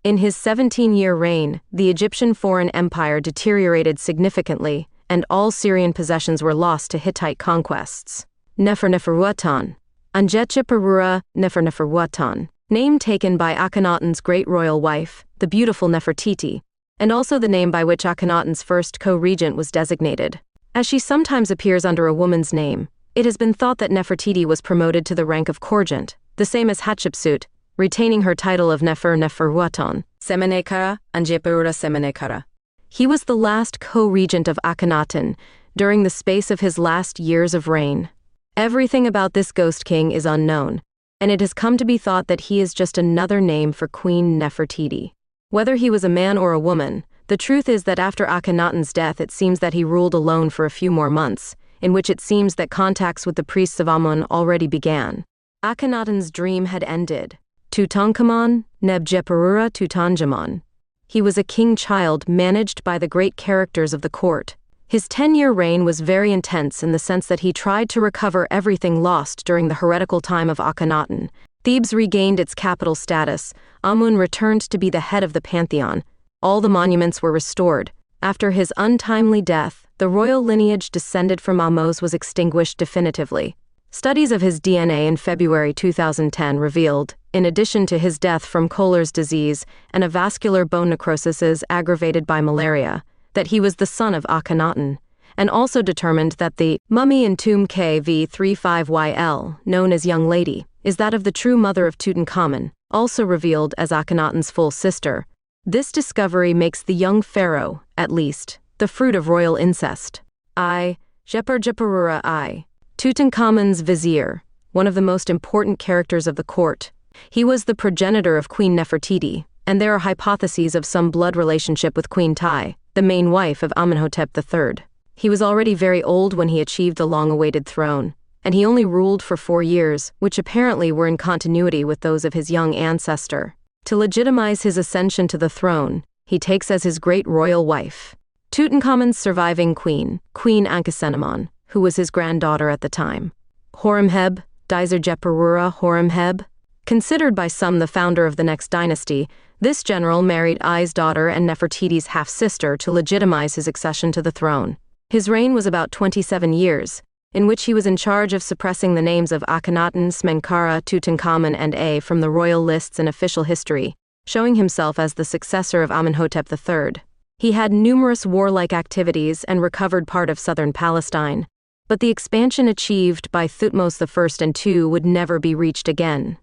S1: In his 17-year reign, the Egyptian foreign empire deteriorated significantly, and all Syrian possessions were lost to Hittite conquests. Neferneferuaton, Anjetjeperura Neferneferuaton, name taken by Akhenaton's great royal wife, the beautiful Nefertiti, and also the name by which Akhenaton's first co-regent was designated. As she sometimes appears under a woman's name, it has been thought that Nefertiti was promoted to the rank of corregent, the same as Hatshepsut, retaining her title of Neferneferuaton, Semenekara, Anjeperura Semenekara. He was the last co-regent of Akhenaton during the space of his last years of reign. Everything about this ghost king is unknown, and it has come to be thought that he is just another name for Queen Nefertiti. Whether he was a man or a woman, the truth is that after Akhenaton's death it seems that he ruled alone for a few more months, in which it seems that contacts with the priests of Amun already began. Akhenaton's dream had ended. Tutankhamun, Nebjeperura Tutanjamon. He was a king child managed by the great characters of the court. His 10-year reign was very intense in the sense that he tried to recover everything lost during the heretical time of Akhenaton. Thebes regained its capital status, Amun returned to be the head of the pantheon, all the monuments were restored. After his untimely death, the royal lineage descended from Ahmose was extinguished definitively. Studies of his DNA in February 2010 revealed, in addition to his death from Kohler's disease and a vascular bone necrosis aggravated by malaria, that he was the son of Akhenaton, and also determined that the mummy in tomb KV35YL, known as Young Lady, is that of the true mother of Tutankhamun, also revealed as Akhenaton's full sister. This discovery makes the young pharaoh, at least, the fruit of royal incest. Jeperjeperura I, Tutankhamun's vizier, one of the most important characters of the court. He was the progenitor of Queen Nefertiti, and there are hypotheses of some blood relationship with Queen Tai, the main wife of Amenhotep III. He was already very old when he achieved the long-awaited throne, and he only ruled for 4 years, which apparently were in continuity with those of his young ancestor. To legitimize his ascension to the throne, he takes as his great royal wife Tutankhamun's surviving queen, Queen Ankhesenamun, who was his granddaughter at the time. Horemheb, Dizerjeperura Horemheb. Considered by some the founder of the next dynasty, this general married Ai's daughter and Nefertiti's half-sister to legitimize his accession to the throne. His reign was about 27 years, in which he was in charge of suppressing the names of Akhenaton, Smenkhara, Tutankhamun, and A from the royal lists and official history, showing himself as the successor of Amenhotep III. He had numerous warlike activities and recovered part of southern Palestine, but the expansion achieved by Thutmose I and II would never be reached again.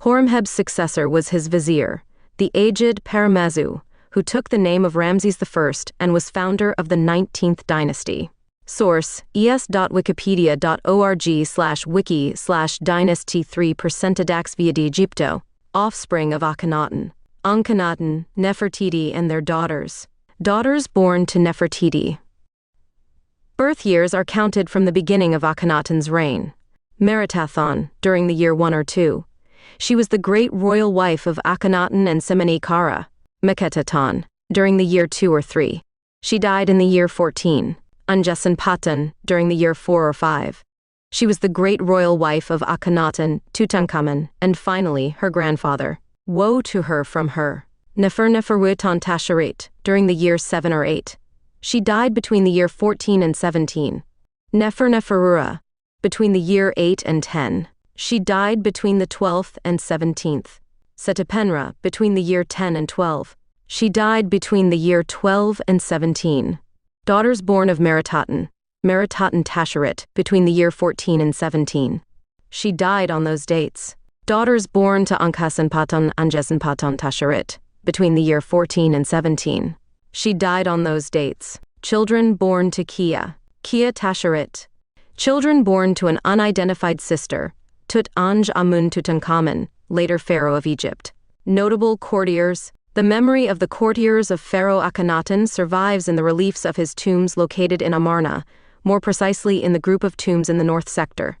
S1: Horemheb's successor was his vizier, the aged Paramazu, who took the name of Ramses I and was founder of the 19th dynasty. Source: es.wikipedia.org/wiki/dynasty3% via Egipto, offspring of Akhenaton. Akhenaton, Nefertiti and their daughters. Daughters born to Nefertiti. Birth years are counted from the beginning of Akhenaton's reign. Meritathon, during the year 1 or 2. She was the great royal wife of Akhenaton and Semenkhara. Meketaton, during the year 2 or 3. She died in the year 14. Unjesenpatan, during the year 4 or 5. She was the great royal wife of Akhenaton, Tutankhamun, and finally her grandfather. Woe to her from her. Neferneferuitan Tasherit, during the year 7 or 8. She died between the year 14 and 17. Neferneferua, between the year 8 and 10. She died between the 12th and 17th. Setapenra, between the year 10 and 12. She died between the year 12 and 17. Daughters born of Meritaton Tasherit, between the year 14 and 17. She died on those dates. Daughters born to Ankhesenpatan Tasherit, between the year 14 and 17. She died on those dates. Children born to Kia Tasherit. Children born to an unidentified sister, Tut-Anj-Amun Tutankhamun, later Pharaoh of Egypt. Notable courtiers. The memory of the courtiers of Pharaoh Akhenaton survives in the reliefs of his tombs located in Amarna, more precisely in the group of tombs in the north sector.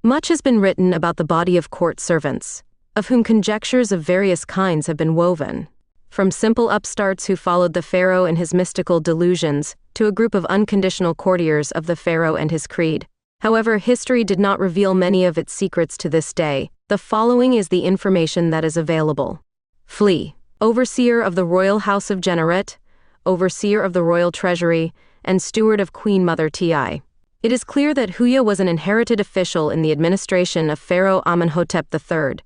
S1: Much has been written about the body of court servants, of whom conjectures of various kinds have been woven. From simple upstarts who followed the pharaoh and his mystical delusions, to a group of unconditional courtiers of the pharaoh and his creed. However, history did not reveal many of its secrets to this day. The following is the information that is available. Flea, overseer of the royal house of Generet, overseer of the royal treasury, and steward of Queen Mother Ti. It is clear that Huya was an inherited official in the administration of Pharaoh Amenhotep III.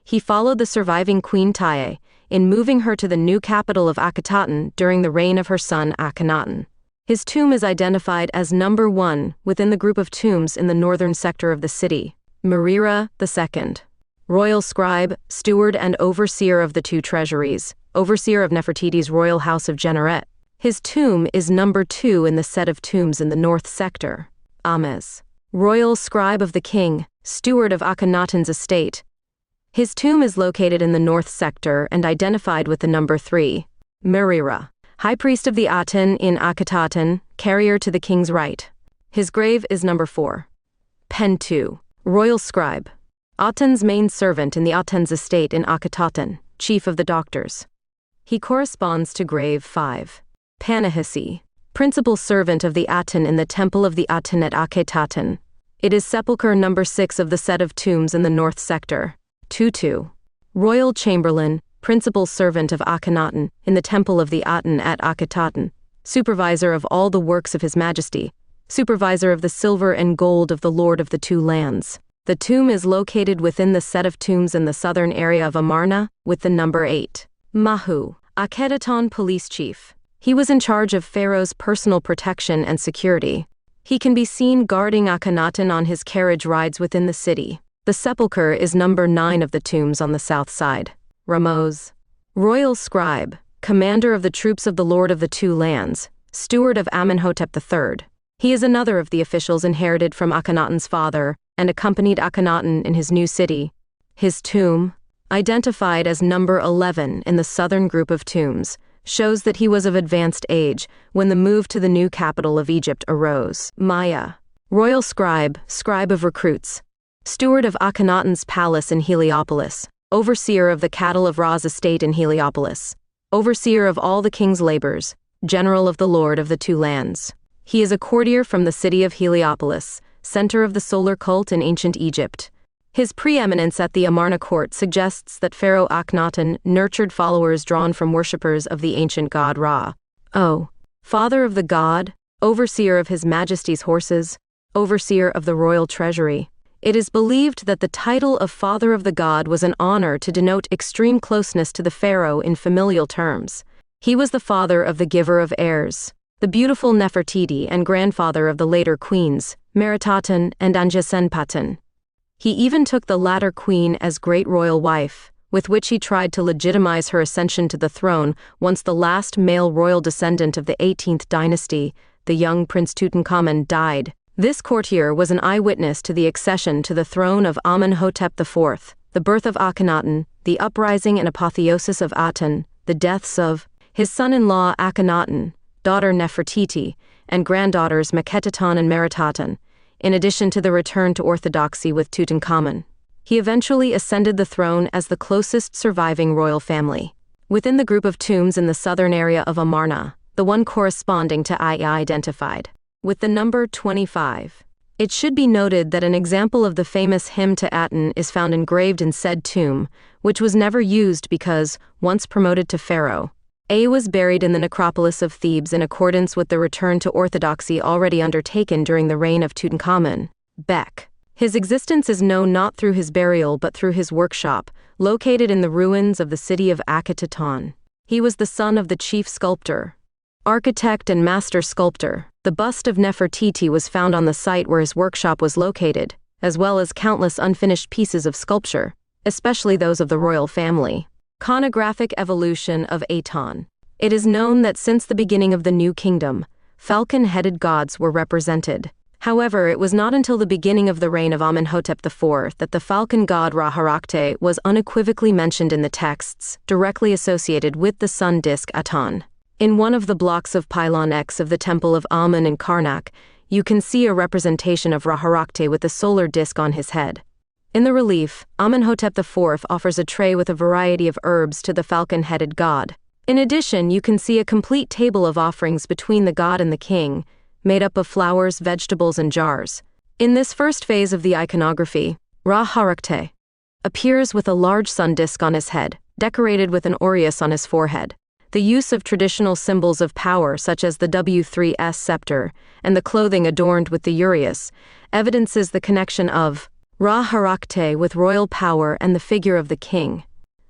S1: He followed the surviving Queen Tiye in moving her to the new capital of Akhenaton during the reign of her son Akhenaton. His tomb is identified as number 1 within the group of tombs in the northern sector of the city. Merira II, royal scribe, steward and overseer of the 2 treasuries, overseer of Nefertiti's royal house of Generet. His tomb is number 2 in the set of tombs in the north sector. Ames, royal scribe of the king, steward of Akhenaton's estate. His tomb is located in the north sector and identified with the number 3. Merira, high priest of the Aten in Akhenaton, carrier to the king's right. His grave is number 4. Pentu, royal scribe, Aten's main servant in the Aten's estate in Akhenaton, chief of the doctors. He corresponds to grave 5. Panahisi, principal servant of the Aten in the temple of the Aten at Akhenaton. It is sepulchre number 6 of the set of tombs in the north sector. Tutu, royal chamberlain, principal servant of Akhenaton in the temple of the Aten at Akhenaton, supervisor of all the works of his majesty, supervisor of the silver and gold of the Lord of the 2 lands. The tomb is located within the set of tombs in the southern area of Amarna, with the number 8. Mahu, Akhenaton police chief. He was in charge of Pharaoh's personal protection and security. He can be seen guarding Akhenaton on his carriage rides within the city. The sepulchre is number 9 of the tombs on the south side. Ramos, royal scribe, commander of the troops of the Lord of the 2 lands, steward of Amenhotep III. He is another of the officials inherited from Akhenaton's father and accompanied Akhenaton in his new city. His tomb, identified as number 11 in the southern group of tombs, shows that he was of advanced age when the move to the new capital of Egypt arose. Maya, royal scribe, scribe of recruits, steward of Akhenaton's palace in Heliopolis, overseer of the cattle of Ra's estate in Heliopolis, overseer of all the king's labors, general of the Lord of the Two Lands. He is a courtier from the city of Heliopolis, center of the solar cult in ancient Egypt. His preeminence at the Amarna court suggests that Pharaoh Akhenaton nurtured followers drawn from worshippers of the ancient god Ra. O. Father of the god, overseer of His Majesty's horses, overseer of the royal treasury. It is believed that the title of Father of the God was an honor to denote extreme closeness to the pharaoh in familial terms. He was the father of the giver of heirs, the beautiful Nefertiti, and grandfather of the later queens, Meritaten and Anjasenpaten. He even took the latter queen as great royal wife, with which he tried to legitimize her ascension to the throne once the last male royal descendant of the 18th dynasty, the young Prince Tutankhamun, died. This courtier was an eyewitness to the accession to the throne of Amenhotep IV, the birth of Akhenaton, the uprising and apotheosis of Aten, the deaths of his son-in-law Akhenaton, daughter Nefertiti, and granddaughters Akhenaton and Meritaten, in addition to the return to orthodoxy with Tutankhamun. He eventually ascended the throne as the closest surviving royal family. Within the group of tombs in the southern area of Amarna, the one corresponding to II identified with the number 25. It should be noted that an example of the famous hymn to Aten is found engraved in said tomb, which was never used because, once promoted to pharaoh, A was buried in the necropolis of Thebes in accordance with the return to orthodoxy already undertaken during the reign of Tutankhamun. Beck. His existence is known not through his burial but through his workshop, located in the ruins of the city of Akhenaton. He was the son of the chief sculptor, architect and master sculptor. The bust of Nefertiti was found on the site where his workshop was located, as well as countless unfinished pieces of sculpture, especially those of the royal family. Conographic evolution of Aton. It is known that since the beginning of the New Kingdom, falcon-headed gods were represented. However, it was not until the beginning of the reign of Amenhotep IV that the falcon god Ra-Harakte was unequivocally mentioned in the texts directly associated with the sun disk Aton. In one of the blocks of Pylon X of the Temple of Amun in Karnak, you can see a representation of Ra-Harakte with the solar disk on his head. In the relief, Amenhotep IV offers a tray with a variety of herbs to the falcon-headed god. In addition, you can see a complete table of offerings between the god and the king, made up of flowers, vegetables, and jars. In this first phase of the iconography, Ra-Harakte appears with a large sun disk on his head, decorated with an aureus on his forehead. The use of traditional symbols of power such as the W3S scepter and the clothing adorned with the uraeus evidences the connection of Ra-Harakte with royal power and the figure of the king.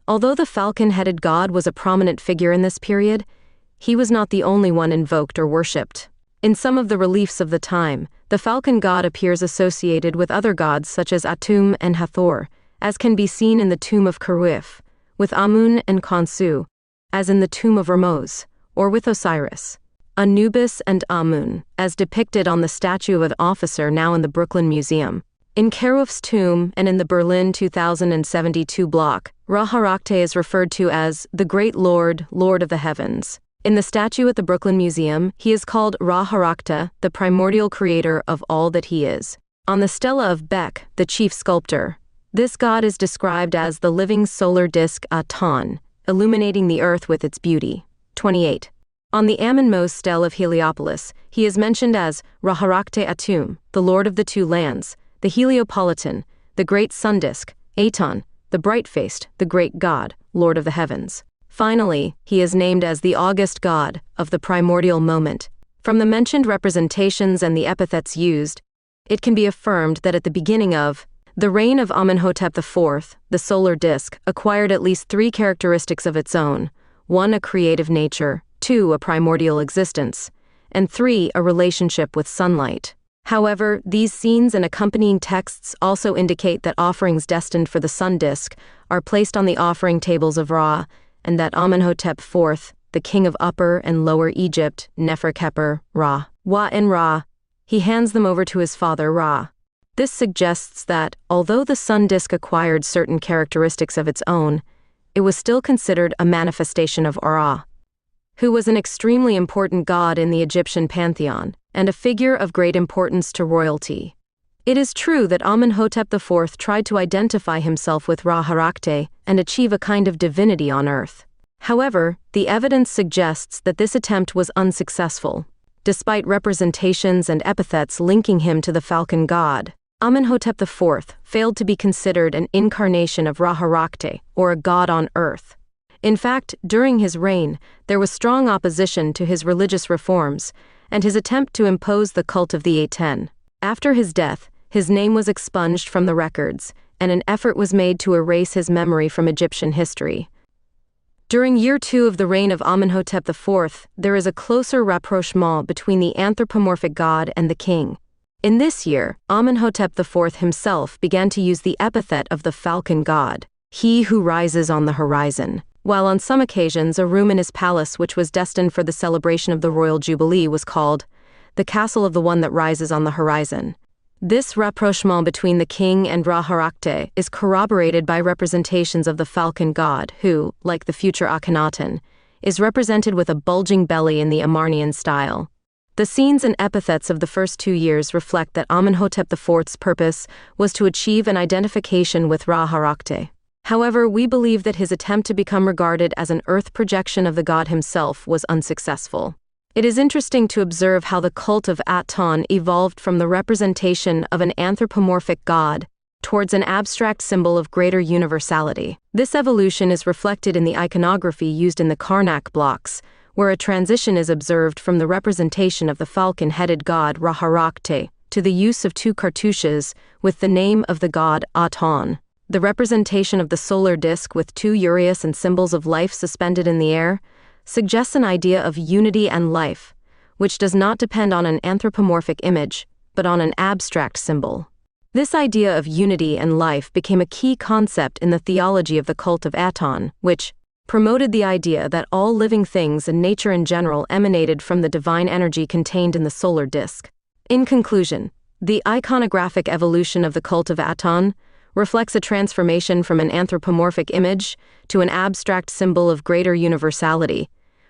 S1: Although the falcon-headed god was a prominent figure in this period, he was not the only one invoked or worshipped. In some of the reliefs of the time, the falcon god appears associated with other gods such as Atum and Hathor, as can be seen in the tomb of Kuruif, with Amun and Khonsu, as in the tomb of Ramose, or with Osiris, Anubis and Amun, as depicted on the statue of an officer now in the Brooklyn Museum. In Kuruif's tomb and in the Berlin 2072 block, Ra-Harakte is referred to as the Great Lord, Lord of the Heavens. In the statue at the Brooklyn Museum, he is called Ra-Harakte, the primordial creator of all that he is. On the stela of Beck, the chief sculptor, this god is described as the living solar disk Aton, illuminating the earth with its beauty. 28. On the Amun-Mose stele of Heliopolis, he is mentioned as Ra-Harakte Atum, the Lord of the Two Lands, the Heliopolitan, the great sun disk, Aton, the bright-faced, the great god, Lord of the Heavens. Finally, he is named as the august god of the primordial moment. From the mentioned representations and the epithets used, it can be affirmed that at the beginning of the reign of Amenhotep IV, the solar disk acquired at least three characteristics of its own: 1, a creative nature; 2, a primordial existence; and 3, a relationship with sunlight. However, these scenes and accompanying texts also indicate that offerings destined for the sun disk are placed on the offering tables of Ra, and that Amenhotep IV, the king of Upper and Lower Egypt, Neferkeper, Ra, Wa and Ra, he hands them over to his father Ra. This suggests that, although the sun disk acquired certain characteristics of its own, it was still considered a manifestation of Ra, who was an extremely important god in the Egyptian pantheon, and a figure of great importance to royalty. It is true that Amenhotep IV tried to identify himself with Ra-Harakte and achieve a kind of divinity on earth. However, the evidence suggests that this attempt was unsuccessful. Despite representations and epithets linking him to the falcon god, Amenhotep IV failed to be considered an incarnation of Ra-Harakte, or a god on earth. In fact, during his reign, there was strong opposition to his religious reforms and his attempt to impose the cult of the Aten. After his death, his name was expunged from the records, and an effort was made to erase his memory from Egyptian history. During year 2 of the reign of Amenhotep IV, there is a closer rapprochement between the anthropomorphic god and the king. In this year, Amenhotep IV himself began to use the epithet of the falcon god, he who rises on the horizon, while on some occasions a room in his palace which was destined for the celebration of the royal jubilee was called the castle of the one that rises on the horizon. This rapprochement between the king and Ra-Harakte is corroborated by representations of the falcon god who, like the future Akhenaton, is represented with a bulging belly in the Amarnian style. The scenes and epithets of the first 2 years reflect that Amenhotep IV's purpose was to achieve an identification with Ra-Harakte. However, we believe that his attempt to become regarded as an earth projection of the god himself was unsuccessful. It is interesting to observe how the cult of Aton evolved from the representation of an anthropomorphic god towards an abstract symbol of greater universality. This evolution is reflected in the iconography used in the Karnak blocks, where a transition is observed from the representation of the falcon-headed god Ra-Harakte to the use of 2 cartouches with the name of the god Aton. The representation of the solar disk with 2 uraeus and symbols of life suspended in the air suggests an idea of unity and life, which does not depend on an anthropomorphic image, but on an abstract symbol. This idea of unity and life became a key concept in the theology of the cult of Aton, which promoted the idea that all living things and nature in general emanated from the divine energy contained in the solar disk. In conclusion, the iconographic evolution of the cult of Aton reflects a transformation from an anthropomorphic image to an abstract symbol of greater universality,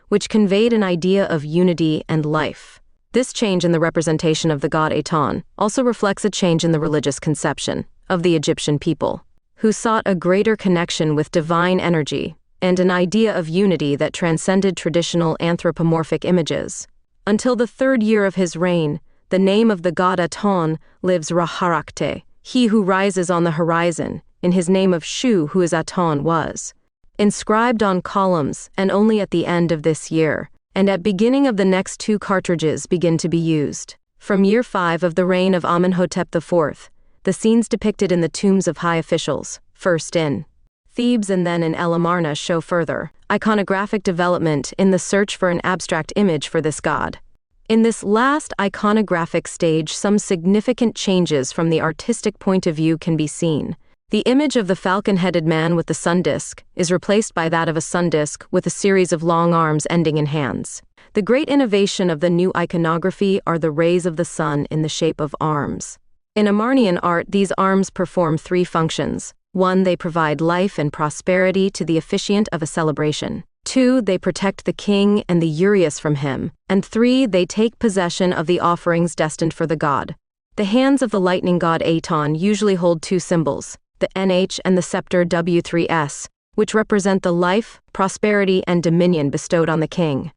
S1: which conveyed an idea of unity and life. This change in the representation of the god Aton also reflects a change in the religious conception of the Egyptian people, who sought a greater connection with divine energy and an idea of unity that transcended traditional anthropomorphic images. Until the 3rd year of his reign, the name of the god Aton lives Ra-Harakte, he who rises on the horizon, in his name of Shu, who is Aton, was inscribed on columns, and only at the end of this year, and at beginning of the next 2 cartridges begin to be used. From year 5 of the reign of Amenhotep IV, the scenes depicted in the tombs of high officials, first in Thebes and then in Amarna, show further iconographic development in the search for an abstract image for this god. In this last iconographic stage, some significant changes from the artistic point of view can be seen. The image of the falcon-headed man with the sun disk is replaced by that of a sun disk with a series of long arms ending in hands. The great innovation of the new iconography are the rays of the sun in the shape of arms. In Amarnian art, these arms perform 3 functions. 1, they provide life and prosperity to the officiant of a celebration. 2, they protect the king and the uraeus from him. And 3, they take possession of the offerings destined for the god. The hands of the lightning god Aton usually hold 2 symbols, the NH and the scepter W3S, which represent the life, prosperity, and dominion bestowed on the king.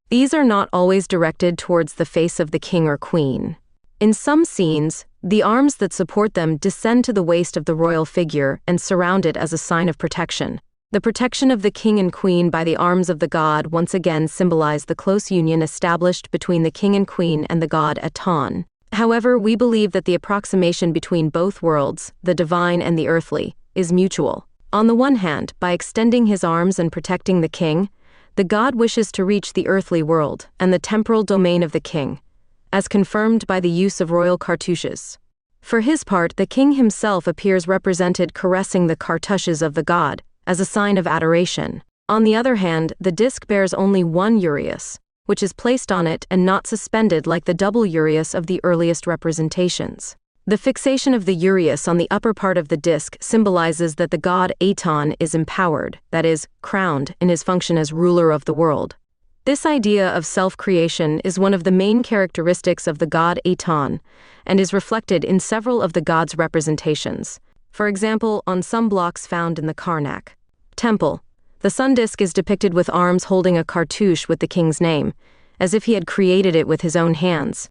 S1: These are not always directed towards the face of the king or queen. In some scenes, the arms that support them descend to the waist of the royal figure and surround it as a sign of protection. The protection of the king and queen by the arms of the god once again symbolize the close union established between the king and queen and the god Aton. However, we believe that the approximation between both worlds, the divine and the earthly, is mutual. On the one hand, by extending his arms and protecting the king, the god wishes to reach the earthly world and the temporal domain of the king, as confirmed by the use of royal cartouches. For his part, the king himself appears represented caressing the cartouches of the god, as a sign of adoration. On the other hand, the disc bears only 1 uraeus, which is placed on it and not suspended like the double uraeus of the earliest representations. The fixation of the uraeus on the upper part of the disc symbolizes that the god Aton is empowered, that is, crowned, in his function as ruler of the world. This idea of self-creation is one of the main characteristics of the god Aton and is reflected in several of the god's representations. For example, on some blocks found in the Karnak temple, The sun disk is depicted with arms holding a cartouche with the king's name, as if he had created it with his own hands.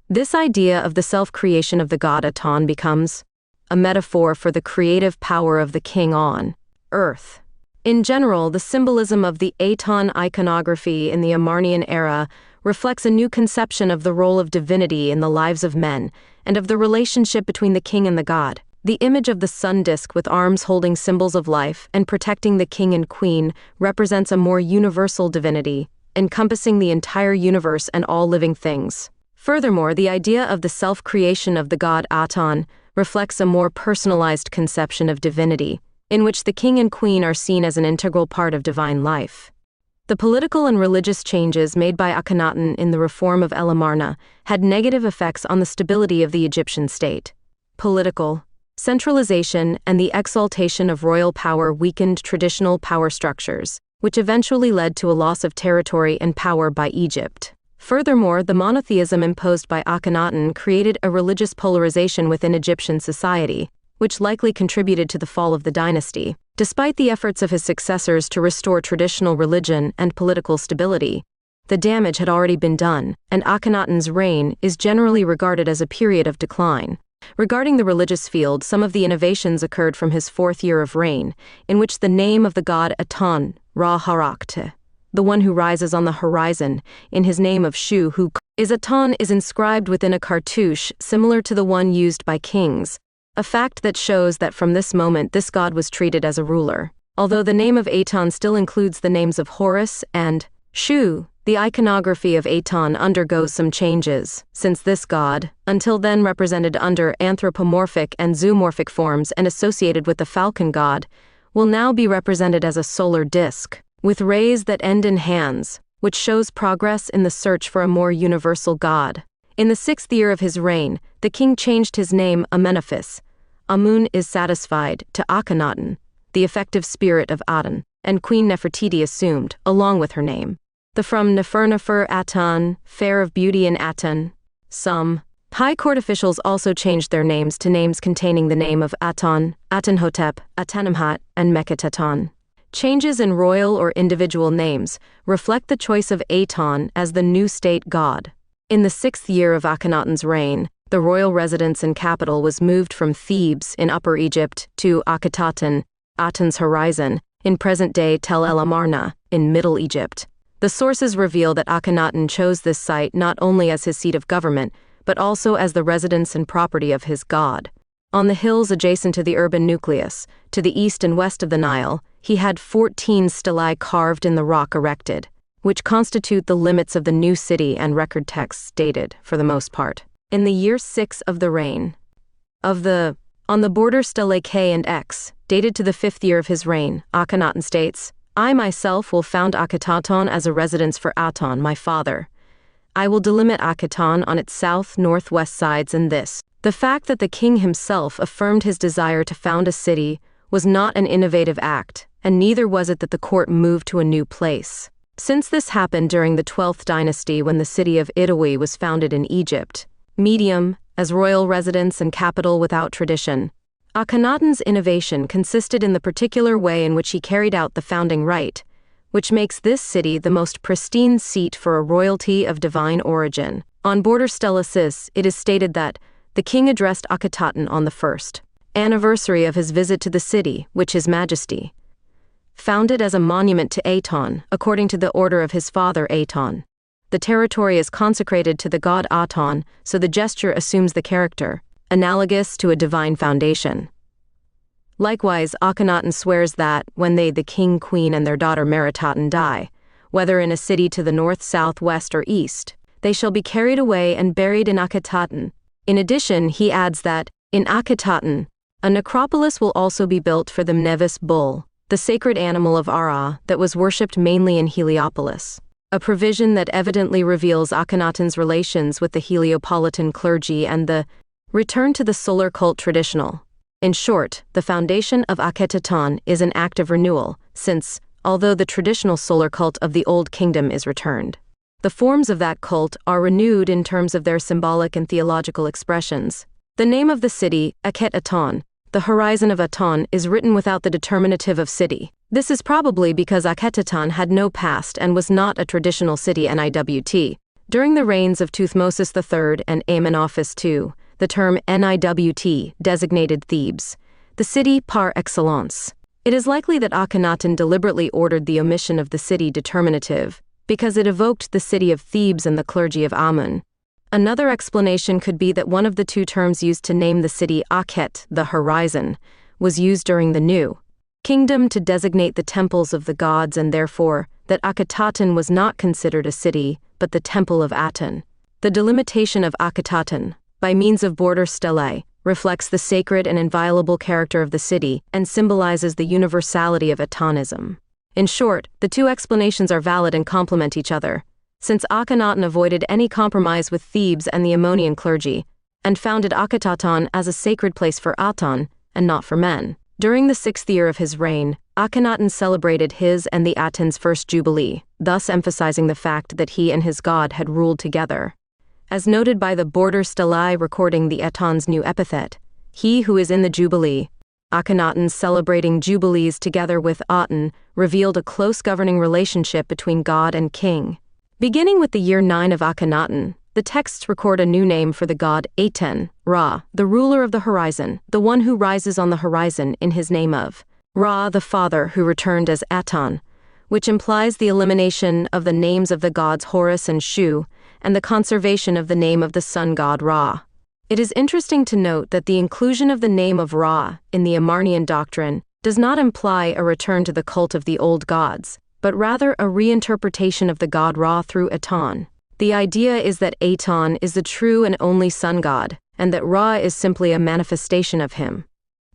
S1: This idea of the self-creation of the god Aton becomes a metaphor for the creative power of the king on earth. In general, the symbolism of the Aton iconography in the Amarnian era reflects a new conception of the role of divinity in the lives of men and of the relationship between the king and the god. The image of the sun disk with arms holding symbols of life and protecting the king and queen represents a more universal divinity, encompassing the entire universe and all living things. Furthermore, the idea of the self-creation of the god Aton reflects a more personalized conception of divinity, in which the king and queen are seen as an integral part of divine life. The political and religious changes made by Akhenaton in the reform of Amarna had negative effects on the stability of the Egyptian state. Political centralization and the exaltation of royal power weakened traditional power structures, which eventually led to a loss of territory and power by Egypt. Furthermore, the monotheism imposed by Akhenaton created a religious polarization within Egyptian society, which likely contributed to the fall of the dynasty. Despite the efforts of his successors to restore traditional religion and political stability, the damage had already been done, and Akhenaton's reign is generally regarded as a period of decline. Regarding the religious field, some of the innovations occurred from his 4th year of reign, in which the name of the god Aton, Ra-Harakte, the one who rises on the horizon, in his name of Shu, who is Aton, is inscribed within a cartouche similar to the one used by kings, a fact that shows that from this moment this god was treated as a ruler. Although the name of Aton still includes the names of Horus and Shu, the iconography of Aton undergoes some changes, since this god, until then represented under anthropomorphic and zoomorphic forms and associated with the falcon god, will now be represented as a solar disk, with rays that end in hands, which shows progress in the search for a more universal god. In the 6th year of his reign, the king changed his name Amenephis. Amun is satisfied to Akhenaton, the effective spirit of Aten, and Queen Nefertiti assumed, along with her name. The from Nefer Aten, fair of beauty in Aten. Some high court officials also changed their names to names containing the name of Aton, Atenhotep, Atenamhat, and Mekheteton. Changes in royal or individual names reflect the choice of Aton as the new state god. In the 6th year of Akhenaton's reign, the royal residence and capital was moved from Thebes in Upper Egypt to Akhetaton, Aten's horizon, in present-day Tel El Amarna, in Middle Egypt. The sources reveal that Akhenaton chose this site not only as his seat of government, but also as the residence and property of his god. On the hills adjacent to the urban nucleus, to the east and west of the Nile, he had 14 stelae carved in the rock erected, which constitute the limits of the new city and record texts dated, for the most part. In the year 6 of the reign of on the border stelae K and X, dated to the 5th year of his reign, Akhenaton states, I myself will found Akhetaton as a residence for Aton, my father. I will delimit Akheton on its south-northwest sides and this. The fact that the king himself affirmed his desire to found a city was not an innovative act, and neither was it that the court moved to a new place. Since this happened during the 12th dynasty when the city of Itawi was founded in Egypt, medium, as royal residence and capital without tradition, Akhenaton's innovation consisted in the particular way in which he carried out the founding rite, which makes this city the most pristine seat for a royalty of divine origin. On border stela Cis, it is stated that the king addressed Akhetaton on the 1st anniversary of his visit to the city, which His Majesty founded as a monument to Aton, according to the order of his father Aton. The territory is consecrated to the god Aton, so the gesture assumes the character, analogous to a divine foundation. Likewise, Akhenaton swears that, when they, the king, queen, and their daughter Meritaten die, whether in a city to the north, south, west, or east, they shall be carried away and buried in Akhetaton. In addition, he adds that, in Akhetaton, a necropolis will also be built for the Mnevis bull, the sacred animal of Ara that was worshipped mainly in Heliopolis, a provision that evidently reveals Akhenaton's relations with the Heliopolitan clergy and the return to the solar cult traditional. In short, the foundation of Akhetaton is an act of renewal, since, although the traditional solar cult of the Old Kingdom is returned, the forms of that cult are renewed in terms of their symbolic and theological expressions. The name of the city, Akhenaton, the horizon of Aton is written without the determinative of city. This is probably because Akhenaton had no past and was not a traditional city NIWT. During the reigns of Thutmose III and Amenophis II, the term NIWT designated Thebes, the city par excellence. It is likely that Akhenaton deliberately ordered the omission of the city determinative, because it evoked the city of Thebes and the clergy of Amun. Another explanation could be that one of the two terms used to name the city Akhet, the horizon, was used during the New Kingdom to designate the temples of the gods, and therefore that Akhenaton was not considered a city, but the temple of Aten. The delimitation of Akhenaton, by means of border stellae, reflects the sacred and inviolable character of the city and symbolizes the universality of Atonism. In short, the two explanations are valid and complement each other, since Akhenaton avoided any compromise with Thebes and the Ammonian clergy, and founded Akhenaton as a sacred place for Aton, and not for men. During the 6th year of his reign, Akhenaton celebrated his and the Aten's first jubilee, thus emphasizing the fact that he and his god had ruled together. As noted by the border stellae recording the Aton's new epithet, he who is in the jubilee, Akhenaton celebrating jubilees together with Aten revealed a close governing relationship between god and king. Beginning with the year 9 of Akhenaton, the texts record a new name for the god Aten, Ra, the ruler of the horizon, the one who rises on the horizon in his name of Ra, the father who returned as Aton, which implies the elimination of the names of the gods Horus and Shu, and the conservation of the name of the sun god Ra. It is interesting to note that the inclusion of the name of Ra in the Amarnian doctrine does not imply a return to the cult of the old gods, but rather a reinterpretation of the god Ra through Aton. The idea is that Aton is the true and only sun god, and that Ra is simply a manifestation of him.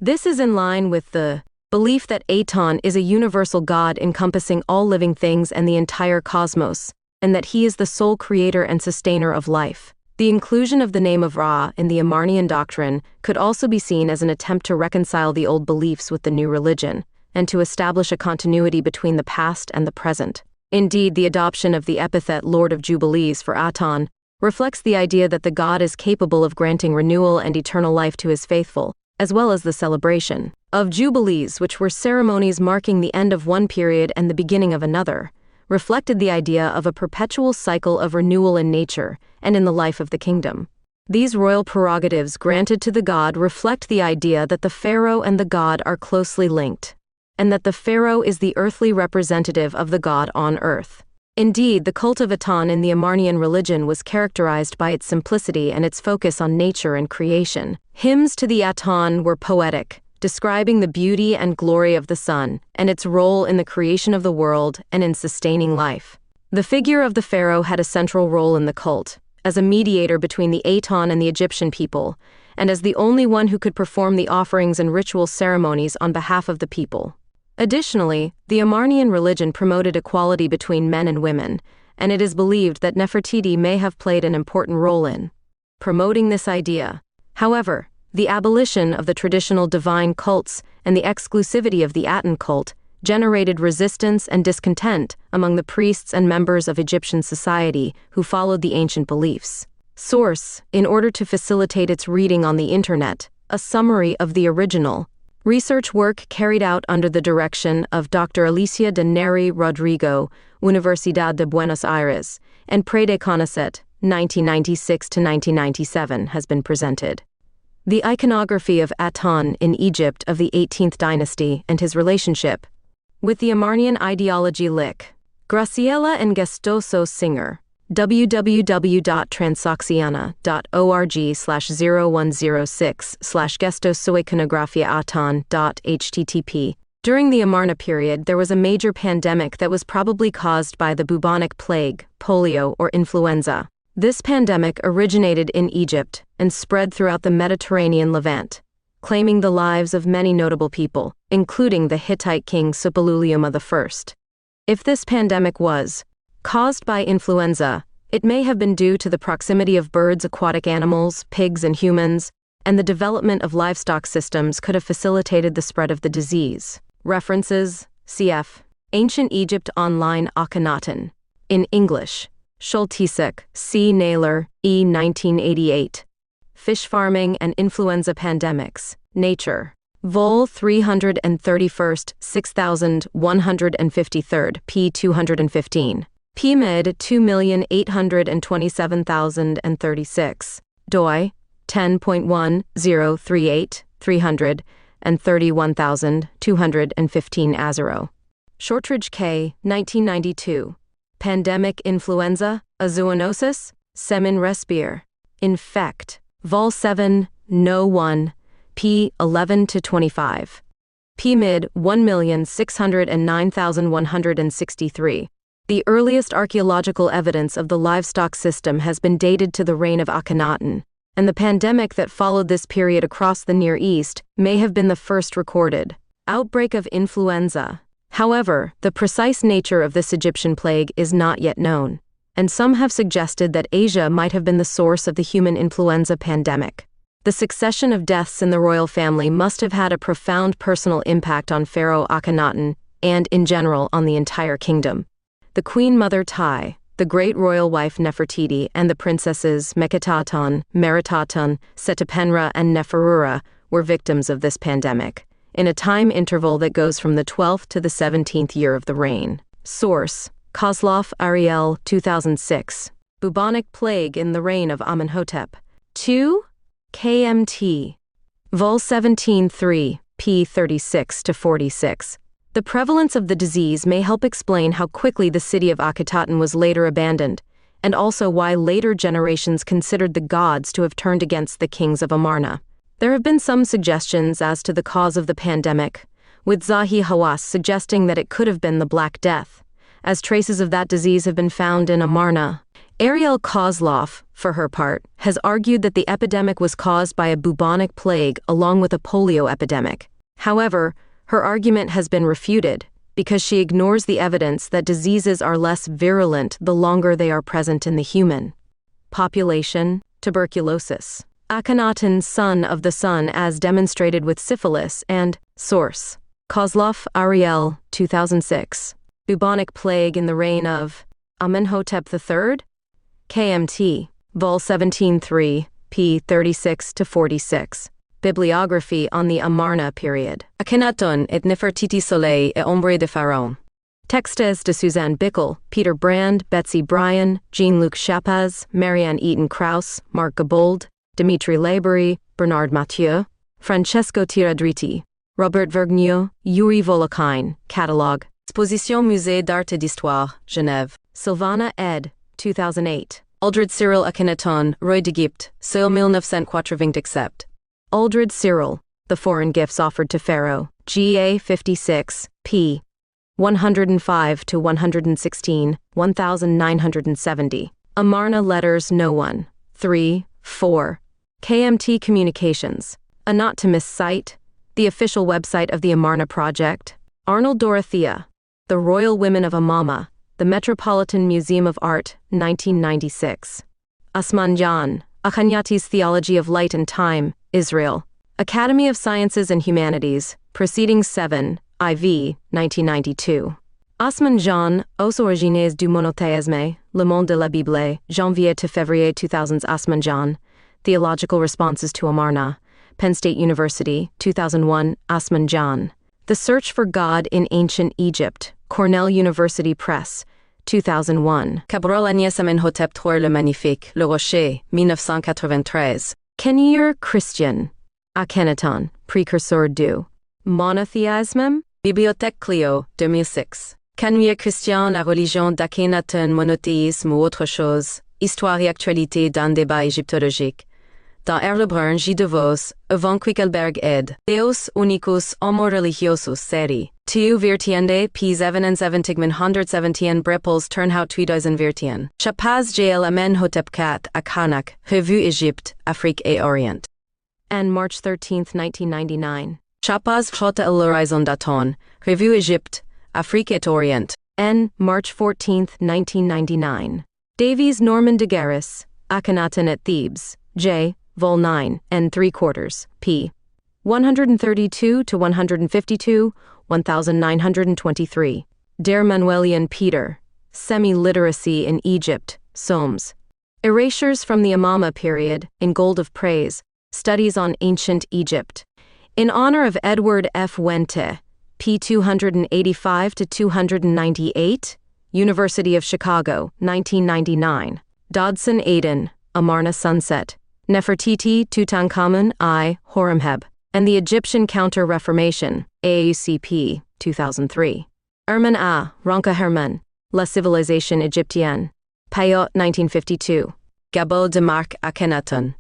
S1: This is in line with the belief that Aton is a universal god encompassing all living things and the entire cosmos, and that he is the sole creator and sustainer of life. The inclusion of the name of Ra in the Amarnian doctrine could also be seen as an attempt to reconcile the old beliefs with the new religion, and to establish a continuity between the past and the present. Indeed, the adoption of the epithet Lord of Jubilees for Aton reflects the idea that the god is capable of granting renewal and eternal life to his faithful, as well as the celebration of jubilees, which were ceremonies marking the end of one period and the beginning of another, reflected the idea of a perpetual cycle of renewal in nature and in the life of the kingdom. These royal prerogatives granted to the god reflect the idea that the pharaoh and the god are closely linked, and that the pharaoh is the earthly representative of the god on earth. Indeed, the cult of Aton in the Amarnian religion was characterized by its simplicity and its focus on nature and creation. Hymns to the Aton were poetic, describing the beauty and glory of the sun and its role in the creation of the world and in sustaining life. The figure of the pharaoh had a central role in the cult, as a mediator between the Aton and the Egyptian people, and as the only one who could perform the offerings and ritual ceremonies on behalf of the people. Additionally, the Amarnian religion promoted equality between men and women, and it is believed that Nefertiti may have played an important role in promoting this idea. However, the abolition of the traditional divine cults and the exclusivity of the Aten cult generated resistance and discontent among the priests and members of Egyptian society who followed the ancient beliefs. Source: in order to facilitate its reading on the internet, a summary of the original research work carried out under the direction of Dr. Alicia de Neri Rodrigo, Universidad de Buenos Aires, and Prede Conicet, 1996 to 1997, has been presented. The iconography of Aton in Egypt of the 18th dynasty and his relationship with the Amarnian ideology. Lick. Graciela and Gestoso Singer. www.transaxiana.org/0106/gestosoiconografia.http. During the Amarna period, there was a major pandemic that was probably caused by the bubonic plague, polio, or influenza. This pandemic originated in Egypt and spread throughout the Mediterranean Levant, claiming the lives of many notable people, including the Hittite king Suppiluliuma I. If this pandemic was caused by influenza, it may have been due to the proximity of birds, aquatic animals, pigs, and humans, and the development of livestock systems could have facilitated the spread of the disease. References: cf. Ancient Egypt Online Akhenaton. In English. Schultisek, C. Naylor, E. 1988. Fish Farming and Influenza Pandemics. Nature. Vol 331st 6153, p. 215. PMID 2,827,036. DOI 10.1038 300 and 31,215 Azero. Shortridge K. 1992. Pandemic Influenza, a Zoonosis, Semin Respire. Infect. Vol 7, No 1, p. 11-25. PMID 1,609,163. The earliest archaeological evidence of the livestock system has been dated to the reign of Akhenaton, and the pandemic that followed this period across the Near East may have been the first recorded outbreak of influenza. However, the precise nature of this Egyptian plague is not yet known, and some have suggested that Asia might have been the source of the human influenza pandemic. The succession of deaths in the royal family must have had a profound personal impact on Pharaoh Akhenaton and, in general, on the entire kingdom. The Queen Mother Tai, the great royal wife Nefertiti, and the princesses Akhenaton, Meritaton, Setapenra, and Neferura were victims of this pandemic, in a time interval that goes from the 12th to the 17th year of the reign. Source: Kozlov Ariel 2006. Bubonic plague in the reign of Amenhotep. 2. KMT. Vol 17-3, p. 36-46. The prevalence of the disease may help explain how quickly the city of Akhenaton was later abandoned, and also why later generations considered the gods to have turned against the kings of Amarna. There have been some suggestions as to the cause of the pandemic, with Zahi Hawass suggesting that it could have been the Black Death, as traces of that disease have been found in Amarna. Ariel Kozlov, for her part, has argued that the epidemic was caused by a bubonic plague along with a polio epidemic. However, her argument has been refuted because she ignores the evidence that diseases are less virulent the longer they are present in the human population. Tuberculosis. Akhenaton, son of the sun, as demonstrated with syphilis, and source: Kozlov Ariel 2006. Bubonic plague in the reign of Amenhotep III. KMT. Vol 17-3, p. 36-46. Bibliography on the Amarna period. Akhenaton et Nefertiti Soleil et Ombre de Pharaon. Textes de Suzanne Bickel, Peter Brand, Betsy Bryan, Jean-Luc Chapaz, Marianne Eaton Krauss, Mark Gabold, Dimitri Laborie, Bernard Mathieu, Francesco Tiradriti, Robert Vergniaud, Yuri Volokhin. Catalogue. Exposition Musée d'Art et d'Histoire, Genève. Sylvana ed. 2008. Aldred Cyril Akhenaton, Roi d'Égypte, Seul 1980 accept. Aldred Cyril, The Foreign Gifts Offered to Pharaoh, GA 56, p. 105-116, 1970. Amarna Letters No 1, 3, 4. KMT Communications. A Not to Miss site. The official website of the Amarna Project. Arnold Dorothea. The Royal Women of Amama. The Metropolitan Museum of Art, 1996. Asman Jan, Akhenaton's Theology of Light and Time, Israel. Academy of Sciences and Humanities, Proceedings 7, IV, 1992. Asman Jan, Aux origines du monothéisme, Le Monde de la Bible, Janvier to Février 2000s. Asman Jan, Theological Responses to Amarna, Penn State University, 2001. Asman Jan. The Search for God in Ancient Egypt, Cornell University Press, 2001. Cabral Agnès Amenhotep III le Magnifique, Le Rocher, 1993. Kenyer Christian. Akhenaton, Précurseur du monothéisme. Bibliothèque Clio, 2006. Kenyer Christian, La religion d'Akhenaton, monothéisme ou autre chose, Histoire et actualité d'un débat égyptologique. Dans Erlebrun J. de Vos, Avant Quickelberg ed. Deus unicus homo religiosus seri. Tiu virtiende p. 77 117 Brepols Turnhout 2014. Chapaz JL Amenhotep IV Akhanak, Revue Égypte, Afrique et Orient. And March 13, 1999. Chapaz Frota el Horizon Daton, Revue Égypte, Afrique et Orient. N. March 14, 1999. Davies Norman de Garis, Akhenaton at Thebes, J. Vol 9, and 3/4, p. 132-152, 1923. Der Manuelian Peter, Semi-Literacy in Egypt, Somes. Erasures from the Amama period, in Gold of Praise, Studies on Ancient Egypt. In honor of Edward F. Wente, p. 285 to 298, University of Chicago, 1999. Dodson Aden, Amarna Sunset, Nefertiti Tutankhamun I Horemheb, and the Egyptian Counter-Reformation, AACP, 2003. Herman A. Ronca Herman, La Civilisation Égyptienne, Payot, 1952. Gabot de Marc Akhenaton,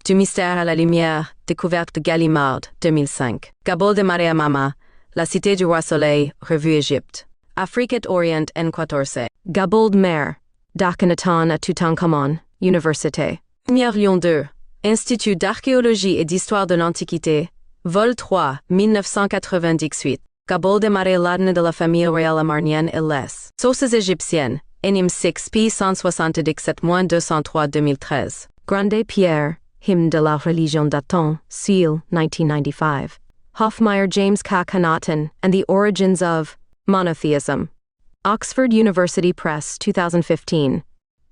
S1: Du mystère à la lumière, découverte de Gallimard, 2005. Gabot de Maria Mama, La Cité du Roi Soleil, Revue Égypte. Afrique et Orient en 14. Gabold Mer, d'Akhenaton à Toutankhamon, Université. Lyon 2, Institut d'archéologie et d'histoire de l'Antiquité, vol 3, 1998. Gabol de Marie-Ladne de la famille royale amarnienne et les sources égyptiennes, Enim 6 p. 177-203 2013. Grande Pierre, Hymne de la religion datant, Seal, 1995. Hoffmeyer James Akhenaton and the Origins of Monotheism. Oxford University Press, 2015.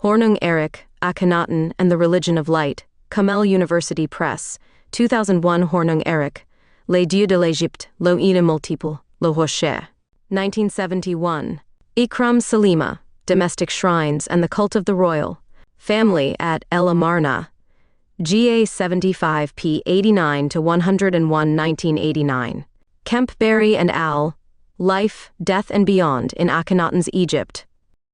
S1: Hornung Eric, Akhenaton and the Religion of Light, Kamel University Press, 2001. Hornung Eric, Les Dieux de l'Égypte, L'Oïne Multiple, Le Rocher. 1971. Ikram Salima, Domestic Shrines and the Cult of the Royal Family at El Amarna. GA 75 p. 89 to 101 1989. Kemp-Berry and al. Life, Death and Beyond in Akhenaton's Egypt.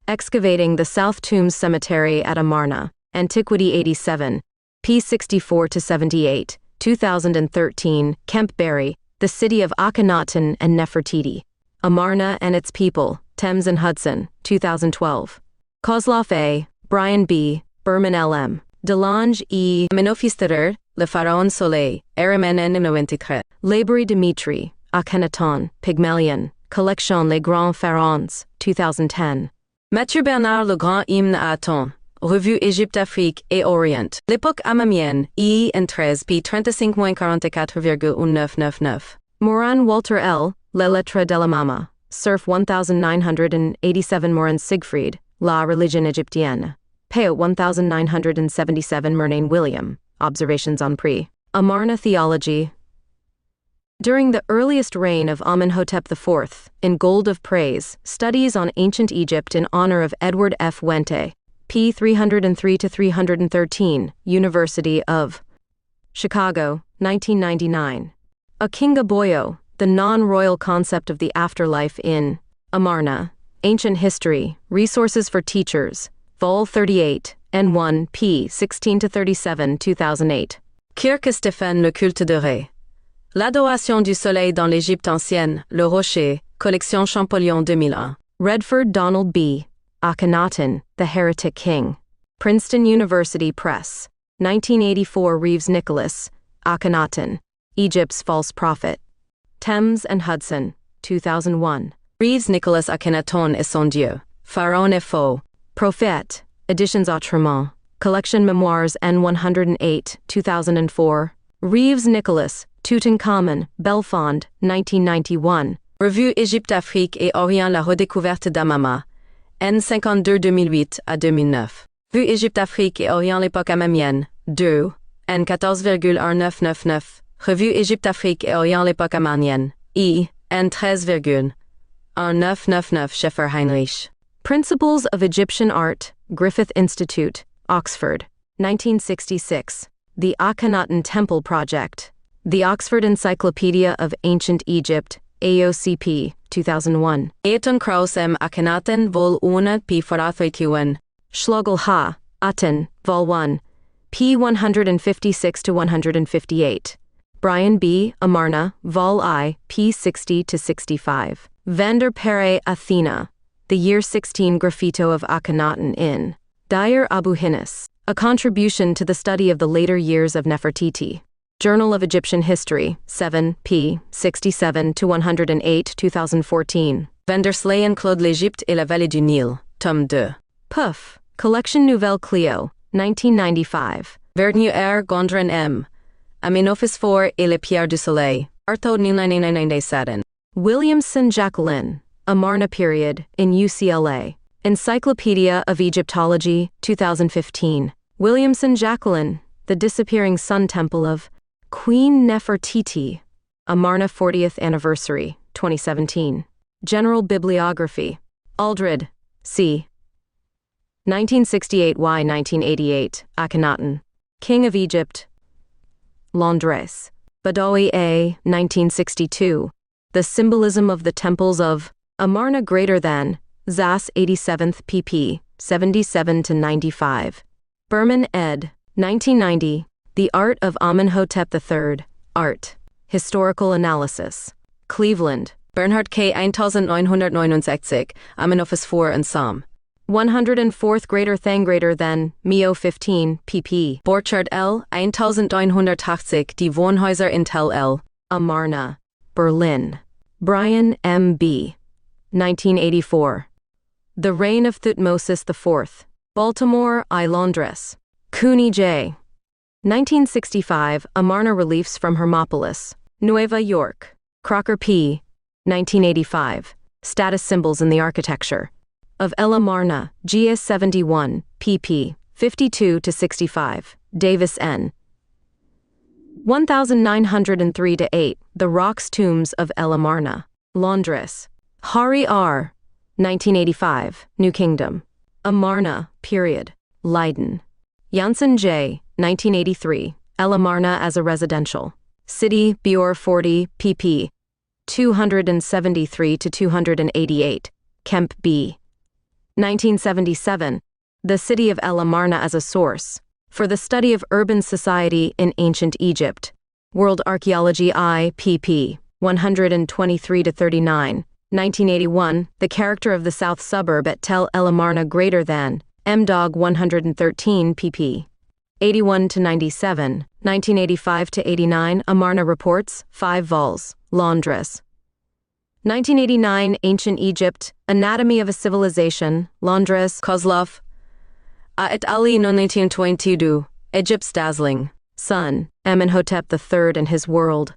S1: Excavating the South Tombs Cemetery at Amarna, Antiquity 87, p. 64 to 78, 2013. Kemp-Berry, The City of Akhenaton and Nefertiti, Amarna and Its People, Thames and Hudson, 2012. Kozloff A., Brian B., Berman L.M. Delange E. Menophisterer, Le Pharaon Soleil, RMN 93. Labry Dimitri, Akhenaton, Pygmalion, Collection Les Grands Pharaons, 2010. Mathieu Bernard Le Grand Hymne à Aton, Revue Égypte-Afrique et Orient. L'époque amamienne, I en 13 p. 35-44,1999. Moran Walter L., Les Lettres de la Mama, Surf 1987. Moran Siegfried, La Religion Égyptienne. Payot 1977. Murnane William, Observations on Amarna Theology. During the earliest reign of Amenhotep IV, in Gold of Praise, Studies on Ancient Egypt in honor of Edward F. Wente, p. 303 to 313, University of Chicago, 1999. Akinga Boyo, The Non-Royal Concept of the Afterlife in Amarna, Ancient History, Resources for Teachers, Vol 38, N1, p. 16 to 37, 2008. Kirk Stéphane Le Culte de Ré. L'adoration du soleil dans l'Égypte ancienne, Le Rocher, Collection Champollion 2001. Redford Donald B., Akhenaton, The Heretic King. Princeton University Press. 1984. Reeves Nicholas, Akhenaton, Egypt's False Prophet. Thames and Hudson, 2001. Reeves Nicholas Akhenaton et son Dieu, Pharaon et Faux, Prophète, Editions Autrement, Collection Memoirs N108, 2004. Reeves Nicholas, Tutankhamun, Belfond, 1991. Revue Égypte-Afrique et Orient La Redécouverte d'Amama, N52 2008 à 2009. Revue Égypte-Afrique et Orient L'époque amamienne, 2, N14,1999. Revue Égypte-Afrique et Orient L'époque amarnienne, I, N13,1999. Scheffer Heinrich. Principles of Egyptian Art, Griffith Institute, Oxford, 1966. The Akhenaton Temple Project. The Oxford Encyclopedia of Ancient Egypt, AOCP, 2001. Eton Kraus M. Akhenaton Vol 1 p. 431. Schlegel Ha, Aten, Vol 1, p. 156 to 158. Brian B. Amarna, Vol I, p. 60 to 65. Vander Pere Athena, The Year 16 Graffito of Akhenaton in Dyer Abu Hinnis, A Contribution to the Study of the Later Years of Nefertiti. Journal of Egyptian History, 7, p. 67 to 108, 2014. Vandersleyen Claude L'Égypte et la Vallée du Nil, tome 2. Puff, Collection Nouvelle Clio, 1995. Vertenu R. Gondren M. Amenophis IV et les Pierres du Soleil, Artho 1997. Williamson Jacqueline, Amarna Period, in UCLA. Encyclopedia of Egyptology, 2015. Williamson Jacqueline, The Disappearing Sun Temple of Queen Nefertiti, Amarna 40th Anniversary, 2017. General Bibliography. Aldred, C. 1968y 1988, Akhenaton, King of Egypt. Londres. Badawi A. 1962. The Symbolism of the Temples of Amarna greater than, Zas 87th pp. 77-95. Berman ed. 1990. The Art of Amenhotep III. Art. Historical Analysis. Cleveland. Bernhard K. 1969, Amenophis 4 and Psalm. 104th greater than, Mio 15, pp. Borchardt L. 1980, Die Wohnhäuser in Tel El, Amarna, Berlin. Brian M. B. 1984. The Reign of Thutmose IV. Baltimore, I. Londres. Cooney J. 1965, Amarna Reliefs from Hermopolis, Nueva York. Crocker P. 1985. Status Symbols in the Architecture of El Amarna, GS 71, pp. 52-65. Davis N. 1903-8, The Rocks Tombs of El Amarna, Londres. Hari R. 1985, New Kingdom. Amarna, period. Leiden. Janssen J. 1983, El Amarna as a Residential. City, Bior 40, pp. 273-288. Kemp B. 1977, The City of El Amarna as a Source, for the Study of Urban Society in Ancient Egypt. World Archaeology I, pp. 123-39. 1981, The Character of the South Suburb at Tel El Amarna greater than, M-Dog 113 pp. 81-97, 1985-89, Amarna Reports, 5 vols, Londres. 1989, Ancient Egypt, Anatomy of a Civilization, Londres, Kozlov. Et Ali 1922, Egypt's Dazzling Sun, Amenhotep III and His World.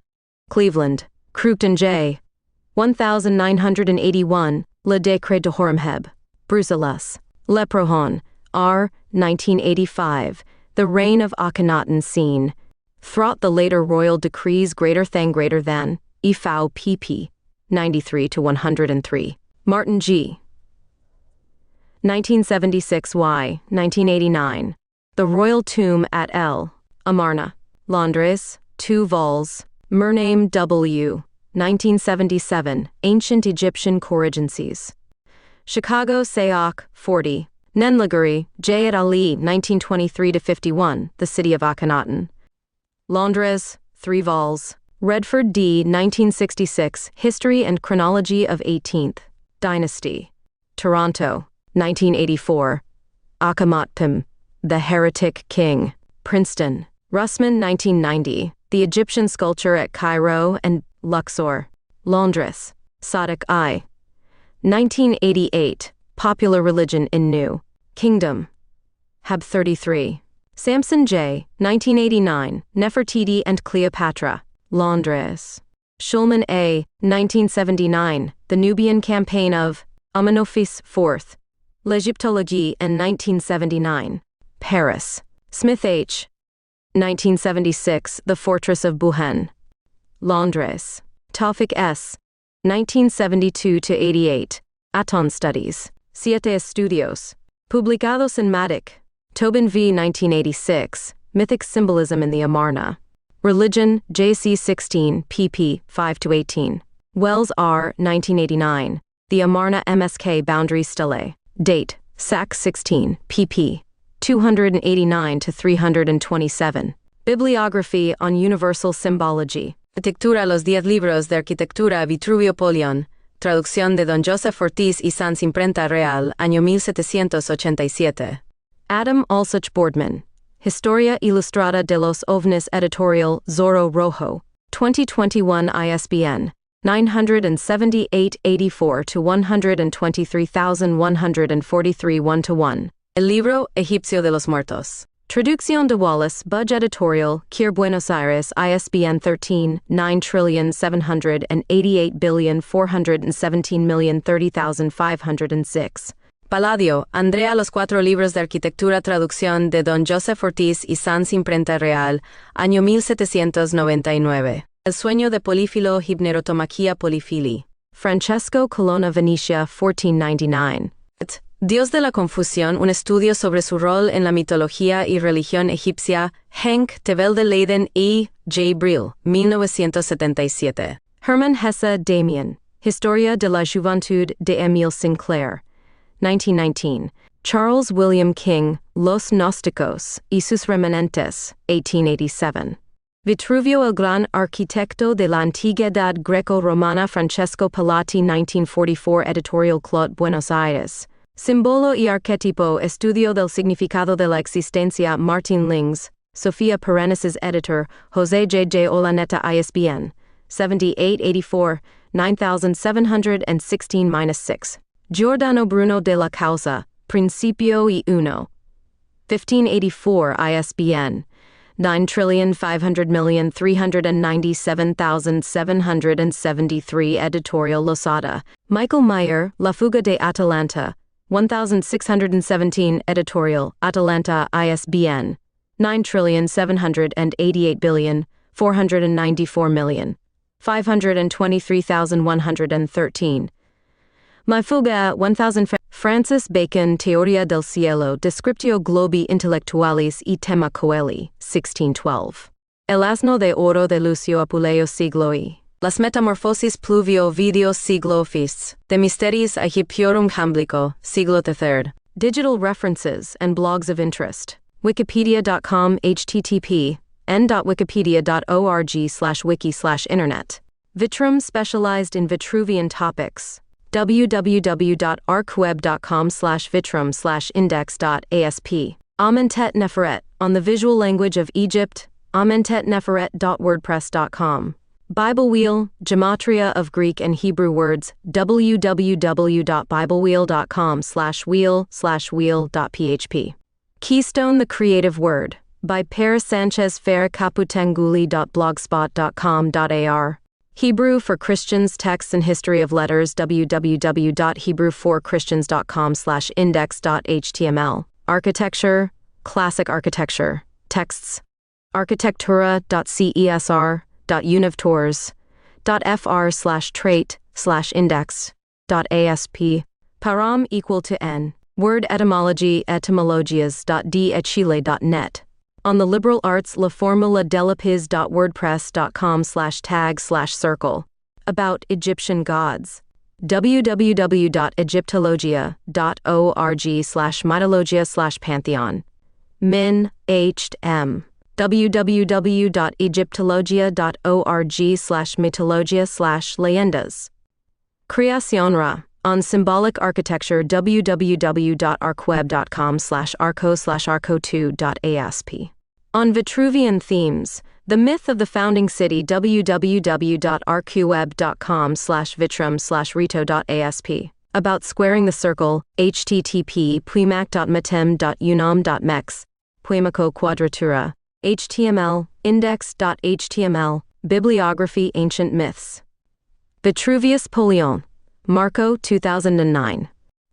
S1: Cleveland, Crumpton J. 1981, Le Décret de Horemheb, Bruxelles. Leprohon, R. 1985, The Reign of Akhenaton Seen. Throughout the later royal decrees greater than, Ifau pp. 93-103. Martin G. 1976 Y. 1989. The Royal Tomb at El Amarna, Londres, 2 vols. Murname W. 1977, Ancient Egyptian Corrigencies. Chicago, Sayok, 40. Nenliguri, J. et Ali, 1923-51, The City of Akhenaton. Londres, 3 vols. Redford D. 1966, History and Chronology of 18th Dynasty. Toronto, 1984. Akhenaton, The Heretic King. Princeton. Russman, 1990, The Egyptian Sculpture at Cairo and Luxor. Londres. Sadiq I. 1988, Popular Religion in New Kingdom. Hab 33. Samson J. 1989, Nefertiti and Cleopatra. Londres. Schulman A. 1979, The Nubian Campaign of Amenophis IV. L'Egyptologie in 1979. Paris. Smith H. 1976, The Fortress of Buhen. Londres. Taufik S. 1972-88. Aton Studies. Siete Estudios. Publicados en Matic. Tobin V. 1986, Mythic Symbolism in the Amarna. Religion, JC 16, pp. 5-18. Wells R. 1989, The Amarna MSK Boundary Stele. Date, Sac 16, pp. 289-327. Bibliography on Universal Symbology. Arquitectura, los 10 libros de arquitectura Vitruvio Polión. Traducción de Don Joseph Ortiz y Sans Imprenta Real, año 1787. Adam Alsuch Boardman. Historia Ilustrada de los OVNIs Editorial Zorro Rojo. 2021 ISBN 978-84-123143 1-1. El Libro Egipcio de los Muertos. Traducción de Wallace, Budge Editorial, Kier Buenos Aires, ISBN 13-9,788,417,030,506. Palladio, Andrea, Los 4 libros de arquitectura, traducción de Don Joseph Ortiz y Sans Imprenta Real, año 1799. El sueño de Polífilo, Hipnerotomaquia Polifili. Francesco Colonna, Venecia, 1499. Dios de la confusión, un estudio sobre su rol en la mitología y religión egipcia, Henk Tevel de Leiden y J. Brill, 1977. Hermann Hesse, Damien. Historia de la Juventud de Émile Sinclair, 1919. Charles William King, Los Gnósticos y sus remanentes, 1887. Vitruvio, el gran arquitecto de la antigüedad greco-romana, Francesco Pallotti, 1944. Editorial Clot, Buenos Aires. Símbolo y arquetipo, estudio del significado de la existencia, Martin Lings. Sofía Perennis, editor, José J. J. Olaneta, ISBN 7884 9716-6. Giordano Bruno de la Causa, Principio y Uno. 1584, ISBN 9,500,397,773. Editorial Losada. Michael Meyer, La Fuga de Atalanta, 1617. Editorial, Atalanta, ISBN 9,788,494,523,113. My Fuga, 1000. Francis Bacon, Teoria del Cielo, Descriptio Globi Intellectualis y Tema Coeli, 1612. El Asno de Oro de Lucio Apuleo Siglo I. Las Metamorfosis Pluvio Video Siglo Fis, de Mysteris Aegyptiorum Hamblico, Siglo III. Digital references and blogs of interest. Wikipedia.com http n.wikipedia.org/wiki/internet. Vitrum specialized in Vitruvian topics. www.arcweb.com/vitrum/index.asp. Amentet Neferet, on the visual language of Egypt, amentetneferet.wordpress.com. Bible Wheel, Gematria of Greek and Hebrew words, www.biblewheel.com/wheel/wheel.php. Keystone the Creative Word, by Per Sanchez Fer Caputanguli.blogspot.com.ar. Hebrew for Christians, Texts and History of Letters, www.hebrew4christians.com/index.html. Architecture, Classic Architecture, Texts. Architectura.cesr.univtors.fr/trait/index.asp. Param equal to n. Word etymology, etymologias.dechile.net. On the liberal arts, La Formula delapiz.wordpress.com/tag/circle. About Egyptian gods. www.egyptologia.org/mytologia/pantheon. Min, H.M. www.egyptologia.org/mytologia/leyendas. Creacionra. On symbolic architecture, www.arcweb.com/arco/arco2.asp. On Vitruvian themes, the myth of the founding city, www.arcweb.com/vitrum/rito.asp. About squaring the circle, http puimac.metem.unam.mex. Puimaco quadratura. HTML, index.html, bibliography, ancient myths. Vitruvius Polion. Marco, 2009.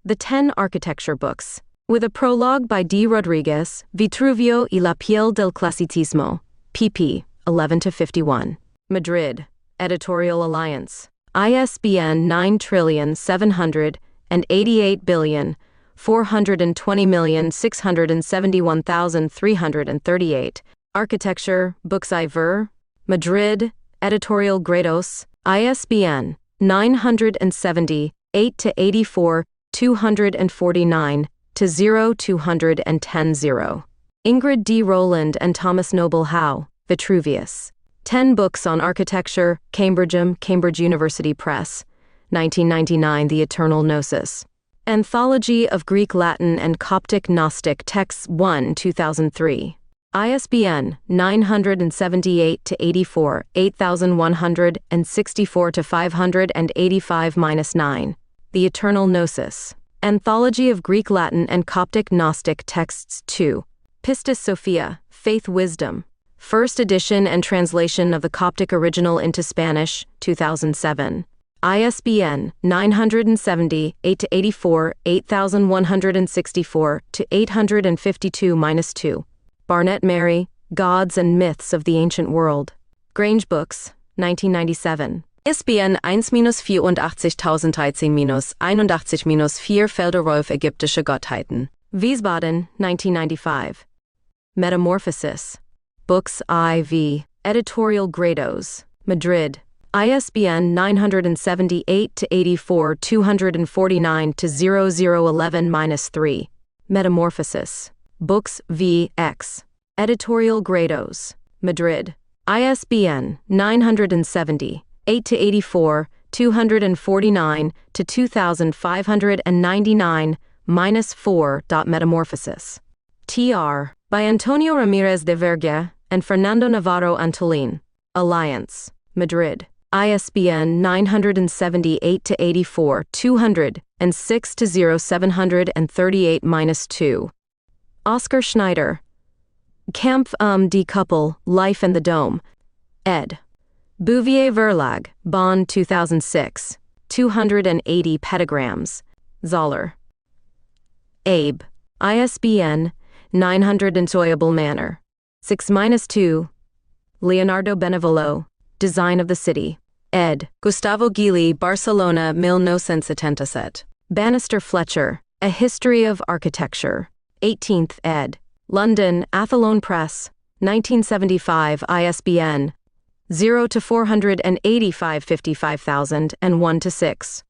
S1: The 10 Architecture Books. With a prologue by D. Rodriguez, Vitruvio y la piel del clasicismo, pp. 11-51. Madrid, Editorial Alliance. ISBN 9788420671338. Architecture, Books I Ver. Madrid, Editorial Gredos. ISBN 970 8-84 249-0210. Ingrid D. Rowland and Thomas Noble Howe, Vitruvius. 10 Books on Architecture, Cambridgeham, Cambridge University Press. 1999. The Eternal Gnosis. Anthology of Greek, Latin, and Coptic Gnostic Texts 1, 2003. ISBN 978-84 8164-585-9. The Eternal Gnosis. Anthology of Greek, Latin, and Coptic Gnostic Texts 2. Pistis Sophia, Faith Wisdom. First edition and translation of the Coptic original into Spanish, 2007. ISBN 970-8-84, 8164-852-2. Barnett, Mary, Gods and Myths of the Ancient World. Grange Books, 1997. ISBN 1-84013-81-4 Felder-Rolf Ägyptische Gottheiten. Wiesbaden, 1995. Metamorphosis. Books IV. Editorial Grados. Madrid. ISBN 978-84 249-0011-3. Metamorphosis. Books VX. Editorial Grados. Madrid. ISBN 970-8-84 249-2599-4. Metamorphosis. Tr. By Antonio Ramirez de Vergé and Fernando Navarro Antolin. Alliance. Madrid. ISBN 978-84 206-0738-2. Oscar Schneider. Kampf die Kuppel, Life and the Dome. Ed. Bouvier Verlag, Bonn 2006. 280 petagrams. Zoller. Abe. ISBN 900 Enjoyable Manor. 6-2. Leonardo Benevolo. Design of the City. Ed. Gustavo Gili, Barcelona 1977. Bannister Fletcher. A History of Architecture. 18th ed. London, Athlone Press. 1975. ISBN 0-485 55001-6.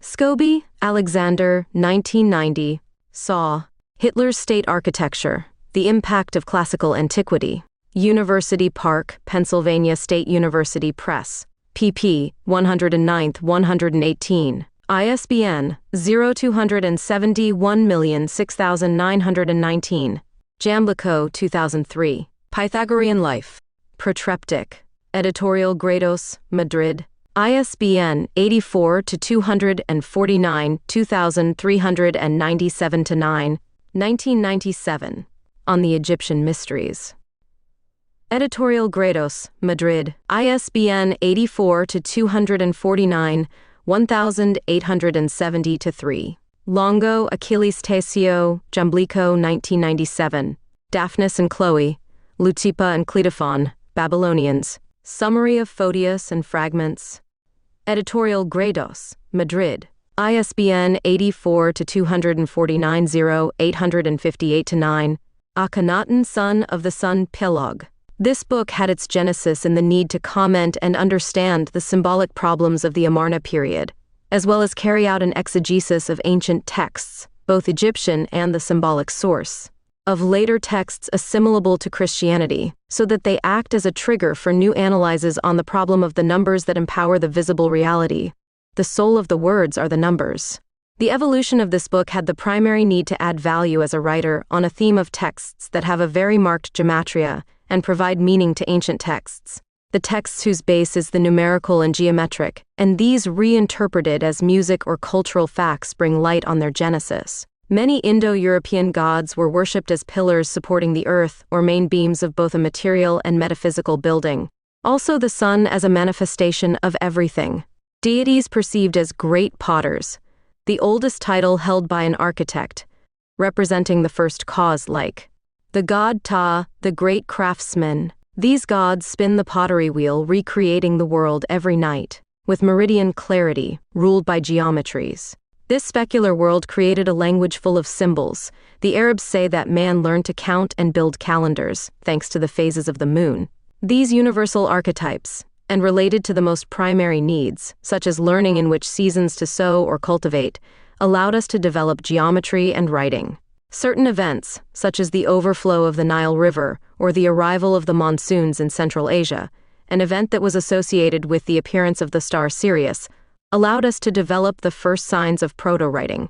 S1: Scobie, Alexander, 1990. Saw. Hitler's State Architecture. The Impact of Classical Antiquity. University Park, Pennsylvania State University Press. pp. 109-118. ISBN 0-271-006,919. Jamblico, 2003. Pythagorean Life. Protreptic. Editorial Grados, Madrid. ISBN 84-249-2397-9. 1997. On the Egyptian Mysteries. Editorial Grados, Madrid. ISBN 84-249-1870-3. Longo, Achilles Tacio, Jamblico, 1997. Daphnis and Chloe, Leucippe and Cleitophon, Babylonians. Summary of Photius and Fragments. Editorial Grados, Madrid. ISBN 84-249-0858-9. Akhenaton, Son of the Sun, Pilog. This book had its genesis in the need to comment and understand the symbolic problems of the Amarna period, as well as carry out an exegesis of ancient texts, both Egyptian and the symbolic source, of later texts assimilable to Christianity, so that they act as a trigger for new analyses on the problem of the numbers that empower the visible reality. The soul of the words are the numbers. The evolution of this book had the primary need to add value as a writer on a theme of texts that have a very marked gematria and provide meaning to ancient texts. The texts whose base is the numerical and geometric, and these reinterpreted as music or cultural facts bring light on their genesis. Many Indo-European gods were worshipped as pillars supporting the earth or main beams of both a material and metaphysical building. Also the sun as a manifestation of everything. Deities perceived as great potters, the oldest title held by an architect, representing the first cause like the god Ta, the great craftsman. These gods spin the pottery wheel, recreating the world every night, with meridian clarity, ruled by geometries. This specular world created a language full of symbols. The Arabs say that man learned to count and build calendars, thanks to the phases of the moon. These universal archetypes, and related to the most primary needs, such as learning in which seasons to sow or cultivate, allowed us to develop geometry and writing. Certain events, such as the overflow of the Nile River or the arrival of the monsoons in Central Asia, an event that was associated with the appearance of the star Sirius, allowed us to develop the first signs of proto-writing.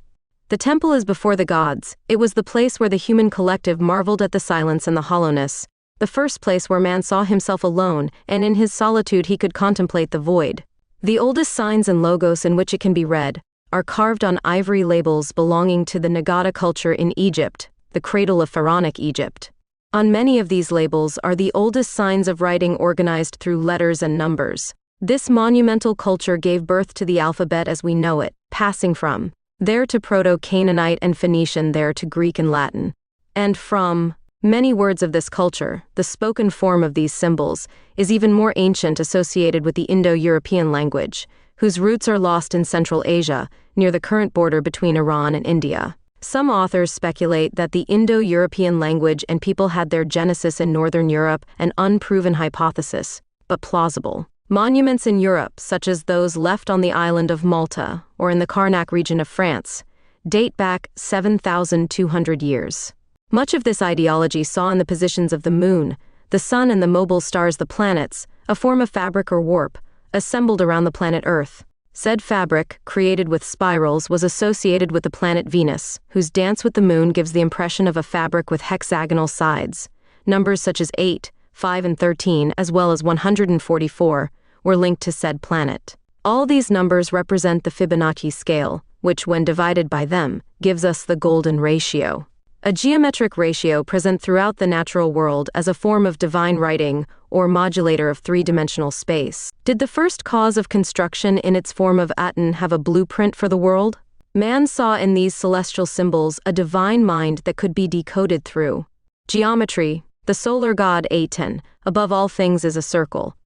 S1: The temple is before the gods. It was the place where the human collective marveled at the silence and the hollowness, the first place where man saw himself alone, and in his solitude he could contemplate the void. The oldest signs and logos in which it can be read are carved on ivory labels belonging to the Nagada culture in Egypt, the cradle of pharaonic Egypt. On many of these labels are the oldest signs of writing organized through letters and numbers. This monumental culture gave birth to the alphabet as we know it, passing from there to Proto-Canaanite and Phoenician, there to Greek and Latin. And from many words of this culture, the spoken form of these symbols is even more ancient, associated with the Indo-European language, whose roots are lost in Central Asia, near the current border between Iran and India. Some authors speculate that the Indo-European language and people had their genesis in Northern Europe, an unproven hypothesis, but plausible. Monuments in Europe, such as those left on the island of Malta or in the Karnak region of France, date back 7,200 years. Much of this ideology saw in the positions of the moon, the sun, and the mobile stars, the planets, a form of fabric or warp, assembled around the planet Earth. Said fabric, created with spirals, was associated with the planet Venus, whose dance with the moon gives the impression of a fabric with hexagonal sides. Numbers such as 8, 5, and 13, as well as 144, were linked to said planet. All these numbers represent the Fibonacci scale, which, when divided by them, gives us the golden ratio. A geometric ratio present throughout the natural world as a form of divine writing or modulator of three-dimensional space. Did the first cause of construction in its form of Aten have a blueprint for the world? Man saw in these celestial symbols a divine mind that could be decoded through geometry. The solar god Aten, above all things, is a circle,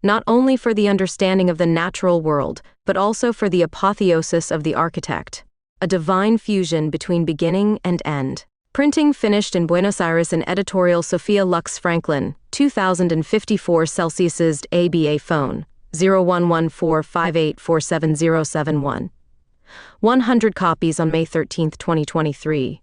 S1: not only for the understanding of the natural world, but also for the apotheosis of the architect, a divine fusion between beginning and end. Printing finished in Buenos Aires in editorial Sophia Lux Franklin, 2054 Celsius's ABA phone, 011458477071. 100 copies on May 13, 2023.